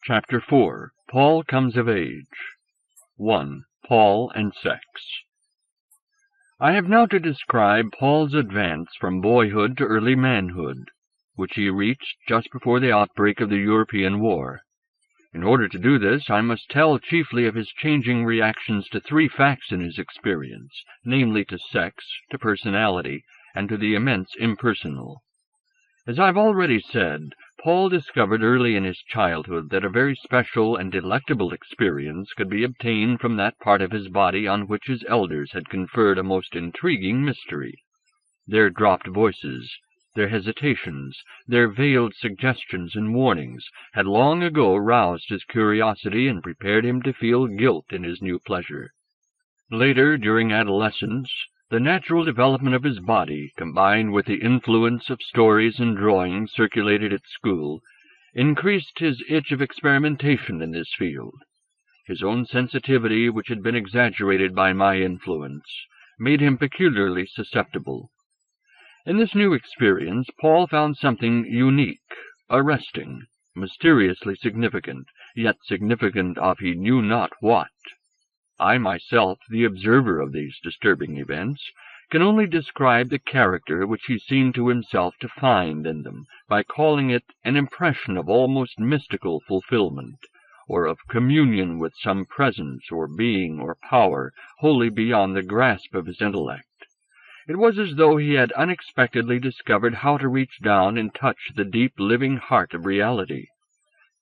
Chapter 4. Paul Comes of Age. 1. Paul and Sex. I have now to describe Paul's advance from boyhood to early manhood, which he reached just before the outbreak of the European War. In order to do this, I must tell chiefly of his changing reactions to three facts in his experience, namely to sex, to personality, and to the immense impersonal. As I've already said, Paul discovered early in his childhood that a very special and delectable experience could be obtained from that part of his body on which his elders had conferred a most intriguing mystery. Their dropped voices, their hesitations, their veiled suggestions and warnings had long ago roused his curiosity and prepared him to feel guilt in his new pleasure. Later, during adolescence, the natural development of his body, combined with the influence of stories and drawings circulated at school, increased his itch of experimentation in this field. His own sensitivity, which had been exaggerated by my influence, made him peculiarly susceptible. In this new experience, Paul found something unique, arresting, mysteriously significant, yet significant of he knew not what. I myself, the observer of these disturbing events, can only describe the character which he seemed to himself to find in them by calling it an impression of almost mystical fulfillment, or of communion with some presence or being or power wholly beyond the grasp of his intellect. It was as though he had unexpectedly discovered how to reach down and touch the deep living heart of reality,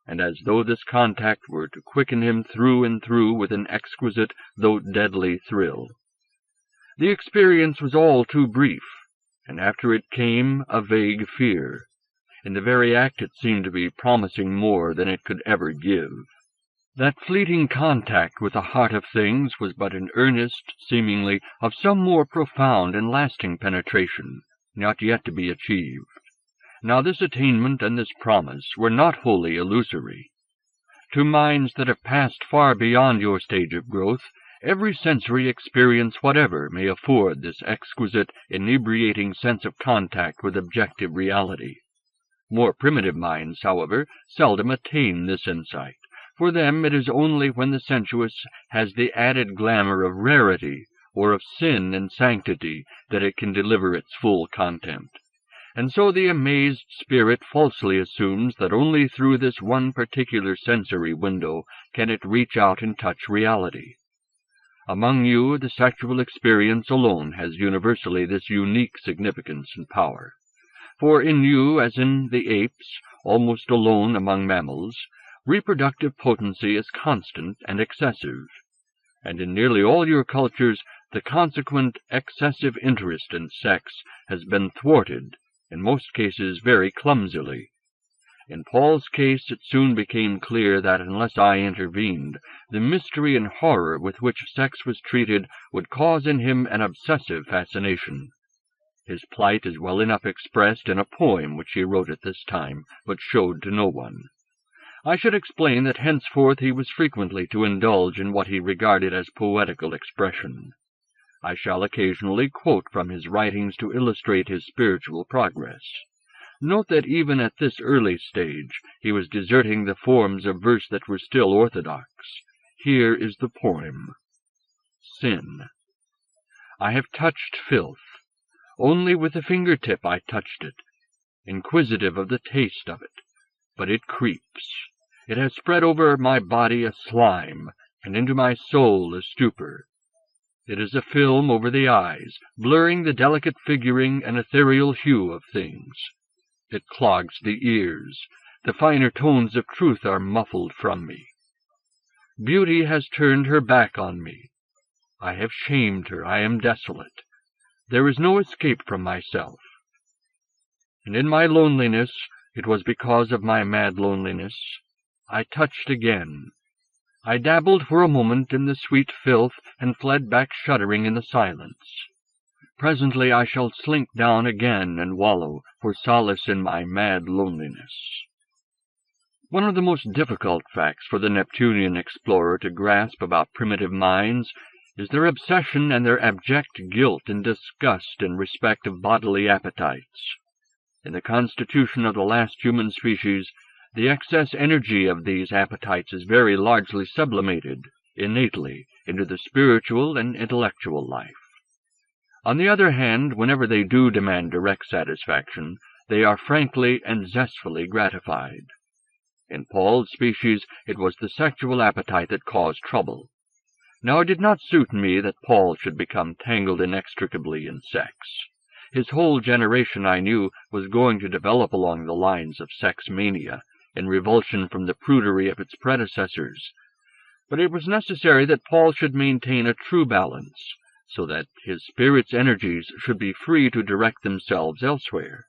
and as though this contact were to quicken him through and through with an exquisite though deadly thrill. The experience was all too brief, and after it came a vague fear. In the very act it seemed to be promising more than it could ever give. That fleeting contact with the heart of things was but an earnest, seemingly, of some more profound and lasting penetration, not yet to be achieved. Now this attainment and this promise were not wholly illusory. To minds that have passed far beyond your stage of growth, every sensory experience whatever may afford this exquisite, inebriating sense of contact with objective reality. More primitive minds, however, seldom attain this insight. For them it is only when the sensuous has the added glamour of rarity or of sin and sanctity that it can deliver its full content. And so the amazed spirit falsely assumes that only through this one particular sensory window can it reach out and touch reality. Among you, the sexual experience alone has universally this unique significance and power. For in you, as in the apes, almost alone among mammals, reproductive potency is constant and excessive, and in nearly all your cultures the consequent excessive interest in sex has been thwarted, in most cases very clumsily. In Paul's case it soon became clear that unless I intervened, the mystery and horror with which sex was treated would cause in him an obsessive fascination. His plight is well enough expressed in a poem which he wrote at this time, but showed to no one. I should explain that henceforth he was frequently to indulge in what he regarded as poetical expression. I shall occasionally quote from his writings to illustrate his spiritual progress. Note that even at this early stage he was deserting the forms of verse that were still orthodox. Here is the poem. Sin. I have touched filth. Only with the finger-tip I touched it, inquisitive of the taste of it. But it creeps. It has spread over my body a slime, and into my soul a stupor. It is a film over the eyes, blurring the delicate figuring and ethereal hue of things. It clogs the ears. The finer tones of truth are muffled from me. Beauty has turned her back on me. I have shamed her. I am desolate. There is no escape from myself. And in my loneliness, it was because of my mad loneliness, I touched again. I dabbled for a moment in the sweet filth and fled back shuddering in the silence. Presently I shall slink down again and wallow for solace in my mad loneliness. One of the most difficult facts for the Neptunian explorer to grasp about primitive minds is their obsession and their abject guilt and disgust in respect of bodily appetites. In the constitution of the last human species, The excess energy of these appetites is very largely sublimated, innately, into the spiritual and intellectual life. On the other hand, whenever they do demand direct satisfaction, they are frankly and zestfully gratified. In Paul's species, it was the sexual appetite that caused trouble. Now, it did not suit me that Paul should become tangled inextricably in sex. His whole generation, I knew, was going to develop along the lines of sex mania, in revulsion from the prudery of its predecessors. But it was necessary that Paul should maintain a true balance, so that his spirit's energies should be free to direct themselves elsewhere.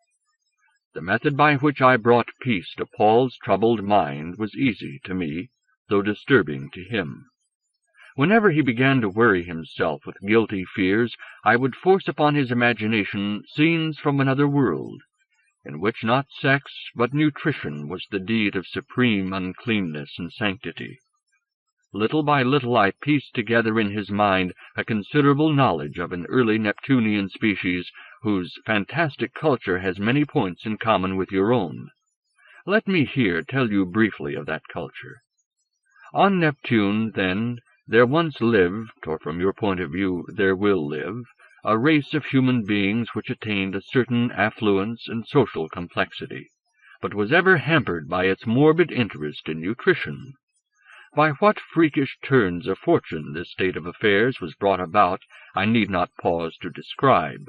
The method by which I brought peace to Paul's troubled mind was easy to me, though disturbing to him. Whenever he began to worry himself with guilty fears, I would force upon his imagination scenes from another world, in which not sex but nutrition was the deed of supreme uncleanness and sanctity. Little by little I pieced together in his mind a considerable knowledge of an early Neptunian species whose fantastic culture has many points in common with your own. Let me here tell you briefly of that culture. On Neptune, then, there once lived, or from your point of view there will live, a race of human beings which attained a certain affluence and social complexity, but was ever hampered by its morbid interest in nutrition. By what freakish turns of fortune this state of affairs was brought about, I need not pause to describe.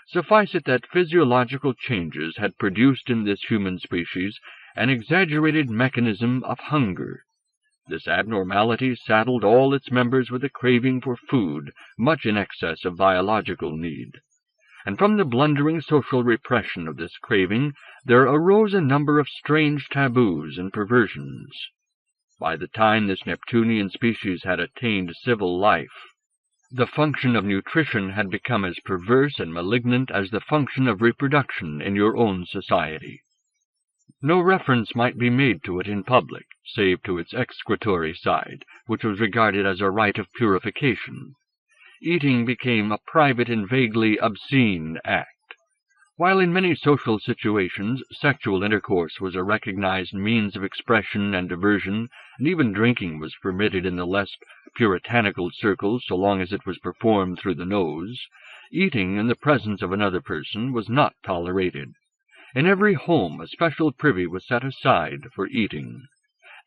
Suffice it that physiological changes had produced in this human species an exaggerated mechanism of hunger. This abnormality saddled all its members with a craving for food, much in excess of biological need. And from the blundering social repression of this craving, there arose a number of strange taboos and perversions. By the time this Neptunian species had attained civil life, the function of nutrition had become as perverse and malignant as the function of reproduction in your own society. No reference might be made to it in public, save to its excretory side, which was regarded as a rite of purification. Eating became a private and vaguely obscene act. While in many social situations sexual intercourse was a recognized means of expression and diversion, and even drinking was permitted in the less puritanical circles so long as it was performed through the nose, eating in the presence of another person was not tolerated. In every home a special privy was set aside for eating.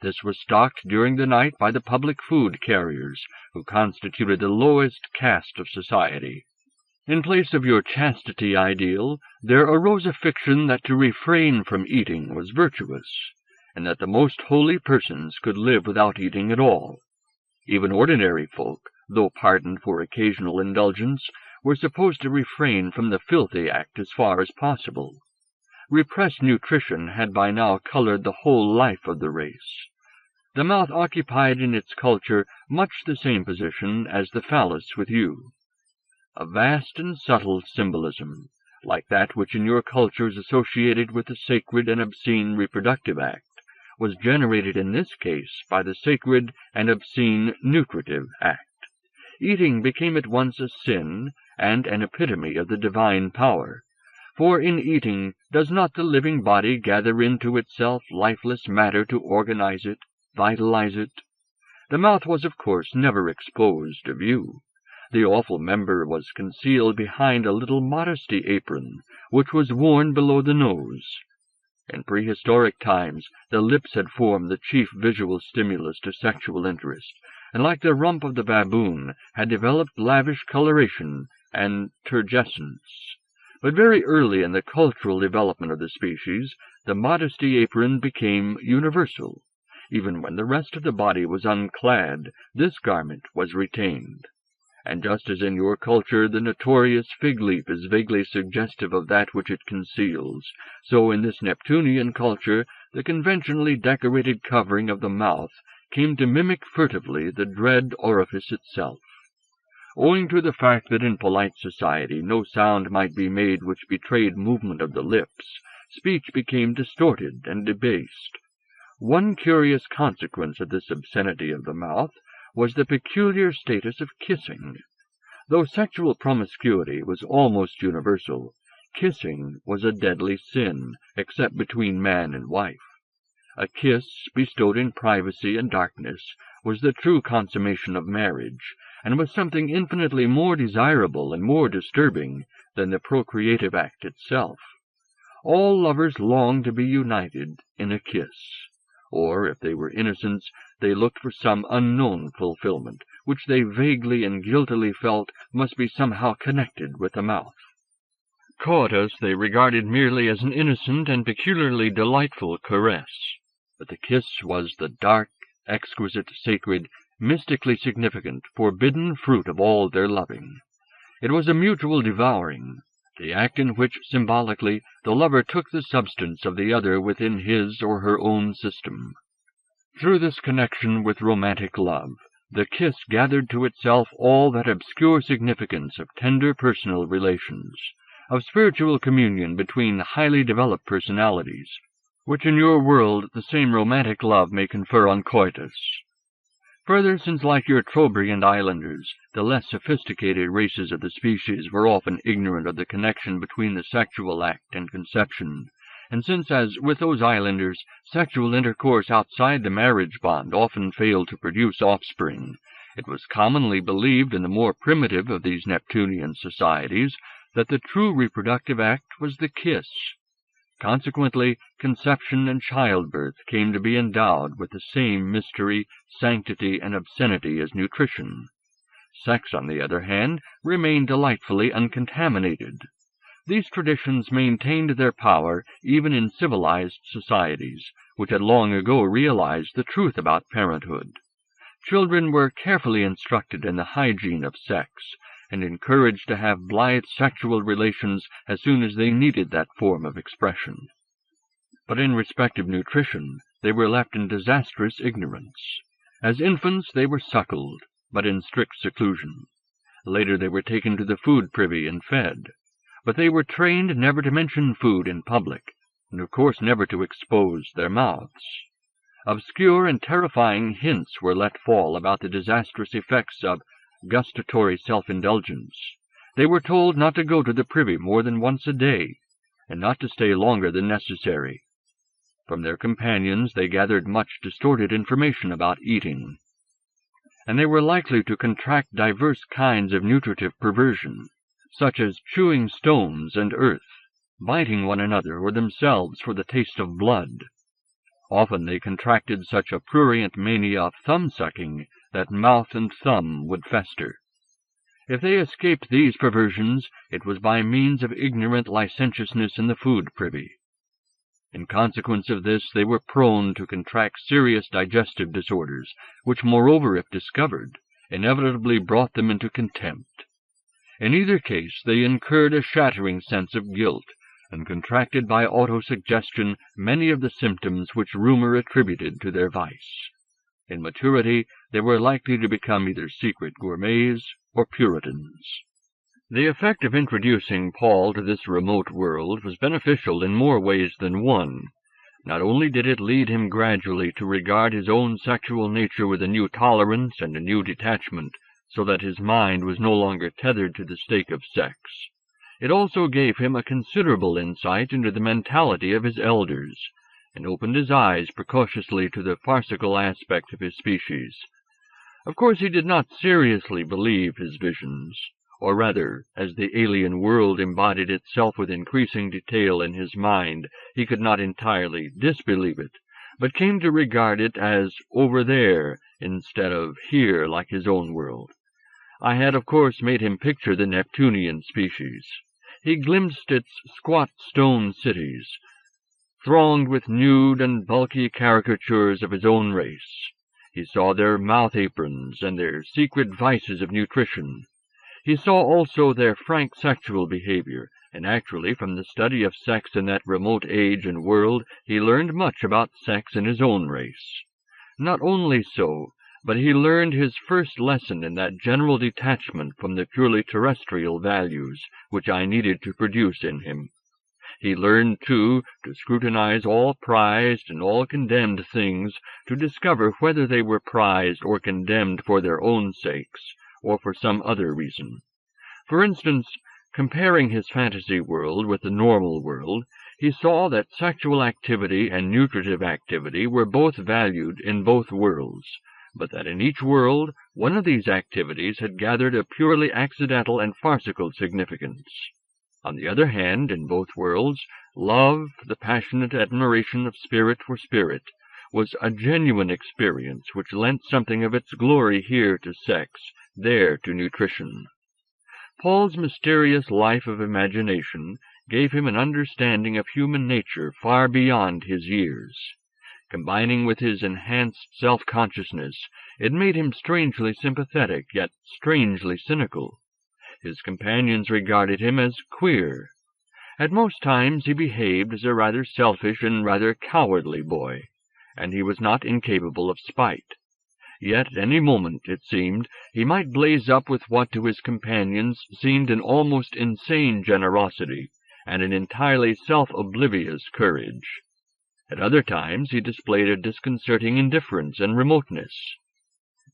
This was stocked during the night by the public food carriers, who constituted the lowest caste of society. In place of your chastity ideal, there arose a fiction that to refrain from eating was virtuous, and that the most holy persons could live without eating at all. Even ordinary folk, though pardoned for occasional indulgence, were supposed to refrain from the filthy act as far as possible. Repressed nutrition had by now colored the whole life of the race. The mouth occupied in its culture much the same position as the phallus with you. A vast and subtle symbolism, like that which in your culture is associated with the sacred and obscene reproductive act, was generated in this case by the sacred and obscene nutritive act. Eating became at once a sin and an epitome of the divine power. For in eating, does not the living body gather into itself lifeless matter to organize it, vitalize it? The mouth was, of course, never exposed to view. The awful member was concealed behind a little modesty apron, which was worn below the nose. In prehistoric times, the lips had formed the chief visual stimulus to sexual interest, and like the rump of the baboon, had developed lavish coloration and turgescence. But very early in the cultural development of the species, the modesty apron became universal. Even when the rest of the body was unclad, this garment was retained. And just as in your culture the notorious fig leaf is vaguely suggestive of that which it conceals, so in this Neptunian culture the conventionally decorated covering of the mouth came to mimic furtively the dread orifice itself. Owing to the fact that in polite society no sound might be made which betrayed movement of the lips, speech became distorted and debased. One curious consequence of this obscenity of the mouth was the peculiar status of kissing. Though sexual promiscuity was almost universal, kissing was a deadly sin, except between man and wife. A kiss, bestowed in privacy and darkness, was the true consummation of marriage, and was something infinitely more desirable and more disturbing than the procreative act itself. All lovers longed to be united in a kiss, or, if they were innocents, they looked for some unknown fulfillment, which they vaguely and guiltily felt must be somehow connected with the mouth. Coitus they regarded merely as an innocent and peculiarly delightful caress, but the kiss was the dark, exquisite, sacred, mystically significant, forbidden fruit of all their loving. It was a mutual devouring, the act in which, symbolically, the lover took the substance of the other within his or her own system. Through this connection with romantic love, the kiss gathered to itself all that obscure significance of tender personal relations, of spiritual communion between highly developed personalities, which in your world the same romantic love may confer on coitus. Further, since like your Trobriand islanders, the less sophisticated races of the species were often ignorant of the connection between the sexual act and conception, and since, as with those islanders, sexual intercourse outside the marriage bond often failed to produce offspring, it was commonly believed in the more primitive of these Neptunian societies that the true reproductive act was the kiss. Consequently, conception and childbirth came to be endowed with the same mystery, sanctity, and obscenity as nutrition. Sex, on the other hand, remained delightfully uncontaminated. These traditions maintained their power even in civilized societies, which had long ago realized the truth about parenthood. Children were carefully instructed in the hygiene of sex, and encouraged to have blithe sexual relations as soon as they needed that form of expression. But in respect of nutrition, they were left in disastrous ignorance. As infants they were suckled, but in strict seclusion. Later they were taken to the food privy and fed. But they were trained never to mention food in public, and of course never to expose their mouths. Obscure and terrifying hints were let fall about the disastrous effects of gustatory self-indulgence. They were told not to go to the privy more than once a day, and not to stay longer than necessary. From their companions they gathered much distorted information about eating, and they were likely to contract diverse kinds of nutritive perversion, such as chewing stones and earth, biting one another or themselves for the taste of blood. Often they contracted such a prurient mania of thumb-sucking that mouth and thumb would fester. If they escaped these perversions, it was by means of ignorant licentiousness in the food privy. In consequence of this, they were prone to contract serious digestive disorders, which, moreover, if discovered, inevitably brought them into contempt. In either case, they incurred a shattering sense of guilt, and contracted by autosuggestion many of the symptoms which rumor attributed to their vice. In maturity, they were likely to become either secret gourmets or Puritans. The effect of introducing Paul to this remote world was beneficial in more ways than one. Not only did it lead him gradually to regard his own sexual nature with a new tolerance and a new detachment, so that his mind was no longer tethered to the stake of sex, it also gave him a considerable insight into the mentality of his elders, and opened his eyes precautiously to the farcical aspect of his species. Of course he did not seriously believe his visions, or rather, as the alien world embodied itself with increasing detail in his mind, he could not entirely disbelieve it, but came to regard it as over there instead of here like his own world. I had, of course, made him picture the Neptunian species. He glimpsed its squat stone cities, thronged with nude and bulky caricatures of his own race. He saw their mouth aprons and their secret vices of nutrition. He saw also their frank sexual behavior, and actually from the study of sex in that remote age and world he learned much about sex in his own race. Not only so, but he learned his first lesson in that general detachment from the purely terrestrial values which I needed to produce in him. He learned, too, to scrutinize all prized and all condemned things, to discover whether they were prized or condemned for their own sakes, or for some other reason. For instance, comparing his fantasy world with the normal world, He saw that sexual activity and nutritive activity were both valued in both worlds, but that in each world one of these activities had gathered a purely accidental and farcical significance. On the other hand, in both worlds, love, the passionate admiration of spirit for spirit, was a genuine experience which lent something of its glory here to sex, there to nutrition. Paul's mysterious life of imagination gave him an understanding of human nature far beyond his years. Combining with his enhanced self-consciousness, it made him strangely sympathetic, yet strangely cynical. His companions regarded him as queer. At most times he behaved as a rather selfish and rather cowardly boy, and he was not incapable of spite. Yet at any moment, it seemed, he might blaze up with what to his companions seemed an almost insane generosity, and an entirely self-oblivious courage. At other times he displayed a disconcerting indifference and remoteness.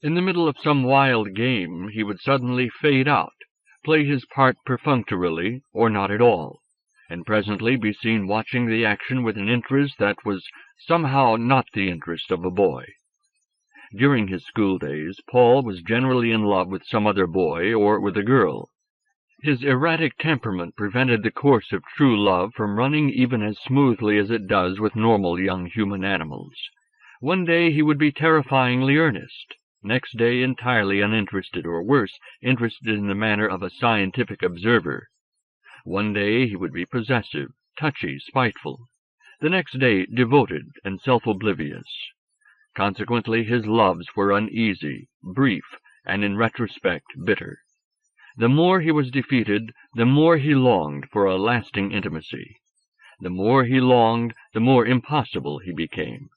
In the middle of some wild game he would suddenly fade out, play his part perfunctorily, or not at all, and presently be seen watching the action with an interest that was somehow not the interest of a boy. During his school days, Paul was generally in love with some other boy or with a girl. His erratic temperament prevented the course of true love from running even as smoothly as it does with normal young human animals. One day he would be terrifyingly earnest, next day entirely uninterested, or worse, interested in the manner of a scientific observer. One day he would be possessive, touchy, spiteful, the next day devoted and self-oblivious. Consequently, his loves were uneasy, brief, and in retrospect bitter. The more he was defeated, the more he longed for a lasting intimacy. The more he longed, the more impossible he became.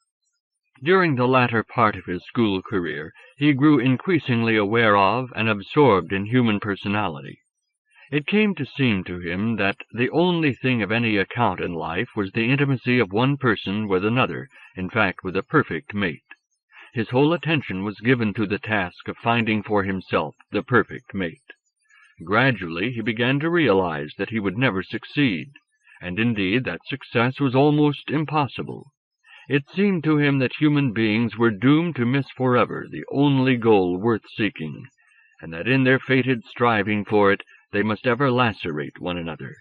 During the latter part of his school career, he grew increasingly aware of and absorbed in human personality. It came to seem to him that the only thing of any account in life was the intimacy of one person with another, in fact with a perfect mate. His whole attention was given to the task of finding for himself the perfect mate. Gradually he began to realize that he would never succeed, and indeed that success was almost impossible. It seemed to him that human beings were doomed to miss forever the only goal worth seeking, and that in their fated striving for it they must ever lacerate one another.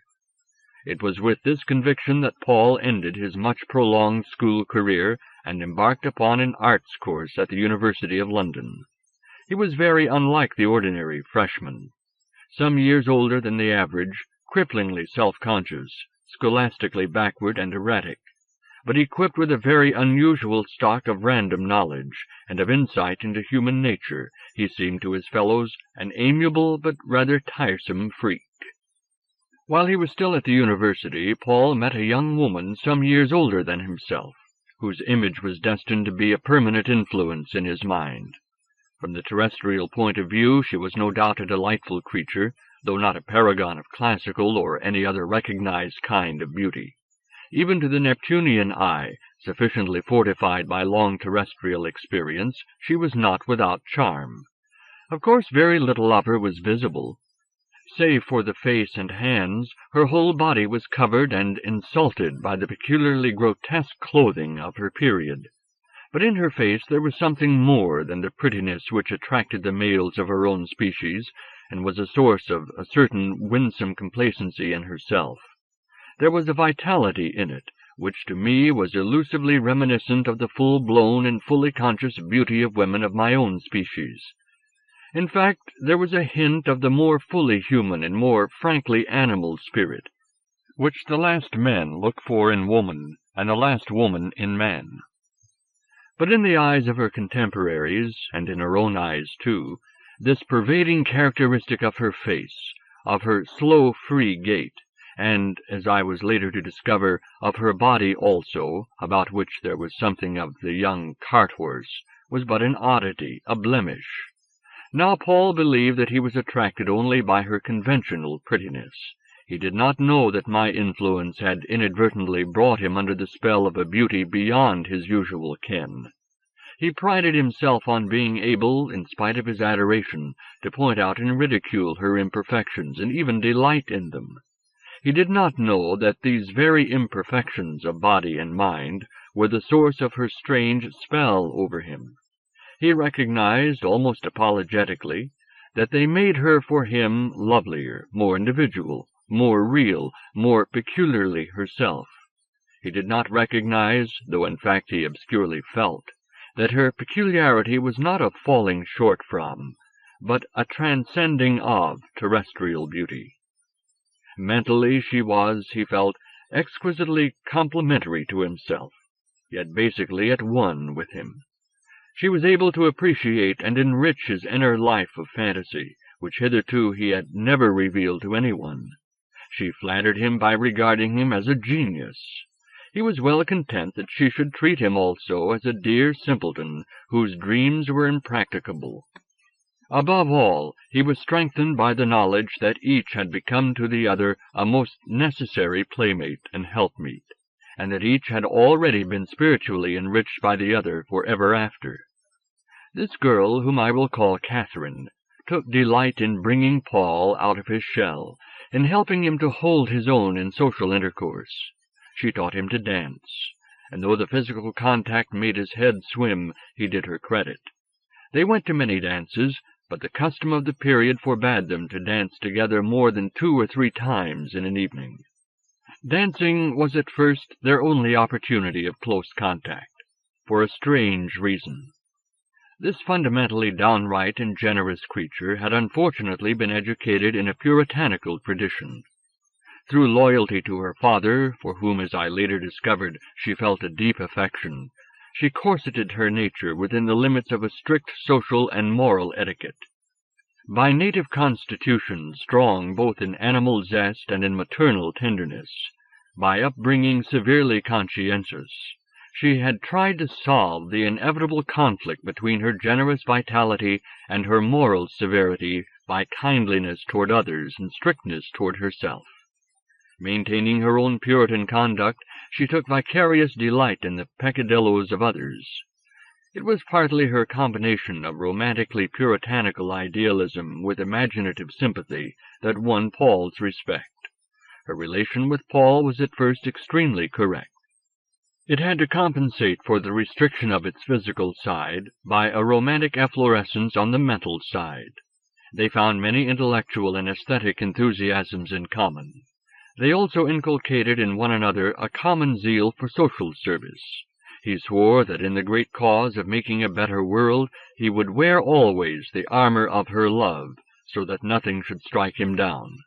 It was with this conviction that Paul ended his much-prolonged school career and embarked upon an arts course at the University of London. He was very unlike the ordinary freshman. Some years older than the average, cripplingly self-conscious, scholastically backward and erratic, but equipped with a very unusual stock of random knowledge and of insight into human nature, he seemed to his fellows an amiable but rather tiresome freak. While he was still at the university, Paul met a young woman some years older than himself, whose image was destined to be a permanent influence in his mind. From the terrestrial point of view, she was no doubt a delightful creature, though not a paragon of classical or any other recognized kind of beauty. Even to the Neptunian eye, sufficiently fortified by long terrestrial experience, she was not without charm. Of course, very little of her was visible. Save for the face and hands, her whole body was covered and insulted by the peculiarly grotesque clothing of her period. But in her face there was something more than the prettiness which attracted the males of her own species, and was a source of a certain winsome complacency in herself. There was a vitality in it, which to me was elusively reminiscent of the full-blown and fully conscious beauty of women of my own species. In fact, there was a hint of the more fully human and more frankly animal spirit, which the last men look for in woman, and the last woman in man. But in the eyes of her contemporaries, and in her own eyes too, this pervading characteristic of her face, of her slow, free gait, and, as I was later to discover, of her body also, about which there was something of the young cart-horse, was but an oddity, a blemish. Now Paul believed that he was attracted only by her conventional prettiness. He did not know that my influence had inadvertently brought him under the spell of a beauty beyond his usual ken. He prided himself on being able, in spite of his adoration, to point out and ridicule her imperfections, and even delight in them. He did not know that these very imperfections of body and mind were the source of her strange spell over him. He recognized, almost apologetically, that they made her for him lovelier, more individual, more real, more peculiarly herself. He did not recognize, though in fact he obscurely felt, that her peculiarity was not a falling short from, but a transcending of terrestrial beauty. Mentally she was, he felt, exquisitely complementary to himself, yet basically at one with him. She was able to appreciate and enrich his inner life of fantasy, which hitherto he had never revealed to anyone. She flattered him by regarding him as a genius. He was well content that she should treat him also as a dear simpleton whose dreams were impracticable. Above all, he was strengthened by the knowledge that each had become to the other a most necessary playmate and helpmeet, and that each had already been spiritually enriched by the other for ever after. This girl, whom I will call Catherine, took delight in bringing Paul out of his shell, in helping him to hold his own in social intercourse. She taught him to dance, and though the physical contact made his head swim, he did her credit. They went to many dances, but the custom of the period forbade them to dance together more than 2 or 3 times in an evening. Dancing was at first their only opportunity of close contact, for a strange reason. This fundamentally downright and generous creature had unfortunately been educated in a puritanical tradition. Through loyalty to her father, for whom, as I later discovered, she felt a deep affection, she corseted her nature within the limits of a strict social and moral etiquette. By native constitution strong both in animal zest and in maternal tenderness, by upbringing severely conscientious, she had tried to solve the inevitable conflict between her generous vitality and her moral severity by kindliness toward others and strictness toward herself. Maintaining her own Puritan conduct, she took vicarious delight in the peccadilloes of others. It was partly her combination of romantically puritanical idealism with imaginative sympathy that won Paul's respect. Her relation with Paul was at first extremely correct. It had to compensate for the restriction of its physical side by a romantic efflorescence on the mental side. They found many intellectual and aesthetic enthusiasms in common. They also inculcated in one another a common zeal for social service. He swore that in the great cause of making a better world he would wear always the armor of her love, so that nothing should strike him down.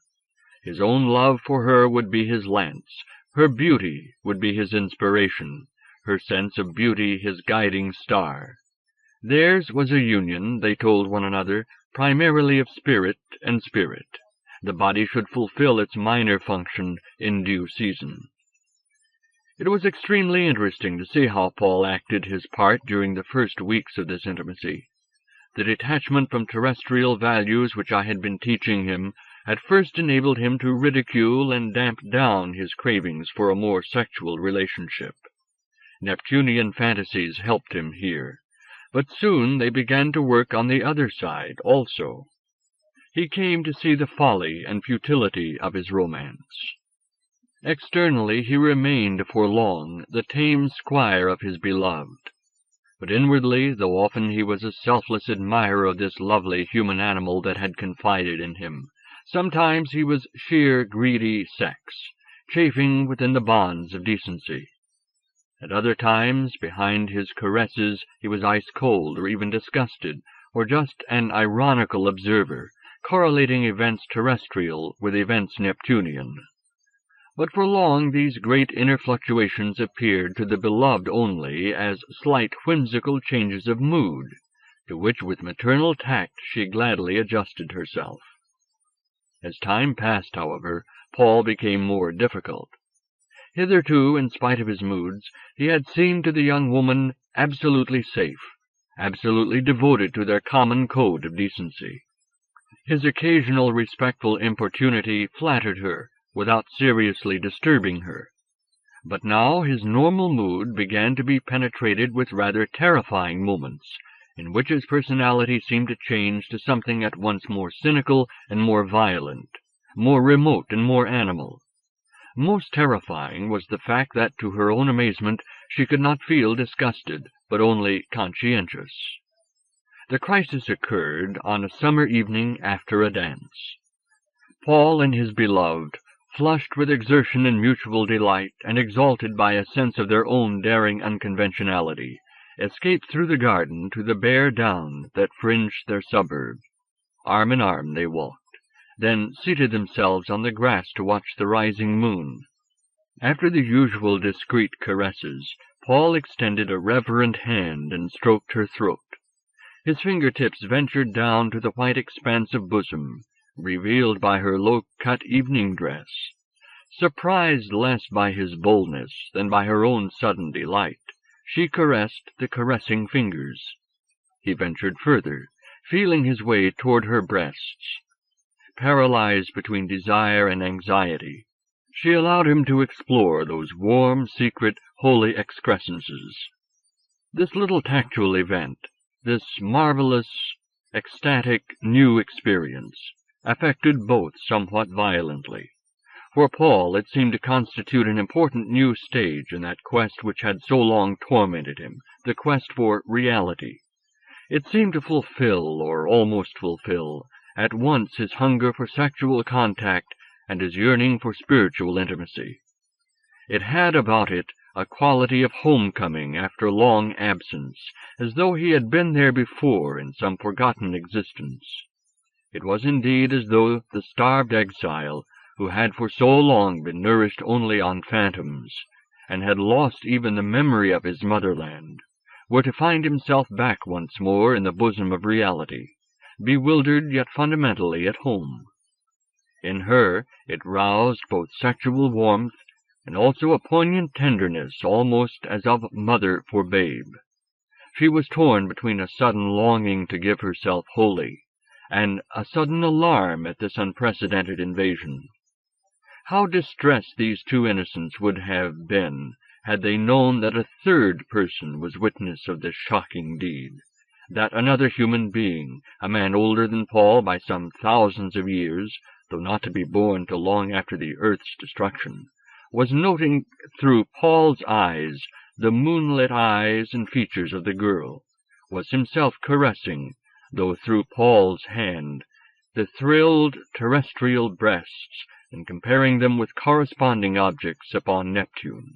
His own love for her would be his lance, her beauty would be his inspiration, her sense of beauty his guiding star. Theirs was a union, they told one another, primarily of spirit and spirit. The body should fulfill its minor function in due season. It was extremely interesting to see how Paul acted his part during the first weeks of this intimacy. The detachment from terrestrial values which I had been teaching him at first enabled him to ridicule and damp down his cravings for a more sexual relationship. Neptunian fantasies helped him here, but soon they began to work on the other side also. He came to see the folly and futility of his romance. Externally he remained for long the tame squire of his beloved, but inwardly, though often he was a selfless admirer of this lovely human animal that had confided in him, sometimes he was sheer greedy sex, chafing within the bonds of decency. At other times, behind his caresses, he was ice-cold or even disgusted, or just an ironical observer, correlating events terrestrial with events Neptunian. But for long these great inner fluctuations appeared to the beloved only as slight whimsical changes of mood, to which with maternal tact she gladly adjusted herself. As time passed, however, Paul became more difficult. Hitherto, in spite of his moods, he had seemed to the young woman absolutely safe, absolutely devoted to their common code of decency. His occasional respectful importunity flattered her, without seriously disturbing her. But now his normal mood began to be penetrated with rather terrifying moments, in which his personality seemed to change to something at once more cynical and more violent, more remote and more animal. Most terrifying was the fact that, to her own amazement, she could not feel disgusted, but only conscientious. The crisis occurred on a summer evening after a dance. Paul and his beloved, flushed with exertion and mutual delight, and exalted by a sense of their own daring unconventionality, escaped through the garden to the bare down that fringed their suburb. Arm in arm they walked, then seated themselves on the grass to watch the rising moon. After the usual discreet caresses, Paul extended a reverent hand and stroked her throat. His fingertips ventured down to the white expanse of bosom, revealed by her low-cut evening dress. Surprised less by his boldness than by her own sudden delight, she caressed the caressing fingers. He ventured further, feeling his way toward her breasts. Paralyzed between desire and anxiety, she allowed him to explore those warm, secret, holy excrescences. This little tactual event, this marvelous, ecstatic, new experience, affected both somewhat violently. For Paul it seemed to constitute an important new stage in that quest which had so long tormented him, the quest for reality. It seemed to fulfill, or almost fulfill, at once his hunger for sexual contact and his yearning for spiritual intimacy. It had about it a quality of homecoming after long absence, as though he had been there before in some forgotten existence. It was indeed as though the starved exile, who had for so long been nourished only on phantoms, and had lost even the memory of his motherland, were to find himself back once more in the bosom of reality, bewildered yet fundamentally at home. In her it roused both sexual warmth and also a poignant tenderness almost as of mother for babe. She was torn between a sudden longing to give herself wholly, and a sudden alarm at this unprecedented invasion. How distressed these two innocents would have been had they known that a third person was witness of this shocking deed, that another human being, a man older than Paul by some thousands of years, though not to be born till long after the earth's destruction, was noting through Paul's eyes the moonlit eyes and features of the girl, was himself caressing, though through Paul's hand, the thrilled terrestrial breasts, and comparing them with corresponding objects upon Neptune.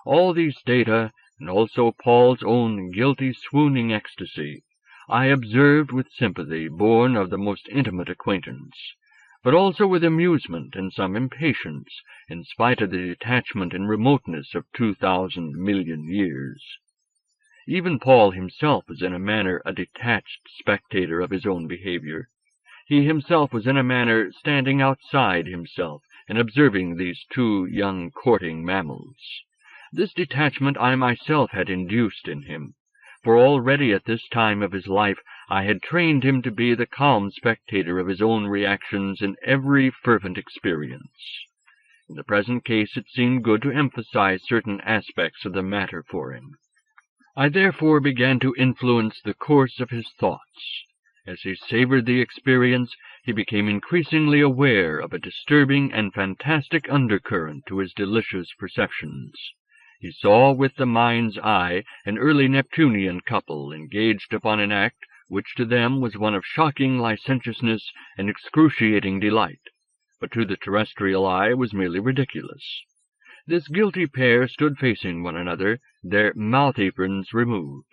All these data, and also Paul's own guilty swooning ecstasy, I observed with sympathy born of the most intimate acquaintance, but also with amusement and some impatience, in spite of the detachment and remoteness of 2,000 million years. Even Paul himself was in a manner a detached spectator of his own behavior. He himself was in a manner standing outside himself and observing these two young courting mammals. This detachment I myself had induced in him, for already at this time of his life I had trained him to be the calm spectator of his own reactions in every fervent experience. In the present case it seemed good to emphasize certain aspects of the matter for him. I therefore began to influence the course of his thoughts. As he savored the experience, he became increasingly aware of a disturbing and fantastic undercurrent to his delicious perceptions. He saw with the mind's eye an early Neptunian couple engaged upon an act which to them was one of shocking licentiousness and excruciating delight, but to the terrestrial eye was merely ridiculous. This guilty pair stood facing one another, their mouth-aprons removed.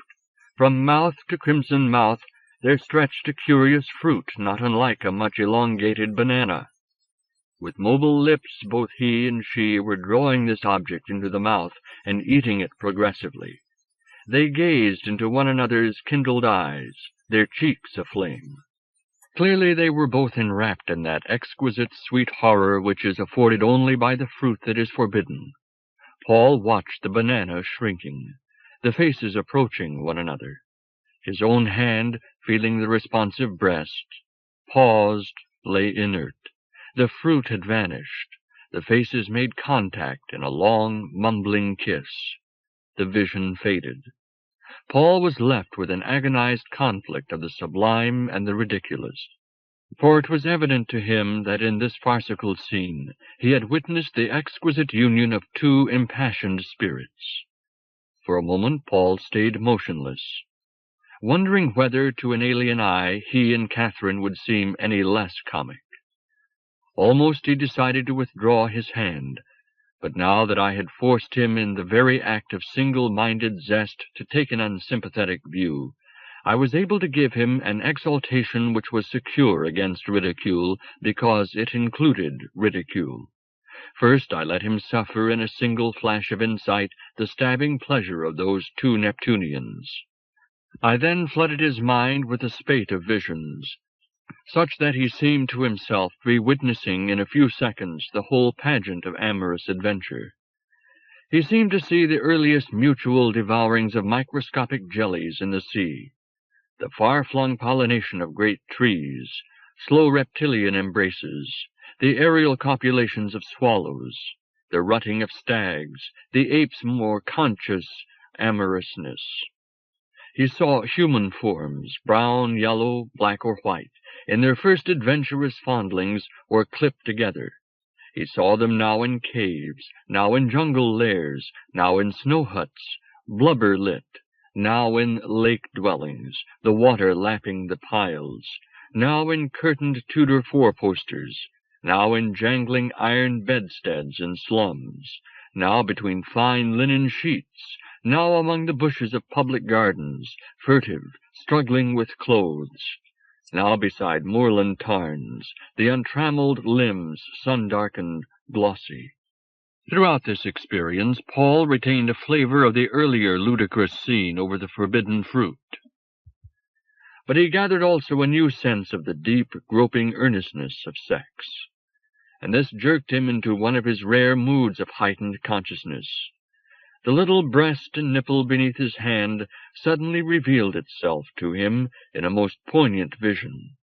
From mouth to crimson mouth there stretched a curious fruit not unlike a much elongated banana. With mobile lips both he and she were drawing this object into the mouth and eating it progressively. They gazed into one another's kindled eyes, their cheeks aflame. Clearly they were both enwrapped in that exquisite sweet horror which is afforded only by the fruit that is forbidden. Paul watched the banana shrinking, the faces approaching one another. His own hand, feeling the responsive breast, paused, lay inert. The fruit had vanished. The faces made contact in a long, mumbling kiss. The vision faded. Paul was left with an agonized conflict of the sublime and the ridiculous. For it was evident to him that in this farcical scene he had witnessed the exquisite union of two impassioned spirits. For a moment Paul stayed motionless, wondering whether to an alien eye he and Catherine would seem any less comic. Almost he decided to withdraw his hand, but now that I had forced him in the very act of single-minded zest to take an unsympathetic view, I was able to give him an exaltation which was secure against ridicule because it included ridicule. First I let him suffer in a single flash of insight the stabbing pleasure of those two Neptunians. I then flooded his mind with a spate of visions, such that he seemed to himself to be witnessing in a few seconds the whole pageant of amorous adventure. He seemed to see the earliest mutual devourings of microscopic jellies in the sea, the far-flung pollination of great trees, slow reptilian embraces, the aerial copulations of swallows, the rutting of stags, the ape's more conscious amorousness. He saw human forms, brown, yellow, black, or white, in their first adventurous fondlings or clipped together. He saw them now in caves, now in jungle lairs, now in snow huts, blubber-lit, now in lake dwellings, the water lapping the piles, now in curtained Tudor four-posters, now in jangling iron bedsteads in slums, now between fine linen sheets, now among the bushes of public gardens, furtive, struggling with clothes, now beside moorland tarns, the untrammeled limbs sun-darkened, glossy. Throughout this experience, Paul retained a flavor of the earlier ludicrous scene over the forbidden fruit. But he gathered also a new sense of the deep, groping earnestness of sex, and this jerked him into one of his rare moods of heightened consciousness. The little breast and nipple beneath his hand suddenly revealed itself to him in a most poignant vision.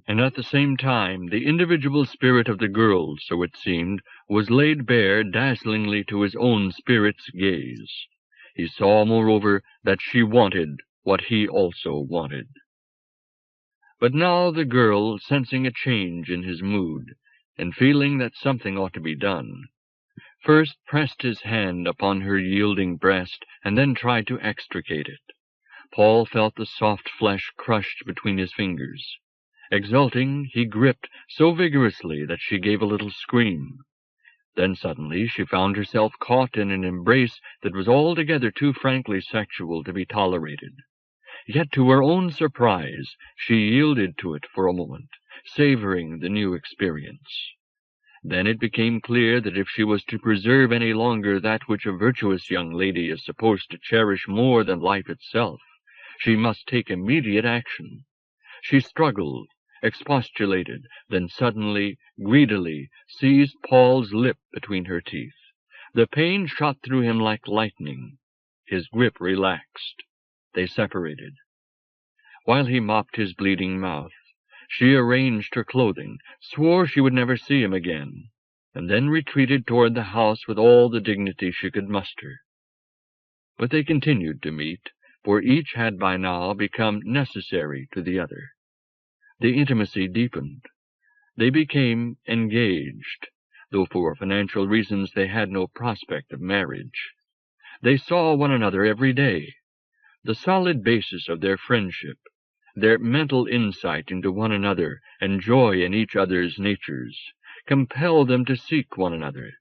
And at the same time, the individual spirit of the girl, so it seemed, was laid bare dazzlingly to his own spirit's gaze. He saw, moreover, that she wanted what he also wanted. But now the girl, sensing a change in his mood, and feeling that something ought to be done, first pressed his hand upon her yielding breast, and then tried to extricate it. Paul felt the soft flesh crushed between his fingers. Exulting, he gripped so vigorously that she gave a little scream. Then suddenly she found herself caught in an embrace that was altogether too frankly sexual to be tolerated. Yet to her own surprise, she yielded to it for a moment, savoring the new experience. Then it became clear that if she was to preserve any longer that which a virtuous young lady is supposed to cherish more than life itself, she must take immediate action. She struggled, expostulated, then suddenly, greedily, seized Paul's lip between her teeth. The pain shot through him like lightning. His grip relaxed. They separated. While he mopped his bleeding mouth, she arranged her clothing, swore she would never see him again, and then retreated toward the house with all the dignity she could muster. But they continued to meet, for each had by now become necessary to the other. The intimacy deepened. They became engaged, though for financial reasons they had no prospect of marriage. They saw one another every day. The solid basis of their friendship, their mental insight into one another and joy in each other's natures, compelled them to seek one another.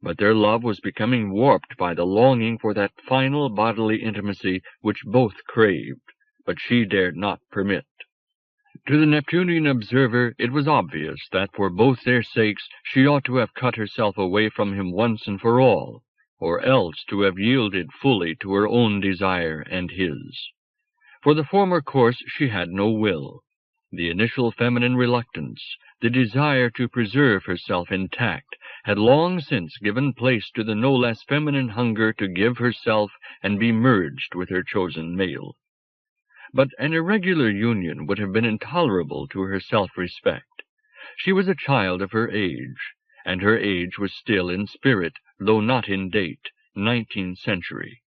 But their love was becoming warped by the longing for that final bodily intimacy which both craved, but she dared not permit. To the Neptunian observer it was obvious that for both their sakes she ought to have cut herself away from him once and for all, or else to have yielded fully to her own desire and his. For the former course she had no will. The initial feminine reluctance, the desire to preserve herself intact, had long since given place to the no less feminine hunger to give herself and be merged with her chosen male. But an irregular union would have been intolerable to her self-respect. She was a child of her age, and her age was still in spirit, though not in date, 19th century.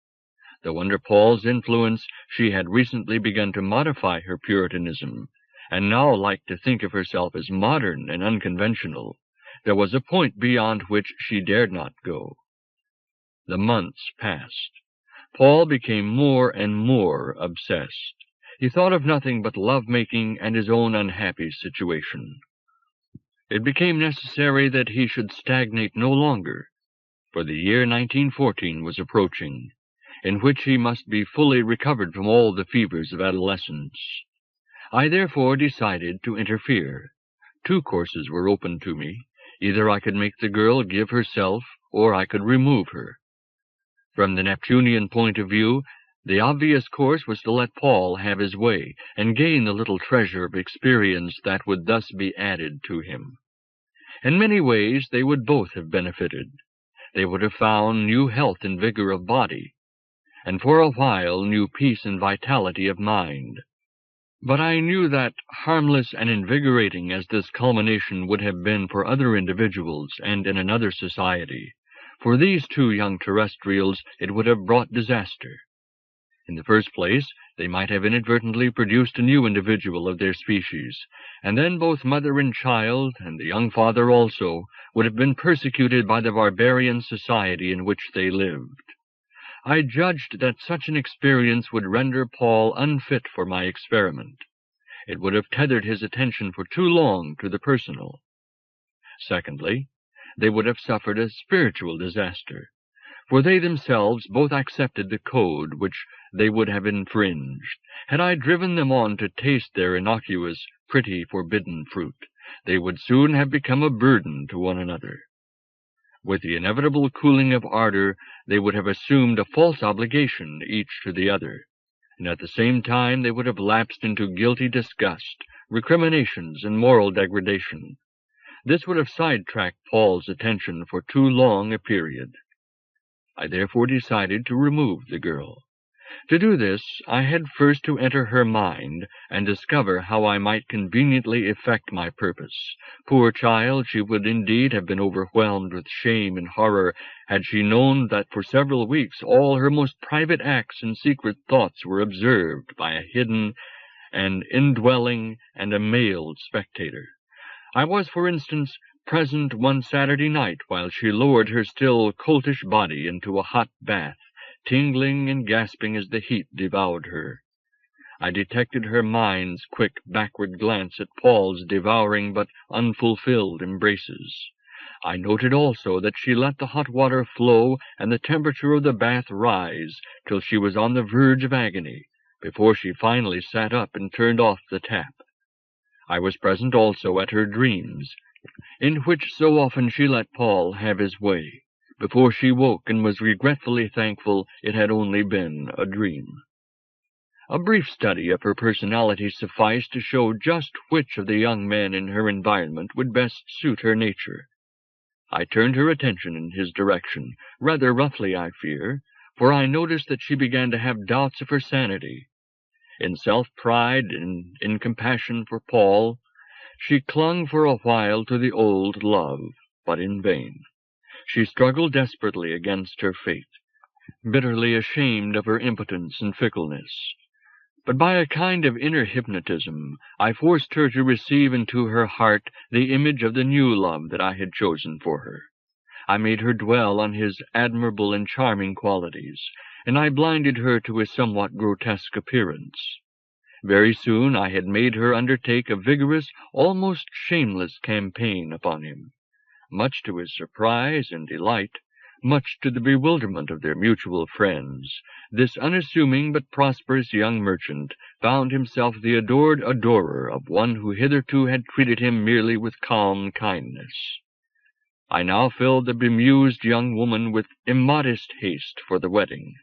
Though under Paul's influence she had recently begun to modify her Puritanism, and now liked to think of herself as modern and unconventional, there was a point beyond which she dared not go. The months passed. Paul became more and more obsessed. He thought of nothing but love-making and his own unhappy situation. It became necessary that he should stagnate no longer, for the year 1914 was approaching, in which he must be fully recovered from all the fevers of adolescence. I therefore decided to interfere. Two courses were open to me. Either I could make the girl give herself, or I could remove her. From the Neptunian point of view, the obvious course was to let Paul have his way, and gain the little treasure of experience that would thus be added to him. In many ways they would both have benefited. They would have found new health and vigor of body, and for a while new peace and vitality of mind. But I knew that, harmless and invigorating as this culmination would have been for other individuals and in another society, for these two young terrestrials it would have brought disaster. In the first place, they might have inadvertently produced a new individual of their species, and then both mother and child, and the young father also, would have been persecuted by the barbarian society in which they lived. I judged that such an experience would render Paul unfit for my experiment. It would have tethered his attention for too long to the personal. Secondly, they would have suffered a spiritual disaster, for they themselves both accepted the code which they would have infringed. Had I driven them on to taste their innocuous, pretty, forbidden fruit, they would soon have become a burden to one another. With the inevitable cooling of ardor, they would have assumed a false obligation each to the other, and at the same time they would have lapsed into guilty disgust, recriminations, and moral degradation. This would have sidetracked Paul's attention for too long a period. I therefore decided to remove the girl. To do this, I had first to enter her mind and discover how I might conveniently effect my purpose. Poor child, she would indeed have been overwhelmed with shame and horror had she known that for several weeks all her most private acts and secret thoughts were observed by a hidden and indwelling and a mailed spectator. I was, for instance, present one Saturday night while she lowered her still coltish body into a hot bath, tingling and gasping as the heat devoured her. I detected her mind's quick backward glance at Paul's devouring but unfulfilled embraces. I noted also that she let the hot water flow and the temperature of the bath rise till she was on the verge of agony, before she finally sat up and turned off the tap. I was present also at her dreams, in which so often she let Paul have his way, before she woke and was regretfully thankful it had only been a dream. A brief study of her personality sufficed to show just which of the young men in her environment would best suit her nature. I turned her attention in his direction, rather roughly, I fear, for I noticed that she began to have doubts of her sanity. In self-pride and in compassion for Paul, she clung for a while to the old love, but in vain. She struggled desperately against her fate, bitterly ashamed of her impotence and fickleness. But by a kind of inner hypnotism, I forced her to receive into her heart the image of the new love that I had chosen for her. I made her dwell on his admirable and charming qualities, and I blinded her to his somewhat grotesque appearance. Very soon I had made her undertake a vigorous, almost shameless campaign upon him. Much to his surprise and delight, much to the bewilderment of their mutual friends, this unassuming but prosperous young merchant found himself the adored adorer of one who hitherto had treated him merely with calm kindness. I now filled the bemused young woman with immodest haste for the wedding.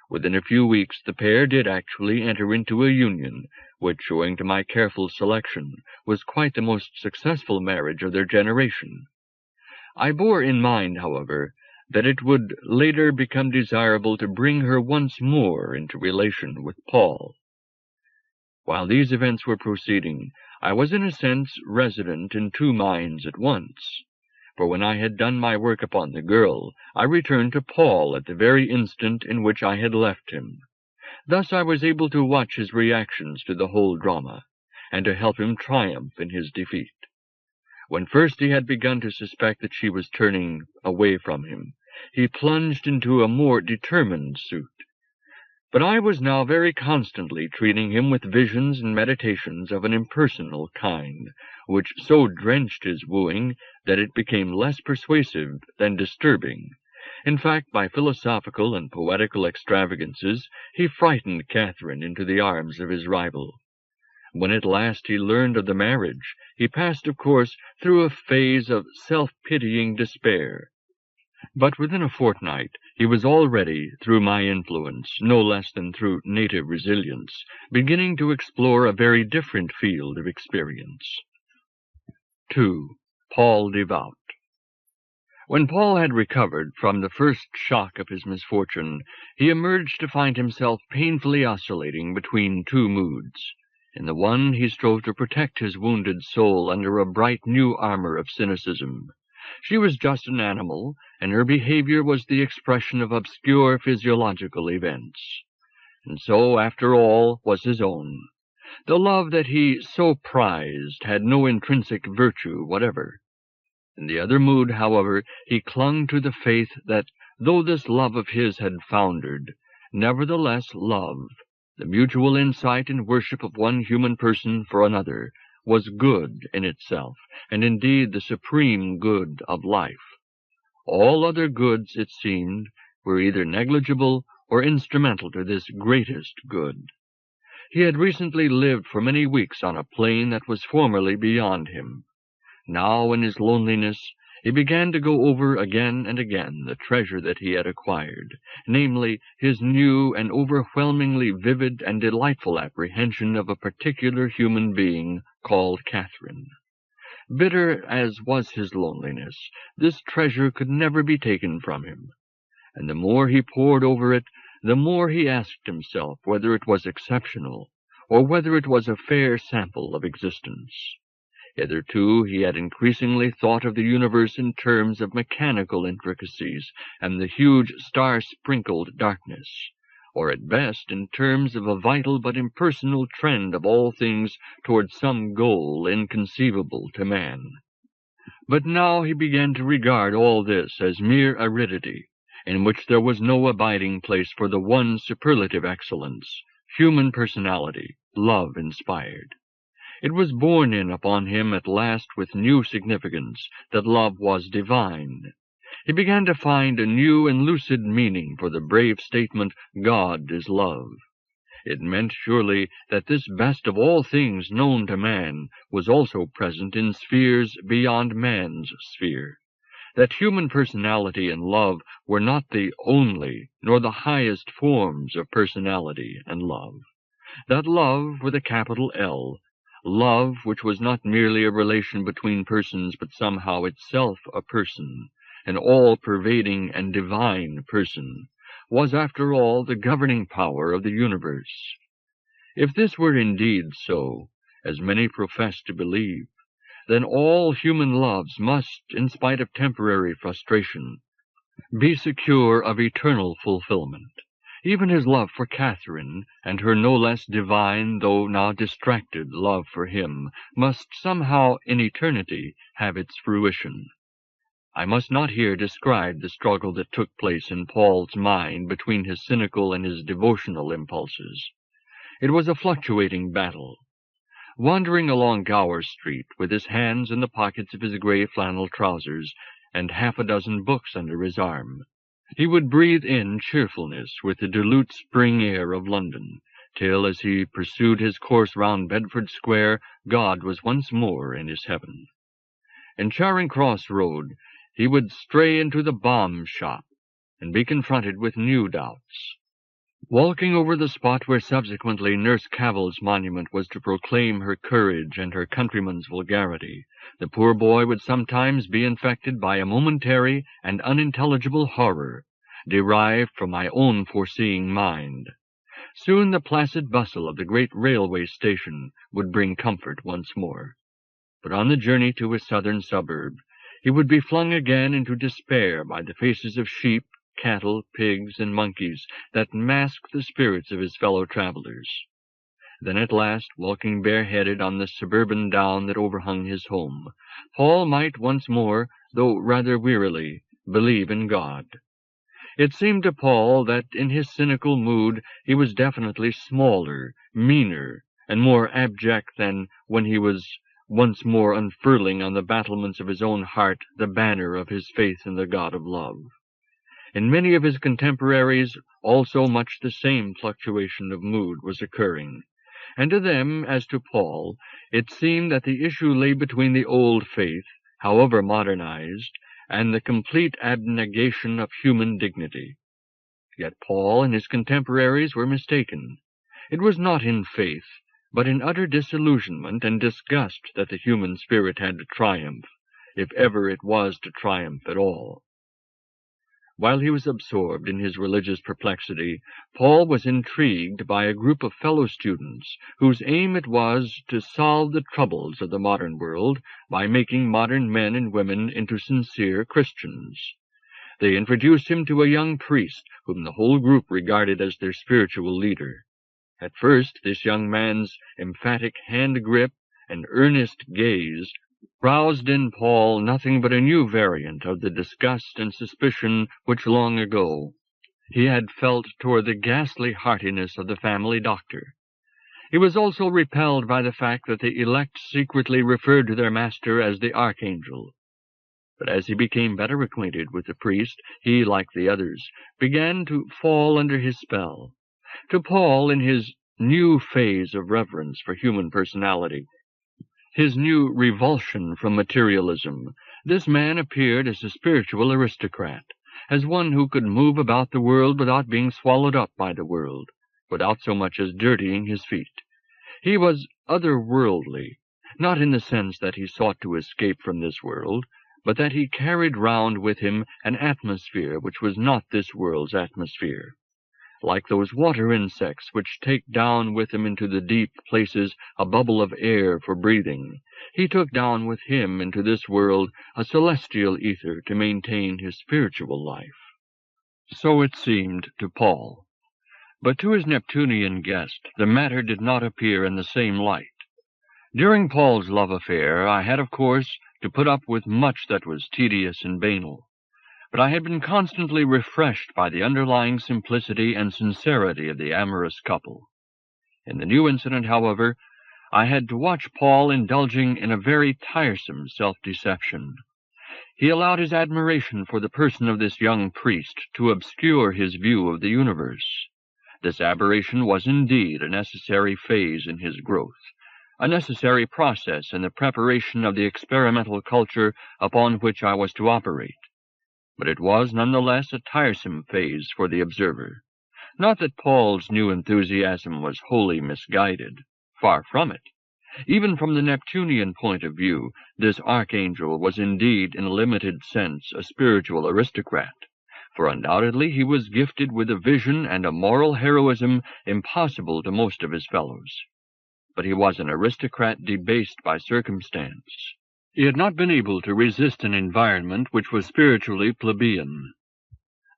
Within a few weeks the pair did actually enter into a union, which, owing to my careful selection, was quite the most successful marriage of their generation. I bore in mind, however, that it would later become desirable to bring her once more into relation with Paul. While these events were proceeding, I was in a sense resident in two minds at once, for when I had done my work upon the girl, I returned to Paul at the very instant in which I had left him. Thus I was able to watch his reactions to the whole drama, and to help him triumph in his defeat. When first he had begun to suspect that she was turning away from him, he plunged into a more determined suit. But I was now very constantly treating him with visions and meditations of an impersonal kind, which so drenched his wooing that it became less persuasive than disturbing. In fact, by philosophical and poetical extravagances, he frightened Catherine into the arms of his rival. When at last he learned of the marriage, he passed, of course, through a phase of self-pitying despair. But within a fortnight he was already, through my influence, no less than through native resilience, beginning to explore a very different field of experience. 2. Paul Devout. When Paul had recovered from the first shock of his misfortune, he emerged to find himself painfully oscillating between two moods. In the one, he strove to protect his wounded soul under a bright new armor of cynicism. She was just an animal, and her behavior was the expression of obscure physiological events. And so, after all, was his own. The love that he so prized had no intrinsic virtue whatever. In the other mood, however, he clung to the faith that, though this love of his had foundered, nevertheless love, the mutual insight and worship of one human person for another, was good in itself, and indeed the supreme good of life. All other goods, it seemed, were either negligible or instrumental to this greatest good. He had recently lived for many weeks on a plane that was formerly beyond him. Now, in his loneliness, he began to go over again and again the treasure that he had acquired, namely, his new and overwhelmingly vivid and delightful apprehension of a particular human being called Catherine. Bitter as was his loneliness, this treasure could never be taken from him, and the more he pored over it, the more he asked himself whether it was exceptional, or whether it was a fair sample of existence. Hitherto he had increasingly thought of the universe in terms of mechanical intricacies and the huge star-sprinkled darkness, or at best in terms of a vital but impersonal trend of all things towards some goal inconceivable to man. But now he began to regard all this as mere aridity, in which there was no abiding place for the one superlative excellence, human personality, love inspired. It was borne in upon him at last with new significance that love was divine. He began to find a new and lucid meaning for the brave statement, God is love. It meant surely that this best of all things known to man was also present in spheres beyond man's sphere, that human personality and love were not the only nor the highest forms of personality and love, that love with a capital L, love which was not merely a relation between persons but somehow itself a person, an all-pervading and divine person, was after all the governing power of the universe. If this were indeed so, as many profess to believe, then all human loves must, in spite of temporary frustration, be secure of eternal fulfillment. Even his love for Catherine, and her no less divine, though now distracted, love for him, must somehow in eternity have its fruition. I must not here describe the struggle that took place in Paul's mind between his cynical and his devotional impulses. It was a fluctuating battle. Wandering along Gower Street, with his hands in the pockets of his gray flannel trousers, and half a dozen books under his arm, he would breathe in cheerfulness with the dilute spring air of London, till, as he pursued his course round Bedford Square, God was once more in his heaven. In Charing Cross Road, he would stray into the bomb shop, and be confronted with new doubts. Walking over the spot where subsequently Nurse Cavill's monument was to proclaim her courage and her countrymen's vulgarity, the poor boy would sometimes be infected by a momentary and unintelligible horror, derived from my own foreseeing mind. Soon the placid bustle of the great railway station would bring comfort once more. But on the journey to his southern suburb, he would be flung again into despair by the faces of sheep, cattle, pigs, and monkeys that masked the spirits of his fellow travelers. Then at last, walking bareheaded on the suburban down that overhung his home, Paul might once more, though rather wearily, believe in God. It seemed to Paul that in his cynical mood he was definitely smaller, meaner, and more abject than when he was once more unfurling on the battlements of his own heart the banner of his faith in the God of love. In many of his contemporaries also much the same fluctuation of mood was occurring, and to them, as to Paul, it seemed that the issue lay between the old faith, however modernized, and the complete abnegation of human dignity. Yet Paul and his contemporaries were mistaken. It was not in faith, but in utter disillusionment and disgust that the human spirit had to triumph, if ever it was to triumph at all. While he was absorbed in his religious perplexity, Paul was intrigued by a group of fellow students whose aim it was to solve the troubles of the modern world by making modern men and women into sincere Christians. They introduced him to a young priest whom the whole group regarded as their spiritual leader. At first, this young man's emphatic hand grip and earnest gaze roused in Paul nothing but a new variant of the disgust and suspicion which long ago he had felt toward the ghastly heartiness of the family doctor. He was also repelled by the fact that the elect secretly referred to their master as the Archangel. But as he became better acquainted with the priest, he, like the others, began to fall under his spell. To Paul, in his new phase of reverence for human personality, his new revulsion from materialism, this man appeared as a spiritual aristocrat, as one who could move about the world without being swallowed up by the world, without so much as dirtying his feet. He was otherworldly, not in the sense that he sought to escape from this world, but that he carried round with him an atmosphere which was not this world's atmosphere. Like those water insects which take down with them into the deep places a bubble of air for breathing, he took down with him into this world a celestial ether to maintain his spiritual life. So it seemed to Paul. But to his Neptunian guest the matter did not appear in the same light. During Paul's love affair I had, of course, to put up with much that was tedious and banal. But I had been constantly refreshed by the underlying simplicity and sincerity of the amorous couple. In the new incident, however, I had to watch Paul indulging in a very tiresome self-deception. He allowed his admiration for the person of this young priest to obscure his view of the universe. This aberration was indeed a necessary phase in his growth, a necessary process in the preparation of the experimental culture upon which I was to operate. But it was none the less a tiresome phase for the observer. Not that Paul's new enthusiasm was wholly misguided. Far from it. Even from the Neptunian point of view, this archangel was indeed, in a limited sense, a spiritual aristocrat, for undoubtedly he was gifted with a vision and a moral heroism impossible to most of his fellows. But he was an aristocrat debased by circumstance. He had not been able to resist an environment which was spiritually plebeian.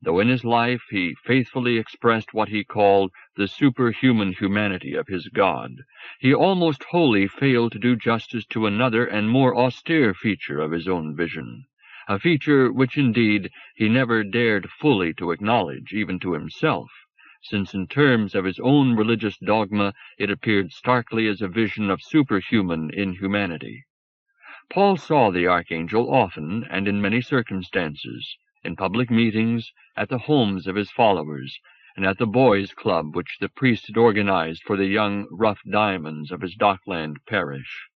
Though in his life he faithfully expressed what he called the superhuman humanity of his God, he almost wholly failed to do justice to another and more austere feature of his own vision, a feature which indeed he never dared fully to acknowledge, even to himself, since in terms of his own religious dogma it appeared starkly as a vision of superhuman inhumanity. Paul saw the archangel often and in many circumstances, in public meetings, at the homes of his followers, and at the boys' club which the priest had organized for the young rough diamonds of his Dockland parish.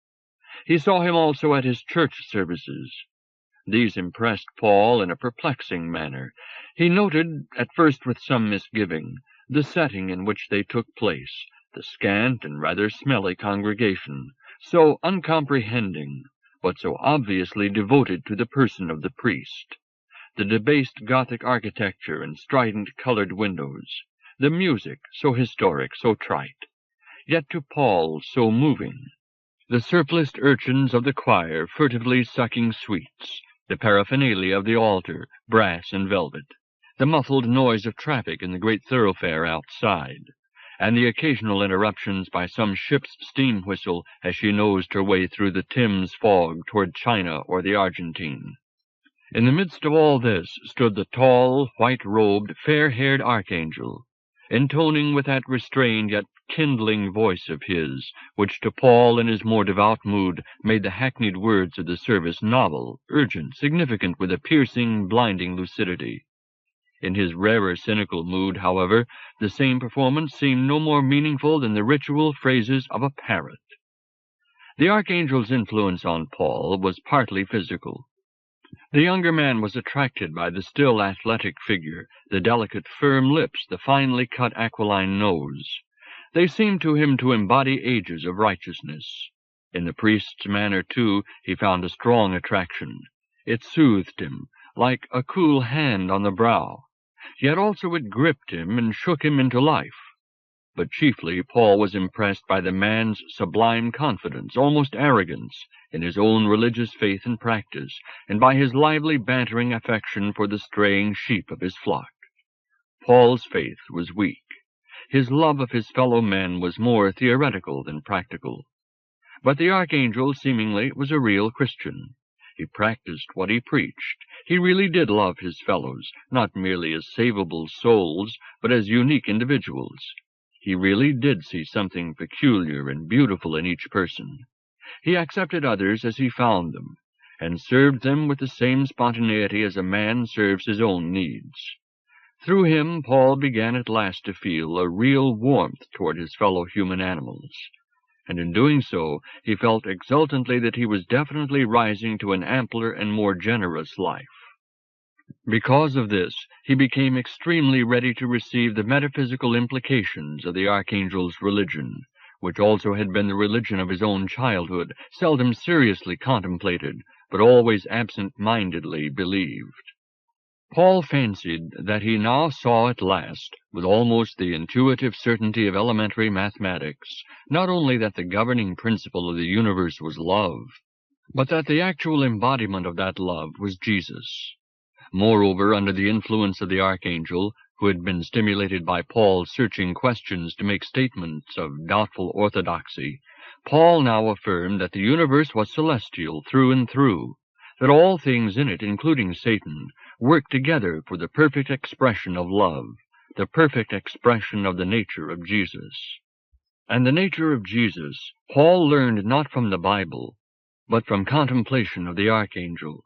He saw him also at his church services. These impressed Paul in a perplexing manner. He noted, at first with some misgiving, the setting in which they took place, the scant and rather smelly congregation, so uncomprehending, but so obviously devoted to the person of the priest, the debased Gothic architecture and strident-colored windows, the music, so historic, so trite, yet to Paul so moving, the surpliced urchins of the choir furtively sucking sweets, the paraphernalia of the altar, brass and velvet, the muffled noise of traffic in the great thoroughfare outside, and the occasional interruptions by some ship's steam whistle as she nosed her way through the Thames fog toward China or the Argentine. In the midst of all this stood the tall, white-robed, fair-haired archangel, intoning with that restrained yet kindling voice of his, which to Paul in his more devout mood made the hackneyed words of the service novel, urgent, significant with a piercing, blinding lucidity. In his rarer cynical mood, however, the same performance seemed no more meaningful than the ritual phrases of a parrot. The archangel's influence on Paul was partly physical. The younger man was attracted by the still athletic figure, the delicate, firm lips, the finely cut aquiline nose. They seemed to him to embody ages of righteousness. In the priest's manner, too, he found a strong attraction. It soothed him, like a cool hand on the brow. Yet also it gripped him and shook him into life. But chiefly Paul was impressed by the man's sublime confidence, almost arrogance, in his own religious faith and practice, and by his lively bantering affection for the straying sheep of his flock. Paul's faith was weak. His love of his fellow men was more theoretical than practical. But the archangel seemingly was a real Christian. He practiced what he preached. He really did love his fellows, not merely as savable souls, but as unique individuals. He really did see something peculiar and beautiful in each person. He accepted others as he found them, and served them with the same spontaneity as a man serves his own needs. Through him, Paul began at last to feel a real warmth toward his fellow human animals, and in doing so he felt exultantly that he was definitely rising to an ampler and more generous life. Because of this, he became extremely ready to receive the metaphysical implications of the archangel's religion, which also had been the religion of his own childhood, seldom seriously contemplated, but always absent-mindedly believed. Paul fancied that he now saw at last, with almost the intuitive certainty of elementary mathematics, not only that the governing principle of the universe was love, but that the actual embodiment of that love was Jesus. Moreover, under the influence of the archangel, who had been stimulated by Paul's searching questions to make statements of doubtful orthodoxy, Paul now affirmed that the universe was celestial through and through, that all things in it, including Satan, worked together for the perfect expression of love, the perfect expression of the nature of Jesus. And the nature of Jesus Paul learned not from the Bible, but from contemplation of the archangel.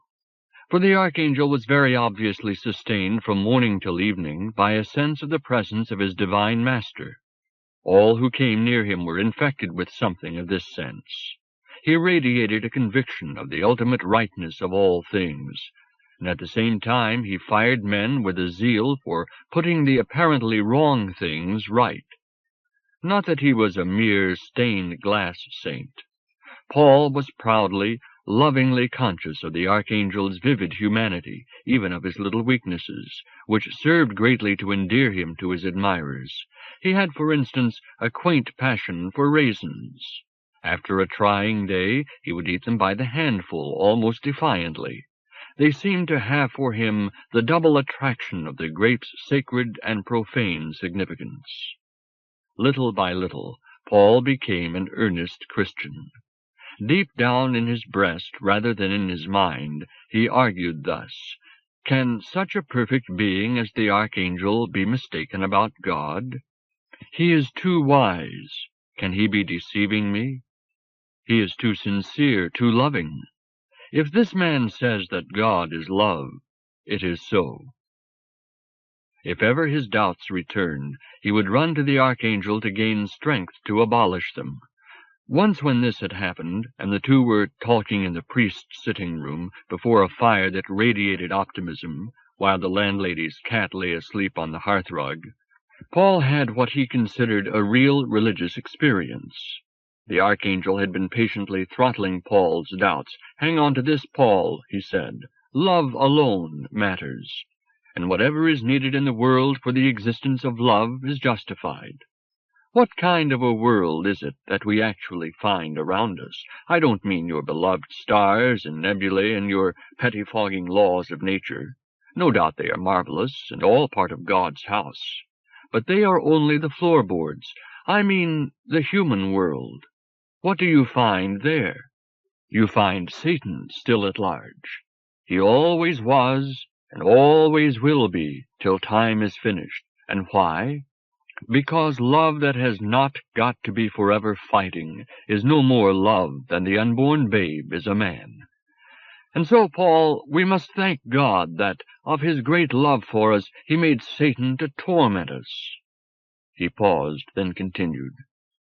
For the archangel was very obviously sustained from morning till evening by a sense of the presence of his divine master. All who came near him were infected with something of this sense. He radiated a conviction of the ultimate rightness of all things, and at the same time he fired men with a zeal for putting the apparently wrong things right. Not that he was a mere stained-glass saint. Paul was proudly, lovingly conscious of the archangel's vivid humanity, even of his little weaknesses, which served greatly to endear him to his admirers. He had, for instance, a quaint passion for raisins. After a trying day, he would eat them by the handful, almost defiantly. They seemed to have for him the double attraction of the grape's sacred and profane significance. Little by little, Paul became an earnest Christian. Deep down in his breast, rather than in his mind, he argued thus: "Can such a perfect being as the archangel be mistaken about God? He is too wise. Can he be deceiving me? He is too sincere, too loving. If this man says that God is love, it is so." If ever his doubts returned, he would run to the archangel to gain strength to abolish them. Once when this had happened, and the two were talking in the priest's sitting-room before a fire that radiated optimism, while the landlady's cat lay asleep on the hearthrug, Paul had what he considered a real religious experience. The archangel had been patiently throttling Paul's doubts. "Hang on to this, Paul," he said. "Love alone matters, and whatever is needed in the world for the existence of love is justified. What kind of a world is it that we actually find around us? I don't mean your beloved stars and nebulae and your pettifogging laws of nature. No doubt they are marvelous and all part of God's house. but they are only the floorboards. I mean the human world. What do you find there? You find Satan still at large. He always was, and always will be, till time is finished. And why? Because love that has not got to be forever fighting is no more love than the unborn babe is a man. And so, Paul, we must thank God that, of his great love for us, he made Satan to torment us. He paused, then continued,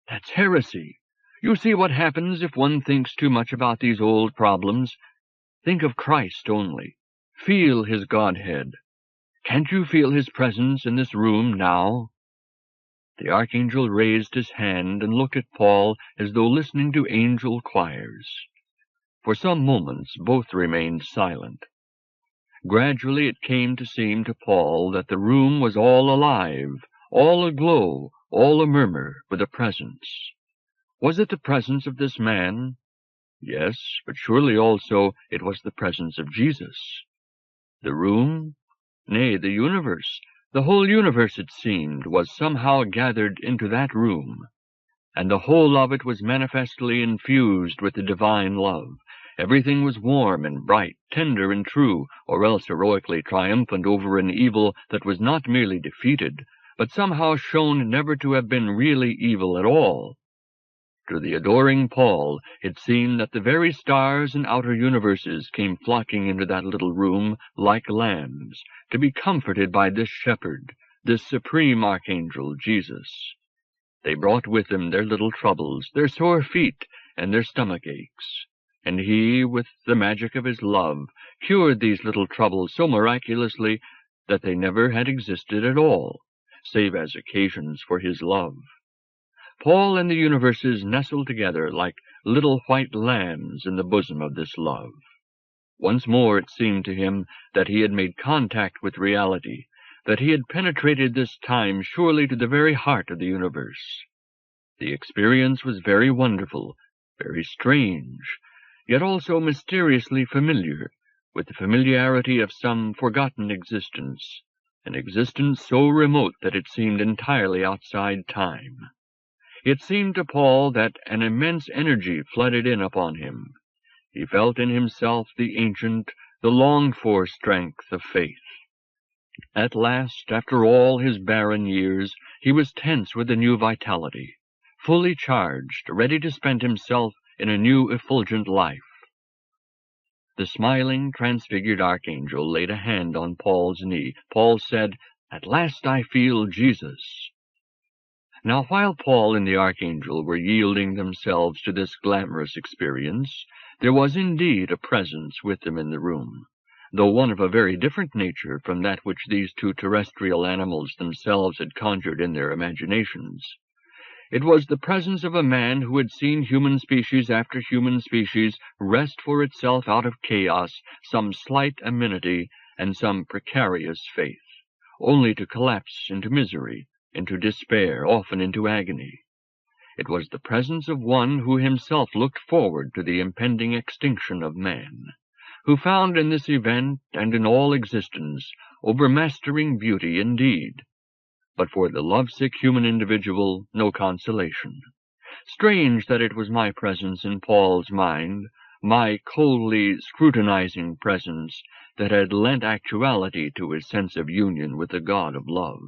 That's heresy. You see what happens if one thinks too much about these old problems. Think of Christ only. Feel his Godhead. Can't you feel his presence in this room now? The archangel raised his hand and looked at Paul as though listening to angel choirs. For some moments both remained silent. Gradually it came to seem to Paul that the room was all alive, all aglow, all a murmur with a presence. Was it the presence of this man? Yes, but surely also it was the presence of Jesus. The room? Nay, the universe. The whole universe, it seemed, was somehow gathered into that room, and the whole of it was manifestly infused with the divine love. Everything was warm and bright, tender and true, or else heroically triumphant over an evil that was not merely defeated, but somehow shown never to have been really evil at all. To the adoring Paul, it seemed that the very stars and outer universes came flocking into that little room like lambs, to be comforted by this shepherd, this supreme archangel, Jesus. They brought with them their little troubles, their sore feet, and their stomach aches. And he, with the magic of his love, cured these little troubles so miraculously that they never had existed at all, save as occasions for his love. Paul and the universes nestled together like little white lambs in the bosom of this love. Once more it seemed to him that he had made contact with reality, that he had penetrated this time surely to the very heart of the universe. The experience was very wonderful, very strange, yet also mysteriously familiar, with the familiarity of some forgotten existence, an existence so remote that it seemed entirely outside time. It seemed to Paul that an immense energy flooded in upon him. He felt in himself the ancient, the longed-for strength of faith. At last, after all his barren years, he was tense with a new vitality, fully charged, ready to spend himself in a new effulgent life. The smiling, transfigured archangel laid a hand on Paul's knee. Paul said, "At last I feel Jesus." Now, while Paul and the archangel were yielding themselves to this glamorous experience, there was indeed a presence with them in the room, though one of a very different nature from that which these two terrestrial animals themselves had conjured in their imaginations. It was the presence of a man who had seen human species after human species wrest for itself out of chaos some slight amenity and some precarious faith, only to collapse into misery, into despair, often into agony. It was the presence of one who himself looked forward to the impending extinction of man, who found in this event and in all existence overmastering beauty indeed, but for the lovesick human individual no consolation. Strange that it was my presence in Paul's mind, my coldly scrutinizing presence, that had lent actuality to his sense of union with the God of love.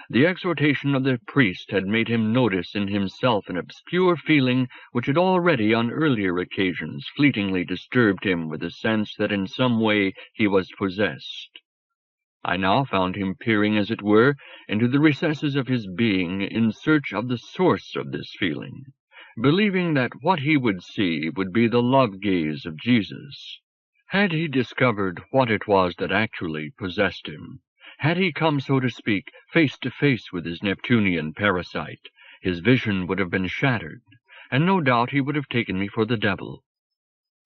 The exhortation of the priest had made him notice in himself an obscure feeling which had already on earlier occasions fleetingly disturbed him with a sense that in some way he was possessed. I now found him peering, as it were, into the recesses of his being in search of the source of this feeling, believing that what he would see would be the love-gaze of Jesus. Had he discovered what it was that actually possessed him, had he come, so to speak, face to face with his Neptunian parasite, his vision would have been shattered, and no doubt he would have taken me for the devil.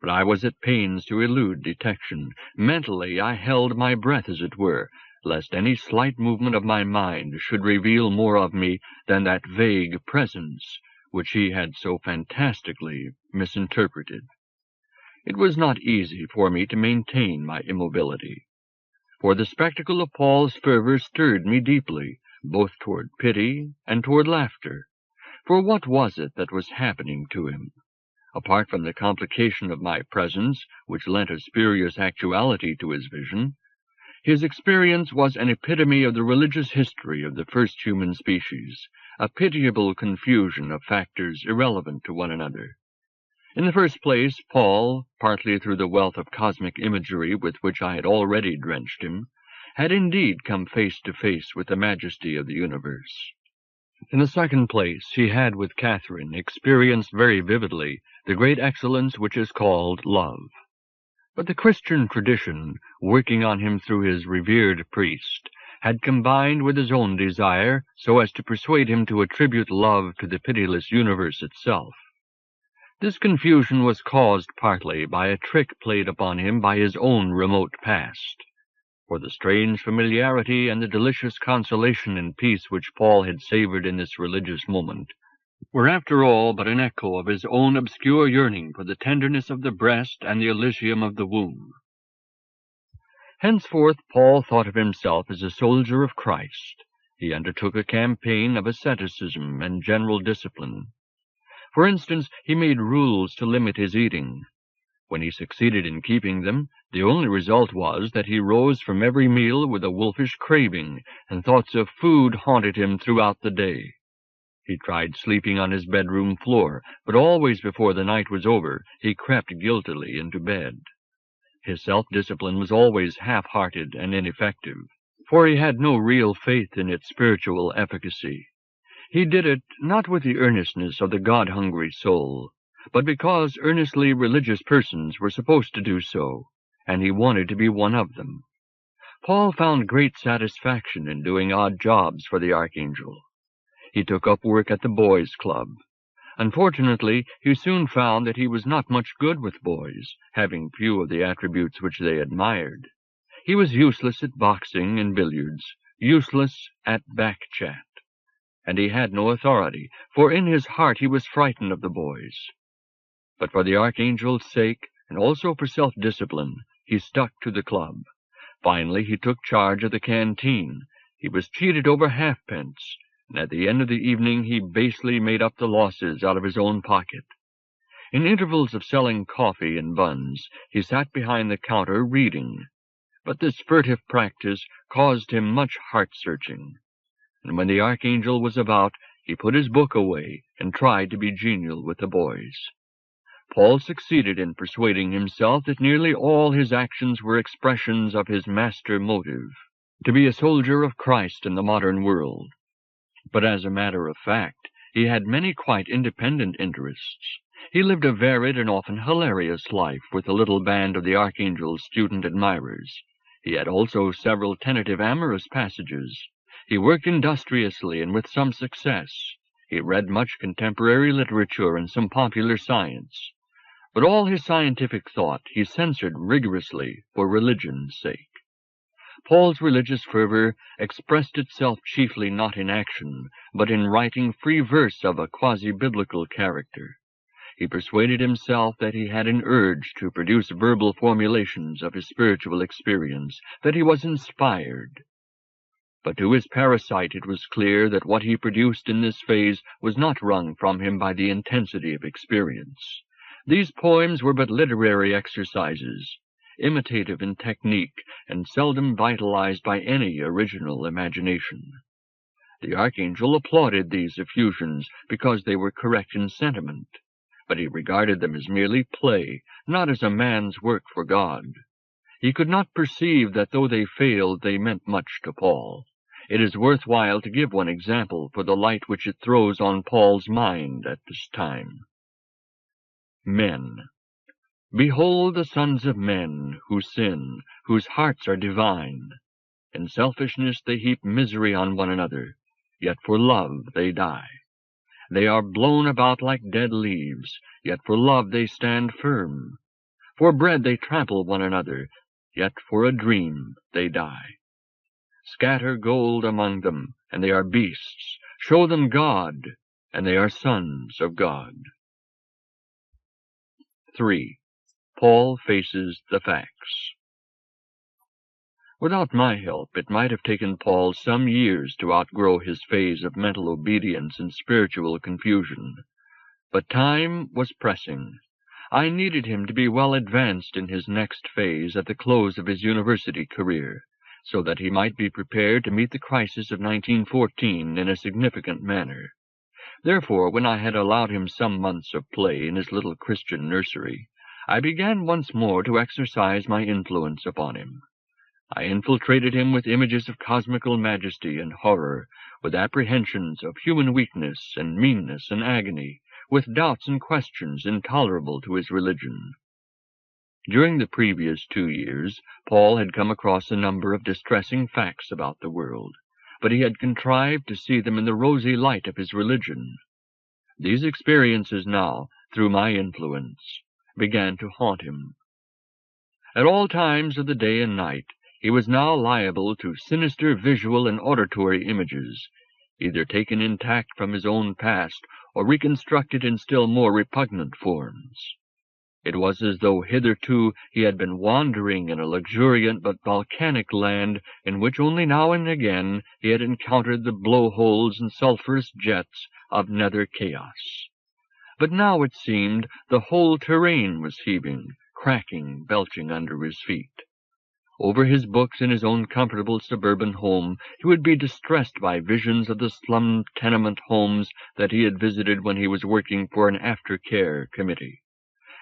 But I was at pains to elude detection. Mentally I held my breath, as it were, lest any slight movement of my mind should reveal more of me than that vague presence which he had so fantastically misinterpreted. It was not easy for me to maintain my immobility, for the spectacle of Paul's fervor stirred me deeply, both toward pity and toward laughter. For what was it that was happening to him? Apart from the complication of my presence, which lent a spurious actuality to his vision, his experience was an epitome of the religious history of the first human species, a pitiable confusion of factors irrelevant to one another. In the first place, Paul, partly through the wealth of cosmic imagery with which I had already drenched him, had indeed come face to face with the majesty of the universe. In the second place, he had with Catherine experienced very vividly the great excellence which is called love. But the Christian tradition, working on him through his revered priest, had combined with his own desire so as to persuade him to attribute love to the pitiless universe itself. This confusion was caused partly by a trick played upon him by his own remote past. For the strange familiarity and the delicious consolation and peace which Paul had savored in this religious moment were after all but an echo of his own obscure yearning for the tenderness of the breast and the elysium of the womb. Henceforth Paul thought of himself as a soldier of Christ. He undertook a campaign of asceticism and general discipline. For instance, he made rules to limit his eating. When he succeeded in keeping them, the only result was that he rose from every meal with a wolfish craving, and thoughts of food haunted him throughout the day. He tried sleeping on his bedroom floor, but always before the night was over he crept guiltily into bed. His self-discipline was always half-hearted and ineffective, for he had no real faith in its spiritual efficacy. He did it not with the earnestness of the God-hungry soul, but because earnestly religious persons were supposed to do so, and he wanted to be one of them. Paul found great satisfaction in doing odd jobs for the archangel. He took up work at the boys' club. Unfortunately, he soon found that he was not much good with boys, having few of the attributes which they admired. He was useless at boxing and billiards, useless at back-chat. And he had no authority, for in his heart he was frightened of the boys. But for the archangel's sake, and also for self-discipline, he stuck to the club. Finally, he took charge of the canteen. He was cheated over halfpence, and at the end of the evening he basely made up the losses out of his own pocket. In intervals of selling coffee and buns, he sat behind the counter reading. But this furtive practice caused him much heart-searching. And when the archangel was about, he put his book away and tried to be genial with the boys. Paul succeeded in persuading himself that nearly all his actions were expressions of his master motive, to be a soldier of Christ in the modern world. But as a matter of fact, he had many quite independent interests. He lived a varied and often hilarious life with a little band of the archangel's student admirers. He had also several tentative amorous passages. He worked industriously and with some success. He read much contemporary literature and some popular science. But all his scientific thought he censored rigorously for religion's sake. Paul's religious fervor expressed itself chiefly not in action, but in writing free verse of a quasi-biblical character. He persuaded himself that he had an urge to produce verbal formulations of his spiritual experience, that he was inspired. But to his parasite it was clear that what he produced in this phase was not wrung from him by the intensity of experience. These poems were but literary exercises, imitative in technique, and seldom vitalized by any original imagination. The archangel applauded these effusions because they were correct in sentiment, but he regarded them as merely play, not as a man's work for God. He could not perceive that though they failed, they meant much to Paul. It is worthwhile to give one example for the light which it throws on Paul's mind at this time. Men. Behold the sons of men, who sin, whose hearts are divine. In selfishness they heap misery on one another, yet for love they die. They are blown about like dead leaves, yet for love they stand firm. For bread they trample one another, yet for a dream they die. Scatter gold among them, and they are beasts. Show them God, and they are sons of God. 3. Paul faces the facts. Without my help, it might have taken Paul some years to outgrow his phase of mental obedience and spiritual confusion. But time was pressing. I needed him to be well advanced in his next phase at the close of his university career, so that he might be prepared to meet the crisis of 1914 in a significant manner. Therefore, when I had allowed him some months of play in his little Christian nursery, I began once more to exercise my influence upon him. I infiltrated him with images of cosmical majesty and horror, with apprehensions of human weakness and meanness and agony, with doubts and questions intolerable to his religion. During the previous 2 years, Paul had come across a number of distressing facts about the world, but he had contrived to see them in the rosy light of his religion. These experiences now, through my influence, began to haunt him. At all times of the day and night, he was now liable to sinister visual and auditory images, either taken intact from his own past or reconstructed in still more repugnant forms. It was as though hitherto he had been wandering in a luxuriant but volcanic land in which only now and again he had encountered the blowholes and sulphurous jets of nether chaos. But now it seemed the whole terrain was heaving, cracking, belching under his feet. Over his books in his own comfortable suburban home, he would be distressed by visions of the slum tenement homes that he had visited when he was working for an aftercare committee.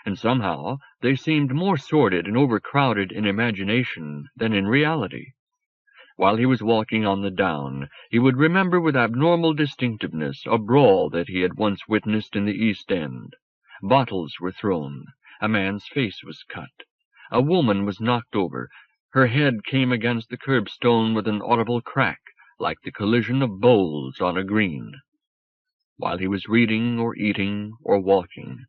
And somehow they seemed more sordid and overcrowded in imagination than in reality. While he was walking on the down, he would remember with abnormal distinctiveness a brawl that he had once witnessed in the East End. Bottles were thrown. A man's face was cut. A woman was knocked over. Her head came against the curbstone with an audible crack, like the collision of bowls on a green. While he was reading or eating or walking,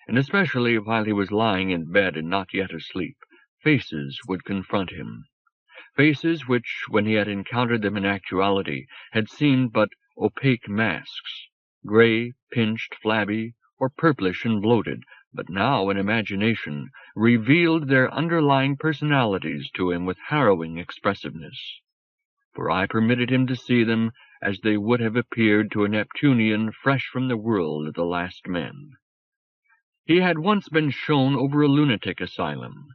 and especially while he was lying in bed and not yet asleep, faces would confront him. Faces which, when he had encountered them in actuality, had seemed but opaque masks, gray, pinched, flabby, or purplish and bloated, but now in imagination revealed their underlying personalities to him with harrowing expressiveness. For I permitted him to see them as they would have appeared to a Neptunian fresh from the world of the last men. He had once been shown over a lunatic asylum.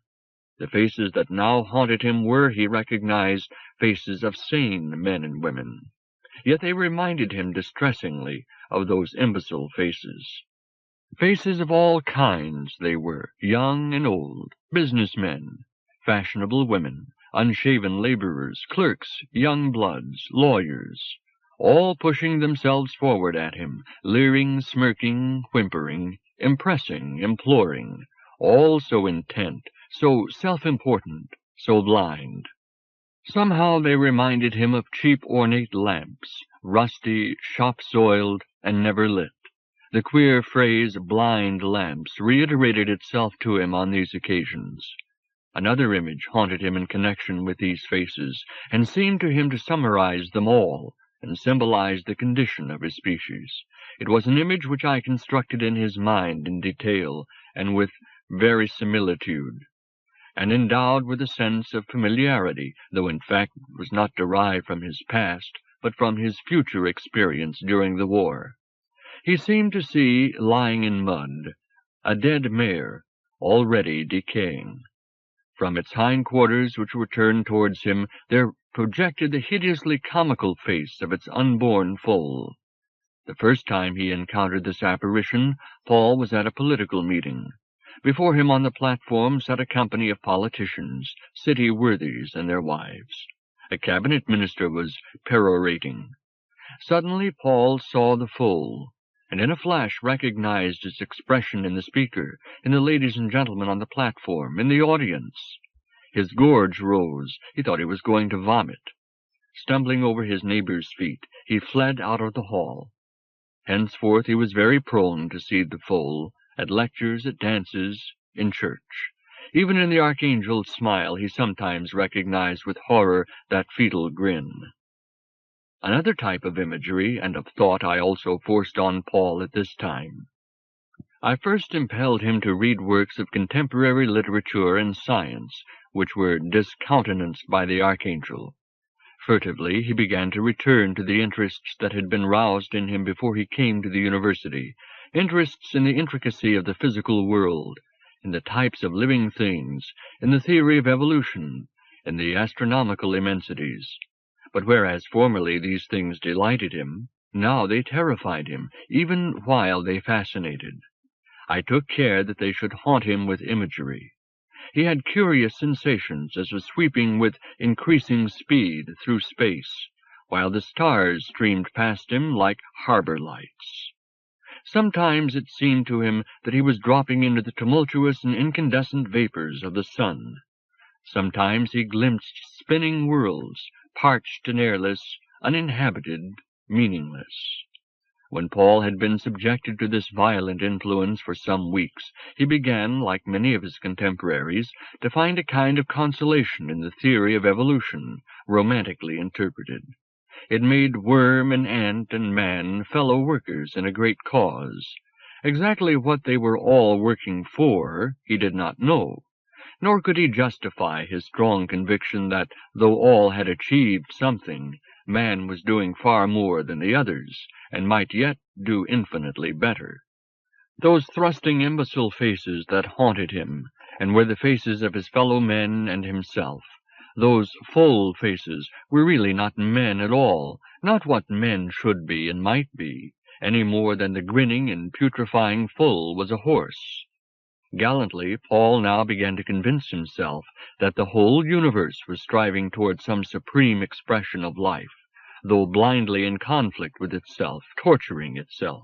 The faces that now haunted him were, he recognized, faces of sane men and women. Yet they reminded him distressingly of those imbecile faces. Faces of all kinds they were, young and old, businessmen, fashionable women, unshaven laborers, clerks, young bloods, lawyers, all pushing themselves forward at him, leering, smirking, whimpering, impressing, imploring, all so intent, so self-important, so blind. Somehow they reminded him of cheap ornate lamps, rusty, shop-soiled, and never lit. The queer phrase blind lamps reiterated itself to him on these occasions. Another image haunted him in connection with these faces, and seemed to him to summarize them all, and symbolize the condition of his species. It was an image which I constructed in his mind in detail, and with verisimilitude, and endowed with a sense of familiarity, though in fact it was not derived from his past, but from his future experience during the war. He seemed to see, lying in mud, a dead mare, already decaying. From its hindquarters, which were turned towards him, there projected the hideously comical face of its unborn foal. The first time he encountered this apparition, Paul was at a political meeting. Before him on the platform sat a company of politicians, city worthies and their wives. A cabinet minister was perorating. Suddenly Paul saw the foal, and in a flash recognized its expression in the speaker, in the ladies and gentlemen on the platform, in the audience. His gorge rose. He thought he was going to vomit. Stumbling over his neighbor's feet, he fled out of the hall. Henceforth he was very prone to see the foal, at lectures, at dances, in church. Even in the archangel's smile he sometimes recognized with horror that fetal grin. Another type of imagery and of thought I also forced on Paul at this time. I first impelled him to read works of contemporary literature and science, which were discountenanced by the archangel. Furtively he began to return to the interests that had been roused in him before he came to the university, interests in the intricacy of the physical world, in the types of living things, in the theory of evolution, in the astronomical immensities. But whereas formerly these things delighted him, now they terrified him, even while they fascinated. I took care that they should haunt him with imagery. He had curious sensations as of sweeping with increasing speed through space, while the stars streamed past him like harbor lights. Sometimes it seemed to him that he was dropping into the tumultuous and incandescent vapors of the sun. Sometimes he glimpsed spinning worlds, parched and airless, uninhabited, meaningless. When Paul had been subjected to this violent influence for some weeks, he began, like many of his contemporaries, to find a kind of consolation in the theory of evolution, romantically interpreted. It made worm and ant and man fellow workers in a great cause. Exactly what they were all working for, he did not know, nor could he justify his strong conviction that, though all had achieved something, man was doing far more than the others, and might yet do infinitely better. Those thrusting imbecile faces that haunted him, and were the faces of his fellow men and himself, those full faces were really not men at all, not what men should be and might be, any more than the grinning and putrefying foal was a horse. Gallantly, Paul now began to convince himself that the whole universe was striving toward some supreme expression of life, though blindly in conflict with itself, torturing itself.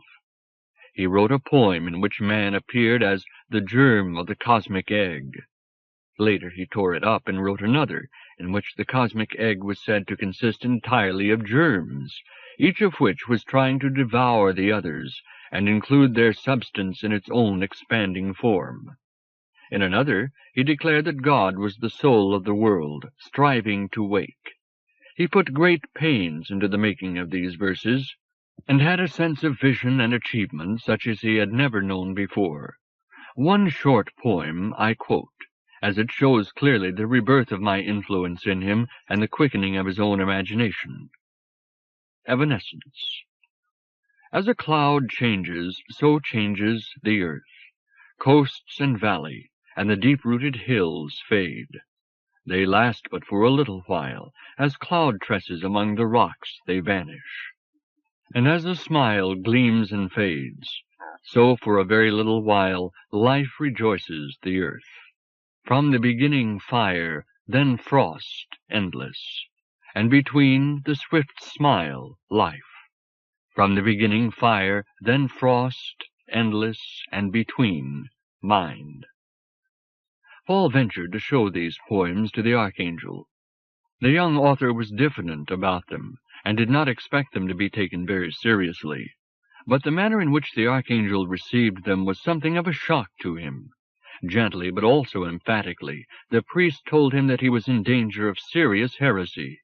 He wrote a poem in which man appeared as the germ of the cosmic egg. Later he tore it up and wrote another, in which the cosmic egg was said to consist entirely of germs, each of which was trying to devour the others, and include their substance in its own expanding form. In another, he declared that God was the soul of the world, striving to wake. He put great pains into the making of these verses, and had a sense of vision and achievement such as he had never known before. One short poem I quote, as it shows clearly the rebirth of my influence in him and the quickening of his own imagination. Evanescence. As a cloud changes, so changes the earth. Coasts and valley, and the deep-rooted hills fade. They last but for a little while. As cloud tresses among the rocks they vanish. And as a smile gleams and fades, so for a very little while life rejoices the earth. From the beginning fire, then frost endless, and between the swift smile life. From the beginning fire, then frost, endless, and between, mind. Paul ventured to show these poems to the archangel. The young author was diffident about them, and did not expect them to be taken very seriously. But the manner in which the archangel received them was something of a shock to him. Gently, but also emphatically, the priest told him that he was in danger of serious heresy.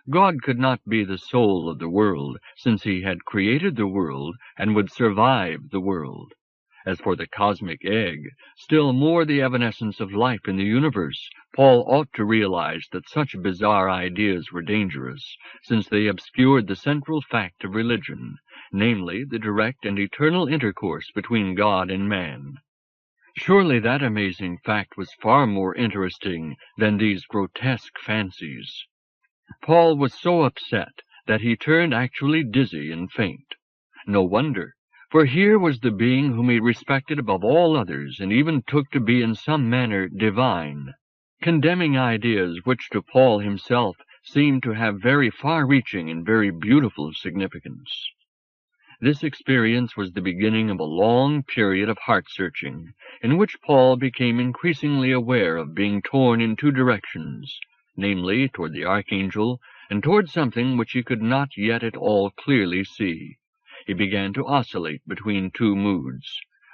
God could not be the soul of the world, since he had created the world and would survive the world. As for the cosmic egg, still more the evanescence of life in the universe, Paul ought to realize that such bizarre ideas were dangerous, since they obscured the central fact of religion, namely the direct and eternal intercourse between God and man. Surely that amazing fact was far more interesting than these grotesque fancies. Paul was so upset that he turned actually dizzy and faint. No wonder, for here was the being whom he respected above all others, and even took to be in some manner divine, condemning ideas which to Paul himself seemed to have very far-reaching and very beautiful significance. This experience was the beginning of a long period of heart-searching, in which Paul became increasingly aware of being torn in two directions, namely, toward the archangel, and toward something which he could not yet at all clearly see. He began to oscillate between two moods.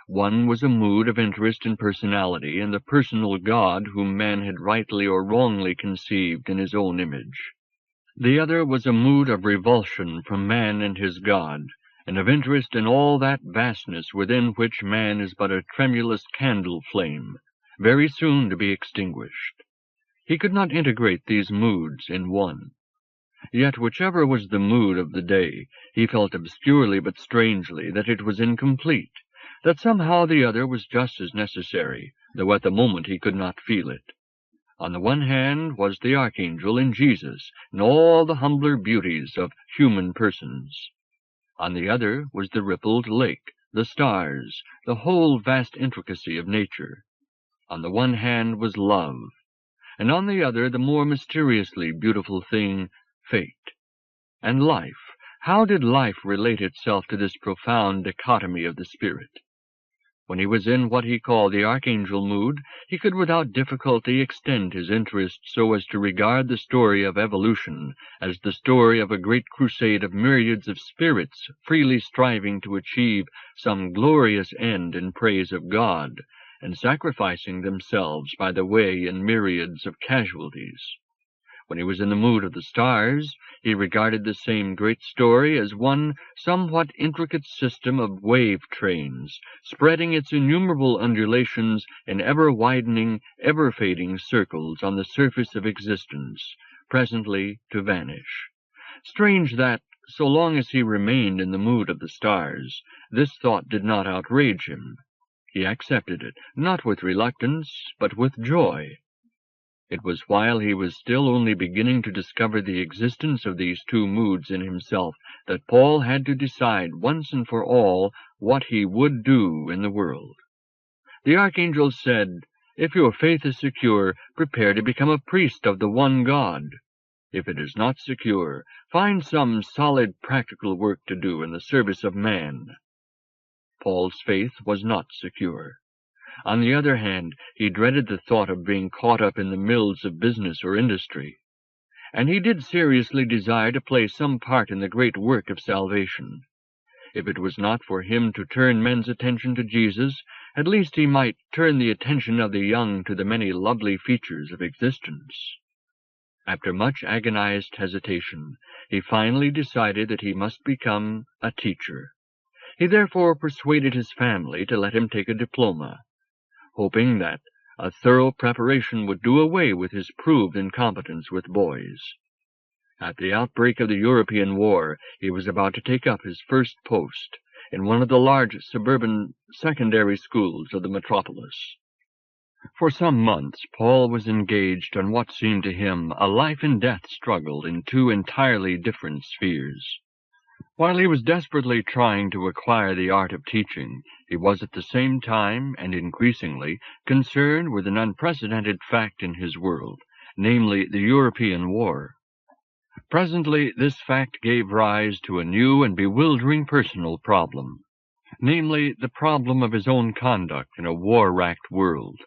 One was a mood of interest in personality and the personal God whom man had rightly or wrongly conceived in his own image. The other was a mood of revulsion from man and his God, and of interest in all that vastness within which man is but a tremulous candle flame, very soon to be extinguished. He could not integrate these moods in one. Yet whichever was the mood of the day, he felt obscurely but strangely that it was incomplete, that somehow the other was just as necessary, though at the moment he could not feel it. On the one hand was the archangel in Jesus, and all the humbler beauties of human persons. On the other was the rippled lake, the stars, the whole vast intricacy of nature. On the one hand was love, and on the other the more mysteriously beautiful thing, fate. And life, how did life relate itself to this profound dichotomy of the spirit? When he was in what he called the archangel mood, he could without difficulty extend his interest so as to regard the story of evolution as the story of a great crusade of myriads of spirits freely striving to achieve some glorious end in praise of God, and sacrificing themselves by the way in myriads of casualties. When he was in the mood of the stars, he regarded the same great story as one somewhat intricate system of wave trains, spreading its innumerable undulations in ever-widening, ever-fading circles on the surface of existence, presently to vanish. Strange that, so long as he remained in the mood of the stars, this thought did not outrage him. He accepted it, not with reluctance, but with joy. It was while he was still only beginning to discover the existence of these two moods in himself that Paul had to decide once and for all what he would do in the world. The archangel said, "If your faith is secure, prepare to become a priest of the one God. If it is not secure, find some solid practical work to do in the service of man." Paul's faith was not secure. On the other hand, he dreaded the thought of being caught up in the mills of business or industry. And he did seriously desire to play some part in the great work of salvation. If it was not for him to turn men's attention to Jesus, at least he might turn the attention of the young to the many lovely features of existence. After much agonized hesitation, he finally decided that he must become a teacher. He therefore persuaded his family to let him take a diploma, hoping that a thorough preparation would do away with his proved incompetence with boys. At the outbreak of the European War, he was about to take up his first post in one of the large suburban secondary schools of the metropolis. For some months, Paul was engaged on what seemed to him a life-and-death struggle in two entirely different spheres. While he was desperately trying to acquire the art of teaching, he was at the same time, and increasingly, concerned with an unprecedented fact in his world, namely the European War. Presently, this fact gave rise to a new and bewildering personal problem, namely the problem of his own conduct in a war-racked world.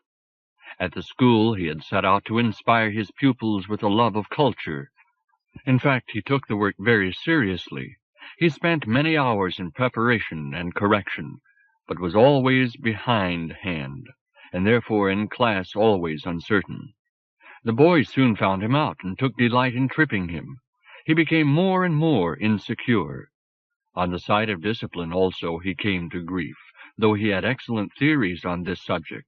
At the school, he had set out to inspire his pupils with a love of culture. In fact, he took the work very seriously. He spent many hours in preparation and correction, but was always behindhand, and therefore in class always uncertain. The boys soon found him out and took delight in tripping him. He became more and more insecure. On the side of discipline also he came to grief, though he had excellent theories on this subject.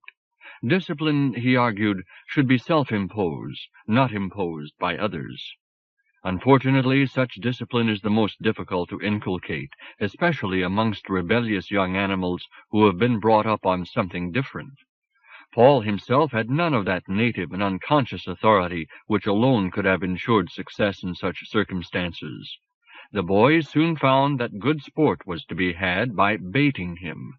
Discipline, he argued, should be self-imposed, not imposed by others. Unfortunately, such discipline is the most difficult to inculcate, especially amongst rebellious young animals who have been brought up on something different. Paul himself had none of that native and unconscious authority which alone could have ensured success in such circumstances. The boys soon found that good sport was to be had by baiting him.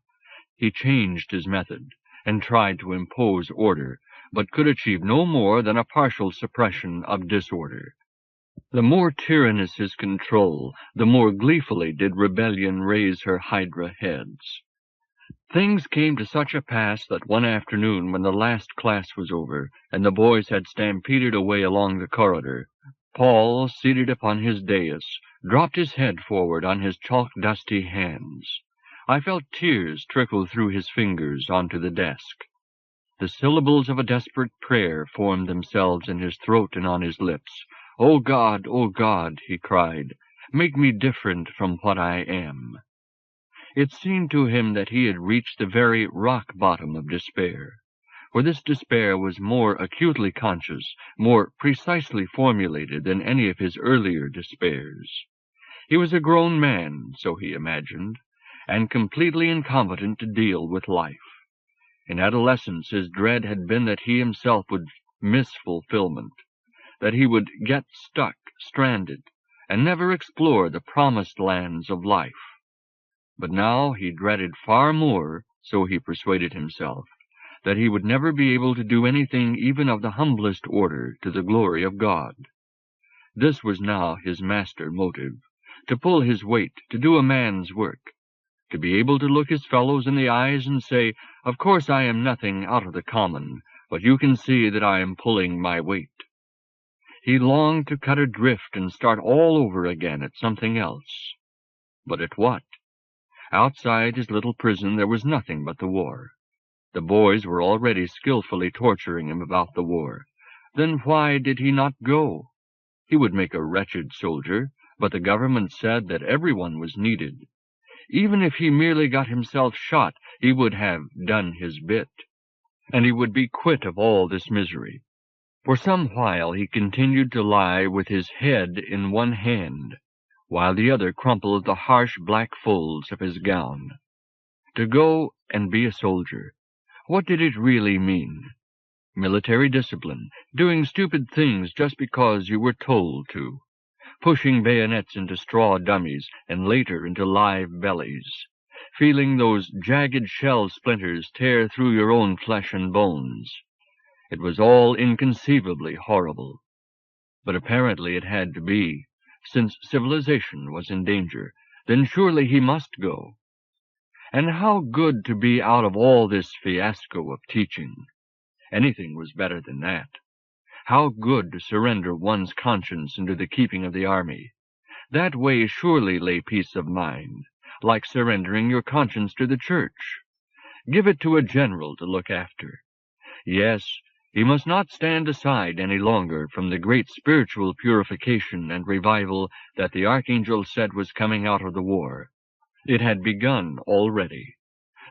He changed his method, and tried to impose order, but could achieve no more than a partial suppression of disorder. The more tyrannous his control, the more gleefully did rebellion raise her hydra heads. Things came to such a pass that one afternoon, when the last class was over, and the boys had stampeded away along the corridor, Paul, seated upon his dais, dropped his head forward on his chalk-dusty hands. I felt tears trickle through his fingers onto the desk. The syllables of a desperate prayer formed themselves in his throat and on his lips. O God, he cried, make me different from what I am. It seemed to him that he had reached the very rock-bottom of despair, for this despair was more acutely conscious, more precisely formulated than any of his earlier despairs. He was a grown man, so he imagined, and completely incompetent to deal with life. In adolescence his dread had been that he himself would miss fulfillment, that he would get stuck, stranded, and never explore the promised lands of life. But now he dreaded far more, so he persuaded himself, that he would never be able to do anything even of the humblest order to the glory of God. This was now his master motive, to pull his weight, to do a man's work, to be able to look his fellows in the eyes and say, "Of course I am nothing out of the common, but you can see that I am pulling my weight." He longed to cut adrift and start all over again at something else. But at what? Outside his little prison there was nothing but the war. The boys were already skillfully torturing him about the war. Then why did he not go? He would make a wretched soldier, but the government said that everyone was needed. Even if he merely got himself shot, he would have done his bit, and he would be quit of all this misery. For some while he continued to lie with his head in one hand, while the other crumpled the harsh black folds of his gown. To go and be a soldier, what did it really mean? Military discipline, doing stupid things just because you were told to, pushing bayonets into straw dummies and later into live bellies, feeling those jagged shell splinters tear through your own flesh and bones. It was all inconceivably horrible. But apparently it had to be. Since civilization was in danger, then surely he must go. And how good to be out of all this fiasco of teaching. Anything was better than that. How good to surrender one's conscience into the keeping of the army. That way surely lay peace of mind, like surrendering your conscience to the church. Give it to a general to look after. Yes, he must not stand aside any longer from the great spiritual purification and revival that the archangel said was coming out of the war. It had begun already.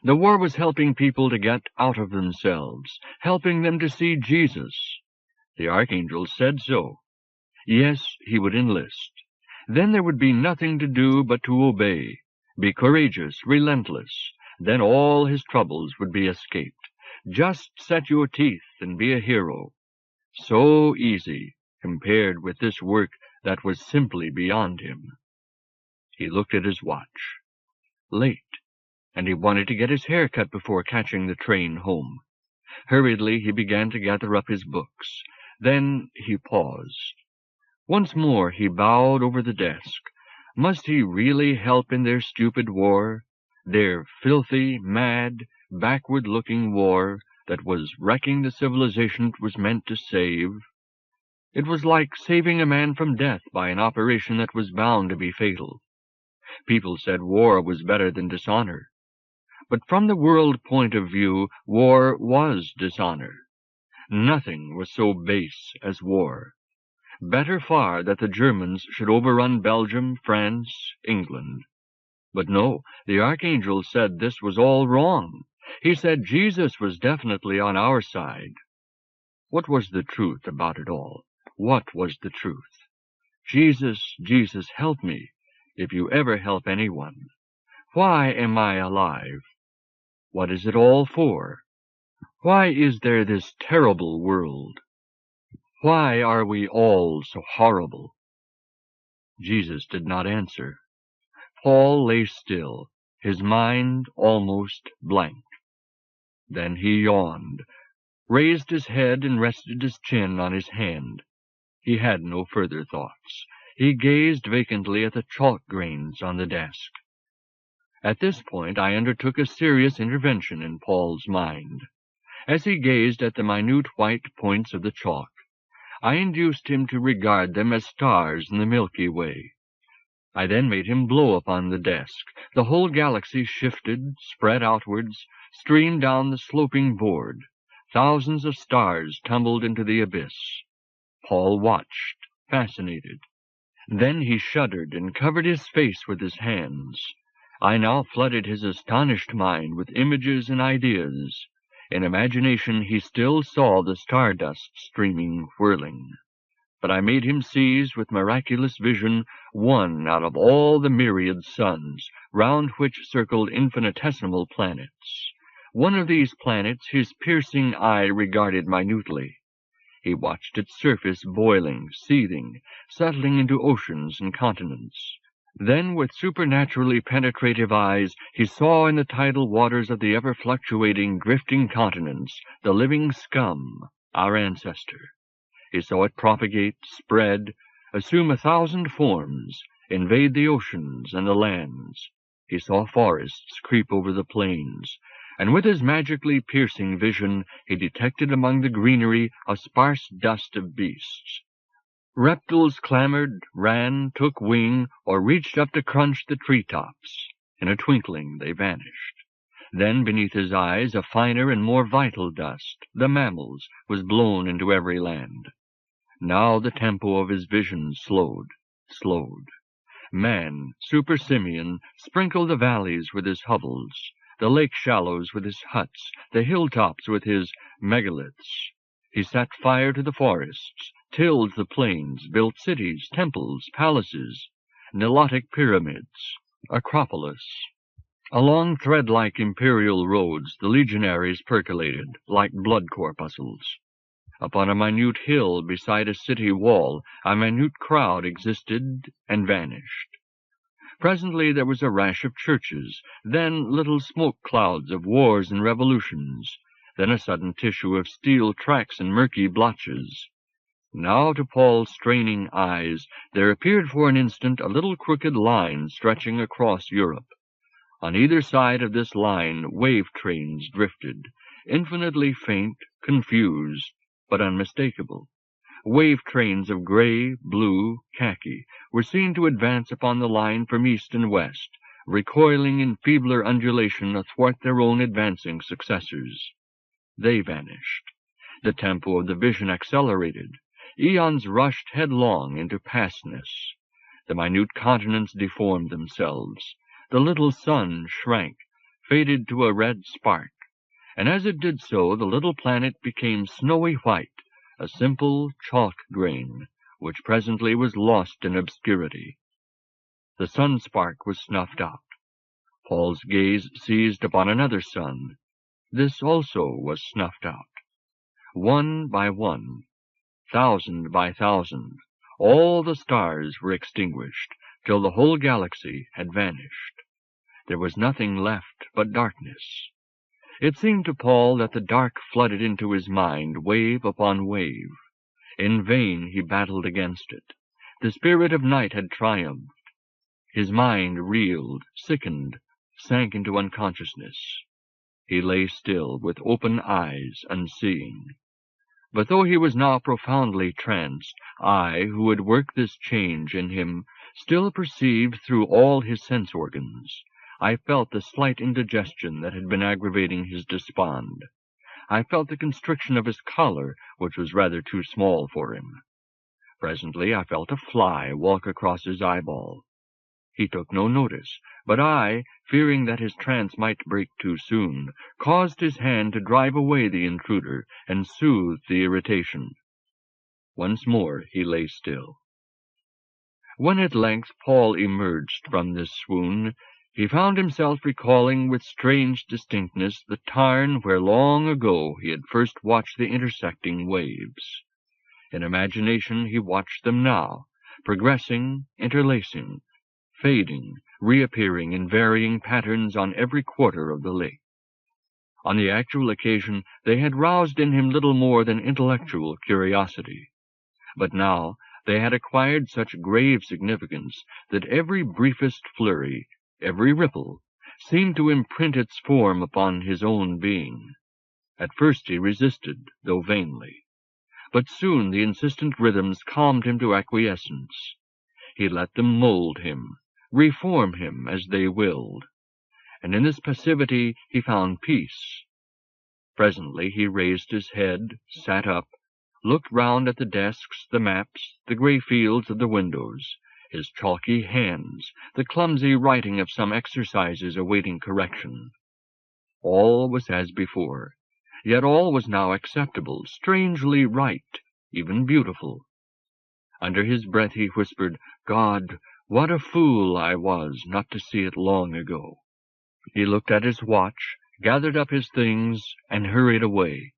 The war was helping people to get out of themselves, helping them to see Jesus. The archangel said so. Yes, he would enlist. Then there would be nothing to do but to obey, be courageous, relentless. Then all his troubles would be escaped. Just set your teeth and be a hero. So easy compared with this work that was simply beyond him. He looked at his watch. Late, and he wanted to get his hair cut before catching the train home. Hurriedly he began to gather up his books. Then he paused. Once more he bowed over the desk. Must he really help in their stupid war? Their filthy, mad, backward-looking war that was wrecking the civilization it was meant to save? It was like saving a man from death by an operation that was bound to be fatal. People said war was better than dishonor. But from the world point of view, war was dishonor. Nothing was so base as war. Better far that the Germans should overrun Belgium, France, England. But no, the archangel said this was all wrong. He said Jesus was definitely on our side. What was the truth about it all? What was the truth? Jesus, Jesus, help me, if you ever help anyone. Why am I alive? What is it all for? Why is there this terrible world? Why are we all so horrible? Jesus did not answer. Paul lay still, his mind almost blank. Then he yawned, raised his head and rested his chin on his hand. He had no further thoughts. He gazed vacantly at the chalk grains on the desk. At this point I undertook a serious intervention in Paul's mind. As he gazed at the minute white points of the chalk, I induced him to regard them as stars in the Milky Way. I then made him blow upon the desk. The whole galaxy shifted, spread outwards, streamed down the sloping board. Thousands of stars tumbled into the abyss. Paul watched, fascinated. Then he shuddered and covered his face with his hands. I now flooded his astonished mind with images and ideas. In imagination he still saw the stardust streaming, whirling. But I made him seize with miraculous vision one out of all the myriad suns, round which circled infinitesimal planets. One of these planets his piercing eye regarded minutely. He watched its surface boiling, seething, settling into oceans and continents. Then, with supernaturally penetrative eyes, he saw in the tidal waters of the ever-fluctuating, drifting continents the living scum, our ancestor. He saw it propagate, spread, assume 1,000 forms, invade the oceans and the lands. He saw forests creep over the plains, and with his magically piercing vision he detected among the greenery a sparse dust of beasts. Reptiles clamored, ran, took wing, or reached up to crunch the tree-tops. In a twinkling they vanished. Then, beneath his eyes, a finer and more vital dust, the mammals, was blown into every land. Now the tempo of his vision slowed. Man, supersimian, sprinkled the valleys with his hovels, the lake shallows with his huts, the hilltops with his megaliths. He set fire to the forests, tilled the plains, built cities, temples, palaces, Nilotic pyramids, Acropolis. Along thread-like imperial roads the legionaries percolated, like blood corpuscles. Upon a minute hill beside a city wall, a minute crowd existed and vanished. Presently there was a rash of churches, then little smoke clouds of wars and revolutions, then a sudden tissue of steel tracks and murky blotches. Now to Paul's straining eyes there appeared for an instant a little crooked line stretching across Europe. On either side of this line wave trains drifted, infinitely faint, confused, but unmistakable. Wave trains of gray, blue, khaki were seen to advance upon the line from east and west, recoiling in feebler undulation athwart their own advancing successors. They vanished. The tempo of the vision accelerated. Eons rushed headlong into pastness. The minute continents deformed themselves. The little sun shrank, faded to a red spark, and as it did so the little planet became snowy white, a simple chalk grain, which presently was lost in obscurity. The sun-spark was snuffed out. Paul's gaze seized upon another sun. This also was snuffed out. One by one, 1,000 by 1,000, all the stars were extinguished, till the whole galaxy had vanished. There was nothing left but darkness. It seemed to Paul that the dark flooded into his mind wave upon wave. In vain he battled against it. The spirit of night had triumphed. His mind reeled, sickened, sank into unconsciousness. He lay still, with open eyes, unseeing. But though he was now profoundly tranced, I, who had worked this change in him, still perceived through all his sense organs. I felt the slight indigestion that had been aggravating his despond. I felt the constriction of his collar, which was rather too small for him. Presently I felt a fly walk across his eyeball. He took no notice, but I, fearing that his trance might break too soon, caused his hand to drive away the intruder and soothe the irritation. Once more he lay still. When at length Paul emerged from this swoon, he found himself recalling with strange distinctness the tarn where long ago he had first watched the intersecting waves. In imagination he watched them now, progressing, interlacing, fading, reappearing in varying patterns on every quarter of the lake. On the actual occasion they had roused in him little more than intellectual curiosity. But now they had acquired such grave significance that every briefest flurry, every ripple, seemed to imprint its form upon his own being. At first he resisted, though vainly. But soon the insistent rhythms calmed him to acquiescence. He let them mold him, reform him as they willed. And in this passivity he found peace. Presently he raised his head, sat up, looked round at the desks, the maps, the gray fields of the windows, his chalky hands, the clumsy writing of some exercises awaiting correction. All was as before, yet all was now acceptable, strangely right, even beautiful. Under his breath he whispered, "God, what a fool I was not to see it long ago." He looked at his watch, gathered up his things, and hurried away.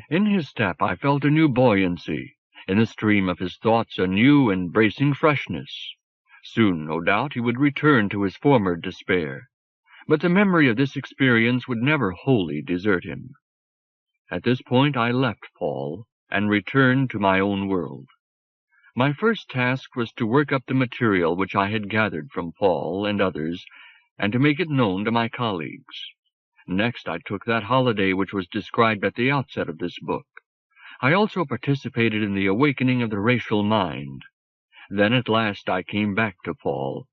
In his step I felt a new buoyancy, in the stream of his thoughts a new and bracing freshness. Soon, no doubt, he would return to his former despair, but the memory of this experience would never wholly desert him. At this point I left Paul, and returned to my own world. My first task was to work up the material which I had gathered from Paul and others, and to make it known to my colleagues. Next I took that holiday which was described at the outset of this book. I also participated in the awakening of the racial mind. Then at last I came back to Paul,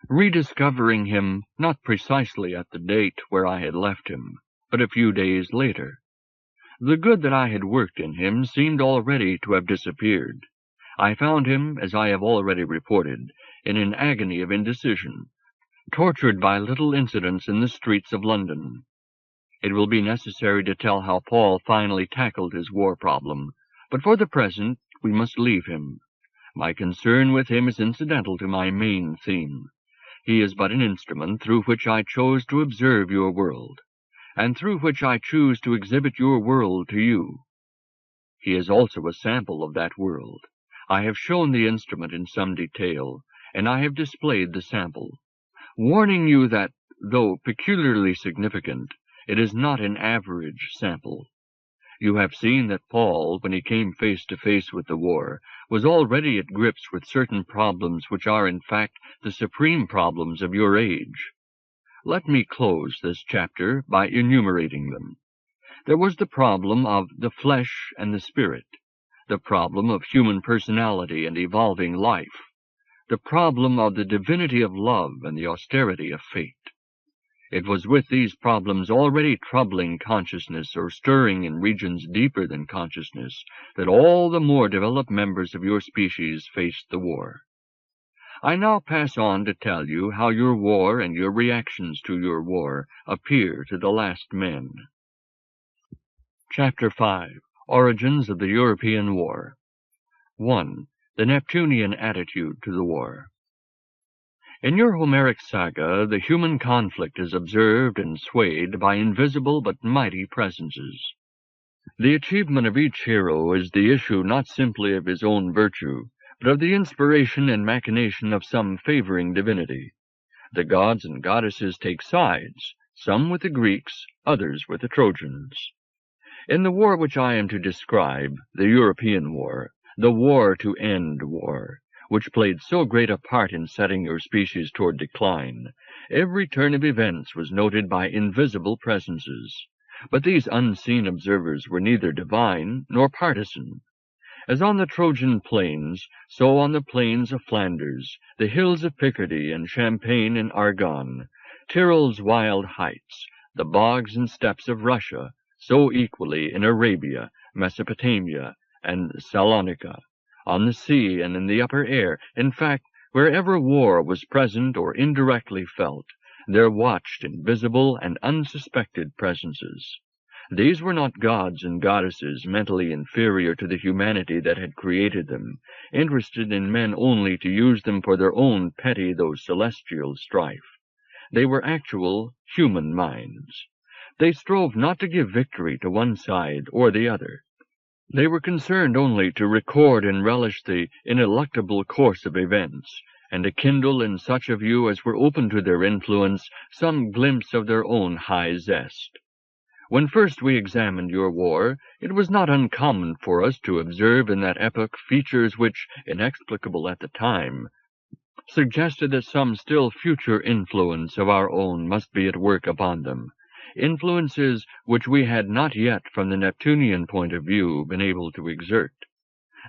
rediscovering him not precisely at the date where I had left him, but a few days later. The good that I had worked in him seemed already to have disappeared. I found him, as I have already reported, in an agony of indecision, tortured by little incidents in the streets of London. It will be necessary to tell how Paul finally tackled his war problem, but for the present we must leave him. My concern with him is incidental to my main theme. He is but an instrument through which I chose to observe your world, and through which I choose to exhibit your world to you. He is also a sample of that world. I have shown the instrument in some detail, and I have displayed the sample, warning you that, though peculiarly significant, it is not an average sample. You have seen that Paul, when he came face to face with the war, was already at grips with certain problems which are in fact the supreme problems of your age. Let me close this chapter by enumerating them. There was the problem of the flesh and the spirit, the problem of human personality and evolving life, the problem of the divinity of love and the austerity of fate. It was with these problems already troubling consciousness or stirring in regions deeper than consciousness that all the more developed members of your species faced the war. I now pass on to tell you how your war and your reactions to your war appear to the last men. Chapter 5. Origins of the European War. 1. The Neptunian attitude to the war. In your Homeric saga, the human conflict is observed and swayed by invisible but mighty presences. The achievement of each hero is the issue not simply of his own virtue, but of the inspiration and machination of some favoring divinity. The gods and goddesses take sides, some with the Greeks, others with the Trojans. In the war which I am to describe, the European War, the war to end war, which played so great a part in setting your species toward decline, every turn of events was noted by invisible presences. But these unseen observers were neither divine nor partisan. As on the Trojan plains, so on the plains of Flanders, the hills of Picardy and Champagne and Argonne, Tyrol's wild heights, the bogs and steppes of Russia, so equally in Arabia, Mesopotamia, and Salonica, on the sea and in the upper air, in fact, wherever war was present or indirectly felt, there watched invisible and unsuspected presences. These were not gods and goddesses mentally inferior to the humanity that had created them, interested in men only to use them for their own petty though celestial strife. They were actual human minds. They strove not to give victory to one side or the other. They were concerned only to record and relish the ineluctable course of events, and to kindle in such of you as were open to their influence some glimpse of their own high zest. When first we examined your war, it was not uncommon for us to observe in that epoch features which, inexplicable at the time, suggested that some still future influence of our own must be at work upon them, influences which we had not yet, from the Neptunian point of view, been able to exert.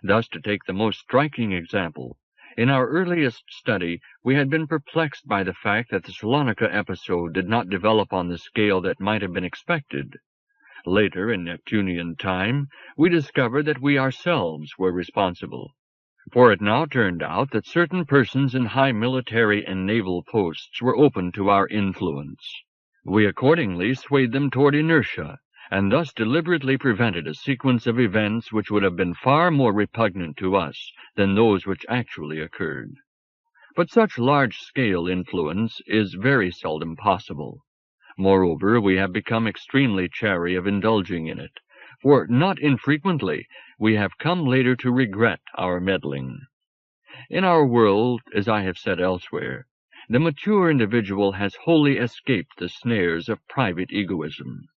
Thus, to take the most striking example, in our earliest study we had been perplexed by the fact that the Salonica episode did not develop on the scale that might have been expected. Later, in Neptunian time, we discovered that we ourselves were responsible. For it now turned out that certain persons in high military and naval posts were open to our influence. We accordingly swayed them toward inertia, and thus deliberately prevented a sequence of events which would have been far more repugnant to us than those which actually occurred. But such large-scale influence is very seldom possible. Moreover, we have become extremely chary of indulging in it, for not infrequently we have come later to regret our meddling. In our world, as I have said elsewhere, the mature individual has wholly escaped the snares of private egoism.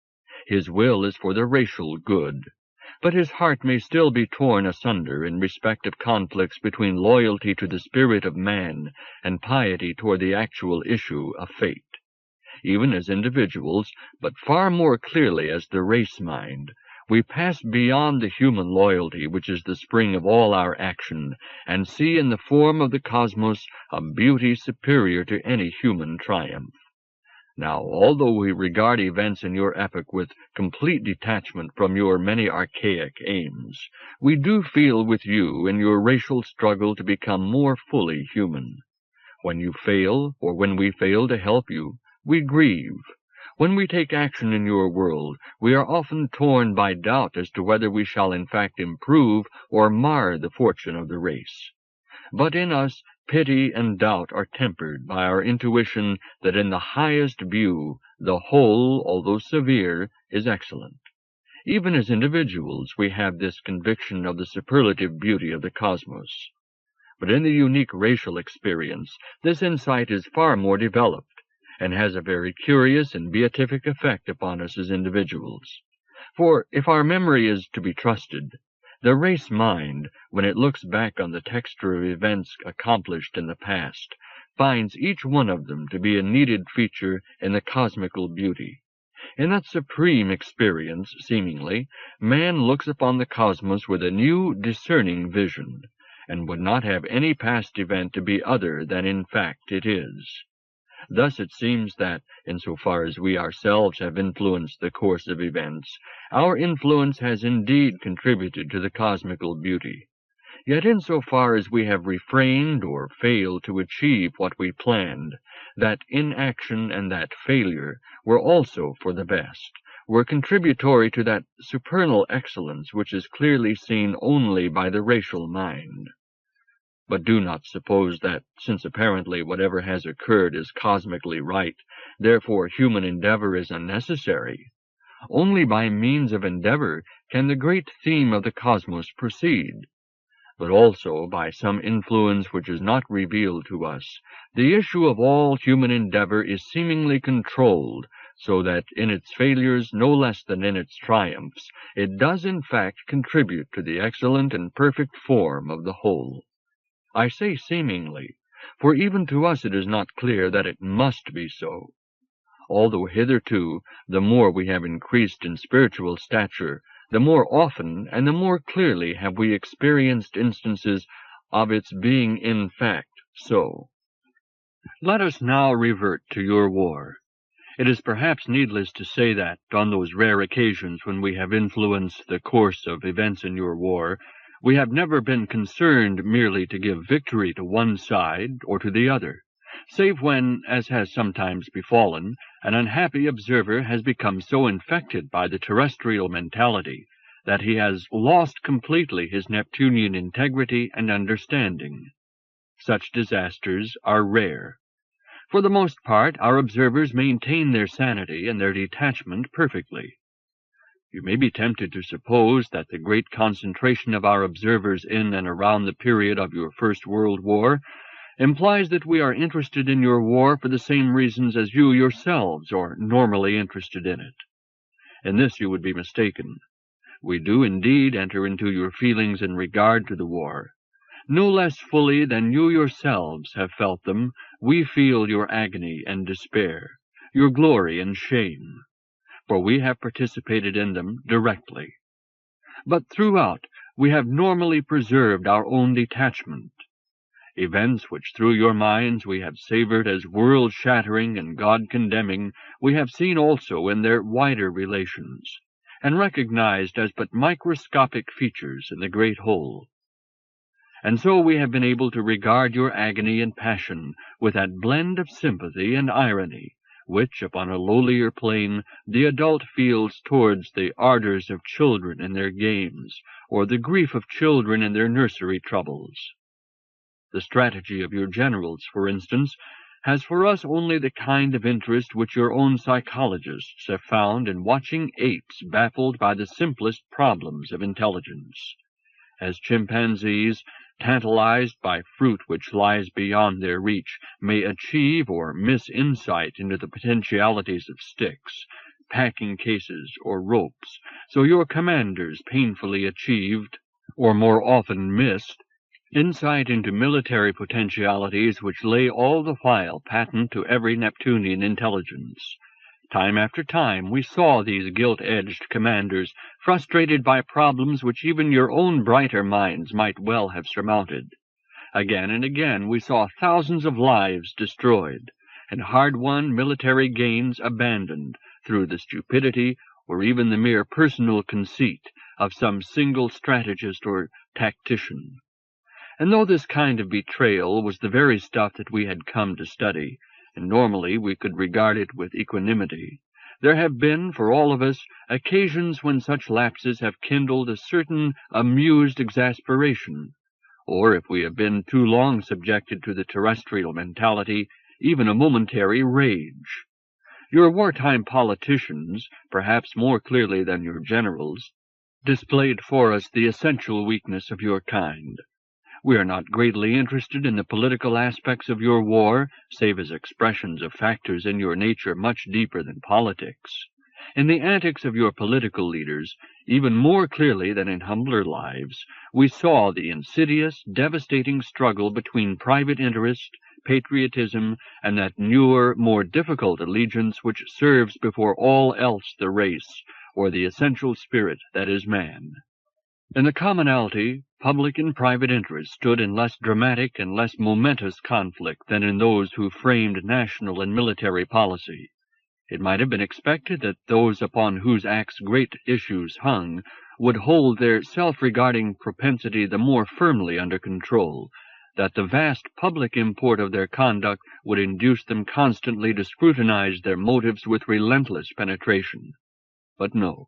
His will is for the racial good, but his heart may still be torn asunder in respect of conflicts between loyalty to the spirit of man and piety toward the actual issue of fate. Even as individuals, but far more clearly as the race mind, we pass beyond the human loyalty which is the spring of all our action, and see in the form of the cosmos a beauty superior to any human triumph. Now, although we regard events in your epoch with complete detachment from your many archaic aims, we do feel with you in your racial struggle to become more fully human. When you fail, or when we fail to help you, we grieve. When we take action in your world, we are often torn by doubt as to whether we shall in fact improve or mar the fortune of the race. But in us, pity and doubt are tempered by our intuition that in the highest view, the whole, although severe, is excellent. Even as individuals, we have this conviction of the superlative beauty of the cosmos. But in the unique racial experience, this insight is far more developed, and has a very curious and beatific effect upon us as individuals. For if our memory is to be trusted, the race mind, when it looks back on the texture of events accomplished in the past, finds each one of them to be a needed feature in the cosmical beauty. In that supreme experience, seemingly, man looks upon the cosmos with a new, discerning vision, and would not have any past event to be other than in fact it is. Thus it seems that, insofar as we ourselves have influenced the course of events, our influence has indeed contributed to the cosmical beauty. Yet insofar as we have refrained or failed to achieve what we planned, that inaction and that failure were also for the best, were contributory to that supernal excellence which is clearly seen only by the racial mind. But do not suppose that, since apparently whatever has occurred is cosmically right, therefore human endeavor is unnecessary. Only by means of endeavor can the great theme of the cosmos proceed. But also by some influence which is not revealed to us, the issue of all human endeavor is seemingly controlled, so that in its failures no less than in its triumphs, it does in fact contribute to the excellent and perfect form of the whole. I say seemingly, for even to us it is not clear that it must be so. Although hitherto, the more we have increased in spiritual stature, the more often and the more clearly have we experienced instances of its being in fact so. Let us now revert to your war. It is perhaps needless to say that, on those rare occasions when we have influenced the course of events in your war, we have never been concerned merely to give victory to one side or to the other, save when, as has sometimes befallen, an unhappy observer has become so infected by the terrestrial mentality that he has lost completely his Neptunian integrity and understanding. Such disasters are rare. For the most part, our observers maintain their sanity and their detachment perfectly. You may be tempted to suppose that the great concentration of our observers in and around the period of your First World War implies that we are interested in your war for the same reasons as you yourselves are normally interested in it. In this you would be mistaken. We do indeed enter into your feelings in regard to the war. No less fully than you yourselves have felt them, we feel your agony and despair, your glory and shame, for we have participated in them directly. But throughout, we have normally preserved our own detachment. Events which through your minds we have savored as world-shattering and God-condemning, we have seen also in their wider relations, and recognized as but microscopic features in the great whole. and so we have been able to regard your agony and passion with that blend of sympathy and irony which, upon a lowlier plane, the adult feels towards the ardors of children in their games, or the grief of children in their nursery troubles. The strategy of your generals, for instance, has for us only the kind of interest which your own psychologists have found in watching apes baffled by the simplest problems of intelligence. As chimpanzees, tantalized by fruit which lies beyond their reach, may achieve or miss insight into the potentialities of sticks, packing cases, or ropes, so your commanders painfully achieved, or more often missed, insight into military potentialities which lay all the while patent to every Neptunian intelligence. Time after time we saw these gilt-edged commanders frustrated by problems which even your own brighter minds might well have surmounted. Again and again we saw thousands of lives destroyed, and hard-won military gains abandoned through the stupidity or even the mere personal conceit of some single strategist or tactician. And though this kind of betrayal was the very stuff that we had come to study, and normally we could regard it with equanimity, there have been, for all of us, occasions when such lapses have kindled a certain amused exasperation, or, if we have been too long subjected to the terrestrial mentality, even a momentary rage. Your wartime politicians, perhaps more clearly than your generals, displayed for us the essential weakness of your kind. We are not greatly interested in the political aspects of your war, save as expressions of factors in your nature much deeper than politics. In the antics of your political leaders, even more clearly than in humbler lives, we saw the insidious, devastating struggle between private interest, patriotism, and that newer, more difficult allegiance which serves before all else the race, or the essential spirit that is man. In the commonalty, public and private interest stood in less dramatic and less momentous conflict than in those who framed national and military policy. It might have been expected that those upon whose acts great issues hung would hold their self-regarding propensity the more firmly under control, that the vast public import of their conduct would induce them constantly to scrutinize their motives with relentless penetration. But no.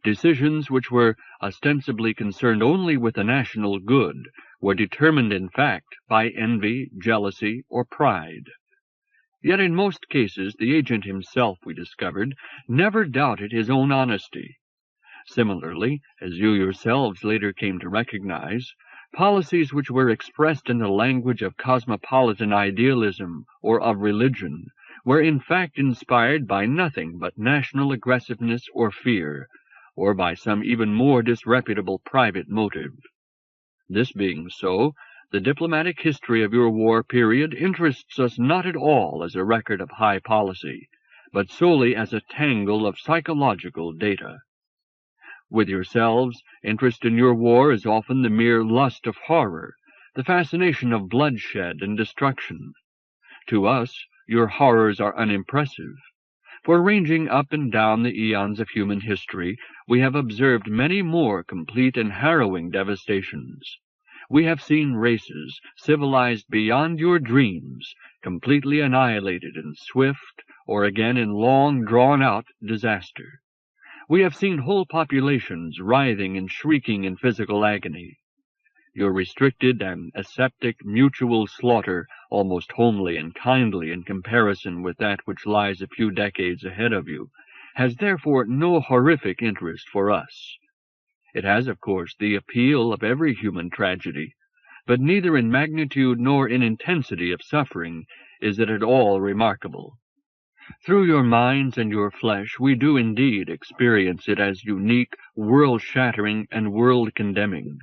Decisions which were ostensibly concerned only with the national good were determined in fact by envy, jealousy, or pride. Yet in most cases the agent himself, we discovered, never doubted his own honesty. Similarly, as you yourselves later came to recognize, policies which were expressed in the language of cosmopolitan idealism or of religion were in fact inspired by nothing but national aggressiveness or fear, or by some even more disreputable private motive. This being so, the diplomatic history of your war period interests us not at all as a record of high policy, but solely as a tangle of psychological data. With yourselves, interest in your war is often the mere lust of horror, the fascination of bloodshed and destruction. To us, your horrors are unimpressive. For ranging up and down the eons of human history, we have observed many more complete and harrowing devastations. We have seen races, civilized beyond your dreams, completely annihilated in swift, or again in long drawn-out disaster. We have seen whole populations writhing and shrieking in physical agony. Your restricted and aseptic mutual slaughter, almost homely and kindly in comparison with that which lies a few decades ahead of you, has therefore no horrific interest for us. It has, of course, the appeal of every human tragedy, but neither in magnitude nor in intensity of suffering is it at all remarkable. Through your minds and your flesh we do indeed experience it as unique, world-shattering, and world-condemning.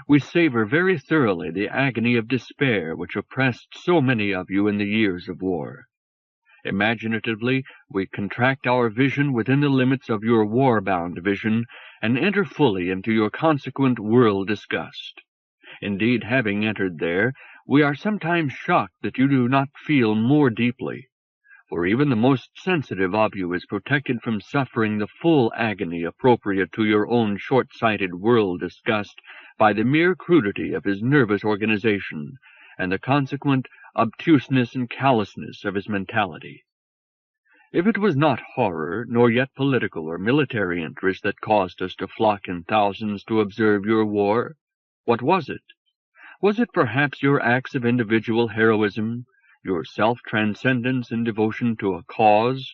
We savor very thoroughly the agony of despair which oppressed so many of you in the years of war. Imaginatively, we contract our vision within the limits of your war-bound vision, and enter fully into your consequent world disgust. Indeed, having entered there, we are sometimes shocked that you do not feel more deeply, for even the most sensitive of you is protected from suffering the full agony appropriate to your own short-sighted world disgust by the mere crudity of his nervous organization and the consequent obtuseness and callousness of his mentality. If it was not horror, nor yet political or military interest that caused us to flock in thousands to observe your war, what was it? Was it perhaps your acts of individual heroism, your self-transcendence and devotion to a cause?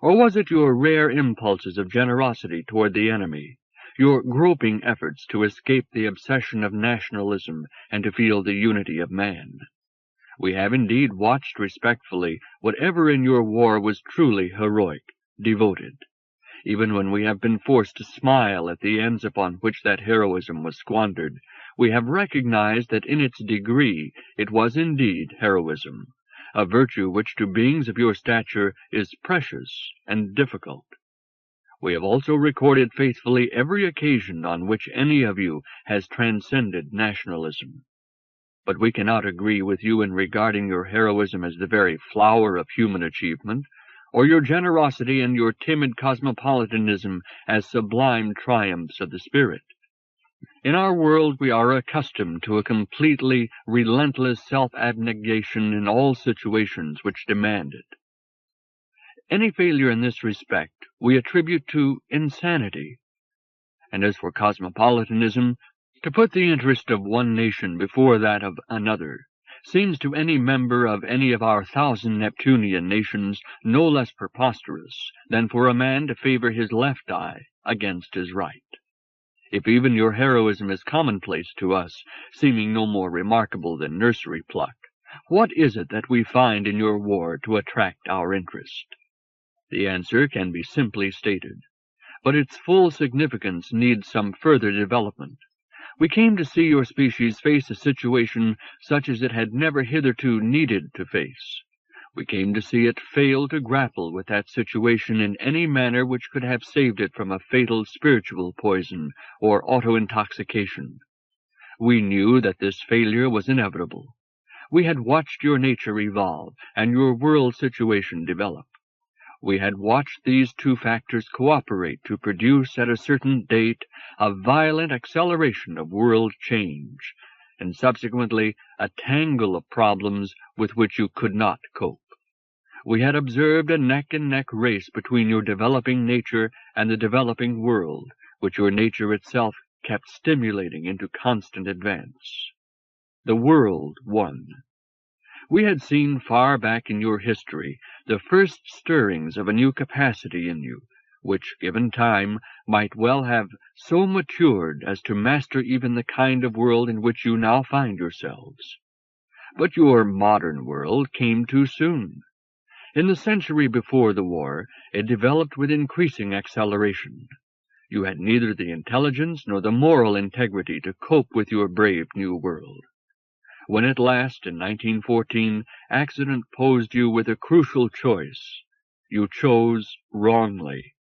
Or was it your rare impulses of generosity toward the enemy, your groping efforts to escape the obsession of nationalism and to feel the unity of man? We have indeed watched respectfully whatever in your war was truly heroic, devoted, even when we have been forced to smile at the ends upon which that heroism was squandered. We have recognized that in its degree it was indeed heroism, a virtue which to beings of your stature is precious and difficult. We have also recorded faithfully every occasion on which any of you has transcended nationalism. But we cannot agree with you in regarding your heroism as the very flower of human achievement, or your generosity and your timid cosmopolitanism as sublime triumphs of the spirit. In our world we are accustomed to a completely relentless self-abnegation in all situations which demand it. Any failure in this respect we attribute to insanity. And as for cosmopolitanism, to put the interest of one nation before that of another seems to any member of any of our 1,000 Neptunian nations no less preposterous than for a man to favor his left eye against his right. If even your heroism is commonplace to us, seeming no more remarkable than nursery pluck, what is it that we find in your war to attract our interest? The answer can be simply stated, but its full significance needs some further development. We came to see your species face a situation such as it had never hitherto needed to face. We came to see it fail to grapple with that situation in any manner which could have saved it from a fatal spiritual poison or auto-intoxication. We knew that this failure was inevitable. We had watched your nature evolve and your world situation develop. We had watched these two factors cooperate to produce at a certain date a violent acceleration of world change, and subsequently a tangle of problems with which you could not cope. We had observed a neck-and-neck race between your developing nature and the developing world, which your nature itself kept stimulating into constant advance. The world won. We had seen far back in your history the first stirrings of a new capacity in you, which, given time, might well have so matured as to master even the kind of world in which you now find yourselves. But your modern world came too soon. In the century before the war, it developed with increasing acceleration. You had neither the intelligence nor the moral integrity to cope with your brave new world. When at last, in 1914, accident posed you with a crucial choice, you chose wrongly.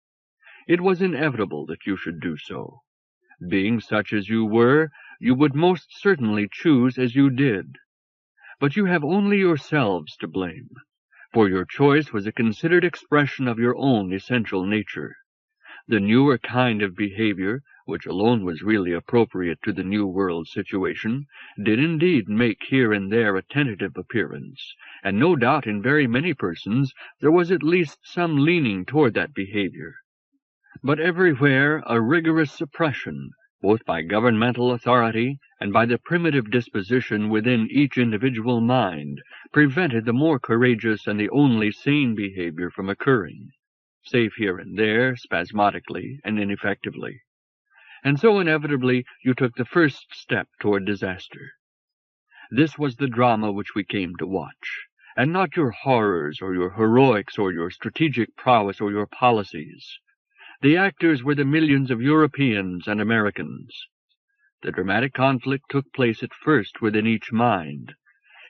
It was inevitable that you should do so. Being such as you were, you would most certainly choose as you did. But you have only yourselves to blame, for your choice was a considered expression of your own essential nature. The newer kind of behavior, which alone was really appropriate to the New World situation, did indeed make here and there a tentative appearance, and no doubt in very many persons there was at least some leaning toward that behavior. But everywhere a rigorous suppression, both by governmental authority and by the primitive disposition within each individual mind, prevented the more courageous and the only sane behavior from occurring, save here and there, spasmodically and ineffectively. And so inevitably you took the first step toward disaster. This was the drama which we came to watch, and not your horrors or your heroics or your strategic prowess or your policies. The actors were the millions of Europeans and Americans. The dramatic conflict took place at first within each mind.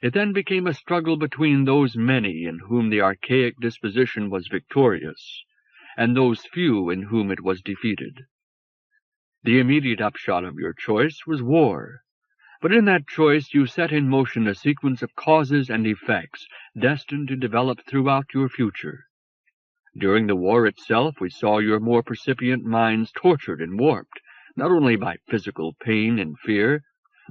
It then became a struggle between those many in whom the archaic disposition was victorious, and those few in whom it was defeated. The immediate upshot of your choice was war, but in that choice you set in motion a sequence of causes and effects destined to develop throughout your future. During the war itself we saw your more percipient minds tortured and warped not only by physical pain and fear,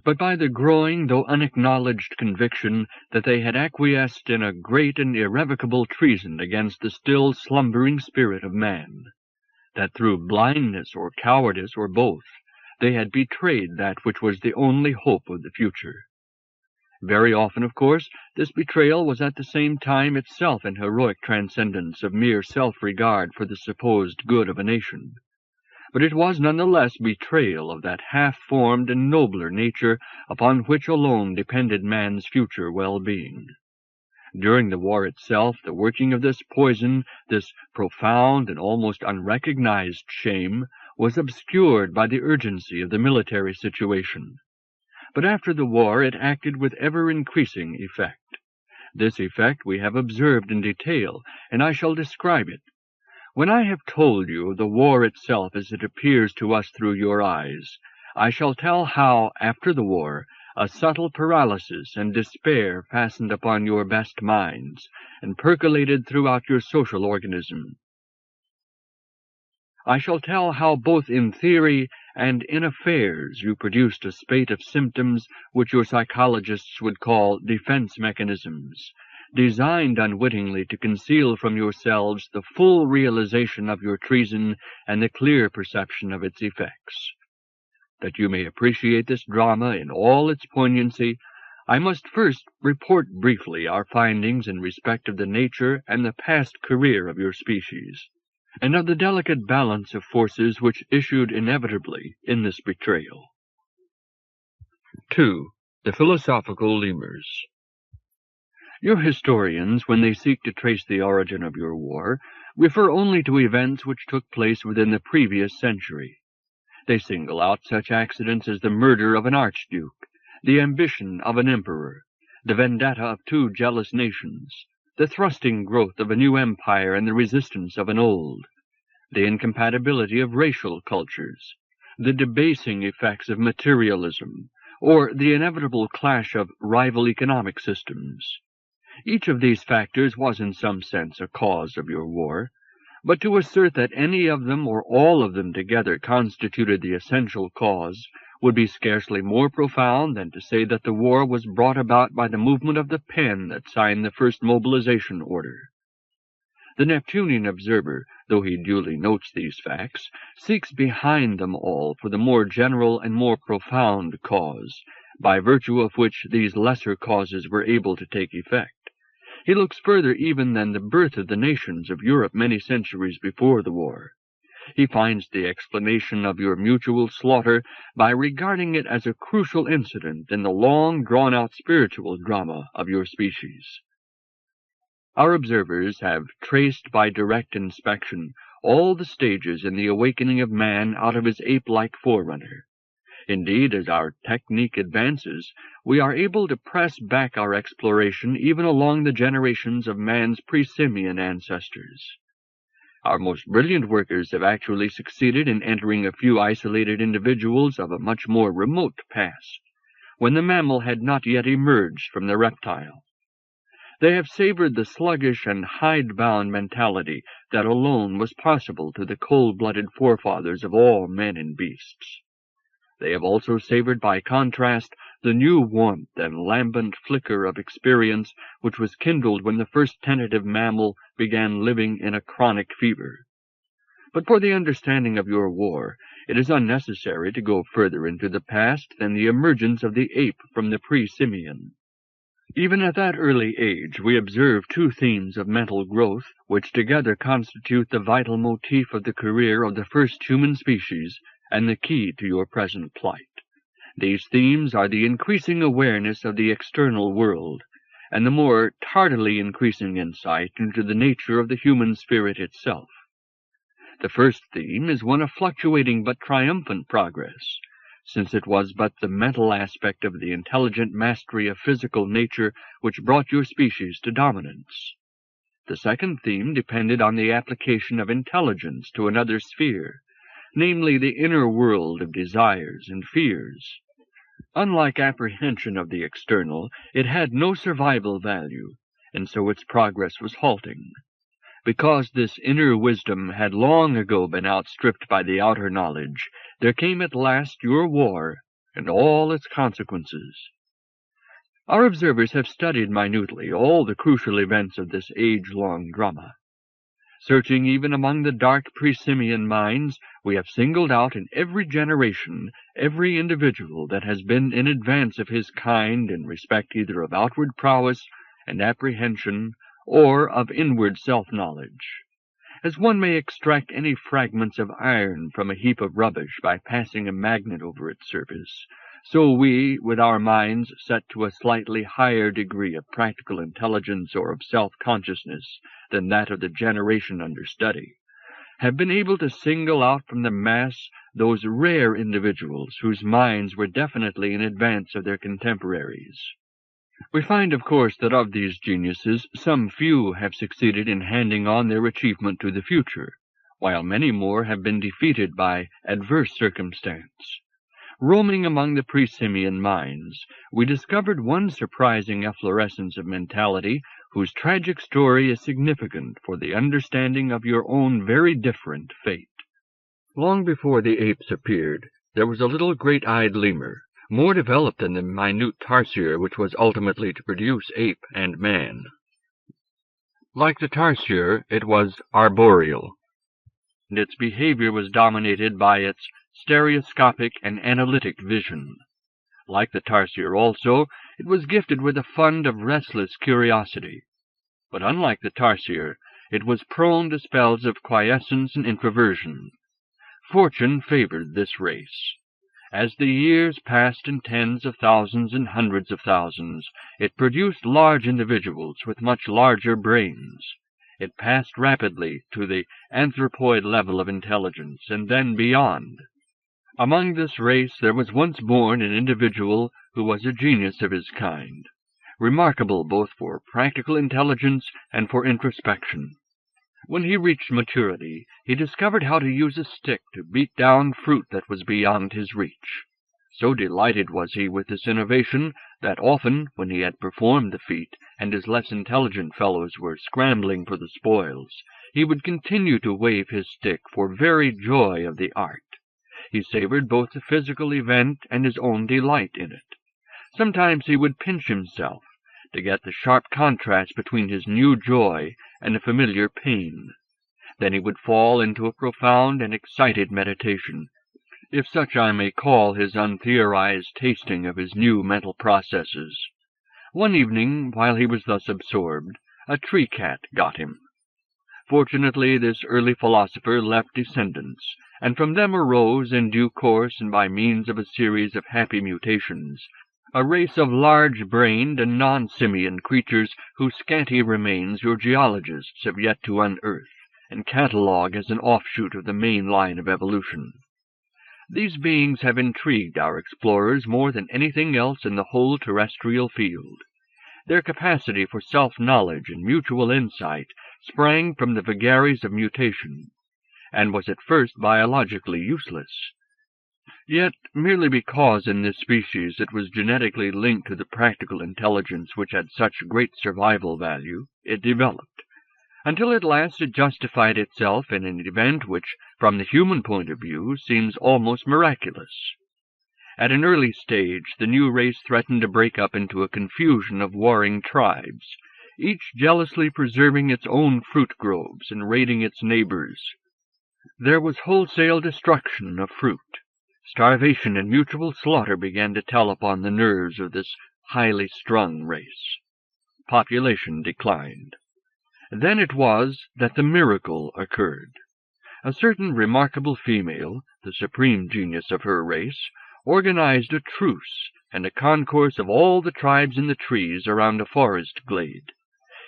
but by the growing though unacknowledged conviction that they had acquiesced in a great and irrevocable treason against the still slumbering spirit of man, that through blindness or cowardice or both, they had betrayed that which was the only hope of the future. Very often, of course, this betrayal was at the same time itself an heroic transcendence of mere self-regard for the supposed good of a nation. But it was none the less betrayal of that half-formed and nobler nature upon which alone depended man's future well-being. During the war itself, the working of this poison, this profound and almost unrecognized shame, was obscured by the urgency of the military situation. But after the war it acted with ever-increasing effect. This effect we have observed in detail, and I shall describe it. When I have told you the war itself as it appears to us through your eyes, I shall tell how, after the war, a subtle paralysis and despair fastened upon your best minds, and percolated throughout your social organism. I shall tell how both in theory and in affairs you produced a spate of symptoms which your psychologists would call defense mechanisms, designed unwittingly to conceal from yourselves the full realization of your treason and the clear perception of its effects. That you may appreciate this drama in all its poignancy, I must first report briefly our findings in respect of the nature and the past career of your species, and of the delicate balance of forces which issued inevitably in this betrayal. 2. The philosophical lemurs. Your historians, when they seek to trace the origin of your war, refer only to events which took place within the previous century. They single out such accidents as the murder of an archduke, the ambition of an emperor, the vendetta of two jealous nations, the thrusting growth of a new empire and the resistance of an old, the incompatibility of racial cultures, the debasing effects of materialism, or the inevitable clash of rival economic systems. Each of these factors was in some sense a cause of your war, but to assert that any of them or all of them together constituted the essential cause would be scarcely more profound than to say that the war was brought about by the movement of the pen that signed the first mobilization order. The Neptunian observer, though he duly notes these facts, seeks behind them all for the more general and more profound cause, by virtue of which these lesser causes were able to take effect. He looks further even than the birth of the nations of Europe many centuries before the war. He finds the explanation of your mutual slaughter by regarding it as a crucial incident in the long drawn-out spiritual drama of your species. Our observers have traced by direct inspection all the stages in the awakening of man out of his ape-like forerunner. Indeed, as our technique advances, we are able to press back our exploration even along the generations of man's pre-simian ancestors. Our most brilliant workers have actually succeeded in entering a few isolated individuals of a much more remote past, when the mammal had not yet emerged from the reptile. They have savored the sluggish and hide-bound mentality that alone was possible to the cold-blooded forefathers of all men and beasts. They have also savored by contrast the new warmth and lambent flicker of experience which was kindled when the first tentative mammal began living in a chronic fever. But for the understanding of your war, it is unnecessary to go further into the past than the emergence of the ape from the pre-simian. Even at that early age we observe two themes of mental growth which together constitute the vital motif of the career of the first human species and the key to your present plight. These themes are the increasing awareness of the external world, and the more tardily increasing insight into the nature of the human spirit itself. The first theme is one of fluctuating but triumphant progress, since it was but the mental aspect of the intelligent mastery of physical nature which brought your species to dominance. The second theme depended on the application of intelligence to another sphere, namely the inner world of desires and fears. Unlike apprehension of the external, it had no survival value, and so its progress was halting. Because this inner wisdom had long ago been outstripped by the outer knowledge, there came at last your war and all its consequences. Our observers have studied minutely all the crucial events of this age-long drama. Searching even among the dark pre-Simian minds, we have singled out in every generation every individual that has been in advance of his kind in respect either of outward prowess and apprehension or of inward self-knowledge. As one may extract any fragments of iron from a heap of rubbish by passing a magnet over its surface, so we, with our minds set to a slightly higher degree of practical intelligence or of self-consciousness than that of the generation under study, have been able to single out from the mass those rare individuals whose minds were definitely in advance of their contemporaries. We find, of course, that of these geniuses some few have succeeded in handing on their achievement to the future, while many more have been defeated by adverse circumstance. Roaming among the pre-Simian minds, we discovered one surprising efflorescence of mentality whose tragic story is significant for the understanding of your own very different fate. Long before the apes appeared, there was a little great-eyed lemur, more developed than the minute tarsier which was ultimately to produce ape and man. Like the tarsier, it was arboreal, and its behavior was dominated by its stereoscopic and analytic vision. Like the tarsier also, it was gifted with a fund of restless curiosity. But unlike the tarsier, it was prone to spells of quiescence and introversion. Fortune favored this race. As the years passed in tens of thousands and hundreds of thousands, it produced large individuals with much larger brains. It passed rapidly to the anthropoid level of intelligence, and then beyond. Among this race there was once born an individual who was a genius of his kind, remarkable both for practical intelligence and for introspection. When he reached maturity, he discovered how to use a stick to beat down fruit that was beyond his reach. So delighted was he with this innovation that often, when he had performed the feat, and his less intelligent fellows were scrambling for the spoils, he would continue to wave his stick for very joy of the art. He savored both the physical event and his own delight in it. Sometimes he would pinch himself, to get the sharp contrast between his new joy and a familiar pain. Then he would fall into a profound and excited meditation, if such I may call his untheorized tasting of his new mental processes. One evening, while he was thus absorbed, a tree-cat got him. Fortunately, this early philosopher left descendants, and from them arose, in due course and by means of a series of happy mutations, a race of large-brained and non-simian creatures whose scanty remains your geologists have yet to unearth and catalogue as an offshoot of the main line of evolution. These beings have intrigued our explorers more than anything else in the whole terrestrial field. Their capacity for self-knowledge and mutual insight sprang from the vagaries of mutation, and was at first biologically useless. Yet, merely because in this species it was genetically linked to the practical intelligence which had such great survival value, it developed, until at last it justified itself in an event which, from the human point of view, seems almost miraculous. At an early stage, the new race threatened to break up into a confusion of warring tribes, each jealously preserving its own fruit groves and raiding its neighbors. There was wholesale destruction of fruit. Starvation and mutual slaughter began to tell upon the nerves of this highly strung race. Population declined. Then it was that the miracle occurred. A certain remarkable female, the supreme genius of her race, organized a truce and a concourse of all the tribes in the trees around a forest glade.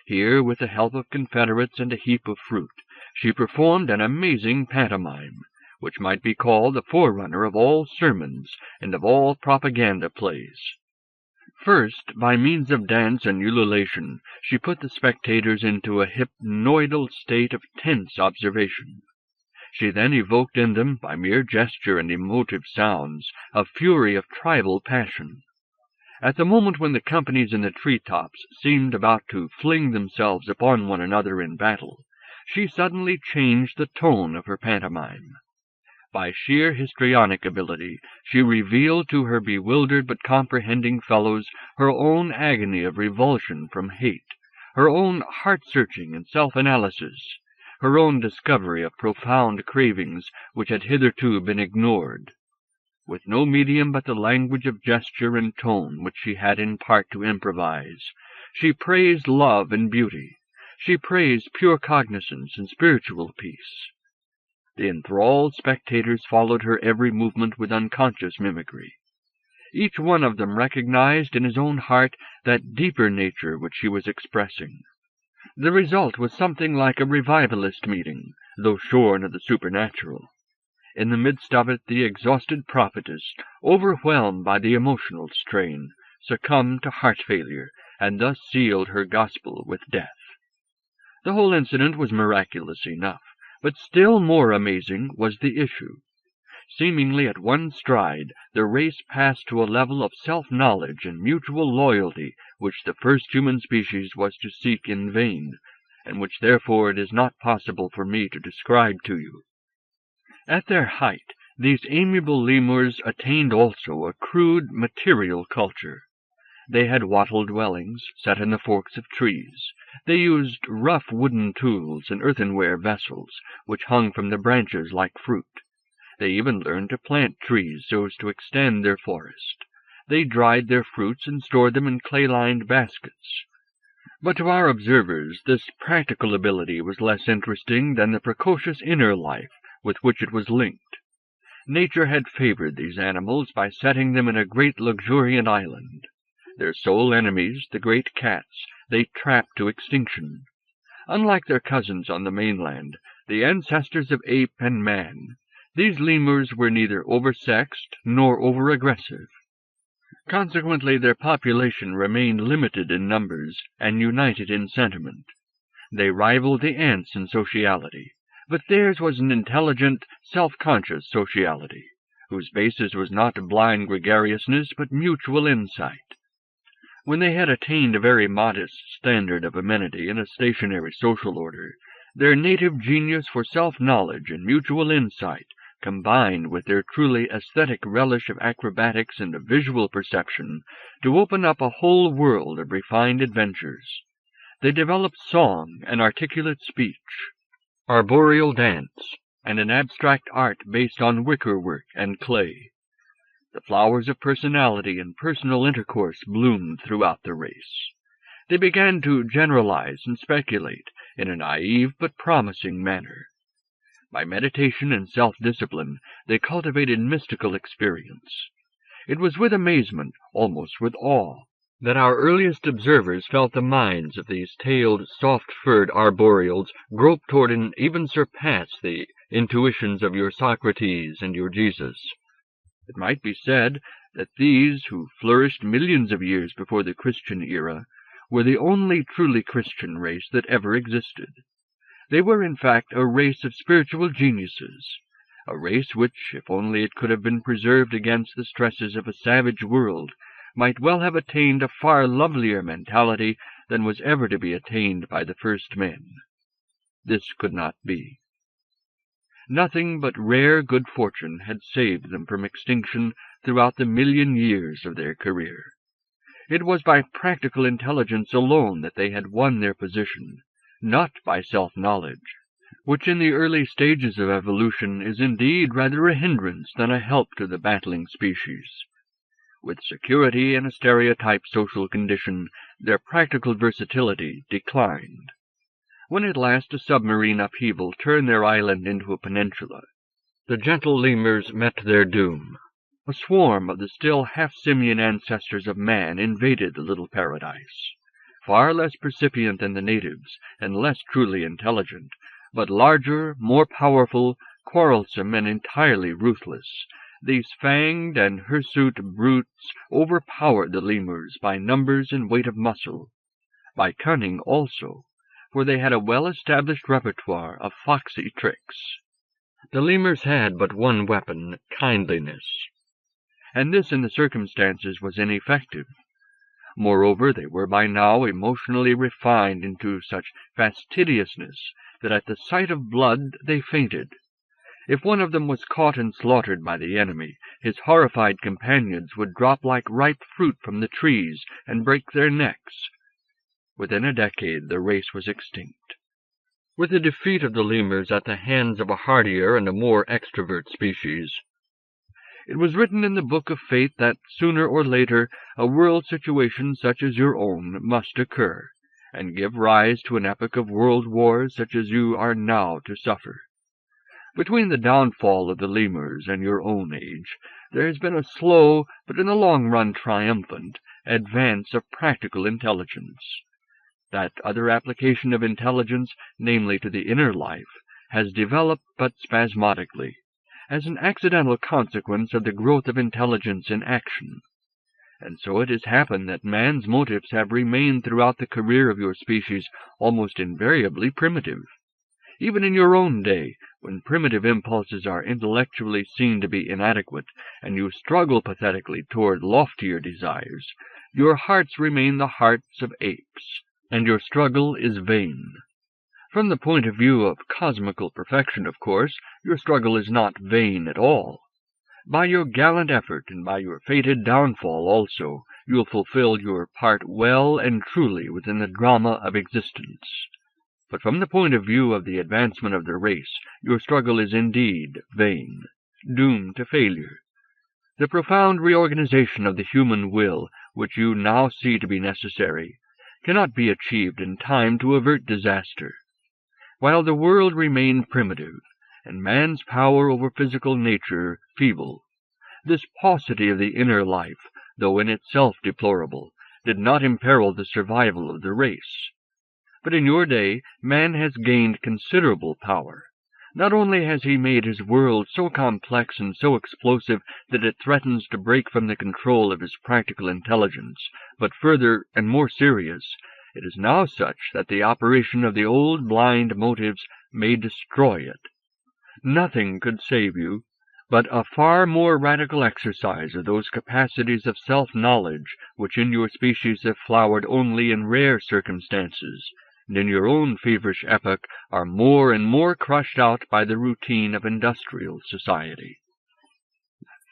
Here, with the help of confederates and a heap of fruit, she performed an amazing pantomime, which might be called the forerunner of all sermons and of all propaganda plays. First, by means of dance and ululation, she put the spectators into a hypnoidal state of tense observation. She then evoked in them, by mere gesture and emotive sounds, a fury of tribal passion. At the moment when the companies in the tree-tops seemed about to fling themselves upon one another in battle, she suddenly changed the tone of her pantomime. By sheer histrionic ability, she revealed to her bewildered but comprehending fellows her own agony of revulsion from hate, her own heart-searching and self-analysis, her own discovery of profound cravings which had hitherto been ignored. With no medium but the language of gesture and tone which she had in part to improvise, she praised love and beauty. She praised pure cognizance and spiritual peace. The enthralled spectators followed her every movement with unconscious mimicry. Each one of them recognized in his own heart that deeper nature which she was expressing. The result was something like a revivalist meeting, though shorn of the supernatural. In the midst of it, the exhausted prophetess, overwhelmed by the emotional strain, succumbed to heart failure, and thus sealed her gospel with death. The whole incident was miraculous enough, but still more amazing was the issue. Seemingly at one stride, the race passed to a level of self-knowledge and mutual loyalty which the first human species was to seek in vain, and which therefore it is not possible for me to describe to you. At their height, these amiable lemurs attained also a crude material culture. They had wattled dwellings, set in the forks of trees. They used rough wooden tools and earthenware vessels, which hung from the branches like fruit. They even learned to plant trees so as to extend their forest. They dried their fruits and stored them in clay-lined baskets. But to our observers, this practical ability was less interesting than the precocious inner life with which it was linked. Nature had favored these animals by setting them in a great luxuriant island. Their sole enemies, the great cats, they trapped to extinction. Unlike their cousins on the mainland, the ancestors of ape and man, these lemurs were neither oversexed nor over-aggressive. Consequently, their population remained limited in numbers and united in sentiment. They rivaled the ants in sociality, but theirs was an intelligent, self-conscious sociality, whose basis was not blind gregariousness but mutual insight. When they had attained a very modest standard of amenity in a stationary social order, their native genius for self-knowledge and mutual insight, combined with their truly aesthetic relish of acrobatics and of visual perception, to open up a whole world of refined adventures. They developed song and articulate speech, arboreal dance, and an abstract art based on wickerwork and clay. The flowers of personality and personal intercourse bloomed throughout the race. They began to generalize and speculate in a naive but promising manner. By meditation and self-discipline, they cultivated mystical experience. It was with amazement, almost with awe, that our earliest observers felt the minds of these tailed, soft-furred arboreals grope toward and even surpass the intuitions of your Socrates and your Jesus. It might be said that these, who flourished millions of years before the Christian era, were the only truly Christian race that ever existed. They were, in fact, a race of spiritual geniuses, a race which, if only it could have been preserved against the stresses of a savage world, might well have attained a far lovelier mentality than was ever to be attained by the first men. This could not be. Nothing but rare good fortune had saved them from extinction throughout the 1,000,000 years of their career. It was by practical intelligence alone that they had won their position, not by self-knowledge, which in the early stages of evolution is indeed rather a hindrance than a help to the battling species. With security in a stereotyped social condition, their practical versatility declined. When at last a submarine upheaval turned their island into a peninsula, the gentle lemurs met their doom. A swarm of the still half-simian ancestors of man invaded the little paradise. Far less percipient than the natives, and less truly intelligent, but larger, more powerful, quarrelsome, and entirely ruthless, these fanged and hirsute brutes overpowered the lemurs by numbers and weight of muscle, by cunning also, for they had a well-established repertoire of foxy tricks. The lemurs had but one weapon, kindliness, and this in the circumstances was ineffective. Moreover, they were by now emotionally refined into such fastidiousness that at the sight of blood they fainted. If one of them was caught and slaughtered by the enemy, his horrified companions would drop like ripe fruit from the trees and break their necks. Within a decade the race was extinct. With the defeat of the lemurs at the hands of a hardier and a more extrovert species, it was written in the book of fate that sooner or later a world situation such as your own must occur, and give rise to an epoch of world wars such as you are now to suffer. Between the downfall of the lemurs and your own age, there has been a slow, but in the long run triumphant, advance of practical intelligence. That other application of intelligence, namely to the inner life, has developed but spasmodically, as an accidental consequence of the growth of intelligence in action. And so it has happened that man's motives have remained throughout the career of your species almost invariably primitive. Even in your own day, when primitive impulses are intellectually seen to be inadequate, and you struggle pathetically toward loftier desires, your hearts remain the hearts of apes, and your struggle is vain. From the point of view of cosmical perfection, of course, your struggle is not vain at all. By your gallant effort, and by your fated downfall also, you will fulfill your part well and truly within the drama of existence. But from the point of view of the advancement of the race, your struggle is indeed vain, doomed to failure. The profound reorganization of the human will, which you now see to be necessary, cannot be achieved in time to avert disaster. While the world remained primitive, and man's power over physical nature feeble, this paucity of the inner life, though in itself deplorable, did not imperil the survival of the race. But in your day, man has gained considerable power. Not only has he made his world so complex and so explosive that it threatens to break from the control of his practical intelligence, but further and more serious, it is now such that the operation of the old blind motives may destroy it. Nothing could save you but a far more radical exercise of those capacities of self-knowledge which in your species have flowered only in rare circumstances, and in your own feverish epoch are more and more crushed out by the routine of industrial society.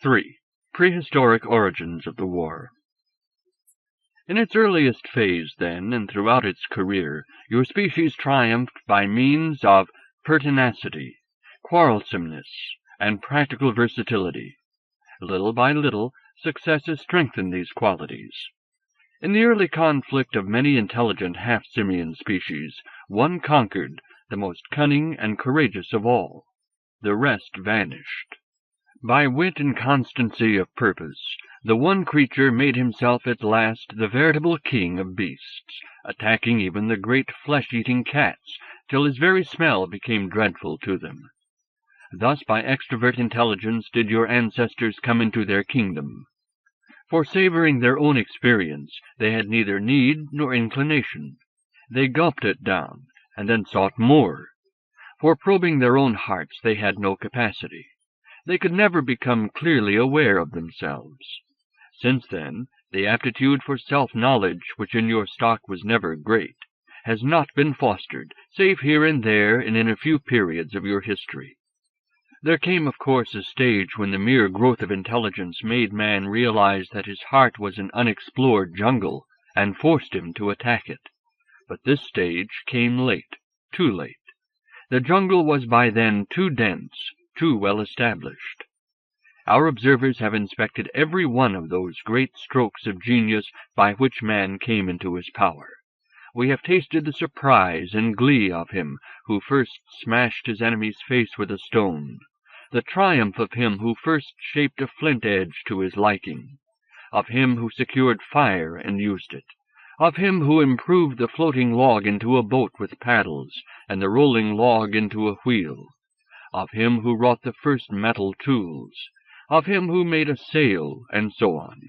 3. Prehistoric origins of the war. In its earliest phase, then, and throughout its career, your species triumphed by means of pertinacity, quarrelsomeness, and practical versatility. Little by little, success has strengthened these qualities. In the early conflict of many intelligent half-simian species, one conquered, the most cunning and courageous of all. The rest vanished. By wit and constancy of purpose, the one creature made himself at last the veritable king of beasts, attacking even the great flesh-eating cats, till his very smell became dreadful to them. Thus by extrovert intelligence did your ancestors come into their kingdom. For savoring their own experience, they had neither need nor inclination. They gulped it down, and then sought more. For probing their own hearts they had no capacity. They could never become clearly aware of themselves. Since then, the aptitude for self-knowledge, which in your stock was never great, has not been fostered, save here and there and in a few periods of your history. There came, of course, a stage when the mere growth of intelligence made man realize that his heart was an unexplored jungle, and forced him to attack it. But this stage came late, too late. The jungle was by then too dense, too well established. Our observers have inspected every one of those great strokes of genius by which man came into his power. We have tasted the surprise and glee of him who first smashed his enemy's face with a stone, the triumph of him who first shaped a flint edge to his liking, of him who secured fire and used it, of him who improved the floating log into a boat with paddles, and the rolling log into a wheel, of him who wrought the first metal tools, of him who made a sail, and so on.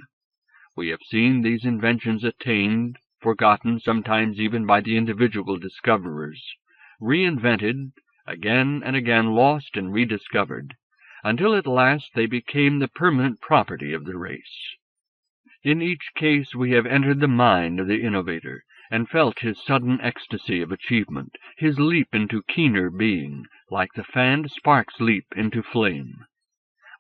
We have seen these inventions attained, forgotten sometimes even by the individual discoverers, reinvented, again and again lost and rediscovered, until at last they became the permanent property of the race. In each case we have entered the mind of the innovator, and felt his sudden ecstasy of achievement, his leap into keener being, like the fanned spark's leap into flame.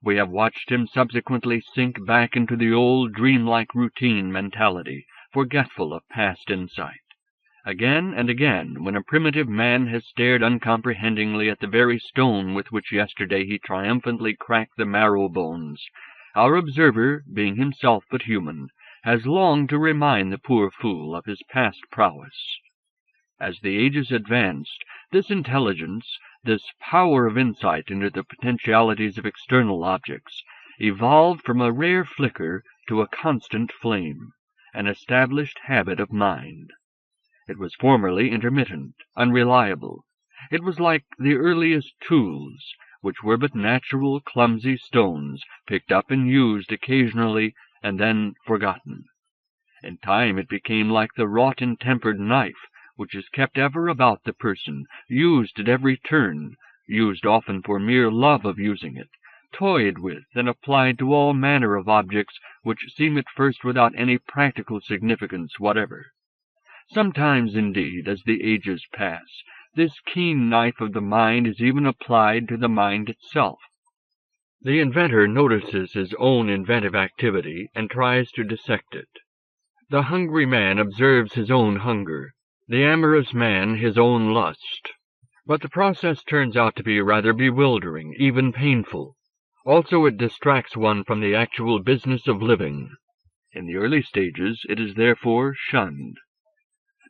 We have watched him subsequently sink back into the old dreamlike routine mentality, forgetful of past insight. Again and again, when a primitive man has stared uncomprehendingly at the very stone with which yesterday he triumphantly cracked the marrow bones, our observer, being himself but human, has longed to remind the poor fool of his past prowess. As the ages advanced, this intelligence, this power of insight into the potentialities of external objects, evolved from a rare flicker to a constant flame, an established habit of mind. It was formerly intermittent, unreliable. It was like the earliest tools, which were but natural, clumsy stones, picked up and used occasionally, and then forgotten. In time it became like the wrought and tempered knife, which is kept ever about the person, used at every turn, used often for mere love of using it, toyed with and applied to all manner of objects which seem at first without any practical significance whatever. Sometimes, indeed, as the ages pass, this keen knife of the mind is even applied to the mind itself. The inventor notices his own inventive activity and tries to dissect it. The hungry man observes his own hunger, the amorous man his own lust. But the process turns out to be rather bewildering, even painful. Also it distracts one from the actual business of living. In the early stages it is therefore shunned.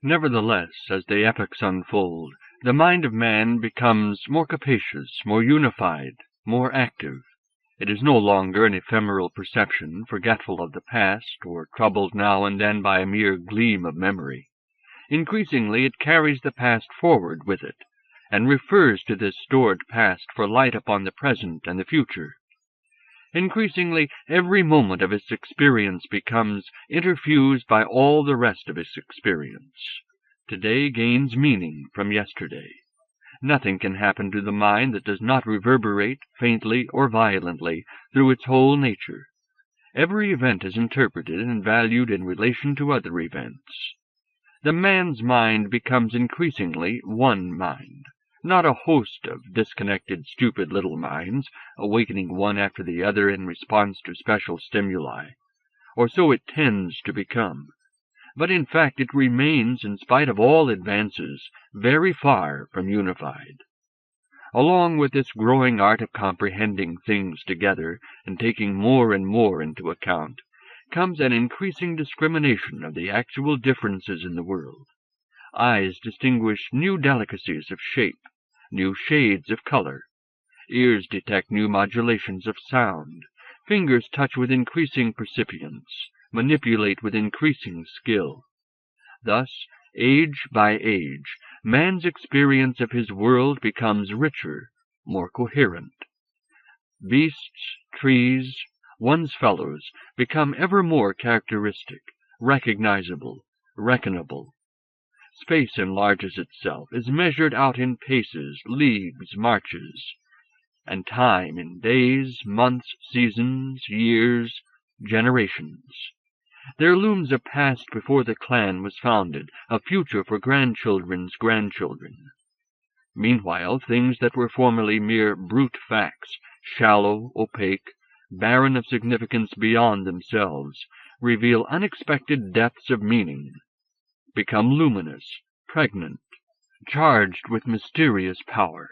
Nevertheless, as the epochs unfold, the mind of man becomes more capacious, more unified, more active. It is no longer an ephemeral perception, forgetful of the past, or troubled now and then by a mere gleam of memory. Increasingly it carries the past forward with it, and refers to this stored past for light upon the present and the future. Increasingly, every moment of its experience becomes interfused by all the rest of its experience. Today gains meaning from yesterday. Nothing can happen to the mind that does not reverberate, faintly or violently, through its whole nature. Every event is interpreted and valued in relation to other events. The man's mind becomes increasingly one mind, not a host of disconnected, stupid little minds, awakening one after the other in response to special stimuli, or so it tends to become. But in fact it remains, in spite of all advances, very far from unified. Along with this growing art of comprehending things together and taking more and more into account, comes an increasing discrimination of the actual differences in the world. Eyes distinguish new delicacies of shape, new shades of color. Ears detect new modulations of sound. Fingers touch with increasing percipience, manipulate with increasing skill. Thus, age by age, man's experience of his world becomes richer, more coherent. Beasts, trees, one's fellows become ever more characteristic, recognizable, reckonable. Space enlarges itself, is measured out in paces, leagues, marches, and time in days, months, seasons, years, generations. There looms a past before the clan was founded, a future for grandchildren's grandchildren. Meanwhile, things that were formerly mere brute facts, shallow, opaque, barren of significance beyond themselves, reveal unexpected depths of meaning, become luminous, pregnant, charged with mysterious power.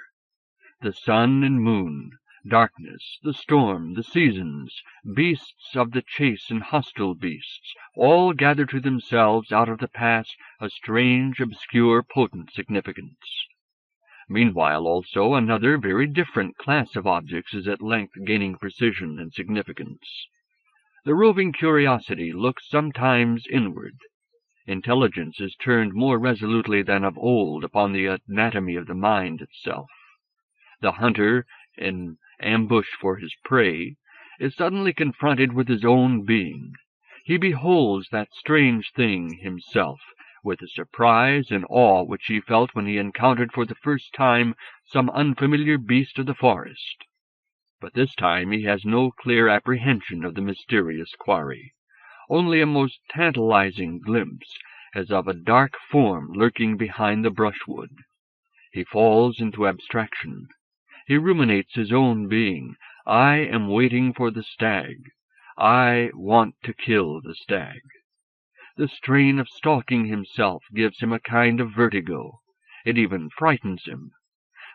The sun and moon, darkness, the storm, the seasons, beasts of the chase and hostile beasts, all gather to themselves out of the past a strange, obscure, potent significance. Meanwhile, also, another very different class of objects is at length gaining precision and significance. The roving curiosity looks sometimes inward. Intelligence is turned more resolutely than of old upon the anatomy of the mind itself. The hunter, in ambush for his prey, is suddenly confronted with his own being. He beholds that strange thing himself, with the surprise and awe which he felt when he encountered for the first time some unfamiliar beast of the forest. But this time he has no clear apprehension of the mysterious quarry. only a most tantalizing glimpse as of a dark form lurking behind the brushwood. He falls into abstraction. He ruminates his own being. I am waiting for the stag. I want to kill the stag. The strain of stalking himself gives him a kind of vertigo. It even frightens him.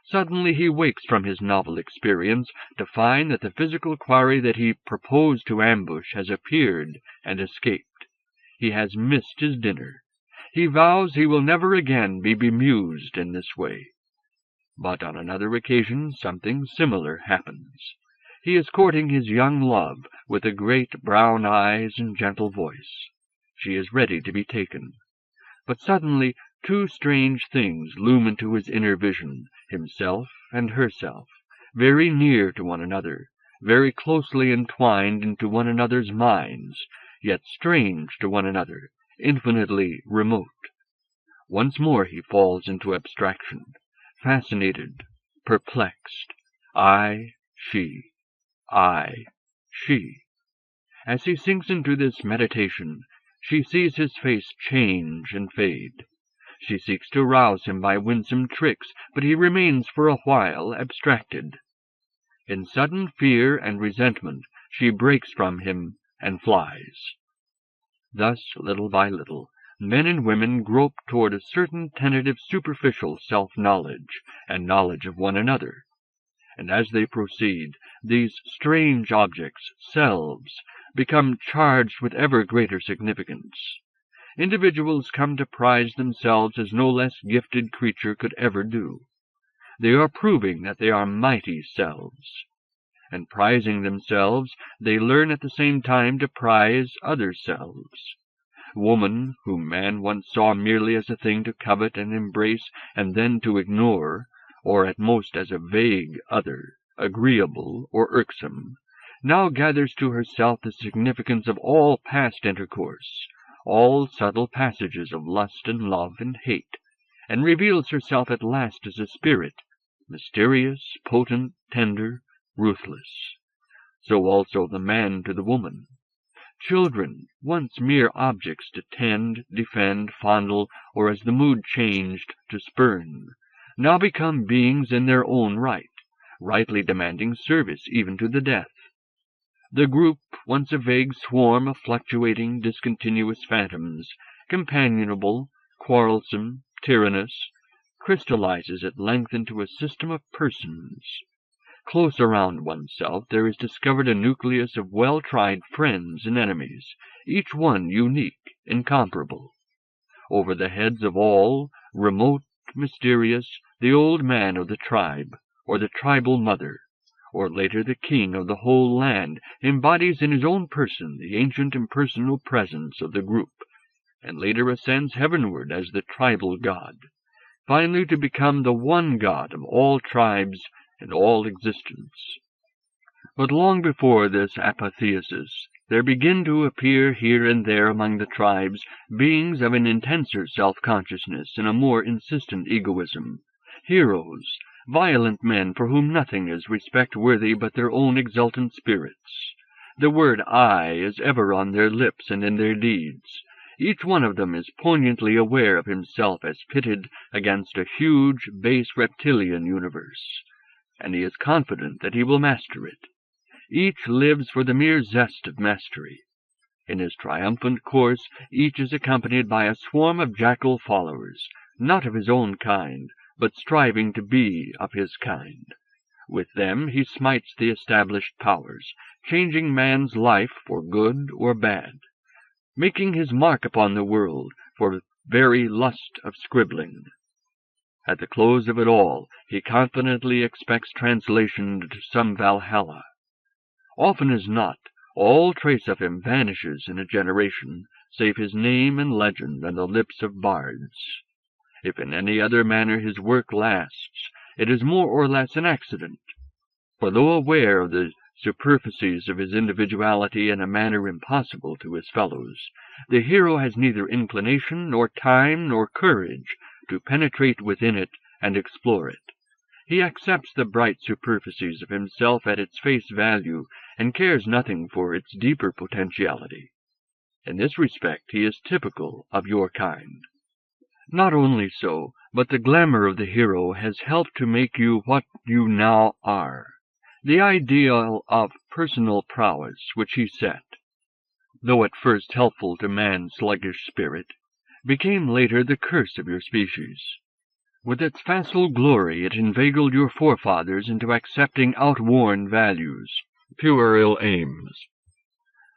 Suddenly he wakes from his novel experience to find that the physical quarry that he proposed to ambush has appeared and escaped. He has missed his dinner. He vows he will never again be bemused in this way. But on another occasion something similar happens. He is courting his young love with the great brown eyes and gentle voice. She is ready to be taken. But suddenly two strange things loom into his inner vision, himself and herself, very near to one another, very closely entwined into one another's minds, yet strange to one another, infinitely remote. Once more he falls into abstraction, fascinated, perplexed. I, she. As he sinks into this meditation, she sees his face change and fade. She seeks to rouse him by winsome tricks, but he remains for a while abstracted. In sudden fear and resentment she breaks from him and flies. Thus, little by little, men and women grope toward a certain tentative superficial self-knowledge and knowledge of one another. And as they proceed, these strange objects, selves, become charged with ever greater significance. Individuals come to prize themselves as no less gifted creature could ever do. They are proving that they are mighty selves. And prizing themselves, they learn at the same time to prize other selves. Woman, whom man once saw merely as a thing to covet and embrace and then to ignore, or at most as a vague other, agreeable or irksome, now gathers to herself the significance of all past intercourse, all subtle passages of lust and love and hate, and reveals herself at last as a spirit, mysterious, potent, tender, ruthless. So also the man to the woman. Children, once mere objects to tend, defend, fondle, or as the mood changed, to spurn, now become beings in their own right, rightly demanding service even to the death. The group, once a vague swarm of fluctuating, discontinuous phantoms, companionable, quarrelsome, tyrannous, crystallizes at length into a system of persons. Close around oneself there is discovered a nucleus of well-tried friends and enemies, each one unique, incomparable. Over the heads of all, remote, mysterious, the old man of the tribe, or the tribal mother, or later the king of the whole land, embodies in his own person the ancient impersonal presence of the group, and later ascends heavenward as the tribal god, finally to become the one god of all tribes and all existence. But long before this apotheosis, there begin to appear here and there among the tribes beings of an intenser self-consciousness and a more insistent egoism, heroes, violent men for whom nothing is respect-worthy but their own exultant spirits. The word I is ever on their lips and in their deeds. Each one of them is poignantly aware of himself as pitted against a huge, base reptilian universe, and he is confident that he will master it. Each lives for the mere zest of mastery. In his triumphant course, each is accompanied by a swarm of jackal followers, not of his own kind, but striving to be of his kind. With them he smites the established powers, changing man's life for good or bad, making his mark upon the world for very lust of scribbling. At the close of it all, he confidently expects translation to some Valhalla. Often as not, all trace of him vanishes in a generation, save his name and legend on the lips of bards. If in any other manner his work lasts, it is more or less an accident, for though aware of the superficies of his individuality in a manner impossible to his fellows, the hero has neither inclination nor time nor courage to penetrate within it and explore it. He accepts the bright superficies of himself at its face value, and cares nothing for its deeper potentiality. In this respect he is typical of your kind. Not only so, but the glamour of the hero has helped to make you what you now are. The ideal of personal prowess which he set, though at first helpful to man's sluggish spirit, became later the curse of your species. With its facile glory it inveigled your forefathers into accepting outworn values, puerile aims.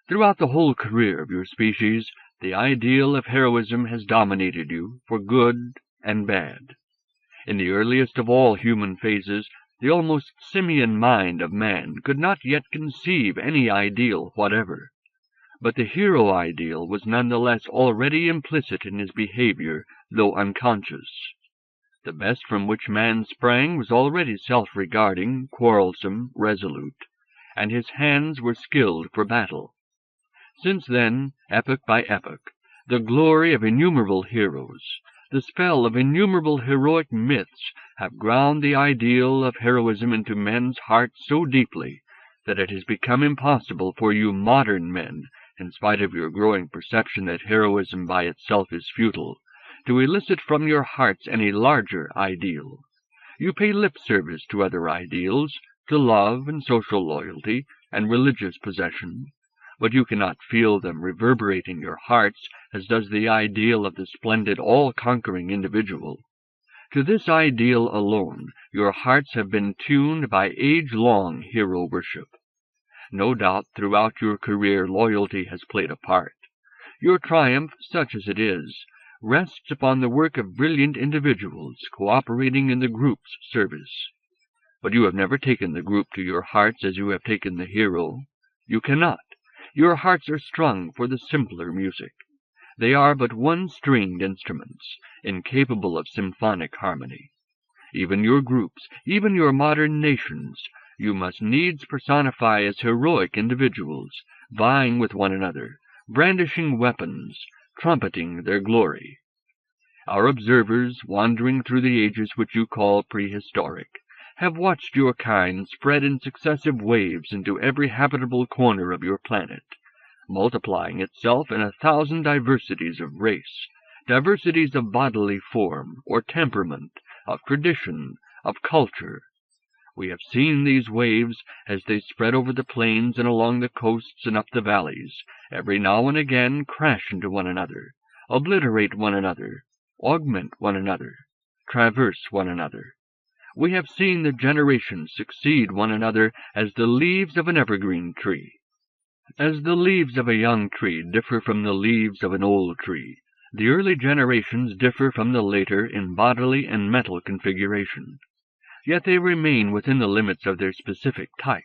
Throughout the whole career of your species, the ideal of heroism has dominated you, for good and bad. In the earliest of all human phases, the almost simian mind of man could not yet conceive any ideal whatever. But the hero ideal was none the less already implicit in his behavior, though unconscious. The best from which man sprang was already self-regarding, quarrelsome, resolute, and his hands were skilled for battle. Since then, epoch by epoch, the glory of innumerable heroes, the spell of innumerable heroic myths have ground the ideal of heroism into men's hearts so deeply that it has become impossible for you modern men, in spite of your growing perception that heroism by itself is futile, to elicit from your hearts any larger ideal. You pay lip service to other ideals, to love and social loyalty and religious possession, but you cannot feel them reverberate in your hearts as does the ideal of the splendid, all-conquering individual. To this ideal alone your hearts have been tuned by age-long hero worship. No doubt throughout your career loyalty has played a part. Your triumph, such as it is, rests upon the work of brilliant individuals cooperating in the group's service. But you have never taken the group to your hearts as you have taken the hero. You cannot. Your hearts are strung for the simpler music. They are but one-stringed instruments, incapable of symphonic harmony. Even your groups, even your modern nations, you must needs personify as heroic individuals, vying with one another, brandishing weapons, trumpeting their glory. Our observers, wandering through the ages which you call prehistoric, have watched your kind spread in successive waves into every habitable corner of your planet, multiplying itself in 1,000 diversities of race, diversities of bodily form, or temperament, of tradition, of culture. We have seen these waves as they spread over the plains and along the coasts and up the valleys, every now and again crash into one another, obliterate one another, augment one another, traverse one another. We have seen the generations succeed one another as the leaves of an evergreen tree. As the leaves of a young tree differ from the leaves of an old tree, the early generations differ from the later in bodily and mental configuration. Yet they remain within the limits of their specific type,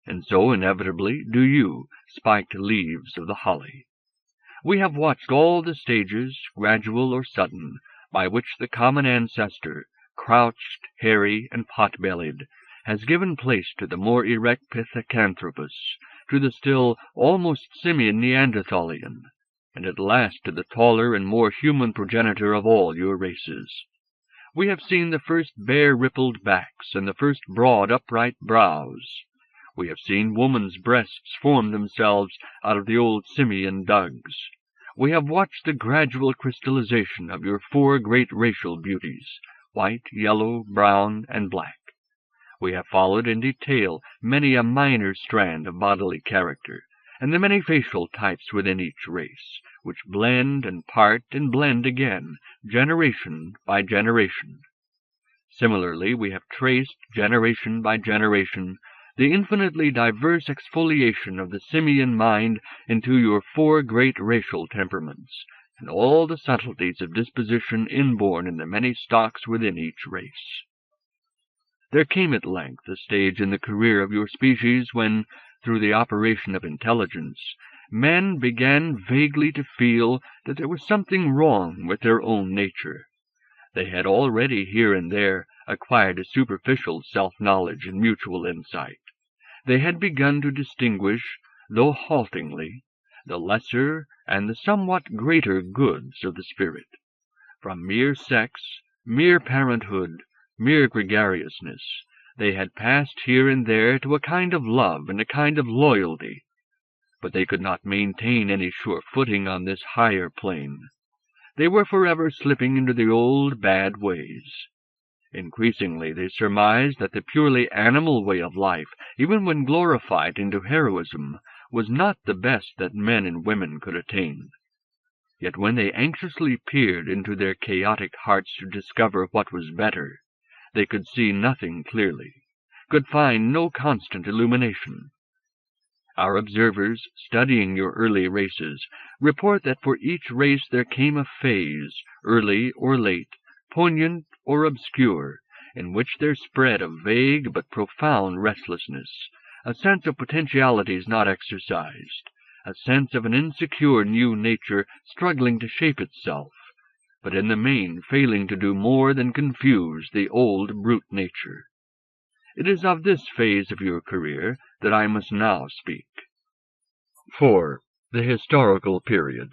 and so inevitably do you, spiked leaves of the holly. We have watched all the stages, gradual or sudden, by which the common ancestor, crouched, hairy, and pot-bellied, has given place to the more erect Pithecanthropus, to the still almost simian Neanderthalian, and at last to the taller and more human progenitor of all your races. We have seen the first bare rippled backs and the first broad upright brows. We have seen woman's breasts form themselves out of the old simian dugs. We have watched the gradual crystallization of your 4 great racial beauties, white, yellow, brown, and black. We have followed in detail many a minor strand of bodily character, and the many facial types within each race, which blend and part and blend again, generation by generation. Similarly, we have traced, generation by generation, the infinitely diverse exfoliation of the simian mind into your 4 great racial temperaments, and all the subtleties of disposition inborn in the many stocks within each race. There came at length a stage in the career of your species when, through the operation of intelligence, men began vaguely to feel that there was something wrong with their own nature. They had already here and there acquired a superficial self-knowledge and mutual insight. They had begun to distinguish, though haltingly, the lesser and the somewhat greater goods of the spirit, from mere sex, mere parenthood, mere gregariousness. They had passed here and there to a kind of love and a kind of loyalty. but they could not maintain any sure footing on this higher plane. They were forever slipping into the old bad ways. Increasingly they surmised that the purely animal way of life, even when glorified into heroism, was not the best that men and women could attain. Yet when they anxiously peered into their chaotic hearts to discover what was better, they could see nothing clearly, could find no constant illumination. Our observers, studying your early races, report that for each race there came a phase, early or late, poignant or obscure, in which there spread a vague but profound restlessness, a sense of potentialities not exercised, a sense of an insecure new nature struggling to shape itself, but in the main failing to do more than confuse the old brute nature. It is of this phase of your career that I must now speak. 4. The historical period.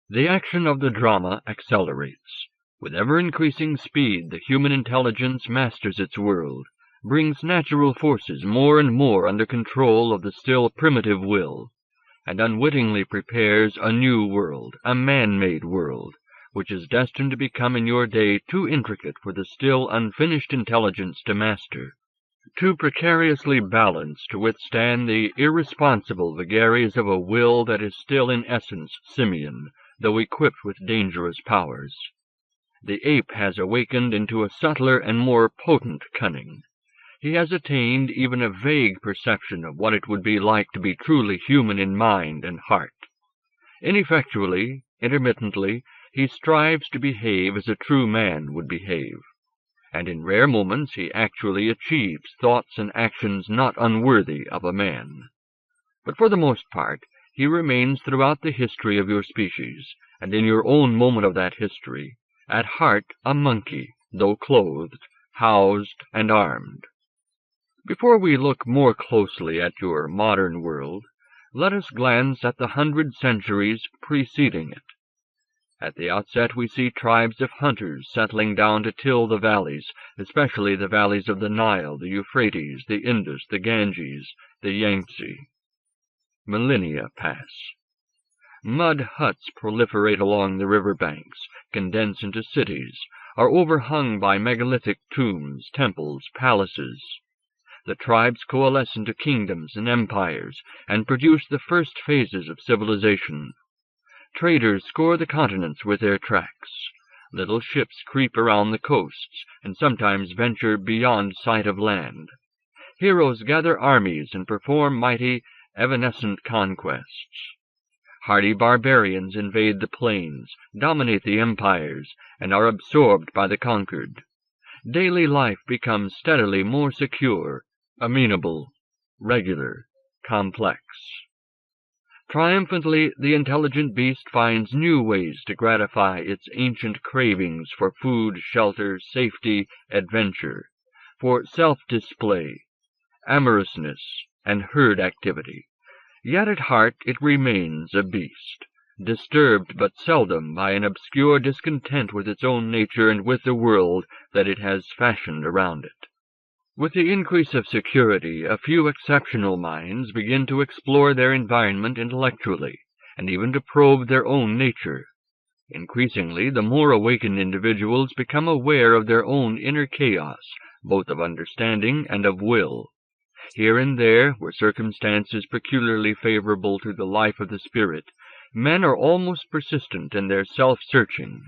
The action of the drama accelerates. With ever-increasing speed, the human intelligence masters its world, brings natural forces more and more under control of the still primitive will, and unwittingly prepares a new world, a man-made world, which is destined to become in your day too intricate for the still unfinished intelligence to master, too precariously balanced to withstand the irresponsible vagaries of a will that is still in essence simian, though equipped with dangerous powers. The ape has awakened into a subtler and more potent cunning. He has attained even a vague perception of what it would be like to be truly human in mind and heart. Ineffectually, intermittently, he strives to behave as a true man would behave, and in rare moments he actually achieves thoughts and actions not unworthy of a man. But for the most part, he remains throughout the history of your species, and in your own moment of that history, at heart a monkey, though clothed, housed, and armed. Before we look more closely at your modern world, let us glance at the 100 centuries preceding it. At the outset we see tribes of hunters settling down to till the valleys, especially the valleys of the Nile, the Euphrates, the Indus, the Ganges, the Yangtze. Millennia pass. Mud huts proliferate along the river banks, condense into cities, are overhung by megalithic tombs, temples, palaces. The tribes coalesce into kingdoms and empires, and produce the first phases of civilization. Traders scour the continents with their tracks. Little ships creep around the coasts, and sometimes venture beyond sight of land. Heroes gather armies and perform mighty, evanescent conquests. Hardy barbarians invade the plains, dominate the empires, and are absorbed by the conquered. Daily life becomes steadily more secure, amenable, regular, complex. Triumphantly, the intelligent beast finds new ways to gratify its ancient cravings for food, shelter, safety, adventure, for self-display, amorousness, and herd activity. Yet at heart it remains a beast, disturbed but seldom by an obscure discontent with its own nature and with the world that it has fashioned around it. With the increase of security, a few exceptional minds begin to explore their environment intellectually, and even to probe their own nature. Increasingly, the more awakened individuals become aware of their own inner chaos, both of understanding and of will. Here and there, where circumstance is peculiarly favorable to the life of the spirit, men are almost persistent in their self-searching.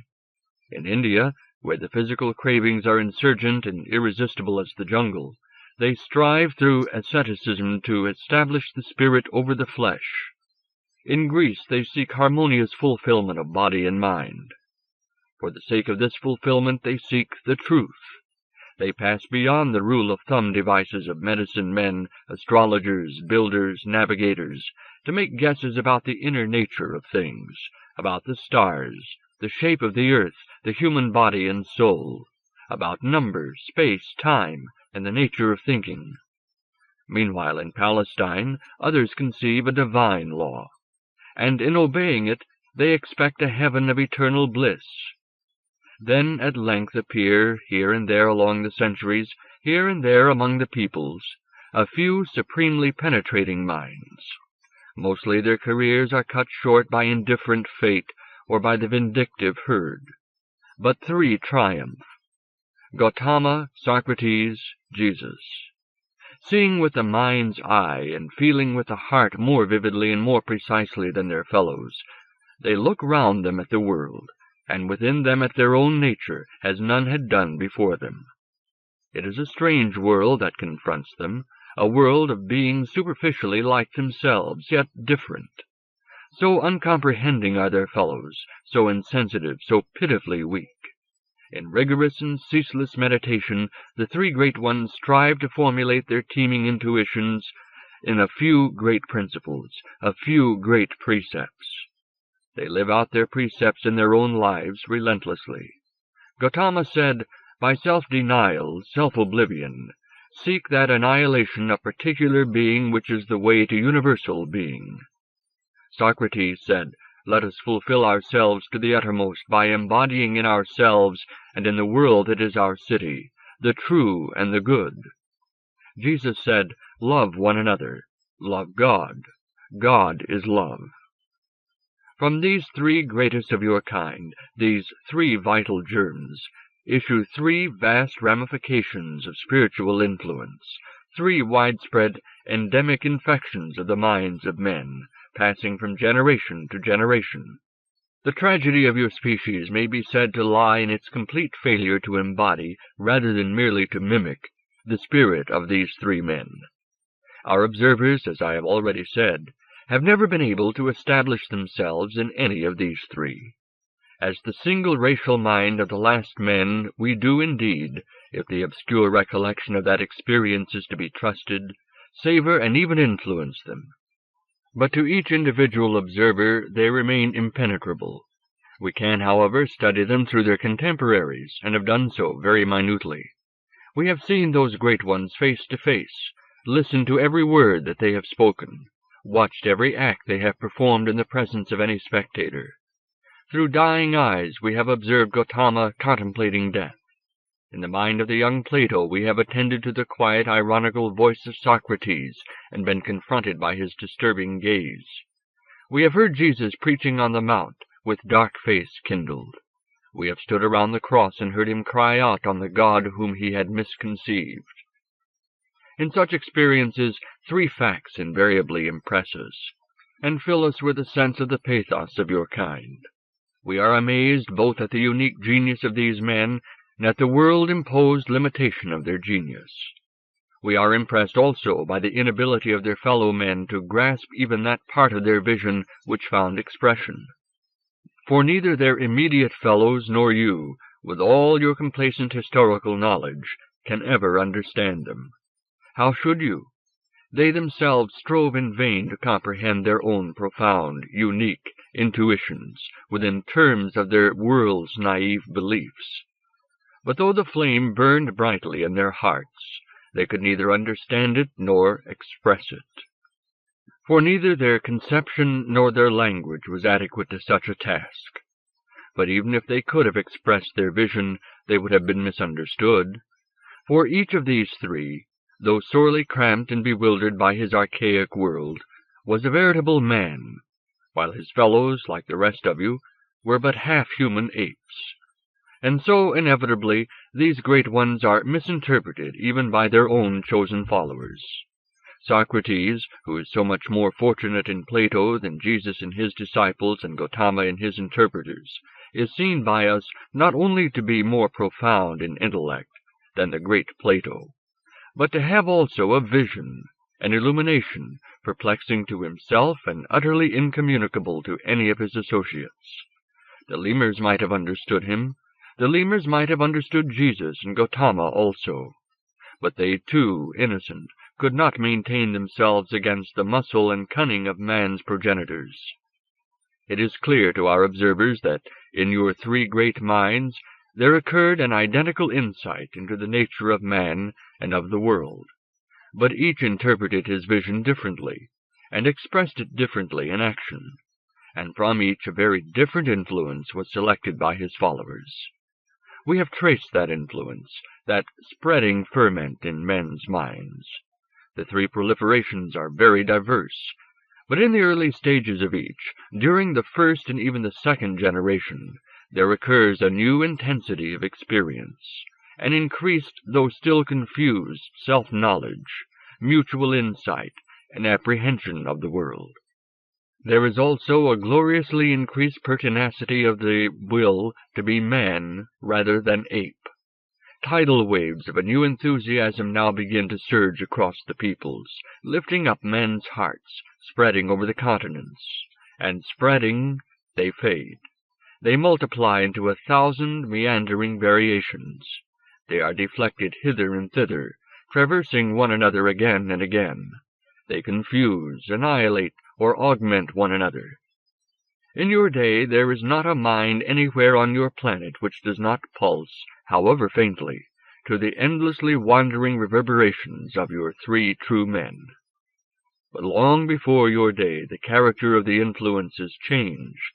In India, where the physical cravings are insurgent and irresistible as the jungle, they strive through asceticism to establish the spirit over the flesh. In Greece they seek harmonious fulfillment of body and mind. For the sake of this fulfillment they seek the truth. They pass beyond the rule-of-thumb devices of medicine men, astrologers, builders, navigators, to make guesses about the inner nature of things, about the stars, the shape of the earth, the human body and soul, about numbers, space, time, and the nature of thinking. Meanwhile, in Palestine, others conceive a divine law, and in obeying it, they expect a heaven of eternal bliss. Then at length appear, here and there along the centuries, here and there among the peoples, a few supremely penetrating minds. Mostly their careers are cut short by indifferent fate or by the vindictive herd. But three triumph: Gautama, Socrates, Jesus. Seeing with the mind's eye and feeling with the heart more vividly and more precisely than their fellows, they look round them at the world, and within them at their own nature, as none had done before them. It is a strange world that confronts them, a world of beings superficially like themselves, yet different. So uncomprehending are their fellows, so insensitive, so pitifully weak. In rigorous and ceaseless meditation, the three great ones strive to formulate their teeming intuitions in a few great principles, a few great precepts. They live out their precepts in their own lives relentlessly. Gautama said, "By self-denial, self-oblivion, seek that annihilation of particular being which is the way to universal being." Socrates said, "Let us fulfill ourselves to the uttermost by embodying in ourselves and in the world that is our city, the true and the good." Jesus said, "Love one another, love God. God is love." From these three greatest of your kind, these three vital germs, issue three vast ramifications of spiritual influence, three widespread endemic infections of the minds of men, passing from generation to generation. The tragedy of your species may be said to lie in its complete failure to embody, rather than merely to mimic, the spirit of these three men. Our observers, as I have already said, have never been able to establish themselves in any of these three. As the single racial mind of the last men, we do indeed, if the obscure recollection of that experience is to be trusted, savor and even influence them. But to each individual observer they remain impenetrable. We can, however, study them through their contemporaries, and have done so very minutely. We have seen those great ones face to face, listened to every word that they have spoken, watched every act they have performed in the presence of any spectator. Through dying eyes we have observed Gautama contemplating death. In the mind of the young Plato we have attended to the quiet, ironical voice of Socrates, and been confronted by his disturbing gaze. We have heard Jesus preaching on the mount, with dark face kindled. We have stood around the cross and heard him cry out on the God whom he had misconceived. In such experiences, three facts invariably impress us, and fill us with a sense of the pathos of your kind. We are amazed both at the unique genius of these men and at the world-imposed limitation of their genius. We are impressed also by the inability of their fellow men to grasp even that part of their vision which found expression. For neither their immediate fellows nor you, with all your complacent historical knowledge, can ever understand them. How should you? They themselves strove in vain to comprehend their own profound, unique intuitions within terms of their world's naive beliefs. But though the flame burned brightly in their hearts, they could neither understand it nor express it. For neither their conception nor their language was adequate to such a task. But even if they could have expressed their vision, they would have been misunderstood. For each of these three, though sorely cramped and bewildered by his archaic world, was a veritable man, while his fellows, like the rest of you, were but half-human apes. And so, inevitably, these great ones are misinterpreted even by their own chosen followers. Socrates, who is so much more fortunate in Plato than Jesus in his disciples and Gautama in his interpreters, is seen by us not only to be more profound in intellect than the great Plato, but to have also a vision, an illumination, perplexing to himself and utterly incommunicable to any of his associates. The lemurs might have understood him. The lemurs might have understood Jesus and Gautama also. But they, too, innocent, could not maintain themselves against the muscle and cunning of man's progenitors. It is clear to our observers that in your three great minds there occurred an identical insight into the nature of man and of the world, but each interpreted his vision differently, and expressed it differently in action, and from each a very different influence was selected by his followers. We have traced that influence, that spreading ferment in men's minds. The three proliferations are very diverse, But in the early stages of each, during the first and even the second generation, there occurs a new intensity of experience, an increased, though still confused, self-knowledge, mutual insight, and apprehension of the world. There is also a gloriously increased pertinacity of the will to be man rather than ape. Tidal waves of a new enthusiasm now begin to surge across the peoples, lifting up men's hearts, spreading over the continents, and spreading, they fade. They multiply into 1,000 meandering variations. They are deflected hither and thither, traversing one another again and again. They confuse, annihilate, or augment one another. In your day there is not a mind anywhere on your planet which does not pulse, however faintly, to the endlessly wandering reverberations of your three true men. But long before your day the character of the influence is changed.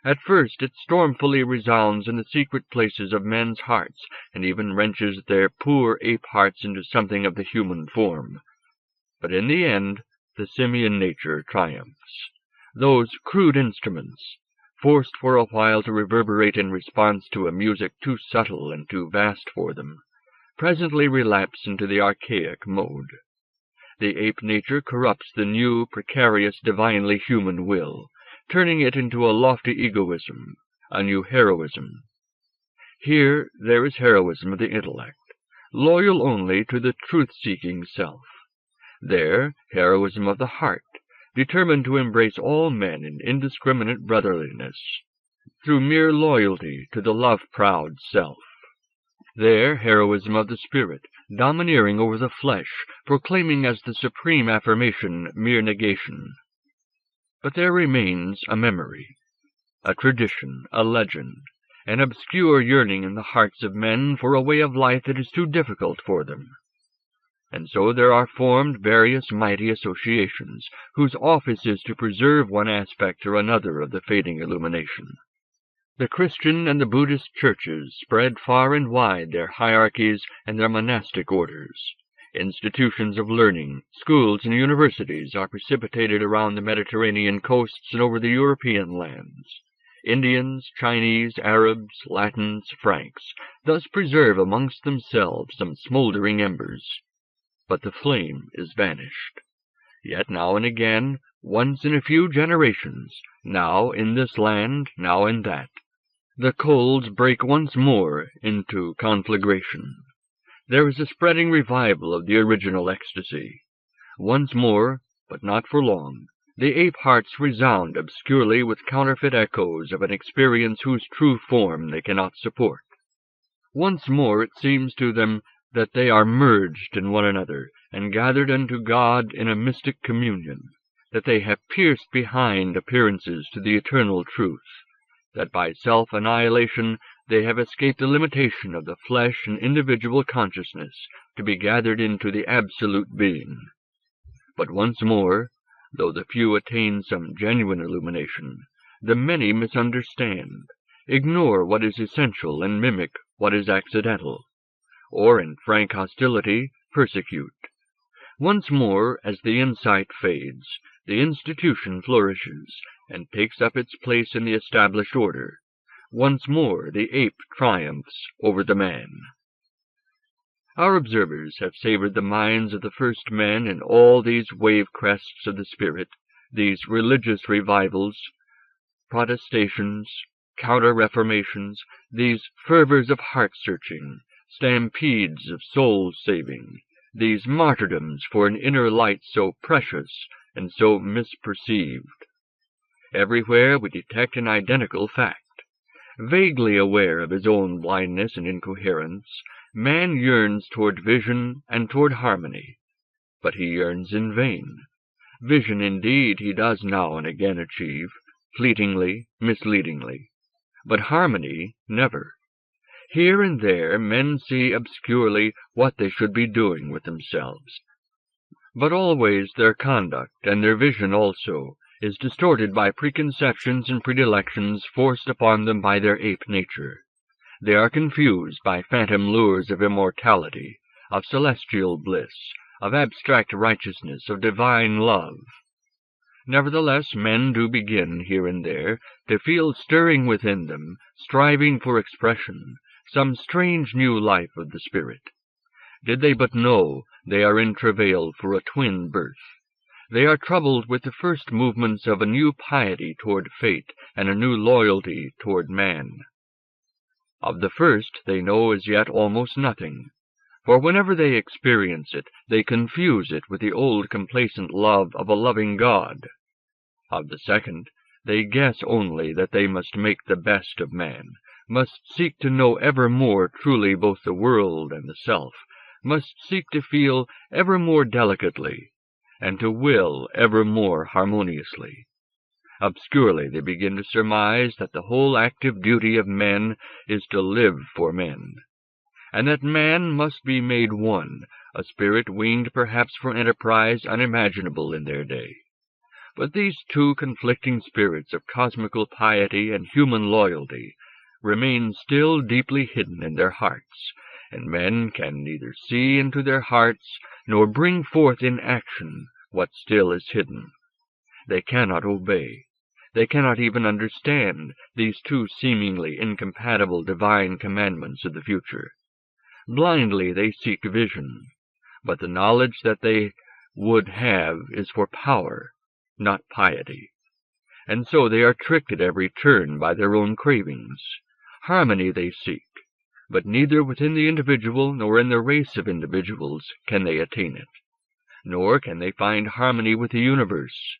At first it stormfully resounds in the secret places of men's hearts, and even wrenches their poor ape hearts into something of the human form. But in the end the simian nature triumphs. Those crude instruments, forced for a while to reverberate in response to a music too subtle and too vast for them, presently relapse into the archaic mode. The ape nature corrupts the new, precarious, divinely human will, turning it into a lofty egoism, a new heroism. Here there is heroism of the intellect, loyal only to the truth-seeking self. There, heroism of the heart, determined to embrace all men in indiscriminate brotherliness, through mere loyalty to the love-proud self. There, heroism of the spirit, domineering over the flesh, proclaiming as the supreme affirmation mere negation. But there remains a memory, a tradition, a legend, an obscure yearning in the hearts of men for a way of life that is too difficult for them. And so there are formed various mighty associations, whose office is to preserve one aspect or another of the fading illumination. The Christian and the Buddhist churches spread far and wide their hierarchies and their monastic orders. Institutions of learning, schools and universities are precipitated around the Mediterranean coasts and over the European lands. Indians, Chinese, Arabs, Latins, Franks thus preserve amongst themselves some smoldering embers. But the flame is vanished. Yet now and again, once in a few generations, now in this land, now in that, the coals break once more into conflagration. There is a spreading revival of the original ecstasy. Once more, but not for long, the ape hearts resound obscurely with counterfeit echoes of an experience whose true form they cannot support. Once more it seems to them that they are merged in one another, and gathered unto God in a mystic communion, that they have pierced behind appearances to the eternal truth, that by self-annihilation they have escaped the limitation of the flesh and individual consciousness to be gathered into the absolute being. But once more, though the few attain some genuine illumination, the many misunderstand, ignore what is essential, and mimic what is accidental, or in frank hostility persecute. Once more, as the insight fades, the institution flourishes, and takes up its place in the established order. Once more the ape triumphs over the man. Our observers have savored the minds of the first men in all these wave-crests of the spirit, these religious revivals, protestations, counter-reformations, these fervors of heart-searching, stampedes of soul-saving, these martyrdoms for an inner light so precious and so misperceived. Everywhere we detect an identical fact. Vaguely aware of his own blindness and incoherence, man yearns toward vision and toward harmony, but he yearns in vain. Vision, indeed, he does now and again achieve, fleetingly, misleadingly, but harmony never. Here and there men see obscurely what they should be doing with themselves, but always their conduct, and their vision also, is distorted by preconceptions and predilections forced upon them by their ape nature. They are confused by phantom lures of immortality, of celestial bliss, of abstract righteousness, of divine love. Nevertheless, men do begin, here and there, to feel stirring within them, striving for expression, some strange new life of the spirit. Did they but know, they are in travail for a twin birth. They are troubled with the first movements of a new piety toward fate and a new loyalty toward man. Of the first they know as yet almost nothing, for whenever they experience it, they confuse it with the old complacent love of a loving God. Of the second, they guess only that they must make the best of man, must seek to know ever more truly both the world and the self, must seek to feel ever more delicately, and to will ever more harmoniously. Obscurely they begin to surmise that the whole active duty of men is to live for men, and that man must be made one, a spirit winged perhaps for enterprise unimaginable in their day. But these two conflicting spirits of cosmical piety and human loyalty remain still deeply hidden in their hearts, and men can neither see into their hearts nor bring forth in action what still is hidden. They cannot obey. They cannot even understand these two seemingly incompatible divine commandments of the future. Blindly they seek vision, but the knowledge that they would have is for power, not piety. And so they are tricked at every turn by their own cravings. Harmony they seek, but neither within the individual nor in the race of individuals can they attain it. Nor can they find harmony with the universe.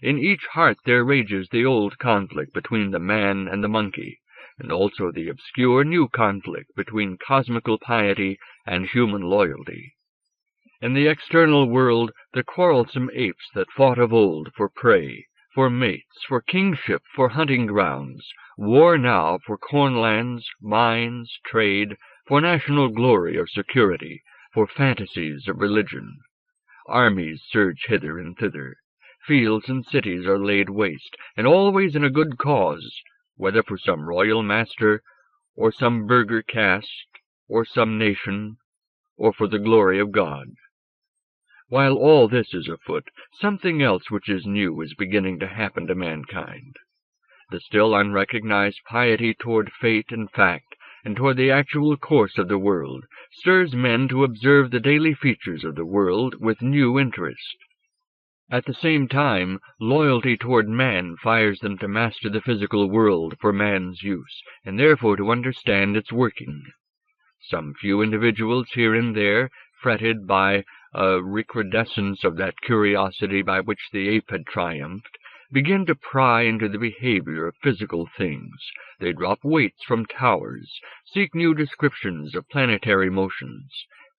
In each heart there rages the old conflict between the man and the monkey, and also the obscure new conflict between cosmical piety and human loyalty. In the external world, the quarrelsome apes that fought of old for prey, for mates, for kingship, for hunting grounds, war now for cornlands, mines, trade, for national glory or security, for fantasies of religion. Armies surge hither and thither. Fields and cities are laid waste, and always in a good cause, whether for some royal master, or some burgher caste, or some nation, or for the glory of God. While all this is afoot, something else which is new is beginning to happen to mankind. The still unrecognized piety toward fate and fact, and toward the actual course of the world, stirs men to observe the daily features of the world with new interest. At the same time, loyalty toward man fires them to master the physical world for man's use, and therefore to understand its working. Some few individuals here and there, fretted by a recrudescence of that curiosity by which the ape had triumphed, begin to pry into the behavior of physical things. They drop weights from towers, seek new descriptions of planetary motions,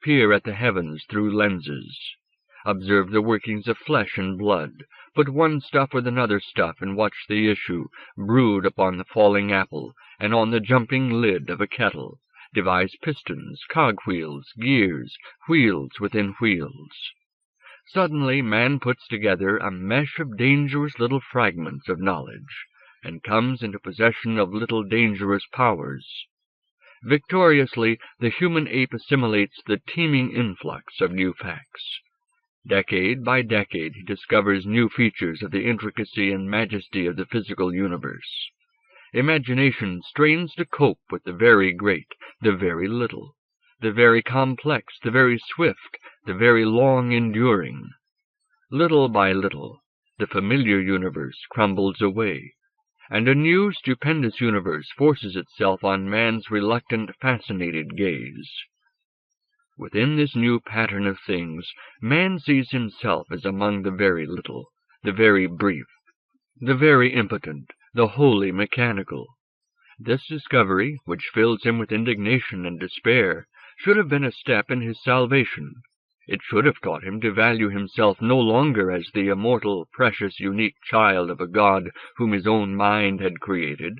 peer at the heavens through lenses, observe the workings of flesh and blood, put one stuff with another stuff and watch the issue, brood upon the falling apple and on the jumping lid of a kettle, devise pistons, cogwheels, gears, wheels within wheels. Suddenly man puts together a mesh of dangerous little fragments of knowledge, and comes into possession of little dangerous powers. Victoriously the human ape assimilates the teeming influx of new facts. Decade by decade he discovers new features of the intricacy and majesty of the physical universe. Imagination strains to cope with the very great, the very little, the very complex, the very swift, the very long-enduring. Little by little, the familiar universe crumbles away, and a new, stupendous universe forces itself on man's reluctant, fascinated gaze. Within this new pattern of things, man sees himself as among the very little, the very brief, the very impotent, the wholly mechanical. This discovery, which fills him with indignation and despair, should have been a step in his salvation. It should have taught him to value himself no longer as the immortal, precious, unique child of a God whom his own mind had created,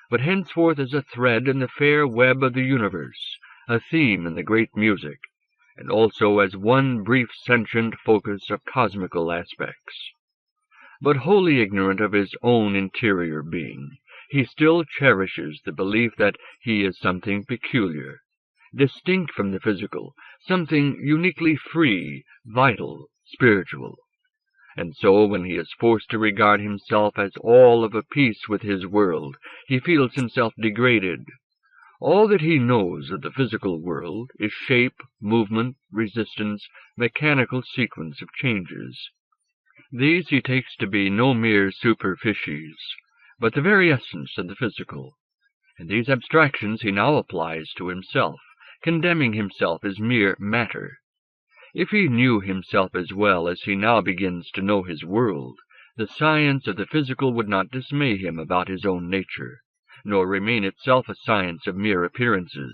but henceforth as a thread in the fair web of the universe, a theme in the great music, and also as one brief sentient focus of cosmical aspects. But wholly ignorant of his own interior being, he still cherishes the belief that he is something peculiar, distinct from the physical, something uniquely free, vital, spiritual. and so when he is forced to regard himself as all of a piece with his world, he feels himself degraded. All that he knows of the physical world is shape, movement, resistance, mechanical sequence of changes. These he takes to be no mere superficies, but the very essence of the physical, and these abstractions he now applies to himself, condemning himself as mere matter. If he knew himself as well as he now begins to know his world, the science of the physical would not dismay him about his own nature, nor remain itself a science of mere appearances.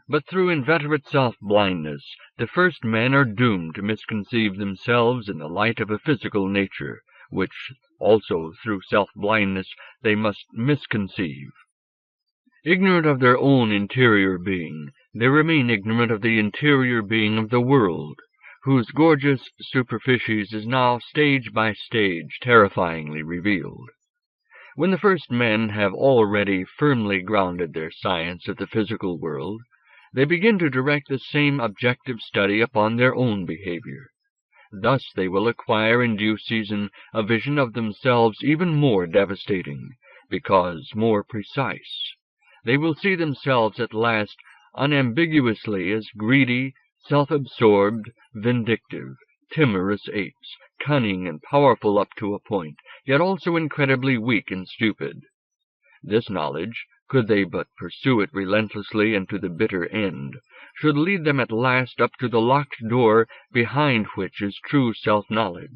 But through inveterate self-blindness, the first men are doomed to misconceive themselves in the light of a physical nature, which also through self-blindness they must misconceive. Ignorant of their own interior being, they remain ignorant of the interior being of the world, whose gorgeous superficies is now stage by stage terrifyingly revealed. When the first men have already firmly grounded their science of the physical world, they begin to direct the same objective study upon their own behavior. Thus they will acquire in due season a vision of themselves even more devastating, because more precise. They will see themselves at last unambiguously as greedy, self-absorbed, vindictive, timorous apes, cunning and powerful up to a point, yet also incredibly weak and stupid. This knowledge, could they but pursue it relentlessly and to the bitter end, should lead them at last up to the locked door behind which is true self-knowledge.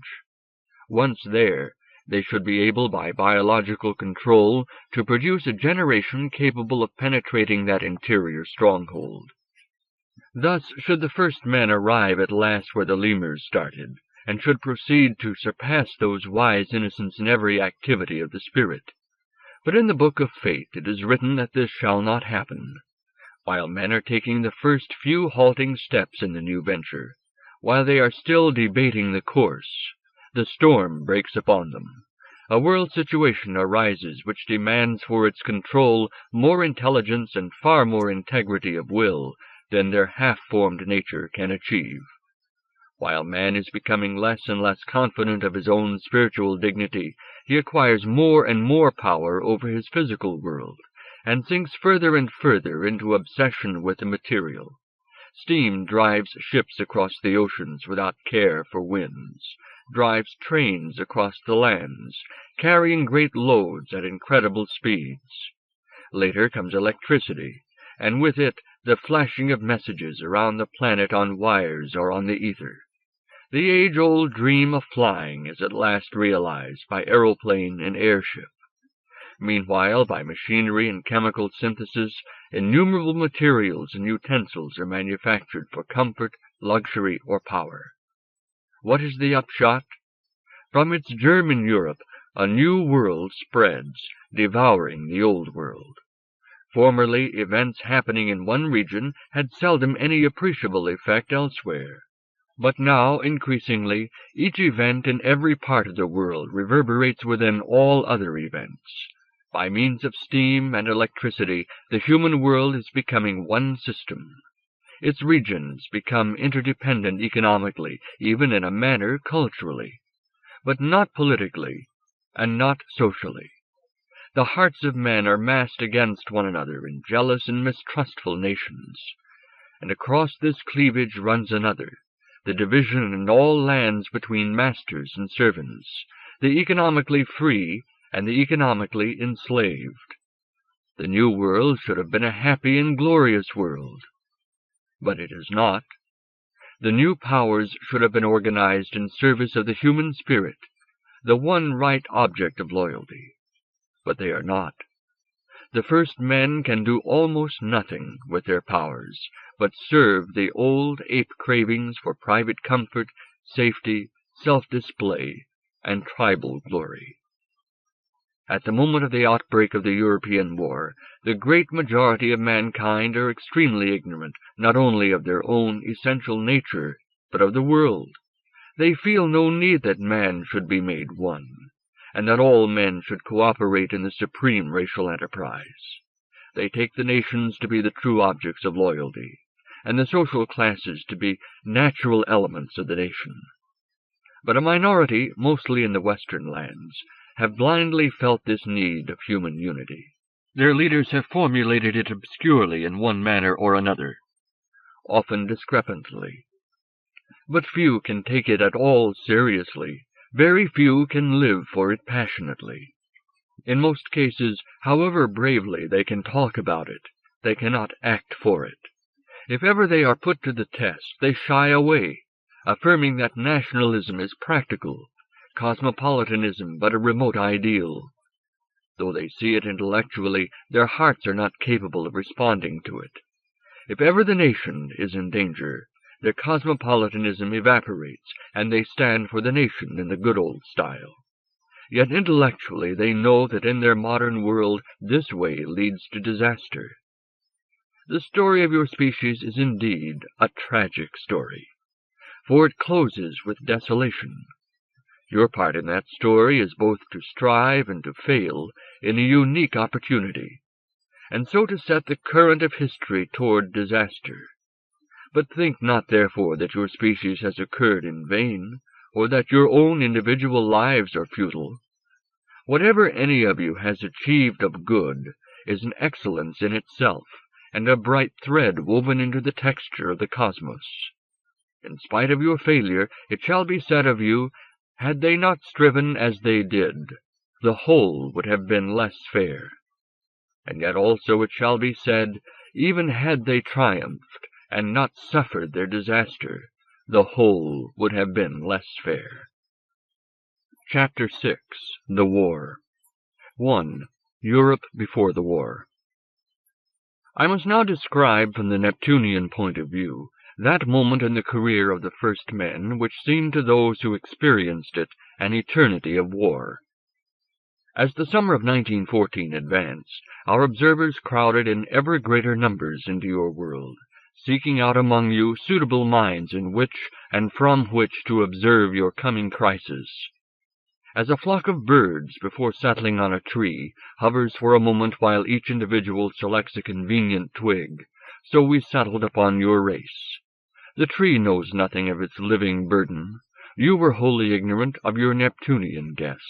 Once there, they should be able by biological control to produce a generation capable of penetrating that interior stronghold. Thus should the first men arrive at last where the lemurs started, and should proceed to surpass those wise innocents in every activity of the spirit. But in the book of fate it is written that this shall not happen. While men are taking the first few halting steps in the new venture, while they are still debating the course, the storm breaks upon them. A world situation arises which demands for its control more intelligence and far more integrity of will than their half-formed nature can achieve. While man is becoming less and less confident of his own spiritual dignity, he acquires more and more power over his physical world, and sinks further and further into obsession with the material. Steam drives ships across the oceans without care for winds, drives trains across the lands, carrying great loads at incredible speeds. Later comes electricity, and with it the flashing of messages around the planet on wires or on the ether. The age-old dream of flying is at last realized by aeroplane and airship. Meanwhile, by machinery and chemical synthesis, innumerable materials and utensils are manufactured for comfort, luxury, or power. What is the upshot? From its germ in Europe, a new world spreads, devouring the old world. Formerly, events happening in one region had seldom any appreciable effect elsewhere. But now, increasingly, each event in every part of the world reverberates within all other events. By means of steam and electricity, the human world is becoming one system. Its regions become interdependent economically, even in a manner culturally, but not politically and not socially. The hearts of men are massed against one another in jealous and mistrustful nations, and across this cleavage runs another, the division in all lands between masters and servants, the economically free and the economically enslaved. The new world should have been a happy and glorious world, but it is not. The new powers should have been organized in service of the human spirit, the one right object of loyalty, but they are not. The first men can do almost nothing with their powers, but serve the old ape cravings for private comfort, safety, self-display, and tribal glory. At the moment of the outbreak of the European War, the great majority of mankind are extremely ignorant not only of their own essential nature, but of the world. They feel no need that man should be made one, and that all men should cooperate in the supreme racial enterprise. They take the nations to be the true objects of loyalty, and the social classes to be natural elements of the nation. but a minority, mostly in the western lands, have blindly felt this need of human unity. Their leaders have formulated it obscurely in one manner or another, often discrepantly. But few can take it at all seriously. Very few can live for it passionately. In most cases, however bravely they can talk about it, they cannot act for it. If ever they are put to the test, they shy away, affirming that nationalism is practical, cosmopolitanism but a remote ideal. Though they see it intellectually, their hearts are not capable of responding to it. If ever the nation is in danger, their cosmopolitanism evaporates, and they stand for the nation in the good old style. Yet intellectually they know that in their modern world this way leads to disaster. The story of your species is indeed a tragic story, for it closes with desolation. Your part in that story is both to strive and to fail in a unique opportunity, and so to set the current of history toward disaster. But think not, therefore, that your species has occurred in vain, or that your own individual lives are futile. Whatever any of you has achieved of good is an excellence in itself, and a bright thread woven into the texture of the cosmos. In spite of your failure, it shall be said of you, had they not striven as they did, the whole would have been less fair. And yet also it shall be said, even had they triumphed, and not suffered their disaster, the whole would have been less fair. Chapter 6. The War. 1. Europe before the war. I must now describe from the Neptunian point of view that moment in the career of the first men which seemed to those who experienced it an eternity of war. As the summer of 1914 advanced, our observers crowded in ever greater numbers into your world, seeking out among you suitable minds in which and from which to observe your coming crisis. As a flock of birds, before settling on a tree, hovers for a moment while each individual selects a convenient twig, so we settled upon your race. The tree knows nothing of its living burden. You were wholly ignorant of your Neptunian guests.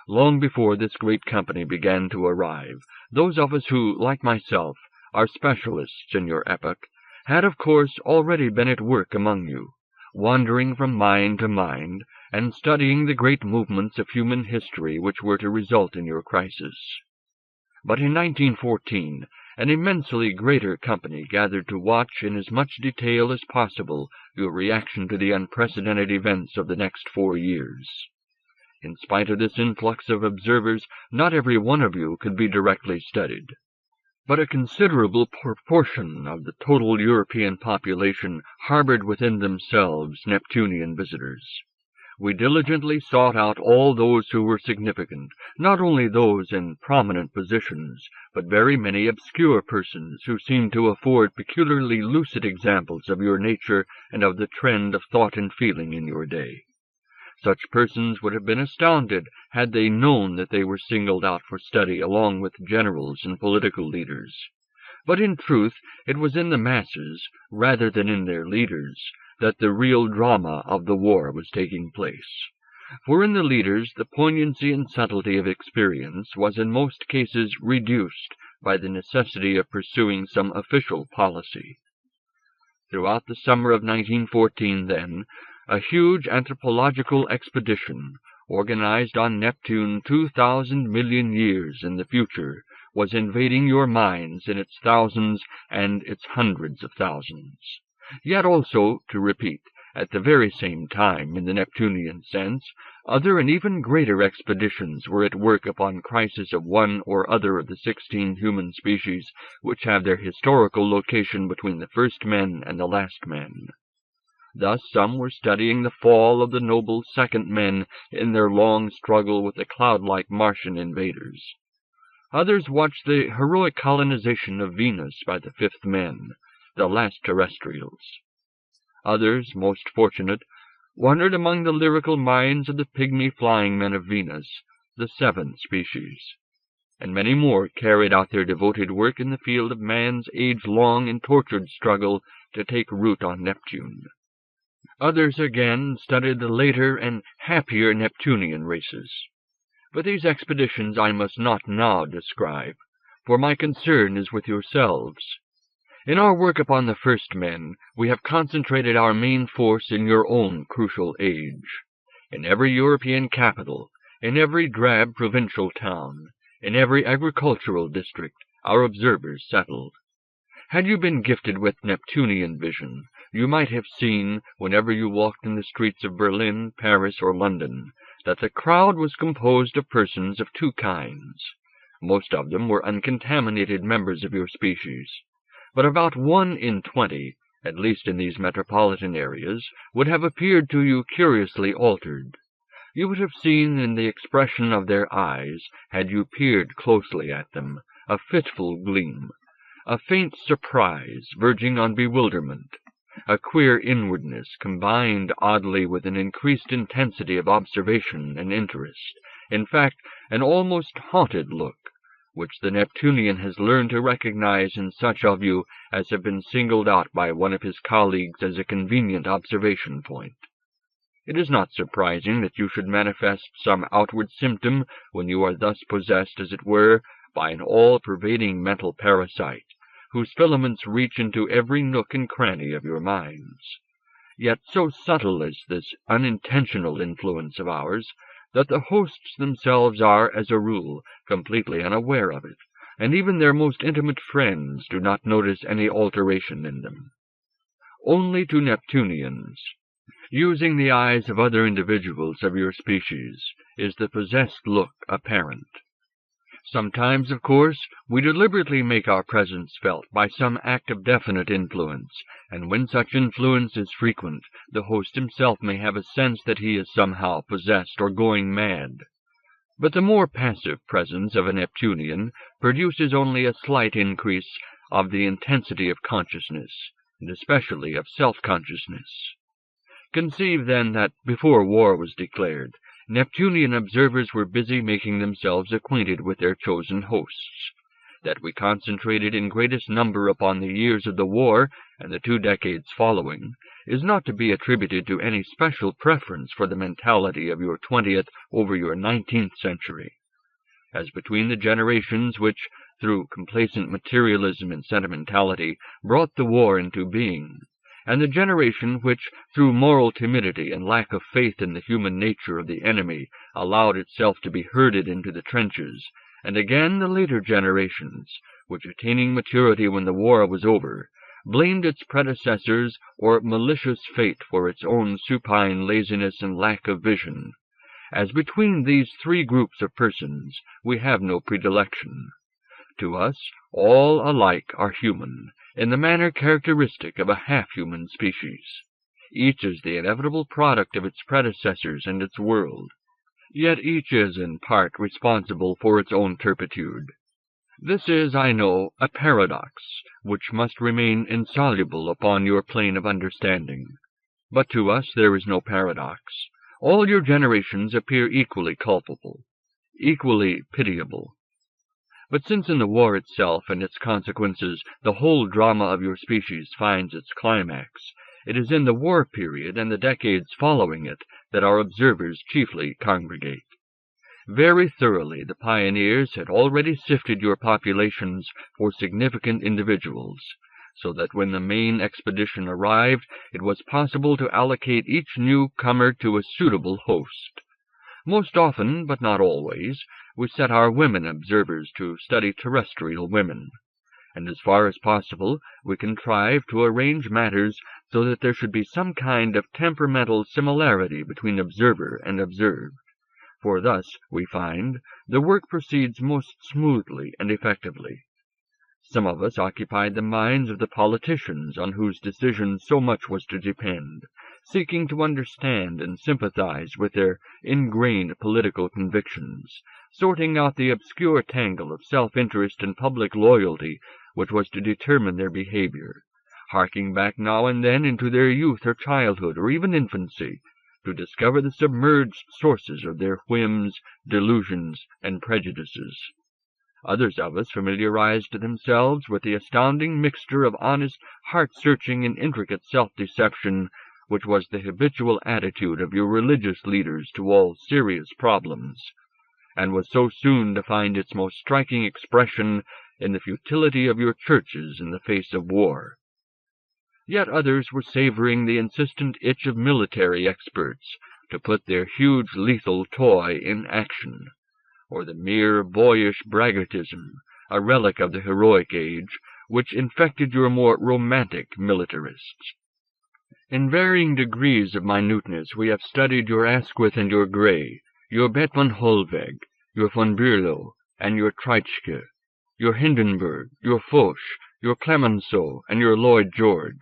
Long before this great company began to arrive, those of us who, like myself, are specialists in your epoch, had of course already been at work among you, wandering from mind to mind, and studying the great movements of human history which were to result in your crisis. But in 1914, an immensely greater company gathered to watch in as much detail as possible your reaction to the unprecedented events of the next 4 years. In spite of this influx of observers, not every one of you could be directly studied, but a considerable proportion of the total European population harbored within themselves Neptunian visitors. We diligently sought out all those who were significant, not only those in prominent positions, but very many obscure persons who seemed to afford peculiarly lucid examples of your nature and of the trend of thought and feeling in your day. Such persons would have been astounded had they known that they were singled out for study along with generals and political leaders. But in truth, it was in the masses, rather than in their leaders, that the real drama of the war was taking place. For in the leaders the poignancy and subtlety of experience was in most cases reduced by the necessity of pursuing some official policy. Throughout the summer of 1914, then, a huge anthropological expedition, organized on Neptune 2,000 million years in the future, was invading your minds in its thousands and its hundreds of thousands. Yet also, to repeat, at the very same time, in the Neptunian sense, other and even greater expeditions were at work upon crisis of one or other of the 16 human species which have their historical location between the first men and the last men. Thus some were studying the fall of the noble second men in their long struggle with the cloud-like Martian invaders. Others watched the heroic colonization of Venus by the fifth men, the last terrestrials. Others, most fortunate, wandered among the lyrical minds of the pygmy flying men of Venus, the seventh species. And many more carried out their devoted work in the field of man's age-long and tortured struggle to take root on Neptune. Others, again, studied the later and happier Neptunian races. But these expeditions I must not now describe, for my concern is with yourselves. In our work upon the first men, we have concentrated our main force in your own crucial age. In every European capital, in every drab provincial town, in every agricultural district, our observers settled. Had you been gifted with Neptunian vision, you might have seen, whenever you walked in the streets of Berlin, Paris, or London, that the crowd was composed of persons of two kinds. Most of them were uncontaminated members of your species, but about 1 in 20, at least in these metropolitan areas, would have appeared to you curiously altered. You would have seen in the expression of their eyes, had you peered closely at them, a fitful gleam, a faint surprise verging on bewilderment, a queer inwardness combined oddly with an increased intensity of observation and interest, in fact, an almost haunted look, which the Neptunian has learned to recognize in such of you as have been singled out by one of his colleagues as a convenient observation point. It is not surprising that you should manifest some outward symptom when you are thus possessed, as it were, by an all-pervading mental parasite, whose filaments reach into every nook and cranny of your minds. Yet so subtle is this unintentional influence of ours, that the hosts themselves are, as a rule, completely unaware of it, and even their most intimate friends do not notice any alteration in them. Only to Neptunians, using the eyes of other individuals of your species, is the possessed look apparent. Sometimes, of course, we deliberately make our presence felt by some act of definite influence, and when such influence is frequent, the host himself may have a sense that he is somehow possessed or going mad. But the more passive presence of a Neptunian produces only a slight increase of the intensity of consciousness, and especially of self-consciousness. Conceive, then, that before war was declared, Neptunian observers were busy making themselves acquainted with their chosen hosts. That we concentrated in greatest number upon the years of the war and the 2 decades following is not to be attributed to any special preference for the mentality of your 20th over your 19th century. As between the generations which, through complacent materialism and sentimentality, brought the war into being, and the generation which, through moral timidity and lack of faith in the human nature of the enemy, allowed itself to be herded into the trenches, and again the later generations, which, attaining maturity when the war was over, blamed its predecessors or malicious fate for its own supine laziness and lack of vision. As between these 3 groups of persons, we have no predilection. To us, all alike are human, in the manner characteristic of a half-human species. Each is the inevitable product of its predecessors and its world. Yet each is in part responsible for its own turpitude. This is, I know, a paradox, which must remain insoluble upon your plane of understanding. But to us there is no paradox. All your generations appear equally culpable, equally pitiable. But since in the war itself and its consequences the whole drama of your species finds its climax, it is in the war period and the decades following it that our observers chiefly congregate. Very thoroughly the pioneers had already sifted your populations for significant individuals, so that when the main expedition arrived, it was possible to allocate each newcomer to a suitable host. Most often, but not always, we set our women observers to study terrestrial women, and as far as possible we contrived to arrange matters so that there should be some kind of temperamental similarity between observer and observed, for thus, we find, the work proceeds most smoothly and effectively. Some of us occupied the minds of the politicians on whose decisions so much was to depend, seeking to understand and sympathize with their ingrained political convictions, sorting out the obscure tangle of self-interest and public loyalty which was to determine their behavior, harking back now and then into their youth or childhood or even infancy, to discover the submerged sources of their whims, delusions, and prejudices. Others of us familiarized themselves with the astounding mixture of honest, heart-searching, and intricate self-deception which was the habitual attitude of your religious leaders to all serious problems, and was so soon to find its most striking expression in the futility of your churches in the face of war. Yet others were savoring the insistent itch of military experts to put their huge lethal toy in action, or the mere boyish braggartism, a relic of the heroic age, which infected your more romantic militarists. In varying degrees of minuteness we have studied your Asquith and your Gray, your Bet von Hollweg, your von Bülow, and your Treitschke, your Hindenburg, your Foch, your Clemenceau, and your Lloyd George.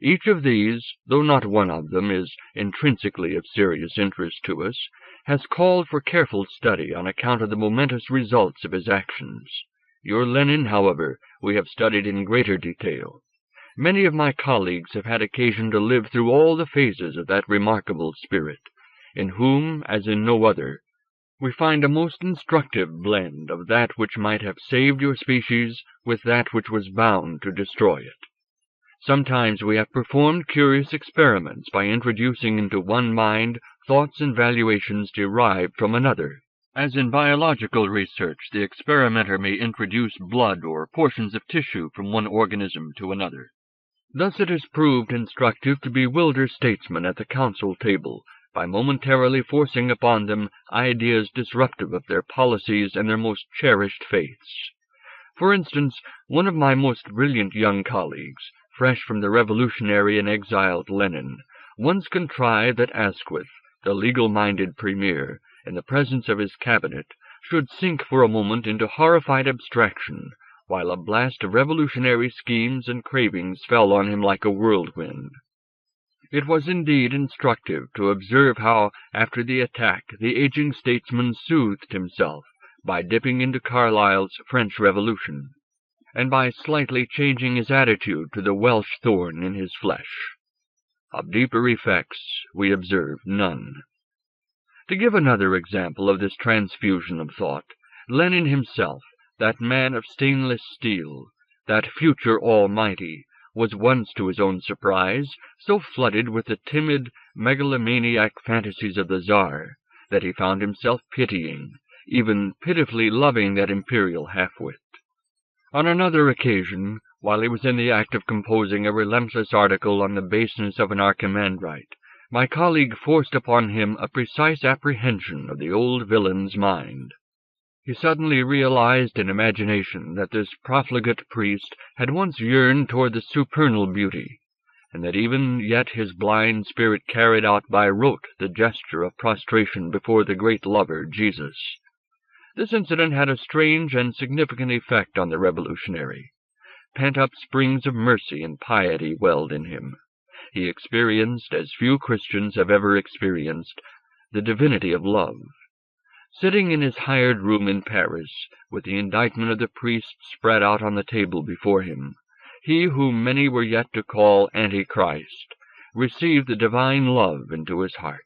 Each of these, though not one of them is intrinsically of serious interest to us, has called for careful study on account of the momentous results of his actions. Your Lenin, however, we have studied in greater detail. Many of my colleagues have had occasion to live through all the phases of that remarkable spirit, in whom, as in no other, we find a most instructive blend of that which might have saved your species with that which was bound to destroy it. Sometimes we have performed curious experiments by introducing into one mind thoughts and valuations derived from another. As in biological research, the experimenter may introduce blood or portions of tissue from one organism to another. Thus it has proved instructive to bewilder statesmen at the council table by momentarily forcing upon them ideas disruptive of their policies and their most cherished faiths. For instance, one of my most brilliant young colleagues, fresh from the revolutionary and exiled Lenin, once contrived that Asquith, the legal-minded premier, in the presence of his cabinet, should sink for a moment into horrified abstraction, while a blast of revolutionary schemes and cravings fell on him like a whirlwind. It was indeed instructive to observe how, after the attack, the aging statesman soothed himself by dipping into Carlyle's French Revolution, and by slightly changing his attitude to the Welsh thorn in his flesh. Of deeper effects we observe none. To give another example of this transfusion of thought, Lenin himself, that man of stainless steel, that future almighty, was once, to his own surprise, so flooded with the timid, megalomaniac fantasies of the Tsar, that he found himself pitying, even pitifully loving that imperial half-wit. On another occasion, while he was in the act of composing a relentless article on the baseness of an archimandrite, my colleague forced upon him a precise apprehension of the old villain's mind. He suddenly realized in imagination that this profligate priest had once yearned toward the supernal beauty, and that even yet his blind spirit carried out by rote the gesture of prostration before the great lover, Jesus. This incident had a strange and significant effect on the revolutionary. Pent-up springs of mercy and piety welled in him. He experienced, as few Christians have ever experienced, the divinity of love. Sitting in his hired room in Paris, with the indictment of the priest spread out on the table before him, he whom many were yet to call Antichrist received the divine love into his heart.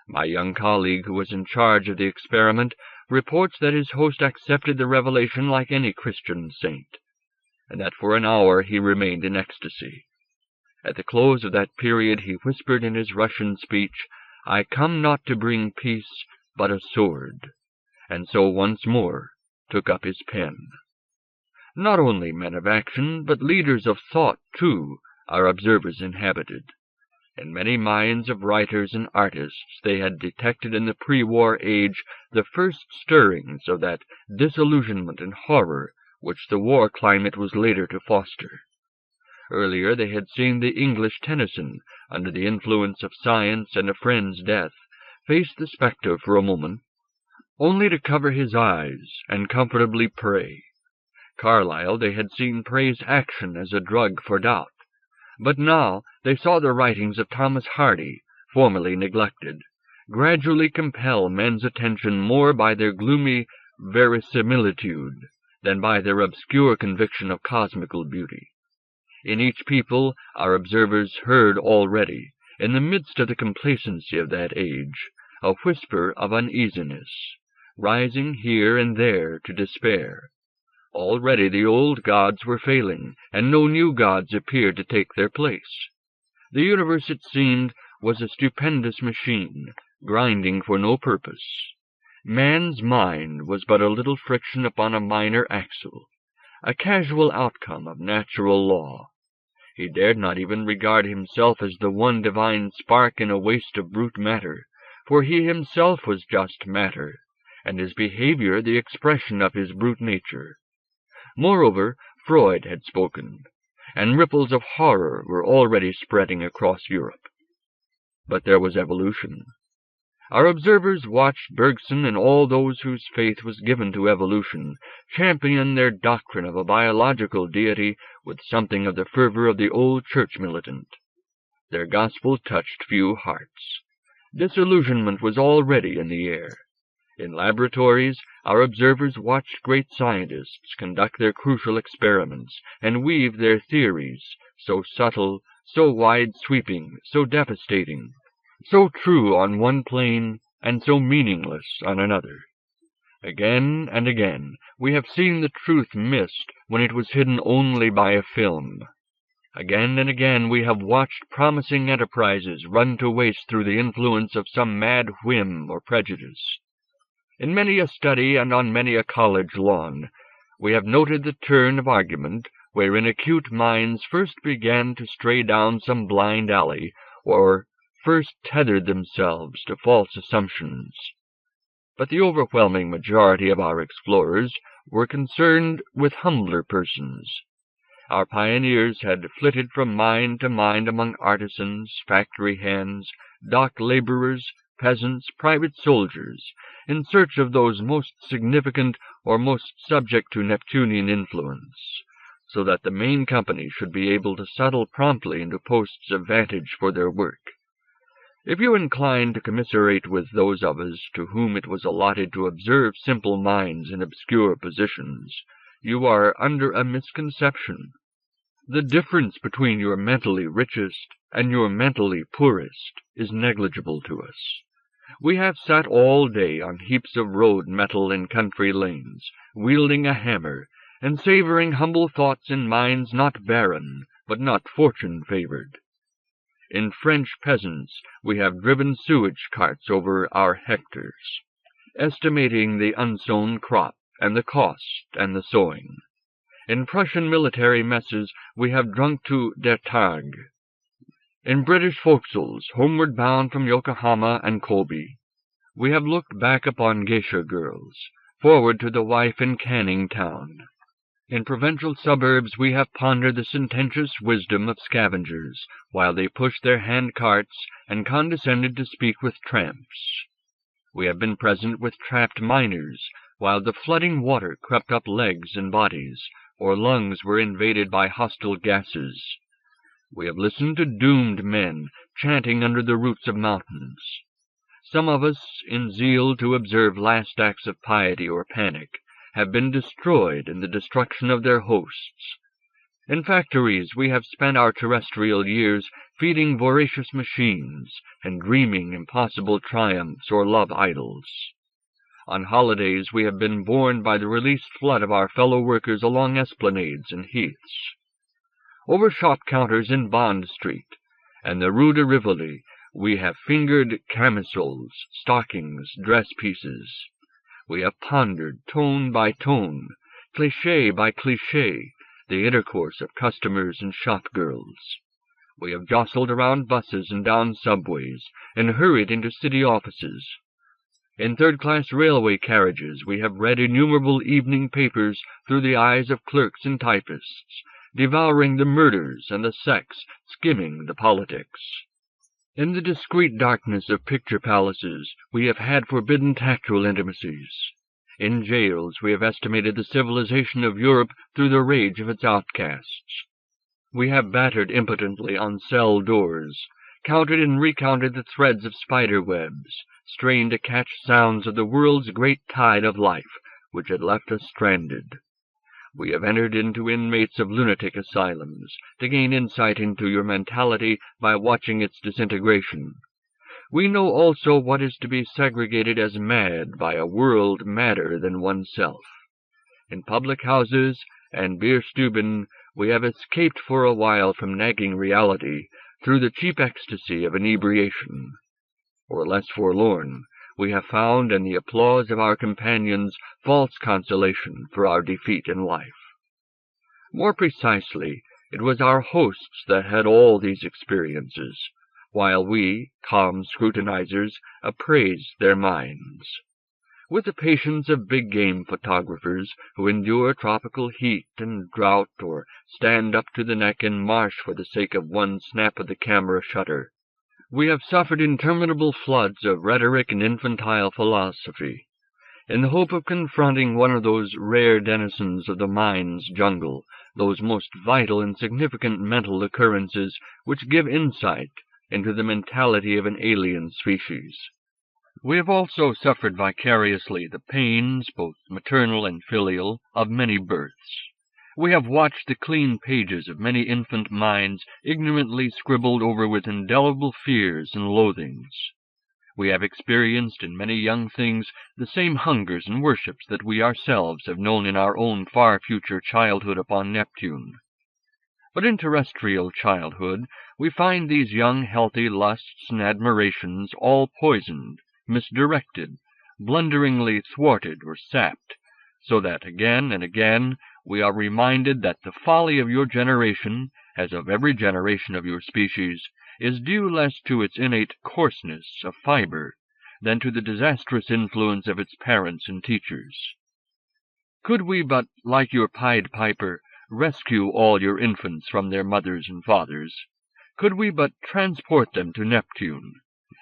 My young colleague, who was in charge of the experiment, reports that his host accepted the revelation like any Christian saint, and that for an hour he remained in ecstasy. At the close of that period he whispered in his Russian speech, "I come not to bring peace, but a sword," and so once more took up his pen. Not only men of action, but leaders of thought, too, our observers inhabited. In many minds of writers and artists they had detected in the pre-war age the first stirrings of that disillusionment and horror which the war climate was later to foster. Earlier they had seen the English Tennyson, under the influence of science and a friend's death, face the spectre for a moment, only to cover his eyes and comfortably pray. Carlyle they had seen praise action as a drug for doubt. But now they saw the writings of Thomas Hardy, formerly neglected, gradually compel men's attention more by their gloomy verisimilitude than by their obscure conviction of cosmical beauty. In each people our observers heard already, in the midst of the complacency of that age, a whisper of uneasiness, rising here and there to despair. Already the old gods were failing, and no new gods appeared to take their place. The universe, it seemed, was a stupendous machine, grinding for no purpose. Man's mind was but a little friction upon a minor axle, a casual outcome of natural law. He dared not even regard himself as the one divine spark in a waste of brute matter, for he himself was just matter, and his behavior the expression of his brute nature. Moreover, Freud had spoken, and ripples of horror were already spreading across Europe. But there was evolution. Our observers watched Bergson and all those whose faith was given to evolution champion their doctrine of a biological deity with something of the fervor of the old church militant. Their gospel touched few hearts. Disillusionment was already in the air. In laboratories, our observers watched great scientists conduct their crucial experiments and weave their theories, so subtle, so wide-sweeping, so devastating, so true on one plane and so meaningless on another. Again and again we have seen the truth missed when it was hidden only by a film. Again and again we have watched promising enterprises run to waste through the influence of some mad whim or prejudice. In many a study and on many a college lawn, we have noted the turn of argument wherein acute minds first began to stray down some blind alley, or first tethered themselves to false assumptions. But the overwhelming majority of our explorers were concerned with humbler persons. Our pioneers had flitted from mine to mine among artisans, factory hands, dock laborers, peasants, private soldiers, in search of those most significant or most subject to Neptunian influence, so that the main company should be able to settle promptly into posts of vantage for their work. If you incline to commiserate with those of us to whom it was allotted to observe simple minds in obscure positions, you are under a misconception. The difference between your mentally richest and your mentally poorest is negligible to us. We have sat all day on heaps of road metal in country lanes, wielding a hammer, and savoring humble thoughts in minds not barren, but not fortune-favored. In French peasants we have driven sewage carts over our hectares, estimating the unsown crop, and the cost, and the sowing. In Prussian military messes we have drunk to Der Tag. In British forecastles, homeward bound from Yokohama and Kobe, we have looked back upon geisha girls, forward to the wife in Canning Town. In provincial suburbs we have pondered the sententious wisdom of scavengers, while they pushed their hand carts and condescended to speak with tramps. We have been present with trapped miners, while the flooding water crept up legs and bodies, or lungs were invaded by hostile gases. We have listened to doomed men chanting under the roots of mountains. Some of us, in zeal to observe last acts of piety or panic, have been destroyed in the destruction of their hosts. In factories we have spent our terrestrial years feeding voracious machines and dreaming impossible triumphs or love idols. On holidays we have been borne by the released flood of our fellow workers along esplanades and heaths. Over shop counters in Bond Street and the Rue de Rivoli we have fingered camisoles, stockings, dress pieces. We have pondered, tone by tone, cliché by cliché, the intercourse of customers and shop girls. We have jostled around buses and down subways, and hurried into city offices. In third-class railway carriages we have read innumerable evening papers through the eyes of clerks and typists, devouring the murders and the sex, skimming the politics. In the discreet darkness of picture palaces we have had forbidden tactual intimacies. In jails we have estimated the civilization of Europe through the rage of its outcasts. We have battered impotently on cell doors, counted and recounted the threads of spider webs, strained to catch sounds of the world's great tide of life, which had left us stranded. We have entered into inmates of lunatic asylums, to gain insight into your mentality by watching its disintegration. We know also what is to be segregated as mad by a world madder than oneself. In public houses and Bierstuben we have escaped for a while from nagging reality through the cheap ecstasy of inebriation. Or less forlorn, we have found in the applause of our companions false consolation for our defeat in life. More precisely, it was our hosts that had all these experiences, while we, calm scrutinizers, appraised their minds. With the patience of big-game photographers who endure tropical heat and drought or stand up to the neck in marsh for the sake of one snap of the camera shutter, we have suffered interminable floods of rhetoric and infantile philosophy, in the hope of confronting one of those rare denizens of the mind's jungle, those most vital and significant mental occurrences which give insight into the mentality of an alien species. We have also suffered vicariously the pains, both maternal and filial, of many births. We have watched the clean pages of many infant minds ignorantly scribbled over with indelible fears and loathings. We have experienced in many young things the same hungers and worships that we ourselves have known in our own far future childhood upon Neptune. But in terrestrial childhood we find these young healthy lusts and admirations all poisoned, misdirected, blunderingly thwarted or sapped, so that again and again we are reminded that the folly of your generation, as of every generation of your species, is due less to its innate coarseness of fiber than to the disastrous influence of its parents and teachers. Could we but, like your Pied Piper, rescue all your infants from their mothers and fathers, could we but transport them to Neptune,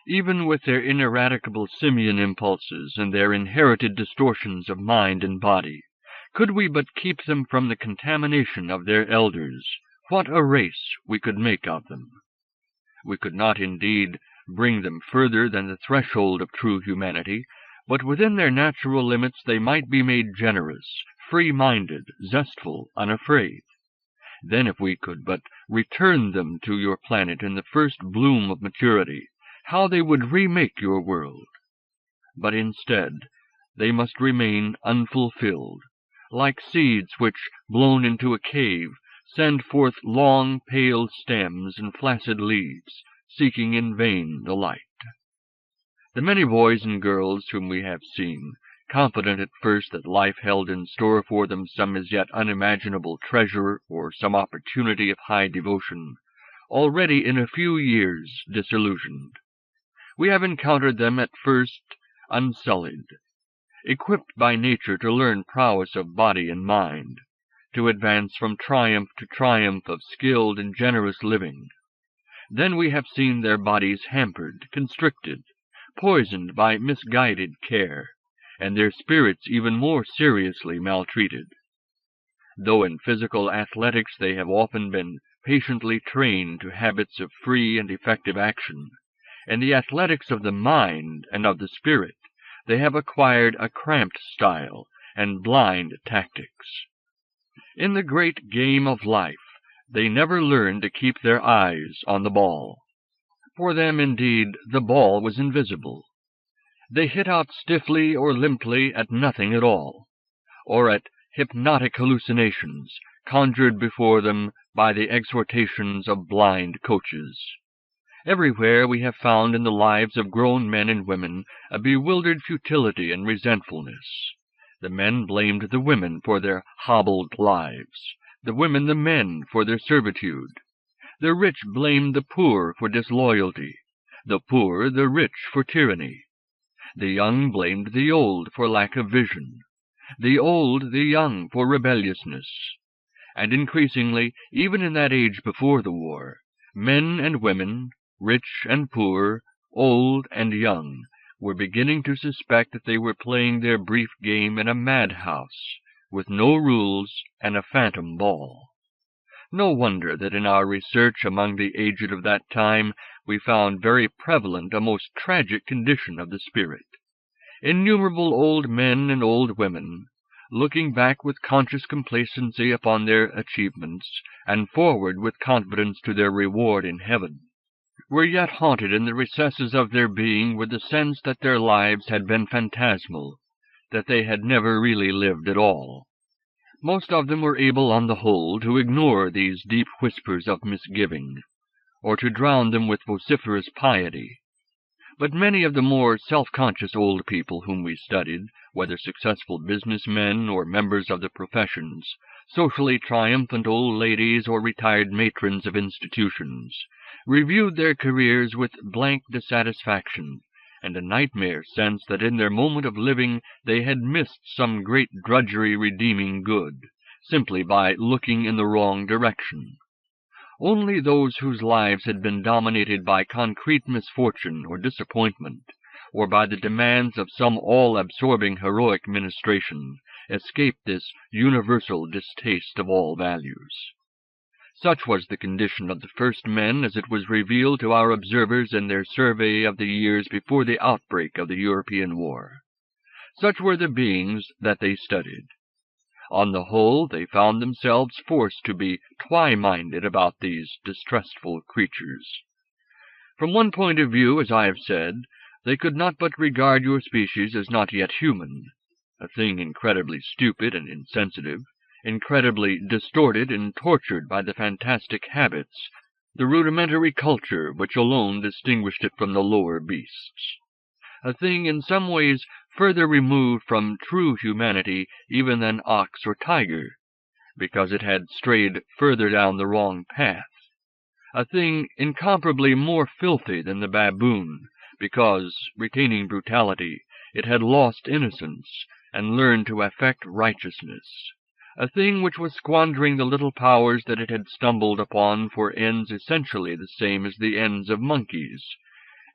even with their ineradicable simian impulses and their inherited distortions of mind and body, could we but keep them from the contamination of their elders, what a race we could make of them! We could not, indeed, bring them further than the threshold of true humanity, but within their natural limits they might be made generous, free-minded, zestful, unafraid. Then if we could but return them to your planet in the first bloom of maturity, how they would remake your world! But instead, they must remain unfulfilled, like seeds which, blown into a cave, send forth long, pale stems and flaccid leaves, seeking in vain the light. The many boys and girls whom we have seen, confident at first that life held in store for them some as yet unimaginable treasure or some opportunity of high devotion, already in a few years disillusioned. We have encountered them at first unsullied, equipped by nature to learn prowess of body and mind, to advance from triumph to triumph of skilled and generous living. Then we have seen their bodies hampered, constricted, poisoned by misguided care, and their spirits even more seriously maltreated. Though in physical athletics they have often been patiently trained to habits of free and effective action, in the athletics of the mind and of the spirit they have acquired a cramped style and blind tactics. In the great game of life they never learned to keep their eyes on the ball. For them, indeed, the ball was invisible. They hit out stiffly or limply at nothing at all, or at hypnotic hallucinations conjured before them by the exhortations of blind coaches. Everywhere we have found in the lives of grown men and women a bewildered futility and resentfulness. The men blamed the women for their hobbled lives, the women the men for their servitude. The rich blamed the poor for disloyalty, the poor the rich for tyranny. The young blamed the old for lack of vision, the old the young for rebelliousness. And increasingly, even in that age before the war, men and women, rich and poor, old and young, were beginning to suspect that they were playing their brief game in a madhouse, with no rules and a phantom ball. No wonder that in our research among the aged of that time we found very prevalent a most tragic condition of the spirit. Innumerable old men and old women, looking back with conscious complacency upon their achievements, and forward with confidence to their reward in heaven, were yet haunted in the recesses of their being with the sense that their lives had been phantasmal, that they had never really lived at all. Most of them were able, on the whole, to ignore these deep whispers of misgiving, or to drown them with vociferous piety. But many of the more self-conscious old people whom we studied, whether successful businessmen or members of the professions, socially triumphant old ladies or retired matrons of institutions, reviewed their careers with blank dissatisfaction, and a nightmare sense that in their moment of living they had missed some great drudgery redeeming good, simply by looking in the wrong direction. Only those whose lives had been dominated by concrete misfortune or disappointment, or by the demands of some all-absorbing heroic ministration, escaped this universal distaste of all values. Such was the condition of the first men as it was revealed to our observers in their survey of the years before the outbreak of the European War. Such were the beings that they studied. On the whole, they found themselves forced to be twi-minded about these distrustful creatures. From one point of view, as I have said, they could not but regard your species as not yet human, a thing incredibly stupid and insensitive, incredibly distorted and tortured by the fantastic habits, the rudimentary culture which alone distinguished it from the lower beasts. A thing in some ways further removed from true humanity even than ox or tiger, because it had strayed further down the wrong path. A thing incomparably more filthy than the baboon, because, retaining brutality, it had lost innocence and learned to affect righteousness. A thing which was squandering the little powers that it had stumbled upon for ends essentially the same as the ends of monkeys,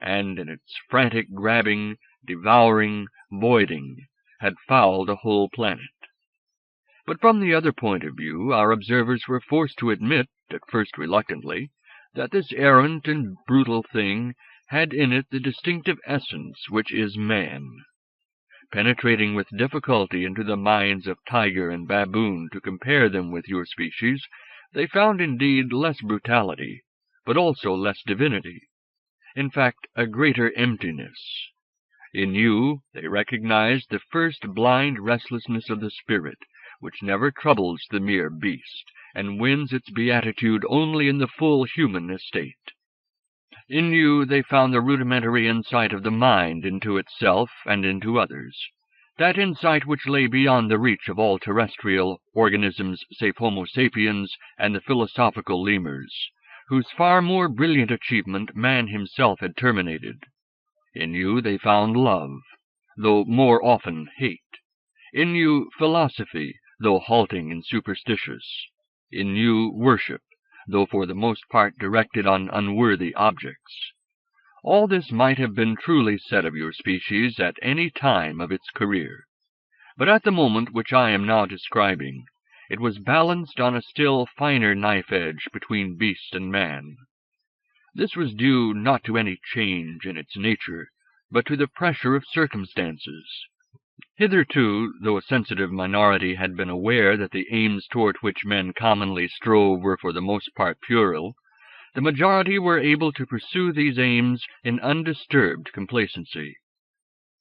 and in its frantic grabbing, devouring, voiding, had fouled a whole planet. But from the other point of view, our observers were forced to admit, at first reluctantly, that this errant and brutal thing had in it the distinctive essence which is man. Penetrating with difficulty into the minds of tiger and baboon to compare them with your species, they found indeed less brutality, but also less divinity. In fact, a greater emptiness. In you they recognized the first blind restlessness of the spirit, which never troubles the mere beast, and wins its beatitude only in the full human estate. In you they found the rudimentary insight of the mind into itself and into others, that insight which lay beyond the reach of all terrestrial organisms save Homo sapiens and the philosophical lemurs, whose far more brilliant achievement man himself had terminated. In you they found love, though more often hate. In you philosophy, though halting and superstitious. In you worship, though for the most part directed on unworthy objects. All this might have been truly said of your species at any time of its career. But at the moment which I am now describing, it was balanced on a still finer knife-edge between beast and man. This was due not to any change in its nature, but to the pressure of circumstances. Hitherto, though a sensitive minority had been aware that the aims toward which men commonly strove were for the most part puerile, the majority were able to pursue these aims in undisturbed complacency.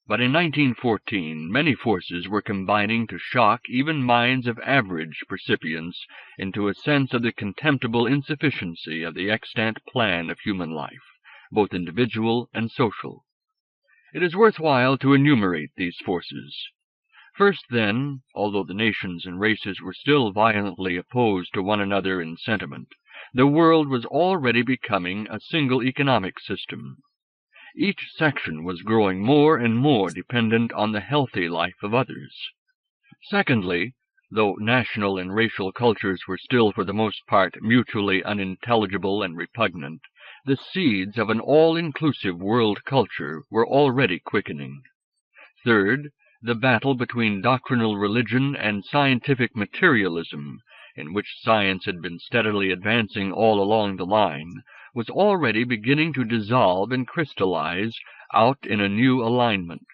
But in 1914, many forces were combining to shock even minds of average percipience into a sense of the contemptible insufficiency of the extant plan of human life, both individual and social. It is worthwhile to enumerate these forces. First, then, although the nations and races were still violently opposed to one another in sentiment, the world was already becoming a single economic system. Each section was growing more and more dependent on the healthy life of others. Secondly, though national and racial cultures were still for the most part mutually unintelligible and repugnant, the seeds of an all-inclusive world culture were already quickening. Third, the battle between doctrinal religion and scientific materialism, in which science had been steadily advancing all along the line, was already beginning to dissolve and crystallize out in a new alignment.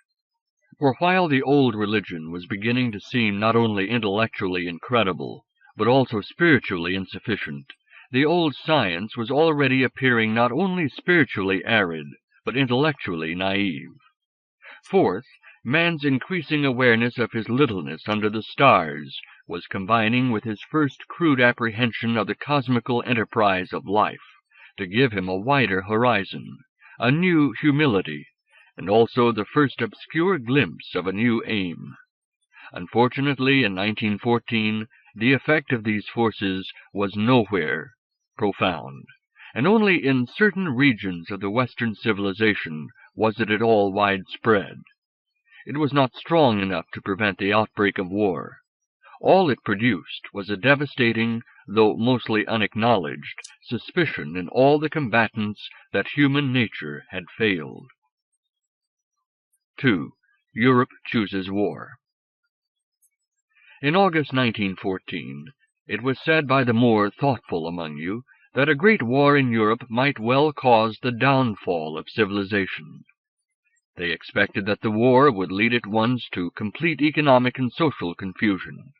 For while the old religion was beginning to seem not only intellectually incredible, but also spiritually insufficient, the old science was already appearing not only spiritually arid, but intellectually naive. Fourth, man's increasing awareness of his littleness under the stars was combining with his first crude apprehension of the cosmical enterprise of life, to give him a wider horizon, a new humility, and also the first obscure glimpse of a new aim. Unfortunately, in 1914, the effect of these forces was nowhere profound, and only in certain regions of the Western civilization was it at all widespread. It was not strong enough to prevent the outbreak of war. All it produced was a devastating, though mostly unacknowledged, suspicion in all the combatants that human nature had failed. 2. Europe chooses war. In August 1914, it was said by the more thoughtful among you that a great war in Europe might well cause the downfall of civilization. They expected that the war would lead at once to complete economic and social confusion.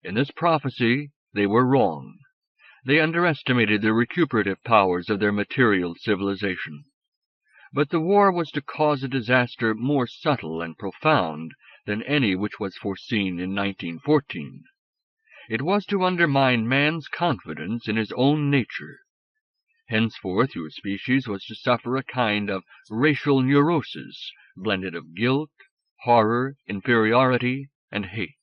In this prophecy, they were wrong. They underestimated the recuperative powers of their material civilization. But the war was to cause a disaster more subtle and profound than any which was foreseen in 1914. It was to undermine man's confidence in his own nature. Henceforth your species was to suffer a kind of racial neurosis, blended of guilt, horror, inferiority, and hate.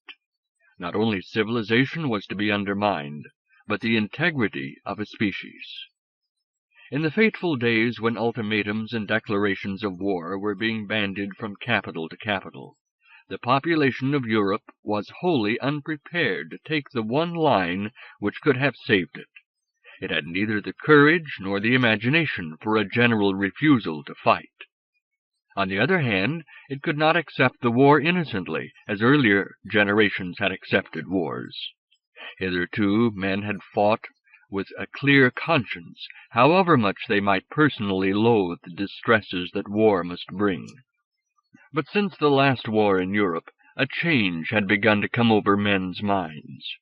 Not only civilization was to be undermined, but the integrity of a species. In the fateful days when ultimatums and declarations of war were being bandied from capital to capital, the population of Europe was wholly unprepared to take the one line which could have saved it. It had neither the courage nor the imagination for a general refusal to fight. On the other hand, it could not accept the war innocently, as earlier generations had accepted wars. Hitherto men had fought with a clear conscience, however much they might personally loathe the distresses that war must bring. But since the last war in Europe, a change had begun to come over men's minds.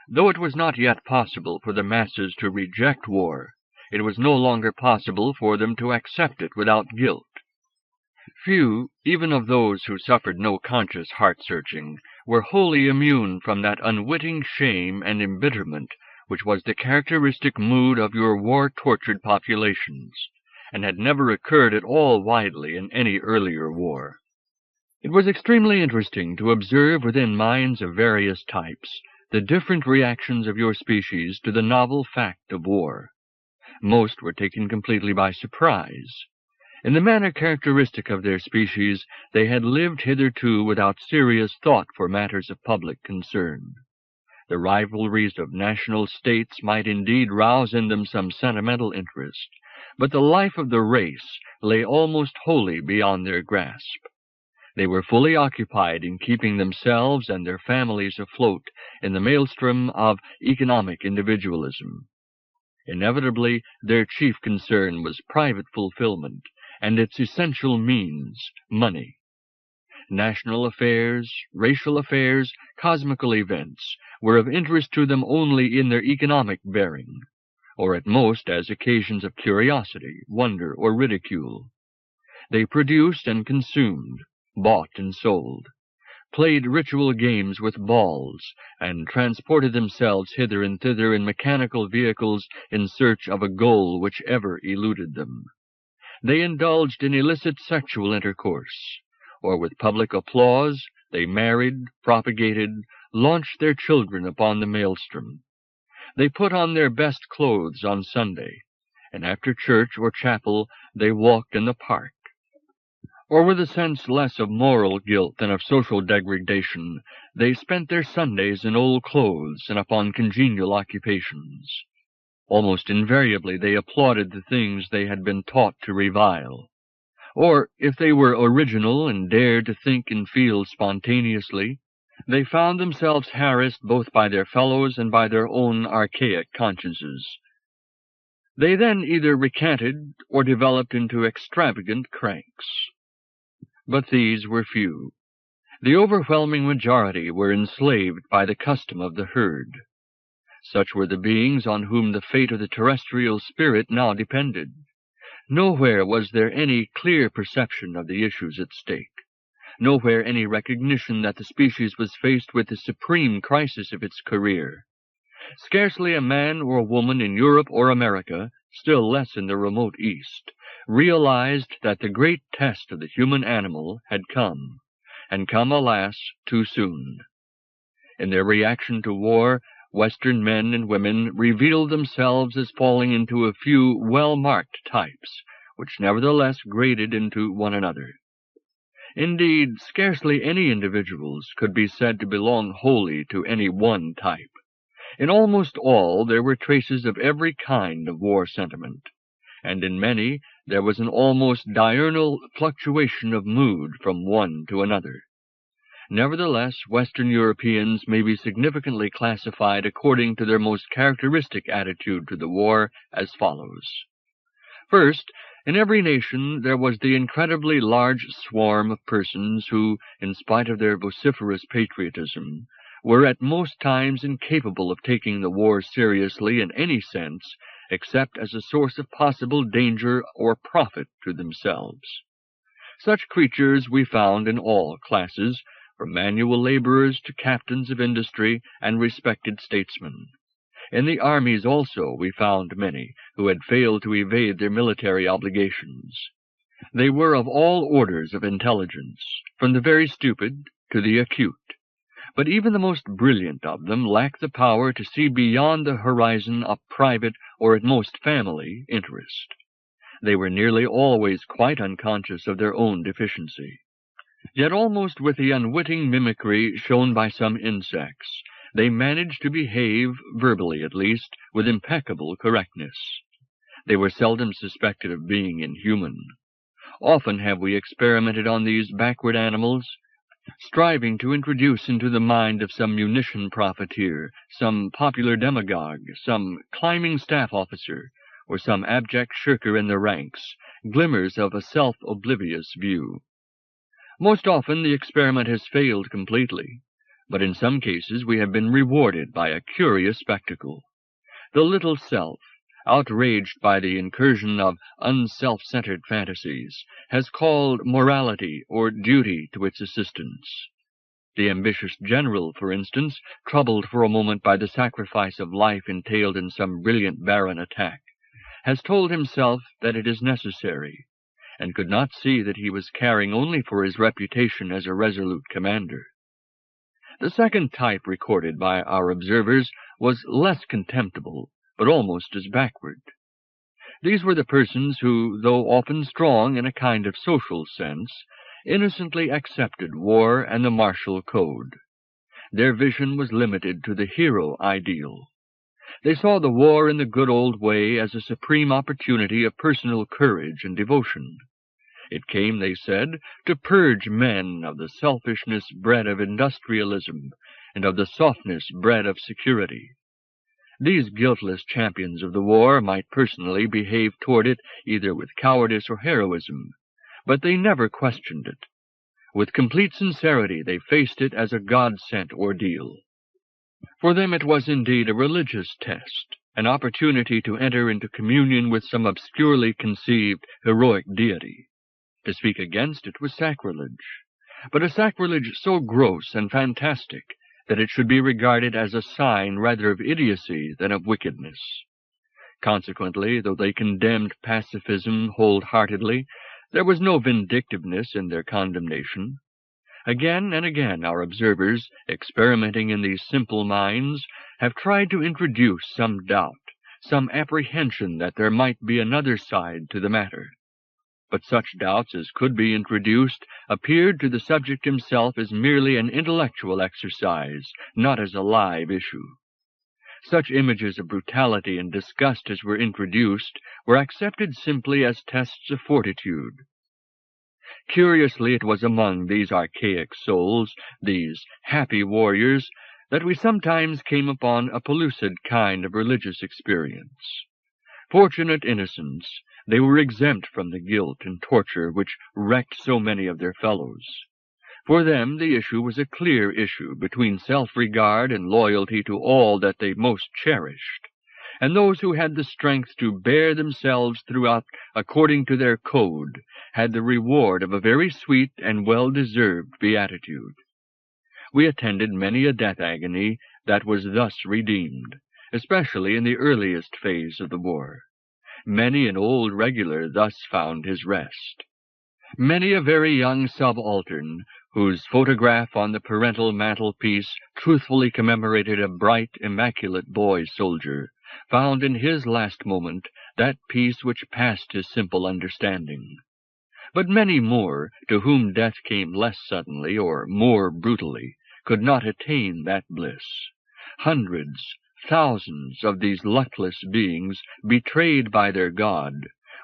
Though it was not yet possible for the masses to reject war, it was no longer possible for them to accept it without guilt. Few, even of those who suffered no conscious heart-searching, were wholly immune from that unwitting shame and embitterment which was the characteristic mood of your war-tortured populations, and had never occurred at all widely in any earlier war. It was extremely interesting to observe within minds of various types the different reactions of your species to the novel fact of war. Most were taken completely by surprise. In the manner characteristic of their species, they had lived hitherto without serious thought for matters of public concern. The rivalries of national states might indeed rouse in them some sentimental interest, but the life of the race lay almost wholly beyond their grasp. They were fully occupied in keeping themselves and their families afloat in the maelstrom of economic individualism. Inevitably, their chief concern was private fulfillment, and its essential means, money. National affairs, racial affairs, cosmical events were of interest to them only in their economic bearing, or at most as occasions of curiosity, wonder, or ridicule. They produced and consumed, bought and sold, played ritual games with balls, and transported themselves hither and thither in mechanical vehicles in search of a goal which ever eluded them. They indulged in illicit sexual intercourse, or with public applause they married, propagated, launched their children upon the maelstrom. They put on their best clothes on Sunday, and after church or chapel they walked in the park. Or with a sense less of moral guilt than of social degradation, they spent their Sundays in old clothes and upon congenial occupations. Almost invariably they applauded the things they had been taught to revile. Or, if they were original and dared to think and feel spontaneously, they found themselves harassed both by their fellows and by their own archaic consciences. They then either recanted or developed into extravagant cranks. But these were few. The overwhelming majority were enslaved by the custom of the herd. Such were the beings on whom the fate of the terrestrial spirit now depended. Nowhere was there any clear perception of the issues at stake. Nowhere any recognition that the species was faced with the supreme crisis of its career. Scarcely a man or a woman in Europe or America still less in the remote East, realized that the great test of the human animal had come, and come, alas, too soon. In their reaction to war, Western men and women revealed themselves as falling into a few well-marked types, which nevertheless graded into one another. Indeed, scarcely any individuals could be said to belong wholly to any one type. In almost all there were traces of every kind of war sentiment, and in many there was an almost diurnal fluctuation of mood from one to another. Nevertheless, Western Europeans may be significantly classified according to their most characteristic attitude to the war as follows. First, in every nation there was the incredibly large swarm of persons who, in spite of their vociferous patriotism, were at most times incapable of taking the war seriously in any sense except as a source of possible danger or profit to themselves. Such creatures we found in all classes, from manual laborers to captains of industry and respected statesmen. In the armies also we found many who had failed to evade their military obligations. They were of all orders of intelligence, from the very stupid to the acute, but even the most brilliant of them lacked the power to see beyond the horizon of private, or at most family, interest. They were nearly always quite unconscious of their own deficiency. Yet almost with the unwitting mimicry shown by some insects, they managed to behave, verbally at least, with impeccable correctness. They were seldom suspected of being inhuman. Often have we experimented on these backward animals, striving to introduce into the mind of some munition profiteer, some popular demagogue, some climbing staff officer, or some abject shirker in the ranks, glimmers of a self-oblivious view. Most often the experiment has failed completely, but in some cases we have been rewarded by a curious spectacle. The little self, outraged by the incursion of unself-centered fantasies, has called morality or duty to its assistance. The ambitious general, for instance, troubled for a moment by the sacrifice of life entailed in some brilliant barren attack, has told himself that it is necessary, and could not see that he was caring only for his reputation as a resolute commander. The second type recorded by our observers was less contemptible, but almost as backward. These were the persons who, though often strong in a kind of social sense, innocently accepted war and the martial code. Their vision was limited to the hero ideal. They saw the war in the good old way as a supreme opportunity of personal courage and devotion. It came, they said, to purge men of the selfishness bred of industrialism and of the softness bred of security. These guiltless champions of the war might personally behave toward it either with cowardice or heroism, but they never questioned it. With complete sincerity they faced it as a God-sent ordeal. For them it was indeed a religious test, an opportunity to enter into communion with some obscurely conceived heroic deity. To speak against it was sacrilege, but a sacrilege so gross and fantastic that it should be regarded as a sign rather of idiocy than of wickedness. Consequently, though they condemned pacifism wholeheartedly, there was no vindictiveness in their condemnation. Again and again our observers, experimenting in these simple minds, have tried to introduce some doubt, some apprehension that there might be another side to the matter. But such doubts as could be introduced appeared to the subject himself as merely an intellectual exercise, not as a live issue. Such images of brutality and disgust as were introduced were accepted simply as tests of fortitude. Curiously, it was among these archaic souls, these happy warriors, that we sometimes came upon a pellucid kind of religious experience. Fortunate innocents, they were exempt from the guilt and torture which wrecked so many of their fellows. For them the issue was a clear issue between self-regard and loyalty to all that they most cherished, and those who had the strength to bear themselves throughout according to their code had the reward of a very sweet and well-deserved beatitude. We attended many a death agony that was thus redeemed, especially in the earliest phase of the war. Many an old regular thus found his rest. Many a very young subaltern, whose photograph on the parental mantelpiece truthfully commemorated a bright, immaculate boy soldier, found in his last moment that peace which passed his simple understanding. But many more, to whom death came less suddenly or more brutally, could not attain that bliss. Hundreds, thousands of these luckless beings, betrayed by their God,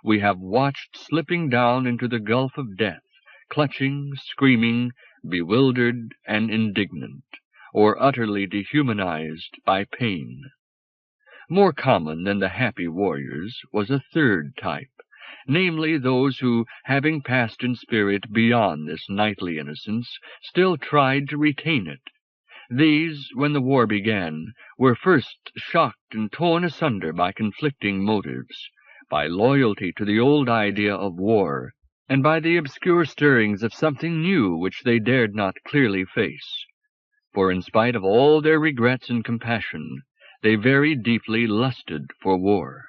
we have watched slipping down into the gulf of death, clutching, screaming, bewildered and indignant, or utterly dehumanized by pain. More common than the happy warriors was a third type, namely those who, having passed in spirit beyond this nightly innocence, still tried to retain it. These, when the war began, were first shocked and torn asunder by conflicting motives, by loyalty to the old idea of war, and by the obscure stirrings of something new which they dared not clearly face. For in spite of all their regrets and compassion, they very deeply lusted for war.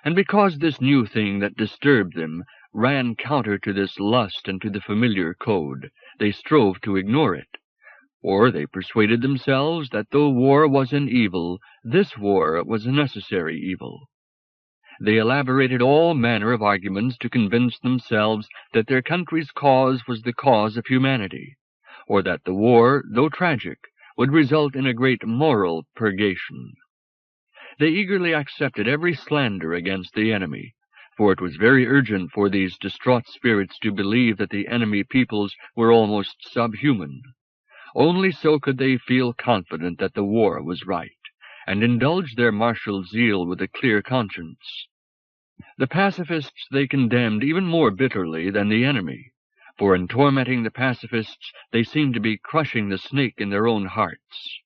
And because this new thing that disturbed them ran counter to this lust and to the familiar code, they strove to ignore it. Or they persuaded themselves that though war was an evil, this war was a necessary evil. They elaborated all manner of arguments to convince themselves that their country's cause was the cause of humanity, or that the war, though tragic, would result in a great moral purgation. They eagerly accepted every slander against the enemy, for it was very urgent for these distraught spirits to believe that the enemy peoples were almost subhuman. Only so could they feel confident that the war was right, and indulge their martial zeal with a clear conscience. The pacifists they condemned even more bitterly than the enemy, for in tormenting the pacifists they seemed to be crushing the snake in their own hearts.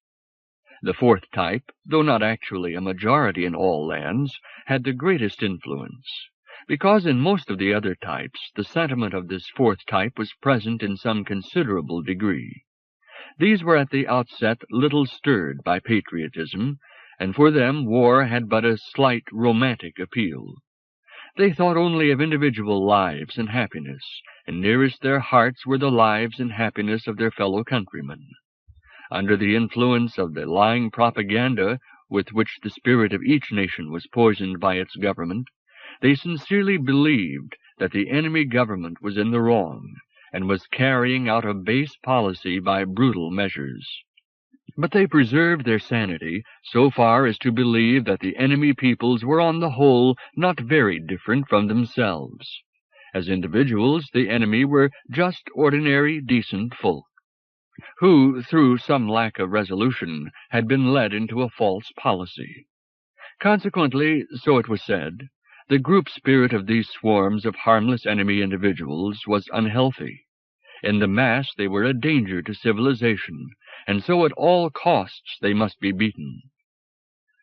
The fourth type, though not actually a majority in all lands, had the greatest influence, because in most of the other types the sentiment of this fourth type was present in some considerable degree. These were at the outset little stirred by patriotism, and for them war had but a slight romantic appeal. They thought only of individual lives and happiness, and nearest their hearts were the lives and happiness of their fellow countrymen. Under the influence of the lying propaganda with which the spirit of each nation was poisoned by its government, they sincerely believed that the enemy government was in the wrong, and was carrying out a base policy by brutal measures. But they preserved their sanity so far as to believe that the enemy peoples were on the whole not very different from themselves. As individuals, the enemy were just ordinary, decent folk, who, through some lack of resolution, had been led into a false policy. Consequently, so it was said, the group spirit of these swarms of harmless enemy individuals was unhealthy. In the mass they were a danger to civilization, and so at all costs they must be beaten.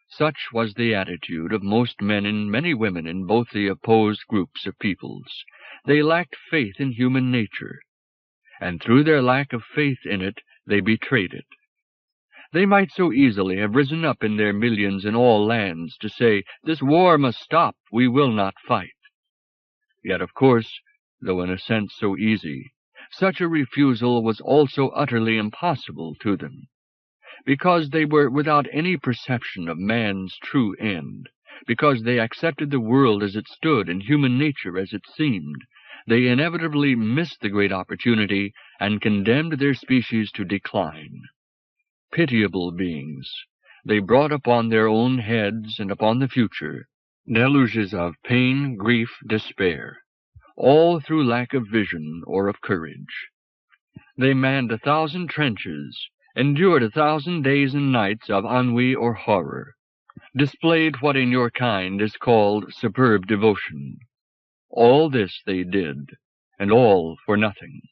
Such was the attitude of most men and many women in both the opposed groups of peoples. They lacked faith in human nature, and through their lack of faith in it, they betrayed it. They might so easily have risen up in their millions in all lands to say, "This war must stop, we will not fight." Yet, of course, though in a sense so easy, such a refusal was also utterly impossible to them. Because they were without any perception of man's true end, because they accepted the world as it stood and human nature as it seemed, they inevitably missed the great opportunity and condemned their species to decline. Pitiable beings, they brought upon their own heads and upon the future deluges of pain, grief, despair, all through lack of vision or of courage. They manned 1,000 trenches, endured 1,000 days and nights of ennui or horror, displayed what in your kind is called superb devotion. All this they did, and all for nothing.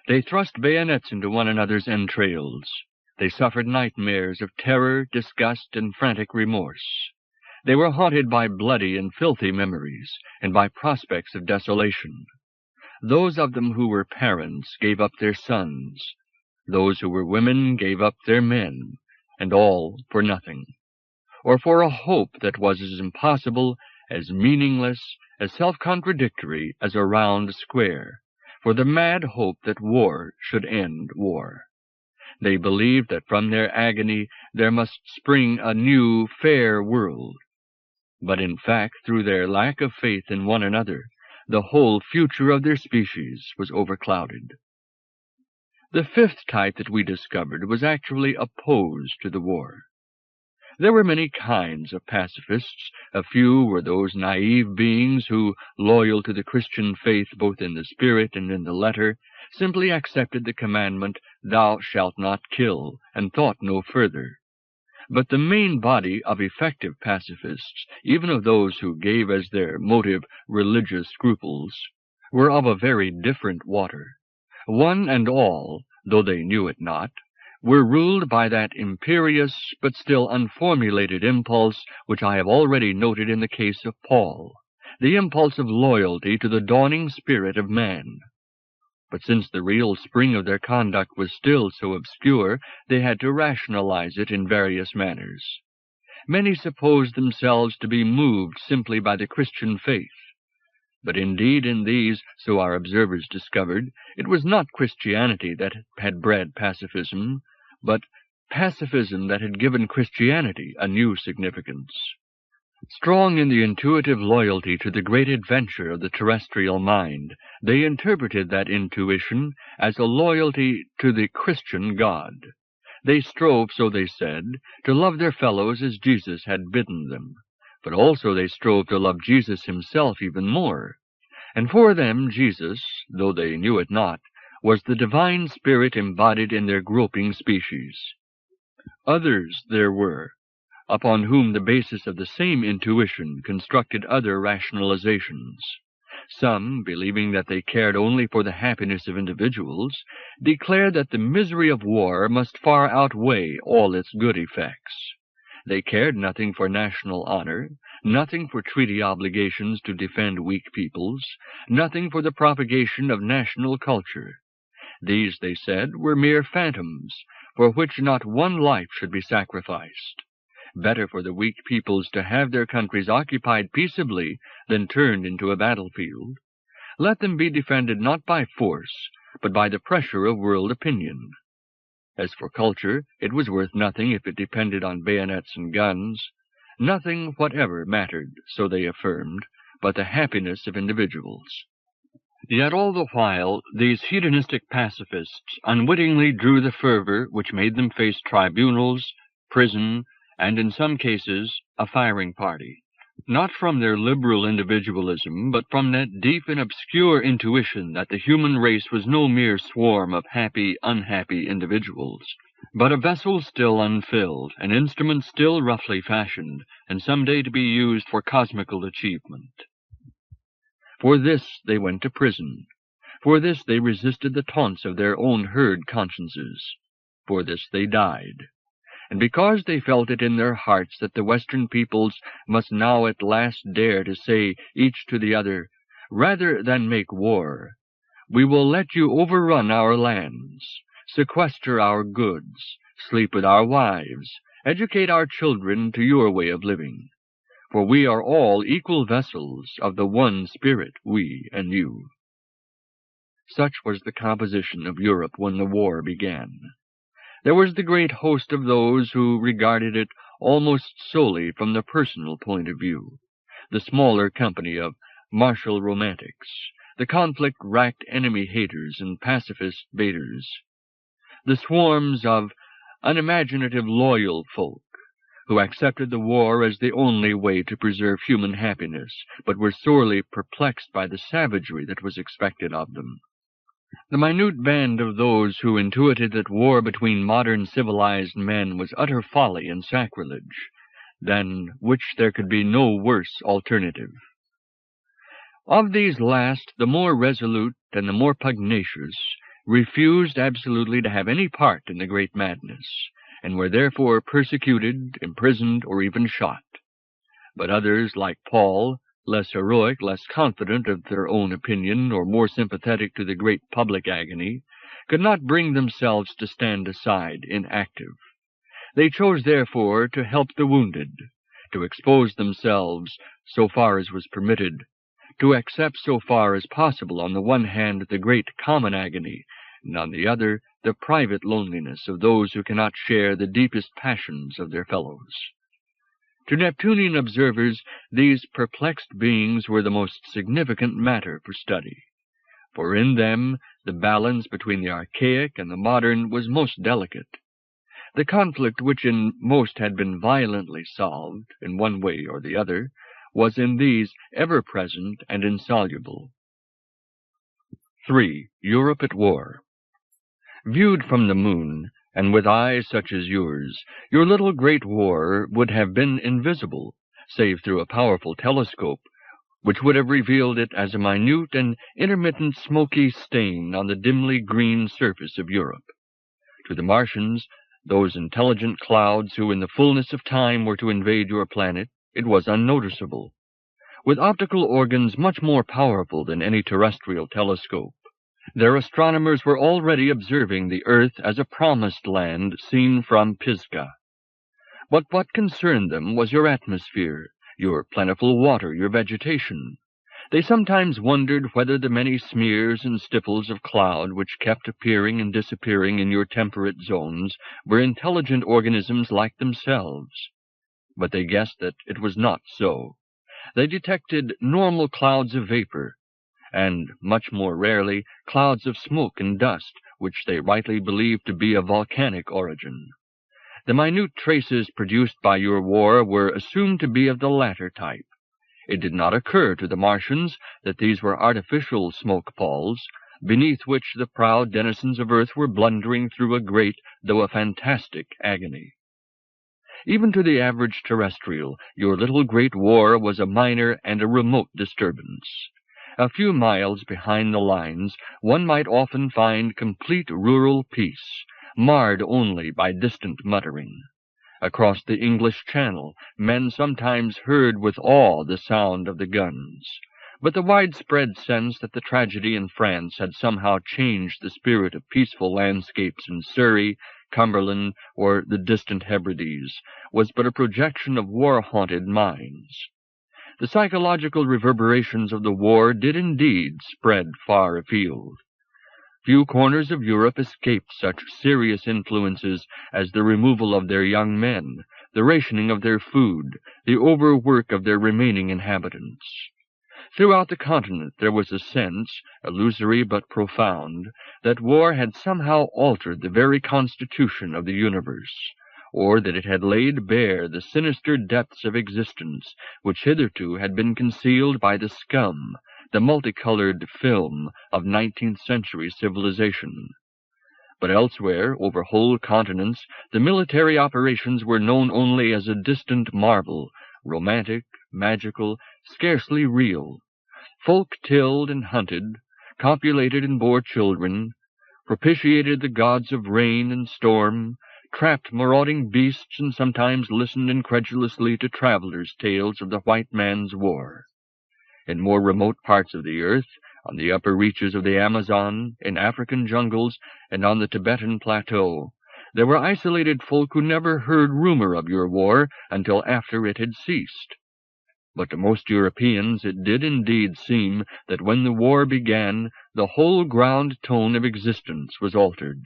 They thrust bayonets into one another's entrails. They suffered nightmares of terror, disgust, and frantic remorse. They were haunted by bloody and filthy memories, and by prospects of desolation. Those of them who were parents gave up their sons. Those who were women gave up their men, and all for nothing, or for a hope that was as impossible as meaningless, as self-contradictory as a round square, for the mad hope that war should end war. They believed that from their agony there must spring a new, fair world. But in fact, through their lack of faith in one another, the whole future of their species was overclouded. The fifth type that we discovered was actually opposed to the war. There were many kinds of pacifists. A few were those naive beings who, loyal to the Christian faith both in the spirit and in the letter, simply accepted the commandment, "Thou shalt not kill," and thought no further. But the main body of effective pacifists, even of those who gave as their motive religious scruples, were of a very different water. One and all, though they knew it not, were ruled by that imperious but still unformulated impulse which I have already noted in the case of Paul, the impulse of loyalty to the dawning spirit of man. But since the real spring of their conduct was still so obscure, they had to rationalize it in various manners. Many supposed themselves to be moved simply by the Christian faith. But indeed in these, so our observers discovered, it was not Christianity that had bred pacifism, but pacifism that had given Christianity a new significance. Strong in the intuitive loyalty to the great adventure of the terrestrial mind, they interpreted that intuition as a loyalty to the Christian God. They strove, so they said, to love their fellows as Jesus had bidden them, but also they strove to love Jesus himself even more. And for them Jesus, though they knew it not, was the divine spirit embodied in their groping species. Others there were, upon whom the basis of the same intuition constructed other rationalizations. Some, believing that they cared only for the happiness of individuals, declared that the misery of war must far outweigh all its good effects. They cared nothing for national honor, nothing for treaty obligations to defend weak peoples, nothing for the propagation of national culture. These, they said, were mere phantoms, for which not one life should be sacrificed. Better for the weak peoples to have their countries occupied peaceably than turned into a battlefield. Let them be defended not by force, but by the pressure of world opinion. As for culture, it was worth nothing if it depended on bayonets and guns. Nothing whatever mattered, so they affirmed, but the happiness of individuals. Yet all the while, these hedonistic pacifists unwittingly drew the fervor which made them face tribunals, prison, and in some cases a firing party, not from their liberal individualism, but from that deep and obscure intuition that the human race was no mere swarm of happy, unhappy individuals, but a vessel still unfilled, an instrument still roughly fashioned, and some day to be used for cosmical achievement. For this they went to prison. For this they resisted the taunts of their own herd consciences. For this they died. And because they felt it in their hearts that the Western peoples must now at last dare to say each to the other, rather than make war, we will let you overrun our lands, sequester our goods, sleep with our wives, educate our children to your way of living. For we are all equal vessels of the one Spirit, we and you. Such was the composition of Europe when the war began. There was the great host of those who regarded it almost solely from the personal point of view, the smaller company of martial romantics, the conflict-racked enemy-haters and pacifist baiters, the swarms of unimaginative loyal folk, who accepted the war as the only way to preserve human happiness, but were sorely perplexed by the savagery that was expected of them. The minute band of those who intuited that war between modern civilized men was utter folly and sacrilege, than which there could be no worse alternative. Of these last, the more resolute and the more pugnacious refused absolutely to have any part in the great madness, and were therefore persecuted, imprisoned, or even shot. But others, like Paul, less heroic, less confident of their own opinion, or more sympathetic to the great public agony, could not bring themselves to stand aside inactive. They chose, therefore, to help the wounded, to expose themselves so far as was permitted, to accept so far as possible on the one hand the great common agony, and on the other the private loneliness of those who cannot share the deepest passions of their fellows. To Neptunian observers, these perplexed beings were the most significant matter for study, for in them the balance between the archaic and the modern was most delicate. The conflict which in most had been violently solved, in one way or the other, was in these ever present and insoluble. 3. Europe at war. Viewed from the moon, and with eyes such as yours, your little great war would have been invisible, save through a powerful telescope, which would have revealed it as a minute and intermittent smoky stain on the dimly green surface of Europe. To the Martians, those intelligent clouds who in the fullness of time were to invade your planet, it was unnoticeable. With optical organs much more powerful than any terrestrial telescope, their astronomers were already observing the earth as a promised land seen from Pisgah. But what concerned them was your atmosphere, your plentiful water, your vegetation. They sometimes wondered whether the many smears and stipples of cloud which kept appearing and disappearing in your temperate zones were intelligent organisms like themselves. But they guessed that it was not so. They detected normal clouds of vapor, and, much more rarely, clouds of smoke and dust, which they rightly believed to be of volcanic origin. The minute traces produced by your war were assumed to be of the latter type. It did not occur to the Martians that these were artificial smoke palls, beneath which the proud denizens of Earth were blundering through a great, though a fantastic, agony. Even to the average terrestrial, your little great war was a minor and a remote disturbance. A few miles behind the lines, one might often find complete rural peace, marred only by distant muttering. Across the English Channel, men sometimes heard with awe the sound of the guns. But the widespread sense that the tragedy in France had somehow changed the spirit of peaceful landscapes in Surrey, Cumberland, or the distant Hebrides, was but a projection of war-haunted minds. The psychological reverberations of the war did indeed spread far afield. Few corners of Europe escaped such serious influences as the removal of their young men, the rationing of their food, the overwork of their remaining inhabitants. Throughout the continent there was a sense, illusory but profound, that war had somehow altered the very constitution of the universe, or that it had laid bare the sinister depths of existence which hitherto had been concealed by the scum, the multicolored film of 19th-century civilization. But elsewhere, over whole continents, the military operations were known only as a distant marvel, romantic, magical, scarcely real. Folk tilled and hunted, copulated and bore children, propitiated the gods of rain and storm, trapped marauding beasts, and sometimes listened incredulously to travelers' tales of the white man's war. In more remote parts of the earth, on the upper reaches of the Amazon, in African jungles, and on the Tibetan plateau, there were isolated folk who never heard rumor of your war until after it had ceased. But to most Europeans it did indeed seem that when the war began, the whole ground tone of existence was altered.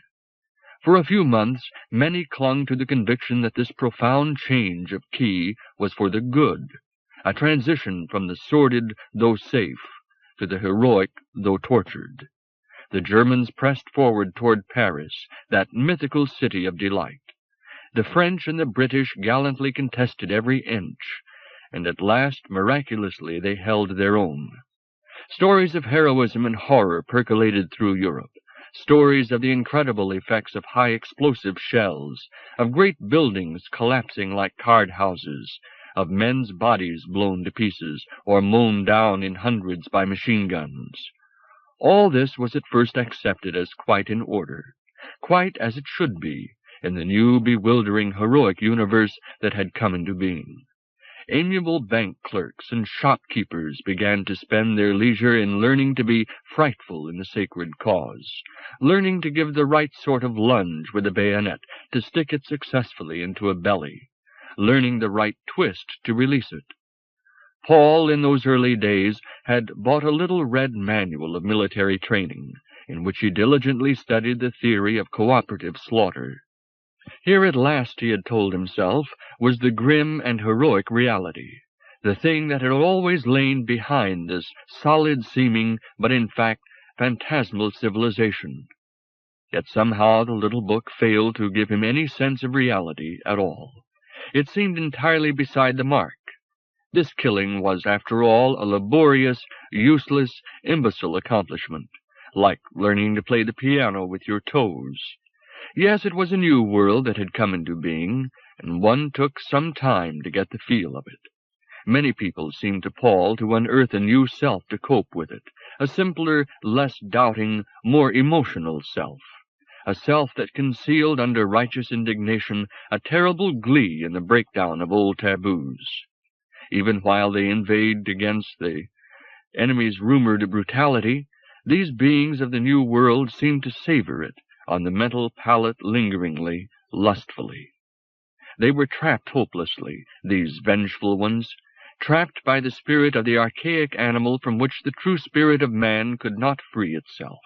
For a few months, many clung to the conviction that this profound change of key was for the good, a transition from the sordid, though safe, to the heroic, though tortured. The Germans pressed forward toward Paris, that mythical city of delight. The French and the British gallantly contested every inch, and at last, miraculously, they held their own. Stories of heroism and horror percolated through Europe. Stories of the incredible effects of high explosive shells, of great buildings collapsing like card houses, of men's bodies blown to pieces or mown down in hundreds by machine guns. All this was at first accepted as quite in order, quite as it should be, in the new, bewildering, heroic universe that had come into being. Amiable bank clerks and shopkeepers began to spend their leisure in learning to be frightful in the sacred cause, learning to give the right sort of lunge with a bayonet, to stick it successfully into a belly, learning the right twist to release it. Paul, in those early days, had bought a little red manual of military training, in which he diligently studied the theory of cooperative slaughter. Here at last, he had told himself, was the grim and heroic reality, the thing that had always lain behind this solid-seeming, but in fact phantasmal civilization. Yet somehow the little book failed to give him any sense of reality at all. It seemed entirely beside the mark. This killing was, after all, a laborious, useless, imbecile accomplishment, like learning to play the piano with your toes. Yes, it was a new world that had come into being, and one took some time to get the feel of it. Many people seemed to Paul to unearth a new self to cope with it, a simpler, less doubting, more emotional self, a self that concealed under righteous indignation a terrible glee in the breakdown of old taboos. Even while they inveighed against the enemy's rumored brutality, these beings of the new world seemed to savor it on the mental palate lingeringly, lustfully. They were trapped hopelessly, these vengeful ones, trapped by the spirit of the archaic animal from which the true spirit of man could not free itself.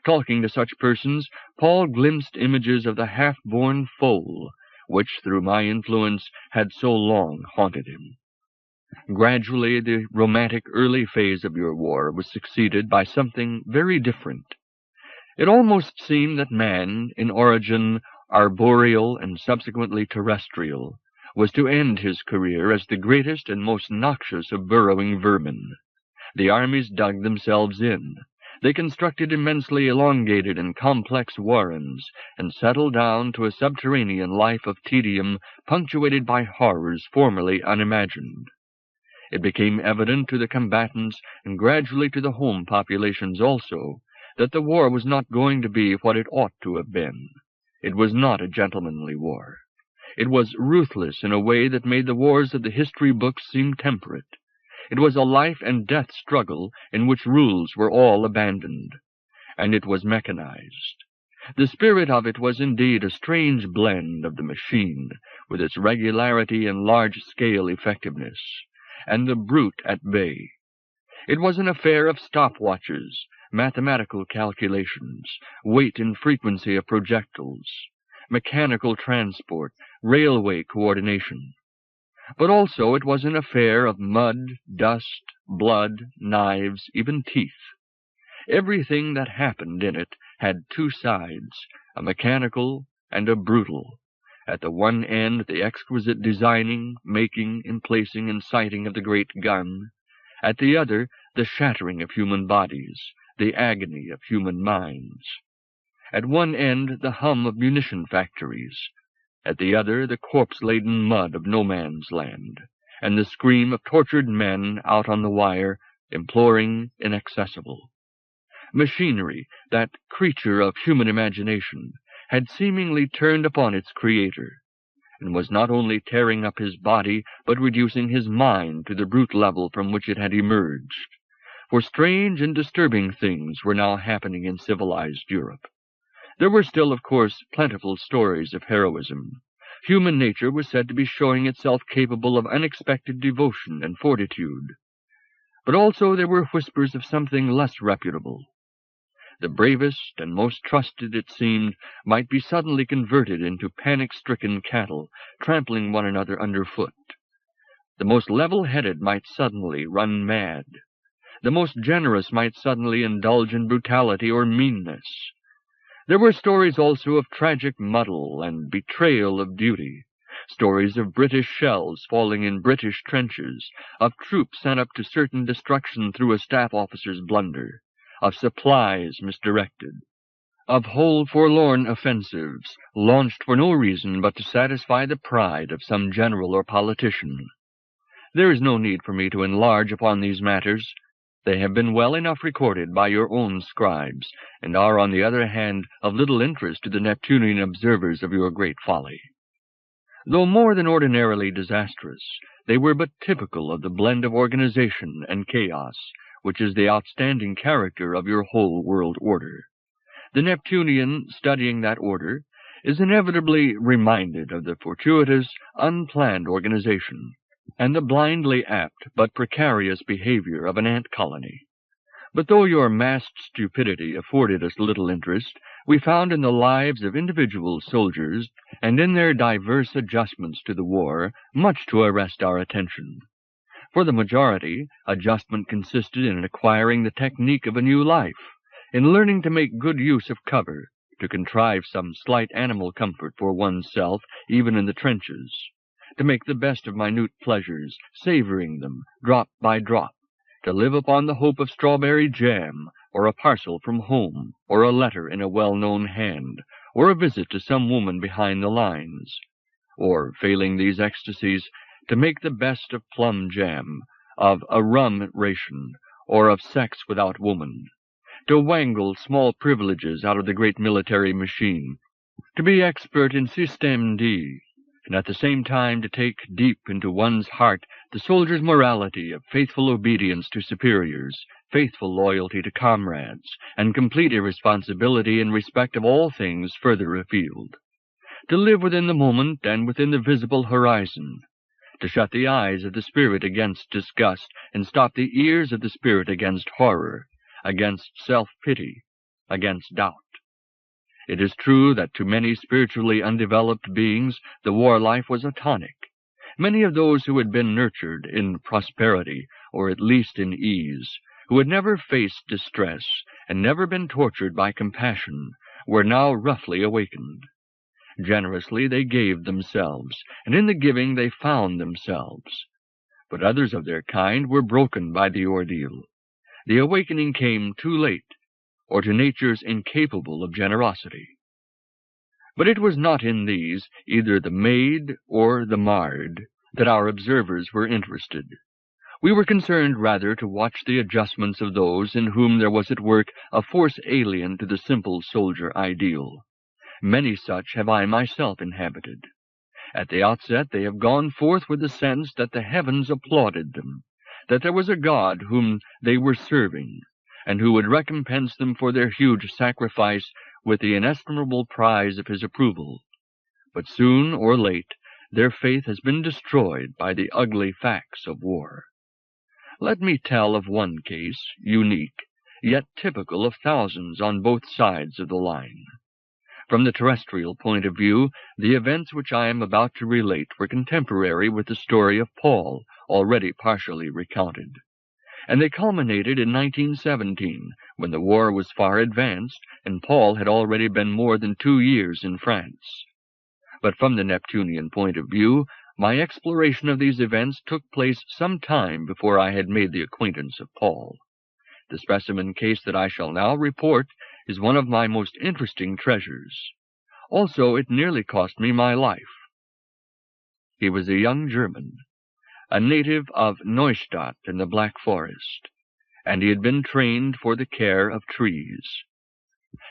Talking to such persons, Paul glimpsed images of the half-born foal, which, through my influence, had so long haunted him. Gradually, the romantic early phase of your war was succeeded by something very different. It almost seemed that man, in origin arboreal and subsequently terrestrial, was to end his career as the greatest and most noxious of burrowing vermin. The armies dug themselves in. They constructed immensely elongated and complex warrens, and settled down to a subterranean life of tedium punctuated by horrors formerly unimagined. It became evident to the combatants, and gradually to the home populations also, that the war was not going to be what it ought to have been. It was not a gentlemanly war. It was ruthless in a way that made the wars of the history books seem temperate. It was a life-and-death struggle in which rules were all abandoned, and it was mechanized. The spirit of it was indeed a strange blend of the machine, with its regularity and large-scale effectiveness, and the brute at bay. It was an affair of stopwatches, mathematical calculations, weight and frequency of projectiles, mechanical transport, railway coordination. But also it was an affair of mud, dust, blood, knives, even teeth. Everything that happened in it had two sides, a mechanical and a brutal. At the one end, the exquisite designing, making, emplacing, and sighting of the great gun. At the other, the shattering of human bodies, the agony of human minds. At one end, the hum of munition factories. At the other, the corpse-laden mud of no man's land, and the scream of tortured men out on the wire, imploring, inaccessible. Machinery, that creature of human imagination, had seemingly turned upon its creator, and was not only tearing up his body, but reducing his mind to the brute level from which it had emerged. For strange and disturbing things were now happening in civilized Europe. There were still, of course, plentiful stories of heroism. Human nature was said to be showing itself capable of unexpected devotion and fortitude. But also there were whispers of something less reputable. The bravest and most trusted, it seemed, might be suddenly converted into panic-stricken cattle, trampling one another underfoot. The most level-headed might suddenly run mad. The most generous might suddenly indulge in brutality or meanness. There were stories also of tragic muddle and betrayal of duty, stories of British shells falling in British trenches, of troops sent up to certain destruction through a staff officer's blunder, of supplies misdirected, of whole forlorn offensives launched for no reason but to satisfy the pride of some general or politician. There is no need for me to enlarge upon these matters. They have been well enough recorded by your own scribes, and are, on the other hand, of little interest to the Neptunian observers of your great folly. Though more than ordinarily disastrous, they were but typical of the blend of organization and chaos, which is the outstanding character of your whole world order. The Neptunian, studying that order, is inevitably reminded of the fortuitous, unplanned organization, and the blindly apt but precarious behavior of an ant colony. But though your massed stupidity afforded us little interest, we found in the lives of individual soldiers, and in their diverse adjustments to the war, much to arrest our attention. For the majority, adjustment consisted in acquiring the technique of a new life, in learning to make good use of cover, to contrive some slight animal comfort for oneself even in the trenches, to make the best of minute pleasures, savoring them drop by drop, to live upon the hope of strawberry jam, or a parcel from home, or a letter in a well-known hand, or a visit to some woman behind the lines, or, failing these ecstasies, to make the best of plum jam, of a rum ration, or of sex without woman, to wangle small privileges out of the great military machine, to be expert in système D, and at the same time to take deep into one's heart the soldier's morality of faithful obedience to superiors, faithful loyalty to comrades, and complete irresponsibility in respect of all things further afield, to live within the moment and within the visible horizon, to shut the eyes of the spirit against disgust and stop the ears of the spirit against horror, against self-pity, against doubt. It is true that to many spiritually undeveloped beings the war life was a tonic. Many of those who had been nurtured in prosperity, or at least in ease, who had never faced distress and never been tortured by compassion, were now roughly awakened. Generously they gave themselves, and in the giving they found themselves. But others of their kind were broken by the ordeal. The awakening came too late, or to natures incapable of generosity. But it was not in these, either the made or the marred, that our observers were interested. We were concerned rather to watch the adjustments of those in whom there was at work a force alien to the simple soldier ideal. Many such have I myself inhabited. At the outset they have gone forth with the sense that the heavens applauded them, that there was a God whom they were serving, and who would recompense them for their huge sacrifice with the inestimable prize of his approval. But soon or late their faith has been destroyed by the ugly facts of war. Let me tell of one case, unique, yet typical of thousands on both sides of the line. From the terrestrial point of view, the events which I am about to relate were contemporary with the story of Paul, already partially recounted, and they culminated in 1917, when the war was far advanced, and Paul had already been more than 2 years in France. But from the Neptunian point of view, my exploration of these events took place some time before I had made the acquaintance of Paul. The specimen case that I shall now report is one of my most interesting treasures. Also, it nearly cost me my life. He was a young German, a native of Neustadt in the Black Forest, and he had been trained for the care of trees.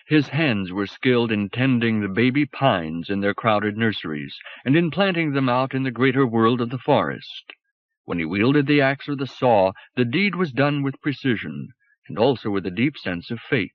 His hands were skilled in tending the baby pines in their crowded nurseries, and in planting them out in the greater world of the forest. When he wielded the axe or the saw, the deed was done with precision, and also with a deep sense of fate.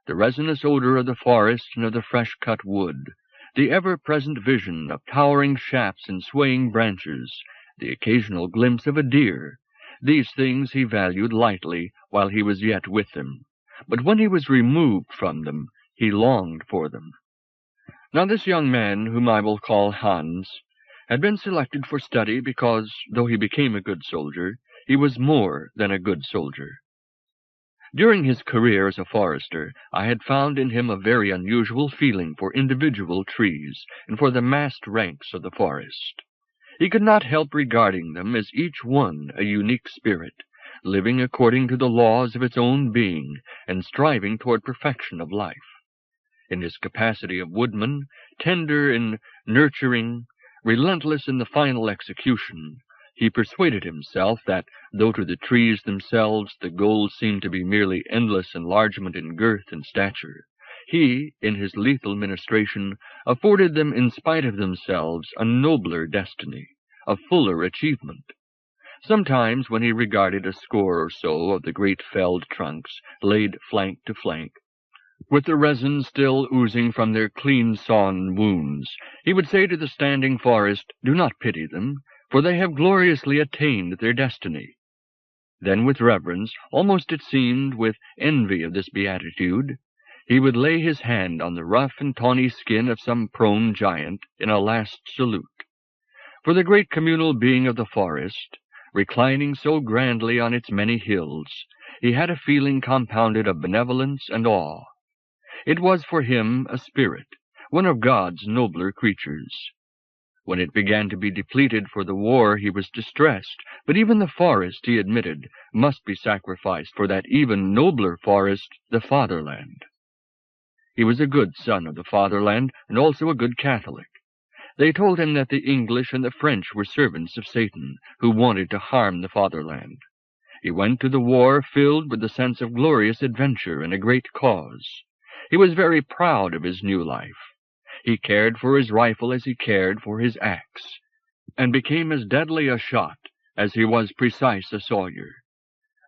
The resinous odor of the forest and of the fresh-cut wood, the ever-present vision of towering shafts and swaying branches, the occasional glimpse of a deer, these things he valued lightly while he was yet with them, but when he was removed from them, he longed for them. Now this young man, whom I will call Hans, had been selected for study because, though he became a good soldier, he was more than a good soldier. During his career as a forester, I had found in him a very unusual feeling for individual trees and for the massed ranks of the forest. He could not help regarding them as each one a unique spirit, living according to the laws of its own being and striving toward perfection of life. In his capacity of woodman, tender in nurturing, relentless in the final execution, he persuaded himself that, though to the trees themselves the goal seemed to be merely endless enlargement in girth and stature, he, in his lethal ministration, afforded them in spite of themselves a nobler destiny, a fuller achievement. Sometimes, when he regarded a score or so of the great felled trunks laid flank to flank, With the resin still oozing from their clean-sawn wounds, he would say to the standing forest, "Do not pity them, for they have gloriously attained their destiny." Then with reverence, almost it seemed with envy of this beatitude, he would lay his hand on the rough and tawny skin of some prone giant in a last salute. For the great communal being of the forest, reclining so grandly on its many hills, he had a feeling compounded of benevolence and awe. It was for him a spirit, one of God's nobler creatures. When it began to be depleted for the war, he was distressed, but even the forest, he admitted, must be sacrificed for that even nobler forest, the fatherland. He was a good son of the fatherland, and also a good Catholic. They told him that the English and the French were servants of Satan, who wanted to harm the fatherland. He went to the war filled with the sense of glorious adventure and a great cause. He was very proud of his new life. He cared for his rifle as he cared for his axe, and became as deadly a shot as he was precise a sawyer.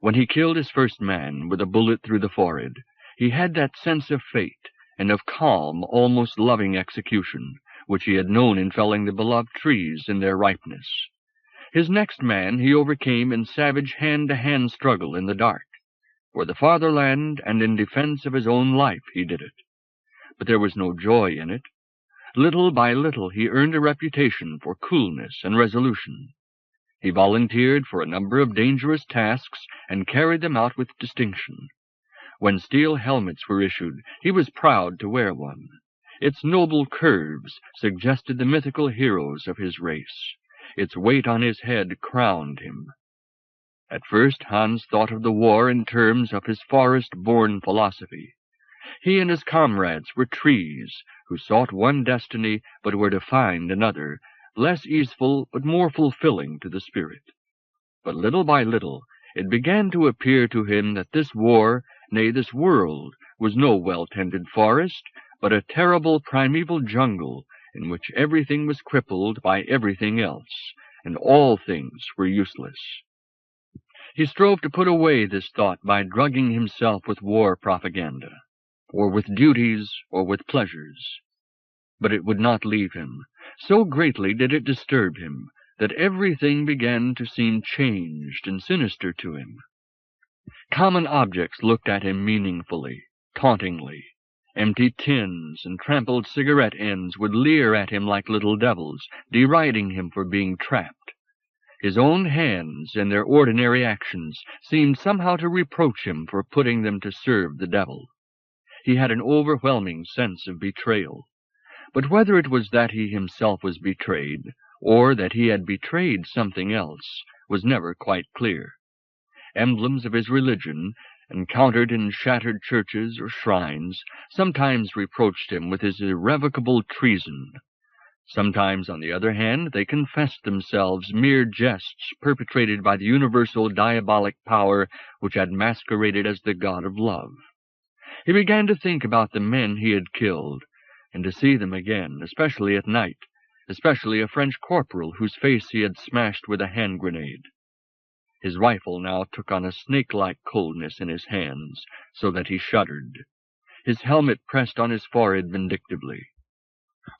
When he killed his first man with a bullet through the forehead, he had that sense of fate and of calm, almost loving execution, which he had known in felling the beloved trees in their ripeness. His next man he overcame in savage hand-to-hand struggle in the dark. For the fatherland and in defense of his own life he did it. But there was no joy in it. Little by little he earned a reputation for coolness and resolution. He volunteered for a number of dangerous tasks and carried them out with distinction. When steel helmets were issued, he was proud to wear one. Its noble curves suggested the mythical heroes of his race. Its weight on his head crowned him. At first Hans thought of the war in terms of his forest-born philosophy. He and his comrades were trees who sought one destiny but were to find another, less easeful but more fulfilling to the spirit. But little by little it began to appear to him that this war, nay, this world, was no well-tended forest, but a terrible primeval jungle in which everything was crippled by everything else, and all things were useless. He strove to put away this thought by drugging himself with war propaganda, or with duties, or with pleasures. But it would not leave him. So greatly did it disturb him that everything began to seem changed and sinister to him. Common objects looked at him meaningfully, tauntingly. Empty tins and trampled cigarette ends would leer at him like little devils, deriding him for being trapped. His own hands, in their ordinary actions, seemed somehow to reproach him for putting them to serve the devil. He had an overwhelming sense of betrayal. But whether it was that he himself was betrayed, or that he had betrayed something else, was never quite clear. Emblems of his religion, encountered in shattered churches or shrines, sometimes reproached him with his irrevocable treason. Sometimes, on the other hand, they confessed themselves mere jests perpetrated by the universal diabolic power which had masqueraded as the god of love. He began to think about the men he had killed, and to see them again, especially at night, especially a French corporal whose face he had smashed with a hand grenade. His rifle now took on a snake-like coldness in his hands, so that he shuddered. His helmet pressed on his forehead vindictively.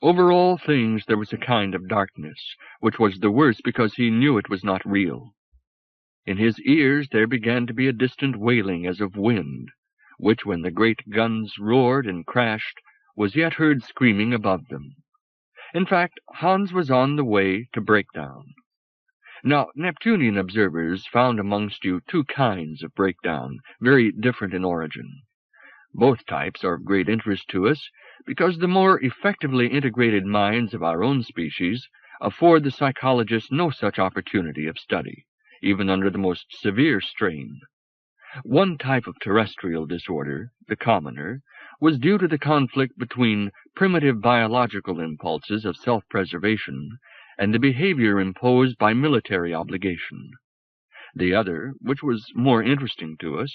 Over all things there was a kind of darkness, which was the worse because he knew it was not real. In his ears there began to be a distant wailing as of wind, which, when the great guns roared and crashed, was yet heard screaming above them. In fact, Hans was on the way to breakdown. Now, Neptunian observers found amongst you two kinds of breakdown, very different in origin. Both types are of great interest to us, because the more effectively integrated minds of our own species afford the psychologist no such opportunity of study, even under the most severe strain. One type of terrestrial disorder, the commoner, was due to the conflict between primitive biological impulses of self-preservation and the behavior imposed by military obligation. The other, which was more interesting to us,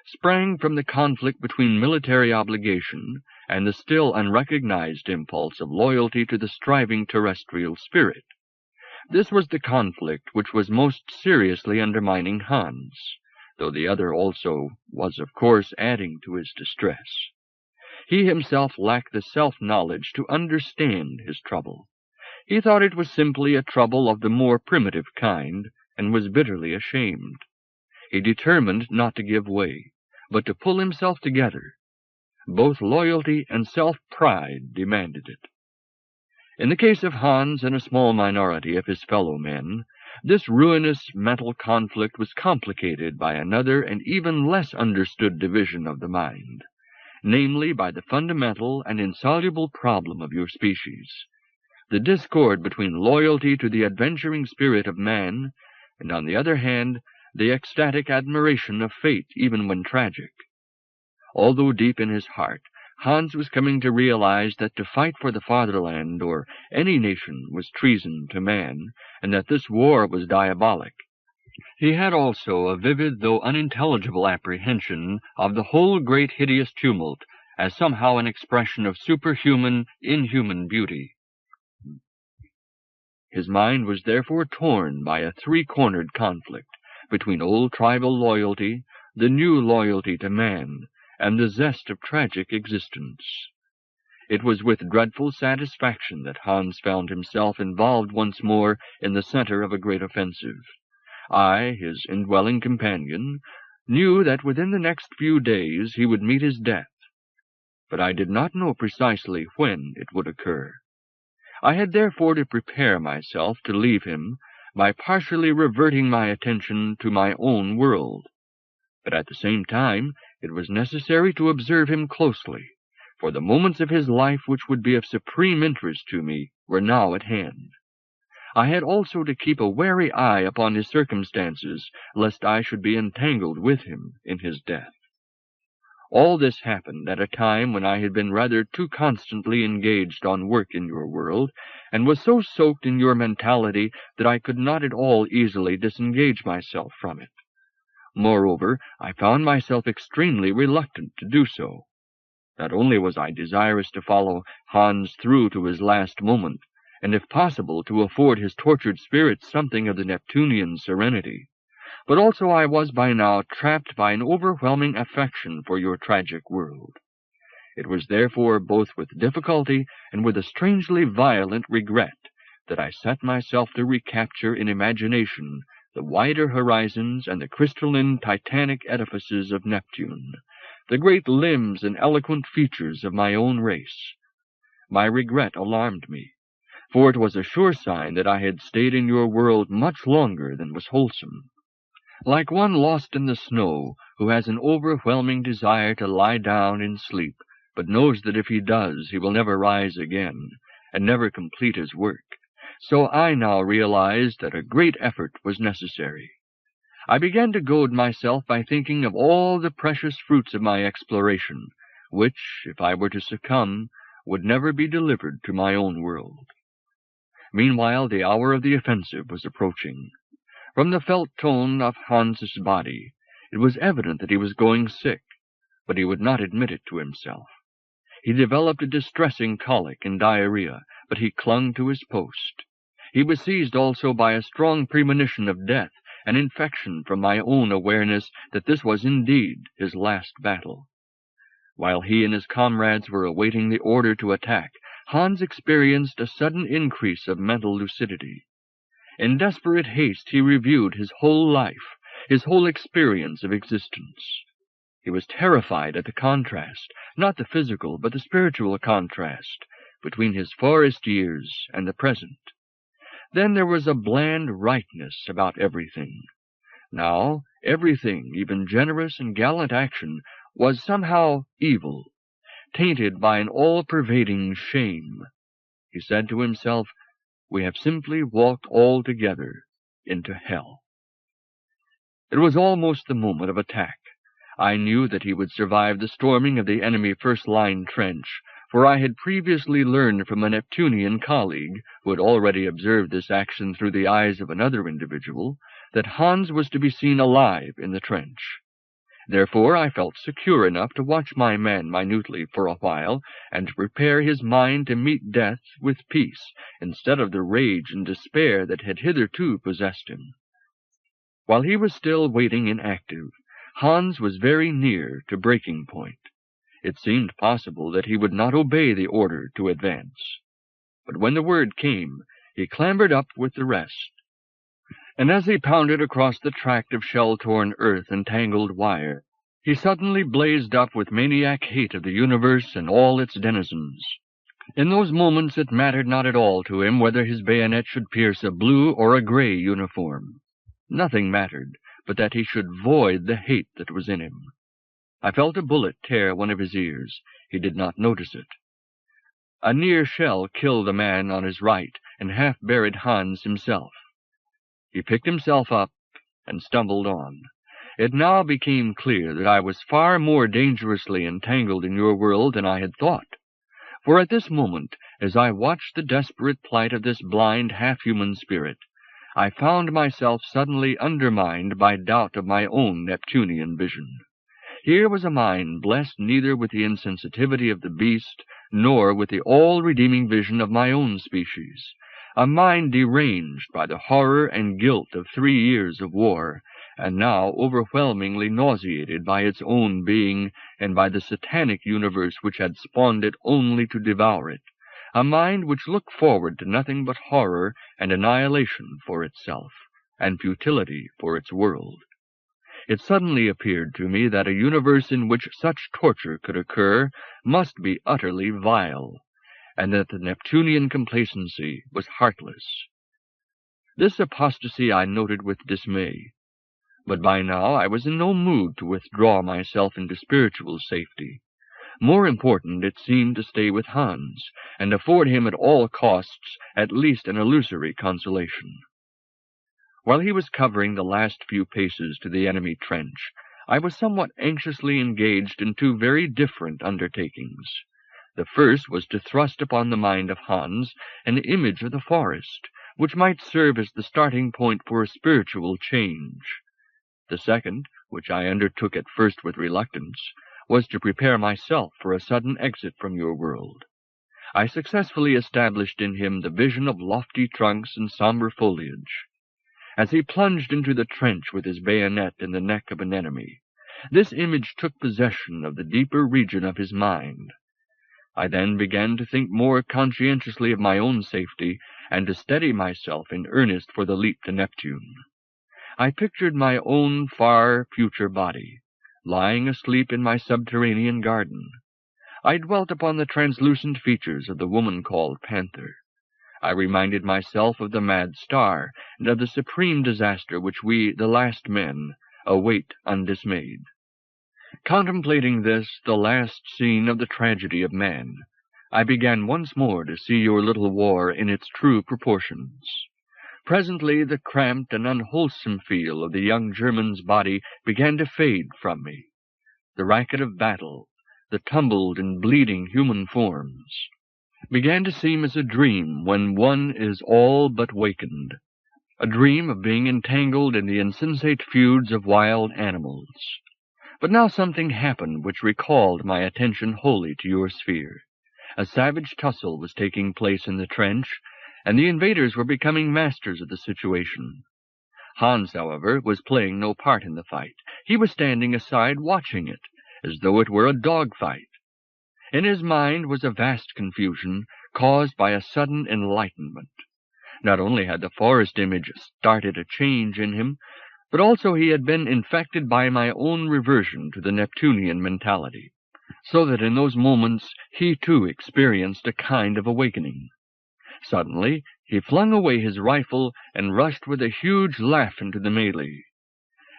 sprang from the conflict between military obligation and the still unrecognized impulse of loyalty to the striving terrestrial spirit. This was the conflict which was most seriously undermining Hans, though the other also was, of course, adding to his distress. He himself lacked the self-knowledge to understand his trouble. He thought it was simply a trouble of the more primitive kind, and was bitterly ashamed. He determined not to give way, but to pull himself together. Both loyalty and self-pride demanded it. In the case of Hans and a small minority of his fellow men, this ruinous mental conflict was complicated by another and even less understood division of the mind, namely by the fundamental and insoluble problem of your species, the discord between loyalty to the adventuring spirit of man, and on the other hand, the ecstatic admiration of fate even when tragic. Although deep in his heart, Hans was coming to realize that to fight for the fatherland or any nation was treason to man, and that this war was diabolic. He had also a vivid though unintelligible apprehension of the whole great hideous tumult as somehow an expression of superhuman, inhuman beauty. His mind was therefore torn by a three-cornered conflict between old tribal loyalty, the new loyalty to man, and the zest of tragic existence. It was with dreadful satisfaction that Hans found himself involved once more in the center of a great offensive. I, his indwelling companion, knew that within the next few days he would meet his death, but I did not know precisely when it would occur. I had therefore to prepare myself to leave him by partially reverting my attention to my own world. But at the same time, it was necessary to observe him closely, for the moments of his life which would be of supreme interest to me were now at hand. I had also to keep a wary eye upon his circumstances, lest I should be entangled with him in his death. All this happened at a time when I had been rather too constantly engaged on work in your world, and was so soaked in your mentality that I could not at all easily disengage myself from it. Moreover, I found myself extremely reluctant to do so. Not only was I desirous to follow Hans through to his last moment, and if possible to afford his tortured spirit something of the Neptunian serenity, but also I was by now trapped by an overwhelming affection for your tragic world. It was therefore both with difficulty and with a strangely violent regret that I set myself to recapture in imagination the wider horizons and the crystalline titanic edifices of Neptune, the great limbs and eloquent features of my own race. My regret alarmed me, for it was a sure sign that I had stayed in your world much longer than was wholesome. Like one lost in the snow, who has an overwhelming desire to lie down and sleep, but knows that if he does, he will never rise again, and never complete his work, so I now realized that a great effort was necessary. I began to goad myself by thinking of all the precious fruits of my exploration, which, if I were to succumb, would never be delivered to my own world. Meanwhile, the hour of the offensive was approaching. From the felt tone of Hans's body, it was evident that he was going sick, but he would not admit it to himself. He developed a distressing colic and diarrhea, but he clung to his post. He was seized also by a strong premonition of death, an infection from my own awareness that this was indeed his last battle. While he and his comrades were awaiting the order to attack, Hans experienced a sudden increase of mental lucidity. In desperate haste he reviewed his whole life, his whole experience of existence. He was terrified at the contrast, not the physical, but the spiritual contrast, between his forest years and the present. Then there was a bland rightness about everything. Now, everything, even generous and gallant action, was somehow evil, tainted by an all-pervading shame. He said to himself, "We have simply walked all together into hell." It was almost the moment of attack. I knew that he would survive the storming of the enemy first-line trench, for I had previously learned from a Neptunian colleague, who had already observed this action through the eyes of another individual, that Hans was to be seen alive in the trench. Therefore I felt secure enough to watch my man minutely for a while, and to prepare his mind to meet death with peace, instead of the rage and despair that had hitherto possessed him. While he was still waiting inactive, Hans was very near to breaking point. It seemed possible that he would not obey the order to advance. But when the word came, he clambered up with the rest. And as he pounded across the tract of shell-torn earth and tangled wire, he suddenly blazed up with maniac hate of the universe and all its denizens. In those moments it mattered not at all to him whether his bayonet should pierce a blue or a gray uniform. Nothing mattered but that he should void the hate that was in him. I felt a bullet tear one of his ears. He did not notice it. A near shell killed a man on his right and half-buried Hans himself. He picked himself up and stumbled on. It now became clear that I was far more dangerously entangled in your world than I had thought. For at this moment, as I watched the desperate plight of this blind, half-human spirit, I found myself suddenly undermined by doubt of my own Neptunian vision. Here was a mind blessed neither with the insensitivity of the beast, nor with the all-redeeming vision of my own species, a mind deranged by the horror and guilt of 3 years of war, and now overwhelmingly nauseated by its own being and by the satanic universe which had spawned it only to devour it, a mind which looked forward to nothing but horror and annihilation for itself, and futility for its world. It suddenly appeared to me that a universe in which such torture could occur must be utterly vile, and that the Neptunian complacency was heartless. This apostasy I noted with dismay, but by now I was in no mood to withdraw myself into spiritual safety. More important it seemed to stay with Hans, and afford him at all costs at least an illusory consolation. While he was covering the last few paces to the enemy trench, I was somewhat anxiously engaged in 2 very different undertakings. The first was to thrust upon the mind of Hans an image of the forest, which might serve as the starting point for a spiritual change. The second, which I undertook at first with reluctance, was to prepare myself for a sudden exit from your world. I successfully established in him the vision of lofty trunks and somber foliage. As he plunged into the trench with his bayonet in the neck of an enemy, this image took possession of the deeper region of his mind. I then began to think more conscientiously of my own safety, and to steady myself in earnest for the leap to Neptune. I pictured my own far future body, lying asleep in my subterranean garden. I dwelt upon the translucent features of the woman called Panther. I reminded myself of the mad star, and of the supreme disaster which we, the last men, await undismayed. Contemplating this, the last scene of the tragedy of man, I began once more to see your little war in its true proportions. Presently the cramped and unwholesome feel of the young German's body began to fade from me. The racket of battle, the tumbled and bleeding human forms, began to seem as a dream when one is all but wakened, a dream of being entangled in the insensate feuds of wild animals. But now something happened which recalled my attention wholly to your sphere. A savage tussle was taking place in the trench, and the invaders were becoming masters of the situation. Hans, however, was playing no part in the fight. He was standing aside watching it, as though it were a dog-fight. In his mind was a vast confusion caused by a sudden enlightenment. Not only had the forest image started a change in him, but also he had been infected by my own reversion to the Neptunian mentality, so that in those moments he too experienced a kind of awakening. Suddenly he flung away his rifle and rushed with a huge laugh into the melee.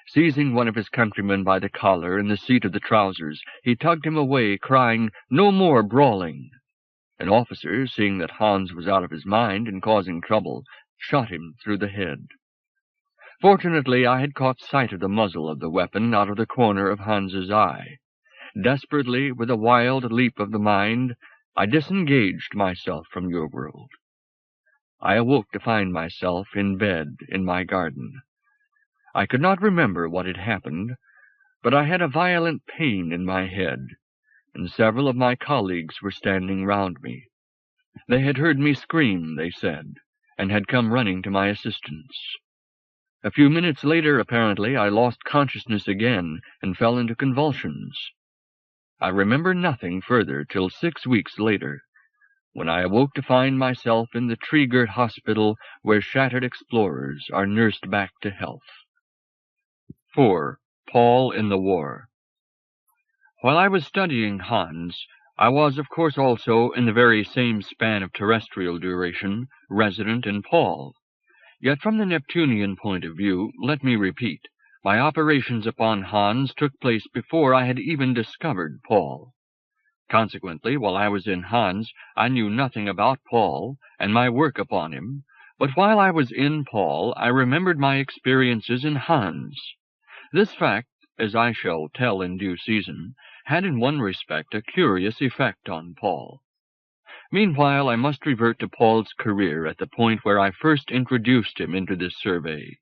Seizing one of his countrymen by the collar and the seat of the trousers, he tugged him away, crying, "No more brawling!" An officer, seeing that Hans was out of his mind and causing trouble, shot him through the head. Fortunately, I had caught sight of the muzzle of the weapon out of the corner of Hans's eye. Desperately, with a wild leap of the mind, I disengaged myself from your world. I awoke to find myself in bed in my garden. I could not remember what had happened, but I had a violent pain in my head, and several of my colleagues were standing round me. They had heard me scream, they said, and had come running to my assistance. A few minutes later, apparently, I lost consciousness again and fell into convulsions. I remember nothing further till 6 weeks later, when I awoke to find myself in the tree-girt hospital where shattered explorers are nursed back to health. 4. Paul in the War. While I was studying Hans, I was, of course, also, in the very same span of terrestrial duration, resident in Paul. Yet from the Neptunian point of view, let me repeat, my operations upon Hans took place before I had even discovered Paul. Consequently, while I was in Hans, I knew nothing about Paul and my work upon him, but while I was in Paul, I remembered my experiences in Hans. This fact, as I shall tell in due season, had in one respect a curious effect on Paul. Meanwhile, I must revert to Paul's career at the point where I first introduced him into this survey.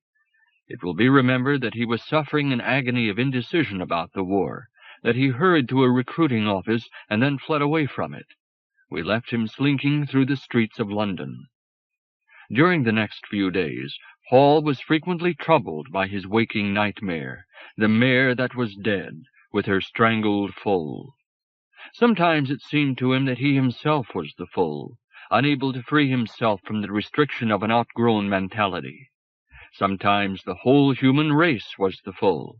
It will be remembered that he was suffering an agony of indecision about the war, that he hurried to a recruiting office and then fled away from it. We left him slinking through the streets of London. During the next few days, Paul was frequently troubled by his waking nightmare, the mare that was dead, with her strangled foal. Sometimes it seemed to him that he himself was the foal, unable to free himself from the restriction of an outgrown mentality. Sometimes the whole human race was the foal.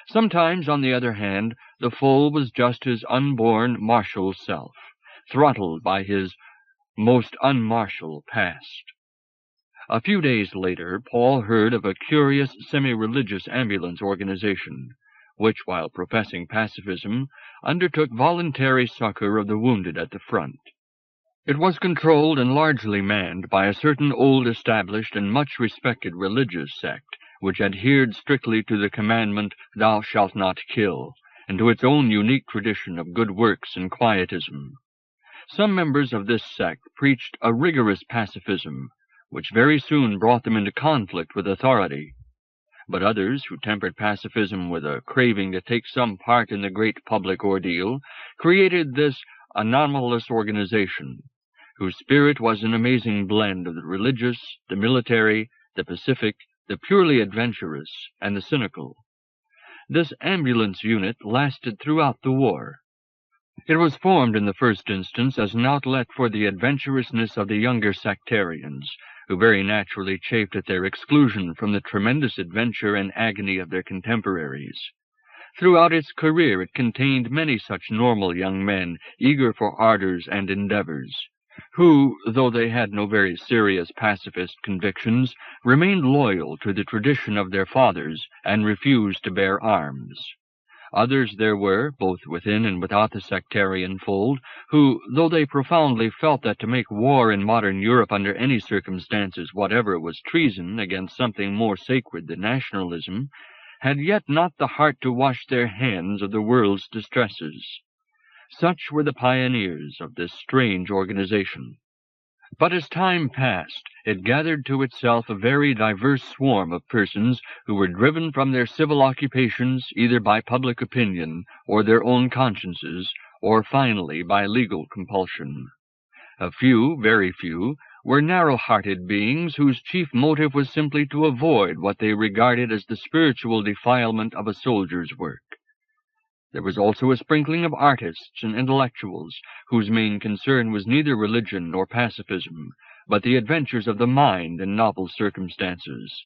Sometimes, on the other hand, the foal was just his unborn martial self, throttled by his most unmartial past. A few days later, Paul heard of a curious semi-religious ambulance organization, which, while professing pacifism, undertook voluntary succor of the wounded at the front. It was controlled and largely manned by a certain old-established and much-respected religious sect, which adhered strictly to the commandment, "Thou shalt not kill," and to its own unique tradition of good works and quietism. Some members of this sect preached a rigorous pacifism, which very soon brought them into conflict with authority. But others, who tempered pacifism with a craving to take some part in the great public ordeal, created this anomalous organization, whose spirit was an amazing blend of the religious, the military, the pacific, the purely adventurous, and the cynical. This ambulance unit lasted throughout the war. It was formed in the first instance as an outlet for the adventurousness of the younger sectarians, who very naturally chafed at their exclusion from the tremendous adventure and agony of their contemporaries. Throughout its career it contained many such normal young men, eager for ardors and endeavors, who, though they had no very serious pacifist convictions, remained loyal to the tradition of their fathers and refused to bear arms. Others there were, both within and without the sectarian fold, who, though they profoundly felt that to make war in modern Europe under any circumstances whatever was treason against something more sacred than nationalism, had yet not the heart to wash their hands of the world's distresses. Such were the pioneers of this strange organization. But as time passed, it gathered to itself a very diverse swarm of persons who were driven from their civil occupations either by public opinion or their own consciences, or finally by legal compulsion. A few, very few, were narrow-hearted beings whose chief motive was simply to avoid what they regarded as the spiritual defilement of a soldier's work. There was also a sprinkling of artists and intellectuals, whose main concern was neither religion nor pacifism, but the adventures of the mind in novel circumstances.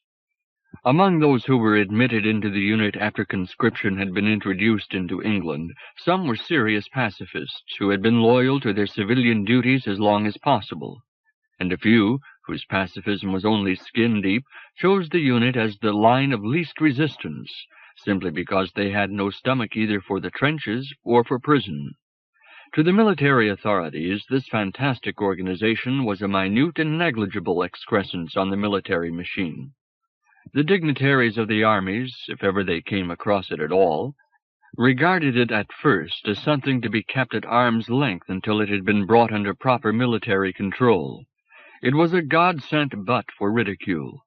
Among those who were admitted into the unit after conscription had been introduced into England, some were serious pacifists who had been loyal to their civilian duties as long as possible, and a few, whose pacifism was only skin-deep, chose the unit as the line of least resistance, simply because they had no stomach either for the trenches or for prison. To the military authorities, this fantastic organization was a minute and negligible excrescence on the military machine. The dignitaries of the armies, if ever they came across it at all, regarded it at first as something to be kept at arm's length until it had been brought under proper military control. It was a God-sent butt for ridicule.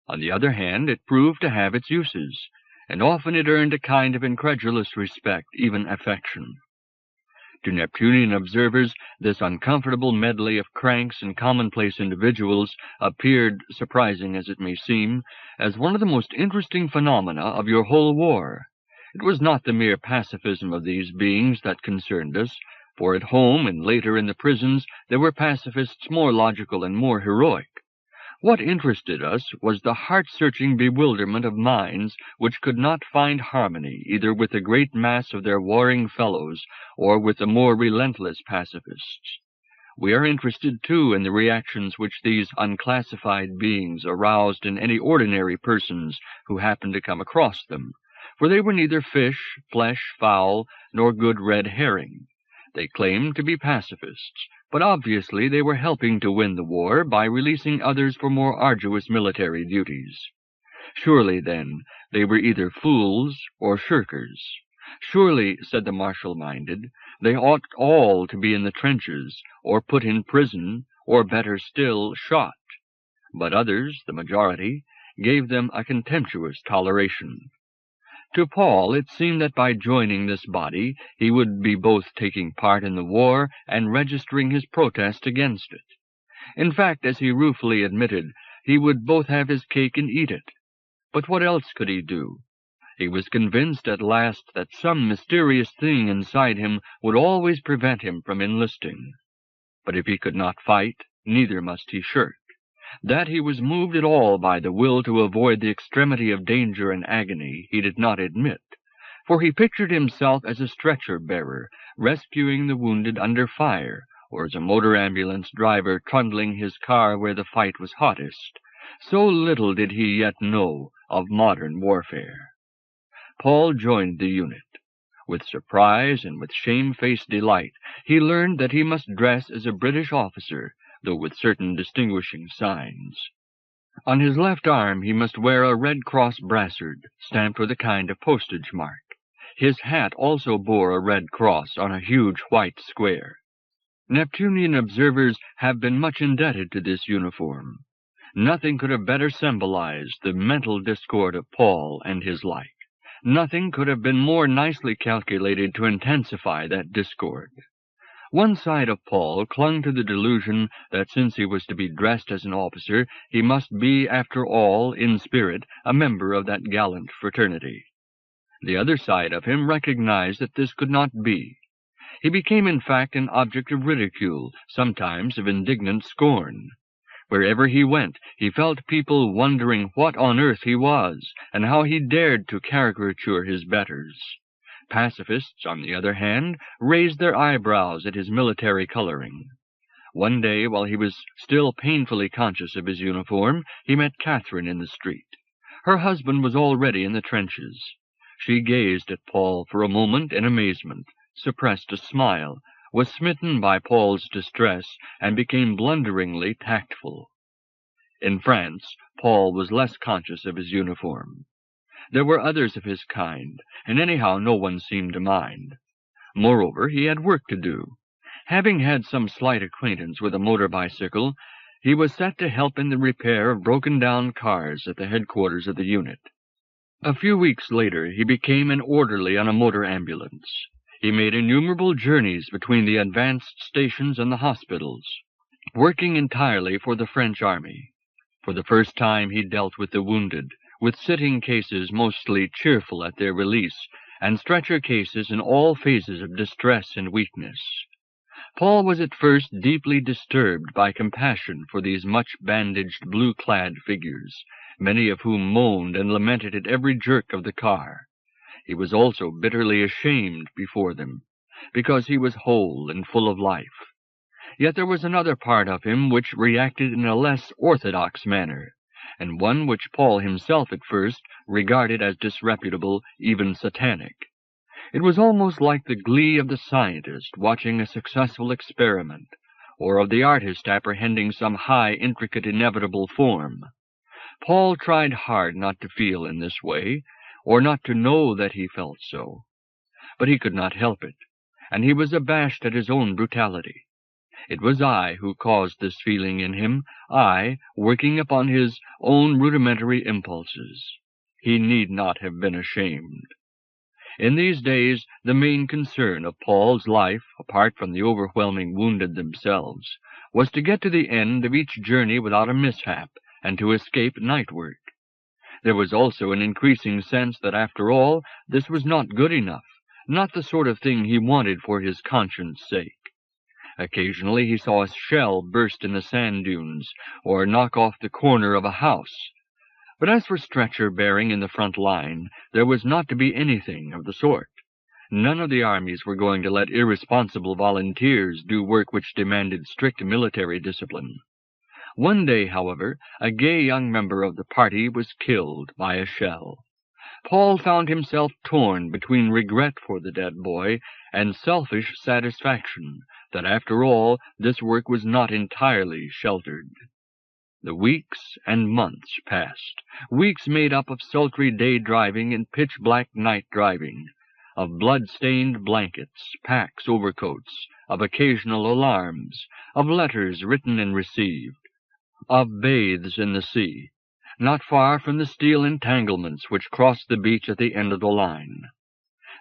On the other hand, it proved to have its uses, and often it earned a kind of incredulous respect, even affection. To Neptunian observers, this uncomfortable medley of cranks and commonplace individuals appeared, surprising as it may seem, as one of the most interesting phenomena of your whole war. It was not the mere pacifism of these beings that concerned us, for at home and later in the prisons there were pacifists more logical and more heroic. What interested us was the heart-searching bewilderment of minds which could not find harmony either with the great mass of their warring fellows or with the more relentless pacifists. We are interested, too, in the reactions which these unclassified beings aroused in any ordinary persons who happened to come across them, for they were neither fish, flesh, fowl, nor good red herring. They claimed to be pacifists, but obviously they were helping to win the war by releasing others for more arduous military duties. Surely, then, they were either fools or shirkers. Surely, said the martial-minded, they ought all to be in the trenches, or put in prison, or better still, shot. But others, the majority, gave them a contemptuous toleration. To Paul it seemed that by joining this body he would be both taking part in the war and registering his protest against it. In fact, as he ruefully admitted, he would both have his cake and eat it. But what else could he do? He was convinced at last that some mysterious thing inside him would always prevent him from enlisting. But if he could not fight, neither must he shirk. That he was moved at all by the will to avoid the extremity of danger and agony he did not admit, for he pictured himself as a stretcher-bearer, rescuing the wounded under fire, or as a motor ambulance driver trundling his car where the fight was hottest. So little did he yet know of modern warfare. Paul joined the unit. With surprise and with shamefaced delight, he learned that he must dress as a British officer, though with certain distinguishing signs. On his left arm he must wear a Red Cross brassard, stamped with a kind of postage mark. His hat also bore a red cross on a huge white square. Neptunian observers have been much indebted to this uniform. Nothing could have better symbolized the mental discord of Paul and his like. Nothing could have been more nicely calculated to intensify that discord. One side of Paul clung to the delusion that since he was to be dressed as an officer, he must be, after all, in spirit, a member of that gallant fraternity. The other side of him recognized that this could not be. He became, in fact, an object of ridicule, sometimes of indignant scorn. Wherever he went, he felt people wondering what on earth he was, and how he dared to caricature his betters. Pacifists, on the other hand, raised their eyebrows at his military coloring. One day, while he was still painfully conscious of his uniform, he met Catherine in the street. Her husband was already in the trenches. She gazed at Paul for a moment in amazement, suppressed a smile, was smitten by Paul's distress, and became blunderingly tactful. In France, Paul was less conscious of his uniform. There were others of his kind, and anyhow no one seemed to mind. Moreover, he had work to do. Having had some slight acquaintance with a motor bicycle, he was set to help in the repair of broken-down cars at the headquarters of the unit. A few weeks later, he became an orderly on a motor ambulance. He made innumerable journeys between the advanced stations and the hospitals, working entirely for the French army. For the first time he dealt with the wounded, with sitting cases mostly cheerful at their release, and stretcher cases in all phases of distress and weakness. Paul was at first deeply disturbed by compassion for these much-bandaged, blue-clad figures, many of whom moaned and lamented at every jerk of the car. He was also bitterly ashamed before them, because he was whole and full of life. Yet there was another part of him which reacted in a less orthodox manner, and one which Paul himself at first regarded as disreputable, even satanic. It was almost like the glee of the scientist watching a successful experiment, or of the artist apprehending some high, intricate, inevitable form. Paul tried hard not to feel in this way, or not to know that he felt so. But he could not help it, and he was abashed at his own brutality. It was I who caused this feeling in him, I, working upon his own rudimentary impulses. He need not have been ashamed. In these days, the main concern of Paul's life, apart from the overwhelming wounded themselves, was to get to the end of each journey without a mishap, and to escape night work. There was also an increasing sense that, after all, this was not good enough, not the sort of thing he wanted for his conscience' sake. Occasionally he saw a shell burst in the sand dunes, or knock off the corner of a house. But as for stretcher-bearing in the front line, there was not to be anything of the sort. None of the armies were going to let irresponsible volunteers do work which demanded strict military discipline. One day, however, a gay young member of the party was killed by a shell. Paul found himself torn between regret for the dead boy and selfish satisfaction that, after all, this work was not entirely sheltered. The weeks and months passed, weeks made up of sultry day driving and pitch-black night driving, of blood-stained blankets, packs, overcoats, of occasional alarms, of letters written and received, of bathes in the sea, not far from the steel entanglements which crossed the beach at the end of the line.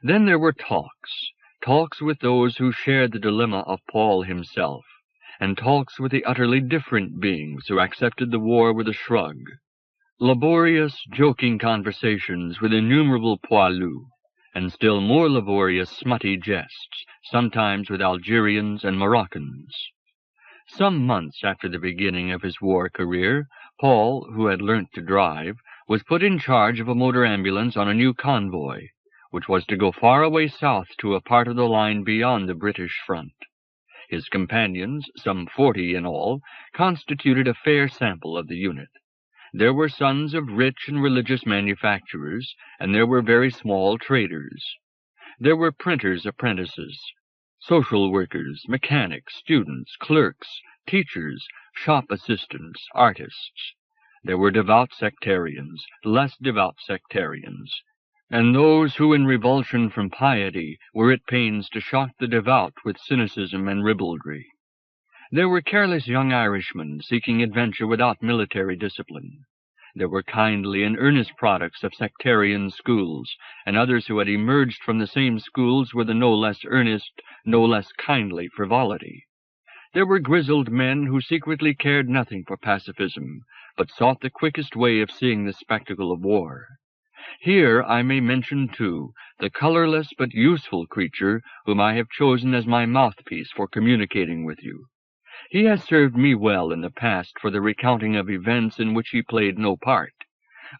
Then there were talks with those who shared the dilemma of Paul himself, and talks with the utterly different beings who accepted the war with a shrug. Laborious, joking conversations with innumerable poilus, and still more laborious, smutty jests, sometimes with Algerians and Moroccans. Some months after the beginning of his war career, Paul, who had learnt to drive, was put in charge of a motor ambulance on a new convoy, which was to go far away south to a part of the line beyond the British front. His companions, some 40 in all, constituted a fair sample of the unit. There were sons of rich and religious manufacturers, and there were very small traders. There were printers' apprentices, social workers, mechanics, students, clerks, teachers, shop assistants, artists. There were devout sectarians, less devout sectarians, and those who, in revulsion from piety, were at pains to shock the devout with cynicism and ribaldry. There were careless young Irishmen seeking adventure without military discipline. There were kindly and earnest products of sectarian schools, and others who had emerged from the same schools with a no less earnest, no less kindly frivolity. There were grizzled men who secretly cared nothing for pacifism, but sought the quickest way of seeing the spectacle of war. Here I may mention, too, the colorless but useful creature whom I have chosen as my mouthpiece for communicating with you. He has served me well in the past for the recounting of events in which he played no part,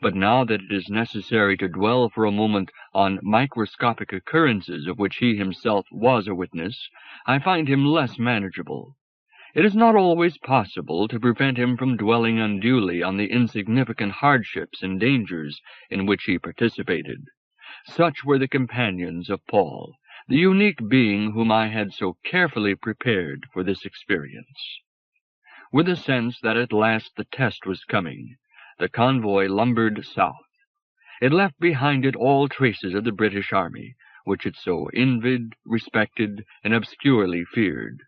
but now that it is necessary to dwell for a moment on microscopic occurrences of which he himself was a witness, I find him less manageable. It is not always possible to prevent him from dwelling unduly on the insignificant hardships and dangers in which he participated. Such were the companions of Paul, the unique being whom I had so carefully prepared for this experience. With a sense that at last the test was coming, the convoy lumbered south. It left behind it all traces of the British army, which it so envied, respected, and obscurely feared.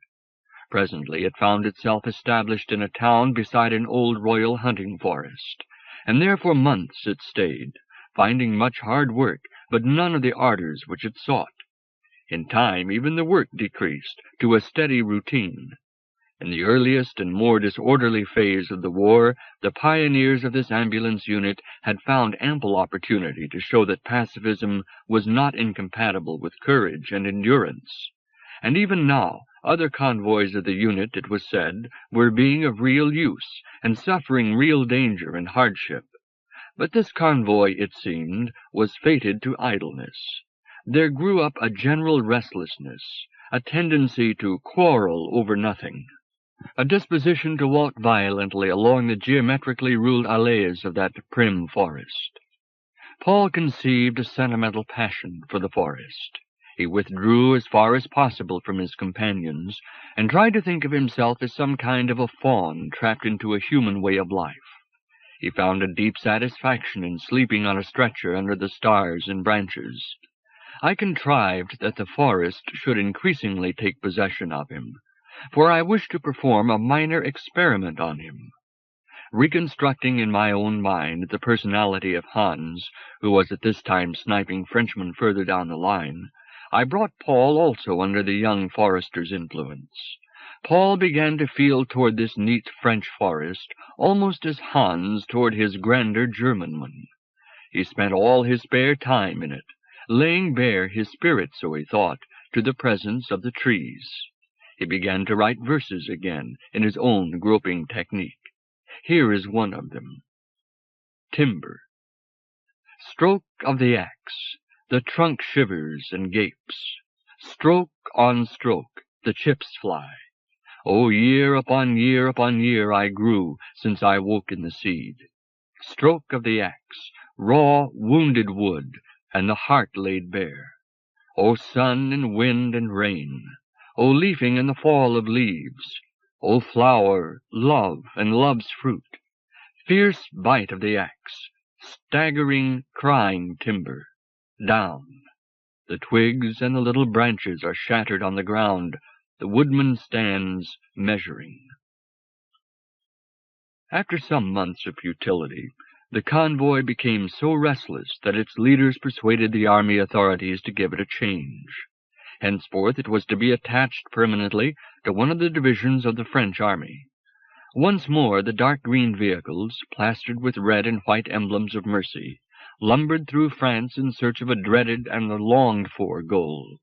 Presently it found itself established in a town beside an old royal hunting forest, and there for months it stayed, finding much hard work, but none of the ardors which it sought. In time even the work decreased to a steady routine. In the earliest and more disorderly phase of the war, the pioneers of this ambulance unit had found ample opportunity to show that pacifism was not incompatible with courage and endurance. And even now, other convoys of the unit, it was said, were being of real use and suffering real danger and hardship. But this convoy, it seemed, was fated to idleness. There grew up a general restlessness, a tendency to quarrel over nothing, a disposition to walk violently along the geometrically ruled alleys of that prim forest. Paul conceived a sentimental passion for the forest. He withdrew as far as possible from his companions, and tried to think of himself as some kind of a faun trapped into a human way of life. He found a deep satisfaction in sleeping on a stretcher under the stars and branches. I contrived that the forest should increasingly take possession of him, for I wished to perform a minor experiment on him. Reconstructing in my own mind the personality of Hans, who was at this time sniping Frenchmen further down the line, I brought Paul also under the young forester's influence. Paul began to feel toward this neat French forest almost as Hans toward his grander German one. He spent all his spare time in it, laying bare his spirit, so he thought, to the presence of the trees. He began to write verses again in his own groping technique. Here is one of them. Timber. Stroke of the axe, the trunk shivers and gapes. Stroke on stroke, the chips fly. Oh, year upon year upon year I grew since I woke in the seed. Stroke of the axe, raw, wounded wood, and the heart laid bare. O sun and wind and rain, O leafing and the fall of leaves, O flower, love, and love's fruit, fierce bite of the axe, staggering, crying timber, down. The twigs and the little branches are shattered on the ground. The woodman stands measuring. After some months of futility, the convoy became so restless that its leaders persuaded the army authorities to give it a change. Henceforth it was to be attached permanently to one of the divisions of the French army. Once more the dark green vehicles, plastered with red and white emblems of mercy, lumbered through France in search of a dreaded and longed-for goal.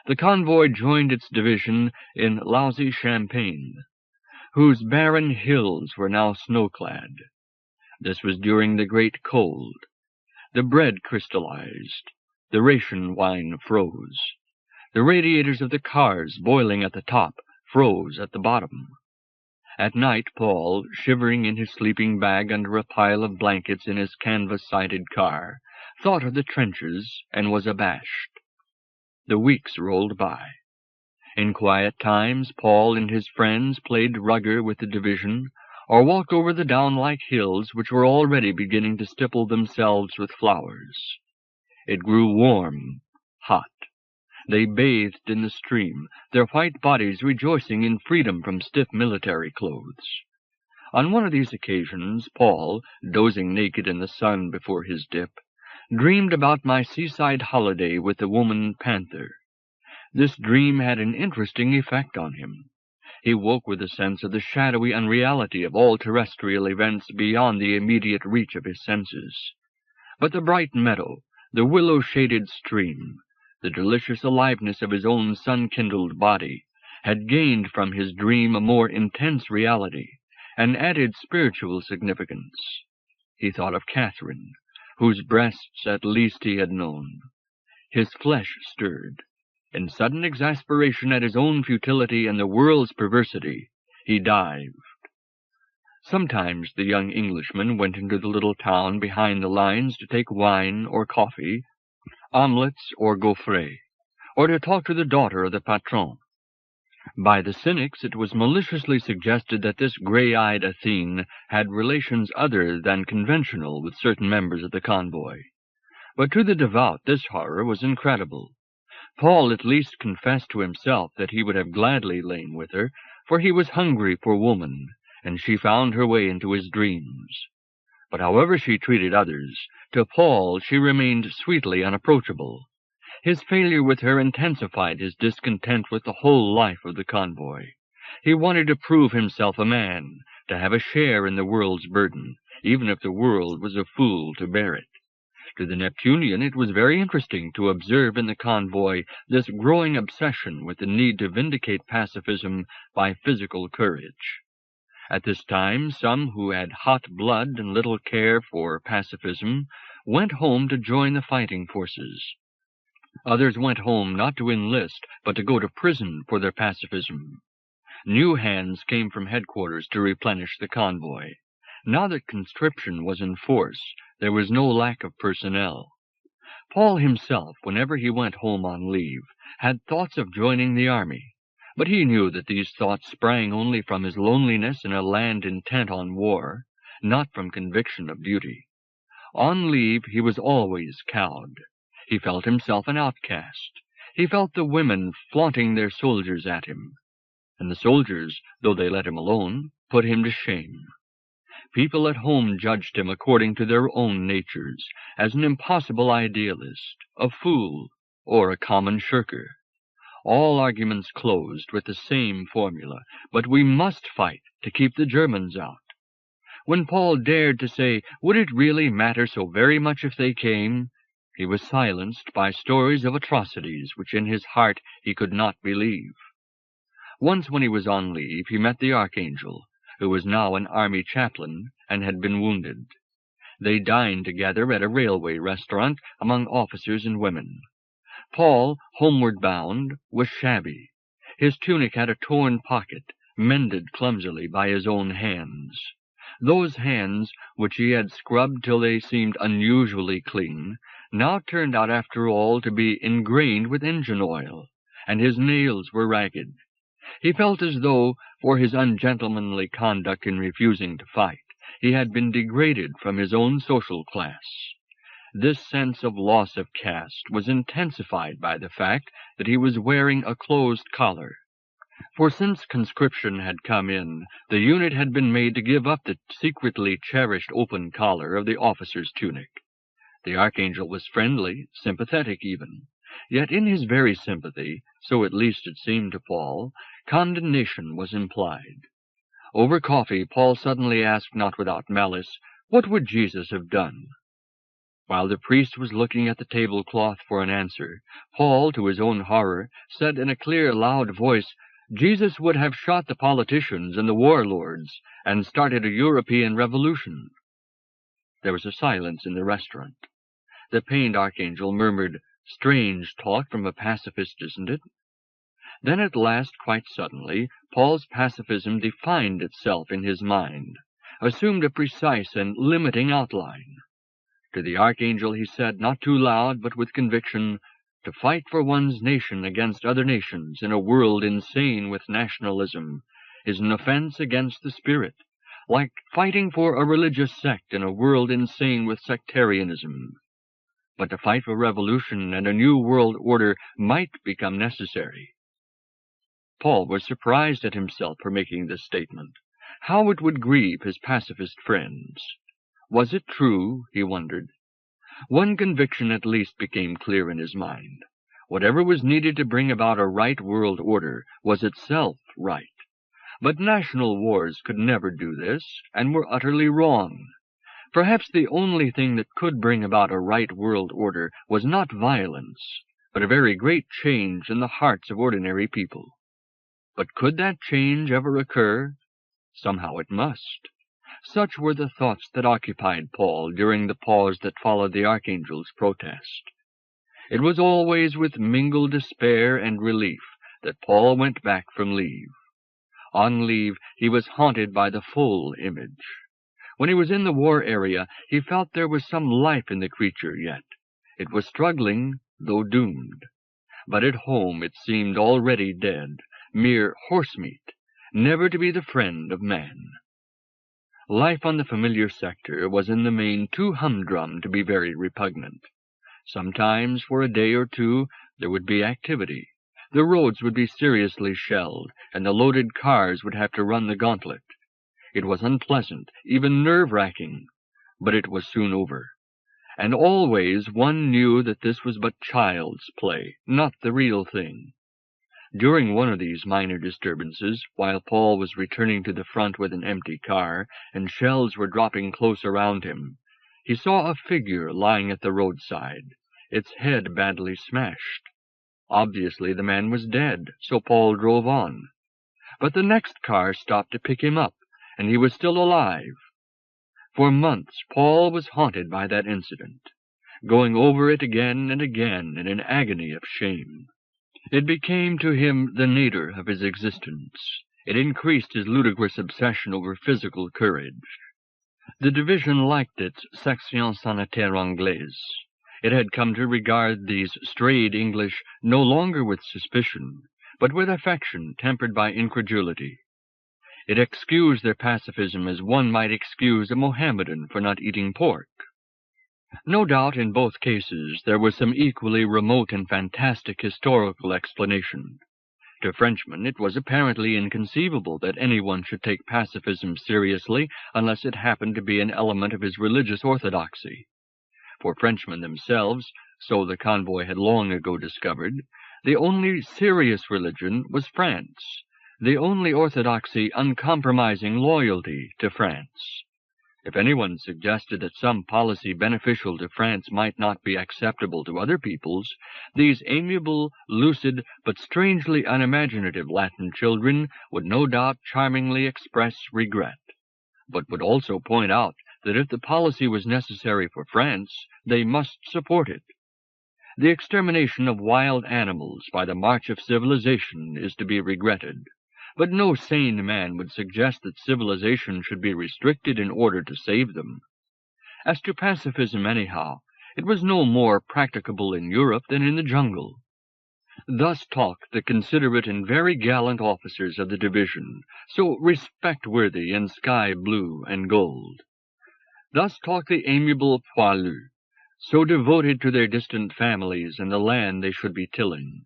The convoy joined its division in lousy Champagne, whose barren hills were now snow-clad. This was during the great cold. The bread crystallized. The ration wine froze. The radiators of the cars, boiling at the top, froze at the bottom. At night Paul, shivering in his sleeping bag under a pile of blankets in his canvas-sided car, thought of the trenches and was abashed. The weeks rolled by. In quiet times Paul and his friends played rugger with the division, or walked over the down-like hills which were already beginning to stipple themselves with flowers. It grew warm, hot. They bathed in the stream, their white bodies rejoicing in freedom from stiff military clothes. On one of these occasions, Paul, dozing naked in the sun before his dip, dreamed about my seaside holiday with the woman panther. This dream had an interesting effect on him. He woke with a sense of the shadowy unreality of all terrestrial events beyond the immediate reach of his senses. But the bright meadow, the willow-shaded stream, the delicious aliveness of his own sun-kindled body, had gained from his dream a more intense reality, and added spiritual significance. He thought of Catherine, whose breasts at least he had known. His flesh stirred. In sudden exasperation at his own futility and the world's perversity, he dived. Sometimes the young Englishman went into the little town behind the lines to take wine or coffee, omelettes or gaufres, or to talk to the daughter of the patron. By the cynics it was maliciously suggested that this gray-eyed Athene had relations other than conventional with certain members of the convoy. But to the devout this horror was incredible. Paul at least confessed to himself that he would have gladly lain with her, for he was hungry for woman, and she found her way into his dreams. But however she treated others, to Paul she remained sweetly unapproachable. His failure with her intensified his discontent with the whole life of the convoy. He wanted to prove himself a man, to have a share in the world's burden, even if the world was a fool to bear it. To the Neptunian it was very interesting to observe in the convoy this growing obsession with the need to vindicate pacifism by physical courage. At this time, some who had hot blood and little care for pacifism went home to join the fighting forces. Others went home not to enlist, but to go to prison for their pacifism. New hands came from headquarters to replenish the convoy. Now that conscription was in force, there was no lack of personnel. Paul himself, whenever he went home on leave, had thoughts of joining the army, but he knew that these thoughts sprang only from his loneliness in a land intent on war, not from conviction of duty. On leave he was always cowed. He felt himself an outcast. He felt the women flaunting their soldiers at him, and the soldiers, though they let him alone, put him to shame. People at home judged him according to their own natures, as an impossible idealist, a fool, or a common shirker. All arguments closed with the same formula: but we must fight to keep the Germans out. When Paul dared to say, would it really matter so very much if they came, he was silenced by stories of atrocities which in his heart he could not believe. Once when he was on leave, he met the archangel, who was now an army chaplain and had been wounded. They dined together at a railway restaurant among officers and women. Paul, homeward bound, was shabby. His tunic had a torn pocket, mended clumsily by his own hands. Those hands, which he had scrubbed till they seemed unusually clean, now turned out after all to be ingrained with engine oil, and his nails were ragged. He felt as though, for his ungentlemanly conduct in refusing to fight, he had been degraded from his own social class. This sense of loss of caste was intensified by the fact that he was wearing a closed collar. For since conscription had come in, the unit had been made to give up the secretly cherished open collar of the officer's tunic. The archangel was friendly, sympathetic even, yet in his very sympathy, so at least it seemed to Paul, condemnation was implied. Over coffee, Paul suddenly asked, not without malice, what would Jesus have done? While the priest was looking at the tablecloth for an answer, Paul, to his own horror, said in a clear, loud voice, Jesus would have shot the politicians and the warlords and started a European revolution. There was a silence in the restaurant. The pained archangel murmured, strange talk from a pacifist, isn't it? Then at last, quite suddenly, Paul's pacifism defined itself in his mind, assumed a precise and limiting outline. To the archangel he said, not too loud but with conviction, to fight for one's nation against other nations in a world insane with nationalism is an offense against the spirit, like fighting for a religious sect in a world insane with sectarianism. But to fight for revolution and a new world order might become necessary. Paul was surprised at himself for making this statement. How it would grieve his pacifist friends. Was it true, he wondered? One conviction at least became clear in his mind. Whatever was needed to bring about a right world order was itself right. But national wars could never do this, and were utterly wrong. Perhaps the only thing that could bring about a right world order was not violence, but a very great change in the hearts of ordinary people. But could that change ever occur? Somehow it must. Such were the thoughts that occupied Paul during the pause that followed the archangel's protest. It was always with mingled despair and relief that Paul went back from leave. On leave, he was haunted by the full image. When he was in the war area, he felt there was some life in the creature yet. It was struggling, though doomed. But at home it seemed already dead, mere horse-meat, never to be the friend of man. Life on the familiar sector was in the main too humdrum to be very repugnant. Sometimes, for a day or two, there would be activity. The roads would be seriously shelled, and the loaded cars would have to run the gauntlet. It was unpleasant, even nerve-wracking, but it was soon over. And always one knew that this was but child's play, not the real thing. During one of these minor disturbances, while Paul was returning to the front with an empty car, and shells were dropping close around him, he saw a figure lying at the roadside, its head badly smashed. Obviously the man was dead, so Paul drove on. But the next car stopped to pick him up, and he was still alive. For months Paul was haunted by that incident, going over it again and again in an agony of shame. It became to him the nadir of his existence. It increased his ludicrous obsession over physical courage. The division liked its section sanitaire anglaise. It had come to regard these strayed English no longer with suspicion, but with affection tempered by incredulity. It excused their pacifism as one might excuse a Mohammedan for not eating pork. No doubt in both cases there was some equally remote and fantastic historical explanation. To Frenchmen it was apparently inconceivable that anyone should take pacifism seriously unless it happened to be an element of his religious orthodoxy. For Frenchmen themselves, so the convoy had long ago discovered, the only serious religion was France, the only orthodoxy uncompromising loyalty to France. If anyone suggested that some policy beneficial to France might not be acceptable to other peoples, these amiable, lucid, but strangely unimaginative Latin children would no doubt charmingly express regret, but would also point out that if the policy was necessary for France, they must support it. The extermination of wild animals by the march of civilization is to be regretted, but no sane man would suggest that civilization should be restricted in order to save them. As to pacifism, anyhow, it was no more practicable in Europe than in the jungle. Thus talked the considerate and very gallant officers of the division, so respect-worthy in sky blue and gold. Thus talked the amiable poilus, so devoted to their distant families and the land they should be tilling.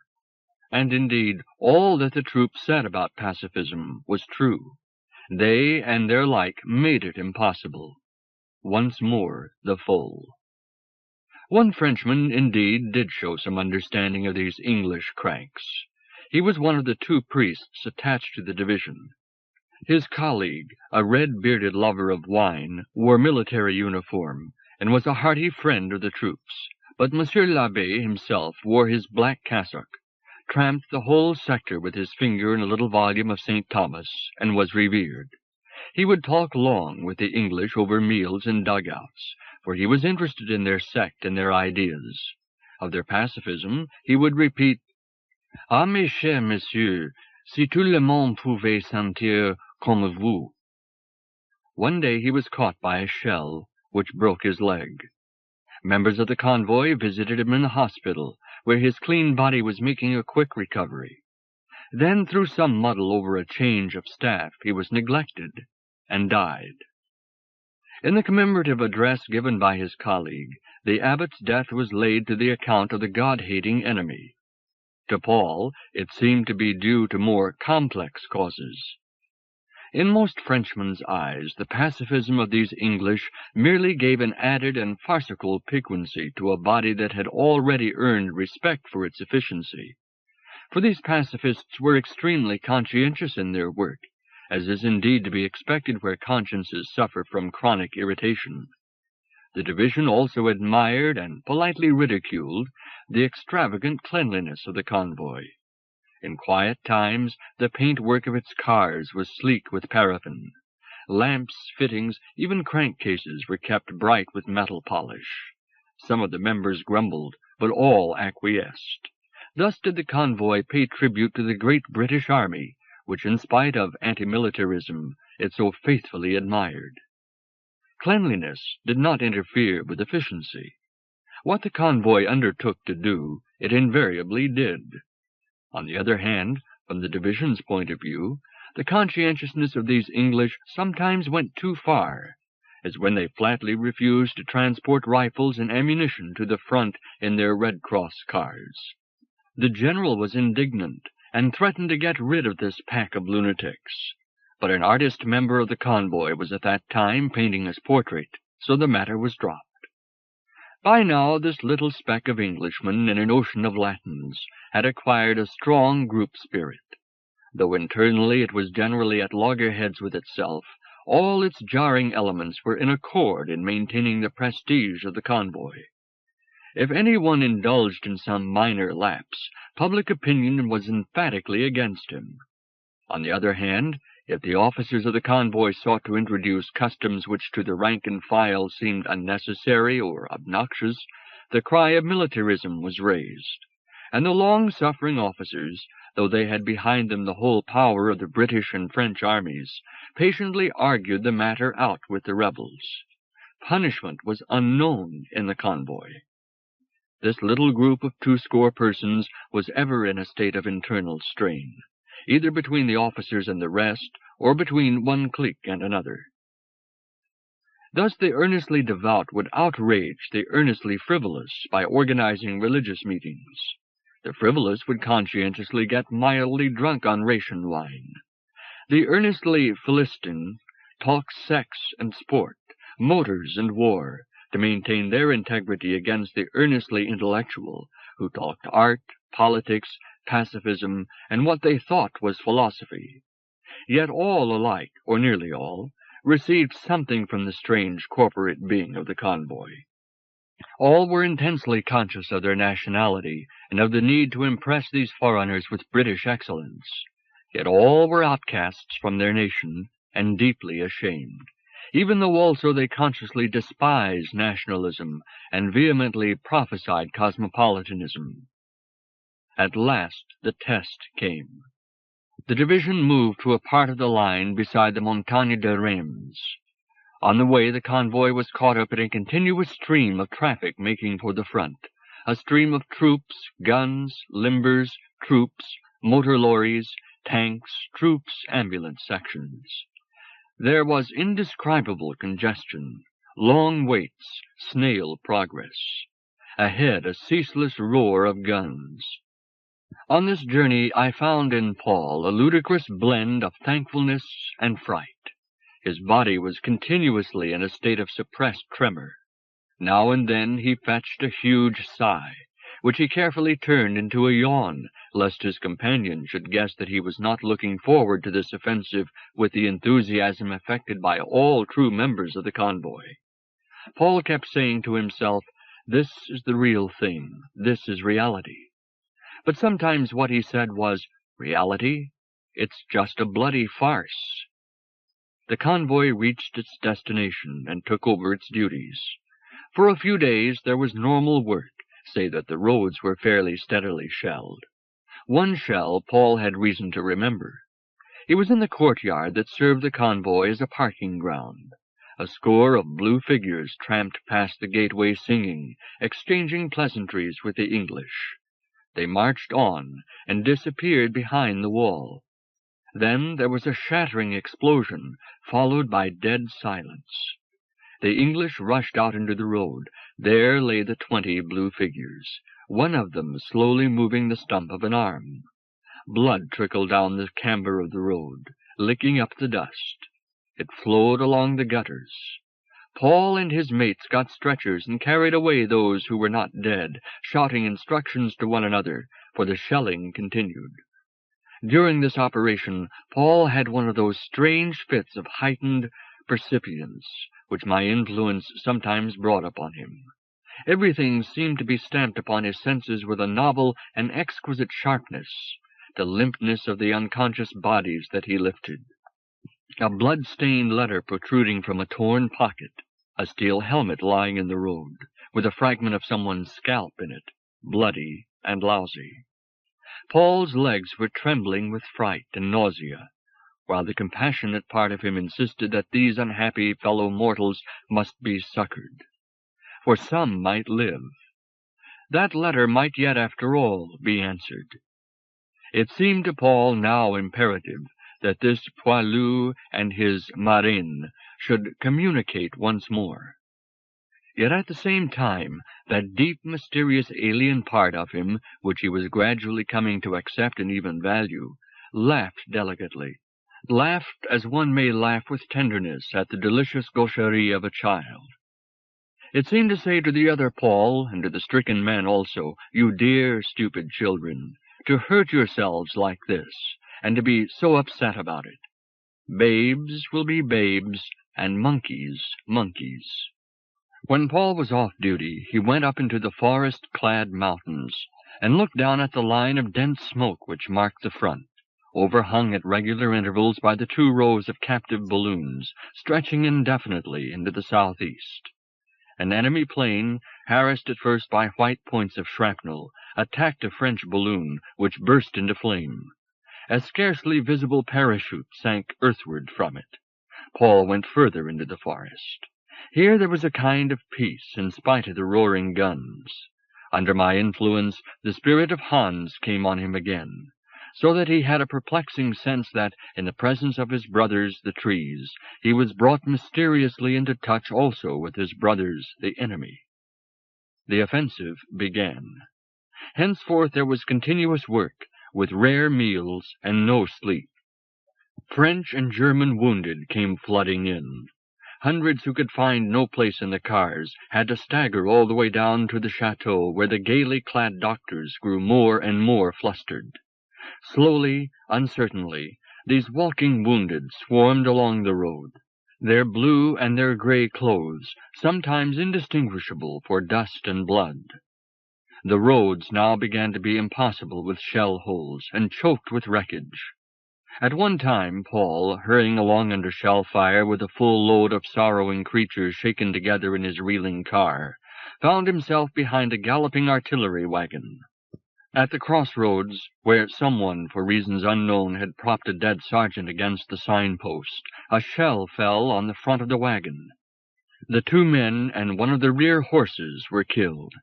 And indeed, all that the troops said about pacifism was true. They and their like made it impossible. Once more the foal. One Frenchman, indeed, did show some understanding of these English cranks. He was one of the two priests attached to the division. His colleague, a red-bearded lover of wine, wore military uniform, and was a hearty friend of the troops, but Monsieur l'Abbé himself wore his black cassock, tramped the whole sector with his finger in a little volume of St. Thomas, and was revered. He would talk long with the English over meals and dugouts, for he was interested in their sect and their ideas. Of their pacifism he would repeat, "Ah, mes chers messieurs, si tout le monde pouvait sentir comme vous." One day he was caught by a shell, which broke his leg. Members of the convoy visited him in the hospital, where his clean body was making a quick recovery. Then, through some muddle over a change of staff, he was neglected and died. In the commemorative address given by his colleague, the abbot's death was laid to the account of the God-hating enemy. To Paul, it seemed to be due to more complex causes. In most Frenchmen's eyes, the pacifism of these English merely gave an added and farcical piquancy to a body that had already earned respect for its efficiency. For these pacifists were extremely conscientious in their work, as is indeed to be expected where consciences suffer from chronic irritation. The division also admired and politely ridiculed the extravagant cleanliness of the convoy. In quiet times, the paintwork of its cars was sleek with paraffin. Lamps, fittings, even crankcases were kept bright with metal polish. Some of the members grumbled, but all acquiesced. Thus did the convoy pay tribute to the great British Army, which, in spite of anti-militarism, it so faithfully admired. Cleanliness did not interfere with efficiency. What the convoy undertook to do, it invariably did. On the other hand, from the division's point of view, the conscientiousness of these English sometimes went too far, as when they flatly refused to transport rifles and ammunition to the front in their Red Cross cars. The general was indignant, and threatened to get rid of this pack of lunatics. But an artist member of the convoy was at that time painting his portrait, so the matter was dropped. By now this little speck of Englishmen in an ocean of Latins had acquired a strong group spirit. Though internally it was generally at loggerheads with itself, all its jarring elements were in accord in maintaining the prestige of the convoy. If any one indulged in some minor lapse, public opinion was emphatically against him. On the other hand, if the officers of the convoy sought to introduce customs which to the rank and file seemed unnecessary or obnoxious, the cry of militarism was raised, and the long-suffering officers, though they had behind them the whole power of the British and French armies, patiently argued the matter out with the rebels. Punishment was unknown in the convoy. This little group of 20 persons was ever in a state of internal strain, either between the officers and the rest, or between one clique and another. Thus the earnestly devout would outrage the earnestly frivolous by organizing religious meetings. The frivolous would conscientiously get mildly drunk on ration wine. The earnestly Philistine talked sex and sport, motors and war, to maintain their integrity against the earnestly intellectual, who talked art, politics, pacifism, and what they thought was philosophy. Yet all alike, or nearly all, received something from the strange corporate being of the convoy. All were intensely conscious of their nationality and of the need to impress these foreigners with British excellence. Yet all were outcasts from their nation and deeply ashamed, even though also they consciously despised nationalism and vehemently prophesied cosmopolitanism. At last the test came. The division moved to a part of the line beside the Montagne de Reims. On the way, the convoy was caught up in a continuous stream of traffic making for the front, a stream of troops, guns, limbers, troops, motor lorries, tanks, troops, ambulance sections. There was indescribable congestion, long waits, snail progress. Ahead, a ceaseless roar of guns. On this journey I found in Paul a ludicrous blend of thankfulness and fright. His body was continuously in a state of suppressed tremor. Now and then he fetched a huge sigh, which he carefully turned into a yawn, lest his companion should guess that he was not looking forward to this offensive with the enthusiasm affected by all true members of the convoy. Paul kept saying to himself, "This is the real thing. This is reality." But sometimes what he said was, "Reality? It's just a bloody farce." The convoy reached its destination and took over its duties. For a few days there was normal work, save that the roads were fairly steadily shelled. One shell Paul had reason to remember. He was in the courtyard that served the convoy as a parking ground. A score of blue figures tramped past the gateway singing, exchanging pleasantries with the English. They marched on and disappeared behind the wall. Then there was a shattering explosion, followed by dead silence. The English rushed out into the road. There lay the 20 blue figures, one of them slowly moving the stump of an arm. Blood trickled down the camber of the road, licking up the dust. It flowed along the gutters. Paul and his mates got stretchers and carried away those who were not dead, shouting instructions to one another, for the shelling continued. During this operation, Paul had one of those strange fits of heightened percipience which my influence sometimes brought upon him. Everything seemed to be stamped upon his senses with a novel and exquisite sharpness, the limpness of the unconscious bodies that he lifted. A blood-stained letter protruding from a torn pocket, a steel helmet lying in the road, with a fragment of someone's scalp in it, bloody and lousy. Paul's legs were trembling with fright and nausea, while the compassionate part of him insisted that these unhappy fellow mortals must be succored, for some might live. That letter might yet, after all, be answered. It seemed to Paul now imperative that this poilu and his marine should communicate once more. Yet at the same time, that deep, mysterious alien part of him, which he was gradually coming to accept and even value, laughed delicately, laughed as one may laugh with tenderness at the delicious gaucherie of a child. It seemed to say to the other Paul, and to the stricken men also, "You dear, stupid children, to hurt yourselves like this, and to be so upset about it. Babes will be babes, and monkeys, monkeys." When Paul was off duty, he went up into the forest-clad mountains, and looked down at the line of dense smoke which marked the front, overhung at regular intervals by the 2 rows of captive balloons, stretching indefinitely into the southeast. An enemy plane, harassed at first by white points of shrapnel, attacked a French balloon, which burst into flame. A scarcely visible parachute sank earthward from it. Paul went further into the forest. Here there was a kind of peace, in spite of the roaring guns. Under my influence, the spirit of Hans came on him again, so that he had a perplexing sense that, in the presence of his brothers, the trees, he was brought mysteriously into touch also with his brothers, the enemy. The offensive began. Henceforth there was continuous work, with rare meals and no sleep. French and German wounded came flooding in. Hundreds who could find no place in the cars had to stagger all the way down to the chateau, where the gaily clad doctors grew more and more flustered. Slowly, uncertainly, these walking wounded swarmed along the road. their blue and their gray clothes sometimes indistinguishable for dust and blood. The roads now began to be impassable with shell holes and choked with wreckage. At one time Paul, hurrying along under shell fire with a full load of sorrowing creatures shaken together in his reeling car, found himself behind a galloping artillery wagon. At the crossroads, where someone, for reasons unknown, had propped a dead sergeant against the signpost, a shell fell on the front of the wagon. The 2 men and one of the rear horses were killed.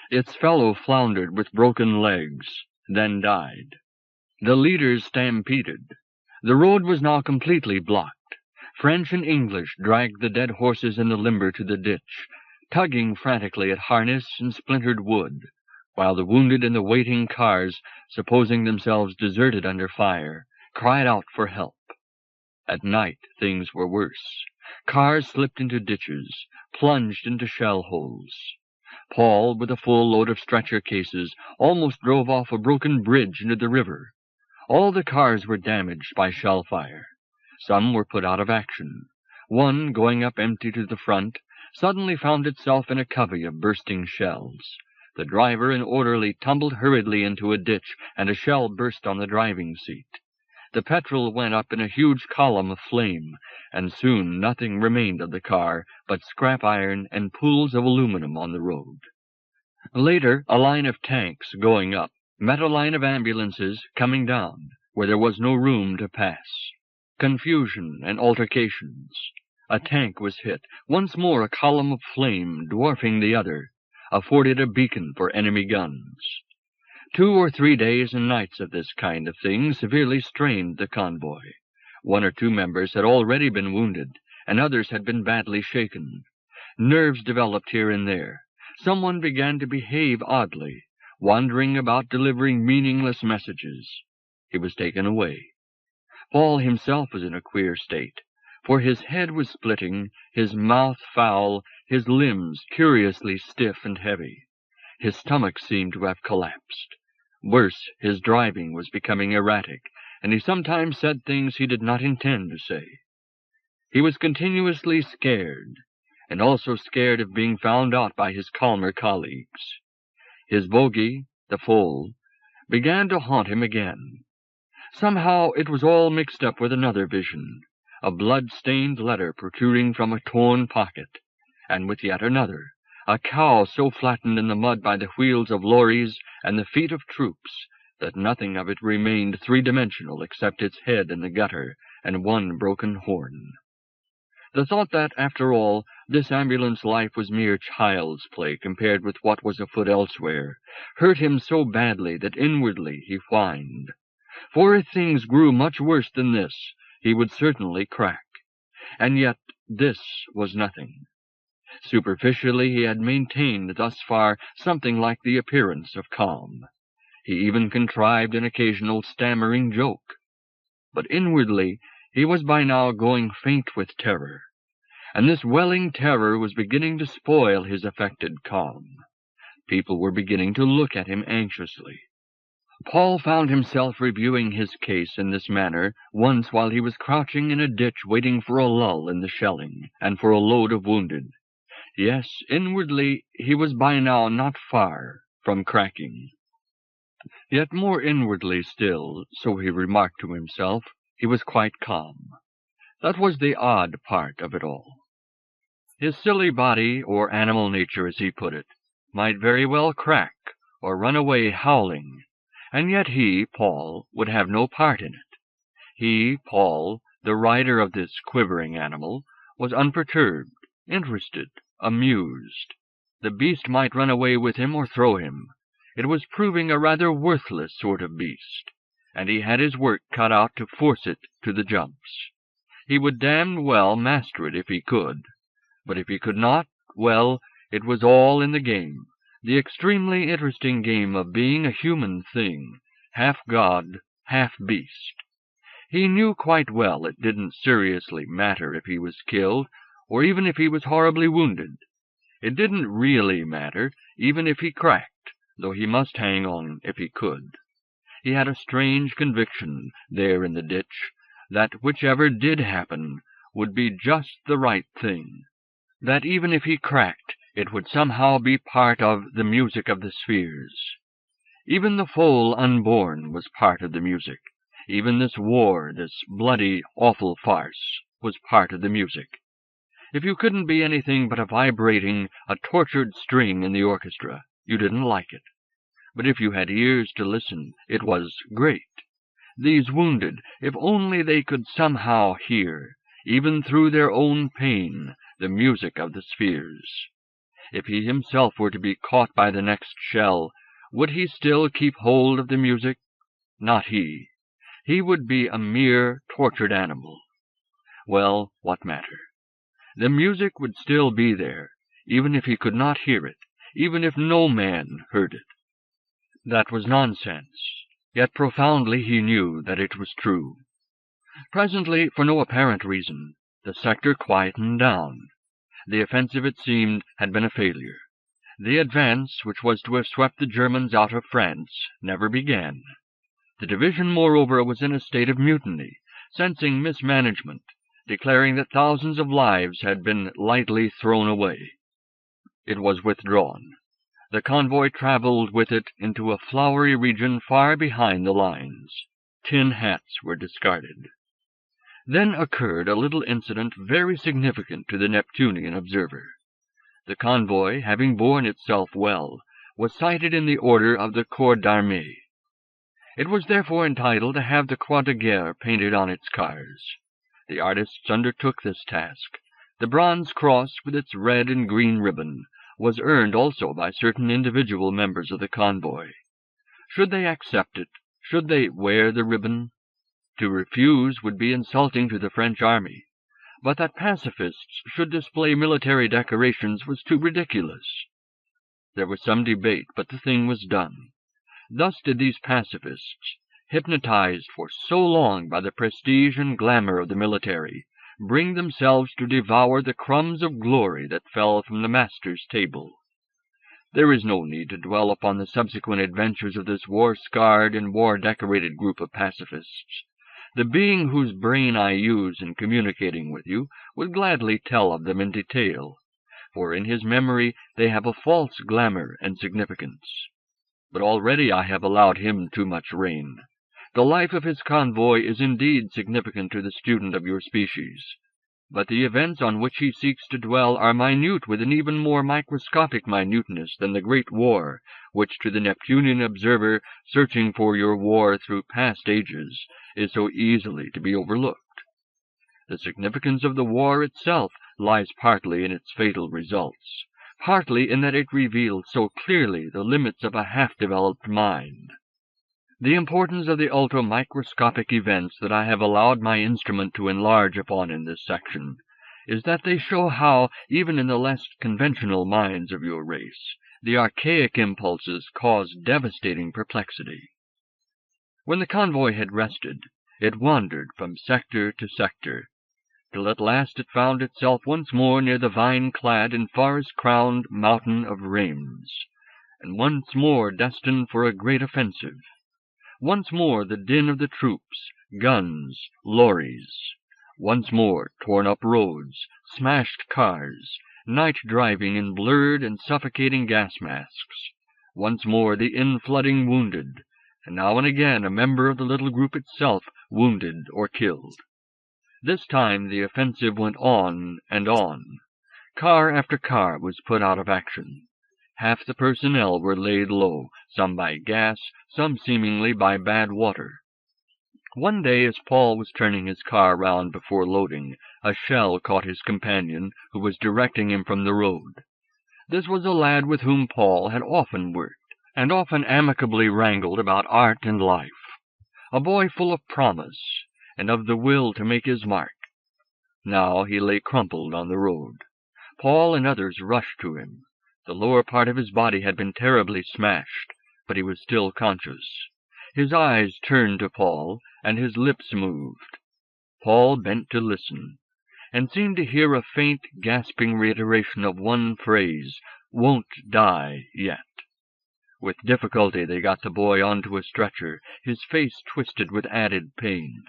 Its fellow floundered with broken legs, then died. The leaders stampeded. The road was now completely blocked. French and English dragged the dead horses in the limber to the ditch, tugging frantically at harness and splintered wood, while the wounded in the waiting cars, supposing themselves deserted under fire, cried out for help. At night things were worse. Cars slipped into ditches, plunged into shell holes. Paul, with a full load of stretcher cases, almost drove off a broken bridge into the river. All the cars were damaged by shell fire. Some were put out of action. One, going up empty to the front, suddenly found itself in a covey of bursting shells. The driver and orderly tumbled hurriedly into a ditch, and a shell burst on the driving seat. The petrol went up in a huge column of flame, and soon nothing remained of the car but scrap iron and pools of aluminum on the road. Later, a line of tanks going up met a line of ambulances coming down, where there was no room to pass. Confusion and altercations. A tank was hit. Once more a column of flame, dwarfing the other, afforded a beacon for enemy guns. 2 or 3 days and nights of this kind of thing severely strained the convoy. 1 or 2 members had already been wounded, and others had been badly shaken. Nerves developed here and there. Someone began to behave oddly, wandering about delivering meaningless messages. He was taken away. Paul himself was in a queer state, for his head was splitting, his mouth foul, his limbs curiously stiff and heavy. His stomach seemed to have collapsed. Worse, his driving was becoming erratic, and he sometimes said things he did not intend to say. He was continuously scared, and also scared of being found out by his calmer colleagues. His bogey, the foal, began to haunt him again. Somehow it was all mixed up with another vision, a blood-stained letter protruding from a torn pocket, and with yet another, a cow so flattened in the mud by the wheels of lorries and the feet of troops that nothing of it remained three-dimensional except its head in the gutter and one broken horn. The thought that, after all, this ambulance life was mere child's play compared with what was afoot elsewhere hurt him so badly that inwardly he whined. For if things grew much worse than this, he would certainly crack. And yet this was nothing. Superficially he had maintained thus far something like the appearance of calm. He even contrived an occasional stammering joke. But inwardly he was by now going faint with terror, and this welling terror was beginning to spoil his affected calm. People were beginning to look at him anxiously. Paul found himself reviewing his case in this manner once while he was crouching in a ditch waiting for a lull in the shelling and for a load of wounded. Yes, inwardly he was by now not far from cracking. Yet more inwardly still, so he remarked to himself, he was quite calm. That was the odd part of it all. His silly body, or animal nature as he put it, might very well crack or run away howling, and yet he, Paul, would have no part in it. He, Paul, the rider of this quivering animal, was unperturbed, interested, amused. The beast might run away with him or throw him. It was proving a rather worthless sort of beast, and he had his work cut out to force it to the jumps. He would damned well master it if he could, but if he could not, well, it was all in the game, the extremely interesting game of being a human thing, half god, half beast. He knew quite well it didn't seriously matter if he was killed, or even if he was horribly wounded. It didn't really matter, even if he cracked, though he must hang on if he could. He had a strange conviction, there in the ditch, that whichever did happen would be just the right thing, that even if he cracked, it would somehow be part of the music of the spheres. Even the foal unborn was part of the music. Even this war, this bloody, awful farce, was part of the music. If you couldn't be anything but a vibrating, a tortured string in the orchestra, you didn't like it. But if you had ears to listen, it was great. These wounded, if only they could somehow hear, even through their own pain, the music of the spheres. If he himself were to be caught by the next shell, would he still keep hold of the music? Not he. He would be a mere tortured animal. Well, what matter? The music would still be there, even if he could not hear it, even if no man heard it. That was nonsense, yet profoundly he knew that it was true. Presently, for no apparent reason, the sector quietened down. The offensive, it seemed, had been a failure. The advance, which was to have swept the Germans out of France, never began. The division, moreover, was in a state of mutiny, sensing mismanagement, declaring that thousands of lives had been lightly thrown away. It was withdrawn. The convoy traveled with it into a flowery region far behind the lines. Tin hats were discarded. Then occurred a little incident very significant to the Neptunian observer. The convoy, having borne itself well, was cited in the order of the Corps d'Armée. It was therefore entitled to have the Croix de Guerre painted on its cars. The artists undertook this task. The bronze cross, with its red and green ribbon, was earned also by certain individual members of the convoy. Should they accept it? Should they wear the ribbon? To refuse would be insulting to the French army, but that pacifists should display military decorations was too ridiculous. There was some debate, but the thing was done. Thus did these pacifists, hypnotized for so long by the prestige and glamour of the military, bring themselves to devour the crumbs of glory that fell from the master's table. There is no need to dwell upon the subsequent adventures of this war-scarred and war-decorated group of pacifists. The being whose brain I use in communicating with you would gladly tell of them in detail, for in his memory they have a false glamour and significance. But already I have allowed him too much rein. The life of his convoy is indeed significant to the student of your species, but the events on which he seeks to dwell are minute with an even more microscopic minuteness than the great war, which to the Neptunian observer, searching for your war through past ages, is so easily to be overlooked. The significance of the war itself lies partly in its fatal results, partly in that it reveals so clearly the limits of a half-developed mind. The importance of the ultra-microscopic events that I have allowed my instrument to enlarge upon in this section is that they show how, even in the less conventional minds of your race, the archaic impulses cause devastating perplexity. When the convoy had rested, it wandered from sector to sector, till at last it found itself once more near the vine-clad and forest-crowned mountain of Rheims, and once more destined for a great offensive. Once more the din of the troops, guns, lorries. Once more torn-up roads, smashed cars, night driving in blurred and suffocating gas masks. Once more the in-flooding wounded, and now and again a member of the little group itself wounded or killed. This time the offensive went on and on. Car after car was put out of action. Half the personnel were laid low, some by gas, some seemingly by bad water. One day, as Paul was turning his car round before loading, a shell caught his companion, who was directing him from the road. This was a lad with whom Paul had often worked, and often amicably wrangled about art and life. A boy full of promise, and of the will to make his mark. Now he lay crumpled on the road. Paul and others rushed to him. The lower part of his body had been terribly smashed, but he was still conscious. His eyes turned to Paul, and his lips moved. Paul bent to listen, and seemed to hear a faint, gasping reiteration of one phrase, "Won't die yet." With difficulty they got the boy onto a stretcher, his face twisted with added pain.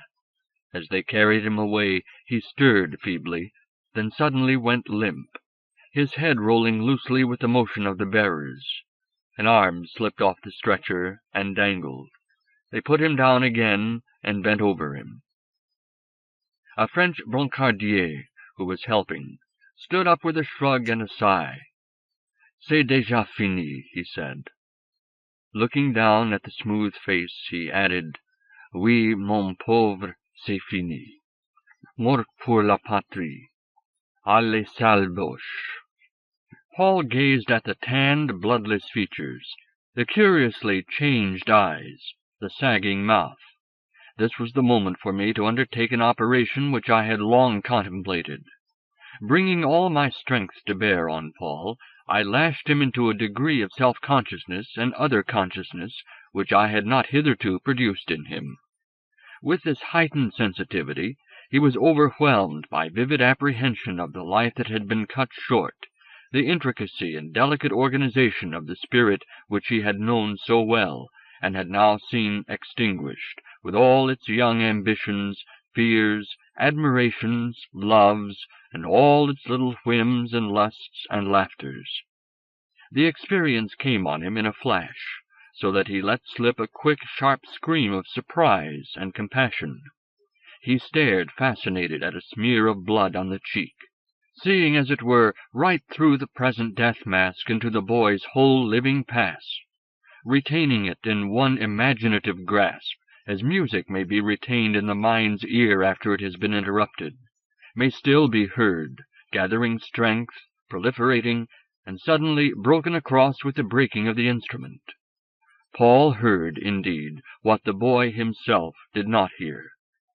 As they carried him away, he stirred feebly, then suddenly went limp, his head rolling loosely with the motion of the bearers. An arm slipped off the stretcher and dangled. They put him down again and bent over him. A French brancardier, who was helping, stood up with a shrug and a sigh. "C'est déjà fini," he said. Looking down at the smooth face, he added, "Oui, mon pauvre, c'est fini. Mort pour la patrie. Allez, salboche." Paul gazed at the tanned, bloodless features, the curiously changed eyes, the sagging mouth. This was the moment for me to undertake an operation which I had long contemplated. Bringing all my strength to bear on Paul, I lashed him into a degree of self-consciousness and other consciousness which I had not hitherto produced in him. With this heightened sensitivity, he was overwhelmed by vivid apprehension of the life that had been cut short, the intricacy and delicate organization of the spirit which he had known so well, and had now seen extinguished, with all its young ambitions, fears, admirations, loves, and all its little whims and lusts and laughters. The experience came on him in a flash, so that he let slip a quick, sharp scream of surprise and compassion. He stared, fascinated, at a smear of blood on the cheek, seeing, as it were, right through the present death mask into the boy's whole living past, retaining it in one imaginative grasp, as music may be retained in the mind's ear after it has been interrupted, may still be heard, gathering strength, proliferating, and suddenly broken across with the breaking of the instrument. Paul heard, indeed, what the boy himself did not hear,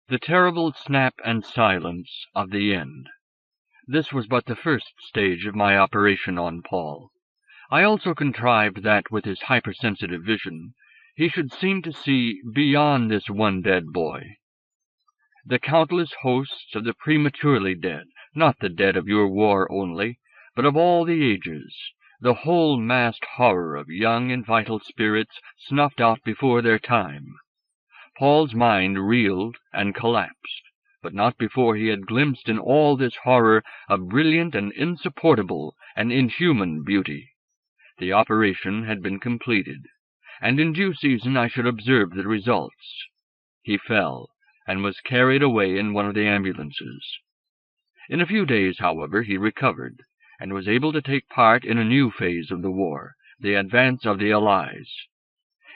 the terrible snap and silence of the end. This was but the first stage of my operation on Paul. I also contrived that, with his hypersensitive vision, he should seem to see beyond this one dead boy. The countless hosts of the prematurely dead, not the dead of your war only, but of all the ages, the whole massed horror of young and vital spirits snuffed out before their time. Paul's mind reeled and collapsed, but not before he had glimpsed in all this horror a brilliant and insupportable and inhuman beauty. The operation had been completed, and in due season I should observe the results. He fell, and was carried away in one of the ambulances. In a few days, however, he recovered, and was able to take part in a new phase of the war, the advance of the Allies.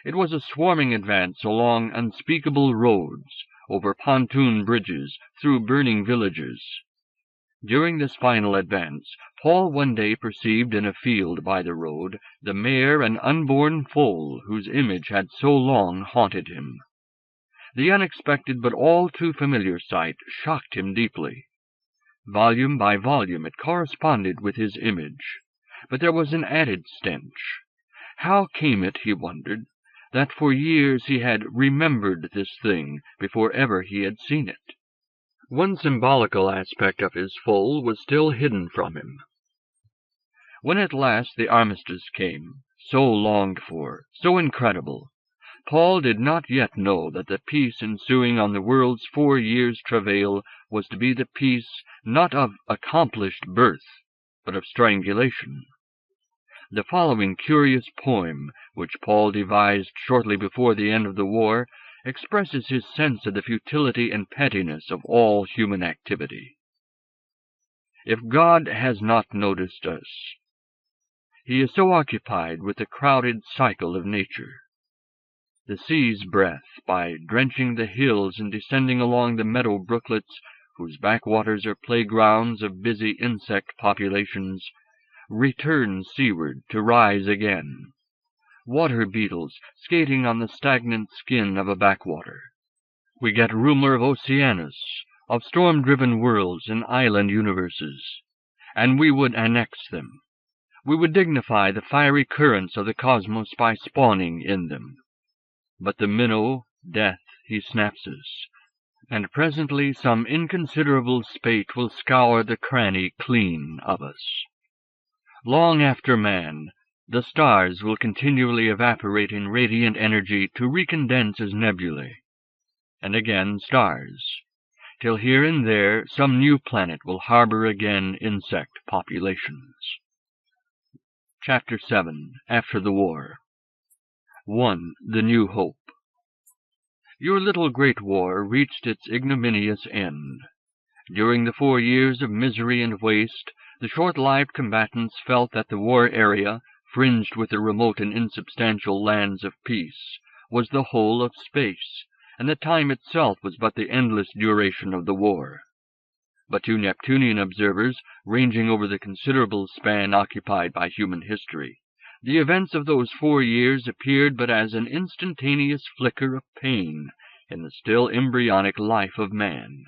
It was a swarming advance along unspeakable roads, over pontoon bridges, through burning villages. During this final advance, Paul one day perceived in a field by the road the mare and unborn foal whose image had so long haunted him. The unexpected but all too familiar sight shocked him deeply. Volume by volume it corresponded with his image, but there was an added stench. How came it, he wondered, that for years he had remembered this thing before ever he had seen it? One symbolical aspect of his foal was still hidden from him. When at last the armistice came, so longed for, so incredible, Paul did not yet know that the peace ensuing on the world's 4 years' travail was to be the peace not of accomplished birth, but of strangulation. The following curious poem, which Paul devised shortly before the end of the war, expresses his sense of the futility and pettiness of all human activity. If God has not noticed us, he is so occupied with the crowded cycle of nature. The sea's breath, by drenching the hills and descending along the meadow brooklets, whose backwaters are playgrounds of busy insect populations, returns seaward to rise again. Water beetles skating on the stagnant skin of a backwater. We get rumor of Oceanus, of storm-driven worlds and island universes, and we would annex them. We would dignify the fiery currents of the cosmos by spawning in them. But the minnow, death, he snaps us, and presently some inconsiderable spate will scour the cranny clean of us. Long after man, the stars will continually evaporate in radiant energy to recondense as nebulae. And again stars, till here and there some new planet will harbor again insect populations. Chapter 7. After the War. 1. The New Hope. Your little great war reached its ignominious end. During the 4 years of misery and waste, the short-lived combatants felt that the war area, fringed with the remote and insubstantial lands of peace, was the whole of space, and that time itself was but the endless duration of the war. But to Neptunian observers, ranging over the considerable span occupied by human history, the events of those 4 years appeared but as an instantaneous flicker of pain in the still embryonic life of man.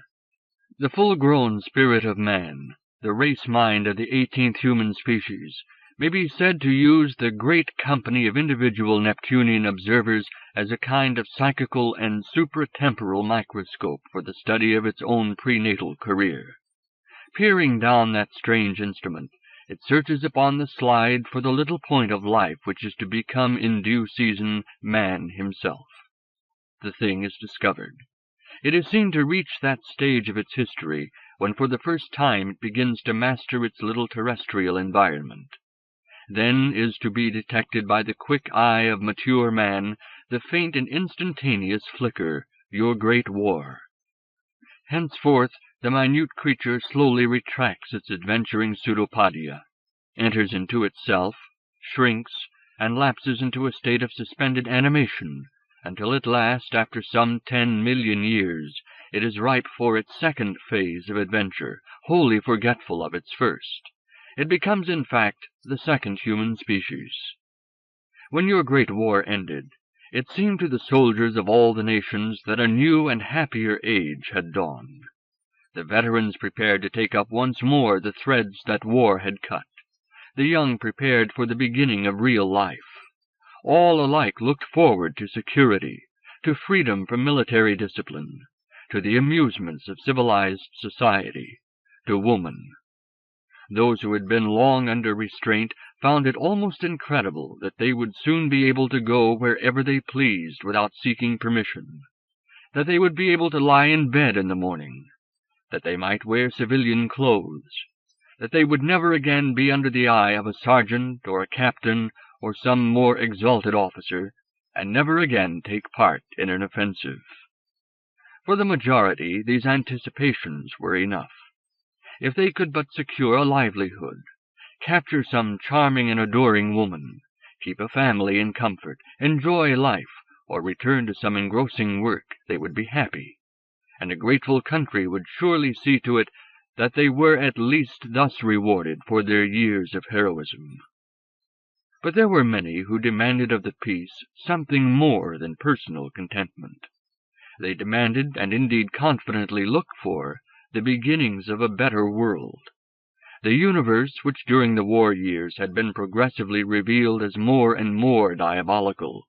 The full-grown spirit of man, the race mind of the 18th human species, may be said to use the great company of individual Neptunian observers as a kind of psychical and supratemporal microscope for the study of its own prenatal career. Peering down that strange instrument, it searches upon the slide for the little point of life which is to become in due season man himself. The thing is discovered. It is seen to reach that stage of its history when for the first time it begins to master its little terrestrial environment. Then is to be detected by the quick eye of mature man the faint and instantaneous flicker, your great war. Henceforth the minute creature slowly retracts its adventuring pseudopodia, enters into itself, shrinks, and lapses into a state of suspended animation, until at last, after some 10 million years, it is ripe for its second phase of adventure, wholly forgetful of its first. It becomes, in fact, the second human species. When your great war ended, it seemed to the soldiers of all the nations that a new and happier age had dawned. The veterans prepared to take up once more the threads that war had cut. The young prepared for the beginning of real life. All alike looked forward to security, to freedom from military discipline, to the amusements of civilized society, to woman. Those who had been long under restraint found it almost incredible that they would soon be able to go wherever they pleased without seeking permission, that they would be able to lie in bed in the morning, that they might wear civilian clothes, that they would never again be under the eye of a sergeant or a captain or some more exalted officer, and never again take part in an offensive. For the majority, these anticipations were enough. If they could but secure a livelihood, capture some charming and adoring woman, keep a family in comfort, enjoy life, or return to some engrossing work, they would be happy, and a grateful country would surely see to it that they were at least thus rewarded for their years of heroism. But there were many who demanded of the peace something more than personal contentment. They demanded, and indeed confidently looked for, the beginnings of a better world. The universe, which during the war years had been progressively revealed as more and more diabolical,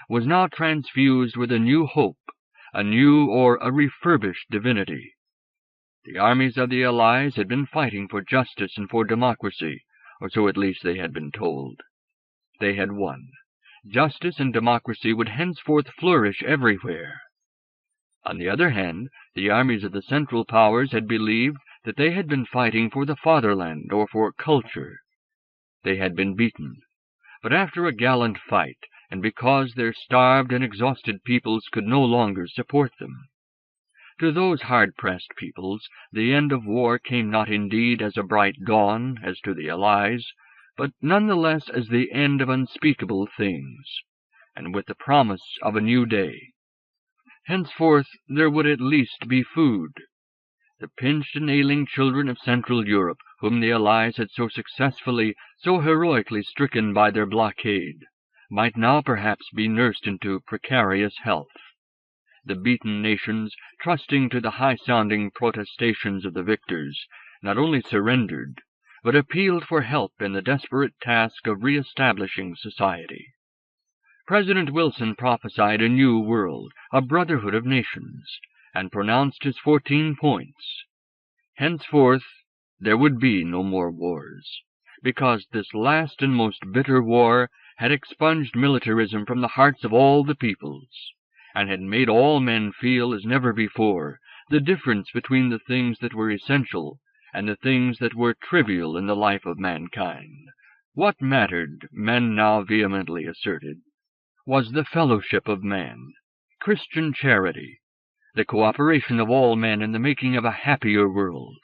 was now transfused with a new hope, a new or a refurbished divinity. The armies of the Allies had been fighting for justice and for democracy, or so at least they had been told. They had won. Justice and democracy would henceforth flourish everywhere. On the other hand, the armies of the Central Powers had believed that they had been fighting for the fatherland or for culture. They had been beaten, but after a gallant fight, and because their starved and exhausted peoples could no longer support them. To those hard-pressed peoples, the end of war came not indeed as a bright dawn, as to the Allies, but none the less as the end of unspeakable things, and with the promise of a new day. Henceforth there would at least be food. The pinched and ailing children of Central Europe, whom the Allies had so successfully, so heroically stricken by their blockade, might now perhaps be nursed into precarious health. The beaten nations, trusting to the high-sounding protestations of the victors, not only surrendered, but appealed for help in the desperate task of re-establishing society. President Wilson prophesied a new world, a brotherhood of nations, and pronounced his 14 points. Henceforth there would be no more wars, because this last and most bitter war had expunged militarism from the hearts of all the peoples, and had made all men feel as never before the difference between the things that were essential and the things that were trivial in the life of mankind. What mattered, men now vehemently asserted, was the fellowship of man, Christian charity, the cooperation of all men in the making of a happier world.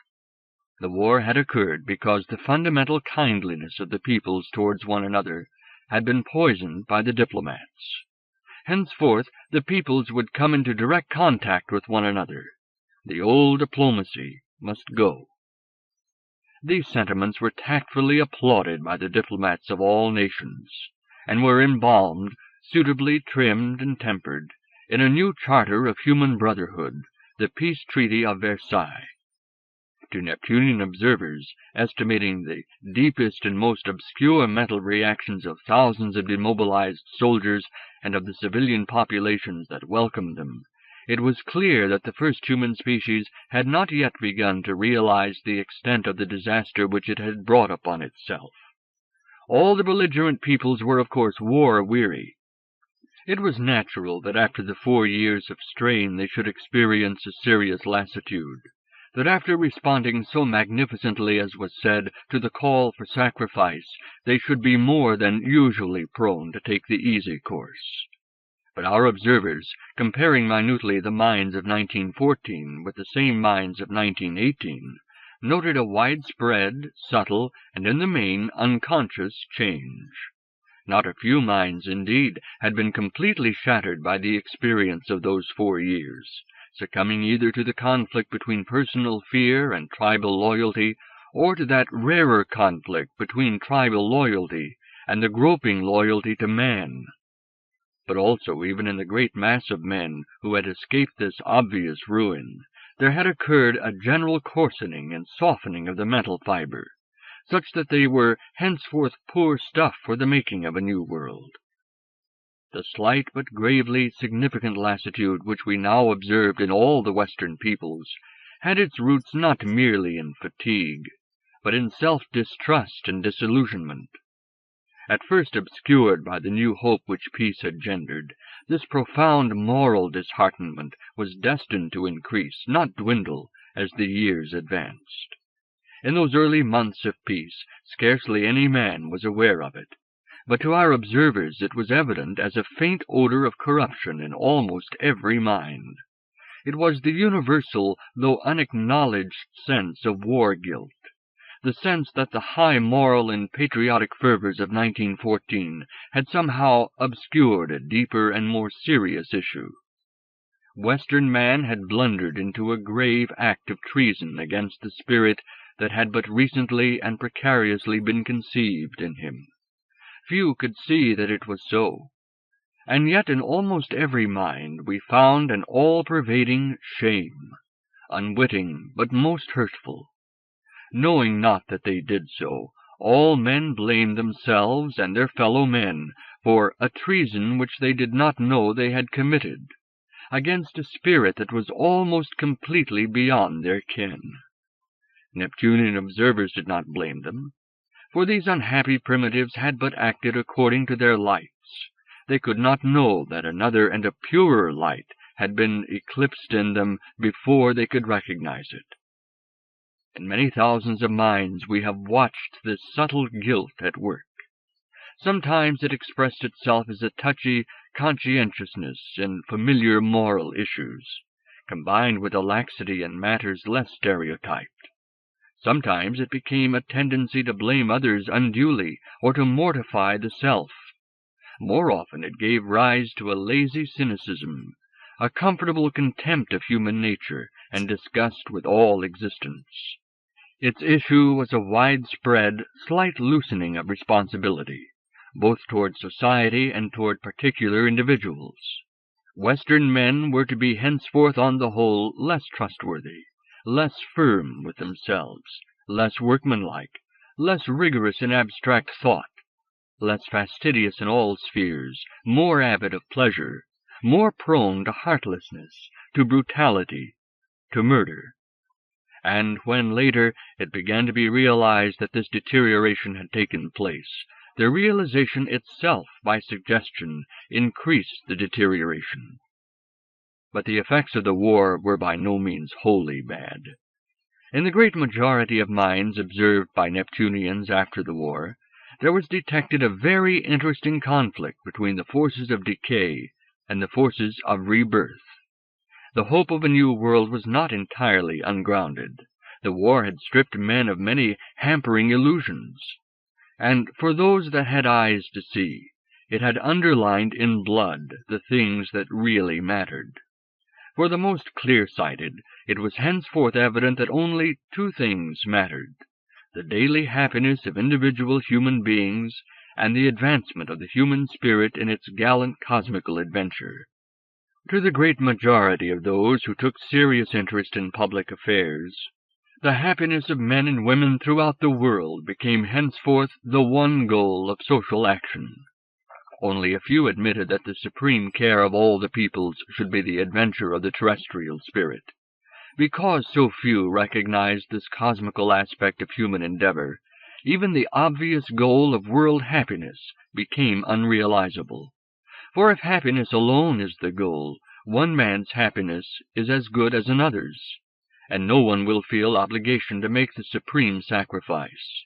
The war had occurred because the fundamental kindliness of the peoples towards one another had been poisoned by the diplomats. Henceforth the peoples would come into direct contact with one another. The old diplomacy must go. These sentiments were tactfully applauded by the diplomats of all nations, and were embalmed, suitably trimmed and tempered, in a new charter of human brotherhood, the peace treaty of Versailles. To Neptunian observers, estimating the deepest and most obscure mental reactions of thousands of demobilized soldiers and of the civilian populations that welcomed them, it was clear that the first human species had not yet begun to realize the extent of the disaster which it had brought upon itself. All the belligerent peoples were, of course, war-weary. It was natural that after the 4 years of strain they should experience a serious lassitude, that after responding so magnificently as was said to the call for sacrifice, they should be more than usually prone to take the easy course. But our observers, comparing minutely the minds of 1914 with the same minds of 1918, noted a widespread, subtle, and in the main unconscious change. Not a few minds, indeed, had been completely shattered by the experience of those 4 years, succumbing either to the conflict between personal fear and tribal loyalty, or to that rarer conflict between tribal loyalty and the groping loyalty to man. But also, even in the great mass of men who had escaped this obvious ruin, there had occurred a general coarsening and softening of the mental fibre, such that they were henceforth poor stuff for the making of a new world. The slight but gravely significant lassitude which we now observed in all the Western peoples had its roots not merely in fatigue, but in self-distrust and disillusionment. At first obscured by the new hope which peace had gendered, this profound moral disheartenment was destined to increase, not dwindle, as the years advanced. In those early months of peace, scarcely any man was aware of it, but to our observers it was evident as a faint odor of corruption in almost every mind. It was the universal, though unacknowledged, sense of war guilt, the sense that the high moral and patriotic fervors of 1914 had somehow obscured a deeper and more serious issue. Western man had blundered into a grave act of treason against the spirit that had but recently and precariously been conceived in him. Few could see that it was so, and yet in almost every mind we found an all-pervading shame, unwitting but most hurtful. Knowing not that they did so, all men blamed themselves and their fellow men for a treason which they did not know they had committed, against a spirit that was almost completely beyond their ken. Neptunian observers did not blame them, for these unhappy primitives had but acted according to their lights. They could not know that another and a purer light had been eclipsed in them before they could recognize it. In many thousands of minds we have watched this subtle guilt at work. Sometimes it expressed itself as a touchy conscientiousness in familiar moral issues, combined with a laxity in matters less stereotyped. Sometimes it became a tendency to blame others unduly or to mortify the self. More often it gave rise to a lazy cynicism, a comfortable contempt of human nature and disgust with all existence. Its issue was a widespread, slight loosening of responsibility, both toward society and toward particular individuals. Western men were to be henceforth on the whole less trustworthy, less firm with themselves, less workmanlike, less rigorous in abstract thought, less fastidious in all spheres, more avid of pleasure, more prone to heartlessness, to brutality, to murder. And when later it began to be realized that this deterioration had taken place, the realization itself, by suggestion, increased the deterioration. but the effects of the war were by no means wholly bad. In the great majority of minds observed by Neptunians after the war, there was detected a very interesting conflict between the forces of decay and the forces of rebirth. The hope of a new world was not entirely ungrounded. The war had stripped men of many hampering illusions, and for those that had eyes to see, it had underlined in blood the things that really mattered. For the most clear-sighted, it was henceforth evident that only two things mattered: the daily happiness of individual human beings and the advancement of the human spirit in its gallant cosmical adventure. To the great majority of those who took serious interest in public affairs, the happiness of men and women throughout the world became henceforth the one goal of social action. Only a few admitted that the supreme care of all the peoples should be the adventure of the terrestrial spirit. Because so few recognized this cosmical aspect of human endeavor, even the obvious goal of world happiness became unrealizable. For if happiness alone is the goal, one man's happiness is as good as another's, and no one will feel obligation to make the supreme sacrifice.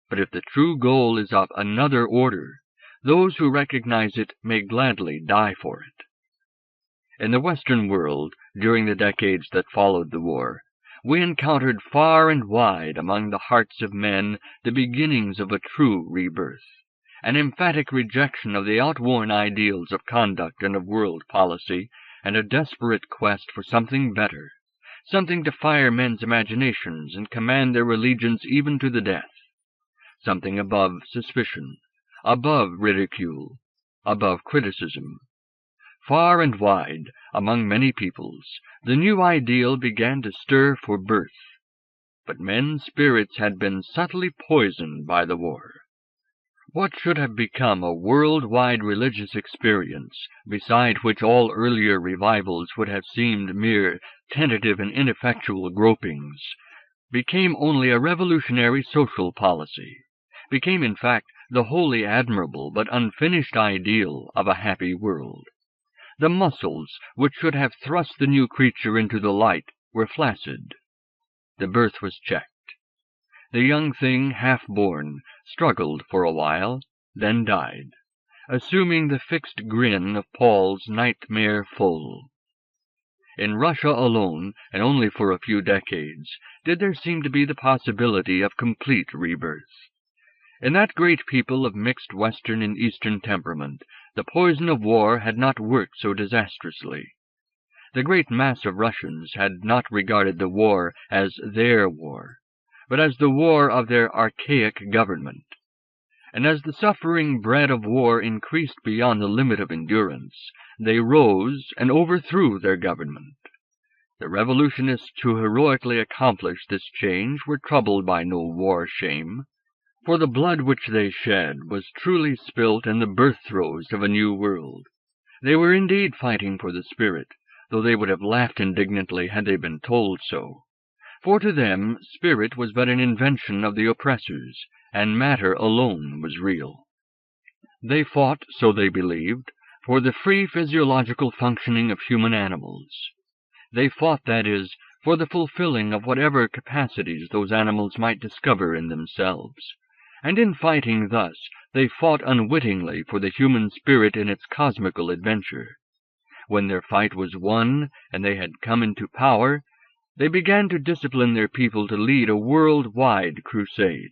But if the true goal is of another order, those who recognize it may gladly die for it. In the Western world, during the decades that followed the war, we encountered far and wide among the hearts of men the beginnings of a true rebirth, an emphatic rejection of the outworn ideals of conduct and of world policy, and a desperate quest for something better, something to fire men's imaginations and command their allegiance even to the death, something above suspicion, above ridicule, above criticism. Far and wide, among many peoples, the new ideal began to stir for birth, but men's spirits had been subtly poisoned by the war. What should have become a world-wide religious experience, beside which all earlier revivals would have seemed mere tentative and ineffectual gropings, became only a revolutionary social policy, became in fact the wholly admirable but unfinished ideal of a happy world. The muscles which should have thrust the new creature into the light were flaccid. The birth was checked. The young thing, half-born, struggled for a while, then died, assuming the fixed grin of Paul's nightmare foal. In Russia alone, and only for a few decades, did there seem to be the possibility of complete rebirth. In that great people of mixed Western and Eastern temperament, the poison of war had not worked so disastrously. The great mass of Russians had not regarded the war as their war, but as the war of their archaic government. And as the suffering bread of war increased beyond the limit of endurance, they rose and overthrew their government. The revolutionists who heroically accomplished this change were troubled by no war shame, for the blood which they shed was truly spilt in the birth throes of a new world. They were indeed fighting for the spirit, though they would have laughed indignantly had they been told so. For to them, spirit was but an invention of the oppressors, and matter alone was real. They fought, so they believed, for the free physiological functioning of human animals. They fought, that is, for the fulfilling of whatever capacities those animals might discover in themselves. And in fighting thus, they fought unwittingly for the human spirit in its cosmical adventure. When their fight was won, and they had come into power, they began to discipline their people to lead a world-wide crusade.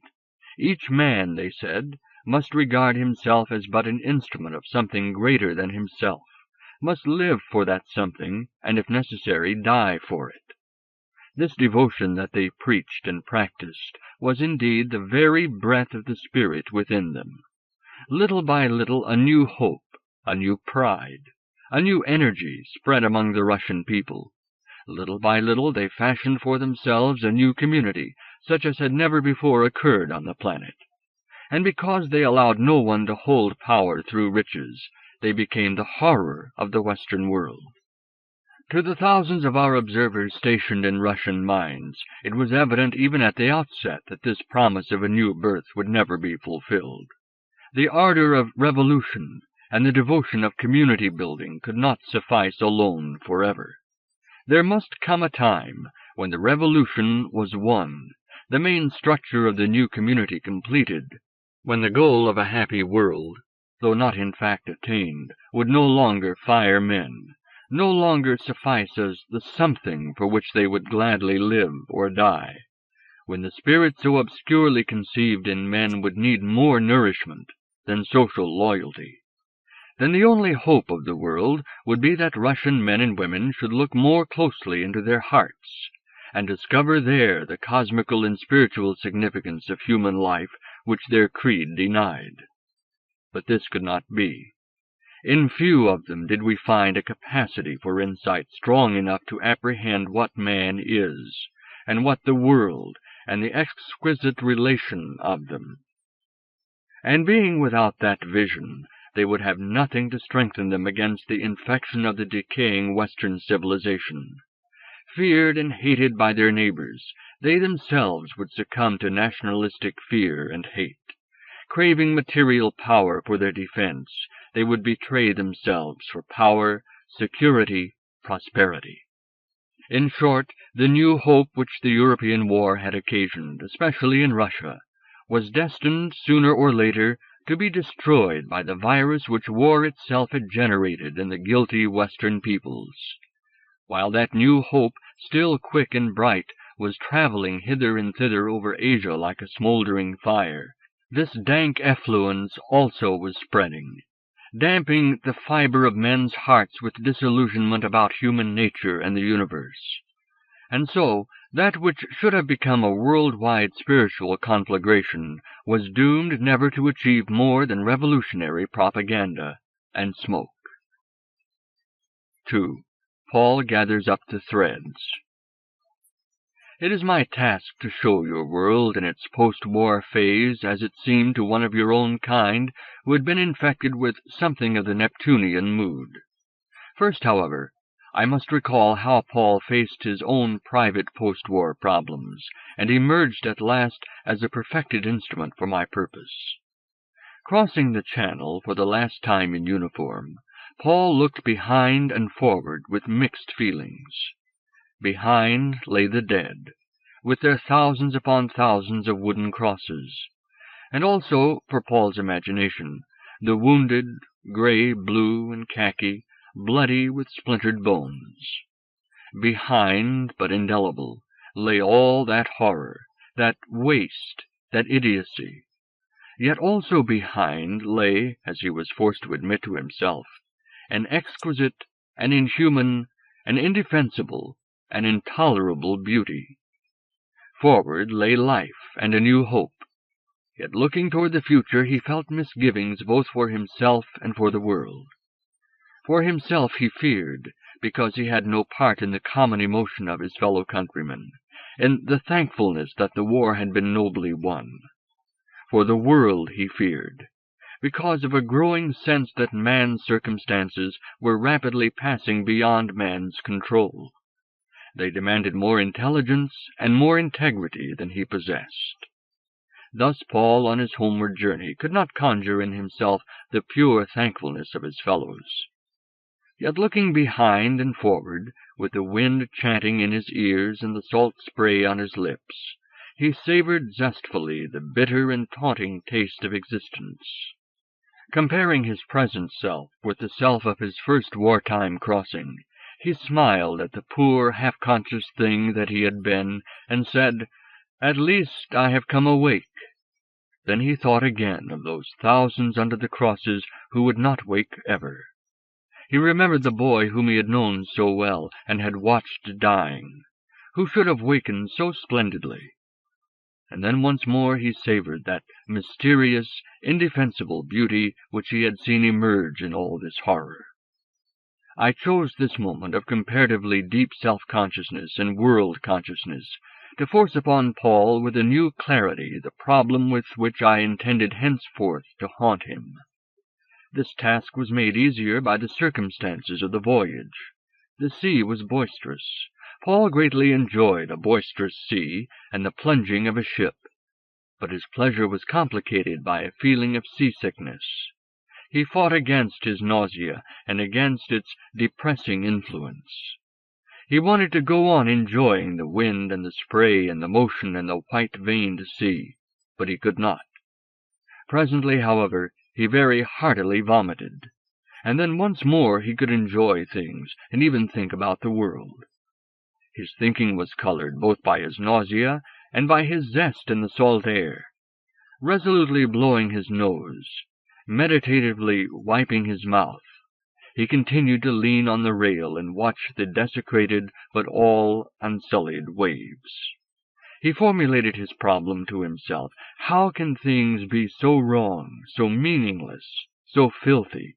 Each man, they said, must regard himself as but an instrument of something greater than himself, must live for that something, and if necessary, die for it. This devotion that they preached and practiced was indeed the very breath of the Spirit within them. Little by little a new hope, a new pride, a new energy spread among the Russian people. Little by little they fashioned for themselves a new community, such as had never before occurred on the planet. And because they allowed no one to hold power through riches, they became the horror of the Western world. To the thousands of our observers stationed in Russian mines, it was evident even at the outset that this promise of a new birth would never be fulfilled. The ardor of revolution and the devotion of community building could not suffice alone forever. There must come a time when the revolution was won, the main structure of the new community completed, when the goal of a happy world, though not in fact attained, would no longer fire men, no longer suffice as the something for which they would gladly live or die, when the spirit so obscurely conceived in men would need more nourishment than social loyalty. Then the only hope of the world would be that Russian men and women should look more closely into their hearts, and discover there the cosmical and spiritual significance of human life which their creed denied. But this could not be. In few of them did we find a capacity for insight strong enough to apprehend what man is, and what the world, and the exquisite relation of them. And being without that vision, they would have nothing to strengthen them against the infection of the decaying Western civilization. Feared and hated by their neighbors, they themselves would succumb to nationalistic fear and hate. Craving material power for their defense, they would betray themselves for power, security, prosperity. In short, the new hope which the European war had occasioned, especially in Russia, was destined sooner or later to be destroyed by the virus which war itself had generated in the guilty Western peoples. While that new hope, still quick and bright, was traveling hither and thither over Asia like a smoldering fire, this dank effluence also was spreading, damping the fiber of men's hearts with disillusionment about human nature and the universe. And so, that which should have become a worldwide spiritual conflagration was doomed never to achieve more than revolutionary propaganda and smoke. 2. Paul gathers up the threads. It is my task to show your world in its post-war phase as it seemed to one of your own kind who had been infected with something of the Neptunian mood. First, however, I must recall how Paul faced his own private post-war problems, and emerged at last as a perfected instrument for my purpose. Crossing the Channel for the last time in uniform, Paul looked behind and forward with mixed feelings. Behind lay the dead, with their thousands upon thousands of wooden crosses, and also, for Paul's imagination, the wounded, gray, blue, and khaki, bloody with splintered bones. Behind, but indelible, lay all that horror, that waste, that idiocy. Yet also behind lay, as he was forced to admit to himself, an exquisite, an inhuman, an indefensible, an intolerable beauty. Forward lay life and a new hope. Yet looking toward the future, he felt misgivings both for himself and for the world. For himself he feared, because he had no part in the common emotion of his fellow countrymen, in the thankfulness that the war had been nobly won. For the world he feared, because of a growing sense that man's circumstances were rapidly passing beyond man's control. They demanded more intelligence and more integrity than he possessed. Thus Paul, on his homeward journey, could not conjure in himself the pure thankfulness of his fellows. Yet looking behind and forward, with the wind chanting in his ears and the salt spray on his lips, he savored zestfully the bitter and taunting taste of existence. Comparing his present self with the self of his first wartime crossing, he smiled at the poor, half-conscious thing that he had been, and said, "At least I have come awake." Then he thought again of those thousands under the crosses who would not wake ever. He remembered the boy whom he had known so well, and had watched dying, who should have wakened so splendidly. And then once more he savored that mysterious, indefensible beauty which he had seen emerge in all this horror. I chose this moment of comparatively deep self-consciousness and world-consciousness to force upon Paul with a new clarity the problem with which I intended henceforth to haunt him. This task was made easier by the circumstances of the voyage. The sea was boisterous. Paul greatly enjoyed a boisterous sea and the plunging of a ship, but his pleasure was complicated by a feeling of seasickness. He fought against his nausea and against its depressing influence. He wanted to go on enjoying the wind and the spray and the motion and the white-veined sea, but he could not. Presently, however, he very heartily vomited, and then once more he could enjoy things and even think about the world. His thinking was colored both by his nausea and by his zest in the salt air. Resolutely blowing his nose, meditatively wiping his mouth, he continued to lean on the rail and watch the desecrated but all unsullied waves. He formulated his problem to himself. How can things be so wrong, so meaningless, so filthy,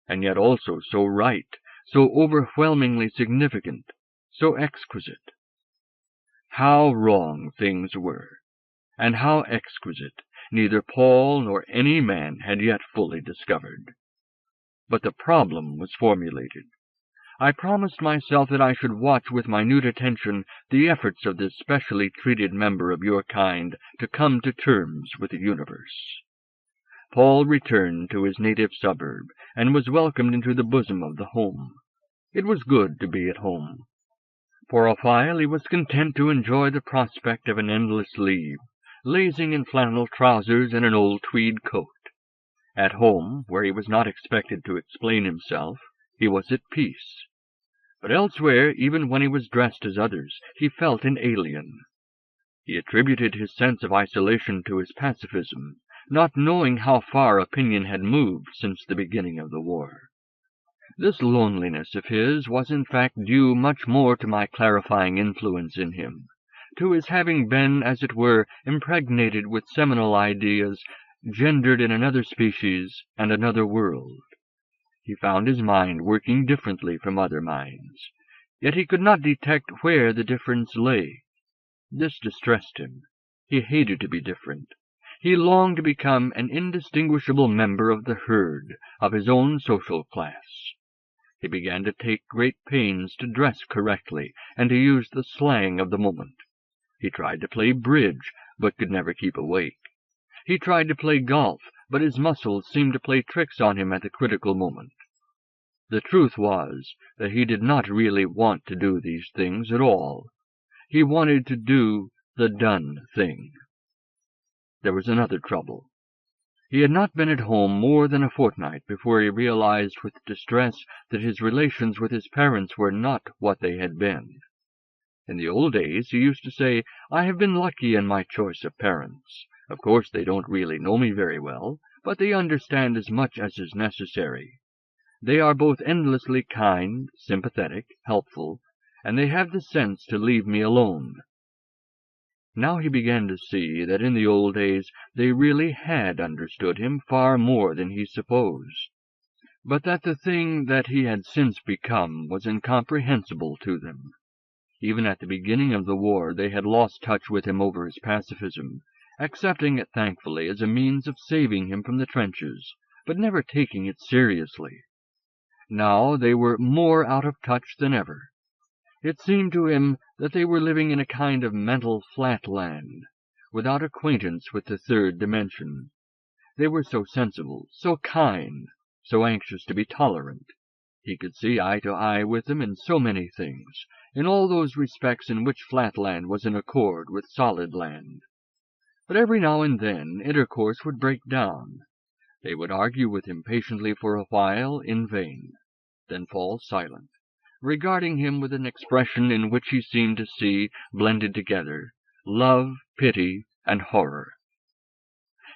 and yet also so right, so overwhelmingly significant, so exquisite? How wrong things were, and how exquisite, neither Paul nor any man had yet fully discovered. But the problem was formulated. I promised myself that I should watch with minute attention the efforts of this specially treated member of your kind to come to terms with the universe. Paul returned to his native suburb, and was welcomed into the bosom of the home. It was good to be at home. For a while he was content to enjoy the prospect of an endless leave, lazing in flannel trousers and an old tweed coat. At home, where he was not expected to explain himself, he was at peace. But elsewhere, even when he was dressed as others, he felt an alien. He attributed his sense of isolation to his pacifism, not knowing how far opinion had moved since the beginning of the war. This loneliness of his was in fact due much more to my clarifying influence in him, to his having been, as it were, impregnated with seminal ideas gendered in another species and another world. He found his mind working differently from other minds, yet he could not detect where the difference lay. This distressed him. He hated to be different. He longed to become an indistinguishable member of the herd, of his own social class. He began to take great pains to dress correctly and to use the slang of the moment. He tried to play bridge, but could never keep awake. He tried to play golf, but his muscles seemed to play tricks on him at the critical moment. The truth was that he did not really want to do these things at all. He wanted to do the done thing. There was another trouble. He had not been at home more than a fortnight before he realized with distress that his relations with his parents were not what they had been. In the old days he used to say, "I have been lucky in my choice of parents. Of course they don't really know me very well, but they understand as much as is necessary. They are both endlessly kind, sympathetic, helpful, and they have the sense to leave me alone." Now he began to see that in the old days they really had understood him far more than he supposed, but that the thing that he had since become was incomprehensible to them. Even at the beginning of the war they had lost touch with him over his pacifism, accepting it thankfully as a means of saving him from the trenches, but never taking it seriously. Now they were more out of touch than ever. It seemed to him that they were living in a kind of mental flatland, without acquaintance with the third dimension. They were so sensible, so kind, so anxious to be tolerant. He could see eye to eye with them in so many things, in all those respects in which flatland was in accord with solid land. But every now and then intercourse would break down. They would argue with him patiently for a while, in vain, then fall silent, regarding him with an expression in which he seemed to see, blended together, love, pity, and horror.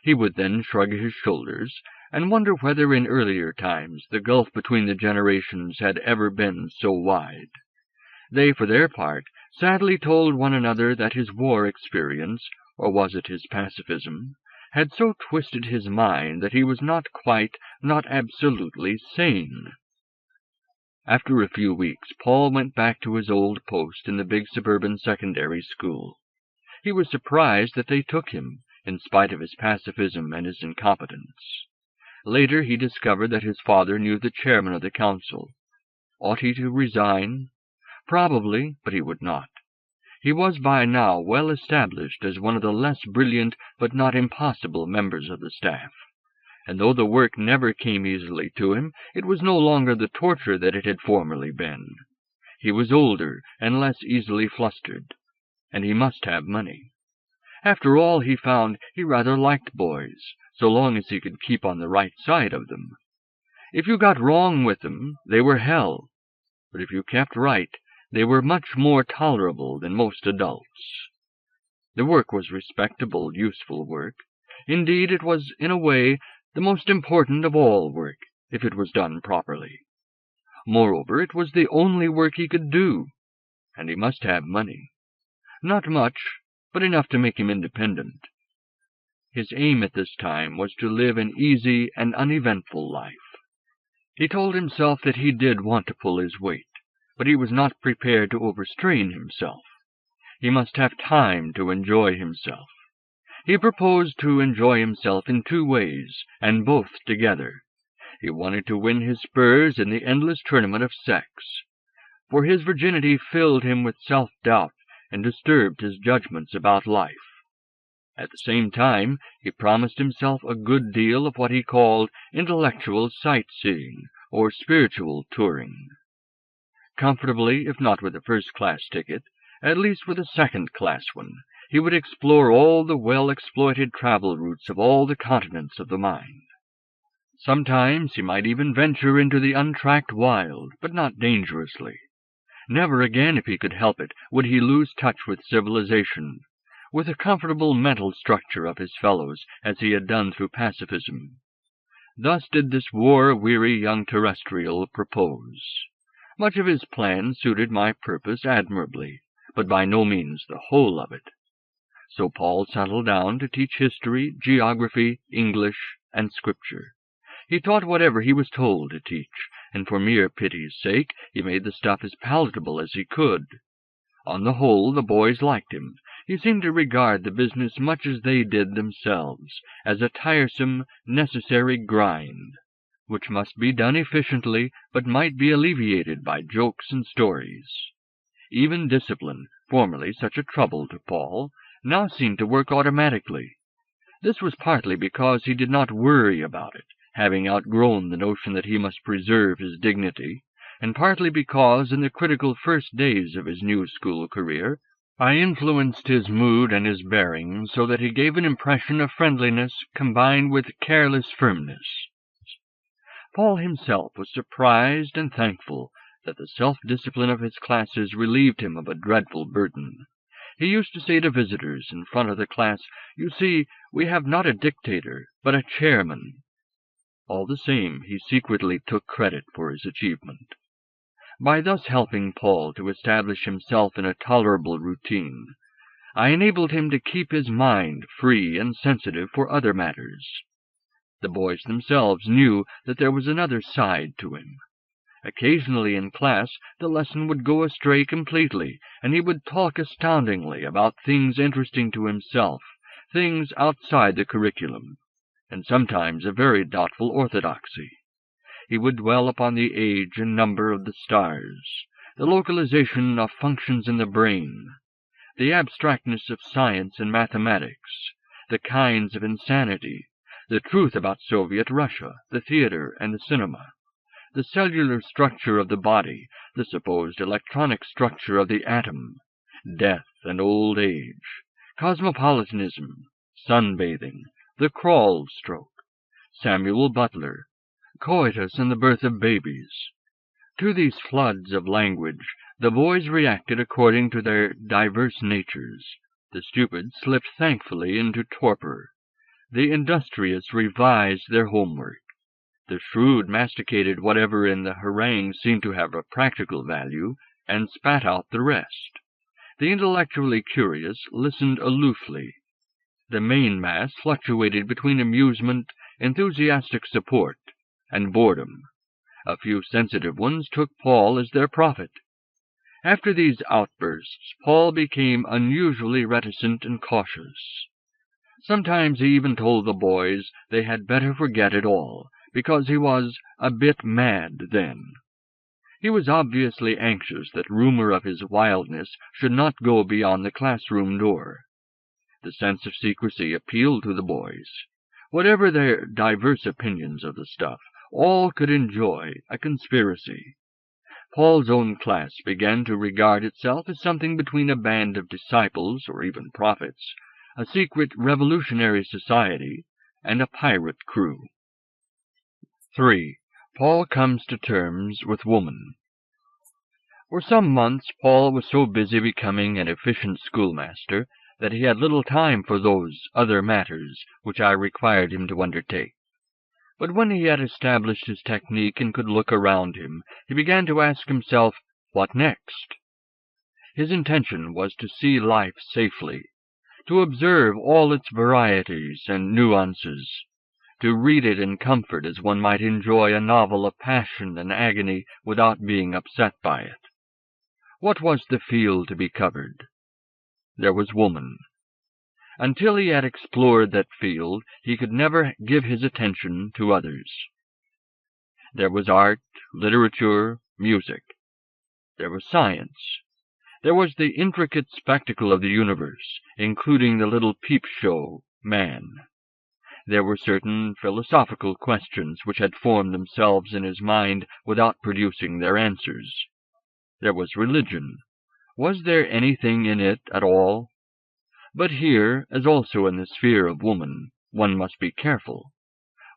He would then shrug his shoulders, and wonder whether in earlier times the gulf between the generations had ever been so wide. They, for their part, sadly told one another that his war experience, or was it his pacifism, had so twisted his mind that he was not quite, not absolutely sane. After a few weeks, Paul went back to his old post in the big suburban secondary school. He was surprised that they took him, in spite of his pacifism and his incompetence. Later he discovered that his father knew the chairman of the council. Ought he to resign? Probably, but he would not. He was by now well established as one of the less brilliant but not impossible members of the staff, and though the work never came easily to him, it was no longer the torture that it had formerly been. He was older and less easily flustered, and he must have money. After all, he found he rather liked boys, so long as he could keep on the right side of them. If you got wrong with them, they were hell, but if you kept right, they were much more tolerable than most adults. The work was respectable, useful work. Indeed, it was, in a way, the most important of all work, if it was done properly. Moreover, it was the only work he could do, and he must have money. Not much, but enough to make him independent. His aim at this time was to live an easy and uneventful life. He told himself that he did want to pull his weight, but he was not prepared to overstrain himself. He must have time to enjoy himself. He proposed to enjoy himself in two ways, and both together. He wanted to win his spurs in the endless tournament of sex, for his virginity filled him with self-doubt and disturbed his judgments about life. At the same time, he promised himself a good deal of what he called intellectual sightseeing or spiritual touring. Comfortably, if not with a first-class ticket, at least with a second-class one, he would explore all the well-exploited travel routes of all the continents of the mind. Sometimes he might even venture into the untracked wild, but not dangerously. Never again, if he could help it, would he lose touch with civilization, with the comfortable mental structure of his fellows, as he had done through pacifism. Thus did this war-weary young terrestrial propose. Much of his plan suited my purpose admirably, but by no means the whole of it. So Paul settled down to teach history, geography, English, and Scripture. He taught whatever he was told to teach, and for mere pity's sake he made the stuff as palatable as he could. On the whole, the boys liked him. He seemed to regard the business much as they did themselves, as a tiresome, necessary grind, which must be done efficiently, but might be alleviated by jokes and stories. Even discipline, formerly such a trouble to Paul, now seemed to work automatically. This was partly because he did not worry about it, having outgrown the notion that he must preserve his dignity, and partly because, in the critical first days of his new school career, I influenced his mood and his bearing so that he gave an impression of friendliness combined with careless firmness. Paul himself was surprised and thankful that the self-discipline of his classes relieved him of a dreadful burden. He used to say to visitors in front of the class, "You see, we have not a dictator, but a chairman." All the same, he secretly took credit for his achievement. By thus helping Paul to establish himself in a tolerable routine, I enabled him to keep his mind free and sensitive for other matters. The boys themselves knew that there was another side to him. Occasionally in class the lesson would go astray completely, and he would talk astoundingly about things interesting to himself, things outside the curriculum, and sometimes of very doubtful orthodoxy. He would dwell upon the age and number of the stars, the localization of functions in the brain, the abstractness of science and mathematics, the kinds of insanity, the truth about Soviet Russia, the theater and the cinema, the cellular structure of the body, the supposed electronic structure of the atom, death and old age, cosmopolitanism, sunbathing, the crawl stroke, Samuel Butler, coitus and the birth of babies. To these floods of language the boys reacted according to their diverse natures. The stupid slipped thankfully into torpor. The industrious revised their homework. The shrewd masticated whatever in the harangue seemed to have a practical value, and spat out the rest. The intellectually curious listened aloofly. The main mass fluctuated between amusement, enthusiastic support, and boredom. A few sensitive ones took Paul as their prophet. After these outbursts, Paul became unusually reticent and cautious. Sometimes he even told the boys they had better forget it all, because he was a bit mad then. He was obviously anxious that rumor of his wildness should not go beyond the classroom door. The sense of secrecy appealed to the boys. Whatever their diverse opinions of the stuff, all could enjoy a conspiracy. Paul's own class began to regard itself as something between a band of disciples, or even prophets, a secret revolutionary society, and a pirate crew. 3. Paul comes to terms with woman. For some months Paul was so busy becoming an efficient schoolmaster that he had little time for those other matters which I required him to undertake. But when he had established his technique and could look around him, he began to ask himself, what next? His intention was to see life safely, to observe all its varieties and nuances, to read it in comfort as one might enjoy a novel of passion and agony without being upset by it. What was the field to be covered? There was woman. Until he had explored that field, he could never give his attention to others. There was art, literature, music. There was science. There was the intricate spectacle of the universe, including the little peep-show, man. There were certain philosophical questions which had formed themselves in his mind without producing their answers. There was religion. Was there anything in it at all? But here, as also in the sphere of woman, one must be careful.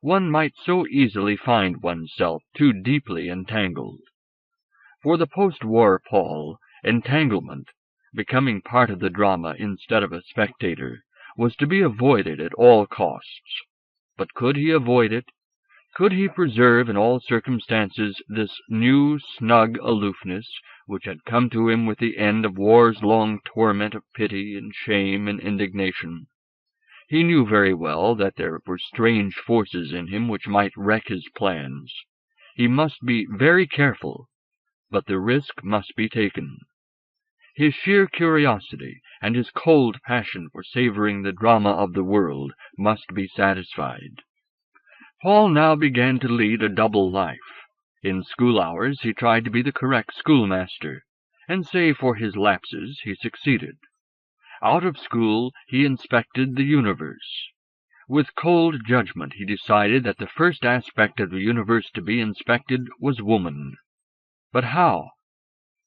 One might so easily find oneself too deeply entangled. For the post-war Paul, entanglement, becoming part of the drama instead of a spectator, was to be avoided at all costs. But could he avoid it? Could he preserve in all circumstances this new, snug aloofness which had come to him with the end of war's long torment of pity and shame and indignation? He knew very well that there were strange forces in him which might wreck his plans. He must be very careful, but the risk must be taken. His sheer curiosity and his cold passion for savoring the drama of the world must be satisfied. Paul now began to lead a double life. In school hours he tried to be the correct schoolmaster, and save for his lapses he succeeded. Out of school he inspected the universe. With cold judgment he decided that the first aspect of the universe to be inspected was woman. But how?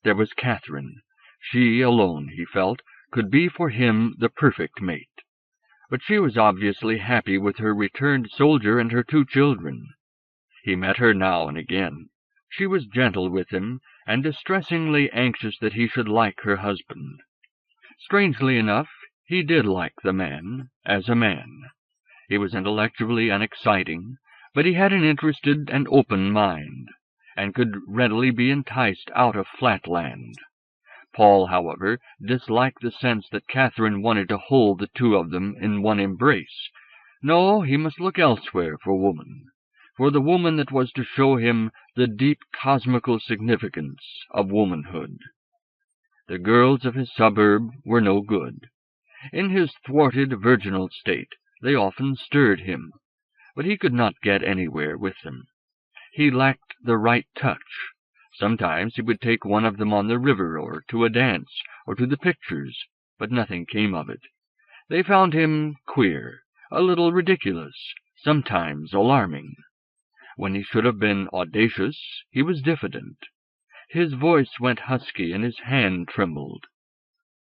There was Catherine. She alone, he felt, could be for him the perfect mate. But she was obviously happy with her returned soldier and her 2 children. He met her now and again. She was gentle with him, and distressingly anxious that he should like her husband. Strangely enough, he did like the man, as a man. He was intellectually unexciting, but he had an interested and open mind, and could readily be enticed out of flatland. Paul, however, disliked the sense that Catherine wanted to hold the 2 of them in one embrace. No, he must look elsewhere for woman, for the woman that was to show him the deep cosmical significance of womanhood. The girls of his suburb were no good. In his thwarted virginal state, they often stirred him, but he could not get anywhere with them. He lacked the right touch. Sometimes he would take one of them on the river, or to a dance, or to the pictures, but nothing came of it. They found him queer, a little ridiculous, sometimes alarming. When he should have been audacious, he was diffident. His voice went husky and his hand trembled.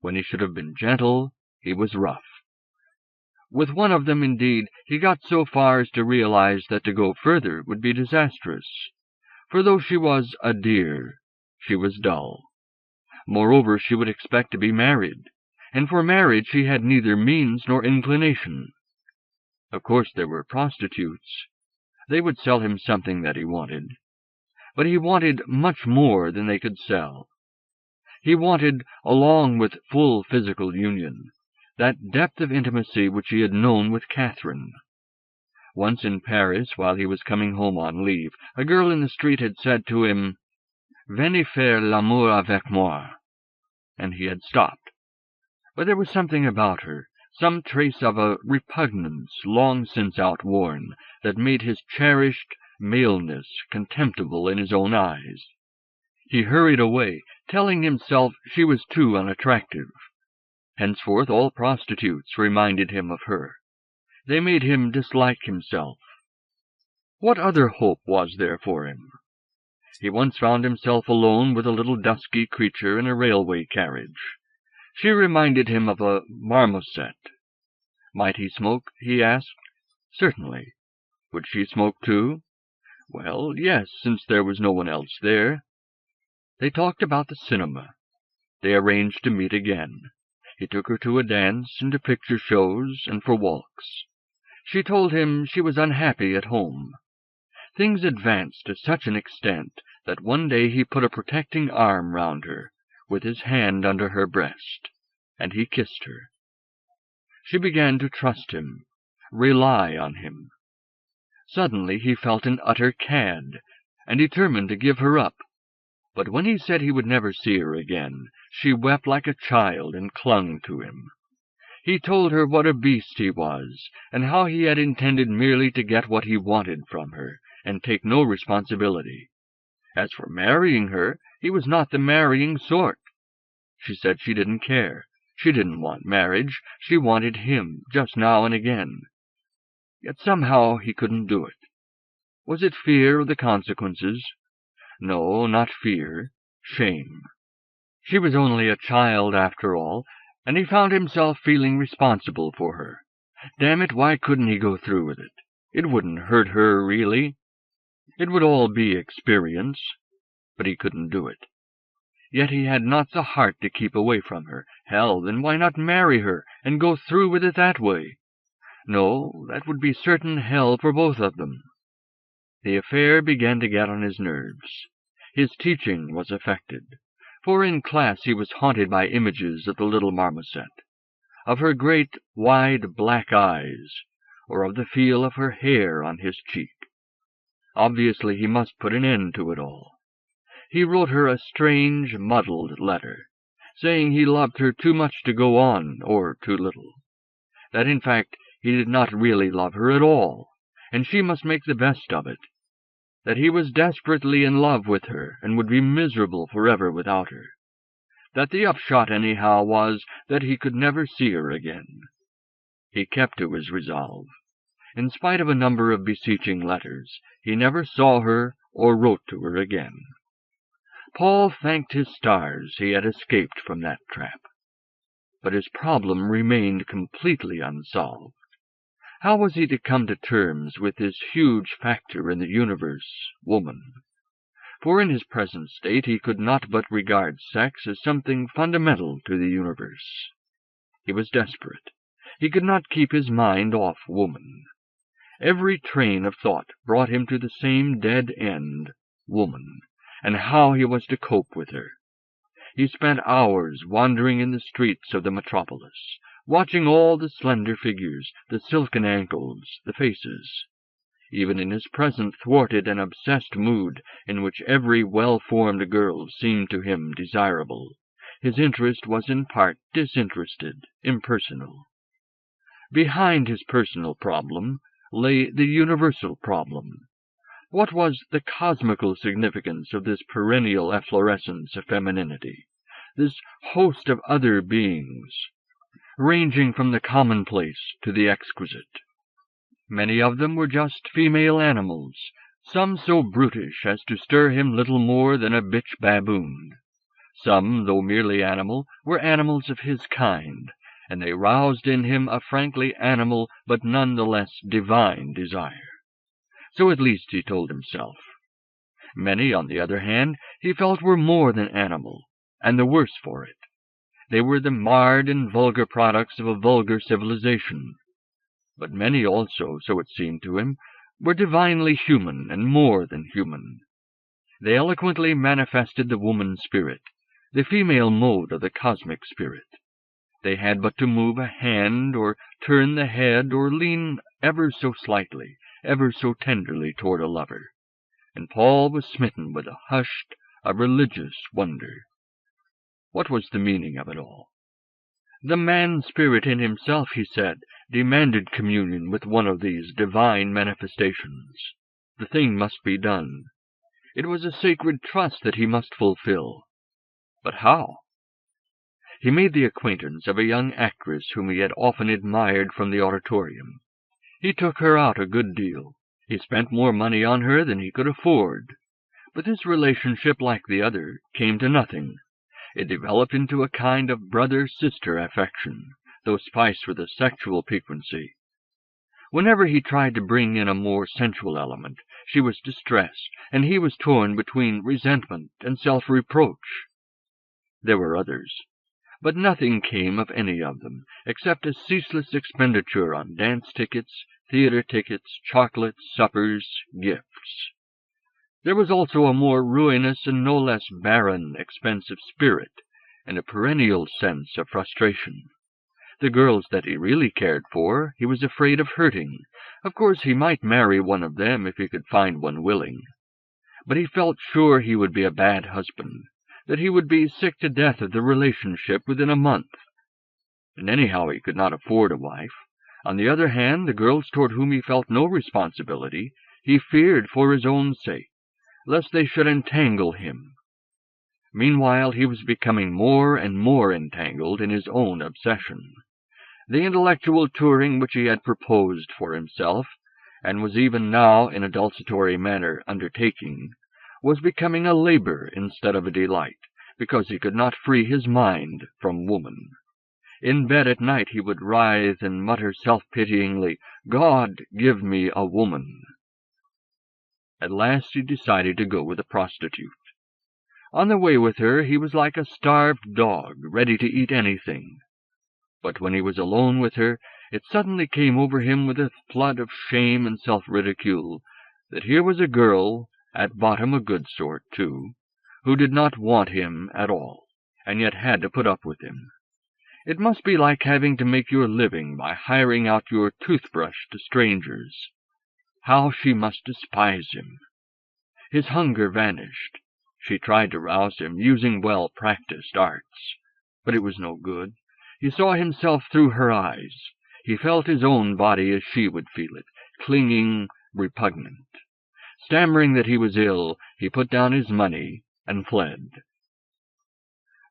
When he should have been gentle, he was rough. With one of them, indeed, he got so far as to realize that to go further would be disastrous. For though she was a dear, she was dull. Moreover, she would expect to be married, and for marriage she had neither means nor inclination. Of course there were prostitutes. They would sell him something that he wanted. But he wanted much more than they could sell. He wanted, along with full physical union, that depth of intimacy which he had known with Catherine. Once in Paris, while he was coming home on leave, a girl in the street had said to him, "Venez faire l'amour avec moi," and he had stopped. But there was something about her, some trace of a repugnance long since outworn, that made his cherished maleness contemptible in his own eyes. He hurried away, telling himself she was too unattractive. Henceforth all prostitutes reminded him of her. They made him dislike himself. What other hope was there for him? He once found himself alone with a little dusky creature in a railway carriage. She reminded him of a marmoset. Might he smoke? He asked. Certainly. Would she smoke too? Well, yes, since there was no one else there. They talked about the cinema. They arranged to meet again. He took her to a dance, and to picture shows, and for walks. She told him she was unhappy at home. Things advanced to such an extent that one day he put a protecting arm round her, with his hand under her breast, and he kissed her. She began to trust him, rely on him. Suddenly he felt an utter cad, and determined to give her up. But when he said he would never see her again, she wept like a child and clung to him. He told her what a beast he was, and how he had intended merely to get what he wanted from her, and take no responsibility. As for marrying her, he was not the marrying sort. She said she didn't care. She didn't want marriage. She wanted him, just now and again. Yet somehow he couldn't do it. Was it fear of the consequences? No, not fear. Shame. She was only a child after all, and he found himself feeling responsible for her. Damn it, why couldn't he go through with it? It wouldn't hurt her, really. It would all be experience. But he couldn't do it. Yet he had not the heart to keep away from her. Hell, then why not marry her, and go through with it that way? No, that would be certain hell for both of them. The affair began to get on his nerves. His teaching was affected, for in class he was haunted by images of the little marmoset, of her great, wide black eyes, or of the feel of her hair on his cheek. Obviously he must put an end to it all. He wrote her a strange, muddled letter, saying he loved her too much to go on, or too little. That, in fact, he did not really love her at all, and she must make the best of it. That he was desperately in love with her, and would be miserable forever without her. That the upshot, anyhow, was that he could never see her again. He kept to his resolve. In spite of a number of beseeching letters, he never saw her or wrote to her again. Paul thanked his stars he had escaped from that trap. But his problem remained completely unsolved. How was he to come to terms with this huge factor in the universe, woman? For in his present state he could not but regard sex as something fundamental to the universe. He was desperate. He could not keep his mind off woman. Every train of thought brought him to the same dead end, woman, and how he was to cope with her. He spent hours wandering in the streets of the metropolis, watching all the slender figures, the silken ankles, the faces. Even in his present thwarted and obsessed mood, in which every well-formed girl seemed to him desirable, his interest was in part disinterested, impersonal. Behind his personal problem lay the universal problem. What was the cosmical significance of this perennial efflorescence of femininity, this host of other beings, ranging from the commonplace to the exquisite? Many of them were just female animals, some so brutish as to stir him little more than a bitch baboon. Some, though merely animal, were animals of his kind, and they roused in him a frankly animal but none the less divine desire. So at least he told himself. Many, on the other hand, he felt were more than animal, and the worse for it. They were the marred and vulgar products of a vulgar civilization. But many also, so it seemed to him, were divinely human and more than human. They eloquently manifested the woman spirit, the female mode of the cosmic spirit. They had but to move a hand, or turn the head, or lean ever so slightly, ever so tenderly toward a lover, and Paul was smitten with a hushed, a religious wonder. What was the meaning of it all? The man-spirit in himself, he said, demanded communion with one of these divine manifestations. The thing must be done. It was a sacred trust that he must fulfill. But how? He made the acquaintance of a young actress whom he had often admired from the auditorium. He took her out a good deal. He spent more money on her than he could afford. But this relationship, like the other, came to nothing. It developed into a kind of brother-sister affection, though spiced with a sexual piquancy. Whenever he tried to bring in a more sensual element, she was distressed, and he was torn between resentment and self-reproach. There were others, but nothing came of any of them, except a ceaseless expenditure on dance tickets, theater tickets, chocolates, suppers, gifts. There was also a more ruinous and no less barren expense of spirit, and a perennial sense of frustration. The girls that he really cared for, he was afraid of hurting. Of course, he might marry one of them if he could find one willing. But he felt sure he would be a bad husband, that he would be sick to death of the relationship within a month. And anyhow he could not afford a wife. On the other hand, the girls toward whom he felt no responsibility, he feared for his own sake, lest they should entangle him. Meanwhile, he was becoming more and more entangled in his own obsession. The intellectual touring which he had proposed for himself, and was even now in a desultory manner undertaking, was becoming a labor instead of a delight, because he could not free his mind from woman. In bed at night he would writhe and mutter self-pityingly, "God, give me a woman." At last he decided to go with a prostitute. On the way with her he was like a starved dog, ready to eat anything. But when he was alone with her, it suddenly came over him with a flood of shame and self-ridicule that here was a girl, at bottom a good sort, too, who did not want him at all, and yet had to put up with him. It must be like having to make your living by hiring out your toothbrush to strangers. How she must despise him! His hunger vanished. She tried to rouse him, using well-practiced arts. But it was no good. He saw himself through her eyes. He felt his own body as she would feel it, clinging, repugnant. Stammering that he was ill, he put down his money and fled.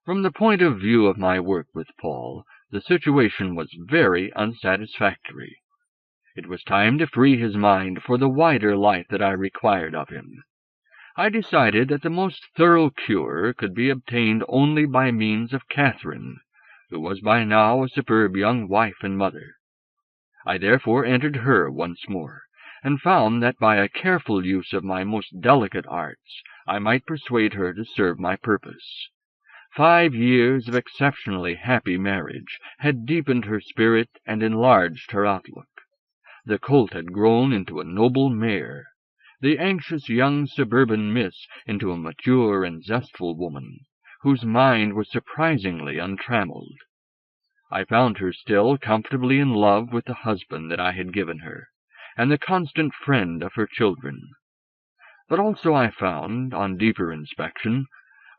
From the point of view of my work with Paul, the situation was very unsatisfactory. It was time to free his mind for the wider life that I required of him. I decided that the most thorough cure could be obtained only by means of Catherine, who was by now a superb young wife and mother. I therefore entered her once more, and found that by a careful use of my most delicate arts I might persuade her to serve my purpose. 5 years of exceptionally happy marriage had deepened her spirit and enlarged her outlook. The colt had grown into a noble mare, the anxious young suburban miss into a mature and zestful woman, whose mind was surprisingly untrammeled. I found her still comfortably in love with the husband that I had given her, and the constant friend of her children. But also I found, on deeper inspection,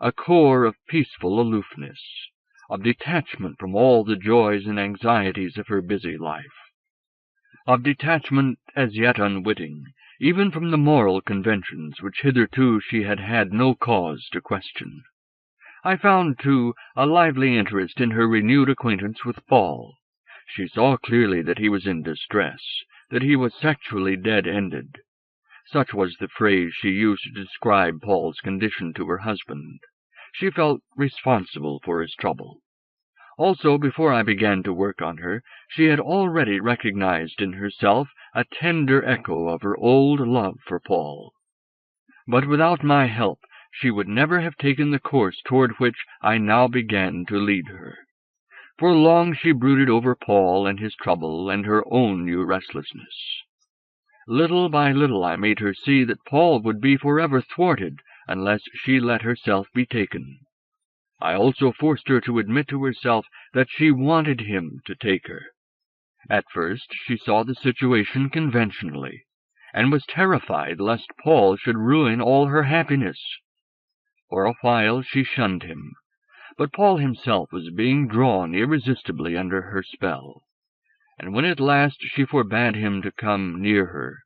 a core of peaceful aloofness, of detachment from all the joys and anxieties of her busy life, of detachment as yet unwitting, even from the moral conventions which hitherto she had had no cause to question. I found, too, a lively interest in her renewed acquaintance with Paul. She saw clearly that he was in distress, that he was sexually dead-ended. Such was the phrase she used to describe Paul's condition to her husband. She felt responsible for his trouble. Also, before I began to work on her, she had already recognized in herself a tender echo of her old love for Paul. But without my help, she would never have taken the course toward which I now began to lead her. For long she brooded over Paul and his trouble and her own new restlessness. Little by little I made her see that Paul would be forever thwarted unless she let herself be taken. I also forced her to admit to herself that she wanted him to take her. At first she saw the situation conventionally, and was terrified lest Paul should ruin all her happiness. For a while she shunned him, but Paul himself was being drawn irresistibly under her spell, and when at last she forbade him to come near her,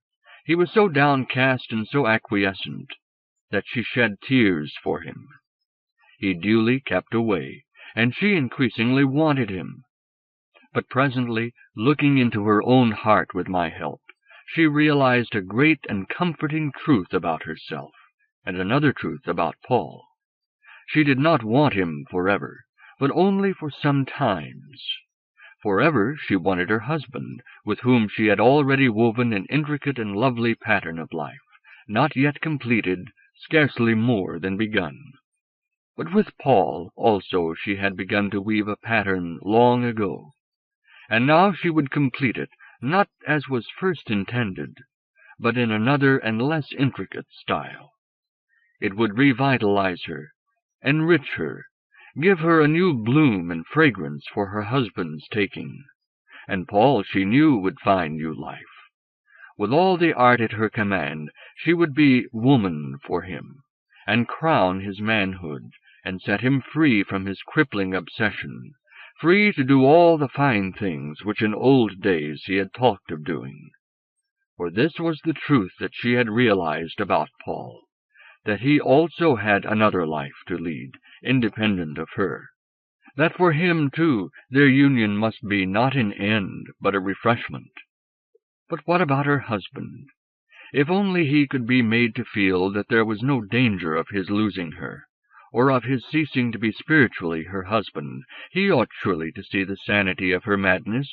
he was so downcast and so acquiescent that she shed tears for him. He duly kept away, and she increasingly wanted him. But presently, looking into her own heart with my help, she realized a great and comforting truth about herself, and another truth about Paul. She did not want him forever, but only for some times. Forever she wanted her husband, with whom she had already woven an intricate and lovely pattern of life, not yet completed, scarcely more than begun. But with Paul also she had begun to weave a pattern long ago, and now she would complete it, not as was first intended, but in another and less intricate style. It would revitalize her, enrich her, give her a new bloom and fragrance for her husband's taking, and Paul she knew would find new life. With all the art at her command, she would be woman for him, and crown his manhood, and set him free from his crippling obsession, free to do all the fine things which in old days he had talked of doing. For this was the truth that she had realized about Paul, that he also had another life to lead, independent of her, that for him, too, their union must be not an end, but a refreshment. But what about her husband? If only he could be made to feel that there was no danger of his losing her, or of his ceasing to be spiritually her husband, he ought surely to see the sanity of her madness.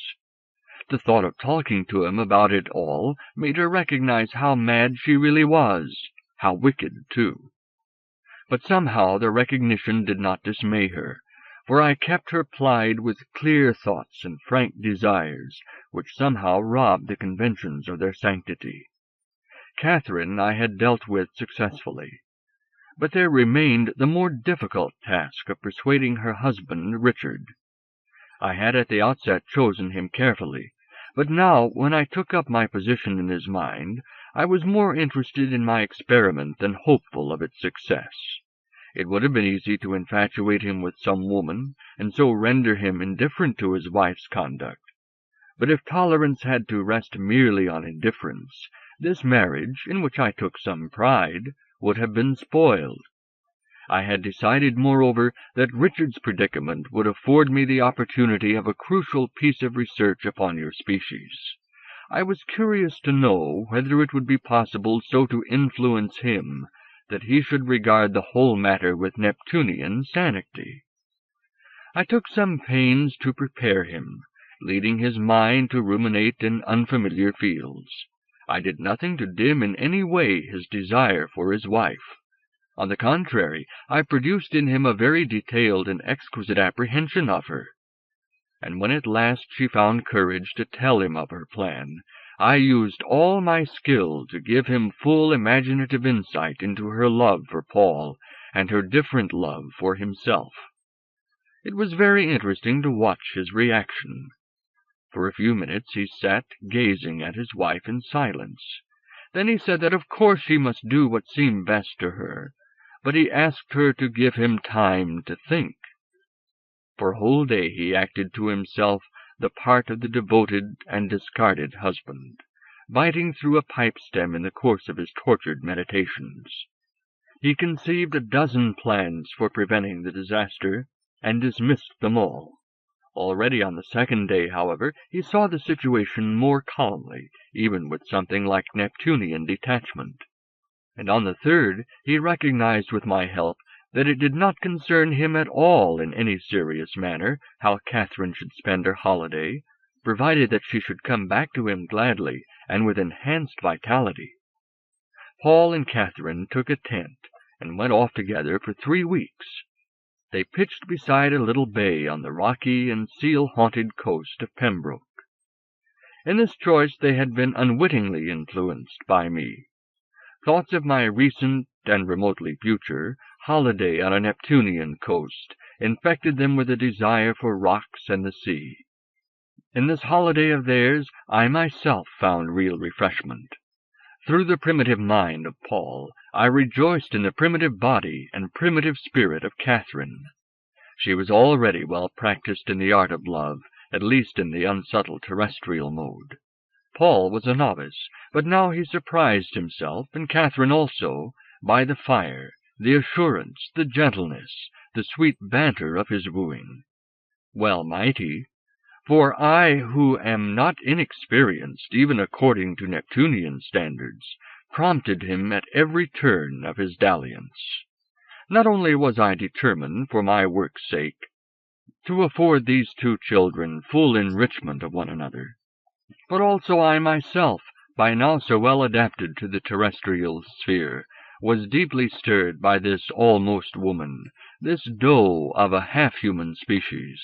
The thought of talking to him about it all made her recognize how mad she really was, how wicked, too. But somehow the recognition did not dismay her, for I kept her plied with clear thoughts and frank desires, which somehow robbed the conventions of their sanctity. Catherine I had dealt with successfully, but there remained the more difficult task of persuading her husband, Richard. I had at the outset chosen him carefully, but now, when I took up my position in his mind, I was more interested in my experiment than hopeful of its success. It would have been easy to infatuate him with some woman, and so render him indifferent to his wife's conduct. But if tolerance had to rest merely on indifference, this marriage, in which I took some pride, would have been spoiled. I had decided, moreover, that Richard's predicament would afford me the opportunity of a crucial piece of research upon your species. I was curious to know whether it would be possible so to influence him that he should regard the whole matter with Neptunian sanity. I took some pains to prepare him, leading his mind to ruminate in unfamiliar fields. I did nothing to dim in any way his desire for his wife. On the contrary, I produced in him a very detailed and exquisite apprehension of her. And when at last she found courage to tell him of her plan, I used all my skill to give him full imaginative insight into her love for Paul and her different love for himself. It was very interesting to watch his reaction. For a few minutes he sat gazing at his wife in silence. Then he said that of course she must do what seemed best to her, but he asked her to give him time to think. For a whole day he acted to himself the part of the devoted and discarded husband, biting through a pipe-stem in the course of his tortured meditations. He conceived a dozen plans for preventing the disaster, and dismissed them all. Already on the second day, however, he saw the situation more calmly, even with something like Neptunian detachment. And on the third he recognized with my help that it did not concern him at all in any serious manner how Catherine should spend her holiday, provided that she should come back to him gladly and with enhanced vitality. Paul and Catherine took a tent and went off together for 3 weeks. They pitched beside a little bay on the rocky and seal-haunted coast of Pembroke. In this choice they had been unwittingly influenced by me. Thoughts of my recent, and remotely future, holiday on a Neptunian coast infected them with a desire for rocks and the sea. In this holiday of theirs I myself found real refreshment. Through the primitive mind of Paul, I rejoiced in the primitive body and primitive spirit of Catherine. She was already well practiced in the art of love, at least in the unsubtle terrestrial mode. Paul was a novice, but now he surprised himself, and Catherine also, by the fire, the assurance, the gentleness, the sweet banter of his wooing. Well might he, For I, who am not inexperienced, even according to Neptunian standards, prompted him at every turn of his dalliance. Not only was I determined, for my work's sake, to afford these two children full enrichment of one another, but also I myself, by now so well adapted to the terrestrial sphere, was deeply stirred by this almost woman, this doe of a half-human species.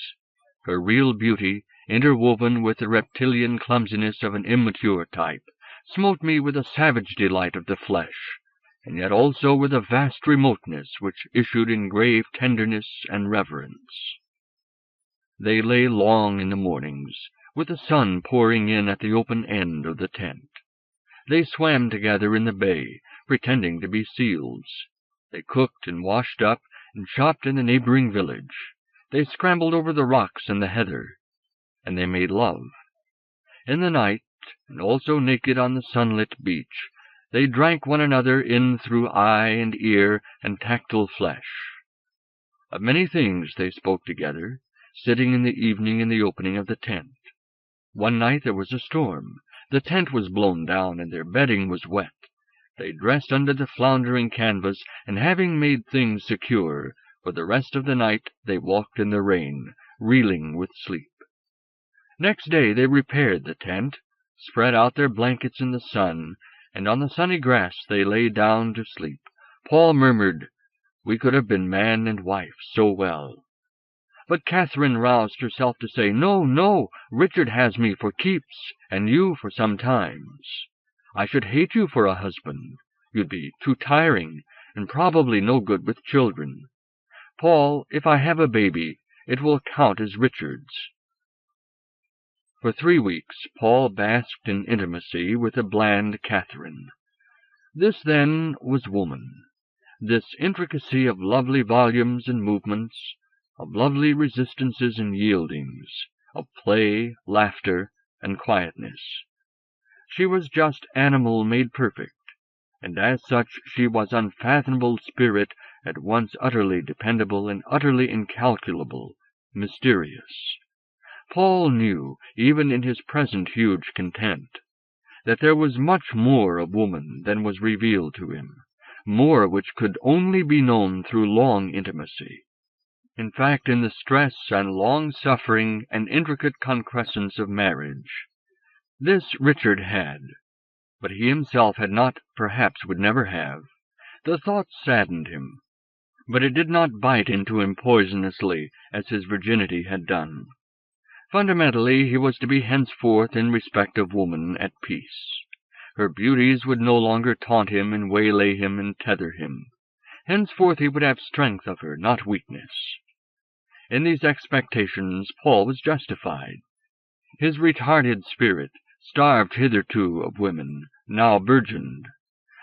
Her real beauty, interwoven with the reptilian clumsiness of an immature type, smote me with a savage delight of the flesh, and yet also with a vast remoteness which issued in grave tenderness and reverence. They lay long in the mornings, with the sun pouring in at the open end of the tent. They swam together in the bay, pretending to be seals. They cooked and washed up and shopped in the neighboring village. They scrambled over the rocks and the heather, and they made love. In the night, and also naked on the sunlit beach, they drank one another in through eye and ear and tactile flesh. Of many things they spoke together, sitting in the evening in the opening of the tent. One night there was a storm. The tent was blown down, and their bedding was wet. They dressed under the floundering canvas, and having made things secure, for the rest of the night they walked in the rain, reeling with sleep. Next day they repaired the tent, spread out their blankets in the sun, and on the sunny grass they lay down to sleep. Paul murmured, "We could have been man and wife so well." But Catherine roused herself to say, "No, no, Richard has me for keeps, and you for some times. I should hate you for a husband. You'd be too tiring, and probably no good with children. Paul, if I have a baby, it will count as Richard's." For 3 weeks Paul basked in intimacy with the bland Catherine. This, then, was woman, this intricacy of lovely volumes and movements, of lovely resistances and yieldings, of play, laughter, and quietness. She was just animal made perfect, and as such she was unfathomable spirit, at once utterly dependable and utterly incalculable, mysterious. Paul knew, even in his present huge content, that there was much more of woman than was revealed to him, more which could only be known through long intimacy. In fact, in the stress and long-suffering and intricate concrescence of marriage, this Richard had, but he himself had not, perhaps would never have. The thought saddened him, but it did not bite into him poisonously as his virginity had done. Fundamentally, he was to be henceforth, in respect of woman, at peace. Her beauties would no longer taunt him and waylay him and tether him. Henceforth he would have strength of her, not weakness. In these expectations Paul was justified. His retarded spirit, starved hitherto of women, now burgeoned.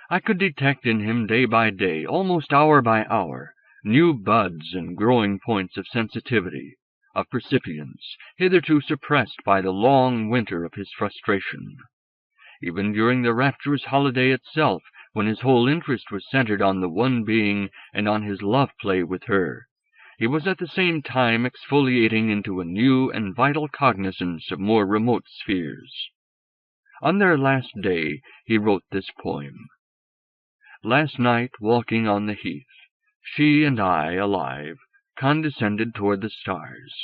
I could detect in him day by day, almost hour by hour, new buds and growing points of sensitivity, of percipience, hitherto suppressed by the long winter of his frustration. Even during the rapturous holiday itself, when his whole interest was centered on the one being and on his love-play with her, he was at the same time exfoliating into a new and vital cognizance of more remote spheres. On their last day he wrote this poem. Last night, walking on the heath, she and I, alive, condescended toward the stars.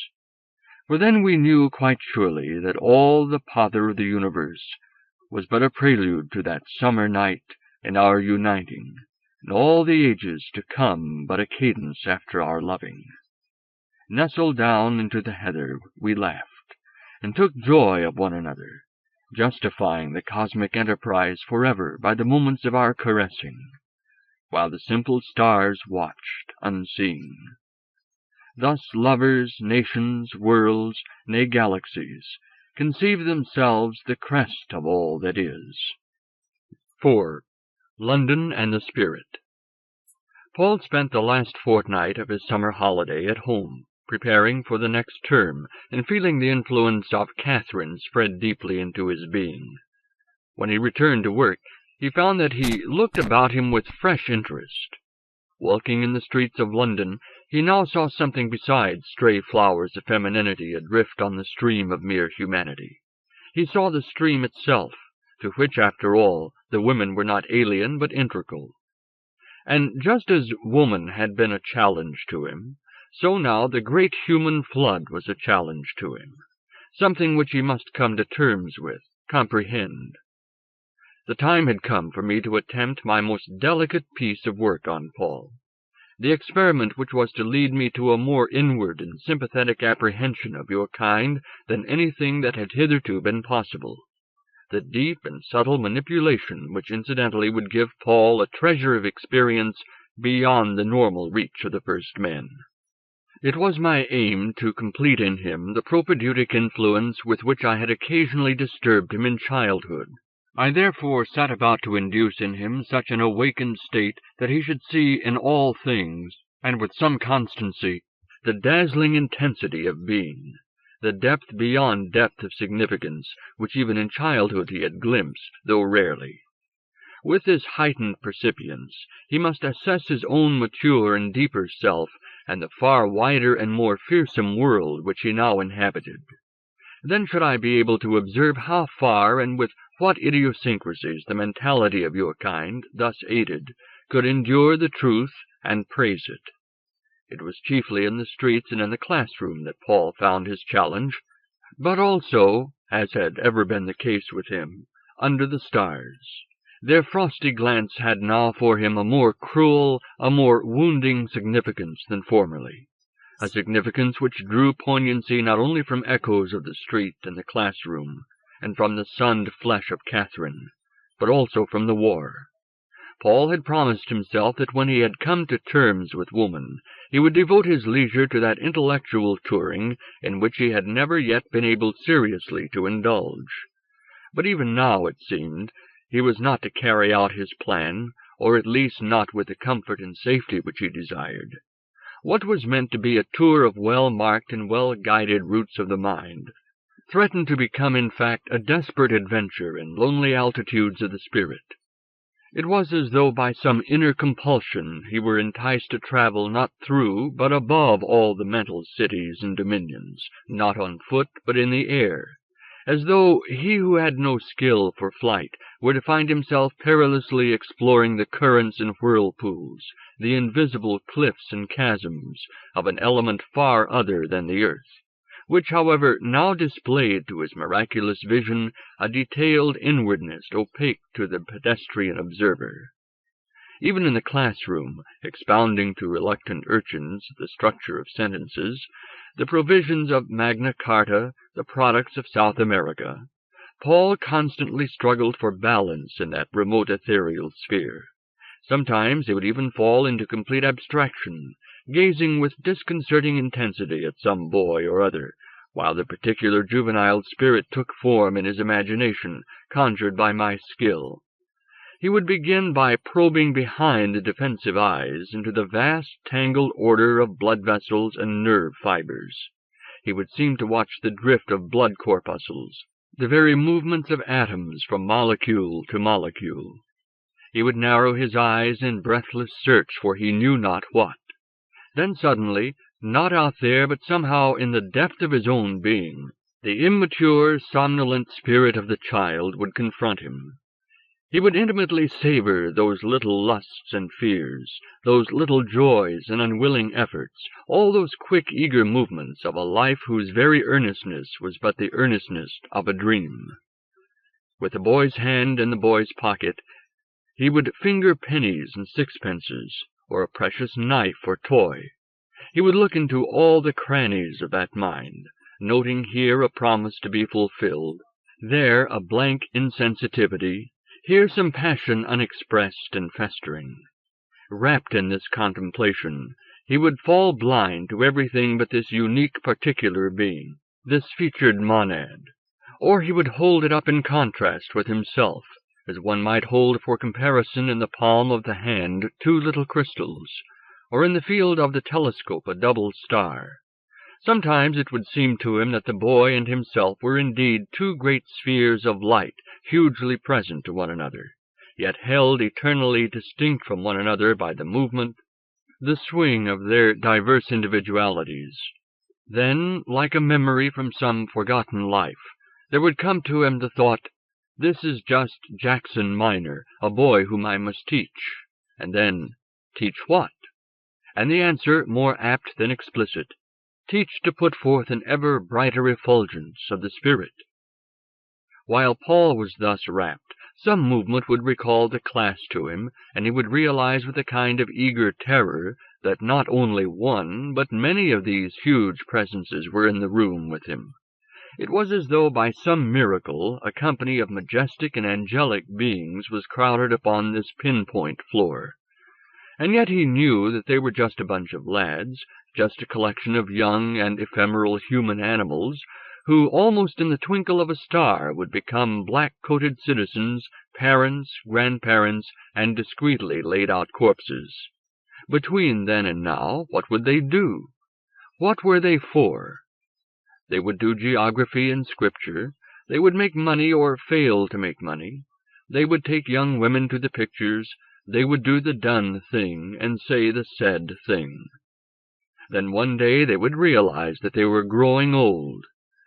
For then we knew quite surely that all the pother of the universe was but a prelude to that summer night and our uniting, and all the ages to come but a cadence after our loving. Nestled down into the heather, we laughed, and took joy of one another, justifying the cosmic enterprise forever by the moments of our caressing, while the simple stars watched unseen. Thus lovers, nations, worlds, nay galaxies, conceive themselves the crest of all that is. 4. London and the Spirit. Paul spent the last fortnight of his summer holiday at home, preparing for the next term, and feeling the influence of Catherine spread deeply into his being. When he returned to work, he found that he looked about him with fresh interest. Walking in the streets of London, He now saw something besides stray flowers of femininity adrift on the stream of mere humanity. He saw the stream itself, to which, after all, the women were not alien but integral. And just as woman had been a challenge to him, so now the great human flood was a challenge to him, something which he must come to terms with, comprehend. The time had come for me to attempt my most delicate piece of work on Paul, the experiment which was to lead me to a more inward and sympathetic apprehension of your kind than anything that had hitherto been possible, the deep and subtle manipulation which incidentally would give Paul a treasure of experience beyond the normal reach of the first men. It was my aim to complete in him the propedeutic influence with which I had occasionally disturbed him in childhood. I therefore set about to induce in him such an awakened state that he should see in all things, and with some constancy, the dazzling intensity of being, the depth beyond depth of significance which even in childhood he had glimpsed, though rarely. With this heightened percipience, he must assess his own mature and deeper self, and the far wider and more fearsome world which he now inhabited. Then should I be able to observe how far and with what idiosyncrasies the mentality of your kind, thus aided, could endure the truth and praise it. It was chiefly in the streets and in the classroom that Paul found his challenge, but also, as had ever been the case with him, under the stars. Their frosty glance had now for him a more cruel, a more wounding significance than formerly, a significance which drew poignancy not only from echoes of the street and the classroom, and from the sunned flesh of Catherine, but also from the war. Paul had promised himself that when he had come to terms with woman, he would devote his leisure to that intellectual touring in which he had never yet been able seriously to indulge. But even now, it seemed, he was not to carry out his plan, or at least not with the comfort and safety which he desired. What was meant to be a tour of well-marked and well-guided routes of the mind threatened to become, in fact, a desperate adventure in lonely altitudes of the spirit. It was as though by some inner compulsion he were enticed to travel not through, but above all the mental cities and dominions, not on foot, but in the air, as though he who had no skill for flight were to find himself perilously exploring the currents and whirlpools, the invisible cliffs and chasms of an element far other than the earth, which, however, now displayed to his miraculous vision a detailed inwardness opaque to the pedestrian observer. Even in the classroom, expounding to reluctant urchins the structure of sentences, the provisions of Magna Carta, the products of South America, Paul constantly struggled for balance in that remote ethereal sphere. Sometimes he would even fall into complete abstraction, gazing with disconcerting intensity at some boy or other, while the particular juvenile spirit took form in his imagination, conjured by my skill. He would begin by probing behind the defensive eyes into the vast tangled order of blood vessels and nerve fibers. He would seem to watch the drift of blood corpuscles, the very movements of atoms from molecule to molecule. He would narrow his eyes in breathless search for he knew not what. Then suddenly, not out there but somehow in the depth of his own being, the immature, somnolent spirit of the child would confront him. He would intimately savor those little lusts and fears, those little joys and unwilling efforts, all those quick, eager movements of a life whose very earnestness was but the earnestness of a dream. With the boy's hand in the boy's pocket, he would finger pennies and sixpences, or a precious knife or toy. He would look into all the crannies of that mind, noting here a promise to be fulfilled, there a blank insensitivity, here some passion unexpressed and festering. Wrapped in this contemplation, he would fall blind to everything but this unique particular being, this featured monad, or he would hold it up in contrast with himself, as one might hold for comparison in the palm of the hand 2 little crystals, or in the field of the telescope a double star. Sometimes it would seem to him that the boy and himself were indeed 2 great spheres of light, hugely present to one another, yet held eternally distinct from one another by the movement, the swing of their diverse individualities. Then, like a memory from some forgotten life, there would come to him the thought, "This is just Jackson minor, a boy whom I must teach." And then, teach what? And the answer, more apt than explicit, teach to put forth an ever brighter effulgence of the spirit. While Paul was thus rapt, some movement would recall the class to him, and he would realize with a kind of eager terror that not only one, but many of these huge presences were in the room with him. It was as though by some miracle a company of majestic and angelic beings was crowded upon this pinpoint floor. And yet he knew that they were just a bunch of lads, just a collection of young and ephemeral human animals, who almost in the twinkle of a star would become black-coated citizens, parents, grandparents, and discreetly laid-out corpses. Between then and now, what would they do? What were they for? They would do geography and scripture. They would make money or fail to make money. They would take young women to the pictures. They would do the done thing and say the said thing. Then one day they would realize that they were growing old.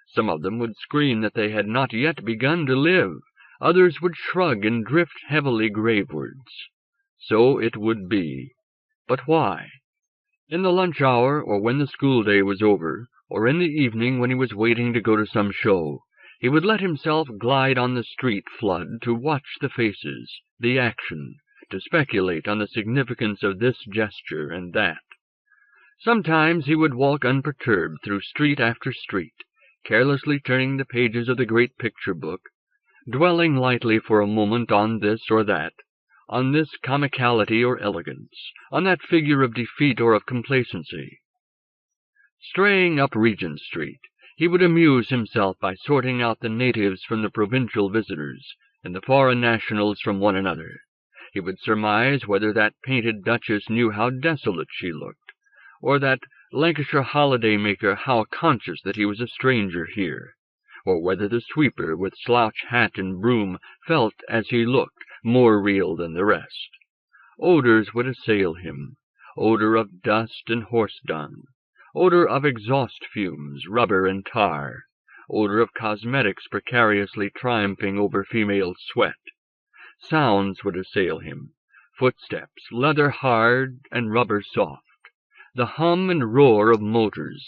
Some of them would scream that they had not yet begun to live. Others would shrug and drift heavily gravewards. So it would be. But why? In the lunch hour, or when the school day was over, or in the evening when he was waiting to go to some show, he would let himself glide on the street flood to watch the faces, the action, to speculate on the significance of this gesture and that. Sometimes he would walk unperturbed through street after street, carelessly turning the pages of the great picture book, dwelling lightly for a moment on this or that, on this comicality or elegance, on that figure of defeat or of complacency. Straying up Regent Street, he would amuse himself by sorting out the natives from the provincial visitors, and the foreign nationals from one another. He would surmise whether that painted duchess knew how desolate she looked, or that Lancashire holiday-maker how conscious that he was a stranger here, or whether the sweeper with slouch hat and broom felt, as he looked, more real than the rest. Odors would assail him, odor of dust and horse-dung, odor of exhaust fumes, rubber and tar, odor of cosmetics precariously triumphing over female sweat. Sounds would assail him, footsteps, leather hard and rubber soft, the hum and roar of motors,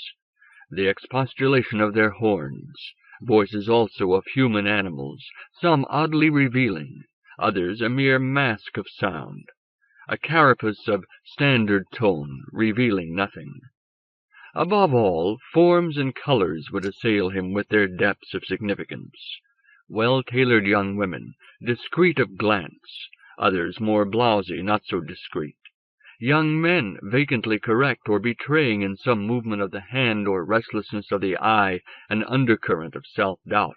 the expostulation of their horns, voices also of human animals, some oddly revealing, others a mere mask of sound, a carapace of standard tone, revealing nothing. Above all, forms and colors would assail him with their depths of significance. Well-tailored young women, discreet of glance, others more blousy, not so discreet. Young men, vacantly correct or betraying in some movement of the hand or restlessness of the eye an undercurrent of self-doubt.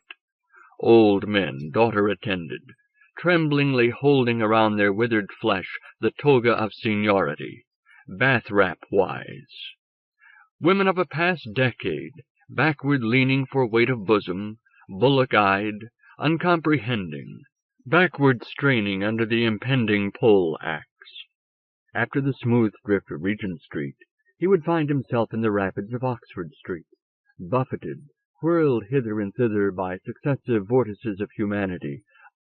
Old men, daughter-attended, tremblingly holding around their withered flesh the toga of seniority, bath-wrap-wise. Women of a past decade, backward-leaning for weight of bosom, bullock-eyed, uncomprehending, backward-straining under the impending pole-axe. After the smooth drift of Regent Street, he would find himself in the rapids of Oxford Street, buffeted, whirled hither and thither by successive vortices of humanity,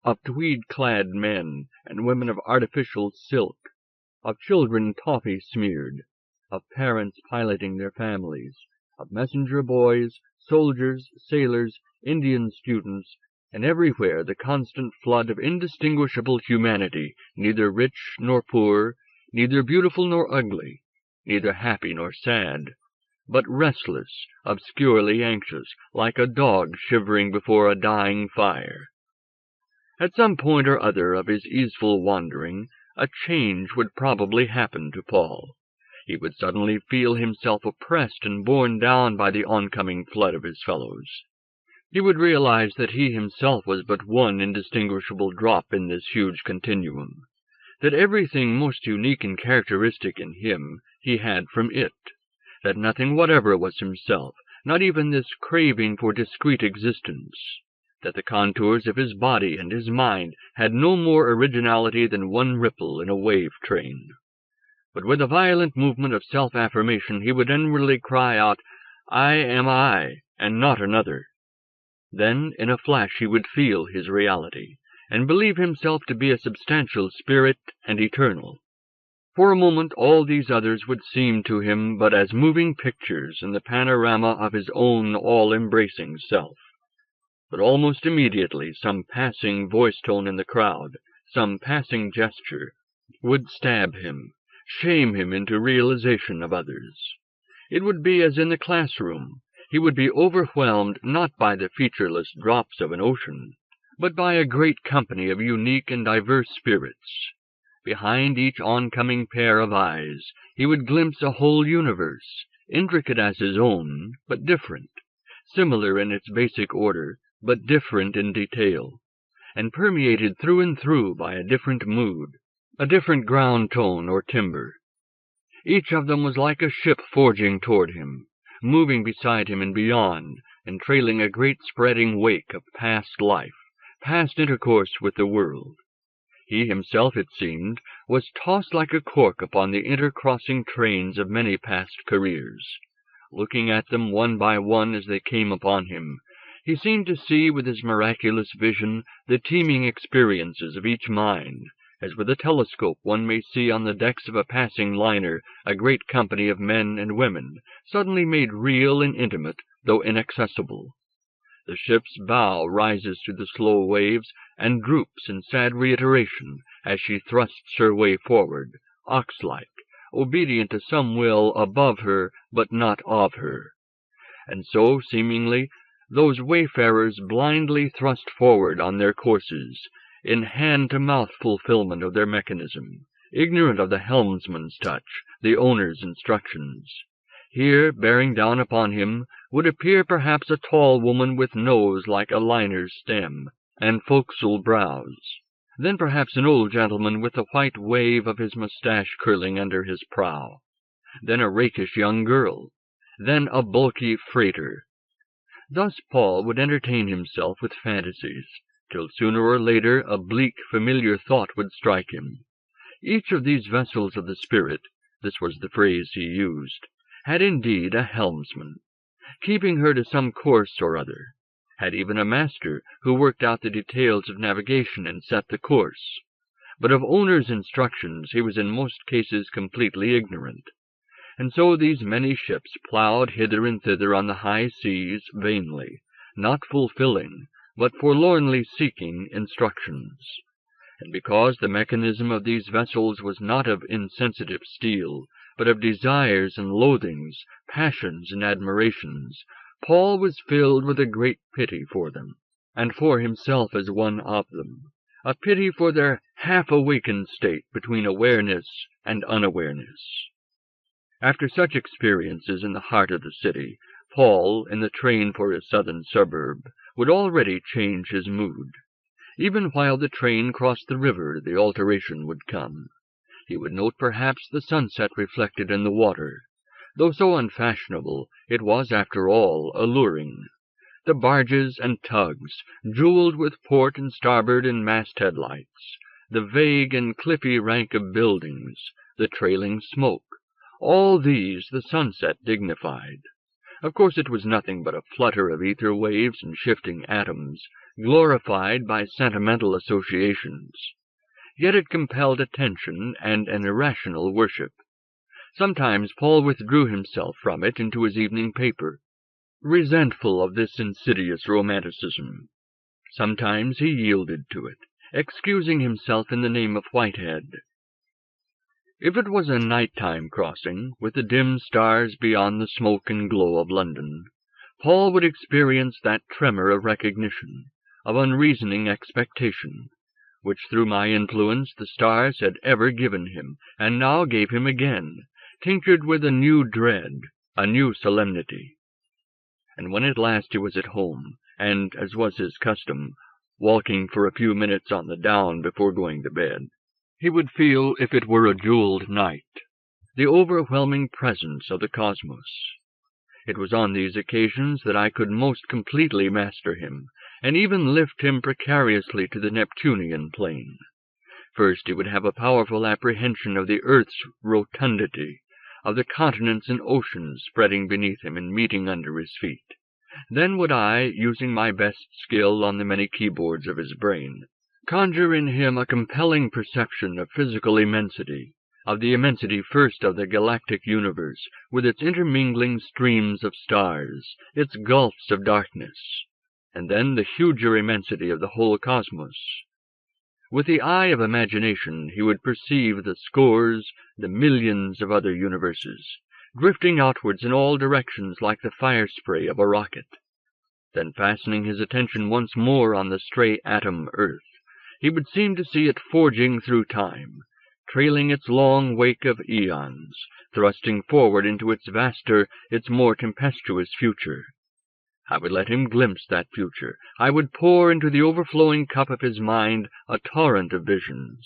of tweed-clad men and women of artificial silk, of children toffee-smeared, of parents piloting their families, of messenger boys, soldiers, sailors, Indian students, and everywhere the constant flood of indistinguishable humanity, neither rich nor poor, neither beautiful nor ugly, neither happy nor sad, but restless, obscurely anxious, like a dog shivering before a dying fire. At some point or other of his easeful wandering, a change would probably happen to Paul. He would suddenly feel himself oppressed and borne down by the oncoming flood of his fellows. He would realize that he himself was but one indistinguishable drop in this huge continuum, that everything most unique and characteristic in him he had from it, that nothing whatever was himself, not even this craving for discrete existence, that the contours of his body and his mind had no more originality than one ripple in a wave train. but with a violent movement of self-affirmation he would inwardly cry out, "I am I, and not another." Then in a flash he would feel his reality, and believe himself to be a substantial spirit and eternal. For a moment all these others would seem to him but as moving pictures in the panorama of his own all-embracing self. But almost immediately some passing voice-tone in the crowd, some passing gesture, would stab him, shame him into realization of others. It would be as in the classroom. He would be overwhelmed not by the featureless drops of an ocean, but by a great company of unique and diverse spirits. Behind each oncoming pair of eyes he would glimpse a whole universe, intricate as his own, but different, similar in its basic order, but different in detail, and permeated through and through by a different mood, a different ground tone or timbre. Each of them was like a ship forging toward him, moving beside him and beyond, and trailing a great spreading wake of past life, past intercourse with the world. He himself, it seemed, was tossed like a cork upon the intercrossing trains of many past careers. Looking at them one by one as they came upon him, he seemed to see with his miraculous vision the teeming experiences of each mind, as with a telescope one may see on the decks of a passing liner a great company of men and women, suddenly made real and intimate, though inaccessible. The ship's bow rises to the slow waves, and droops in sad reiteration as she thrusts her way forward, ox-like, obedient to some will above her, but not of her. And so, seemingly, those wayfarers blindly thrust forward on their courses, in hand-to-mouth fulfillment of their mechanism, ignorant of the helmsman's touch, the owner's instructions. Here, bearing down upon him, would appear perhaps a tall woman with nose like a liner's stem, and forecastle brows. Then perhaps an old gentleman with the white wave of his moustache curling under his prow. Then a rakish young girl. Then a bulky freighter. Thus Paul would entertain himself with fantasies, till sooner or later a bleak, familiar thought would strike him. Each of these vessels of the spirit, this was the phrase he used, had indeed a helmsman, keeping her to some course or other, had even a master who worked out the details of navigation and set the course, but of owner's instructions he was in most cases completely ignorant. And so these many ships ploughed hither and thither on the high seas vainly, not fulfilling, but forlornly seeking instructions. And because the mechanism of these vessels was not of insensitive steel, but of desires and loathings, passions and admirations, Paul was filled with a great pity for them, and for himself as one of them, a pity for their half-awakened state between awareness and unawareness. After such experiences in the heart of the city, Paul, in the train for his southern suburb, would already change his mood. Even while the train crossed the river, the alteration would come. He would note perhaps the sunset reflected in the water. Though so unfashionable, it was, after all, alluring. The barges and tugs, jeweled with port and starboard and masthead lights, the vague and cliffy rank of buildings, the trailing smoke, all these the sunset dignified. Of course it was nothing but a flutter of ether waves and shifting atoms, glorified by sentimental associations. Yet it compelled attention and an irrational worship. Sometimes Paul withdrew himself from it into his evening paper, resentful of this insidious romanticism. Sometimes he yielded to it, excusing himself in the name of Whitehead. If it was a night-time crossing, with the dim stars beyond the smoke and glow of London, Paul would experience that tremor of recognition, of unreasoning expectation, which through my influence the stars had ever given him, and now gave him again, tinctured with a new dread, a new solemnity. And when at last he was at home, and, as was his custom, walking for a few minutes on the down before going to bed, he would feel, if it were a jeweled night, the overwhelming presence of the cosmos. It was on these occasions that I could most completely master him, and even lift him precariously to the Neptunian plane. First he would have a powerful apprehension of the earth's rotundity, of the continents and oceans spreading beneath him and meeting under his feet. Then would I, using my best skill on the many keyboards of his brain, conjure in him a compelling perception of physical immensity, of the immensity first of the galactic universe, with its intermingling streams of stars, its gulfs of darkness, and then the huger immensity of the whole cosmos. With the eye of imagination he would perceive the scores, the millions of other universes, drifting outwards in all directions like the fire spray of a rocket. Then, fastening his attention once more on the stray atom Earth, he would seem to see it forging through time, trailing its long wake of eons, thrusting forward into its vaster, its more tempestuous future. I would let him glimpse that future. I would pour into the overflowing cup of his mind a torrent of visions.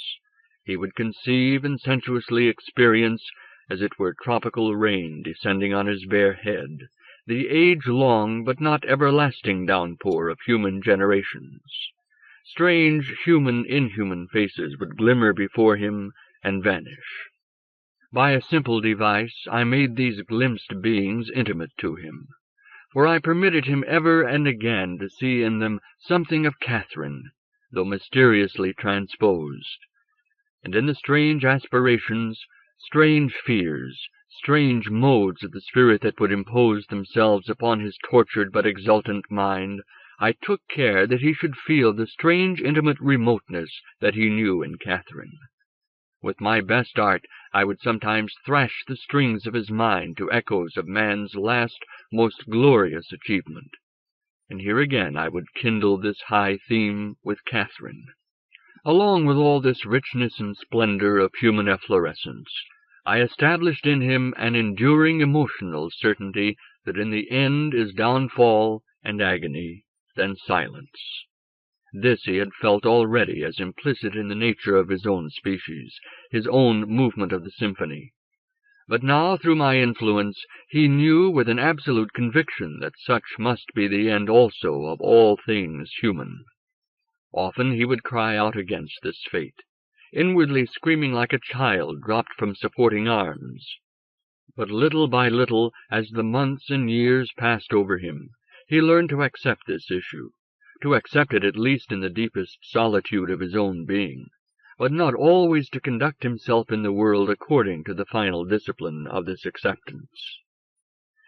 He would conceive and sensuously experience, as it were tropical rain descending on his bare head, the age-long but not everlasting downpour of human generations. Strange human-inhuman faces would glimmer before him and vanish. By a simple device I made these glimpsed beings intimate to him, for I permitted him ever and again to see in them something of Catherine, though mysteriously transposed. And in the strange aspirations, strange fears, strange modes of the spirit that would impose themselves upon his tortured but exultant mind, I took care that he should feel the strange intimate remoteness that he knew in Catherine. With my best art I would sometimes thrash the strings of his mind to echoes of man's last, most glorious achievement. And here again I would kindle this high theme with Catherine. Along with all this richness and splendor of human efflorescence, I established in him an enduring emotional certainty that in the end is downfall and agony, then silence. This he had felt already as implicit in the nature of his own species, his own movement of the symphony. But now, through my influence, he knew with an absolute conviction that such must be the end also of all things human. Often he would cry out against this fate, inwardly screaming like a child dropped from supporting arms. But little by little, as the months and years passed over him, he learned to accept this issue, to accept it at least in the deepest solitude of his own being, but not always to conduct himself in the world according to the final discipline of this acceptance.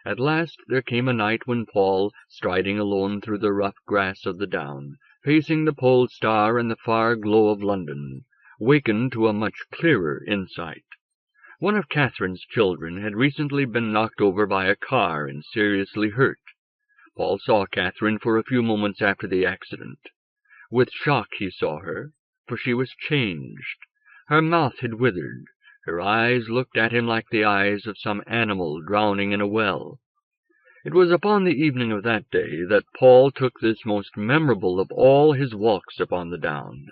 At last there came a night when Paul, striding alone through the rough grass of the down, facing the pole star and the far glow of London, wakened to a much clearer insight. One of Catherine's children had recently been knocked over by a car and seriously hurt. Paul saw Catherine for a few moments after the accident. With shock he saw her, for she was changed. Her mouth had withered. Her eyes looked at him like the eyes of some animal drowning in a well. It was upon the evening of that day that Paul took this most memorable of all his walks upon the down.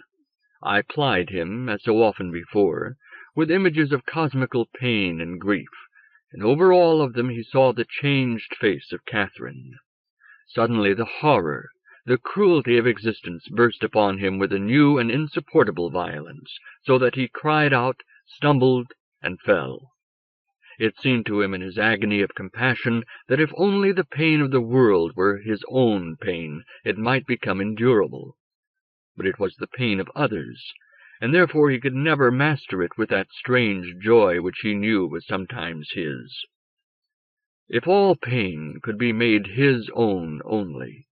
I plied him, as so often before, with images of cosmical pain and grief, and over all of them he saw the changed face of Catherine. Suddenly the horror, the cruelty of existence burst upon him with a new and insupportable violence, so that he cried out, stumbled, and fell. It seemed to him in his agony of compassion that if only the pain of the world were his own pain, it might become endurable. But it was the pain of others, and therefore he could never master it with that strange joy which he knew was sometimes his. If all pain could be made his own only,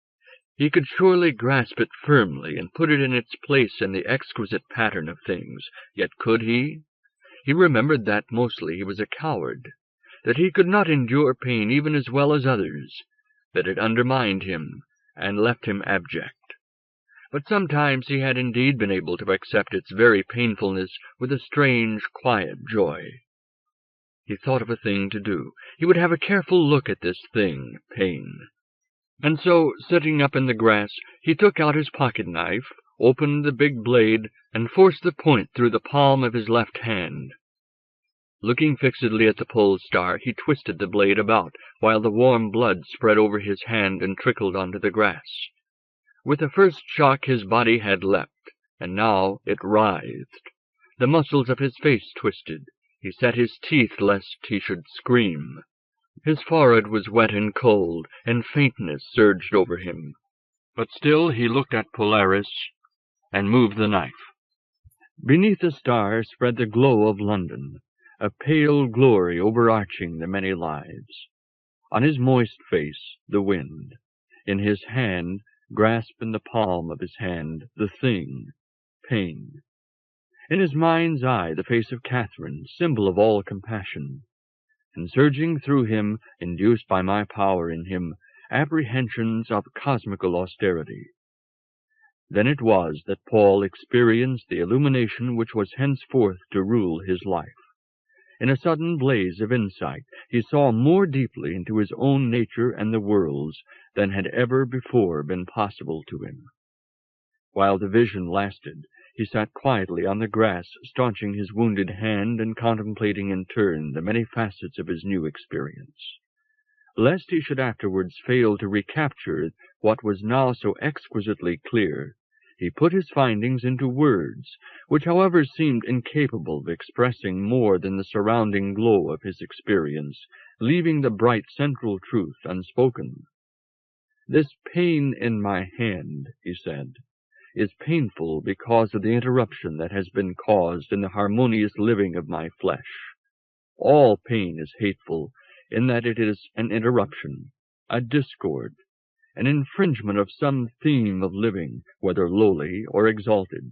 he could surely grasp it firmly and put it in its place in the exquisite pattern of things. Yet could he? He remembered that mostly he was a coward, that he could not endure pain even as well as others, that it undermined him and left him abject. But sometimes he had indeed been able to accept its very painfulness with a strange, quiet joy. He thought of a thing to do. He would have a careful look at this thing, pain. And so, sitting up in the grass, he took out his pocket-knife, opened the big blade, and forced the point through the palm of his left hand. Looking fixedly at the pole star, he twisted the blade about, while the warm blood spread over his hand and trickled onto the grass. With the first shock his body had leapt, and now it writhed. The muscles of his face twisted. He set his teeth lest he should scream. His forehead was wet and cold, and faintness surged over him. But still he looked at Polaris and moved the knife. Beneath the stars spread the glow of London, a pale glory overarching the many lives. On his moist face, the wind. In his hand, grasped in the palm of his hand, the thing, pain. In his mind's eye, the face of Catherine, symbol of all compassion. And surging through him, induced by my power in him, apprehensions of cosmical austerity. Then it was that Paul experienced the illumination which was henceforth to rule his life. In a sudden blaze of insight, he saw more deeply into his own nature and the world's than had ever before been possible to him. While the vision lasted, he sat quietly on the grass, staunching his wounded hand and contemplating in turn the many facets of his new experience. Lest he should afterwards fail to recapture what was now so exquisitely clear, he put his findings into words, which however seemed incapable of expressing more than the surrounding glow of his experience, leaving the bright central truth unspoken. "This pain in my hand," he said, "is painful because of the interruption that has been caused in the harmonious living of my flesh. All pain is hateful in that it is an interruption, a discord, an infringement of some theme of living, whether lowly or exalted.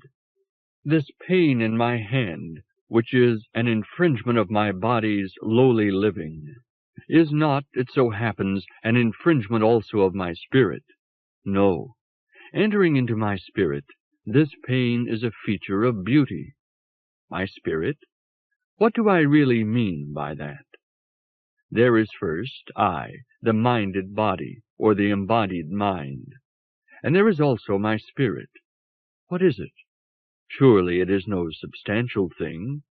This pain in my hand, which is an infringement of my body's lowly living, is not, it so happens, an infringement also of my spirit. No. Entering into my spirit, this pain is a feature of beauty. My spirit? What do I really mean by that? There is first I, the minded body, or the embodied mind. And there is also my spirit. What is it? Surely it is no substantial thing.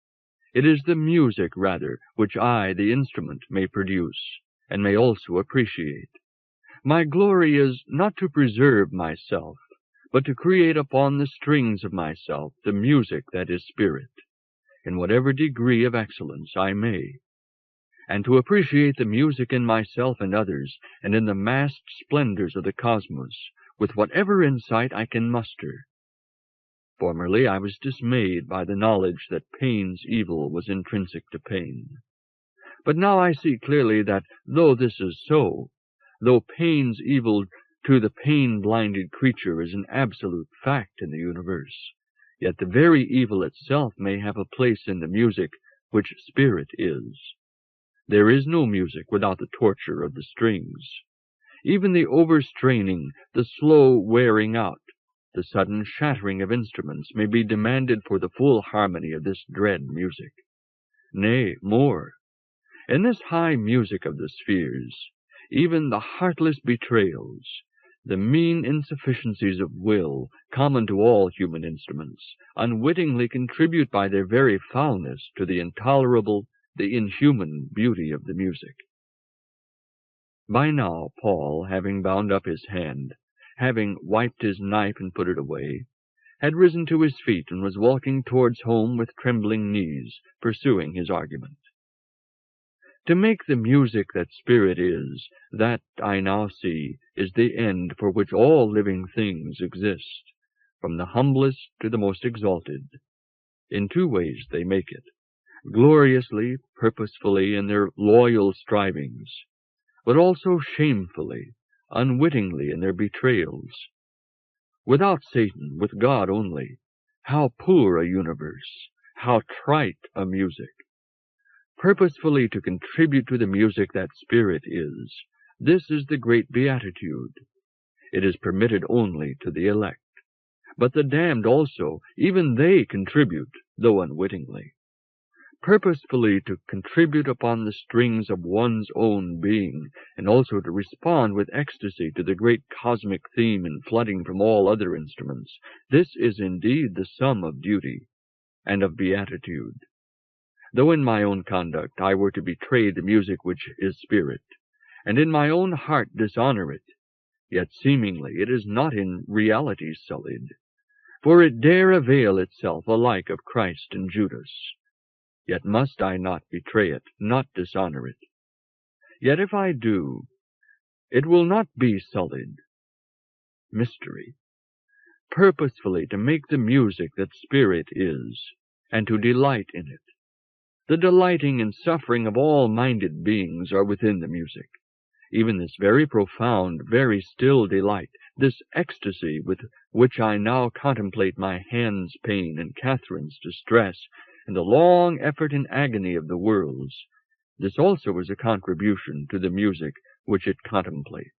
It is the music, rather, which I, the instrument, may produce, and may also appreciate. My glory is not to preserve myself, but to create upon the strings of myself the music that is spirit, in whatever degree of excellence I may, and to appreciate the music in myself and others, and in the massed splendors of the cosmos, with whatever insight I can muster. Formerly I was dismayed by the knowledge that pain's evil was intrinsic to pain. But now I see clearly that, though this is so, though pain's evil to the pain-blinded creature is an absolute fact in the universe, yet the very evil itself may have a place in the music which spirit is. There is no music without the torture of the strings. Even the overstraining, the slow wearing out, the sudden shattering of instruments may be demanded for the full harmony of this dread music. Nay, more. In this high music of the spheres, even the heartless betrayals, the mean insufficiencies of will, common to all human instruments, unwittingly contribute by their very foulness to the intolerable, the inhuman beauty of the music. By now Paul, having bound up his hand, having wiped his knife and put it away, had risen to his feet and was walking towards home with trembling knees, pursuing his argument. To make the music that spirit is, that, I now see, is the end for which all living things exist, from the humblest to the most exalted. In two ways they make it, gloriously, purposefully in their loyal strivings, but also shamefully, unwittingly in their betrayals. Without Satan, with God only, how poor a universe, how trite a music! Purposefully to contribute to the music that spirit is, this is the great beatitude. It is permitted only to the elect. But the damned also, even they contribute, though unwittingly. Purposefully to contribute upon the strings of one's own being, and also to respond with ecstasy to the great cosmic theme in flooding from all other instruments, this is indeed the sum of duty and of beatitude. Though in my own conduct I were to betray the music which is spirit, and in my own heart dishonor it, yet seemingly it is not in reality sullied. for it dare avail itself alike of Christ and Judas. Yet must I not betray it, not dishonor it. Yet if I do, it will not be sullied. Mystery. Purposefully to make the music that spirit is, and to delight in it. The delighting and suffering of all minded beings are within the music. Even this very profound, very still delight, this ecstasy with which I now contemplate my hand's pain and Catherine's distress, and the long effort and agony of the worlds, this also is a contribution to the music which it contemplates.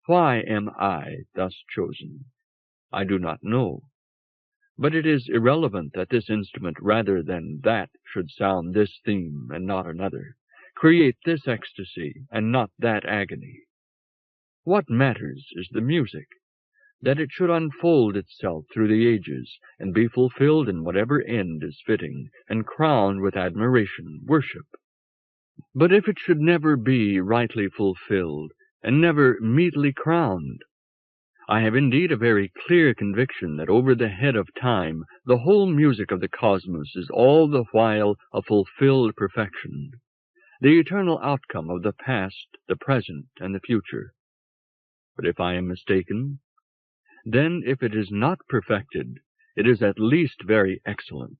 Why am I thus chosen? I do not know. But it is irrelevant that this instrument rather than that should sound this theme and not another, create this ecstasy and not that agony. What matters is the music, that it should unfold itself through the ages and be fulfilled in whatever end is fitting, and crowned with admiration, worship. But if it should never be rightly fulfilled, and never meetly crowned, I have indeed a very clear conviction that over the head of time the whole music of the cosmos is all the while a fulfilled perfection, the eternal outcome of the past, the present, and the future. But if I am mistaken, then if it is not perfected, it is at least very excellent,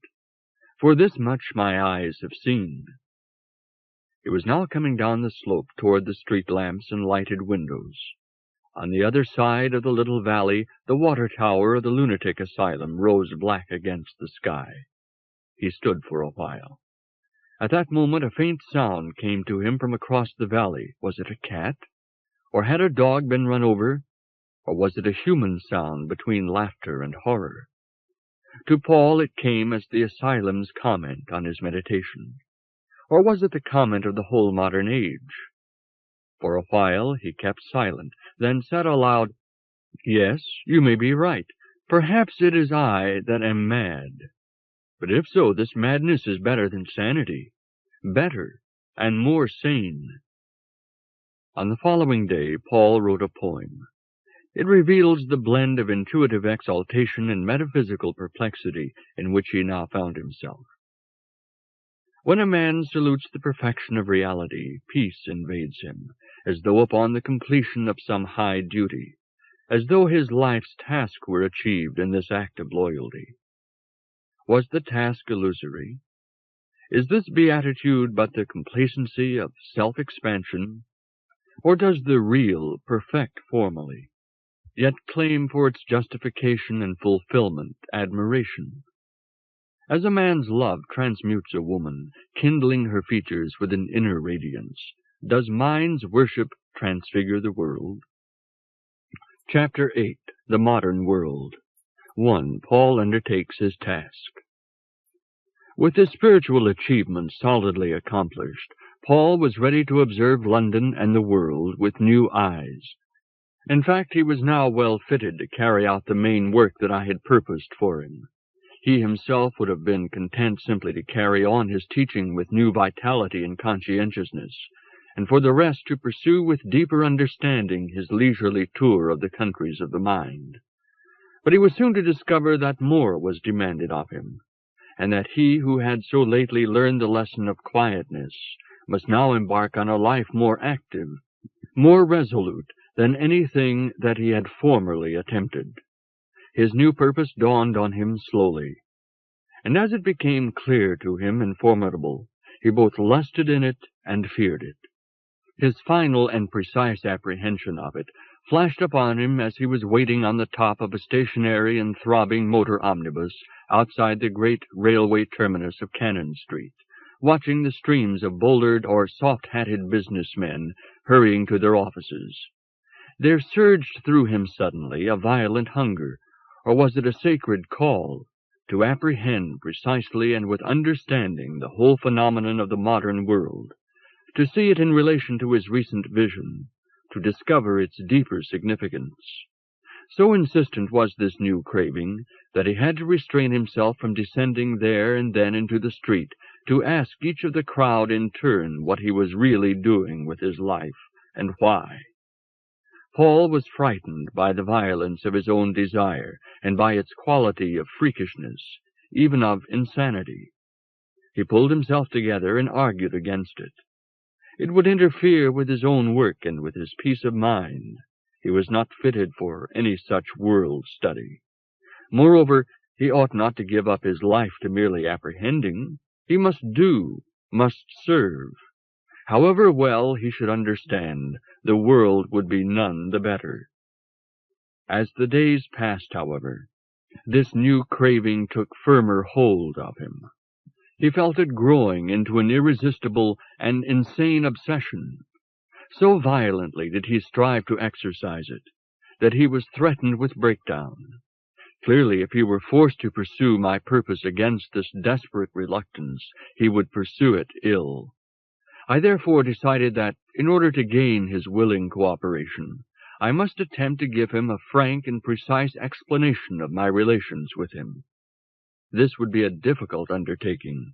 for this much my eyes have seen. It was now coming down the slope toward the street lamps and lighted windows. On the other side of the little valley, the water tower of the lunatic asylum rose black against the sky. He stood for a while. At that moment a faint sound came to him from across the valley. Was it a cat? Or had a dog been run over? Or was it a human sound between laughter and horror? To Paul it came as the asylum's comment on his meditation. Or was it the comment of the whole modern age? For a while he kept silent, then said aloud, "Yes, you may be right. Perhaps it is I that am mad. But if so, this madness is better than sanity, better and more sane." On the following day, Paul wrote a poem. It reveals the blend of intuitive exaltation and metaphysical perplexity in which he now found himself. When a man salutes the perfection of reality, peace invades him, as though upon the completion of some high duty, as though his life's task were achieved in this act of loyalty. Was the task illusory? Is this beatitude but the complacency of self-expansion? Or does the real perfect formally, yet claim for its justification and fulfillment admiration? As a man's love transmutes a woman, kindling her features with an inner radiance, does mine's worship transfigure the world? Chapter 8. The Modern World. 1. Paul undertakes his task. With his spiritual achievements solidly accomplished, Paul was ready to observe London and the world with new eyes. In fact, he was now well fitted to carry out the main work that I had purposed for him. He himself would have been content simply to carry on his teaching with new vitality and conscientiousness, and for the rest to pursue with deeper understanding his leisurely tour of the countries of the mind. But he was soon to discover that more was demanded of him, and that he who had so lately learned the lesson of quietness must now embark on a life more active, more resolute than anything that he had formerly attempted. His new purpose dawned on him slowly, and as it became clear to him and formidable, he both lusted in it and feared it. His final and precise apprehension of it flashed upon him as he was waiting on the top of a stationary and throbbing motor omnibus outside the great railway terminus of Cannon Street, watching the streams of bouldered or soft-hatted businessmen hurrying to their offices. There surged through him suddenly a violent hunger, or was it a sacred call, to apprehend precisely and with understanding the whole phenomenon of the modern world, to see it in relation to his recent vision, to discover its deeper significance. So insistent was this new craving that he had to restrain himself from descending there and then into the street to ask each of the crowd in turn what he was really doing with his life, and why. Paul was frightened by the violence of his own desire, and by its quality of freakishness, even of insanity. He pulled himself together and argued against it. It would interfere with his own work and with his peace of mind. He was not fitted for any such world study. Moreover, he ought not to give up his life to merely apprehending. He must do, must serve. However well he should understand, the world would be none the better. As the days passed, however, this new craving took firmer hold of him. He felt it growing into an irresistible and insane obsession. So violently did he strive to exercise it, that he was threatened with breakdown. Clearly, if he were forced to pursue my purpose against this desperate reluctance, he would pursue it ill. I therefore decided that, in order to gain his willing cooperation, I must attempt to give him a frank and precise explanation of my relations with him. This would be a difficult undertaking,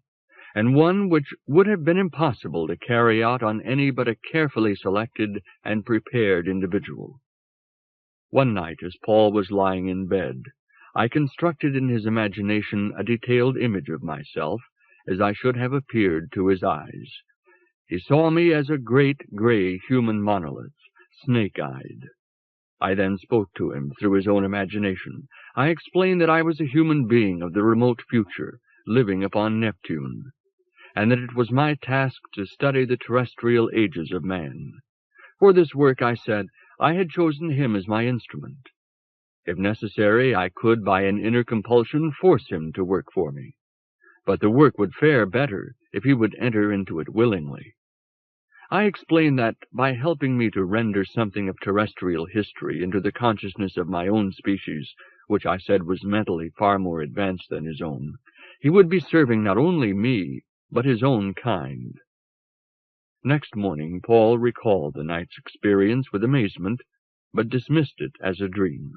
and one which would have been impossible to carry out on any but a carefully selected and prepared individual. One night, as Paul was lying in bed, I constructed in his imagination a detailed image of myself as I should have appeared to his eyes. He saw me as a great gray human monolith, snake-eyed. I then spoke to him through his own imagination. I explained that I was a human being of the remote future, living upon Neptune, and that it was my task to study the terrestrial ages of man. For this work, I said, I had chosen him as my instrument. If necessary, I could, by an inner compulsion, force him to work for me. But the work would fare better if he would enter into it willingly. I explained that, by helping me to render something of terrestrial history into the consciousness of my own species, which I said was mentally far more advanced than his own, he would be serving not only me, but his own kind. Next morning, Paul recalled the night's experience with amazement, but dismissed it as a dream.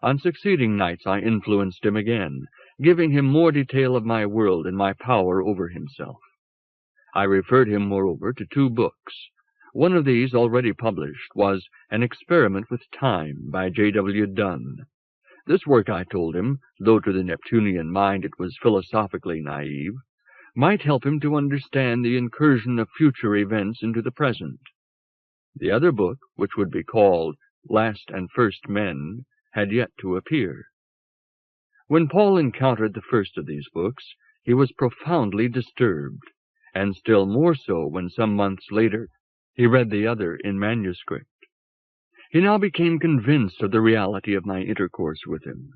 On succeeding nights I influenced him again, giving him more detail of my world and my power over himself. I referred him, moreover, to 2 books. One of these, already published, was An Experiment with Time by J.W. Dunn. This work, I told him, though to the Neptunian mind it was philosophically naive, might help him to understand the incursion of future events into the present. The other book, which would be called Last and First Men, had yet to appear. When Paul encountered the first of these books, he was profoundly disturbed, and still more so when some months later he read the other in manuscript. He now became convinced of the reality of my intercourse with him.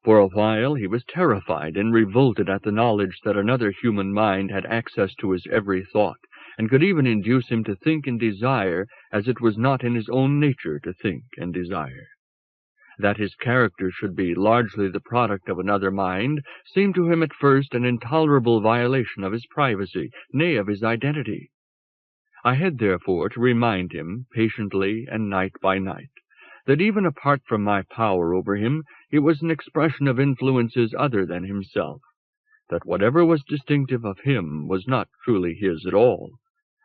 For a while he was terrified and revolted at the knowledge that another human mind had access to his every thought, and could even induce him to think and desire as it was not in his own nature to think and desire. That his character should be largely the product of another mind seemed to him at first an intolerable violation of his privacy, nay, of his identity. I had therefore to remind him, patiently and night by night, that even apart from my power over him, it was an expression of influences other than himself, that whatever was distinctive of him was not truly his at all.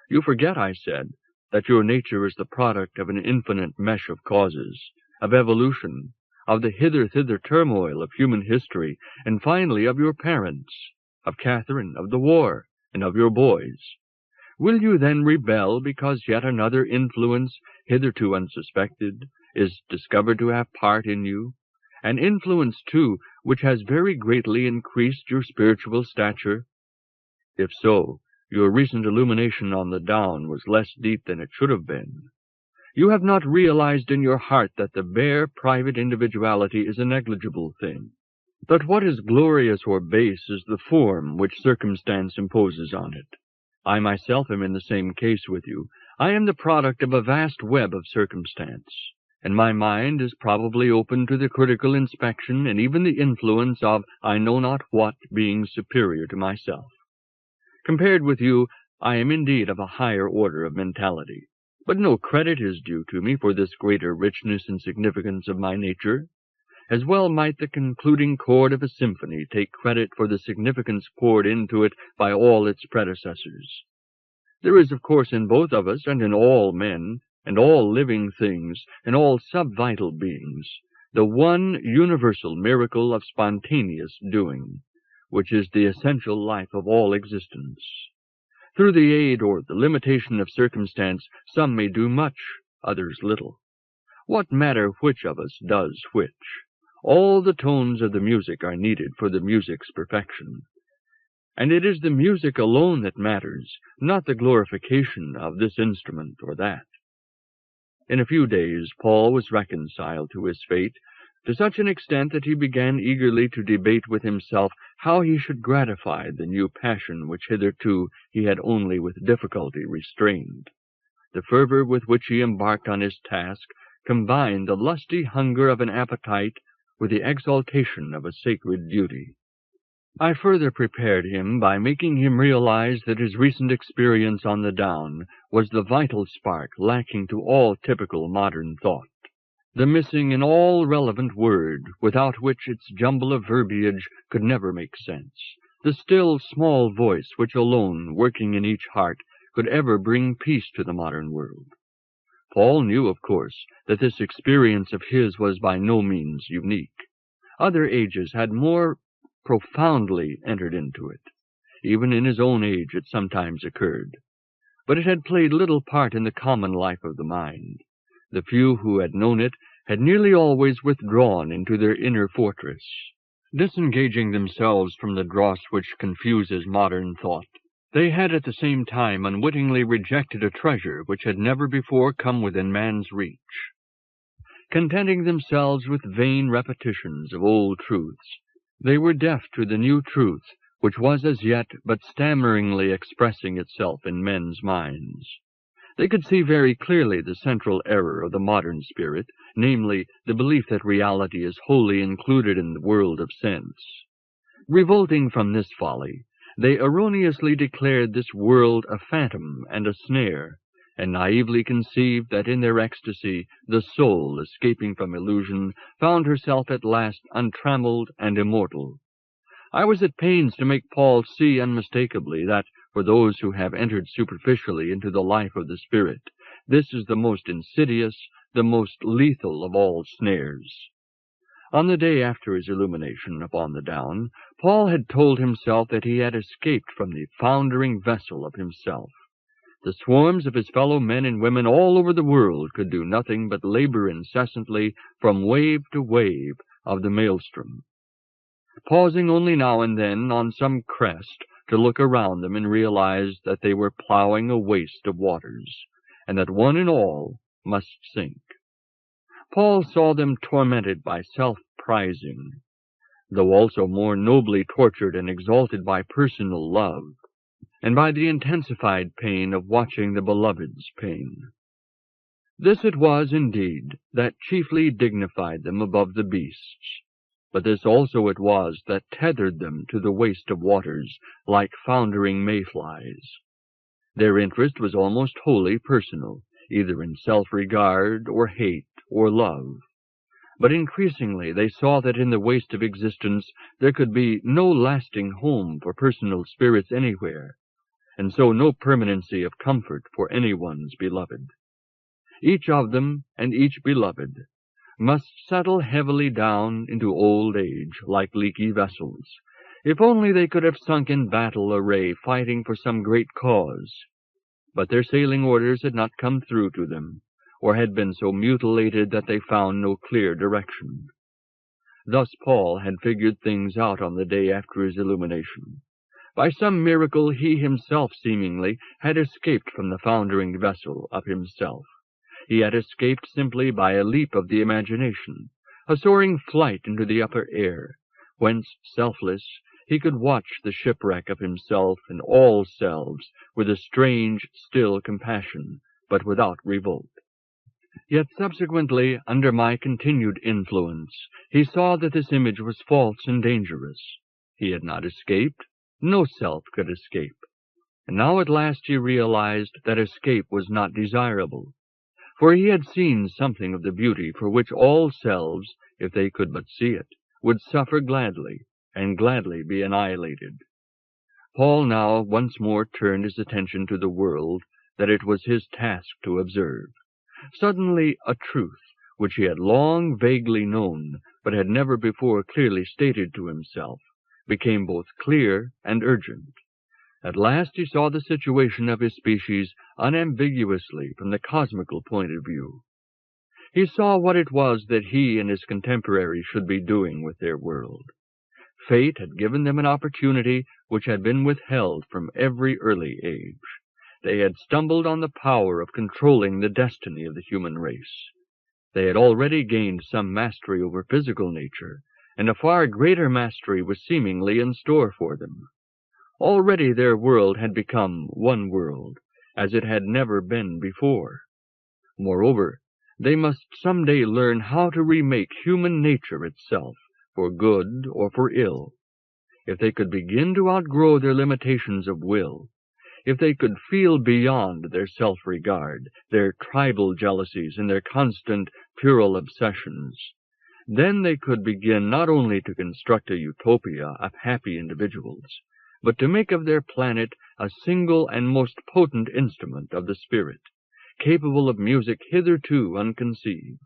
You forget, I said, that your nature is the product of an infinite mesh of causes, of evolution, of the hither-thither turmoil of human history, and finally of your parents, of Catherine, of the war, and of your boys. Will you then rebel because yet another influence, hitherto unsuspected, is discovered to have part in you? An influence, too, which has very greatly increased your spiritual stature? If so, your recent illumination on the down was less deep than it should have been. You have not realized in your heart that the bare private individuality is a negligible thing. But what is glorious or base is the form which circumstance imposes on it. I myself am in the same case with you. I am the product of a vast web of circumstance, and my mind is probably open to the critical inspection and even the influence of I know not what beings superior to myself. Compared with you, I am indeed of a higher order of mentality, but no credit is due to me for this greater richness and significance of my nature. As well might the concluding chord of a symphony take credit for the significance poured into it by all its predecessors. There is, of course, in both of us and in all men and all living things, and all subvital beings, the one universal miracle of spontaneous doing, which is the essential life of all existence. Through the aid or the limitation of circumstance, some may do much, others little. What matter which of us does which? All the tones of the music are needed for the music's perfection. And it is the music alone that matters, not the glorification of this instrument or that. In a few days, Paul was reconciled to his fate, to such an extent that he began eagerly to debate with himself how he should gratify the new passion which hitherto he had only with difficulty restrained. The fervor with which he embarked on his task combined the lusty hunger of an appetite with the exaltation of a sacred duty. I further prepared him by making him realize that his recent experience on the Down was the vital spark lacking to all typical modern thought, the missing and all relevant word without which its jumble of verbiage could never make sense, the still small voice which alone, working in each heart, could ever bring peace to the modern world. Paul knew, of course, that this experience of his was by no means unique. Other ages had more profoundly entered into it. Even in his own age it sometimes occurred. But it had played little part in the common life of the mind. The few who had known it had nearly always withdrawn into their inner fortress, disengaging themselves from the dross which confuses modern thought. They had at the same time unwittingly rejected a treasure which had never before come within man's reach. Contenting themselves with vain repetitions of old truths, they were deaf to the new truth which was as yet but stammeringly expressing itself in men's minds. They could see very clearly the central error of the modern spirit, namely, the belief that reality is wholly included in the world of sense. Revolting from this folly, they erroneously declared this world a phantom and a snare, and naively conceived that in their ecstasy the soul, escaping from illusion, found herself at last untrammeled and immortal. I was at pains to make Paul see unmistakably that, for those who have entered superficially into the life of the Spirit, this is the most insidious, the most lethal of all snares. On the day after his illumination upon the Down, Paul had told himself that he had escaped from the foundering vessel of himself. The swarms of his fellow men and women all over the world could do nothing but labor incessantly from wave to wave of the maelstrom, pausing only now and then on some crest to look around them and realize that they were plowing a waste of waters, and that one and all must sink. Paul saw them tormented by self-prizing, though also more nobly tortured and exalted by personal love, and by the intensified pain of watching the beloved's pain. This it was, indeed, that chiefly dignified them above the beasts, but this also it was that tethered them to the waste of waters like foundering mayflies. Their interest was almost wholly personal, either in self-regard or hate or love. But increasingly they saw that in the waste of existence there could be no lasting home for personal spirits anywhere, and so no permanency of comfort for anyone's beloved. Each of them, and each beloved, must settle heavily down into old age like leaky vessels, if only they could have sunk in battle array fighting for some great cause. But their sailing orders had not come through to them, or had been so mutilated that they found no clear direction. Thus Paul had figured things out on the day after his illumination. By some miracle he himself seemingly had escaped from the foundering vessel of himself. He had escaped simply by a leap of the imagination, a soaring flight into the upper air, whence, selfless, he could watch the shipwreck of himself and all selves with a strange, still compassion, but without revolt. Yet subsequently, under my continued influence, he saw that this image was false and dangerous. He had not escaped. No self could escape. And now at last he realized that escape was not desirable, for he had seen something of the beauty for which all selves, if they could but see it, would suffer gladly, and gladly be annihilated. Paul now once more turned his attention to the world that it was his task to observe. Suddenly a truth, which he had long vaguely known, but had never before clearly stated to himself, became both clear and urgent. At last he saw the situation of his species unambiguously from the cosmical point of view. He saw what it was that he and his contemporaries should be doing with their world. Fate had given them an opportunity which had been withheld from every early age. They had stumbled on the power of controlling the destiny of the human race. They had already gained some mastery over physical nature, and a far greater mastery was seemingly in store for them. Already their world had become one world, as it had never been before. Moreover, they must some day learn how to remake human nature itself, for good or for ill. If they could begin to outgrow their limitations of will, if they could feel beyond their self-regard, their tribal jealousies, and their constant puerile obsessions, then they could begin not only to construct a utopia of happy individuals, but to make of their planet a single and most potent instrument of the spirit, capable of music hitherto unconceived.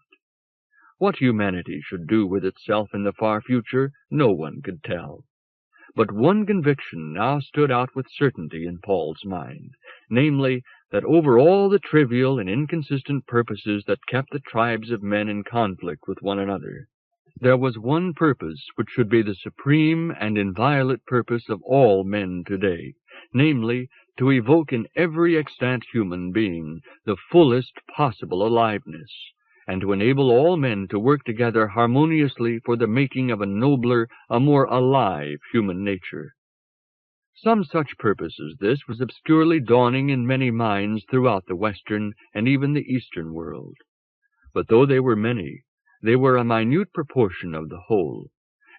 What humanity should do with itself in the far future, no one could tell. But one conviction now stood out with certainty in Paul's mind, namely, that over all the trivial and inconsistent purposes that kept the tribes of men in conflict with one another, there was one purpose which should be the supreme and inviolate purpose of all men today, namely, to evoke in every extant human being the fullest possible aliveness, and to enable all men to work together harmoniously for the making of a nobler, a more alive human nature. Some such purpose as this was obscurely dawning in many minds throughout the Western and even the Eastern world. But though they were many, they were a minute proportion of the whole,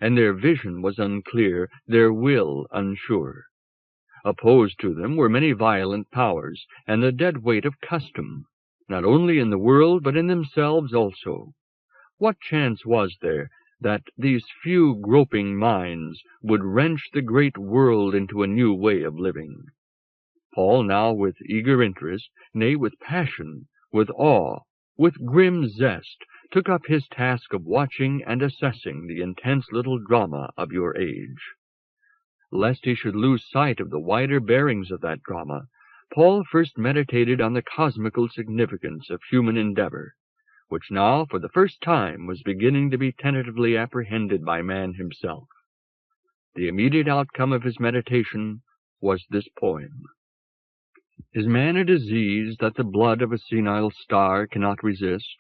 and their vision was unclear, their will unsure. Opposed to them were many violent powers, and the dead weight of custom, not only in the world but in themselves also. What chance was there that these few groping minds would wrench the great world into a new way of living? Paul now, with eager interest, nay, with passion, with awe, with grim zest, took up his task of watching and assessing the intense little drama of your age. Lest he should lose sight of the wider bearings of that drama, Paul first meditated on the cosmical significance of human endeavor, which now, for the first time, was beginning to be tentatively apprehended by man himself. The immediate outcome of his meditation was this poem. Is man a disease that the blood of a senile star cannot resist?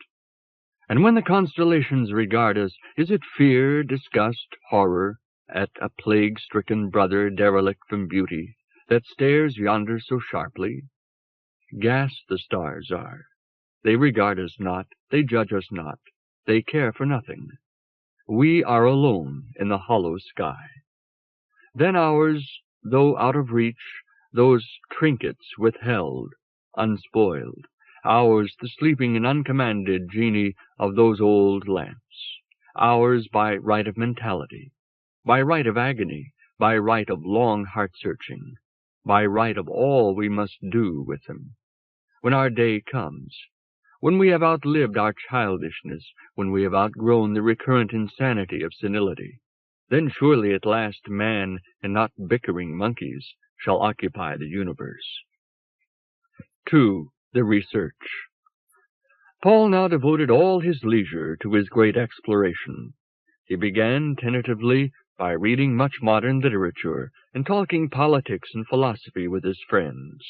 And when the constellations regard us, is it fear, disgust, horror, at a plague-stricken brother derelict from beauty, that stares yonder so sharply? Gas the stars are. They regard us not, they judge us not, they care for nothing. We are alone in the hollow sky. Then ours, though out of reach, those trinkets withheld, unspoiled, ours the sleeping and uncommanded genie of those old lamps, ours by right of mentality, by right of agony, by right of long heart-searching, by right of all we must do with them. When our day comes, when we have outlived our childishness, when we have outgrown the recurrent insanity of senility, then surely at last man, and not bickering monkeys, shall occupy the universe. 2. The research. Paul now devoted all his leisure to his great exploration. He began tentatively by reading much modern literature and talking politics and philosophy with his friends.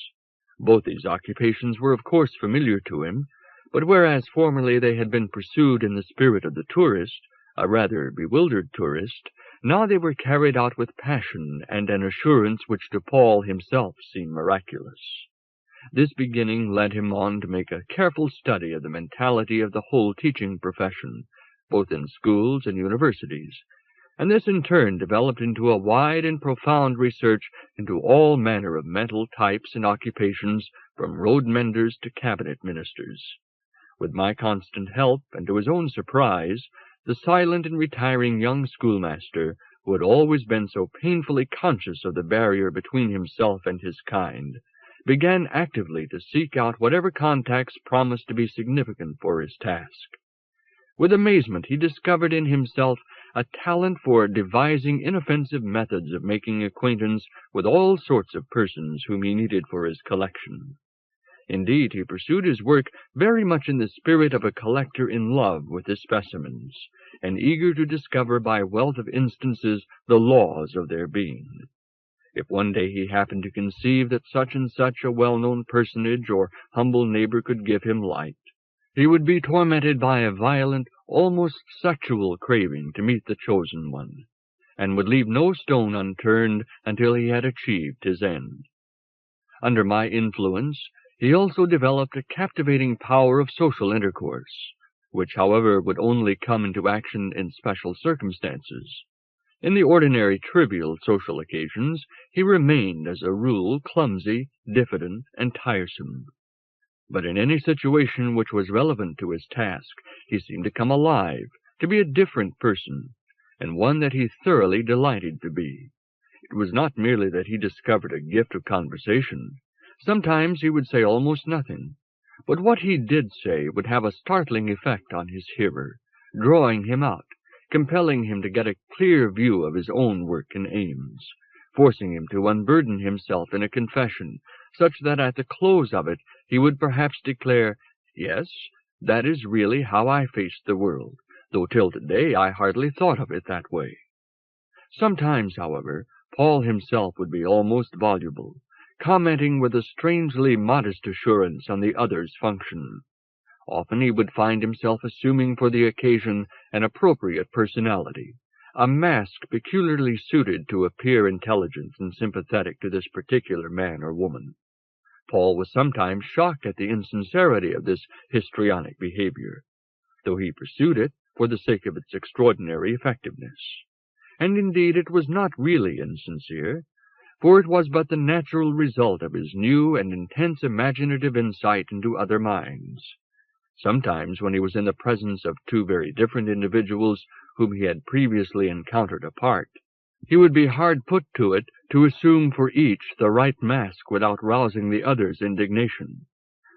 Both these occupations were of course familiar to him, but whereas formerly they had been pursued in the spirit of the tourist, a rather bewildered tourist, now they were carried out with passion and an assurance which to Paul himself seemed miraculous. This beginning led him on to make a careful study of the mentality of the whole teaching profession, both in schools and universities, and this in turn developed into a wide and profound research into all manner of mental types and occupations, from road menders to cabinet ministers. With my constant help, and to his own surprise, the silent and retiring young schoolmaster, who had always been so painfully conscious of the barrier between himself and his kind, began actively to seek out whatever contacts promised to be significant for his task. With amazement he discovered in himself a talent for devising inoffensive methods of making acquaintance with all sorts of persons whom he needed for his collection. Indeed, he pursued his work very much in the spirit of a collector in love with his specimens, and eager to discover by wealth of instances the laws of their being. If one day he happened to conceive that such and such a well-known personage or humble neighbor could give him light, he would be tormented by a violent, almost sexual craving to meet the chosen one, and would leave no stone unturned until he had achieved his end. Under my influence, he also developed a captivating power of social intercourse, which, however, would only come into action in special circumstances. In the ordinary trivial social occasions, he remained, as a rule, clumsy, diffident, and tiresome. But in any situation which was relevant to his task, he seemed to come alive, to be a different person, and one that he thoroughly delighted to be. It was not merely that he discovered a gift of conversation. Sometimes he would say almost nothing, but what he did say would have a startling effect on his hearer, drawing him out, compelling him to get a clear view of his own work and aims, forcing him to unburden himself in a confession, such that at the close of it he would perhaps declare, "Yes, that is really how I face the world, though till today I hardly thought of it that way." Sometimes, however, Paul himself would be almost voluble, commenting with a strangely modest assurance on the other's function. Often he would find himself assuming for the occasion an appropriate personality, a mask peculiarly suited to appear intelligent and sympathetic to this particular man or woman. Paul was sometimes shocked at the insincerity of this histrionic behavior, though he pursued it for the sake of its extraordinary effectiveness. And indeed it was not really insincere, for it was but the natural result of his new and intense imaginative insight into other minds. Sometimes, when he was in the presence of two very different individuals whom he had previously encountered apart, he would be hard put to it to assume for each the right mask without rousing the other's indignation.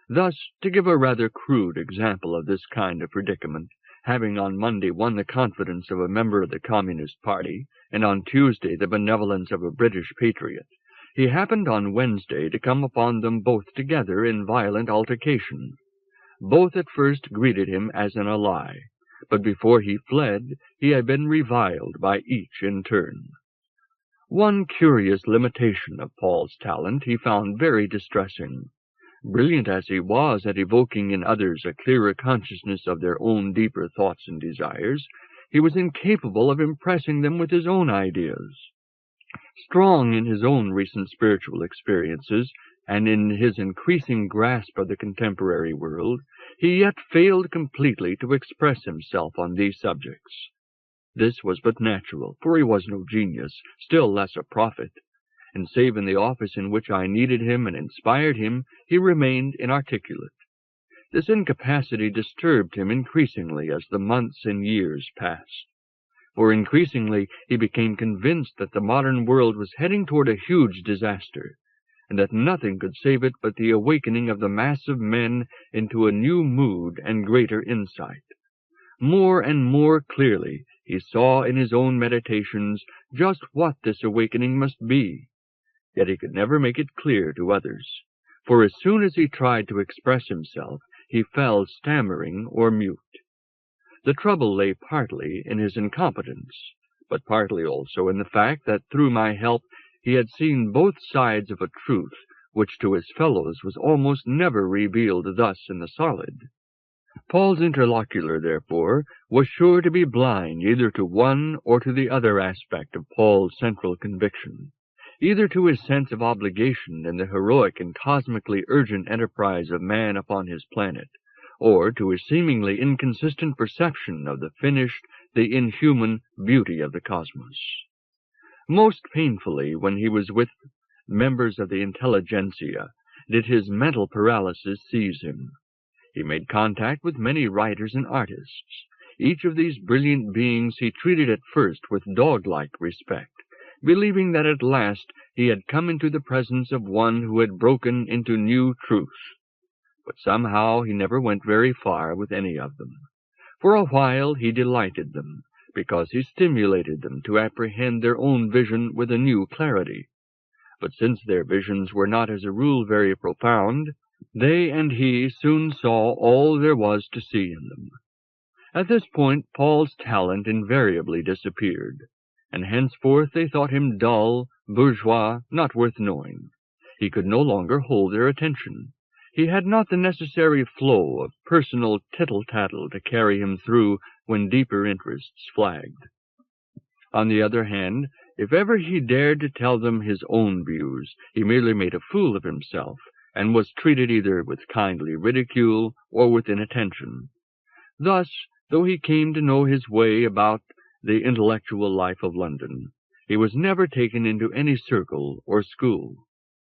Thus, to give a rather crude example of this kind of predicament, having on Monday won the confidence of a member of the Communist Party, and on Tuesday the benevolence of a British patriot, he happened on Wednesday to come upon them both together in violent altercation. Both at first greeted him as an ally, but before he fled he had been reviled by each in turn. One curious limitation of Paul's talent he found very distressing. Brilliant as he was at evoking in others a clearer consciousness of their own deeper thoughts and desires, he was incapable of impressing them with his own ideas. Strong in his own recent spiritual experiences, and in his increasing grasp of the contemporary world, he yet failed completely to express himself on these subjects. This was but natural, for he was no genius, still less a prophet, and save in the office in which I needed him and inspired him, he remained inarticulate. This incapacity disturbed him increasingly as the months and years passed, for increasingly he became convinced that the modern world was heading toward a huge disaster, and that nothing could save it but the awakening of the mass of men into a new mood and greater insight. More and more clearly he saw in his own meditations just what this awakening must be, yet he could never make it clear to others, for as soon as he tried to express himself, he fell stammering or mute. The trouble lay partly in his incompetence, but partly also in the fact that through my help he had seen both sides of a truth which to his fellows was almost never revealed thus in the solid. Paul's interlocutor, therefore, was sure to be blind either to one or to the other aspect of Paul's central conviction, either to his sense of obligation in the heroic and cosmically urgent enterprise of man upon his planet, or to his seemingly inconsistent perception of the finished, the inhuman beauty of the cosmos. Most painfully, when he was with members of the intelligentsia, did his mental paralysis seize him. He made contact with many writers and artists. Each of these brilliant beings he treated at first with dog-like respect, believing that at last he had come into the presence of one who had broken into new truth. But somehow he never went very far with any of them. For a while he delighted them, because he stimulated them to apprehend their own vision with a new clarity. But since their visions were not as a rule very profound, they and he soon saw all there was to see in them. At this point Paul's talent invariably disappeared, and henceforth they thought him dull, bourgeois, not worth knowing. He could no longer hold their attention. He had not the necessary flow of personal tittle-tattle to carry him through when deeper interests flagged. On the other hand, if ever he dared to tell them his own views, he merely made a fool of himself, and was treated either with kindly ridicule or with inattention. Thus, though he came to know his way about the intellectual life of London, he was never taken into any circle or school.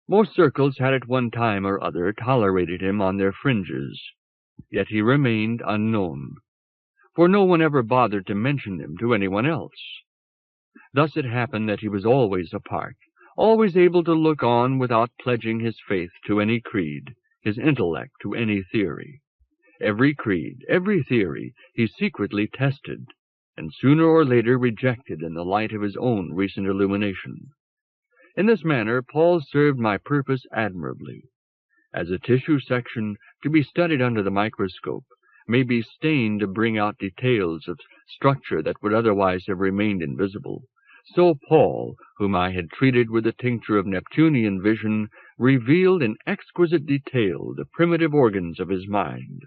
Most circles had at one time or other tolerated him on their fringes, yet he remained unknown, for no one ever bothered to mention him to anyone else. Thus it happened that he was always apart, always able to look on without pledging his faith to any creed, his intellect to any theory. Every creed, every theory, he secretly tested, and sooner or later rejected in the light of his own recent illumination. In this manner Paul served my purpose admirably. As a tissue section, to be studied under the microscope, may be stained to bring out details of structure that would otherwise have remained invisible, so Paul, whom I had treated with a tincture of Neptunian vision, revealed in exquisite detail the primitive organs of his mind,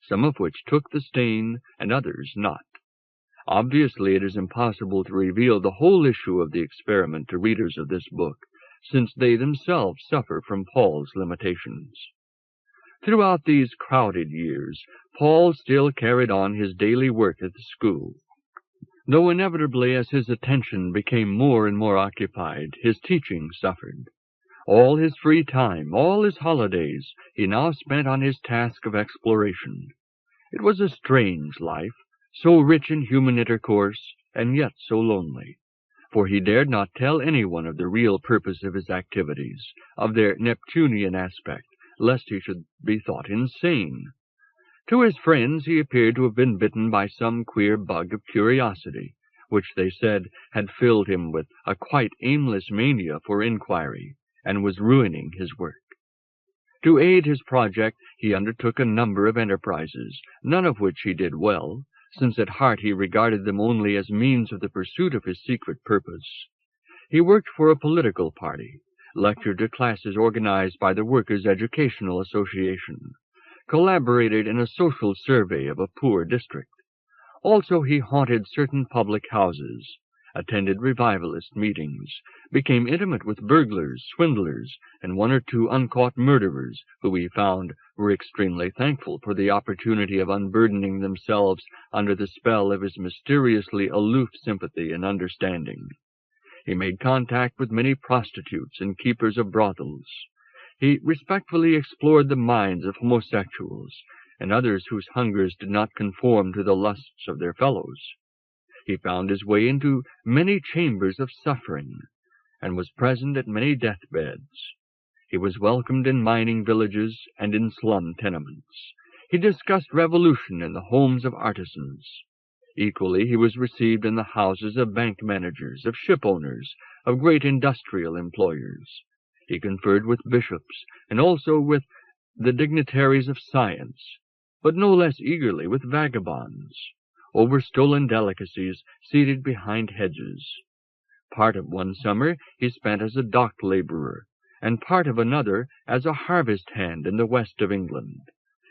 some of which took the stain and others not. Obviously, it is impossible to reveal the whole issue of the experiment to readers of this book, since they themselves suffer from Paul's limitations. Throughout these crowded years, Paul still carried on his daily work at the school. Though inevitably, as his attention became more and more occupied, his teaching suffered. All his free time, all his holidays, he now spent on his task of exploration. It was a strange life, so rich in human intercourse, and yet so lonely, for he dared not tell anyone of the real purpose of his activities, of their Neptunian aspect, lest he should be thought insane. To his friends he appeared to have been bitten by some queer bug of curiosity, which they said had filled him with a quite aimless mania for inquiry, and was ruining his work. To aid his project he undertook a number of enterprises, none of which he did well, since at heart he regarded them only as means of the pursuit of his secret purpose. He worked for a political party, lectured to classes organized by the Workers' Educational Association, collaborated in a social survey of a poor district. Also he haunted certain public houses, attended revivalist meetings, became intimate with burglars, swindlers, and one or two uncaught murderers, who he found were extremely thankful for the opportunity of unburdening themselves under the spell of his mysteriously aloof sympathy and understanding. He made contact with many prostitutes and keepers of brothels. He respectfully explored the minds of homosexuals and others whose hungers did not conform to the lusts of their fellows. He found his way into many chambers of suffering, and was present at many deathbeds. He was welcomed in mining villages and in slum tenements. He discussed revolution in the homes of artisans. Equally, he was received in the houses of bank managers, of ship owners, of great industrial employers. He conferred with bishops, and also with the dignitaries of science, but no less eagerly with vagabonds, over stolen delicacies seated behind hedges. Part of one summer he spent as a dock laborer, and part of another as a harvest hand in the west of England.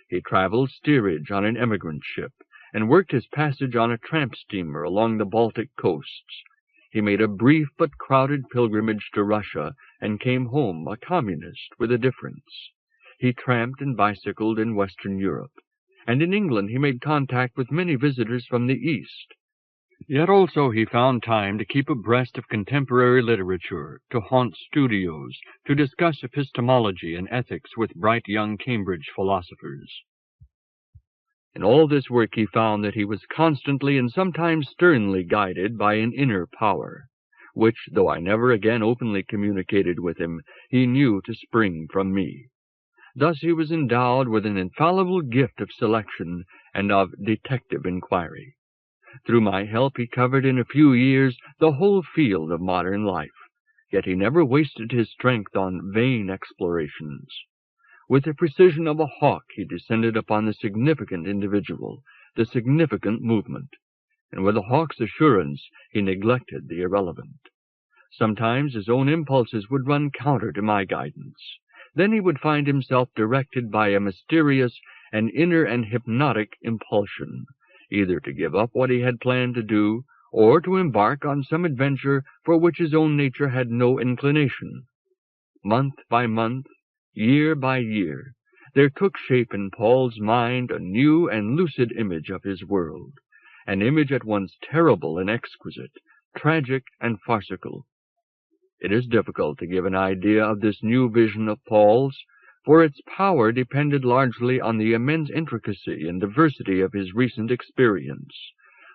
He traveled steerage on an emigrant ship, and worked his passage on a tramp steamer along the Baltic coasts. He made a brief but crowded pilgrimage to Russia, and came home a communist with a difference. He tramped and bicycled in Western Europe, and in England he made contact with many visitors from the East. Yet also he found time to keep abreast of contemporary literature, to haunt studios, to discuss epistemology and ethics with bright young Cambridge philosophers. In all this work he found that he was constantly and sometimes sternly guided by an inner power, which, though I never again openly communicated with him, he knew to spring from me. Thus he was endowed with an infallible gift of selection and of detective inquiry. Through my help he covered in a few years the whole field of modern life, yet he never wasted his strength on vain explorations. With the precision of a hawk he descended upon the significant individual, the significant movement, and with a hawk's assurance he neglected the irrelevant. Sometimes his own impulses would run counter to my guidance. Then he would find himself directed by a mysterious and inner and hypnotic impulsion, either to give up what he had planned to do, or to embark on some adventure for which his own nature had no inclination. Month by month, year by year, there took shape in Paul's mind a new and lucid image of his world, an image at once terrible and exquisite, tragic and farcical. It is difficult to give an idea of this new vision of Paul's, for its power depended largely on the immense intricacy and diversity of his recent experience,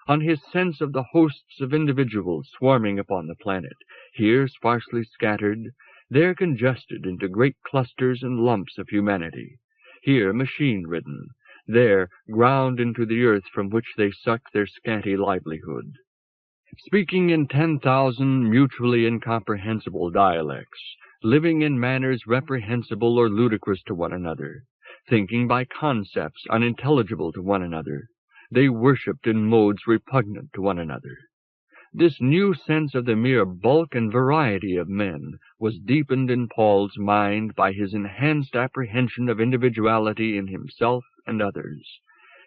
on his sense of the hosts of individuals swarming upon the planet, here sparsely scattered, there congested into great clusters and lumps of humanity, here machine-ridden, there ground into the earth from which they suck their scanty livelihood. Speaking in 10,000 mutually incomprehensible dialects, living in manners reprehensible or ludicrous to one another, thinking by concepts unintelligible to one another, they worshipped in modes repugnant to one another. This new sense of the mere bulk and variety of men was deepened in Paul's mind by his enhanced apprehension of individuality in himself and others,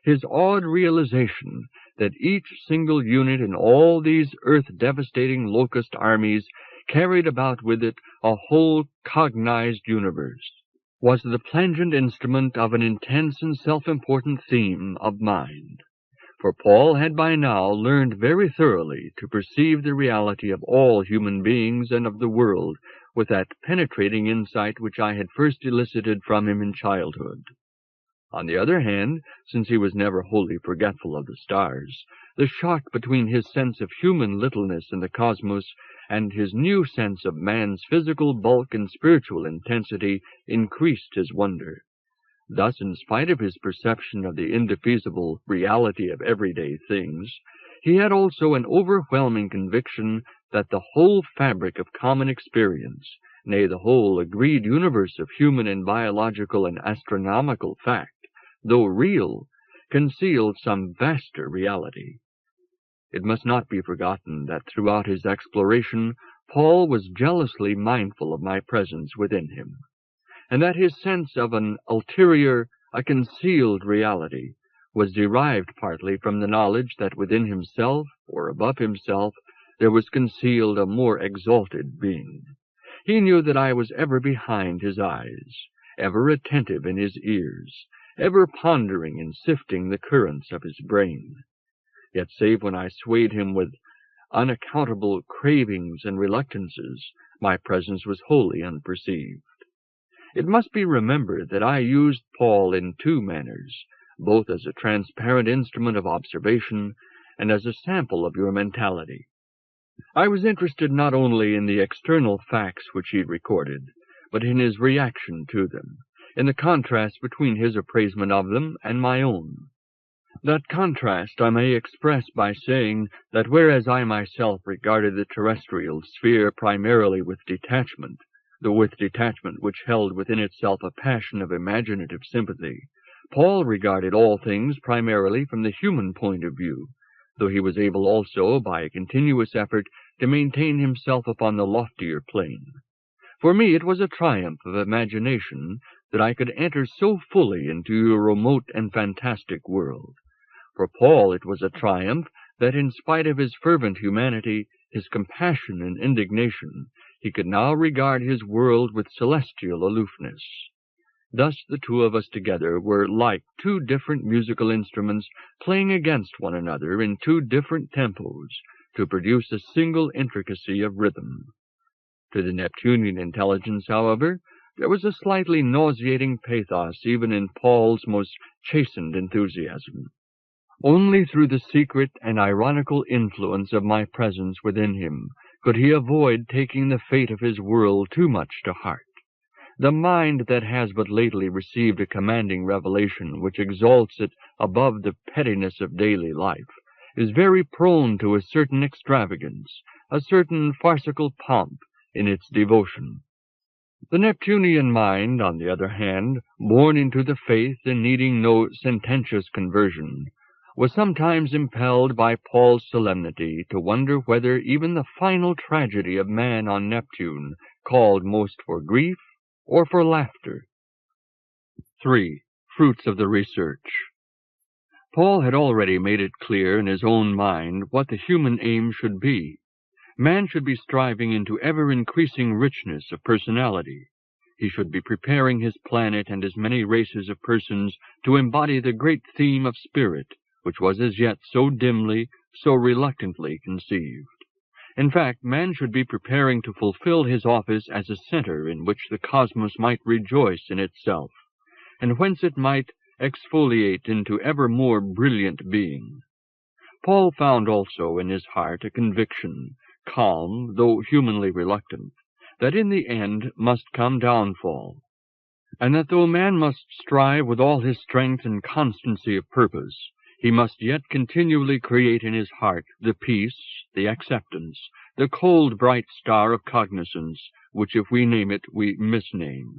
his awed realization that each single unit in all these earth-devastating locust armies carried about with it a whole cognized universe, was the plangent instrument of an intense and self-important theme of mind. For Paul had by now learned very thoroughly to perceive the reality of all human beings and of the world with that penetrating insight which I had first elicited from him in childhood. On the other hand, since he was never wholly forgetful of the stars, the shock between his sense of human littleness in the cosmos and his new sense of man's physical bulk and spiritual intensity increased his wonder. Thus, in spite of his perception of the indefeasible reality of everyday things, he had also an overwhelming conviction that the whole fabric of common experience, nay, the whole agreed universe of human and biological and astronomical fact, though real, concealed some vaster reality. It must not be forgotten that throughout his exploration Paul was jealously mindful of my presence within him, and that his sense of an ulterior, a concealed reality, was derived partly from the knowledge that within himself, or above himself, there was concealed a more exalted being. He knew that I was ever behind his eyes, ever attentive in his ears, ever pondering and sifting the currents of his brain. Yet save when I swayed him with unaccountable cravings and reluctances, my presence was wholly unperceived. It must be remembered that I used Paul in two manners, both as a transparent instrument of observation and as a sample of your mentality. I was interested not only in the external facts which he recorded, but in his reaction to them, in the contrast between his appraisement of them and my own. That contrast I may express by saying that whereas I myself regarded the terrestrial sphere primarily with detachment, though with detachment which held within itself a passion of imaginative sympathy, Paul regarded all things primarily from the human point of view, though he was able also, by a continuous effort, to maintain himself upon the loftier plane. For me it was a triumph of imagination that I could enter so fully into your remote and fantastic world. For Paul it was a triumph that, in spite of his fervent humanity, his compassion and indignation, he could now regard his world with celestial aloofness. Thus the two of us together were like two different musical instruments playing against one another in two different tempos to produce a single intricacy of rhythm. To the Neptunian intelligence, however, there was a slightly nauseating pathos even in Paul's most chastened enthusiasm. Only through the secret and ironical influence of my presence within him could he avoid taking the fate of his world too much to heart. The mind that has but lately received a commanding revelation which exalts it above the pettiness of daily life is very prone to a certain extravagance, a certain farcical pomp in its devotion. The Neptunian mind, on the other hand, born into the faith and needing no sententious conversion, was sometimes impelled by Paul's solemnity to wonder whether even the final tragedy of man on Neptune called most for grief or for laughter. 3. Fruits of the research. Paul had already made it clear in his own mind what the human aim should be. Man should be striving into ever-increasing richness of personality. He should be preparing his planet and his many races of persons to embody the great theme of spirit, which was as yet so dimly, so reluctantly conceived. In fact, man should be preparing to fulfill his office as a center in which the cosmos might rejoice in itself, and whence it might exfoliate into ever more brilliant being. Paul found also in his heart a conviction, calm, though humanly reluctant, that in the end must come downfall, and that though man must strive with all his strength and constancy of purpose, he must yet continually create in his heart the peace, the acceptance, the cold, bright star of cognizance, which if we name it, we misname.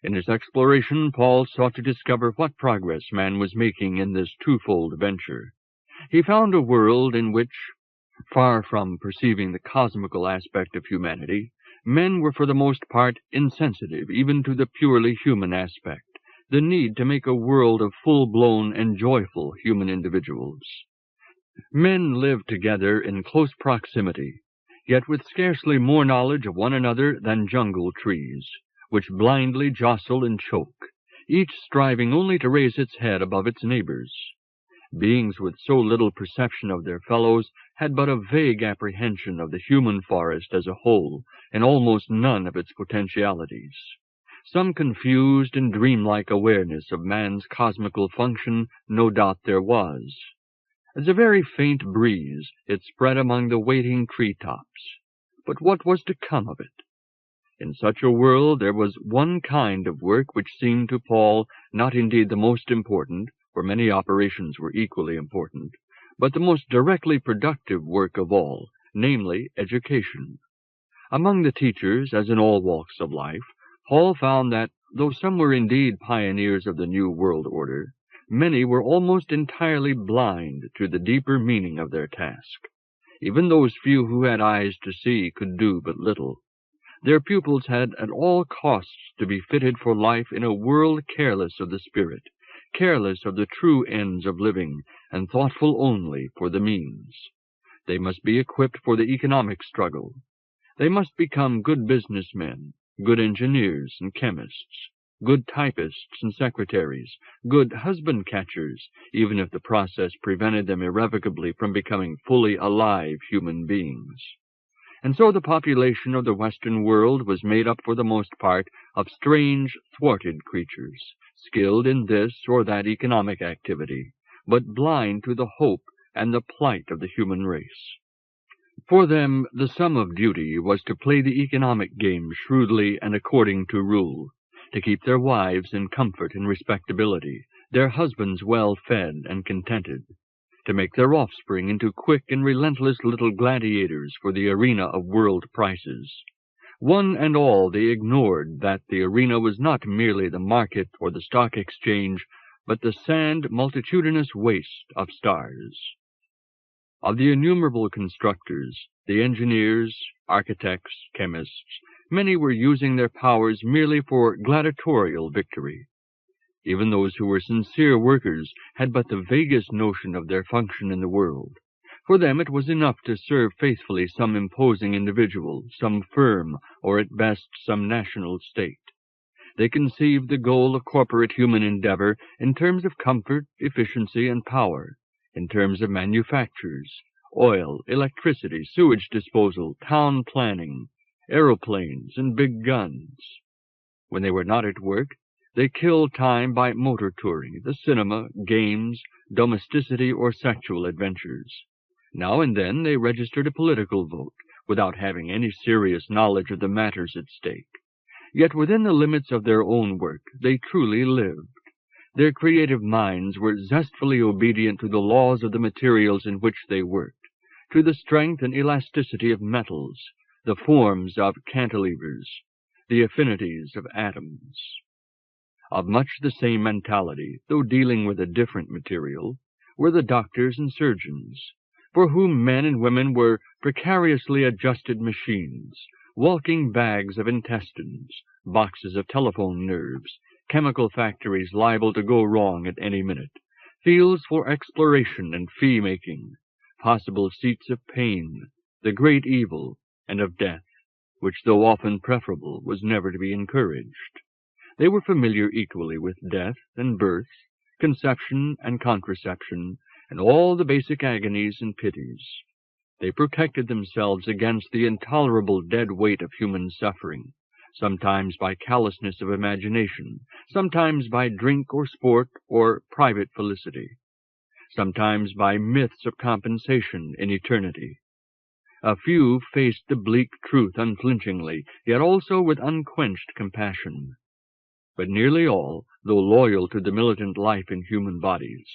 In his exploration, Paul sought to discover what progress man was making in this twofold venture. He found a world in which, far from perceiving the cosmical aspect of humanity, men were for the most part insensitive even to the purely human aspect, the need to make a world of full-blown and joyful human individuals. Men lived together in close proximity, yet with scarcely more knowledge of one another than jungle trees, which blindly jostle and choke, each striving only to raise its head above its neighbors. Beings with so little perception of their fellows had but a vague apprehension of the human forest as a whole, and almost none of its potentialities. Some confused and dreamlike awareness of man's cosmical function no doubt there was. As a very faint breeze, it spread among the waiting tree-tops. But what was to come of it? In such a world there was one kind of work which seemed to Paul not indeed the most important, for many operations were equally important, but the most directly productive work of all, namely education. Among the teachers, as in all walks of life, Paul found that, though some were indeed pioneers of the new world order, many were almost entirely blind to the deeper meaning of their task. Even those few who had eyes to see could do but little. Their pupils had at all costs to be fitted for life in a world careless of the spirit, careless of the true ends of living, and thoughtful only for the means. They must be equipped for the economic struggle. They must become good businessmen, good engineers and chemists, good typists and secretaries, good husband-catchers, even if the process prevented them irrevocably from becoming fully alive human beings. And so the population of the Western world was made up for the most part of strange, thwarted creatures, skilled in this or that economic activity, but blind to the hope and the plight of the human race. For them, the sum of duty was to play the economic game shrewdly and according to rule, to keep their wives in comfort and respectability, their husbands well fed and contented, to make their offspring into quick and relentless little gladiators for the arena of world prices. One and all they ignored that the arena was not merely the market or the stock exchange, but the sand multitudinous waste of stars. Of the innumerable constructors, the engineers, architects, chemists, many were using their powers merely for gladiatorial victory. Even those who were sincere workers had but the vaguest notion of their function in the world. For them it was enough to serve faithfully some imposing individual, some firm, or at best some national state. They conceived the goal of corporate human endeavor in terms of comfort, efficiency, and power, in terms of manufactures, oil, electricity, sewage disposal, town planning, aeroplanes, and big guns. When they were not at work, they killed time by motor touring, the cinema, games, domesticity, or sexual adventures. Now and then they registered a political vote, without having any serious knowledge of the matters at stake. Yet within the limits of their own work they truly lived. Their creative minds were zestfully obedient to the laws of the materials in which they worked, to the strength and elasticity of metals, the forms of cantilevers, the affinities of atoms. Of much the same mentality, though dealing with a different material, were the doctors and surgeons, for whom men and women were precariously adjusted machines, walking bags of intestines, boxes of telephone nerves, chemical factories liable to go wrong at any minute, fields for exploration and fee-making, possible seats of pain, the great evil, and of death, which, though often preferable, was never to be encouraged. They were familiar equally with death and birth, conception and contraception, and all the basic agonies and pities. They protected themselves against the intolerable dead weight of human suffering, sometimes by callousness of imagination, sometimes by drink or sport or private felicity, sometimes by myths of compensation in eternity. A few faced the bleak truth unflinchingly, yet also with unquenched compassion. But nearly all, though loyal to the militant life in human bodies,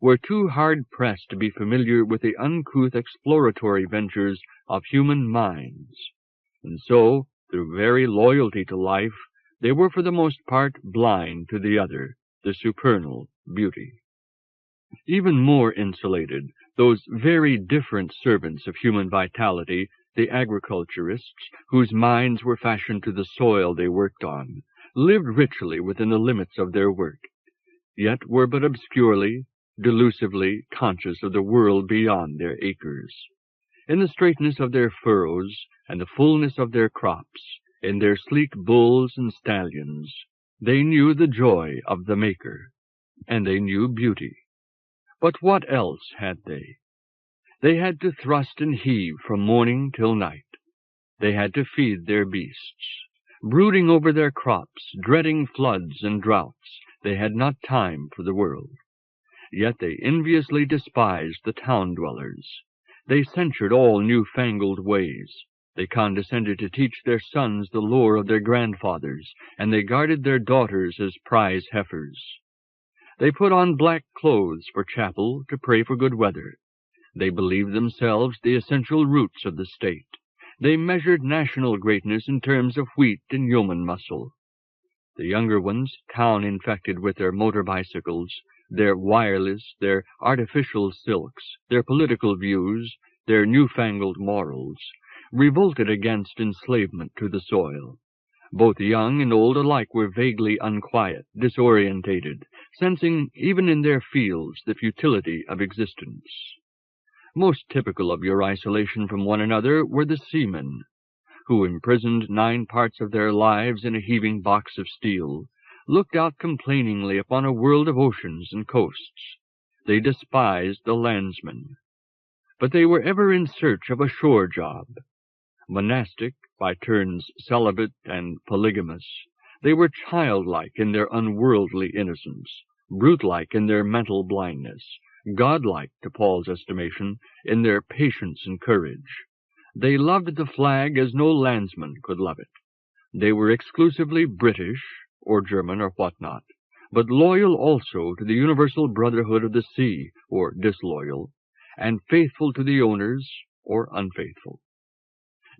were too hard-pressed to be familiar with the uncouth exploratory ventures of human minds, and so, through very loyalty to life, they were for the most part blind to the other, the supernal beauty. Even more insulated, those very different servants of human vitality, the agriculturists, whose minds were fashioned to the soil they worked on, lived richly within the limits of their work, yet were but obscurely, delusively conscious of the world beyond their acres. In the straightness of their furrows and the fullness of their crops, in their sleek bulls and stallions, they knew the joy of the Maker, and they knew beauty. But what else had they? They had to thrust and heave from morning till night. They had to feed their beasts. Brooding over their crops, dreading floods and droughts, they had not time for the world. Yet they enviously despised the town-dwellers. They censured all new-fangled ways. They condescended to teach their sons the lore of their grandfathers, and they guarded their daughters as prize heifers. They put on black clothes for chapel to pray for good weather. They believed themselves the essential roots of the state. They measured national greatness in terms of wheat and yeoman muscle. The younger ones, town-infected with their motor bicycles, their wireless, their artificial silks, their political views, their newfangled morals, revolted against enslavement to the soil. Both young and old alike were vaguely unquiet, disorientated, sensing even in their fields the futility of existence. Most typical of your isolation from one another were the seamen, who, imprisoned 9 parts of their lives in a heaving box of steel, looked out complainingly upon a world of oceans and coasts. They despised the landsmen. But they were ever in search of a shore job. Monastic, by turns celibate and polygamous, they were childlike in their unworldly innocence, brute-like in their mental blindness, godlike, to Paul's estimation, in their patience and courage. They loved the flag as no landsman could love it. They were exclusively British, or German, or what not, but loyal also to the universal brotherhood of the sea, or disloyal, and faithful to the owners, or unfaithful.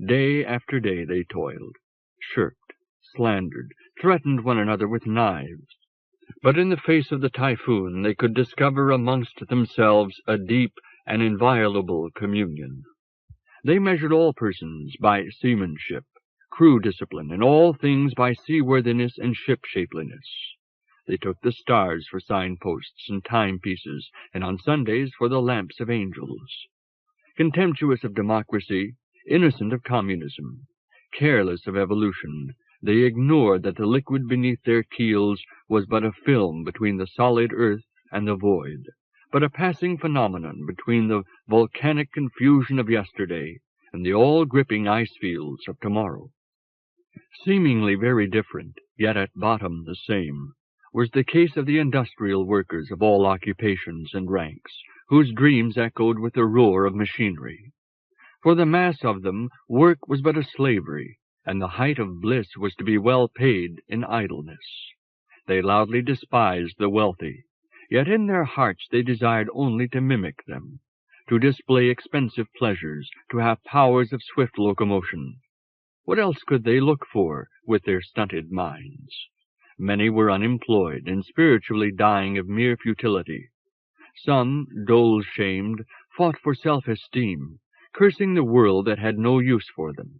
Day after day they toiled, shirked, slandered, threatened one another with knives. But in the face of the typhoon they could discover amongst themselves a deep and inviolable communion. They measured all persons by seamanship, crew discipline, and all things by seaworthiness and ship-shapeliness. They took the stars for signposts and timepieces, and on Sundays for the lamps of angels. Contemptuous of democracy, innocent of communism, careless of evolution, they ignored that the liquid beneath their keels was but a film between the solid earth and the void, but a passing phenomenon between the volcanic confusion of yesterday and the all-gripping ice fields of tomorrow. Seemingly very different, yet at bottom the same, was the case of the industrial workers of all occupations and ranks, whose dreams echoed with the roar of machinery. For the mass of them, work was but a slavery, and the height of bliss was to be well paid in idleness. They loudly despised the wealthy, yet in their hearts they desired only to mimic them, to display expensive pleasures, to have powers of swift locomotion. What else could they look for with their stunted minds? Many were unemployed and spiritually dying of mere futility. Some, dole-shamed, fought for self-esteem, cursing the world that had no use for them.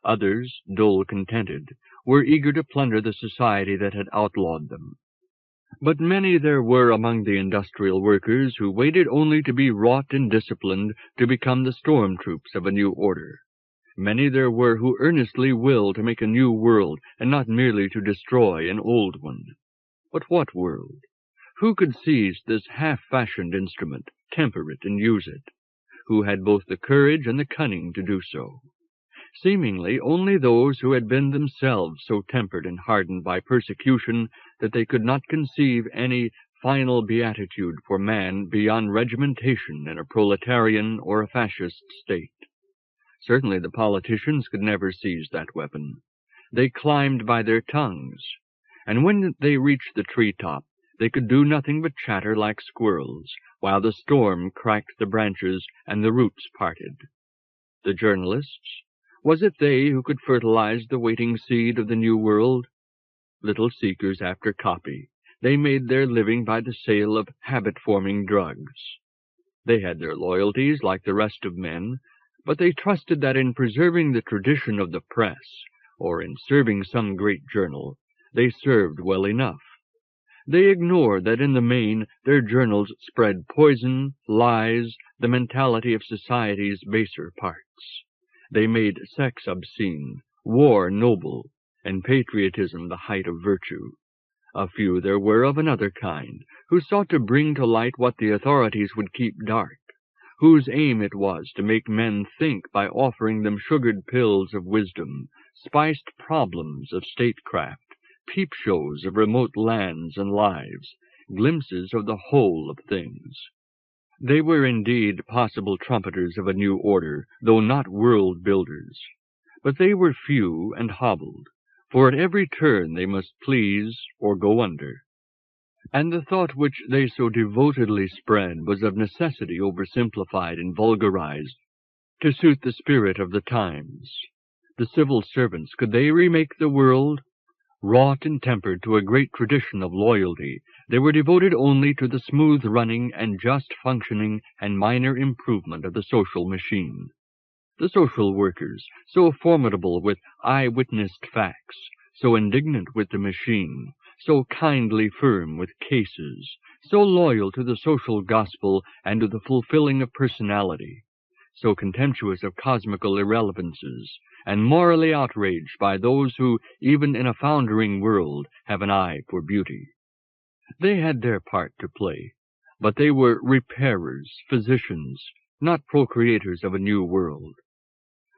Others, dole-contented, were eager to plunder the society that had outlawed them. But many there were among the industrial workers who waited only to be wrought and disciplined to become the storm troops of a new order. Many there were who earnestly willed to make a new world, and not merely to destroy an old one. But what world? Who could seize this half-fashioned instrument, temper it, and use it? Who had both the courage and the cunning to do so? Seemingly only those who had been themselves so tempered and hardened by persecution that they could not conceive any final beatitude for man beyond regimentation in a proletarian or a fascist state. Certainly the politicians could never seize that weapon. They climbed by their tongues, and when they reached the tree-top, they could do nothing but chatter like squirrels, while the storm cracked the branches and the roots parted. The journalists, was it they who could fertilize the waiting seed of the new world? Little seekers after copy, they made their living by the sale of habit-forming drugs. They had their loyalties like the rest of men, but they trusted that in preserving the tradition of the press, or in serving some great journal, they served well enough. They ignored that in the main their journals spread poison, lies, the mentality of society's baser parts. They made sex obscene, war noble, and patriotism the height of virtue. A few there were of another kind, who sought to bring to light what the authorities would keep dark, whose aim it was to make men think by offering them sugared pills of wisdom, spiced problems of statecraft, peep-shows of remote lands and lives, glimpses of the whole of things. They were indeed possible trumpeters of a new order, though not world-builders. But they were few and hobbled, for at every turn they must please or go under. And the thought which they so devotedly spread was of necessity oversimplified and vulgarized to suit the spirit of the times. The civil servants, could they remake the world? Wrought and tempered to a great tradition of loyalty, they were devoted only to the smooth running and just functioning and minor improvement of the social machine. The social workers, so formidable with eye-witnessed facts, so indignant with the machine, so kindly firm with cases, so loyal to the social gospel and to the fulfilling of personality, so contemptuous of cosmical irrelevances, and morally outraged by those who, even in a foundering world, have an eye for beauty. They had their part to play, but they were repairers, physicians, not procreators of a new world.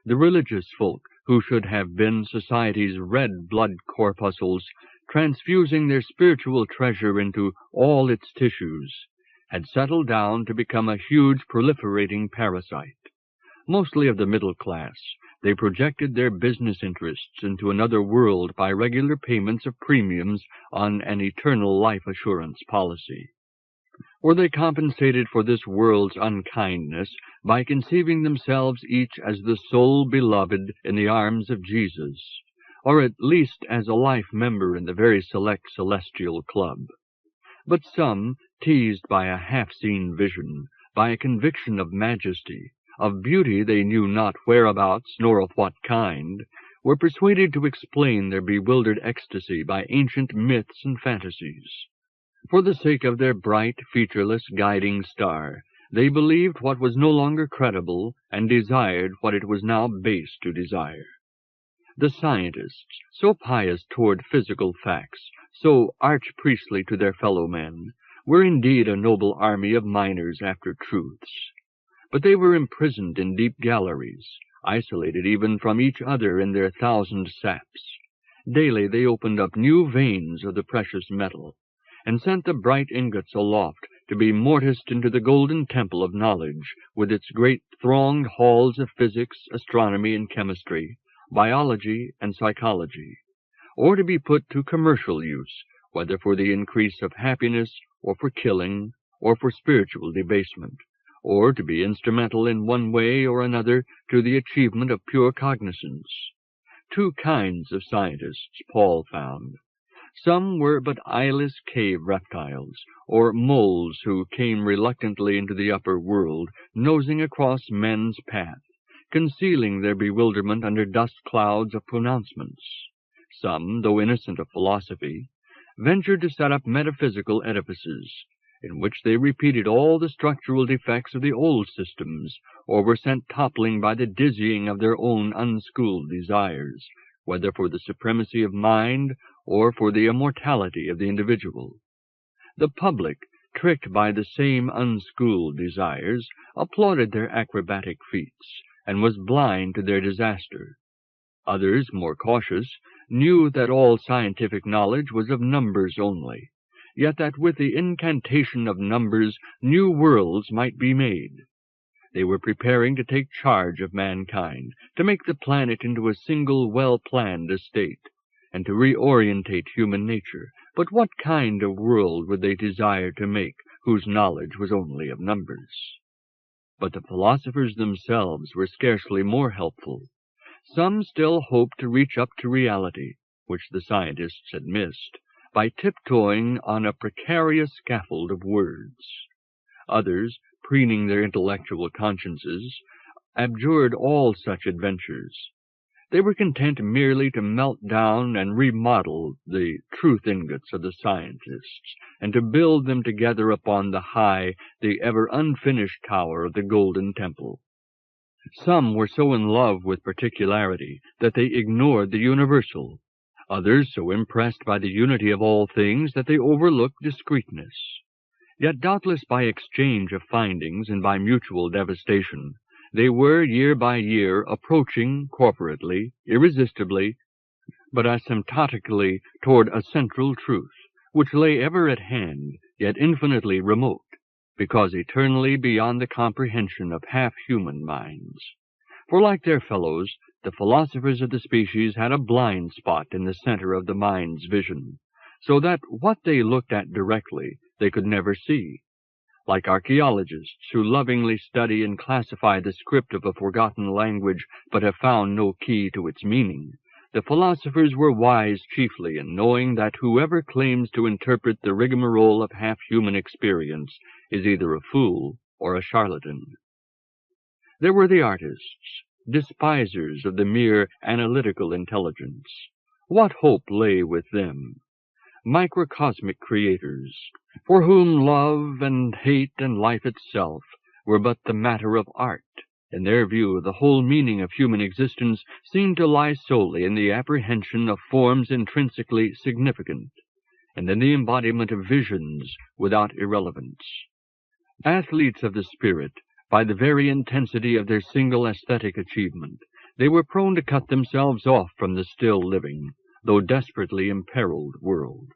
The religious folk, who should have been society's red blood corpuscles, transfusing their spiritual treasure into all its tissues, had settled down to become a huge proliferating parasite. Mostly of the middle class, they projected their business interests into another world by regular payments of premiums on an eternal life assurance policy. Or they compensated for this world's unkindness by conceiving themselves each as the sole beloved in the arms of Jesus, or at least as a life member in the very select celestial club. But some, teased by a half-seen vision, by a conviction of majesty, of beauty they knew not whereabouts nor of what kind, were persuaded to explain their bewildered ecstasy by ancient myths and fantasies. For the sake of their bright, featureless, guiding star, they believed what was no longer credible and desired what it was now base to desire. The scientists, so pious toward physical facts, so arch-priestly to their fellow men, were indeed a noble army of miners after truths. But they were imprisoned in deep galleries, isolated even from each other in their thousand saps. Daily they opened up new veins of the precious metal, and sent the bright ingots aloft to be mortised into the golden temple of knowledge, with its great thronged halls of physics, astronomy, and chemistry, biology, and psychology, or to be put to commercial use, whether for the increase of happiness, or for killing, or for spiritual debasement, or to be instrumental in one way or another to the achievement of pure cognizance. Two kinds of scientists Paul found. Some were but eyeless cave reptiles, or moles who came reluctantly into the upper world, nosing across men's path, concealing their bewilderment under dust clouds of pronouncements. Some, though innocent of philosophy, ventured to set up metaphysical edifices, in which they repeated all the structural defects of the old systems, or were sent toppling by the dizzying of their own unschooled desires, whether for the supremacy of mind or for the immortality of the individual. The public, tricked by the same unschooled desires, applauded their acrobatic feats, and was blind to their disaster. Others, more cautious, knew that all scientific knowledge was of numbers only, yet that with the incantation of numbers new worlds might be made. They were preparing to take charge of mankind, to make the planet into a single well-planned estate, and to reorientate human nature. But what kind of world would they desire to make, whose knowledge was only of numbers? But the philosophers themselves were scarcely more helpful. Some still hoped to reach up to reality, which the scientists had missed, by tiptoeing on a precarious scaffold of words. Others, preening their intellectual consciences, abjured all such adventures. They were content merely to melt down and remodel the truth ingots of the scientists, and to build them together upon the high, the ever unfinished tower of the Golden Temple. Some were so in love with particularity that they ignored the universal, others so impressed by the unity of all things that they overlooked discreteness. Yet doubtless by exchange of findings and by mutual devastation, they were year by year approaching corporately, irresistibly, but asymptotically toward a central truth, which lay ever at hand, yet infinitely remote, because eternally beyond the comprehension of half-human minds. For like their fellows, the philosophers of the species had a blind spot in the center of the mind's vision, so that what they looked at directly they could never see. Like archaeologists who lovingly study and classify the script of a forgotten language but have found no key to its meaning, the philosophers were wise chiefly in knowing that whoever claims to interpret the rigmarole of half-human experience is either a fool or a charlatan. There were the artists, despisers of the mere analytical intelligence. What hope lay with them? Microcosmic creators, for whom love and hate and life itself were but the matter of art. In their view, the whole meaning of human existence seemed to lie solely in the apprehension of forms intrinsically significant, and in the embodiment of visions without irrelevance. Athletes of the spirit, by the very intensity of their single aesthetic achievement, they were prone to cut themselves off from the still living, though desperately imperiled world.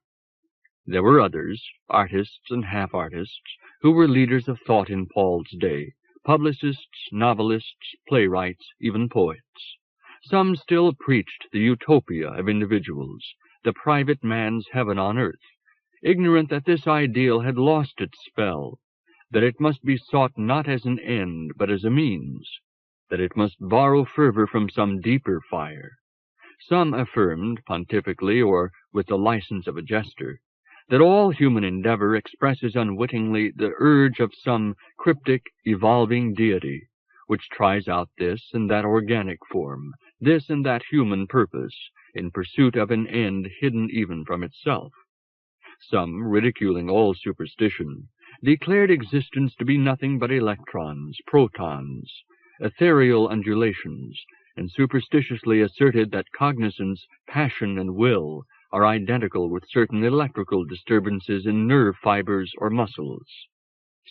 There were others, artists and half-artists, who were leaders of thought in Paul's day, publicists, novelists, playwrights, even poets. Some still preached the utopia of individuals, the private man's heaven on earth, ignorant that this ideal had lost its spell, that it must be sought not as an end but as a means, that it must borrow fervor from some deeper fire. Some affirmed, pontifically or with the license of a jester, that all human endeavor expresses unwittingly the urge of some cryptic, evolving deity, which tries out this and that organic form, this and that human purpose, in pursuit of an end hidden even from itself. Some, ridiculing all superstition, declared existence to be nothing but electrons, protons, ethereal undulations, and superstitiously asserted that cognizance, passion, and will are identical with certain electrical disturbances in nerve fibers or muscles.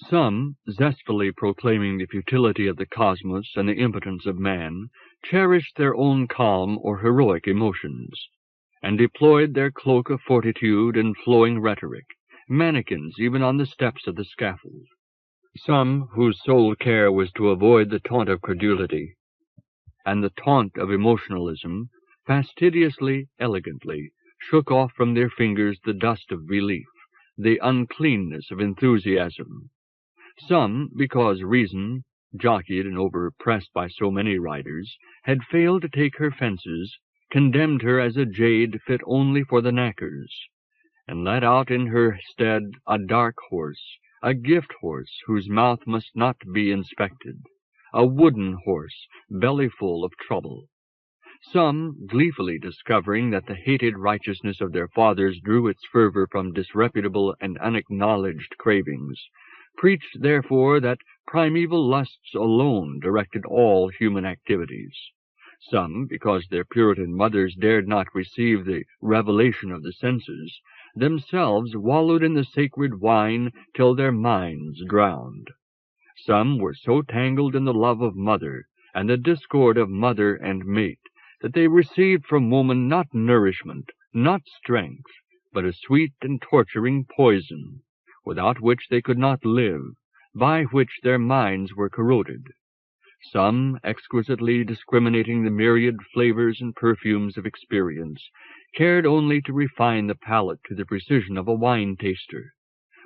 Some, zestfully proclaiming the futility of the cosmos and the impotence of man, cherished their own calm or heroic emotions, and deployed their cloak of fortitude and flowing rhetoric, mannequins even on the steps of the scaffold. Some whose sole care was to avoid the taunt of credulity and the taunt of emotionalism, fastidiously, elegantly, shook off from their fingers the dust of belief, the uncleanness of enthusiasm. Some, because reason, jockeyed and overpressed by so many riders, had failed to take her fences, condemned her as a jade fit only for the knackers, and let out in her stead a dark horse, a gift horse whose mouth must not be inspected, a wooden horse, bellyful of trouble. Some, gleefully discovering that the hated righteousness of their fathers drew its fervor from disreputable and unacknowledged cravings, preached therefore that primeval lusts alone directed all human activities. Some, because their Puritan mothers dared not receive the revelation of the senses, themselves wallowed in the sacred wine till their minds drowned. Some were so tangled in the love of mother and the discord of mother and mate that they received from woman not nourishment, not strength, but a sweet and torturing poison, without which they could not live, by which their minds were corroded. Some, exquisitely discriminating the myriad flavors and perfumes of experience, cared only to refine the palate to the precision of a wine-taster,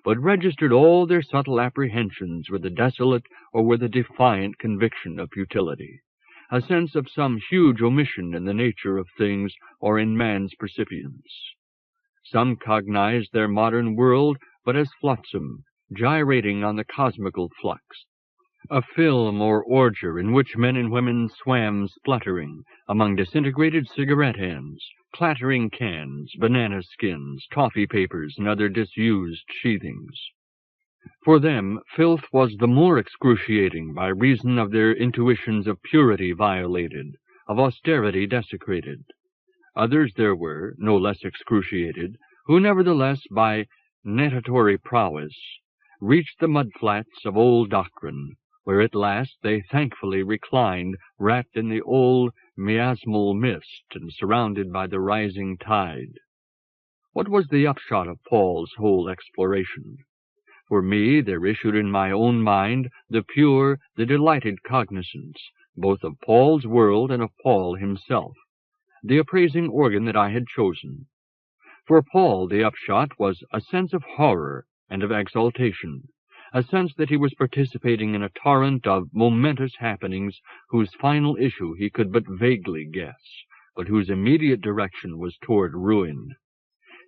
but registered all their subtle apprehensions with a desolate or with a defiant conviction of futility, a sense of some huge omission in the nature of things or in man's percipience. Some cognized their modern world but as flotsam, gyrating on the cosmical flux, a film or ordure in which men and women swam spluttering among disintegrated cigarette ends, clattering cans, banana skins, toffee papers, and other disused sheathings. For them, filth was the more excruciating by reason of their intuitions of purity violated, of austerity desecrated. Others there were, no less excruciated, who nevertheless, by natatory prowess, reached the mud-flats of old doctrine, where at last they thankfully reclined, wrapped in the old miasmal mist and surrounded by the rising tide. What was the upshot of Paul's whole exploration? For me there issued in my own mind the pure, the delighted cognizance, both of Paul's world and of Paul himself, the appraising organ that I had chosen. For Paul the upshot was a sense of horror and of exaltation, a sense that he was participating in a torrent of momentous happenings whose final issue he could but vaguely guess, but whose immediate direction was toward ruin.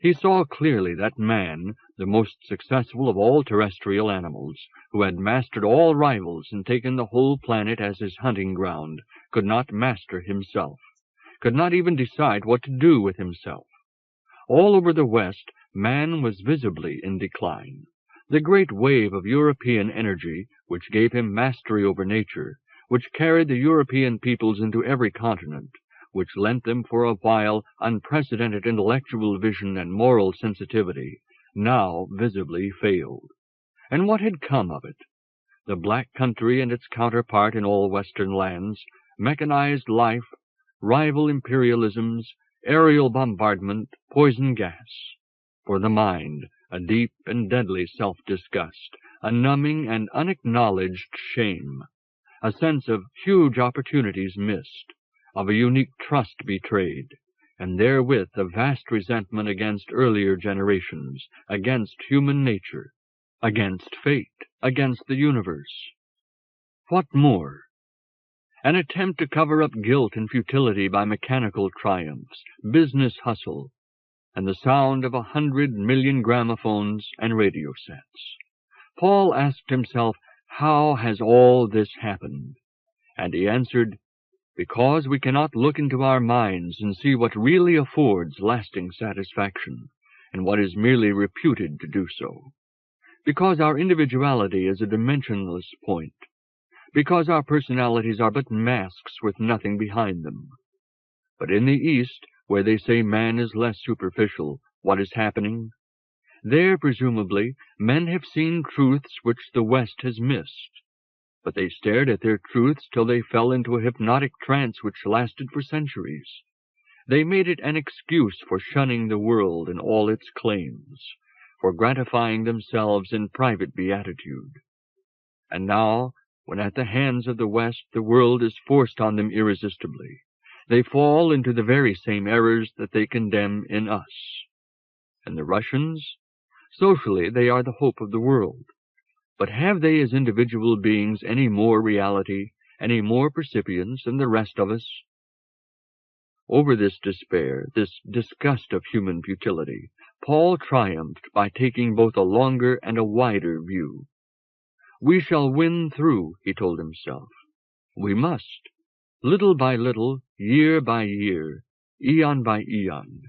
He saw clearly that man, the most successful of all terrestrial animals, who had mastered all rivals and taken the whole planet as his hunting ground, could not master himself, could not even decide what to do with himself. All over the West, man was visibly in decline. The great wave of European energy, which gave him mastery over nature, which carried the European peoples into every continent, which lent them for a while unprecedented intellectual vision and moral sensitivity, now visibly failed. And what had come of it? The black country and its counterpart in all Western lands, mechanized life, rival imperialisms, aerial bombardment, poison gas. For the mind, a deep and deadly self-disgust, a numbing and unacknowledged shame, a sense of huge opportunities missed, of a unique trust betrayed, and therewith a vast resentment against earlier generations, against human nature, against fate, against the universe. What more? An attempt to cover up guilt and futility by mechanical triumphs, business hustle, and the sound of 100 million gramophones and radio sets. Paul asked himself, how has all this happened? And he answered, because we cannot look into our minds and see what really affords lasting satisfaction, and what is merely reputed to do so. Because our individuality is a dimensionless point. Because our personalities are but masks with nothing behind them. But in the East, where they say man is less superficial, what is happening? There, presumably, men have seen truths which the West has missed. But they stared at their truths till they fell into a hypnotic trance which lasted for centuries. They made it an excuse for shunning the world and all its claims, for gratifying themselves in private beatitude. And now, when at the hands of the West the world is forced on them irresistibly, they fall into the very same errors that they condemn in us. And the Russians? Socially, they are the hope of the world. But have they as individual beings any more reality, any more percipience than the rest of us? Over this despair, this disgust of human futility, Paul triumphed by taking both a longer and a wider view. We shall win through, he told himself. We must, little by little, year by year, eon by eon.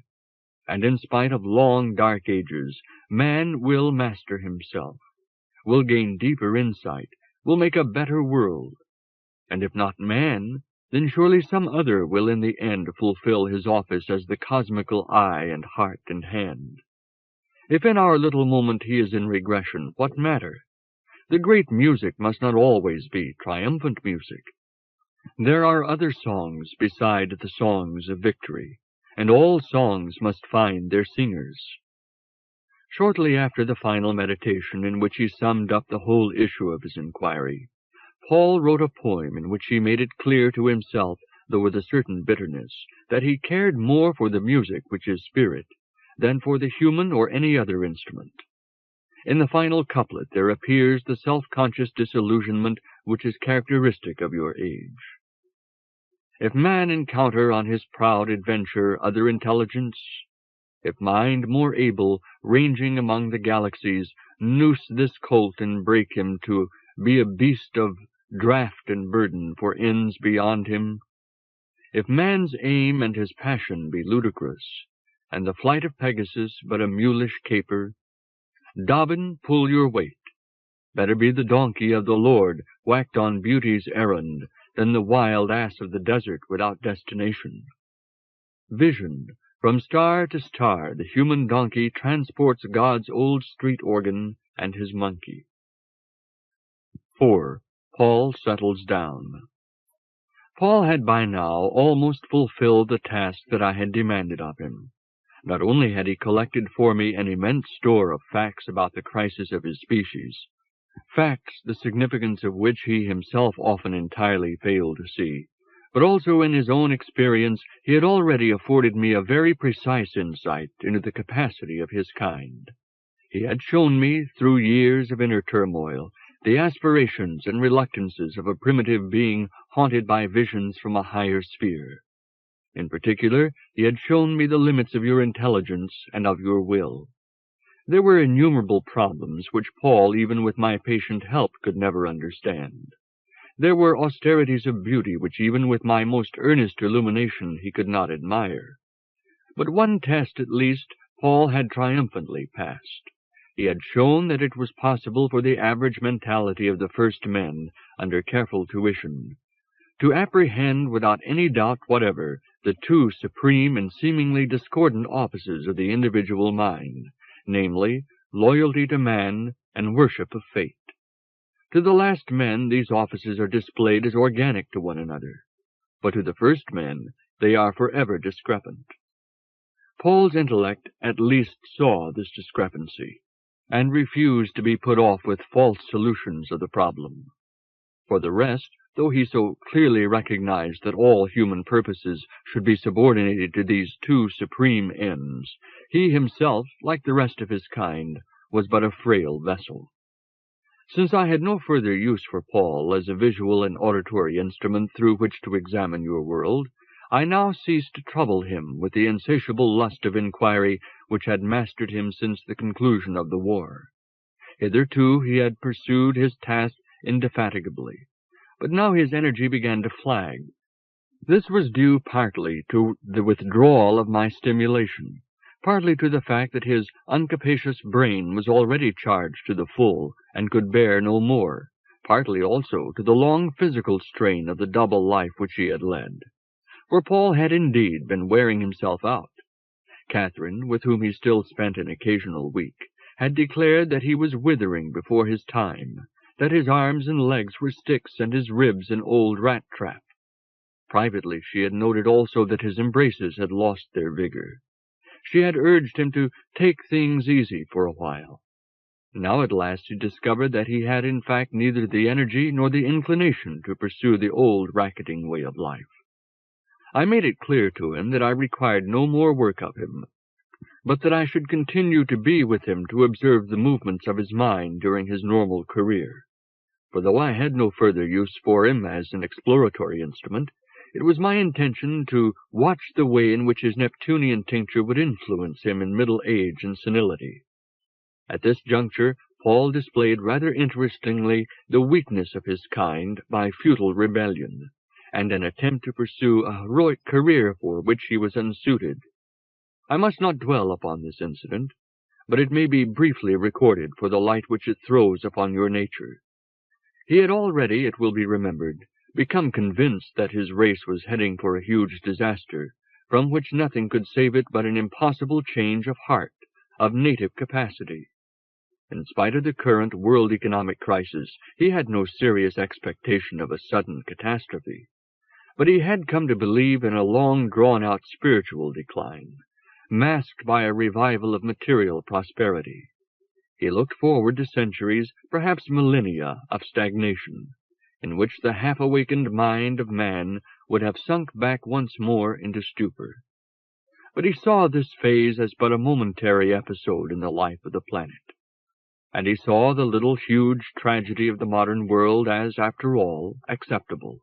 And in spite of long dark ages, man will master himself, will gain deeper insight, will make a better world. And if not man, then surely some other will in the end fulfill his office as the cosmical eye and heart and hand. If in our little moment he is in regression, what matter? The great music must not always be triumphant music. There are other songs beside the songs of victory, and all songs must find their singers. Shortly after the final meditation in which he summed up the whole issue of his inquiry, Paul wrote a poem in which he made it clear to himself, though with a certain bitterness, that he cared more for the music, which is spirit, than for the human or any other instrument. In the final couplet there appears the self-conscious disillusionment which is characteristic of your age. If man encounter on his proud adventure other intelligence, if mind more able, ranging among the galaxies, noose this colt and break him to be a beast of draught and burden for ends beyond him, if man's aim and his passion be ludicrous, and the flight of Pegasus but a mulish caper, Dobbin, pull your weight. Better be the donkey of the Lord, whacked on beauty's errand, than the wild ass of the desert without destination. Vision, from star to star, the human donkey transports God's old street organ and his monkey. 4. Paul settles down. Paul had by now almost fulfilled the task that I had demanded of him. Not only had he collected for me an immense store of facts about the crisis of his species, facts the significance of which he himself often entirely failed to see, but also in his own experience he had already afforded me a very precise insight into the capacity of his kind. He had shown me, through years of inner turmoil, the aspirations and reluctances of a primitive being haunted by visions from a higher sphere. In particular, he had shown me the limits of your intelligence and of your will. There were innumerable problems which Paul, even with my patient help, could never understand. There were austerities of beauty which even with my most earnest illumination he could not admire. But one test at least Paul had triumphantly passed. He had shown that it was possible for the average mentality of the first men, under careful tuition, to apprehend without any doubt whatever the two supreme and seemingly discordant offices of the individual mind, namely, loyalty to man and worship of fate. To the last men these offices are displayed as organic to one another, but to the first men they are forever discrepant. Paul's intellect at least saw this discrepancy, and refused to be put off with false solutions of the problem. For the rest, though he so clearly recognized that all human purposes should be subordinated to these two supreme ends, he himself, like the rest of his kind, was but a frail vessel. Since I had no further use for Paul as a visual and auditory instrument through which to examine your world, I now ceased to trouble him with the insatiable lust of inquiry which had mastered him since the conclusion of the war. Hitherto he had pursued his task indefatigably, but now his energy began to flag. This was due partly to the withdrawal of my stimulation, partly to the fact that his uncapacious brain was already charged to the full and could bear no more, partly also to the long physical strain of the double life which he had led. For Paul had indeed been wearing himself out. Catherine, with whom he still spent an occasional week, had declared that he was withering before his time, that his arms and legs were sticks and his ribs an old rat-trap. Privately she had noted also that his embraces had lost their vigor. She had urged him to take things easy for a while. Now at last he discovered that he had in fact neither the energy nor the inclination to pursue the old racketing way of life. I made it clear to him that I required no more work of him, but that I should continue to be with him to observe the movements of his mind during his normal career. For though I had no further use for him as an exploratory instrument, it was my intention to watch the way in which his Neptunian tincture would influence him in middle age and senility. At this juncture, Paul displayed rather interestingly the weakness of his kind by futile rebellion, and an attempt to pursue a heroic career for which he was unsuited. I must not dwell upon this incident, but it may be briefly recorded for the light which it throws upon your nature. He had already, it will be remembered, become convinced that his race was heading for a huge disaster, from which nothing could save it but an impossible change of heart, of native capacity. In spite of the current world economic crisis, he had no serious expectation of a sudden catastrophe. But he had come to believe in a long drawn-out spiritual decline, masked by a revival of material prosperity. He looked forward to centuries, perhaps millennia, of stagnation, in which the half-awakened mind of man would have sunk back once more into stupor. But he saw this phase as but a momentary episode in the life of the planet, and he saw the little huge tragedy of the modern world as, after all, acceptable,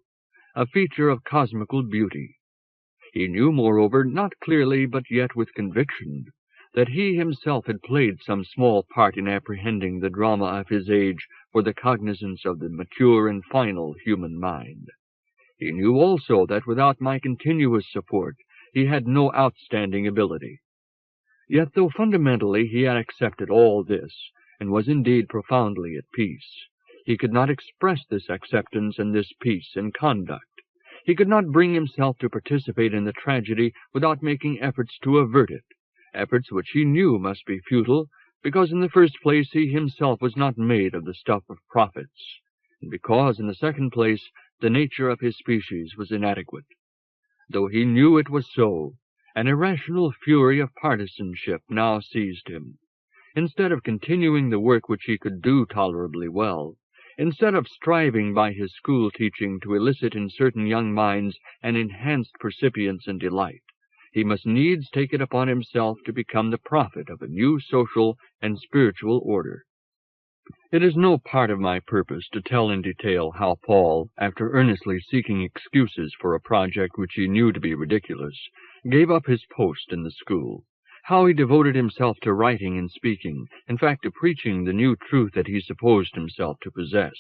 a feature of cosmical beauty. He knew, moreover, not clearly but yet with conviction, that he himself had played some small part in apprehending the drama of his age for the cognizance of the mature and final human mind. He knew also that without my continuous support he had no outstanding ability. Yet though fundamentally he had accepted all this, and was indeed profoundly at peace, he could not express this acceptance and this peace in conduct. He could not bring himself to participate in the tragedy without making efforts to avert it, efforts which he knew must be futile, because in the first place he himself was not made of the stuff of prophets, and because, in the second place, the nature of his species was inadequate. Though he knew it was so, an irrational fury of partisanship now seized him. Instead of continuing the work which he could do tolerably well, instead of striving by his school teaching to elicit in certain young minds an enhanced percipience and delight, he must needs take it upon himself to become the prophet of a new social and spiritual order. It is no part of my purpose to tell in detail how Paul, after earnestly seeking excuses for a project which he knew to be ridiculous, gave up his post in the school, how he devoted himself to writing and speaking, in fact to preaching the new truth that he supposed himself to possess,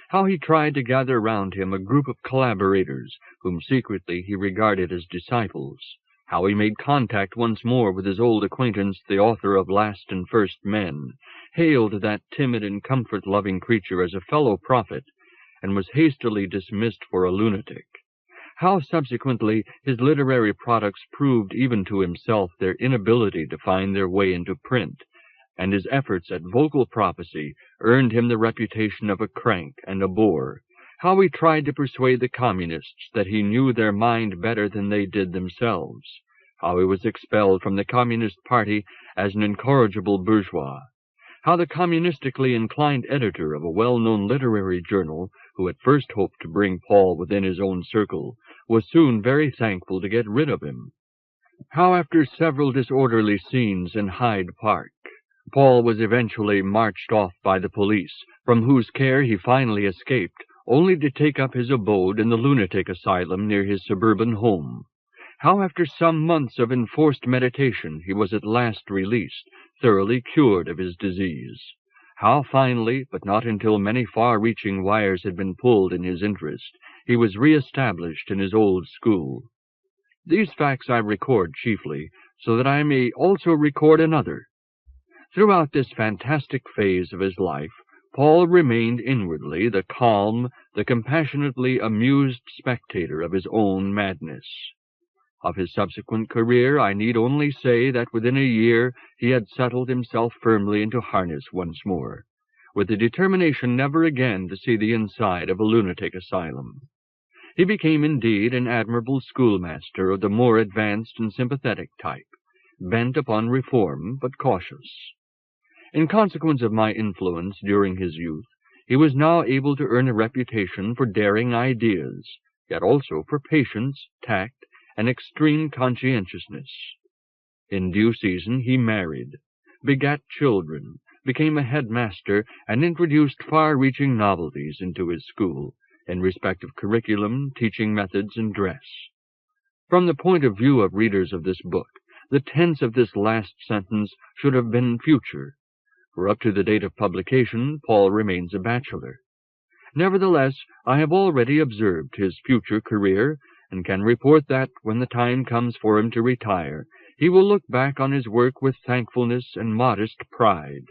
how he tried to gather round him a group of collaborators whom secretly he regarded as disciples, how he made contact once more with his old acquaintance, the author of Last and First Men, hailed that timid and comfort-loving creature as a fellow prophet, and was hastily dismissed for a lunatic, how subsequently his literary products proved even to himself their inability to find their way into print, and his efforts at vocal prophecy earned him the reputation of a crank and a bore, how he tried to persuade the communists that he knew their mind better than they did themselves, how he was expelled from the Communist Party as an incorrigible bourgeois, how the communistically inclined editor of a well-known literary journal, who at first hoped to bring Paul within his own circle, was soon very thankful to get rid of him, how after several disorderly scenes in Hyde Park, Paul was eventually marched off by the police, from whose care he finally escaped, only to take up his abode in the lunatic asylum near his suburban home, how after some months of enforced meditation he was at last released, thoroughly cured of his disease, how finally, but not until many far-reaching wires had been pulled in his interest, he was re-established in his old school. These facts I record chiefly so that I may also record another. Throughout this fantastic phase of his life, Paul remained inwardly the calm, the compassionately amused spectator of his own madness. Of his subsequent career I need only say that within a year he had settled himself firmly into harness once more, with the determination never again to see the inside of a lunatic asylum. He became indeed an admirable schoolmaster of the more advanced and sympathetic type, bent upon reform, but cautious. In consequence of my influence during his youth, he was now able to earn a reputation for daring ideas, yet also for patience, tact, and extreme conscientiousness. In due season he married, begat children, became a headmaster, and introduced far-reaching novelties into his school, in respect of curriculum, teaching methods, and dress. From the point of view of readers of this book, the tense of this last sentence should have been future, for up to the date of publication Paul remains a bachelor. Nevertheless, I have already observed his future career, and can report that, when the time comes for him to retire, he will look back on his work with thankfulness and modest pride,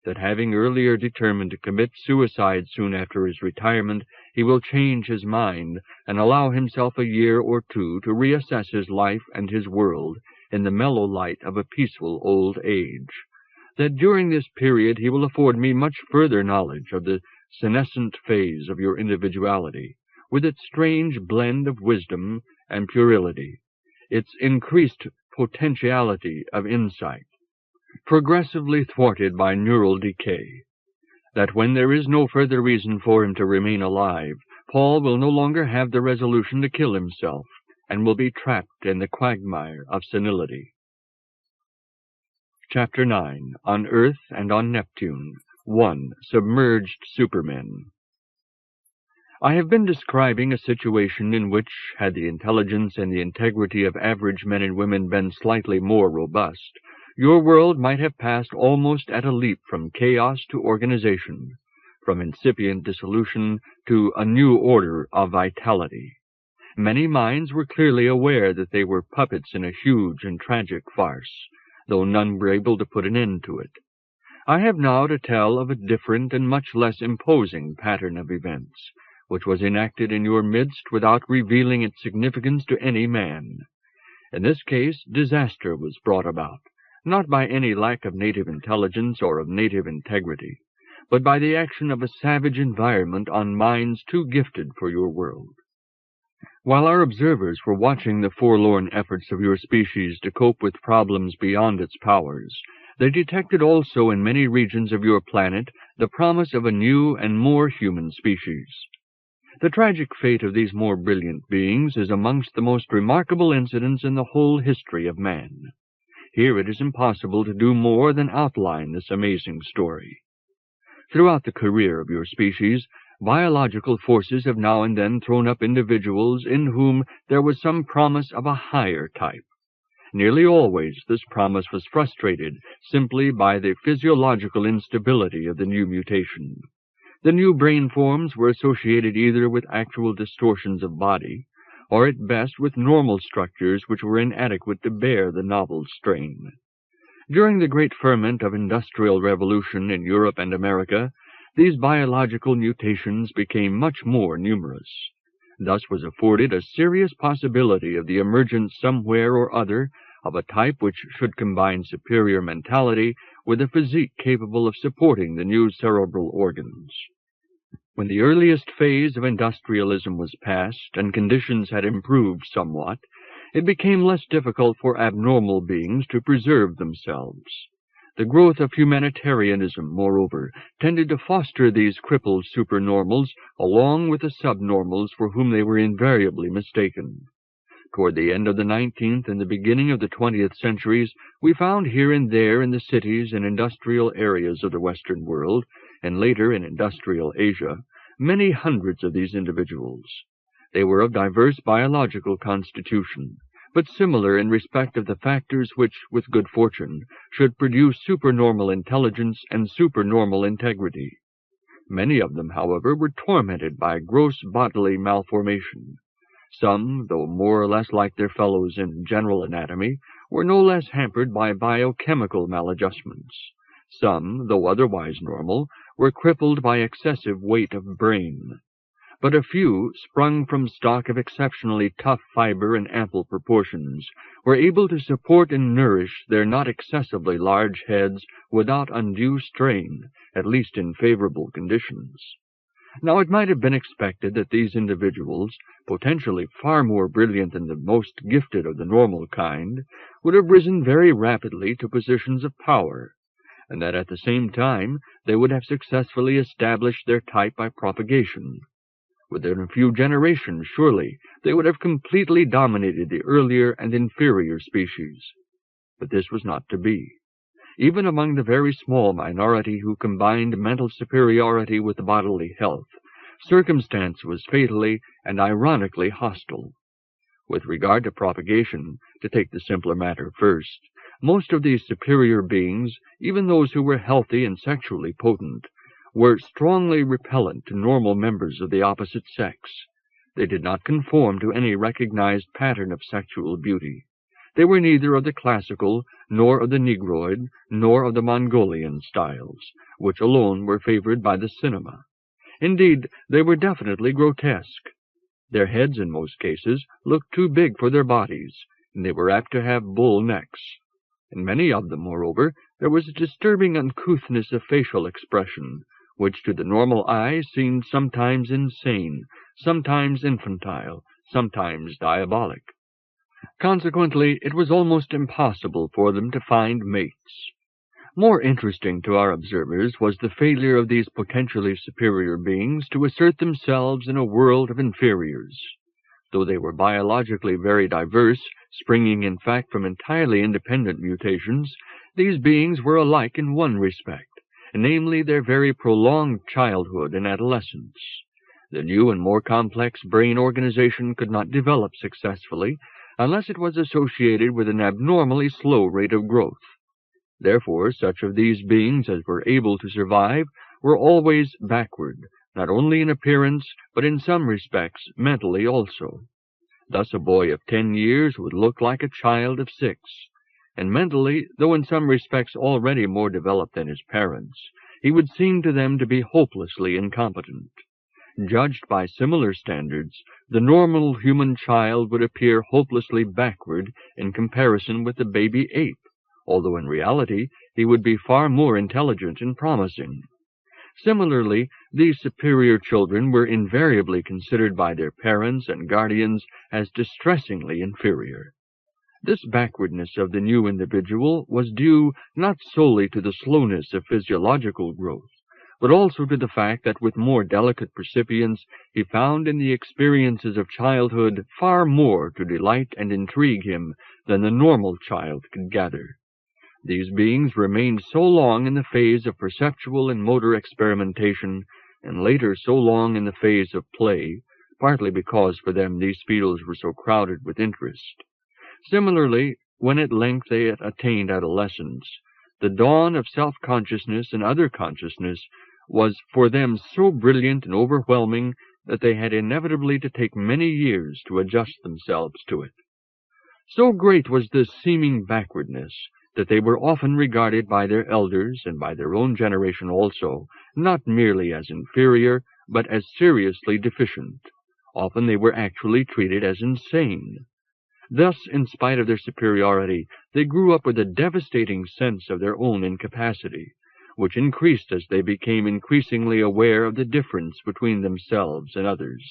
that having earlier determined to commit suicide soon after his retirement, he will change his mind and allow himself a year or two to reassess his life and his world in the mellow light of a peaceful old age, that during this period he will afford me much further knowledge of the senescent phase of your individuality, with its strange blend of wisdom and puerility, its increased potentiality of insight, progressively thwarted by neural decay, that when there is no further reason for him to remain alive, Paul will no longer have the resolution to kill himself, and will be trapped in the quagmire of senility. Chapter 9. On Earth and on Neptune. 1. Submerged Supermen. I have been describing a situation in which, had the intelligence and the integrity of average men and women been slightly more robust, your world might have passed almost at a leap from chaos to organization, from incipient dissolution to a new order of vitality. Many minds were clearly aware that they were puppets in a huge and tragic farce, though none were able to put an end to it. I have now to tell of a different and much less imposing pattern of events, which was enacted in your midst without revealing its significance to any man. In this case, disaster was brought about, not by any lack of native intelligence or of native integrity, but by the action of a savage environment on minds too gifted for your world. While our observers were watching the forlorn efforts of your species to cope with problems beyond its powers, they detected also in many regions of your planet the promise of a new and more human species. The tragic fate of these more brilliant beings is amongst the most remarkable incidents in the whole history of man. Here it is impossible to do more than outline this amazing story. Throughout the career of your species, biological forces have now and then thrown up individuals in whom there was some promise of a higher type. Nearly always this promise was frustrated simply by the physiological instability of the new mutation. The new brain forms were associated either with actual distortions of body, or at best with normal structures which were inadequate to bear the novel strain. During the great ferment of industrial revolution in Europe and America, these biological mutations became much more numerous. Thus was afforded a serious possibility of the emergence somewhere or other of a type which should combine superior mentality with a physique capable of supporting the new cerebral organs. When the earliest phase of industrialism was past and conditions had improved somewhat, it became less difficult for abnormal beings to preserve themselves. The growth of humanitarianism, moreover, tended to foster these crippled supernormals along with the subnormals for whom they were invariably mistaken. Toward the end of the 19th and the beginning of the 20th centuries, we found here and there in the cities and industrial areas of the Western world, and later in industrial Asia, many hundreds of these individuals. They were of diverse biological constitution, but similar in respect of the factors which, with good fortune, should produce supernormal intelligence and supernormal integrity. Many of them, however, were tormented by gross bodily malformation. Some, though more or less like their fellows in general anatomy, were no less hampered by biochemical maladjustments. Some, though otherwise normal, were crippled by excessive weight of brain. But a few, sprung from stock of exceptionally tough fiber and ample proportions, were able to support and nourish their not excessively large heads without undue strain, at least in favorable conditions. Now it might have been expected that these individuals, potentially far more brilliant than the most gifted of the normal kind, would have risen very rapidly to positions of power, and that at the same time they would have successfully established their type by propagation. Within a few generations, surely, they would have completely dominated the earlier and inferior species. But this was not to be. Even among the very small minority who combined mental superiority with bodily health, circumstance was fatally and ironically hostile. With regard to propagation, to take the simpler matter first, most of these superior beings, even those who were healthy and sexually potent, were strongly repellent to normal members of the opposite sex. They did not conform to any recognized pattern of sexual beauty. They were neither of the classical, nor of the Negroid, nor of the Mongolian styles, which alone were favored by the cinema. Indeed, they were definitely grotesque. Their heads, in most cases, looked too big for their bodies, and they were apt to have bull necks. In many of them, moreover, there was a disturbing uncouthness of facial expression, which to the normal eye seemed sometimes insane, sometimes infantile, sometimes diabolic. Consequently, it was almost impossible for them to find mates. More interesting to our observers was the failure of these potentially superior beings to assert themselves in a world of inferiors. Though they were biologically very diverse, springing in fact from entirely independent mutations, these beings were alike in one respect, namely their very prolonged childhood and adolescence. The new and more complex brain organization could not develop successfully unless it was associated with an abnormally slow rate of growth. Therefore, such of these beings as were able to survive were always backward, not only in appearance, but in some respects mentally also. Thus a boy of 10 years would look like a child of 6, and mentally, though in some respects already more developed than his parents, he would seem to them to be hopelessly incompetent. Judged by similar standards, the normal human child would appear hopelessly backward in comparison with the baby ape, although in reality he would be far more intelligent and promising. Similarly, these superior children were invariably considered by their parents and guardians as distressingly inferior. This backwardness of the new individual was due not solely to the slowness of physiological growth, but also to the fact that with more delicate percipience he found in the experiences of childhood far more to delight and intrigue him than the normal child could gather. These beings remained so long in the phase of perceptual and motor experimentation, and later so long in the phase of play, partly because for them these fields were so crowded with interest. Similarly, when at length they had attained adolescence, the dawn of self-consciousness and other consciousness was for them so brilliant and overwhelming that they had inevitably to take many years to adjust themselves to it. So great was this seeming backwardness that they were often regarded by their elders, and by their own generation also, not merely as inferior, but as seriously deficient. Often they were actually treated as insane. Thus, in spite of their superiority, they grew up with a devastating sense of their own incapacity, which increased as they became increasingly aware of the difference between themselves and others.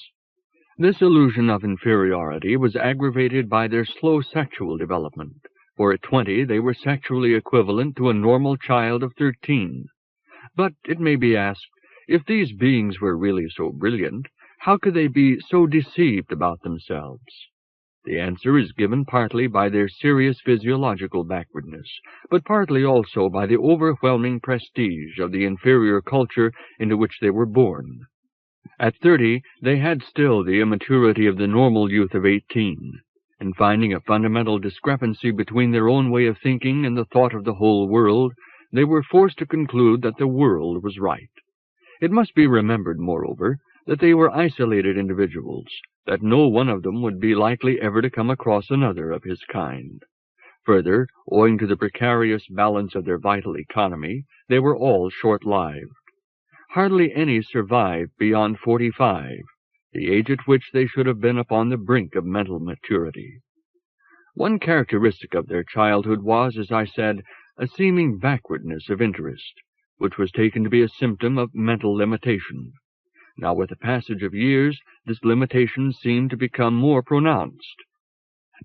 This illusion of inferiority was aggravated by their slow sexual development, for at 20 they were sexually equivalent to a normal child of 13. But, it may be asked, if these beings were really so brilliant, how could they be so deceived about themselves? The answer is given partly by their serious physiological backwardness, but partly also by the overwhelming prestige of the inferior culture into which they were born. At 30, they had still the immaturity of the normal youth of 18, and finding a fundamental discrepancy between their own way of thinking and the thought of the whole world, they were forced to conclude that the world was right. It must be remembered, moreover, that they were isolated individuals, that no one of them would be likely ever to come across another of his kind. Further, owing to the precarious balance of their vital economy, they were all short-lived. Hardly any survived beyond 45, the age at which they should have been upon the brink of mental maturity. One characteristic of their childhood was, as I said, a seeming backwardness of interest, which was taken to be a symptom of mental limitation. Now with the passage of years, this limitation seemed to become more pronounced.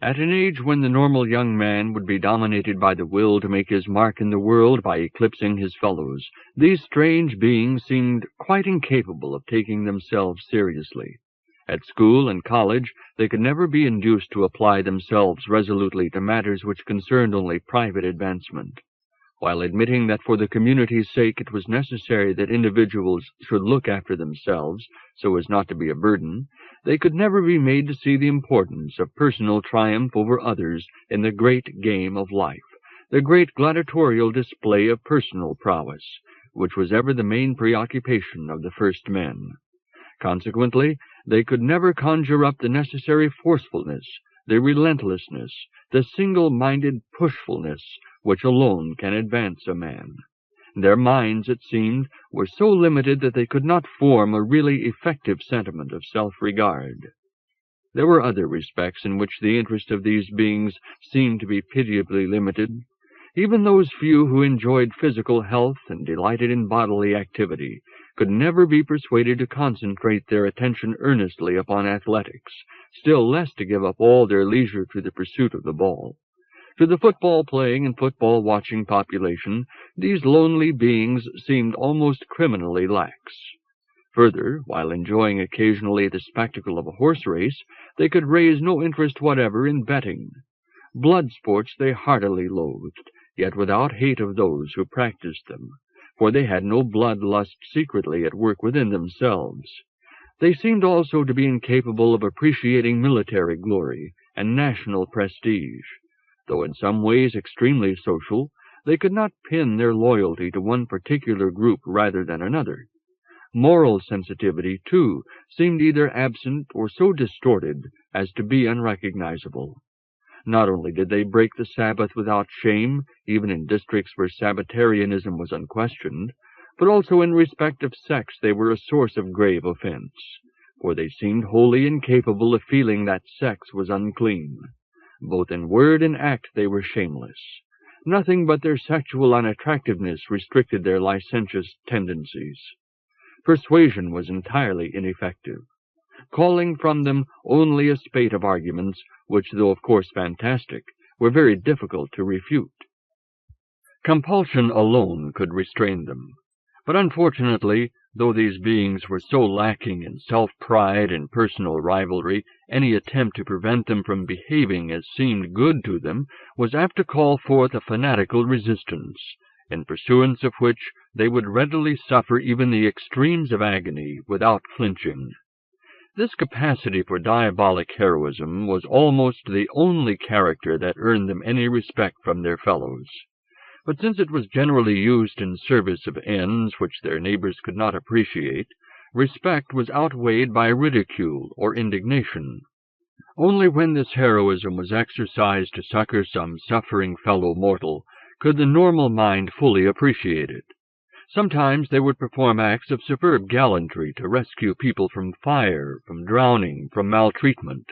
At an age when the normal young man would be dominated by the will to make his mark in the world by eclipsing his fellows, these strange beings seemed quite incapable of taking themselves seriously. At school and college, they could never be induced to apply themselves resolutely to matters which concerned only private advancement. While admitting that for the community's sake it was necessary that individuals should look after themselves so as not to be a burden, they could never be made to see the importance of personal triumph over others in the great game of life, the great gladiatorial display of personal prowess, which was ever the main preoccupation of the first men. Consequently, they could never conjure up the necessary forcefulness, the relentlessness, the single-minded pushfulness which alone can advance a man. Their minds, it seemed, were so limited that they could not form a really effective sentiment of self-regard. There were other respects in which the interest of these beings seemed to be pitiably limited. Even those few who enjoyed physical health and delighted in bodily activity could never be persuaded to concentrate their attention earnestly upon athletics, still less to give up all their leisure to the pursuit of the ball. To the football-playing and football-watching population, these lonely beings seemed almost criminally lax. Further, while enjoying occasionally the spectacle of a horse race, they could raise no interest whatever in betting. Blood sports they heartily loathed, yet without hate of those who practiced them, for they had no blood-lust secretly at work within themselves. They seemed also to be incapable of appreciating military glory and national prestige. Though in some ways extremely social, they could not pin their loyalty to one particular group rather than another. Moral sensitivity, too, seemed either absent or so distorted as to be unrecognizable. Not only did they break the Sabbath without shame, even in districts where Sabbatarianism was unquestioned, but also in respect of sex they were a source of grave offense, for they seemed wholly incapable of feeling that sex was unclean. Both in word and act they were shameless. Nothing but their sexual unattractiveness restricted their licentious tendencies. Persuasion was entirely ineffective, calling from them only a spate of arguments which, though of course fantastic, were very difficult to refute. Compulsion alone could restrain them. But unfortunately, though these beings were so lacking in self-pride and personal rivalry, any attempt to prevent them from behaving as seemed good to them was apt to call forth a fanatical resistance, in pursuance of which they would readily suffer even the extremes of agony without flinching. This capacity for diabolic heroism was almost the only character that earned them any respect from their fellows. But since it was generally used in service of ends which their neighbors could not appreciate, respect was outweighed by ridicule or indignation. Only when this heroism was exercised to succor some suffering fellow mortal could the normal mind fully appreciate it. Sometimes they would perform acts of superb gallantry to rescue people from fire, from drowning, from maltreatment.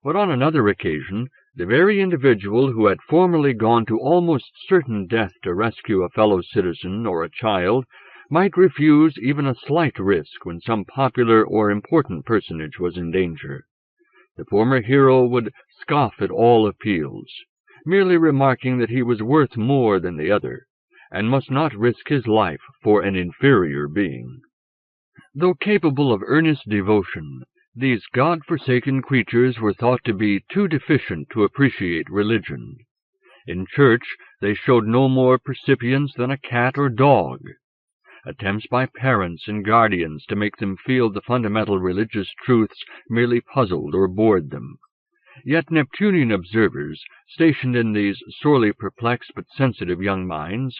But on another occasion, the very individual who had formerly gone to almost certain death to rescue a fellow citizen or a child might refuse even a slight risk when some popular or important personage was in danger. The former hero would scoff at all appeals, merely remarking that he was worth more than the other, and must not risk his life for an inferior being. Though capable of earnest devotion, these God-forsaken creatures were thought to be too deficient to appreciate religion. In church they showed no more percipience than a cat or dog. Attempts by parents and guardians to make them feel the fundamental religious truths merely puzzled or bored them. Yet Neptunian observers, stationed in these sorely perplexed but sensitive young minds,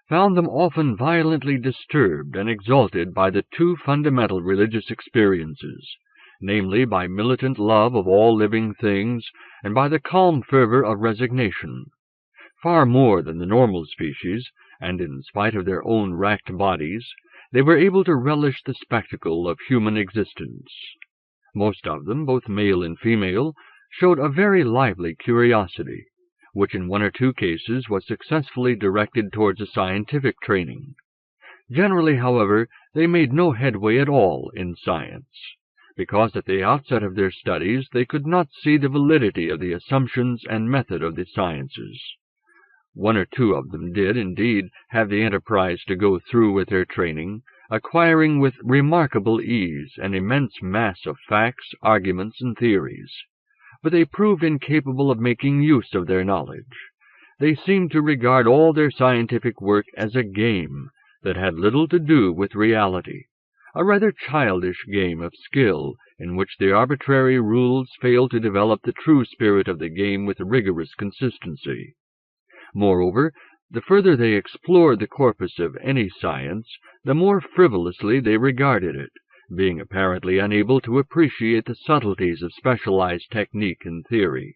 found them often violently disturbed and exalted by the two fundamental religious experiences, namely by militant love of all living things and by the calm fervor of resignation. Far more than the normal species, and in spite of their own racked bodies, they were able to relish the spectacle of human existence. Most of them, both male and female, showed a very lively curiosity, which in one or two cases was successfully directed towards a scientific training. Generally, however, they made no headway at all in science, because at the outset of their studies they could not see the validity of the assumptions and method of the sciences. One or two of them did, indeed, have the enterprise to go through with their training, acquiring with remarkable ease an immense mass of facts, arguments, and theories. But they proved incapable of making use of their knowledge. They seemed to regard all their scientific work as a game that had little to do with reality, a rather childish game of skill in which the arbitrary rules failed to develop the true spirit of the game with rigorous consistency. Moreover, the further they explored the corpus of any science, the more frivolously they regarded it, being apparently unable to appreciate the subtleties of specialized technique and theory.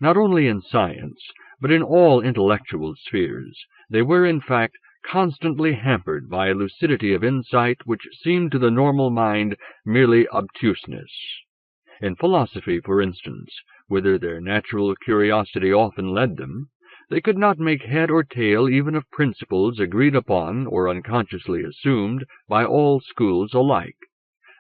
Not only in science, but in all intellectual spheres, they were, in fact, constantly hampered by a lucidity of insight which seemed to the normal mind merely obtuseness. In philosophy, for instance, whither their natural curiosity often led them, they could not make head or tail even of principles agreed upon or unconsciously assumed by all schools alike.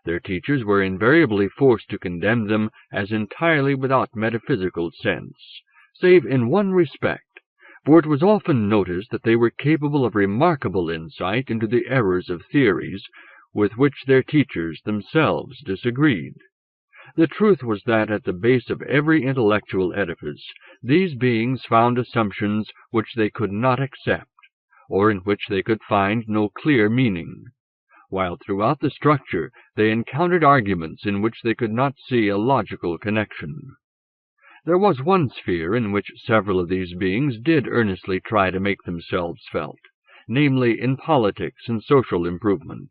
Their teachers were invariably forced to condemn them as entirely without metaphysical sense, save in one respect, for it was often noticed that they were capable of remarkable insight into the errors of theories with which their teachers themselves disagreed. The truth was that at the base of every intellectual edifice these beings found assumptions which they could not accept, or in which they could find no clear meaning, while throughout the structure they encountered arguments in which they could not see a logical connection. There was one sphere in which several of these beings did earnestly try to make themselves felt, namely in politics and social improvement.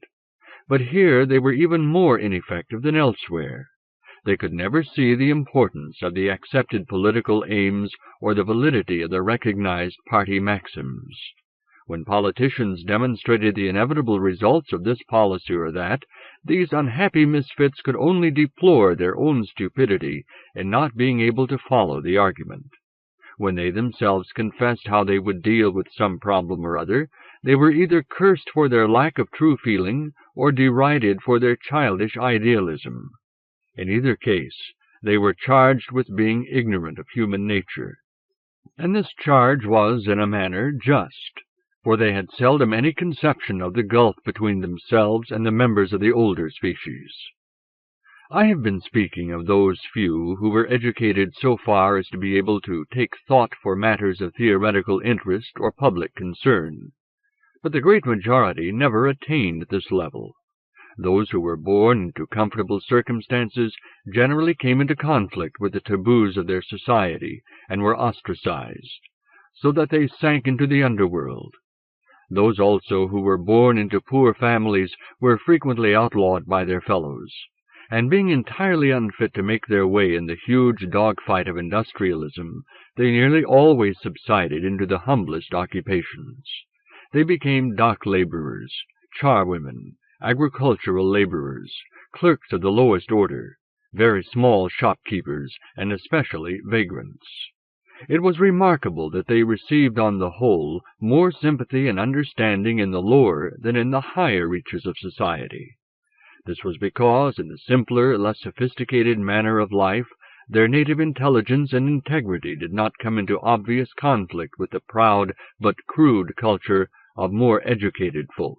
But here they were even more ineffective than elsewhere. They could never see the importance of the accepted political aims or the validity of the recognized party maxims. When politicians demonstrated the inevitable results of this policy or that, these unhappy misfits could only deplore their own stupidity in not being able to follow the argument. When they themselves confessed how they would deal with some problem or other, they were either cursed for their lack of true feeling or derided for their childish idealism. In either case, they were charged with being ignorant of human nature. And this charge was, in a manner, just, for they had seldom any conception of the gulf between themselves and the members of the older species. I have been speaking of those few who were educated so far as to be able to take thought for matters of theoretical interest or public concern, but the great majority never attained this level. Those who were born into comfortable circumstances generally came into conflict with the taboos of their society and were ostracized, so that they sank into the underworld. Those also who were born into poor families were frequently outlawed by their fellows, and being entirely unfit to make their way in the huge dogfight of industrialism, they nearly always subsided into the humblest occupations. They became dock laborers, charwomen, agricultural laborers, clerks of the lowest order, very small shopkeepers, and especially vagrants. It was remarkable that they received on the whole more sympathy and understanding in the lower than in the higher reaches of society. This was because, in the simpler, less sophisticated manner of life, their native intelligence and integrity did not come into obvious conflict with the proud but crude culture of more educated folk.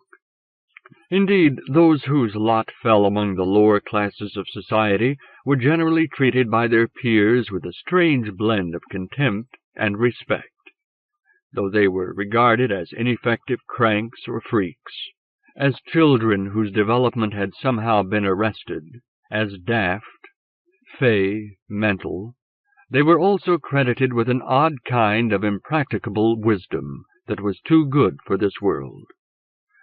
Indeed, those whose lot fell among the lower classes of society were generally treated by their peers with a strange blend of contempt and respect, though they were regarded as ineffective cranks or freaks, as children whose development had somehow been arrested, as daft, fey, mental. They were also credited with an odd kind of impracticable wisdom that was too good for this world.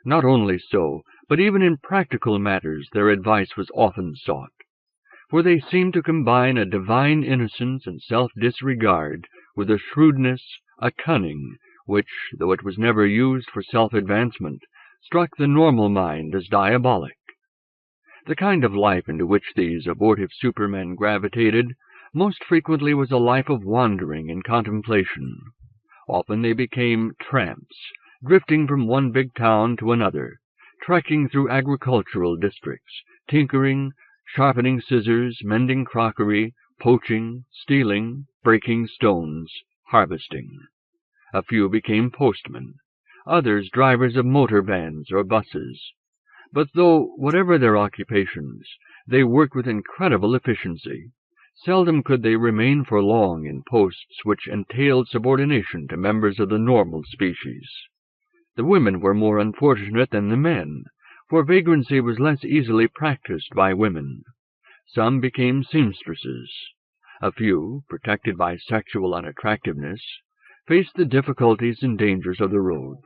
Not only so, but even in practical matters their advice was often sought, for they seemed to combine a divine innocence and self-disregard with a shrewdness, a cunning, which, though it was never used for self-advancement, struck the normal mind as diabolic. The kind of life into which these abortive supermen gravitated most frequently was a life of wandering and contemplation. Often they became tramps, drifting from one big town to another, trekking through agricultural districts, tinkering, sharpening scissors, mending crockery, poaching, stealing, breaking stones, harvesting. A few became postmen, others drivers of motor vans or buses. But though, whatever their occupations, they worked with incredible efficiency, seldom could they remain for long in posts which entailed subordination to members of the normal species. The women were more unfortunate than the men, for vagrancy was less easily practiced by women. Some became seamstresses. A few, protected by sexual unattractiveness, faced the difficulties and dangers of the road.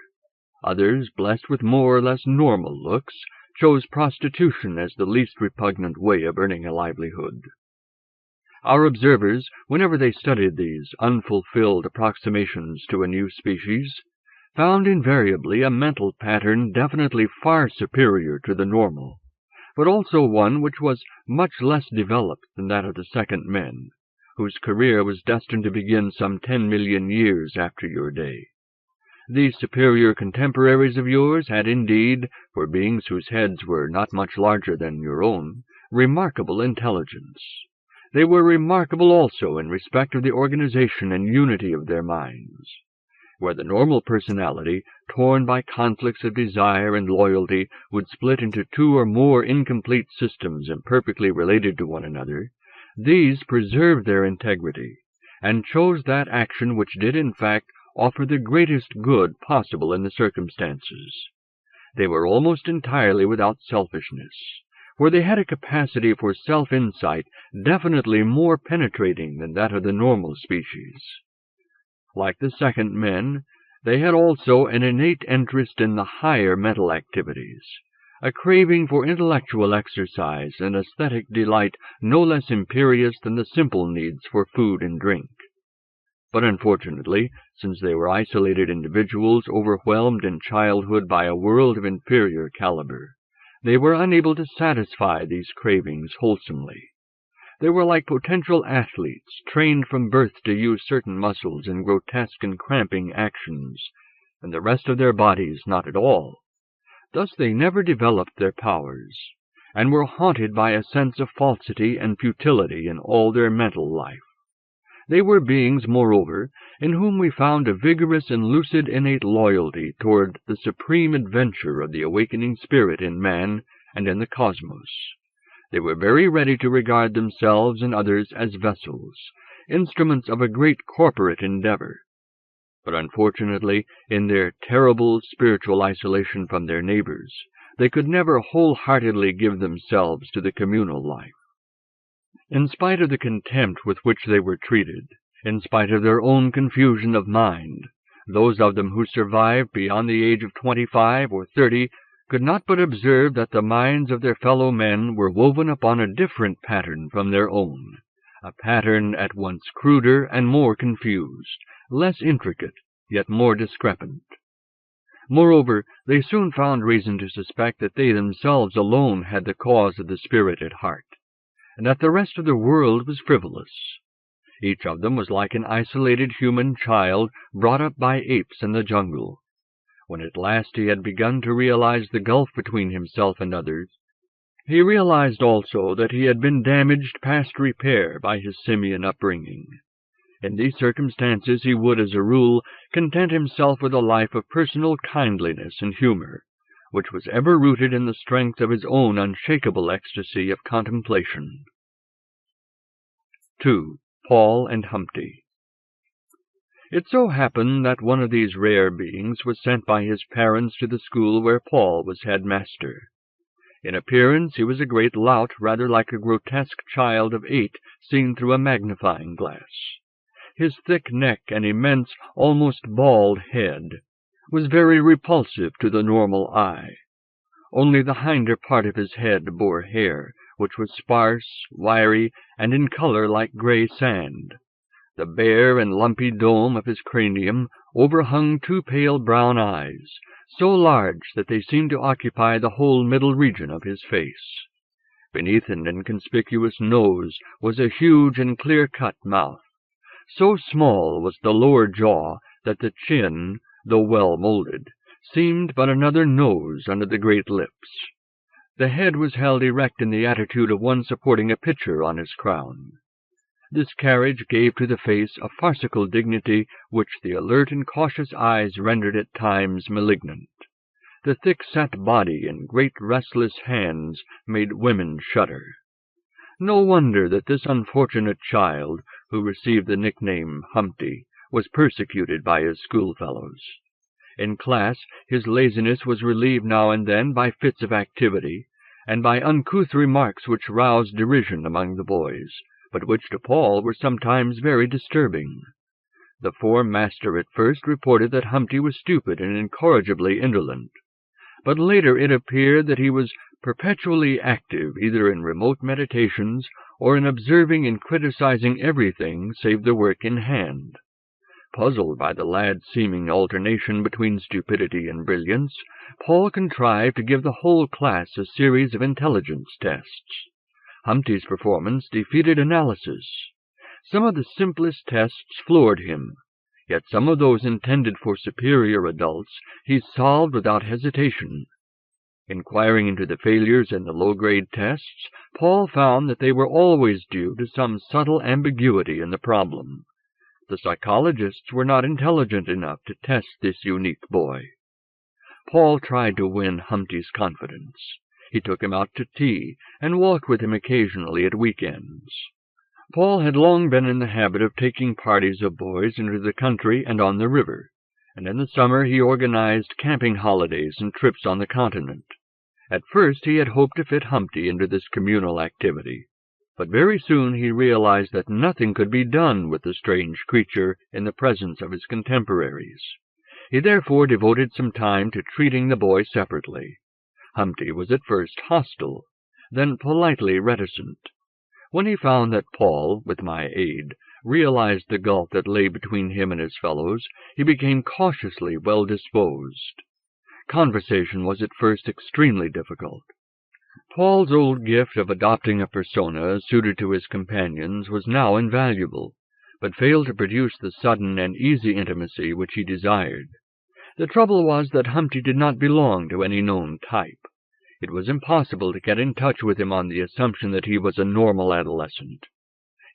Others, blessed with more or less normal looks, chose prostitution as the least repugnant way of earning a livelihood. Our observers, whenever they studied these unfulfilled approximations to a new species, found invariably a mental pattern definitely far superior to the normal, but also one which was much less developed than that of the second men, whose career was destined to begin some 10 million years after your day. These superior contemporaries of yours had indeed, for beings whose heads were not much larger than your own, remarkable intelligence. They were remarkable also in respect of the organization and unity of their minds. Where the normal personality, torn by conflicts of desire and loyalty, would split into two or more incomplete systems imperfectly related to one another, these preserved their integrity, and chose that action which did in fact offer the greatest good possible in the circumstances. They were almost entirely without selfishness, for they had a capacity for self-insight definitely more penetrating than that of the normal species. Like the second men, they had also an innate interest in the higher mental activities, a craving for intellectual exercise and aesthetic delight no less imperious than the simple needs for food and drink. But unfortunately, since they were isolated individuals overwhelmed in childhood by a world of inferior caliber, they were unable to satisfy these cravings wholesomely. They were like potential athletes, trained from birth to use certain muscles in grotesque and cramping actions, and the rest of their bodies not at all. Thus they never developed their powers, and were haunted by a sense of falsity and futility in all their mental life. They were beings, moreover, in whom we found a vigorous and lucid innate loyalty toward the supreme adventure of the awakening spirit in man and in the cosmos. They were very ready to regard themselves and others as vessels, instruments of a great corporate endeavor. But unfortunately, in their terrible spiritual isolation from their neighbors, they could never wholeheartedly give themselves to the communal life. In spite of the contempt with which they were treated, in spite of their own confusion of mind, those of them who survived beyond the age of 25 or 30 could not but observe that the minds of their fellow men were woven upon a different pattern from their own, a pattern at once cruder and more confused, less intricate, yet more discrepant. Moreover, they soon found reason to suspect that they themselves alone had the cause of the spirit at heart, and that the rest of the world was frivolous. Each of them was like an isolated human child brought up by apes in the jungle. When at last he had begun to realize the gulf between himself and others, he realized also that he had been damaged past repair by his simian upbringing. In these circumstances he would, as a rule, content himself with a life of personal kindliness and humor, which was ever rooted in the strength of his own unshakable ecstasy of contemplation. 2. Paul and Humpty. It so happened that one of these rare beings was sent by his parents to the school where Paul was headmaster. In appearance he was a great lout, rather like a grotesque child of 8 seen through a magnifying glass. His thick neck and immense, almost bald head was very repulsive to the normal eye. Only the hinder part of his head bore hair, which was sparse, wiry, and in color like gray sand. The bare and lumpy dome of his cranium overhung 2 pale brown eyes, so large that they seemed to occupy the whole middle region of his face. Beneath an inconspicuous nose was a huge and clear-cut mouth. So small was the lower jaw that the chin, though well molded, seemed but another nose under the great lips. The head was held erect in the attitude of one supporting a pitcher on his crown. This carriage gave to the face a farcical dignity which the alert and cautious eyes rendered at times malignant. The thick-set body and great restless hands made women shudder. No wonder that this unfortunate child, who received the nickname Humpty, was persecuted by his schoolfellows. In class his laziness was relieved now and then by fits of activity, and by uncouth remarks which roused derision among the boys, but which to Paul were sometimes very disturbing. The form master at first reported that Humpty was stupid and incorrigibly indolent, but later it appeared that he was perpetually active either in remote meditations or in observing and criticizing everything save the work in hand. Puzzled by the lad's seeming alternation between stupidity and brilliance, Paul contrived to give the whole class a series of intelligence tests. Humpty's performance defeated analysis. Some of the simplest tests floored him, yet some of those intended for superior adults he solved without hesitation. Inquiring into the failures in the low-grade tests, Paul found that they were always due to some subtle ambiguity in the problem. The psychologists were not intelligent enough to test this unique boy. Paul tried to win Humpty's confidence. He took him out to tea, and walked with him occasionally at week-ends. Paul had long been in the habit of taking parties of boys into the country and on the river, and in the summer he organized camping holidays and trips on the continent. At first he had hoped to fit Humpty into this communal activity, but very soon he realized that nothing could be done with the strange creature in the presence of his contemporaries. He therefore devoted some time to treating the boy separately. Humpty was at first hostile, then politely reticent. When he found that Paul, with my aid, realized the gulf that lay between him and his fellows, he became cautiously well-disposed. Conversation was at first extremely difficult. Paul's old gift of adopting a persona suited to his companions was now invaluable, but failed to produce the sudden and easy intimacy which he desired. The trouble was that Humpty did not belong to any known type. It was impossible to get in touch with him on the assumption that he was a normal adolescent.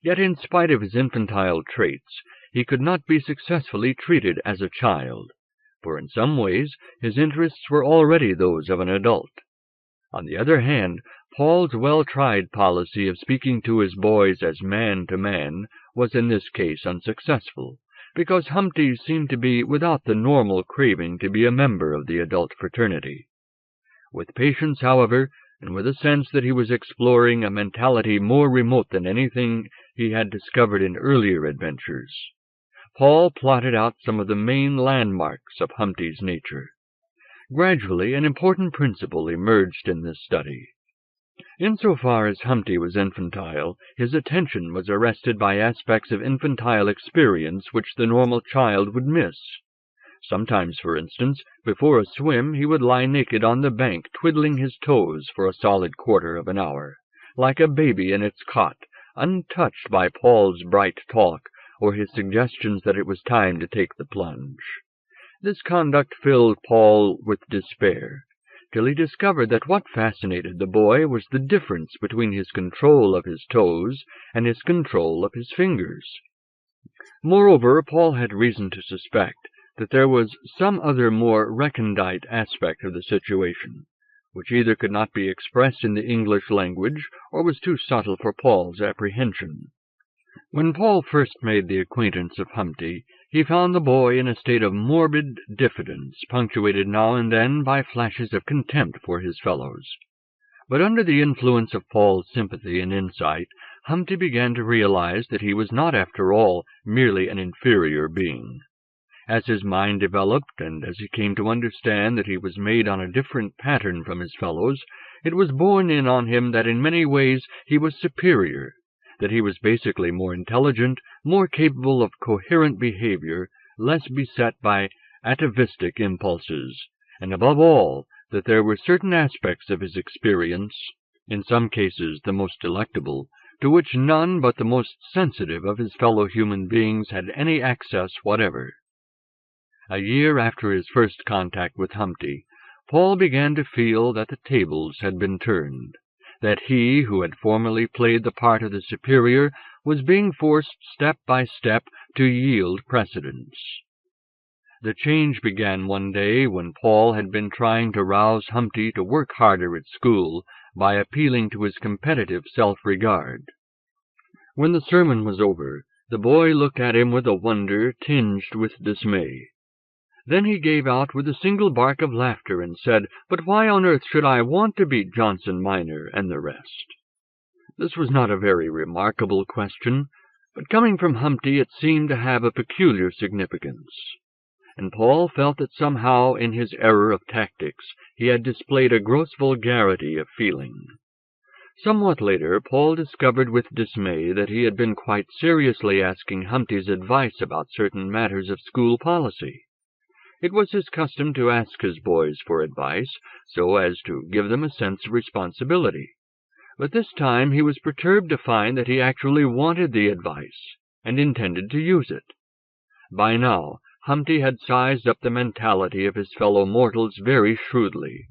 Yet in spite of his infantile traits, he could not be successfully treated as a child, for in some ways his interests were already those of an adult. On the other hand, Paul's well-tried policy of speaking to his boys as man to man was in this case unsuccessful, because Humpty seemed to be without the normal craving to be a member of the adult fraternity. With patience, however, and with a sense that he was exploring a mentality more remote than anything he had discovered in earlier adventures, Paul plotted out some of the main landmarks of Humpty's nature. Gradually, an important principle emerged in this study. Insofar as Humpty was infantile, his attention was arrested by aspects of infantile experience which the normal child would miss. Sometimes, for instance, before a swim he would lie naked on the bank twiddling his toes for a solid quarter of an hour, like a baby in its cot, untouched by Paul's bright talk or his suggestions that it was time to take the plunge. This conduct filled Paul with despair, till he discovered that what fascinated the boy was the difference between his control of his toes and his control of his fingers. Moreover, Paul had reason to suspect that there was some other more recondite aspect of the situation, which either could not be expressed in the English language or was too subtle for Paul's apprehension. When Paul first made the acquaintance of Humpty, he found the boy in a state of morbid diffidence, punctuated now and then by flashes of contempt for his fellows. But under the influence of Paul's sympathy and insight, Humpty began to realize that he was not, after all, merely an inferior being. As his mind developed, and as he came to understand that he was made on a different pattern from his fellows, it was borne in on him that in many ways he was superior, that he was basically more intelligent, more capable of coherent behavior, less beset by atavistic impulses, and above all, that there were certain aspects of his experience, in some cases the most delectable, to which none but the most sensitive of his fellow human beings had any access whatever. A year after his first contact with Humpty, Paul began to feel that the tables had been turned, that he, who had formerly played the part of the superior, was being forced step by step to yield precedence. The change began one day when Paul had been trying to rouse Humpty to work harder at school by appealing to his competitive self-regard. When the sermon was over, the boy looked at him with a wonder tinged with dismay. Then he gave out with a single bark of laughter and said, "But why on earth should I want to beat Johnson minor and the rest?" This was not a very remarkable question, but coming from Humpty it seemed to have a peculiar significance. And Paul felt that somehow in his error of tactics he had displayed a gross vulgarity of feeling. Somewhat later, Paul discovered with dismay that he had been quite seriously asking Humpty's advice about certain matters of school policy. It was his custom to ask his boys for advice, so as to give them a sense of responsibility. But this time he was perturbed to find that he actually wanted the advice, and intended to use it. By now, Humpty had sized up the mentality of his fellow mortals very shrewdly,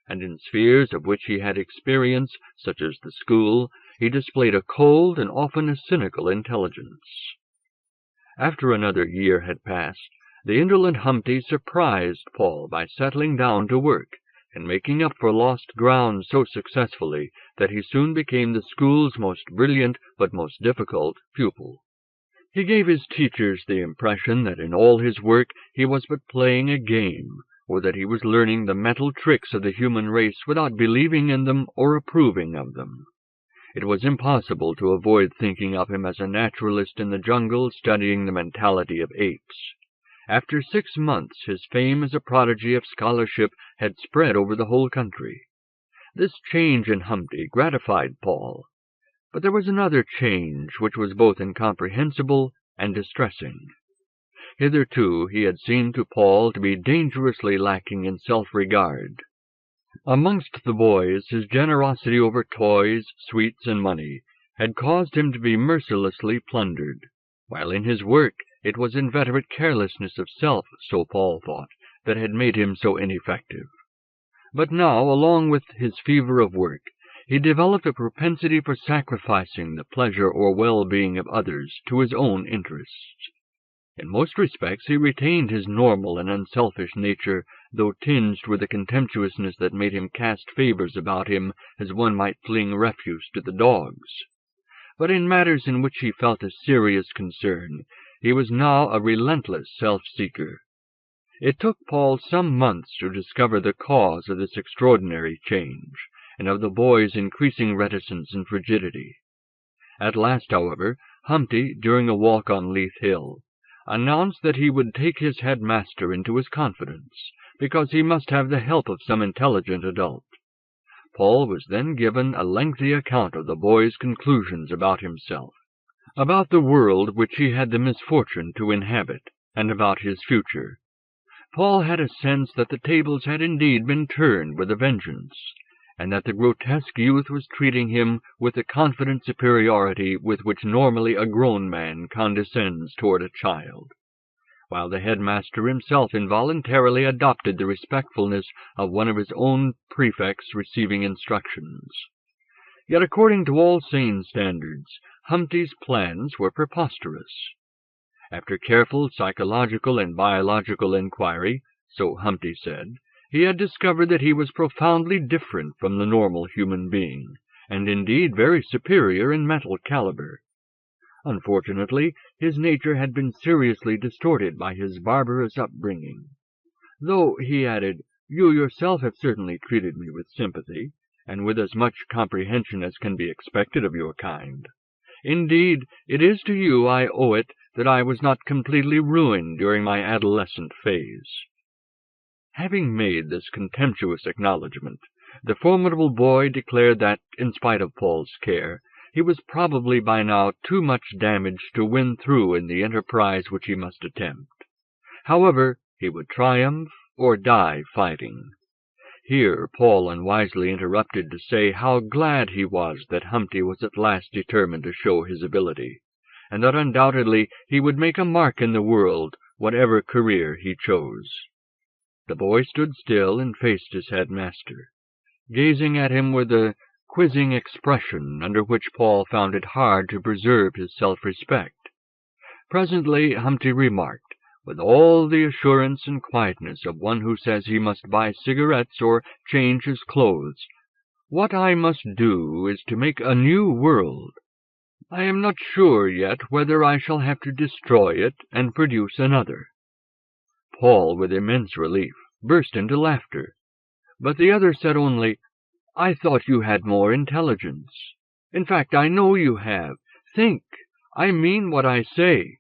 and in spheres of which he had experience, such as the school, he displayed a cold and often a cynical intelligence. After another year had passed, the indolent Humpty surprised Paul by settling down to work, and making up for lost ground so successfully that he soon became the school's most brilliant but most difficult pupil. He gave his teachers the impression that in all his work he was but playing a game, or that he was learning the mental tricks of the human race without believing in them or approving of them. It was impossible to avoid thinking of him as a naturalist in the jungle studying the mentality of apes. After 6 months his fame as a prodigy of scholarship had spread over the whole country. This change in Humpty gratified Paul, but there was another change which was both incomprehensible and distressing. Hitherto he had seemed to Paul to be dangerously lacking in self-regard. Amongst the boys his generosity over toys, sweets, and money had caused him to be mercilessly plundered, while in his work it was inveterate carelessness of self, so Paul thought, that had made him so ineffective. But now, along with his fever of work, he developed a propensity for sacrificing the pleasure or well-being of others to his own interests. In most respects he retained his normal and unselfish nature, though tinged with a contemptuousness that made him cast favors about him as one might fling refuse to the dogs. But in matters in which he felt a serious concern, he was now a relentless self-seeker. It took Paul some months to discover the cause of this extraordinary change, and of the boy's increasing reticence and frigidity. At last, however, Humpty, during a walk on Leith Hill, announced that he would take his headmaster into his confidence, because he must have the help of some intelligent adult. Paul was then given a lengthy account of the boy's conclusions about himself, about the world which he had the misfortune to inhabit, and about his future. Paul had a sense that the tables had indeed been turned with a vengeance, and that the grotesque youth was treating him with the confident superiority with which normally a grown man condescends toward a child, while the headmaster himself involuntarily adopted the respectfulness of one of his own prefects receiving instructions. Yet according to all sane standards, Humpty's plans were preposterous. After careful psychological and biological inquiry, so Humpty said, he had discovered that he was profoundly different from the normal human being, and indeed very superior in mental caliber. Unfortunately, his nature had been seriously distorted by his barbarous upbringing. Though, he added, you yourself have certainly treated me with sympathy, and with as much comprehension as can be expected of your kind. Indeed, it is to you I owe it that I was not completely ruined during my adolescent phase. Having made this contemptuous acknowledgment, the formidable boy declared that, in spite of Paul's care, he was probably by now too much damaged to win through in the enterprise which he must attempt. However, he would triumph or die fighting. Here Paul unwisely interrupted to say how glad he was that Humpty was at last determined to show his ability, and that undoubtedly he would make a mark in the world, whatever career he chose. The boy stood still and faced his headmaster, gazing at him with a quizzing expression under which Paul found it hard to preserve his self-respect. Presently Humpty remarked, with all the assurance and quietness of one who says he must buy cigarettes or change his clothes, "What I must do is to make a new world. I am not sure yet whether I shall have to destroy it and produce another." Paul, with immense relief, burst into laughter, but the other said only, "I thought you had more intelligence. In fact, I know you have. Think! I mean what I say."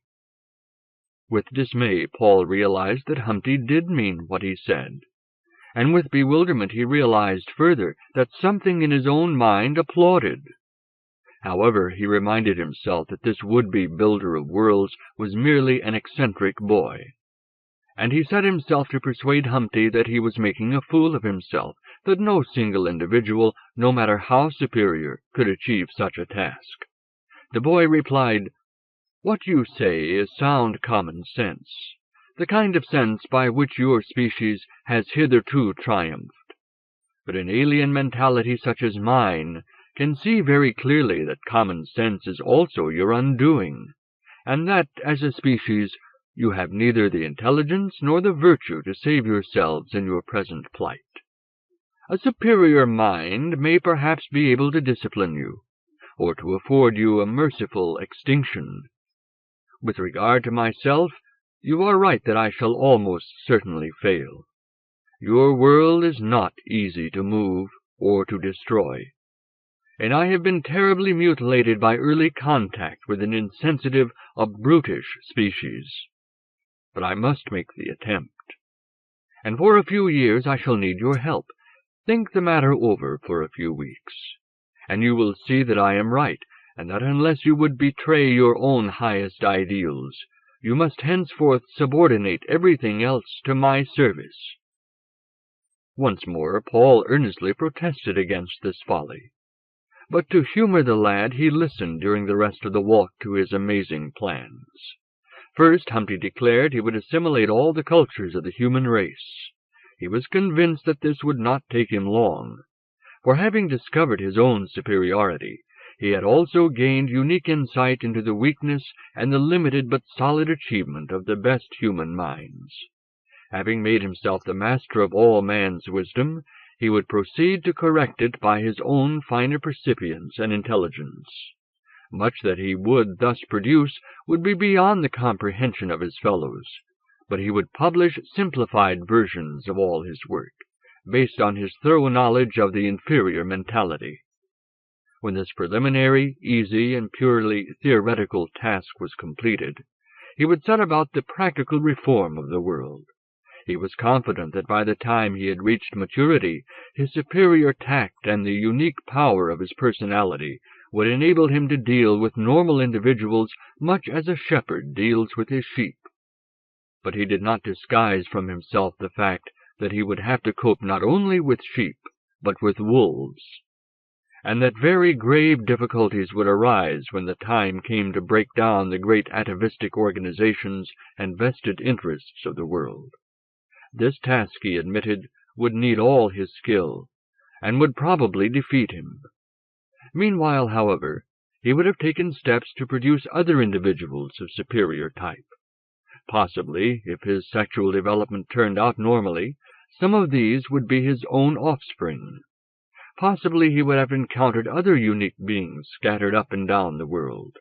With dismay, Paul realized that Humpty did mean what he said, and with bewilderment he realized further that something in his own mind applauded. However, he reminded himself that this would-be builder of worlds was merely an eccentric boy, and he set himself to persuade Humpty that he was making a fool of himself, that no single individual, no matter how superior, could achieve such a task. The boy replied, "What you say is sound common sense, the kind of sense by which your species has hitherto triumphed. But an alien mentality such as mine can see very clearly that common sense is also your undoing, and that, as a species, you have neither the intelligence nor the virtue to save yourselves in your present plight. A superior mind may perhaps be able to discipline you, or to afford you a merciful extinction. With regard to myself, you are right that I shall almost certainly fail. Your world is not easy to move or to destroy, and I have been terribly mutilated by early contact with an insensitive, a brutish species. But I must make the attempt. And for a few years I shall need your help. Think the matter over for a few weeks, and you will see that I am right, and that unless you would betray your own highest ideals, you must henceforth subordinate everything else to my service." Once more Paul earnestly protested against this folly, but to humor the lad he listened during the rest of the walk to his amazing plans. First, Humpty declared he would assimilate all the cultures of the human race. He was convinced that this would not take him long, for having discovered his own superiority, he had also gained unique insight into the weakness and the limited but solid achievement of the best human minds. Having made himself the master of all man's wisdom, he would proceed to correct it by his own finer percipience and intelligence. Much that he would thus produce would be beyond the comprehension of his fellows, but he would publish simplified versions of all his work, based on his thorough knowledge of the inferior mentality. When this preliminary, easy, and purely theoretical task was completed, he would set about the practical reform of the world. He was confident that by the time he had reached maturity, his superior tact and the unique power of his personality would enable him to deal with normal individuals much as a shepherd deals with his sheep. But he did not disguise from himself the fact that he would have to cope not only with sheep, but with wolves, and that very grave difficulties would arise when the time came to break down the great atavistic organizations and vested interests of the world. This task, he admitted, would need all his skill, and would probably defeat him. Meanwhile, however, he would have taken steps to produce other individuals of superior type. Possibly, if his sexual development turned out normally, some of these would be his own offspring. Possibly he would have encountered other unique beings scattered up and down the world.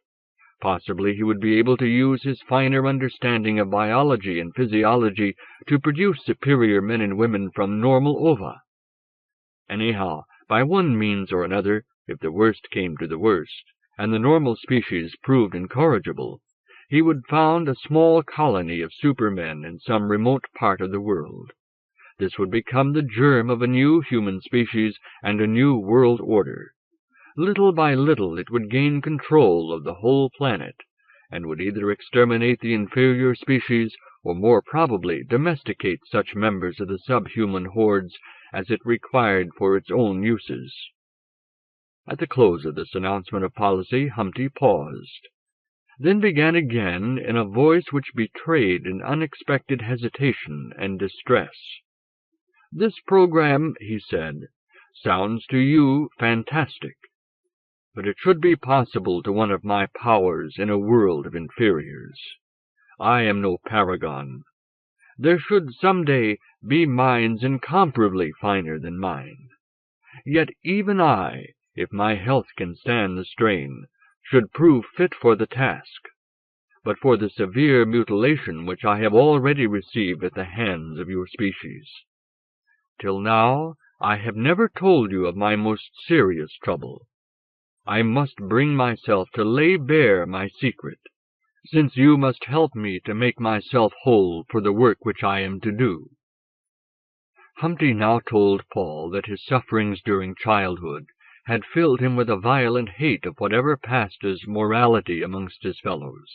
Possibly he would be able to use his finer understanding of biology and physiology to produce superior men and women from normal ova. Anyhow, by one means or another, if the worst came to the worst, and the normal species proved incorrigible, he would found a small colony of supermen in some remote part of the world. This would become the germ of a new human species and a new world order. Little by little it would gain control of the whole planet, and would either exterminate the inferior species, or more probably domesticate such members of the subhuman hordes as it required for its own uses. At the close of this announcement of policy, Humpty paused. then began again in a voice which betrayed an unexpected hesitation and distress. "This program," he said, "sounds to you fantastic, but it should be possible to one of my powers in a world of inferiors. I am no paragon. There should some day be minds incomparably finer than mine. Yet even I, if my health can stand the strain, should prove fit for the task, but for the severe mutilation which I have already received at the hands of your species. Till now I have never told you of my most serious trouble. I must bring myself to lay bare my secret, since you must help me to make myself whole for the work which I am to do." Humpty now told Paul that his sufferings during childhood had filled him with a violent hate of whatever passed as morality amongst his fellows.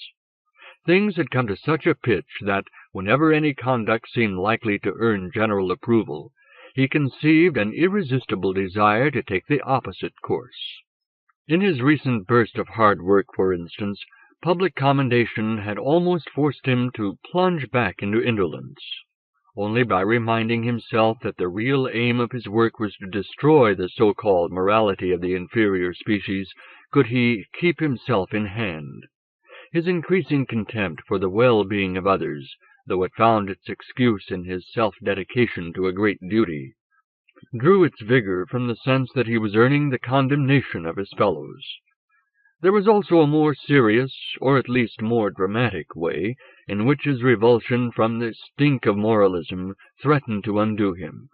Things had come to such a pitch that, whenever any conduct seemed likely to earn general approval, he conceived an irresistible desire to take the opposite course. In his recent burst of hard work, for instance, public commendation had almost forced him to plunge back into indolence. Only by reminding himself that the real aim of his work was to destroy the so-called morality of the inferior species could he keep himself in hand. His increasing contempt for the well-being of others, though it found its excuse in his self-dedication to a great duty, drew its vigor from the sense that he was earning the condemnation of his fellows. There was also a more serious, or at least more dramatic, way in which his revulsion from the stink of moralism threatened to undo him.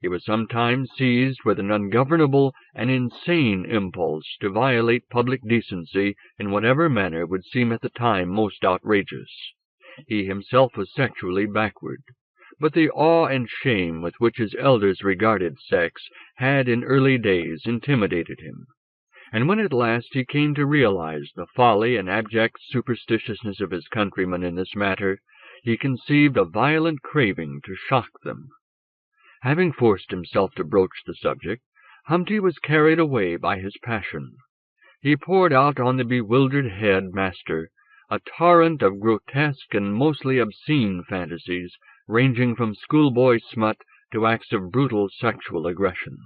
He was sometimes seized with an ungovernable and insane impulse to violate public decency in whatever manner would seem at the time most outrageous. He himself was sexually backward, but the awe and shame with which his elders regarded sex had in early days intimidated him, and when at last he came to realize the folly and abject superstitiousness of his countrymen in this matter, he conceived a violent craving to shock them. Having forced himself to broach the subject, Humpty was carried away by his passion. He poured out on the bewildered head-master a torrent of grotesque and mostly obscene fantasies, ranging from schoolboy smut to acts of brutal sexual aggression.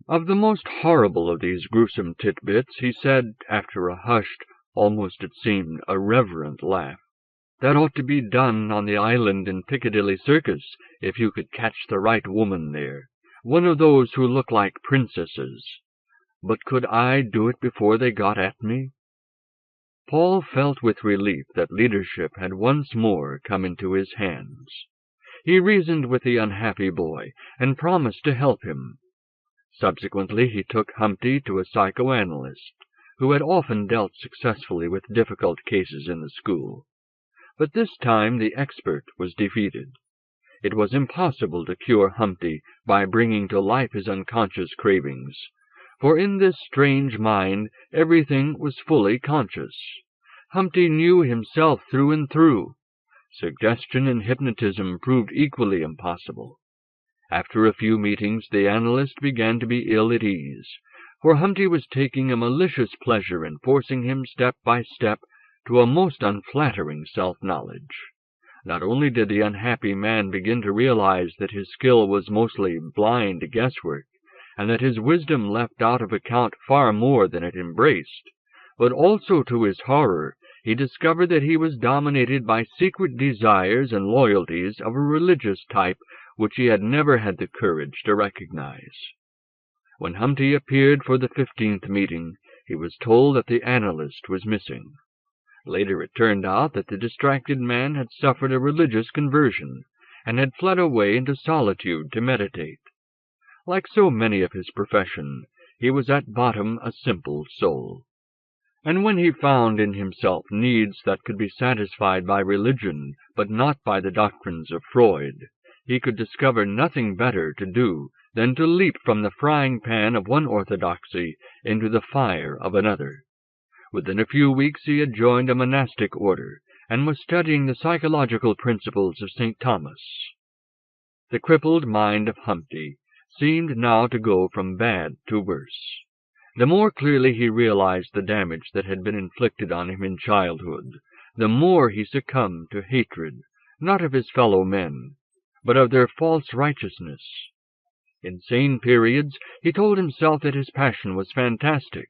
Of the most horrible of these gruesome titbits he said, after a hushed, almost it seemed a reverent laugh, "That ought to be done on the island in Piccadilly Circus, if you could catch the right woman there, one of those who look like princesses. But could I do it before they got at me?" Paul felt with relief that leadership had once more come into his hands. He reasoned with the unhappy boy, and promised to help him. Subsequently he took Humpty to a psychoanalyst, who had often dealt successfully with difficult cases in the school. But this time the expert was defeated. It was impossible to cure Humpty by bringing to life his unconscious cravings, for in this strange mind everything was fully conscious. Humpty knew himself through and through. Suggestion and hypnotism proved equally impossible. After a few meetings the analyst began to be ill at ease, for Humpty was taking a malicious pleasure in forcing him step by step to a most unflattering self-knowledge. Not only did the unhappy man begin to realize that his skill was mostly blind guesswork, and that his wisdom left out of account far more than it embraced, but also, to his horror, he discovered that he was dominated by secret desires and loyalties of a religious type which he had never had the courage to recognize. When Humpty appeared for the 15th meeting, he was told that the analyst was missing. Later it turned out that the distracted man had suffered a religious conversion, and had fled away into solitude to meditate. Like so many of his profession, he was at bottom a simple soul. And when he found in himself needs that could be satisfied by religion, but not by the doctrines of Freud, he could discover nothing better to do than to leap from the frying pan of one orthodoxy into the fire of another. Within a few weeks he had joined a monastic order, and was studying the psychological principles of St. Thomas. The crippled mind of Humpty seemed now to go from bad to worse. The more clearly he realized the damage that had been inflicted on him in childhood, the more he succumbed to hatred, not of his fellow men, but of their false righteousness. In sane periods he told himself that his passion was fantastic,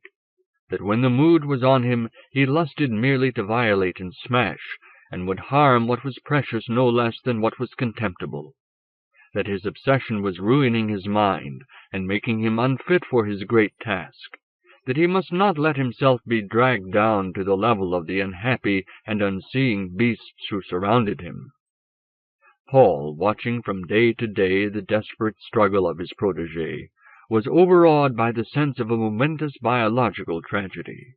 that when the mood was on him he lusted merely to violate and smash, and would harm what was precious no less than what was contemptible, that his obsession was ruining his mind and making him unfit for his great task, that he must not let himself be dragged down to the level of the unhappy and unseeing beasts who surrounded him. Paul, watching from day to day the desperate struggle of his protégé, was overawed by the sense of a momentous biological tragedy,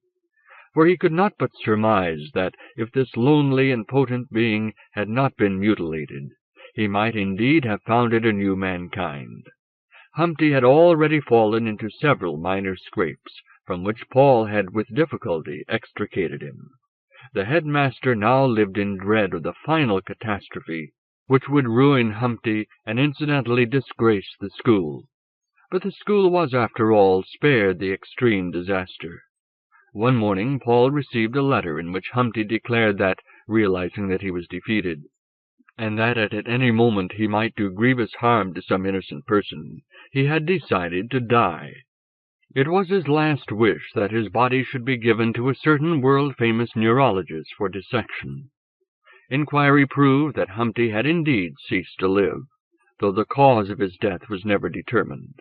for he could not but surmise that if this lonely and potent being had not been mutilated, he might indeed have founded a new mankind. Humpty had already fallen into several minor scrapes, from which Paul had with difficulty extricated him. The headmaster now lived in dread of the final catastrophe, which would ruin Humpty and incidentally disgrace the school. But the school was, after all, spared the extreme disaster. One morning Paul received a letter in which Humpty declared that, realizing that he was defeated, and that at any moment he might do grievous harm to some innocent person, he had decided to die. It was his last wish that his body should be given to a certain world-famous neurologist for dissection. Inquiry proved that Humpty had indeed ceased to live, though the cause of his death was never determined.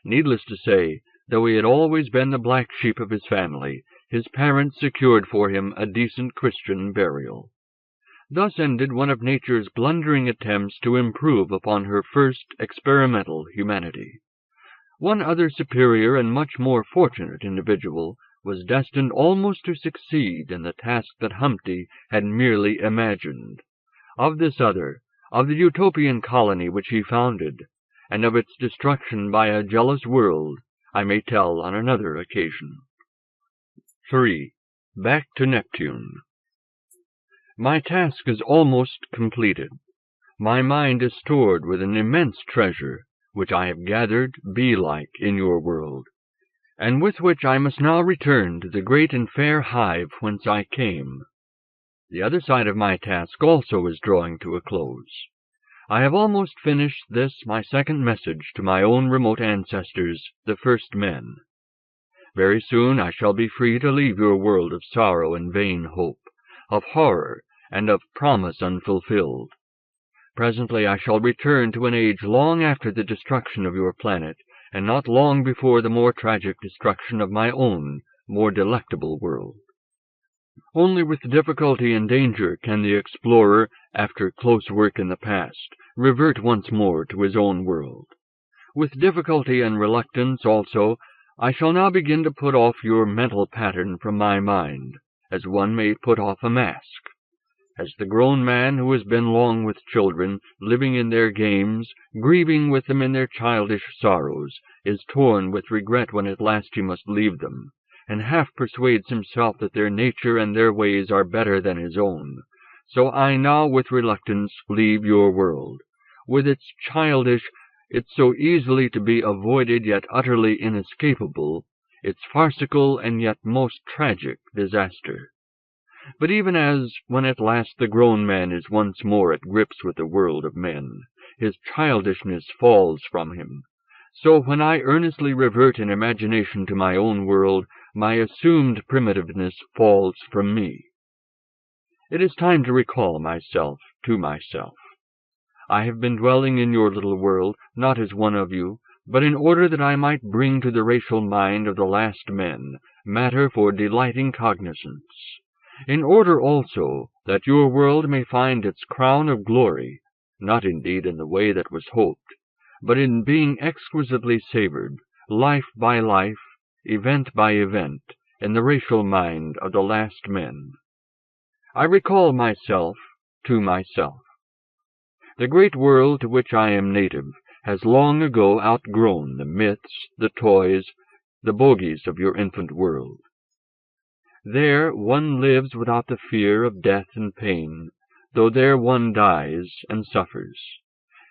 Needless to say, though he had always been the black sheep of his family, his parents secured for him a decent Christian burial. Thus ended one of nature's blundering attempts to improve upon her first experimental humanity. One other superior and much more fortunate individual was destined almost to succeed in the task that Humpty had merely imagined. Of this other, of the utopian colony which he founded, and of its destruction by a jealous world, I may tell on another occasion. 3. Back to Neptune. My task is almost completed. My mind is stored with an immense treasure, which I have gathered, bee-like, in your world, and with which I must now return to the great and fair hive whence I came. The other side of my task also is drawing to a close. I have almost finished this my second message to my own remote ancestors, the first men. Very soon I shall be free to leave your world of sorrow and vain hope, of horror and of promise unfulfilled. Presently I shall return to an age long after the destruction of your planet, and not long before the more tragic destruction of my own, more delectable world. Only with difficulty and danger can the explorer, after close work in the past, revert once more to his own world. With difficulty and reluctance, also, I shall now begin to put off your mental pattern from my mind, as one may put off a mask. As the grown man who has been long with children, living in their games, grieving with them in their childish sorrows, is torn with regret when at last he must leave them, and half persuades himself that their nature and their ways are better than his own, so I now with reluctance leave your world, with its childish, its so easily to be avoided yet utterly inescapable, its farcical and yet most tragic disaster. But even as, when at last the grown man is once more at grips with the world of men, his childishness falls from him, so when I earnestly revert in imagination to my own world, my assumed primitiveness falls from me. It is time to recall myself to myself. I have been dwelling in your little world, not as one of you, but in order that I might bring to the racial mind of the last men matter for delighting cognizance, in order also that your world may find its crown of glory, not indeed in the way that was hoped, but in being exquisitely savored, life by life, event by event, in the racial mind of the last men. I recall myself to myself. The great world to which I am native has long ago outgrown the myths, the toys, the bogies of your infant world. There one lives without the fear of death and pain, though there one dies and suffers.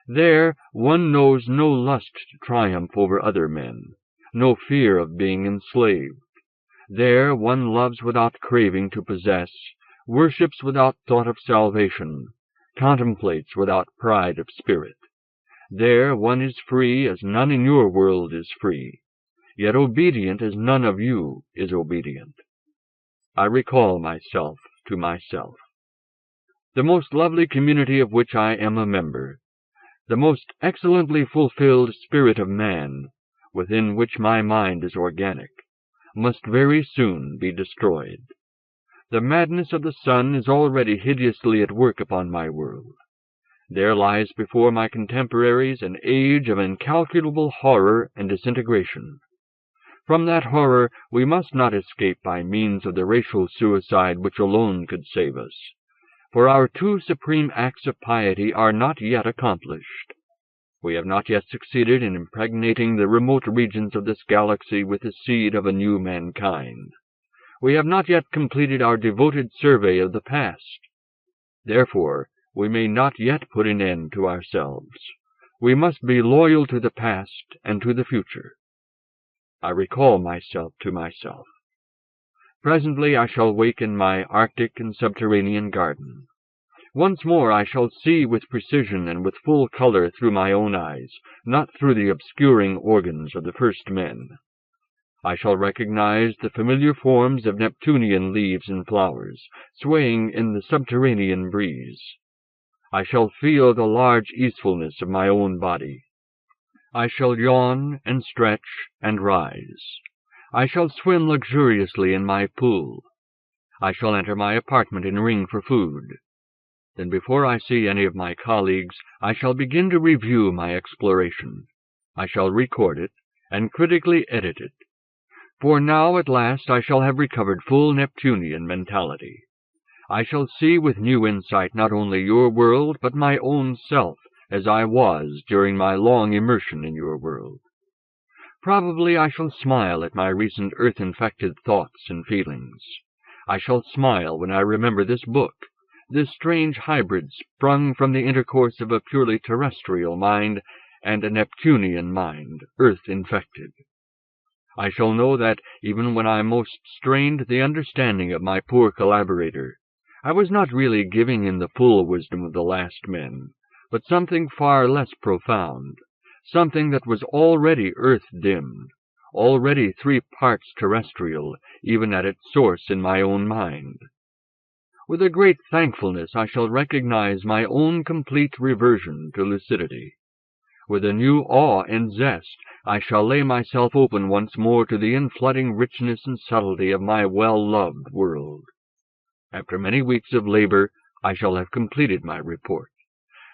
There one knows no lust to triumph over other men, no fear of being enslaved. There one loves without craving to possess, worships without thought of salvation, contemplates without pride of spirit. There one is free as none in your world is free, yet obedient as none of you is obedient. I recall myself to myself. The most lovely community of which I am a member, the most excellently fulfilled spirit of man, within which my mind is organic, must very soon be destroyed. The madness of the sun is already hideously at work upon my world. There lies before my contemporaries an age of incalculable horror and disintegration. From that horror we must not escape by means of the racial suicide which alone could save us, for our two supreme acts of piety are not yet accomplished. We have not yet succeeded in impregnating the remote regions of this galaxy with the seed of a new mankind. We have not yet completed our devoted survey of the past. Therefore, we may not yet put an end to ourselves. We must be loyal to the past and to the future. I recall myself to myself. Presently I shall wake in my Arctic and subterranean garden. Once more I shall see with precision and with full color through my own eyes, not through the obscuring organs of the first men. I shall recognize the familiar forms of Neptunian leaves and flowers, swaying in the subterranean breeze. I shall feel the large easefulness of my own body. I shall yawn and stretch and rise. I shall swim luxuriously in my pool. I shall enter my apartment and ring for food. Then before I see any of my colleagues, I shall begin to review my exploration. I shall record it and critically edit it. For now at last I shall have recovered full Neptunian mentality. I shall see with new insight not only your world, but my own self, as I was during my long immersion in your world. Probably I shall smile at my recent earth-infected thoughts and feelings. I shall smile when I remember this book, this strange hybrid sprung from the intercourse of a purely terrestrial mind and a Neptunian mind, earth-infected. I shall know that, even when I most strained the understanding of my poor collaborator, I was not really giving him the full wisdom of the last men, but something far less profound, something that was already earth-dimmed, already 3 parts terrestrial, even at its source in my own mind. With a great thankfulness I shall recognize my own complete reversion to lucidity. With a new awe and zest I shall lay myself open once more to the inflooding richness and subtlety of my well-loved world. After many weeks of labor, I shall have completed my report,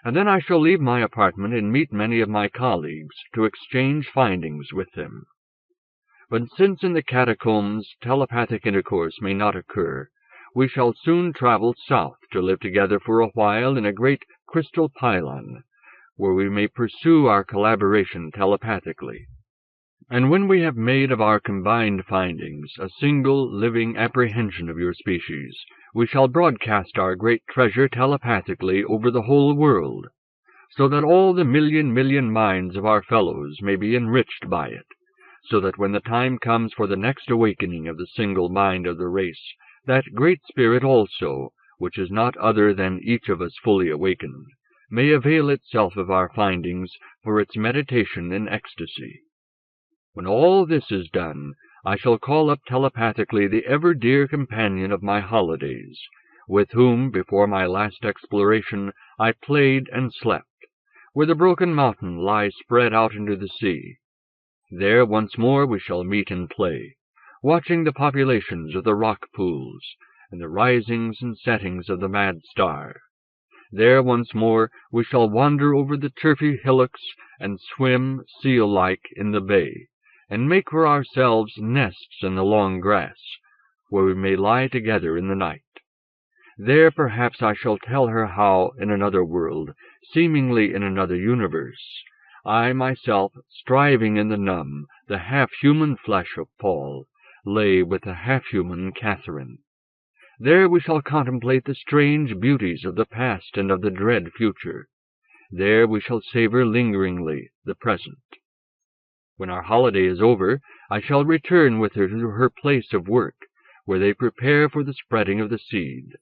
and then I shall leave my apartment and meet many of my colleagues to exchange findings with them. But since in the catacombs telepathic intercourse may not occur, we shall soon travel south to live together for a while in a great crystal pylon, where we may pursue our collaboration telepathically. And when we have made of our combined findings a single living apprehension of your species, we shall broadcast our great treasure telepathically over the whole world, so that all the million minds of our fellows may be enriched by it, so that when the time comes for the next awakening of the single mind of the race, that great spirit also, which is not other than each of us fully awakened, may avail itself of our findings for its meditation in ecstasy. When all this is done, I shall call up telepathically the ever-dear companion of my holidays, with whom, before my last exploration, I played and slept, where the broken mountain lies spread out into the sea. There once more we shall meet and play, watching the populations of the rock pools, and the risings and settings of the mad star. There once more we shall wander over the turfy hillocks and swim, seal-like, in the bay, and make for ourselves nests in the long grass, where we may lie together in the night. There perhaps I shall tell her how, in another world, seemingly in another universe, I myself, striving in the numb, the half-human flesh of Paul, lay with the half-human Catherine. There we shall contemplate the strange beauties of the past and of the dread future. There we shall savor lingeringly the present. When our holiday is over, I shall return with her to her place of work, where they prepare for the spreading of the seed.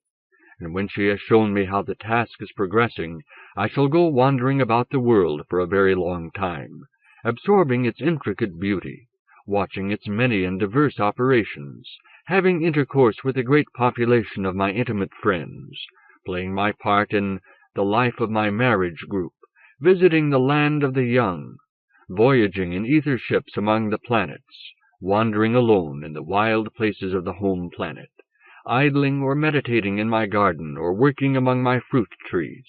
And when she has shown me how the task is progressing, I shall go wandering about the world for a very long time, absorbing its intricate beauty, watching its many and diverse operations, having intercourse with the great population of my intimate friends, playing my part in the life of my marriage group, visiting the land of the young, voyaging in ether ships among the planets, wandering alone in the wild places of the home planet, idling or meditating in my garden, or working among my fruit trees,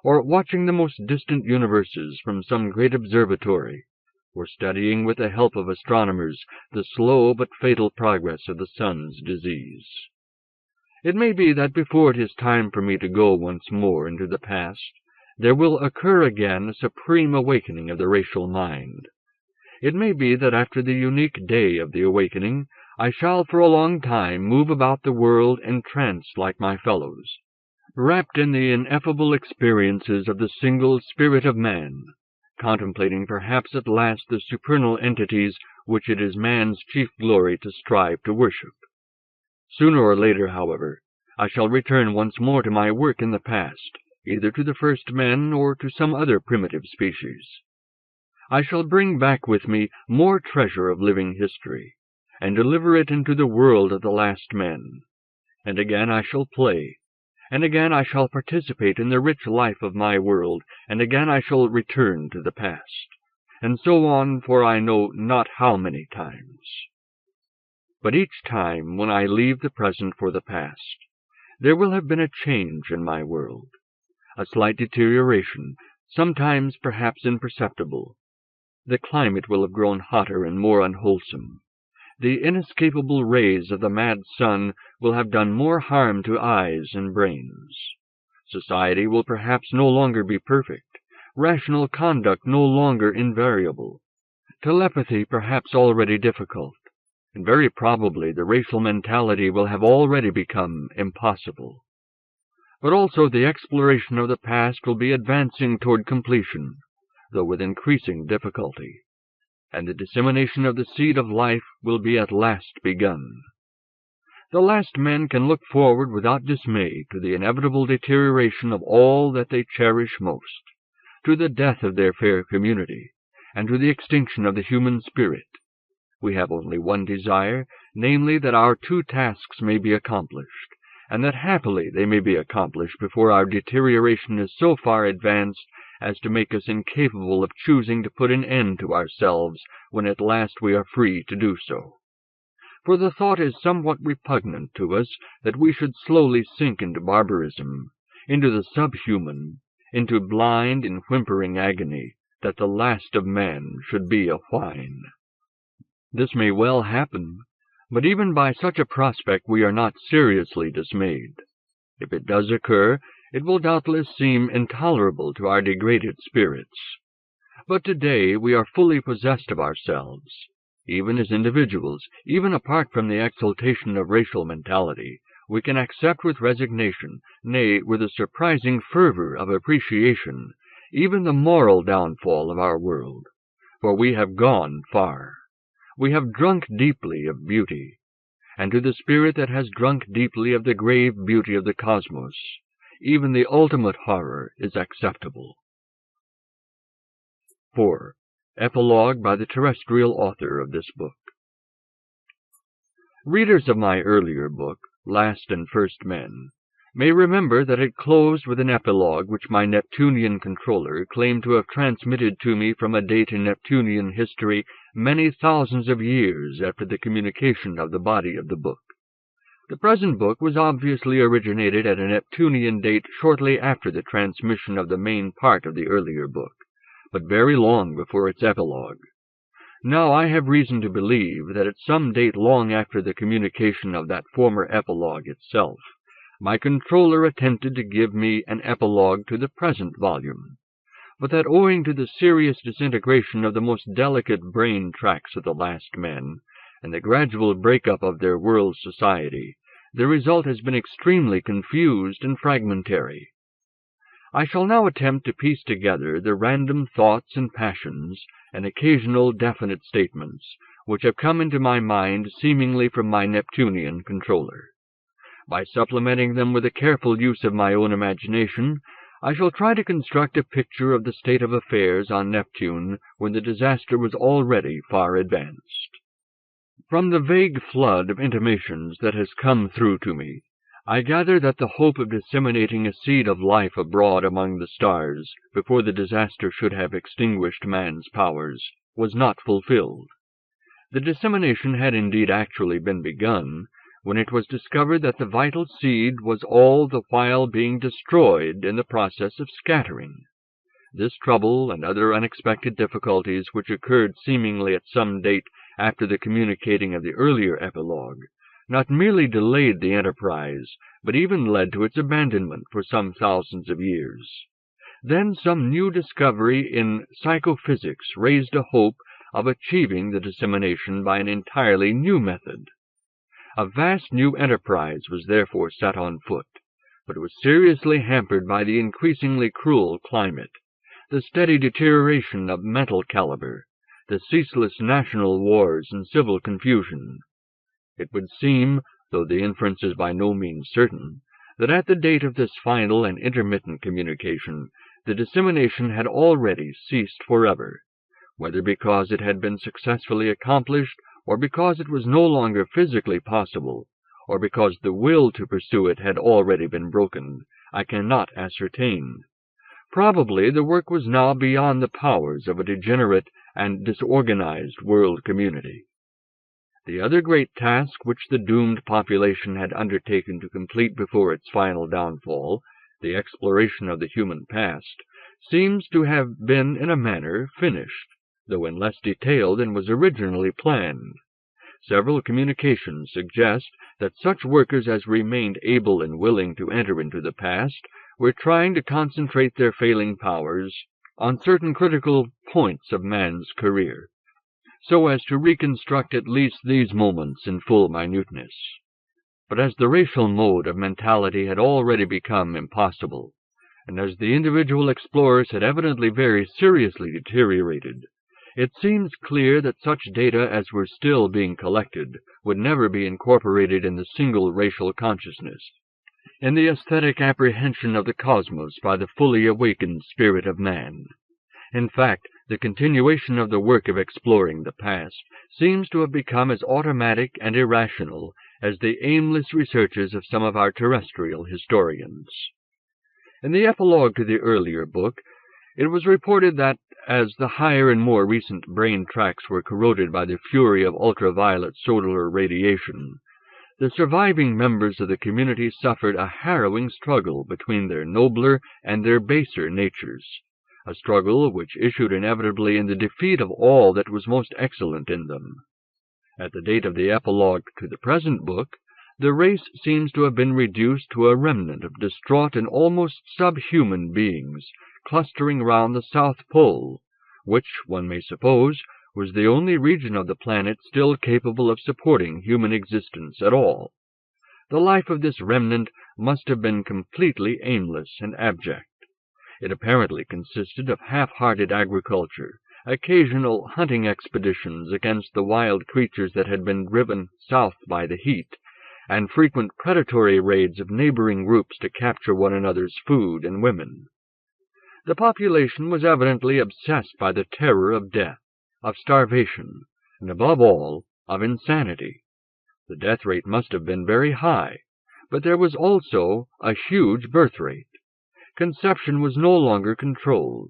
or watching the most distant universes from some great observatory, or studying with the help of astronomers the slow but fatal progress of the sun's disease. It may be that before it is time for me to go once more into the past, there will occur again a supreme awakening of the racial mind. It may be that after the unique day of the awakening, I shall for a long time move about the world entranced like my fellows, wrapped in the ineffable experiences of the single spirit of man, contemplating perhaps at last the supernal entities which it is man's chief glory to strive to worship. Sooner or later, however, I shall return once more to my work in the past, either to the first men or to some other primitive species. I shall bring back with me more treasure of living history, and deliver it into the world of the last men. And again I shall play, and again I shall participate in the rich life of my world, and again I shall return to the past, and so on for I know not how many times. But each time when I leave the present for the past, there will have been a change in my world, a slight deterioration, sometimes perhaps imperceptible. The climate will have grown hotter and more unwholesome. The inescapable rays of the mad sun will have done more harm to eyes and brains. Society will perhaps no longer be perfect, rational conduct no longer invariable, telepathy perhaps already difficult, and very probably the racial mentality will have already become impossible. But also the exploration of the past will be advancing toward completion, though with increasing difficulty, and the dissemination of the seed of life will be at last begun. The last men can look forward without dismay to the inevitable deterioration of all that they cherish most, to the death of their fair community, and to the extinction of the human spirit. We have only one desire, namely that our two tasks may be accomplished, and that happily they may be accomplished before our deterioration is so far advanced as to make us incapable of choosing to put an end to ourselves when at last we are free to do so. For the thought is somewhat repugnant to us that we should slowly sink into barbarism, into the subhuman, into blind and whimpering agony, that the last of men should be a whine. This may well happen, but even by such a prospect we are not seriously dismayed. If it does occur, it will doubtless seem intolerable to our degraded spirits. But today we are fully possessed of ourselves. Even as individuals, even apart from the exaltation of racial mentality, we can accept with resignation, nay, with a surprising fervor of appreciation, even the moral downfall of our world. For we have gone far. We have drunk deeply of beauty, and to the spirit that has drunk deeply of the grave beauty of the cosmos, even the ultimate horror is acceptable. 4. Epilogue by the terrestrial author of this book. Readers of my earlier book, Last and First Men, may remember that it closed with an epilogue which my Neptunian controller claimed to have transmitted to me from a date in Neptunian history many thousands of years after the communication of the body of the book. The present book was obviously originated at a Neptunian date shortly after the transmission of the main part of the earlier book, but very long before its epilogue. Now I have reason to believe that at some date long after the communication of that former epilogue itself, my controller attempted to give me an epilogue to the present volume, but that owing to the serious disintegration of the most delicate brain tracts of the last men, and the gradual break-up of their world society, the result has been extremely confused and fragmentary. I shall now attempt to piece together the random thoughts and passions, and occasional definite statements, which have come into my mind seemingly from my Neptunian controller. By supplementing them with a careful use of my own imagination, I shall try to construct a picture of the state of affairs on Neptune when the disaster was already far advanced. From the vague flood of intimations that has come through to me, I gather that the hope of disseminating a seed of life abroad among the stars, before the disaster should have extinguished man's powers, was not fulfilled. The dissemination had indeed actually been begun, when it was discovered that the vital seed was all the while being destroyed in the process of scattering. This trouble and other unexpected difficulties, which occurred seemingly at some date after the communicating of the earlier epilogue, not merely delayed the enterprise, but even led to its abandonment for some thousands of years. Then some new discovery in psychophysics raised a hope of achieving the dissemination by an entirely new method. A vast new enterprise was therefore set on foot, but it was seriously hampered by the increasingly cruel climate, the steady deterioration of mental caliber, the ceaseless national wars and civil confusion. It would seem, though the inference is by no means certain, that at the date of this final and intermittent communication, the dissemination had already ceased forever, whether because it had been successfully accomplished, or because it was no longer physically possible, or because the will to pursue it had already been broken, I cannot ascertain. Probably the work was now beyond the powers of a degenerate and disorganized world community. The other great task which the doomed population had undertaken to complete before its final downfall, the exploration of the human past, seems to have been in a manner finished, though in less detail than was originally planned. Several communications suggest that such workers as remained able and willing to enter into the past were trying to concentrate their failing powers on certain critical points of man's career, so as to reconstruct at least these moments in full minuteness. But as the racial mode of mentality had already become impossible, and as the individual explorers had evidently very seriously deteriorated, it seems clear that such data as were still being collected would never be incorporated in the single racial consciousness, in the aesthetic apprehension of the cosmos by the fully awakened spirit of man. In fact, the continuation of the work of exploring the past seems to have become as automatic and irrational as the aimless researches of some of our terrestrial historians. In the epilogue to the earlier book, it was reported that, as the higher and more recent brain tracts were corroded by the fury of ultraviolet solar radiation, the surviving members of the community suffered a harrowing struggle between their nobler and their baser natures, a struggle which issued inevitably in the defeat of all that was most excellent in them. At the date of the epilogue to the present book, the race seems to have been reduced to a remnant of distraught and almost subhuman beings, clustering round the South Pole, which, one may suppose, was the only region of the planet still capable of supporting human existence at all. The life of this remnant must have been completely aimless and abject. It apparently consisted of half-hearted agriculture, occasional hunting expeditions against the wild creatures that had been driven south by the heat, and frequent predatory raids of neighboring groups to capture one another's food and women. The population was evidently obsessed by the terror of death, of starvation, and above all, of insanity. The death rate must have been very high, but there was also a huge birth rate. Conception was no longer controlled.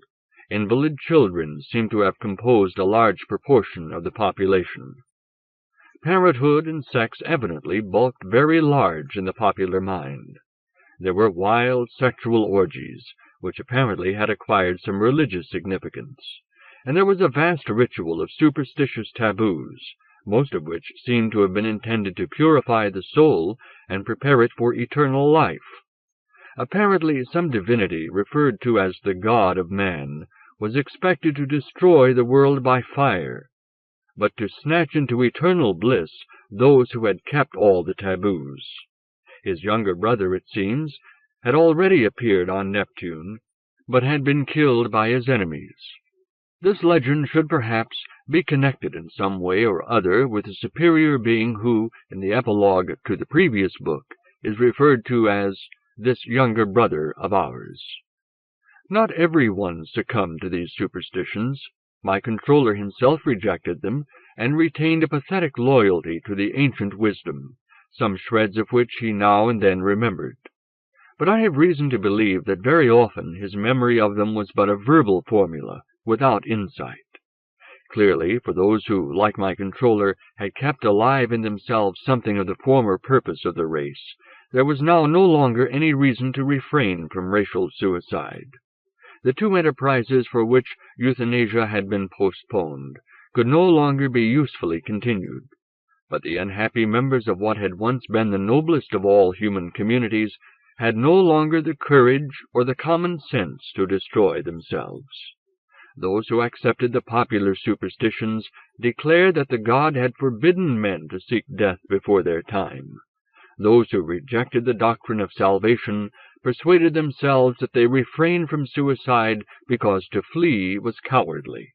Invalid children seem to have composed a large proportion of the population. Parenthood and sex evidently bulked very large in the popular mind. There were wild sexual orgies, which apparently had acquired some religious significance, and there was a vast ritual of superstitious taboos, most of which seemed to have been intended to purify the soul and prepare it for eternal life. Apparently some divinity, referred to as the God of man, was expected to destroy the world by fire, but to snatch into eternal bliss those who had kept all the taboos. His younger brother, it seems, had already appeared on Neptune, but had been killed by his enemies. This legend should perhaps be connected in some way or other with a superior being who, in the epilogue to the previous book, is referred to as this younger brother of ours. Not every one succumbed to these superstitions. My controller himself rejected them, and retained a pathetic loyalty to the ancient wisdom, some shreds of which he now and then remembered. But I have reason to believe that very often his memory of them was but a verbal formula, without insight. Clearly, for those who, like my controller, had kept alive in themselves something of the former purpose of the race, there was now no longer any reason to refrain from racial suicide. The two enterprises for which euthanasia had been postponed could no longer be usefully continued, but the unhappy members of what had once been the noblest of all human communities had no longer the courage or the common sense to destroy themselves. Those who accepted the popular superstitions declared that the god had forbidden men to seek death before their time. Those who rejected the doctrine of salvation persuaded themselves that they refrained from suicide because to flee was cowardly.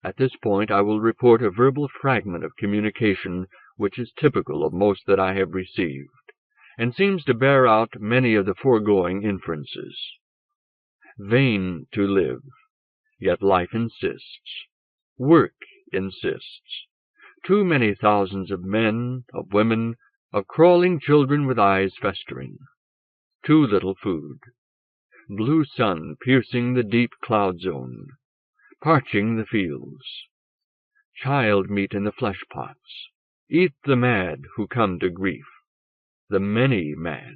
At this point I will report a verbal fragment of communication which is typical of most that I have received, and seems to bear out many of the foregoing inferences. Vain to live, yet life insists. Work insists. Too many thousands of men, of women, of crawling children with eyes festering. Too little food. Blue sun piercing the deep cloud zone, parching the fields. Child meat in the flesh pots. Eat the mad who come to grief. The many mad.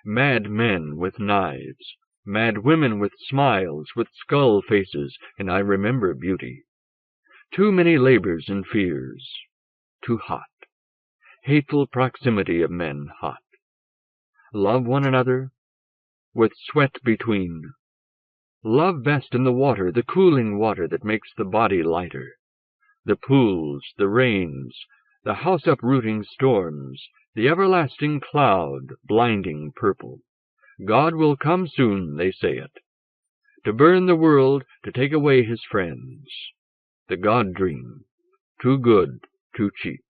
Mad men with knives. Mad women with smiles, with skull faces, and I remember beauty. Too many labors and fears. Too hot. Hateful proximity of men hot. Love one another, with sweat between. Love best in the water, the cooling water that makes the body lighter. The pools, the rains, the house-uprooting storms, the everlasting cloud, blinding purple. God will come soon, they say it, to burn the world, to take away his friends. The God dream, too good, too cheap.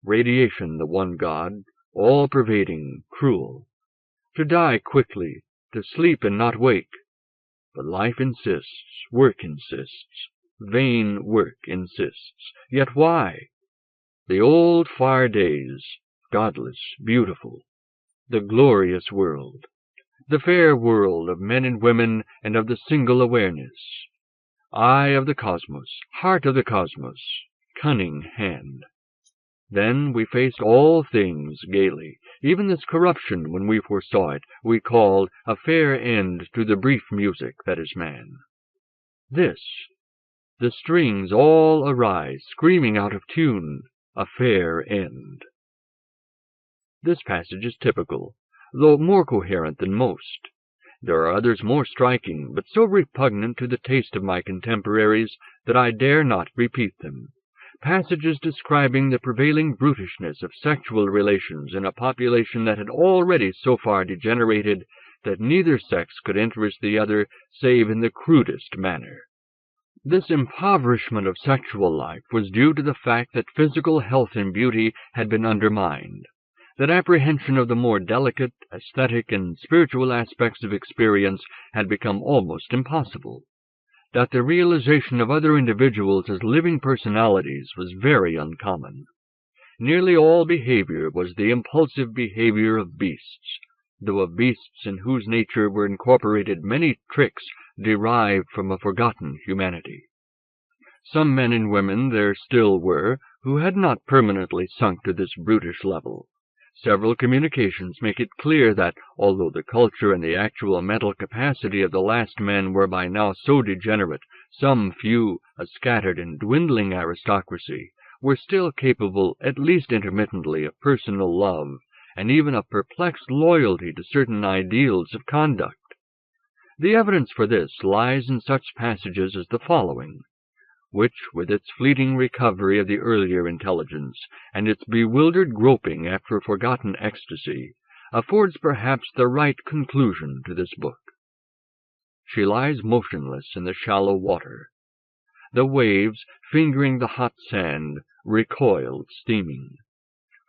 Radiation, the one God, all-pervading, cruel. To die quickly, to sleep and not wake. But life insists, work insists, vain work insists. Yet why? The old far days, godless, beautiful. The glorious world. The fair world of men and women and of the single awareness. Eye of the cosmos, heart of the cosmos, cunning hand. Then we faced all things gaily. Even this corruption, when we foresaw it, we called a fair end to the brief music that is man. This, the strings all arise, screaming out of tune, a fair end. This passage is typical, though more coherent than most. There are others more striking, but so repugnant to the taste of my contemporaries that I dare not repeat them. Passages describing the prevailing brutishness of sexual relations in a population that had already so far degenerated that neither sex could interest the other save in the crudest manner. This impoverishment of sexual life was due to the fact that physical health and beauty had been undermined, that apprehension of the more delicate, aesthetic, and spiritual aspects of experience had become almost impossible, that the realization of other individuals as living personalities was very uncommon. Nearly all behavior was the impulsive behavior of beasts, though of beasts in whose nature were incorporated many tricks derived from a forgotten humanity. Some men and women there still were who had not permanently sunk to this brutish level. Several communications make it clear that, although the culture and the actual mental capacity of the last men were by now so degenerate, some few, a scattered and dwindling aristocracy, were still capable, at least intermittently, of personal love, and even of perplexed loyalty to certain ideals of conduct. The evidence for this lies in such passages as the following, which, with its fleeting recovery of the earlier intelligence, and its bewildered groping after a forgotten ecstasy, affords perhaps the right conclusion to this book. She lies motionless in the shallow water. The waves, fingering the hot sand, recoil, steaming.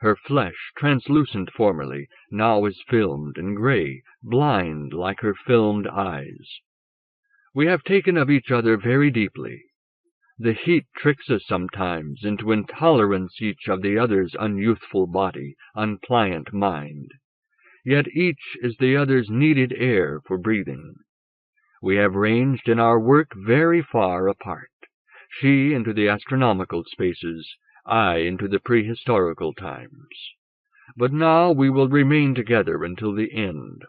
Her flesh, translucent formerly, now is filmed and gray, blind like her filmed eyes. We have taken of each other very deeply. The heat tricks us sometimes into intolerance each of the other's unyouthful body, unpliant mind. Yet each is the other's needed air for breathing. We have ranged in our work very far apart, she into the astronomical spaces, I into the prehistorical times. But now we will remain together until the end.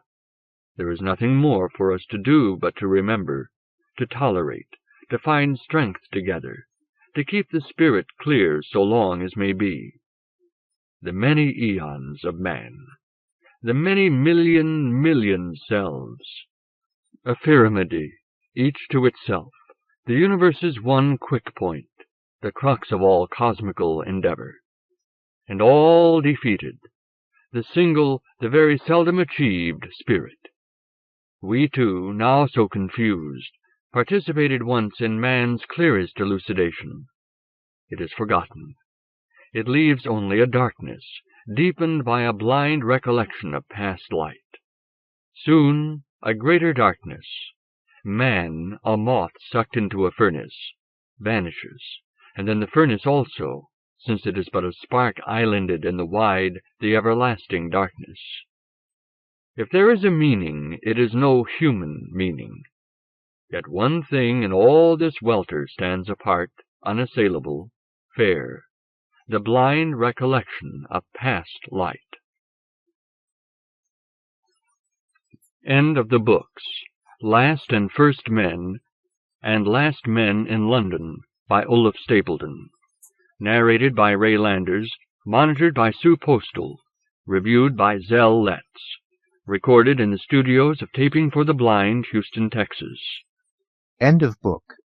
There is nothing more for us to do but to remember, to tolerate, to find strength together, to keep the spirit clear so long as may be. The many eons of man, the many million selves, a pyramide, each to itself, the universe's one quick point, the crux of all cosmical endeavor. And all defeated, the single, the very seldom achieved spirit. We two, now so confused, participated once in man's clearest elucidation. It is forgotten. It leaves only a darkness, deepened by a blind recollection of past light. Soon a greater darkness, man, a moth sucked into a furnace, vanishes, and then the furnace also, since it is but a spark islanded in the wide, the everlasting darkness. If there is a meaning, it is no human meaning. Yet one thing in all this welter stands apart, unassailable, fair, the blind recollection of past light. End of the books. Last and First Men, and Last Men in London, by Olaf Stapledon. Narrated by Ray Landers, monitored by Sue Postal, reviewed by Zell Letts. Recorded in the studios of Taping for the Blind, Houston, Texas. End of book.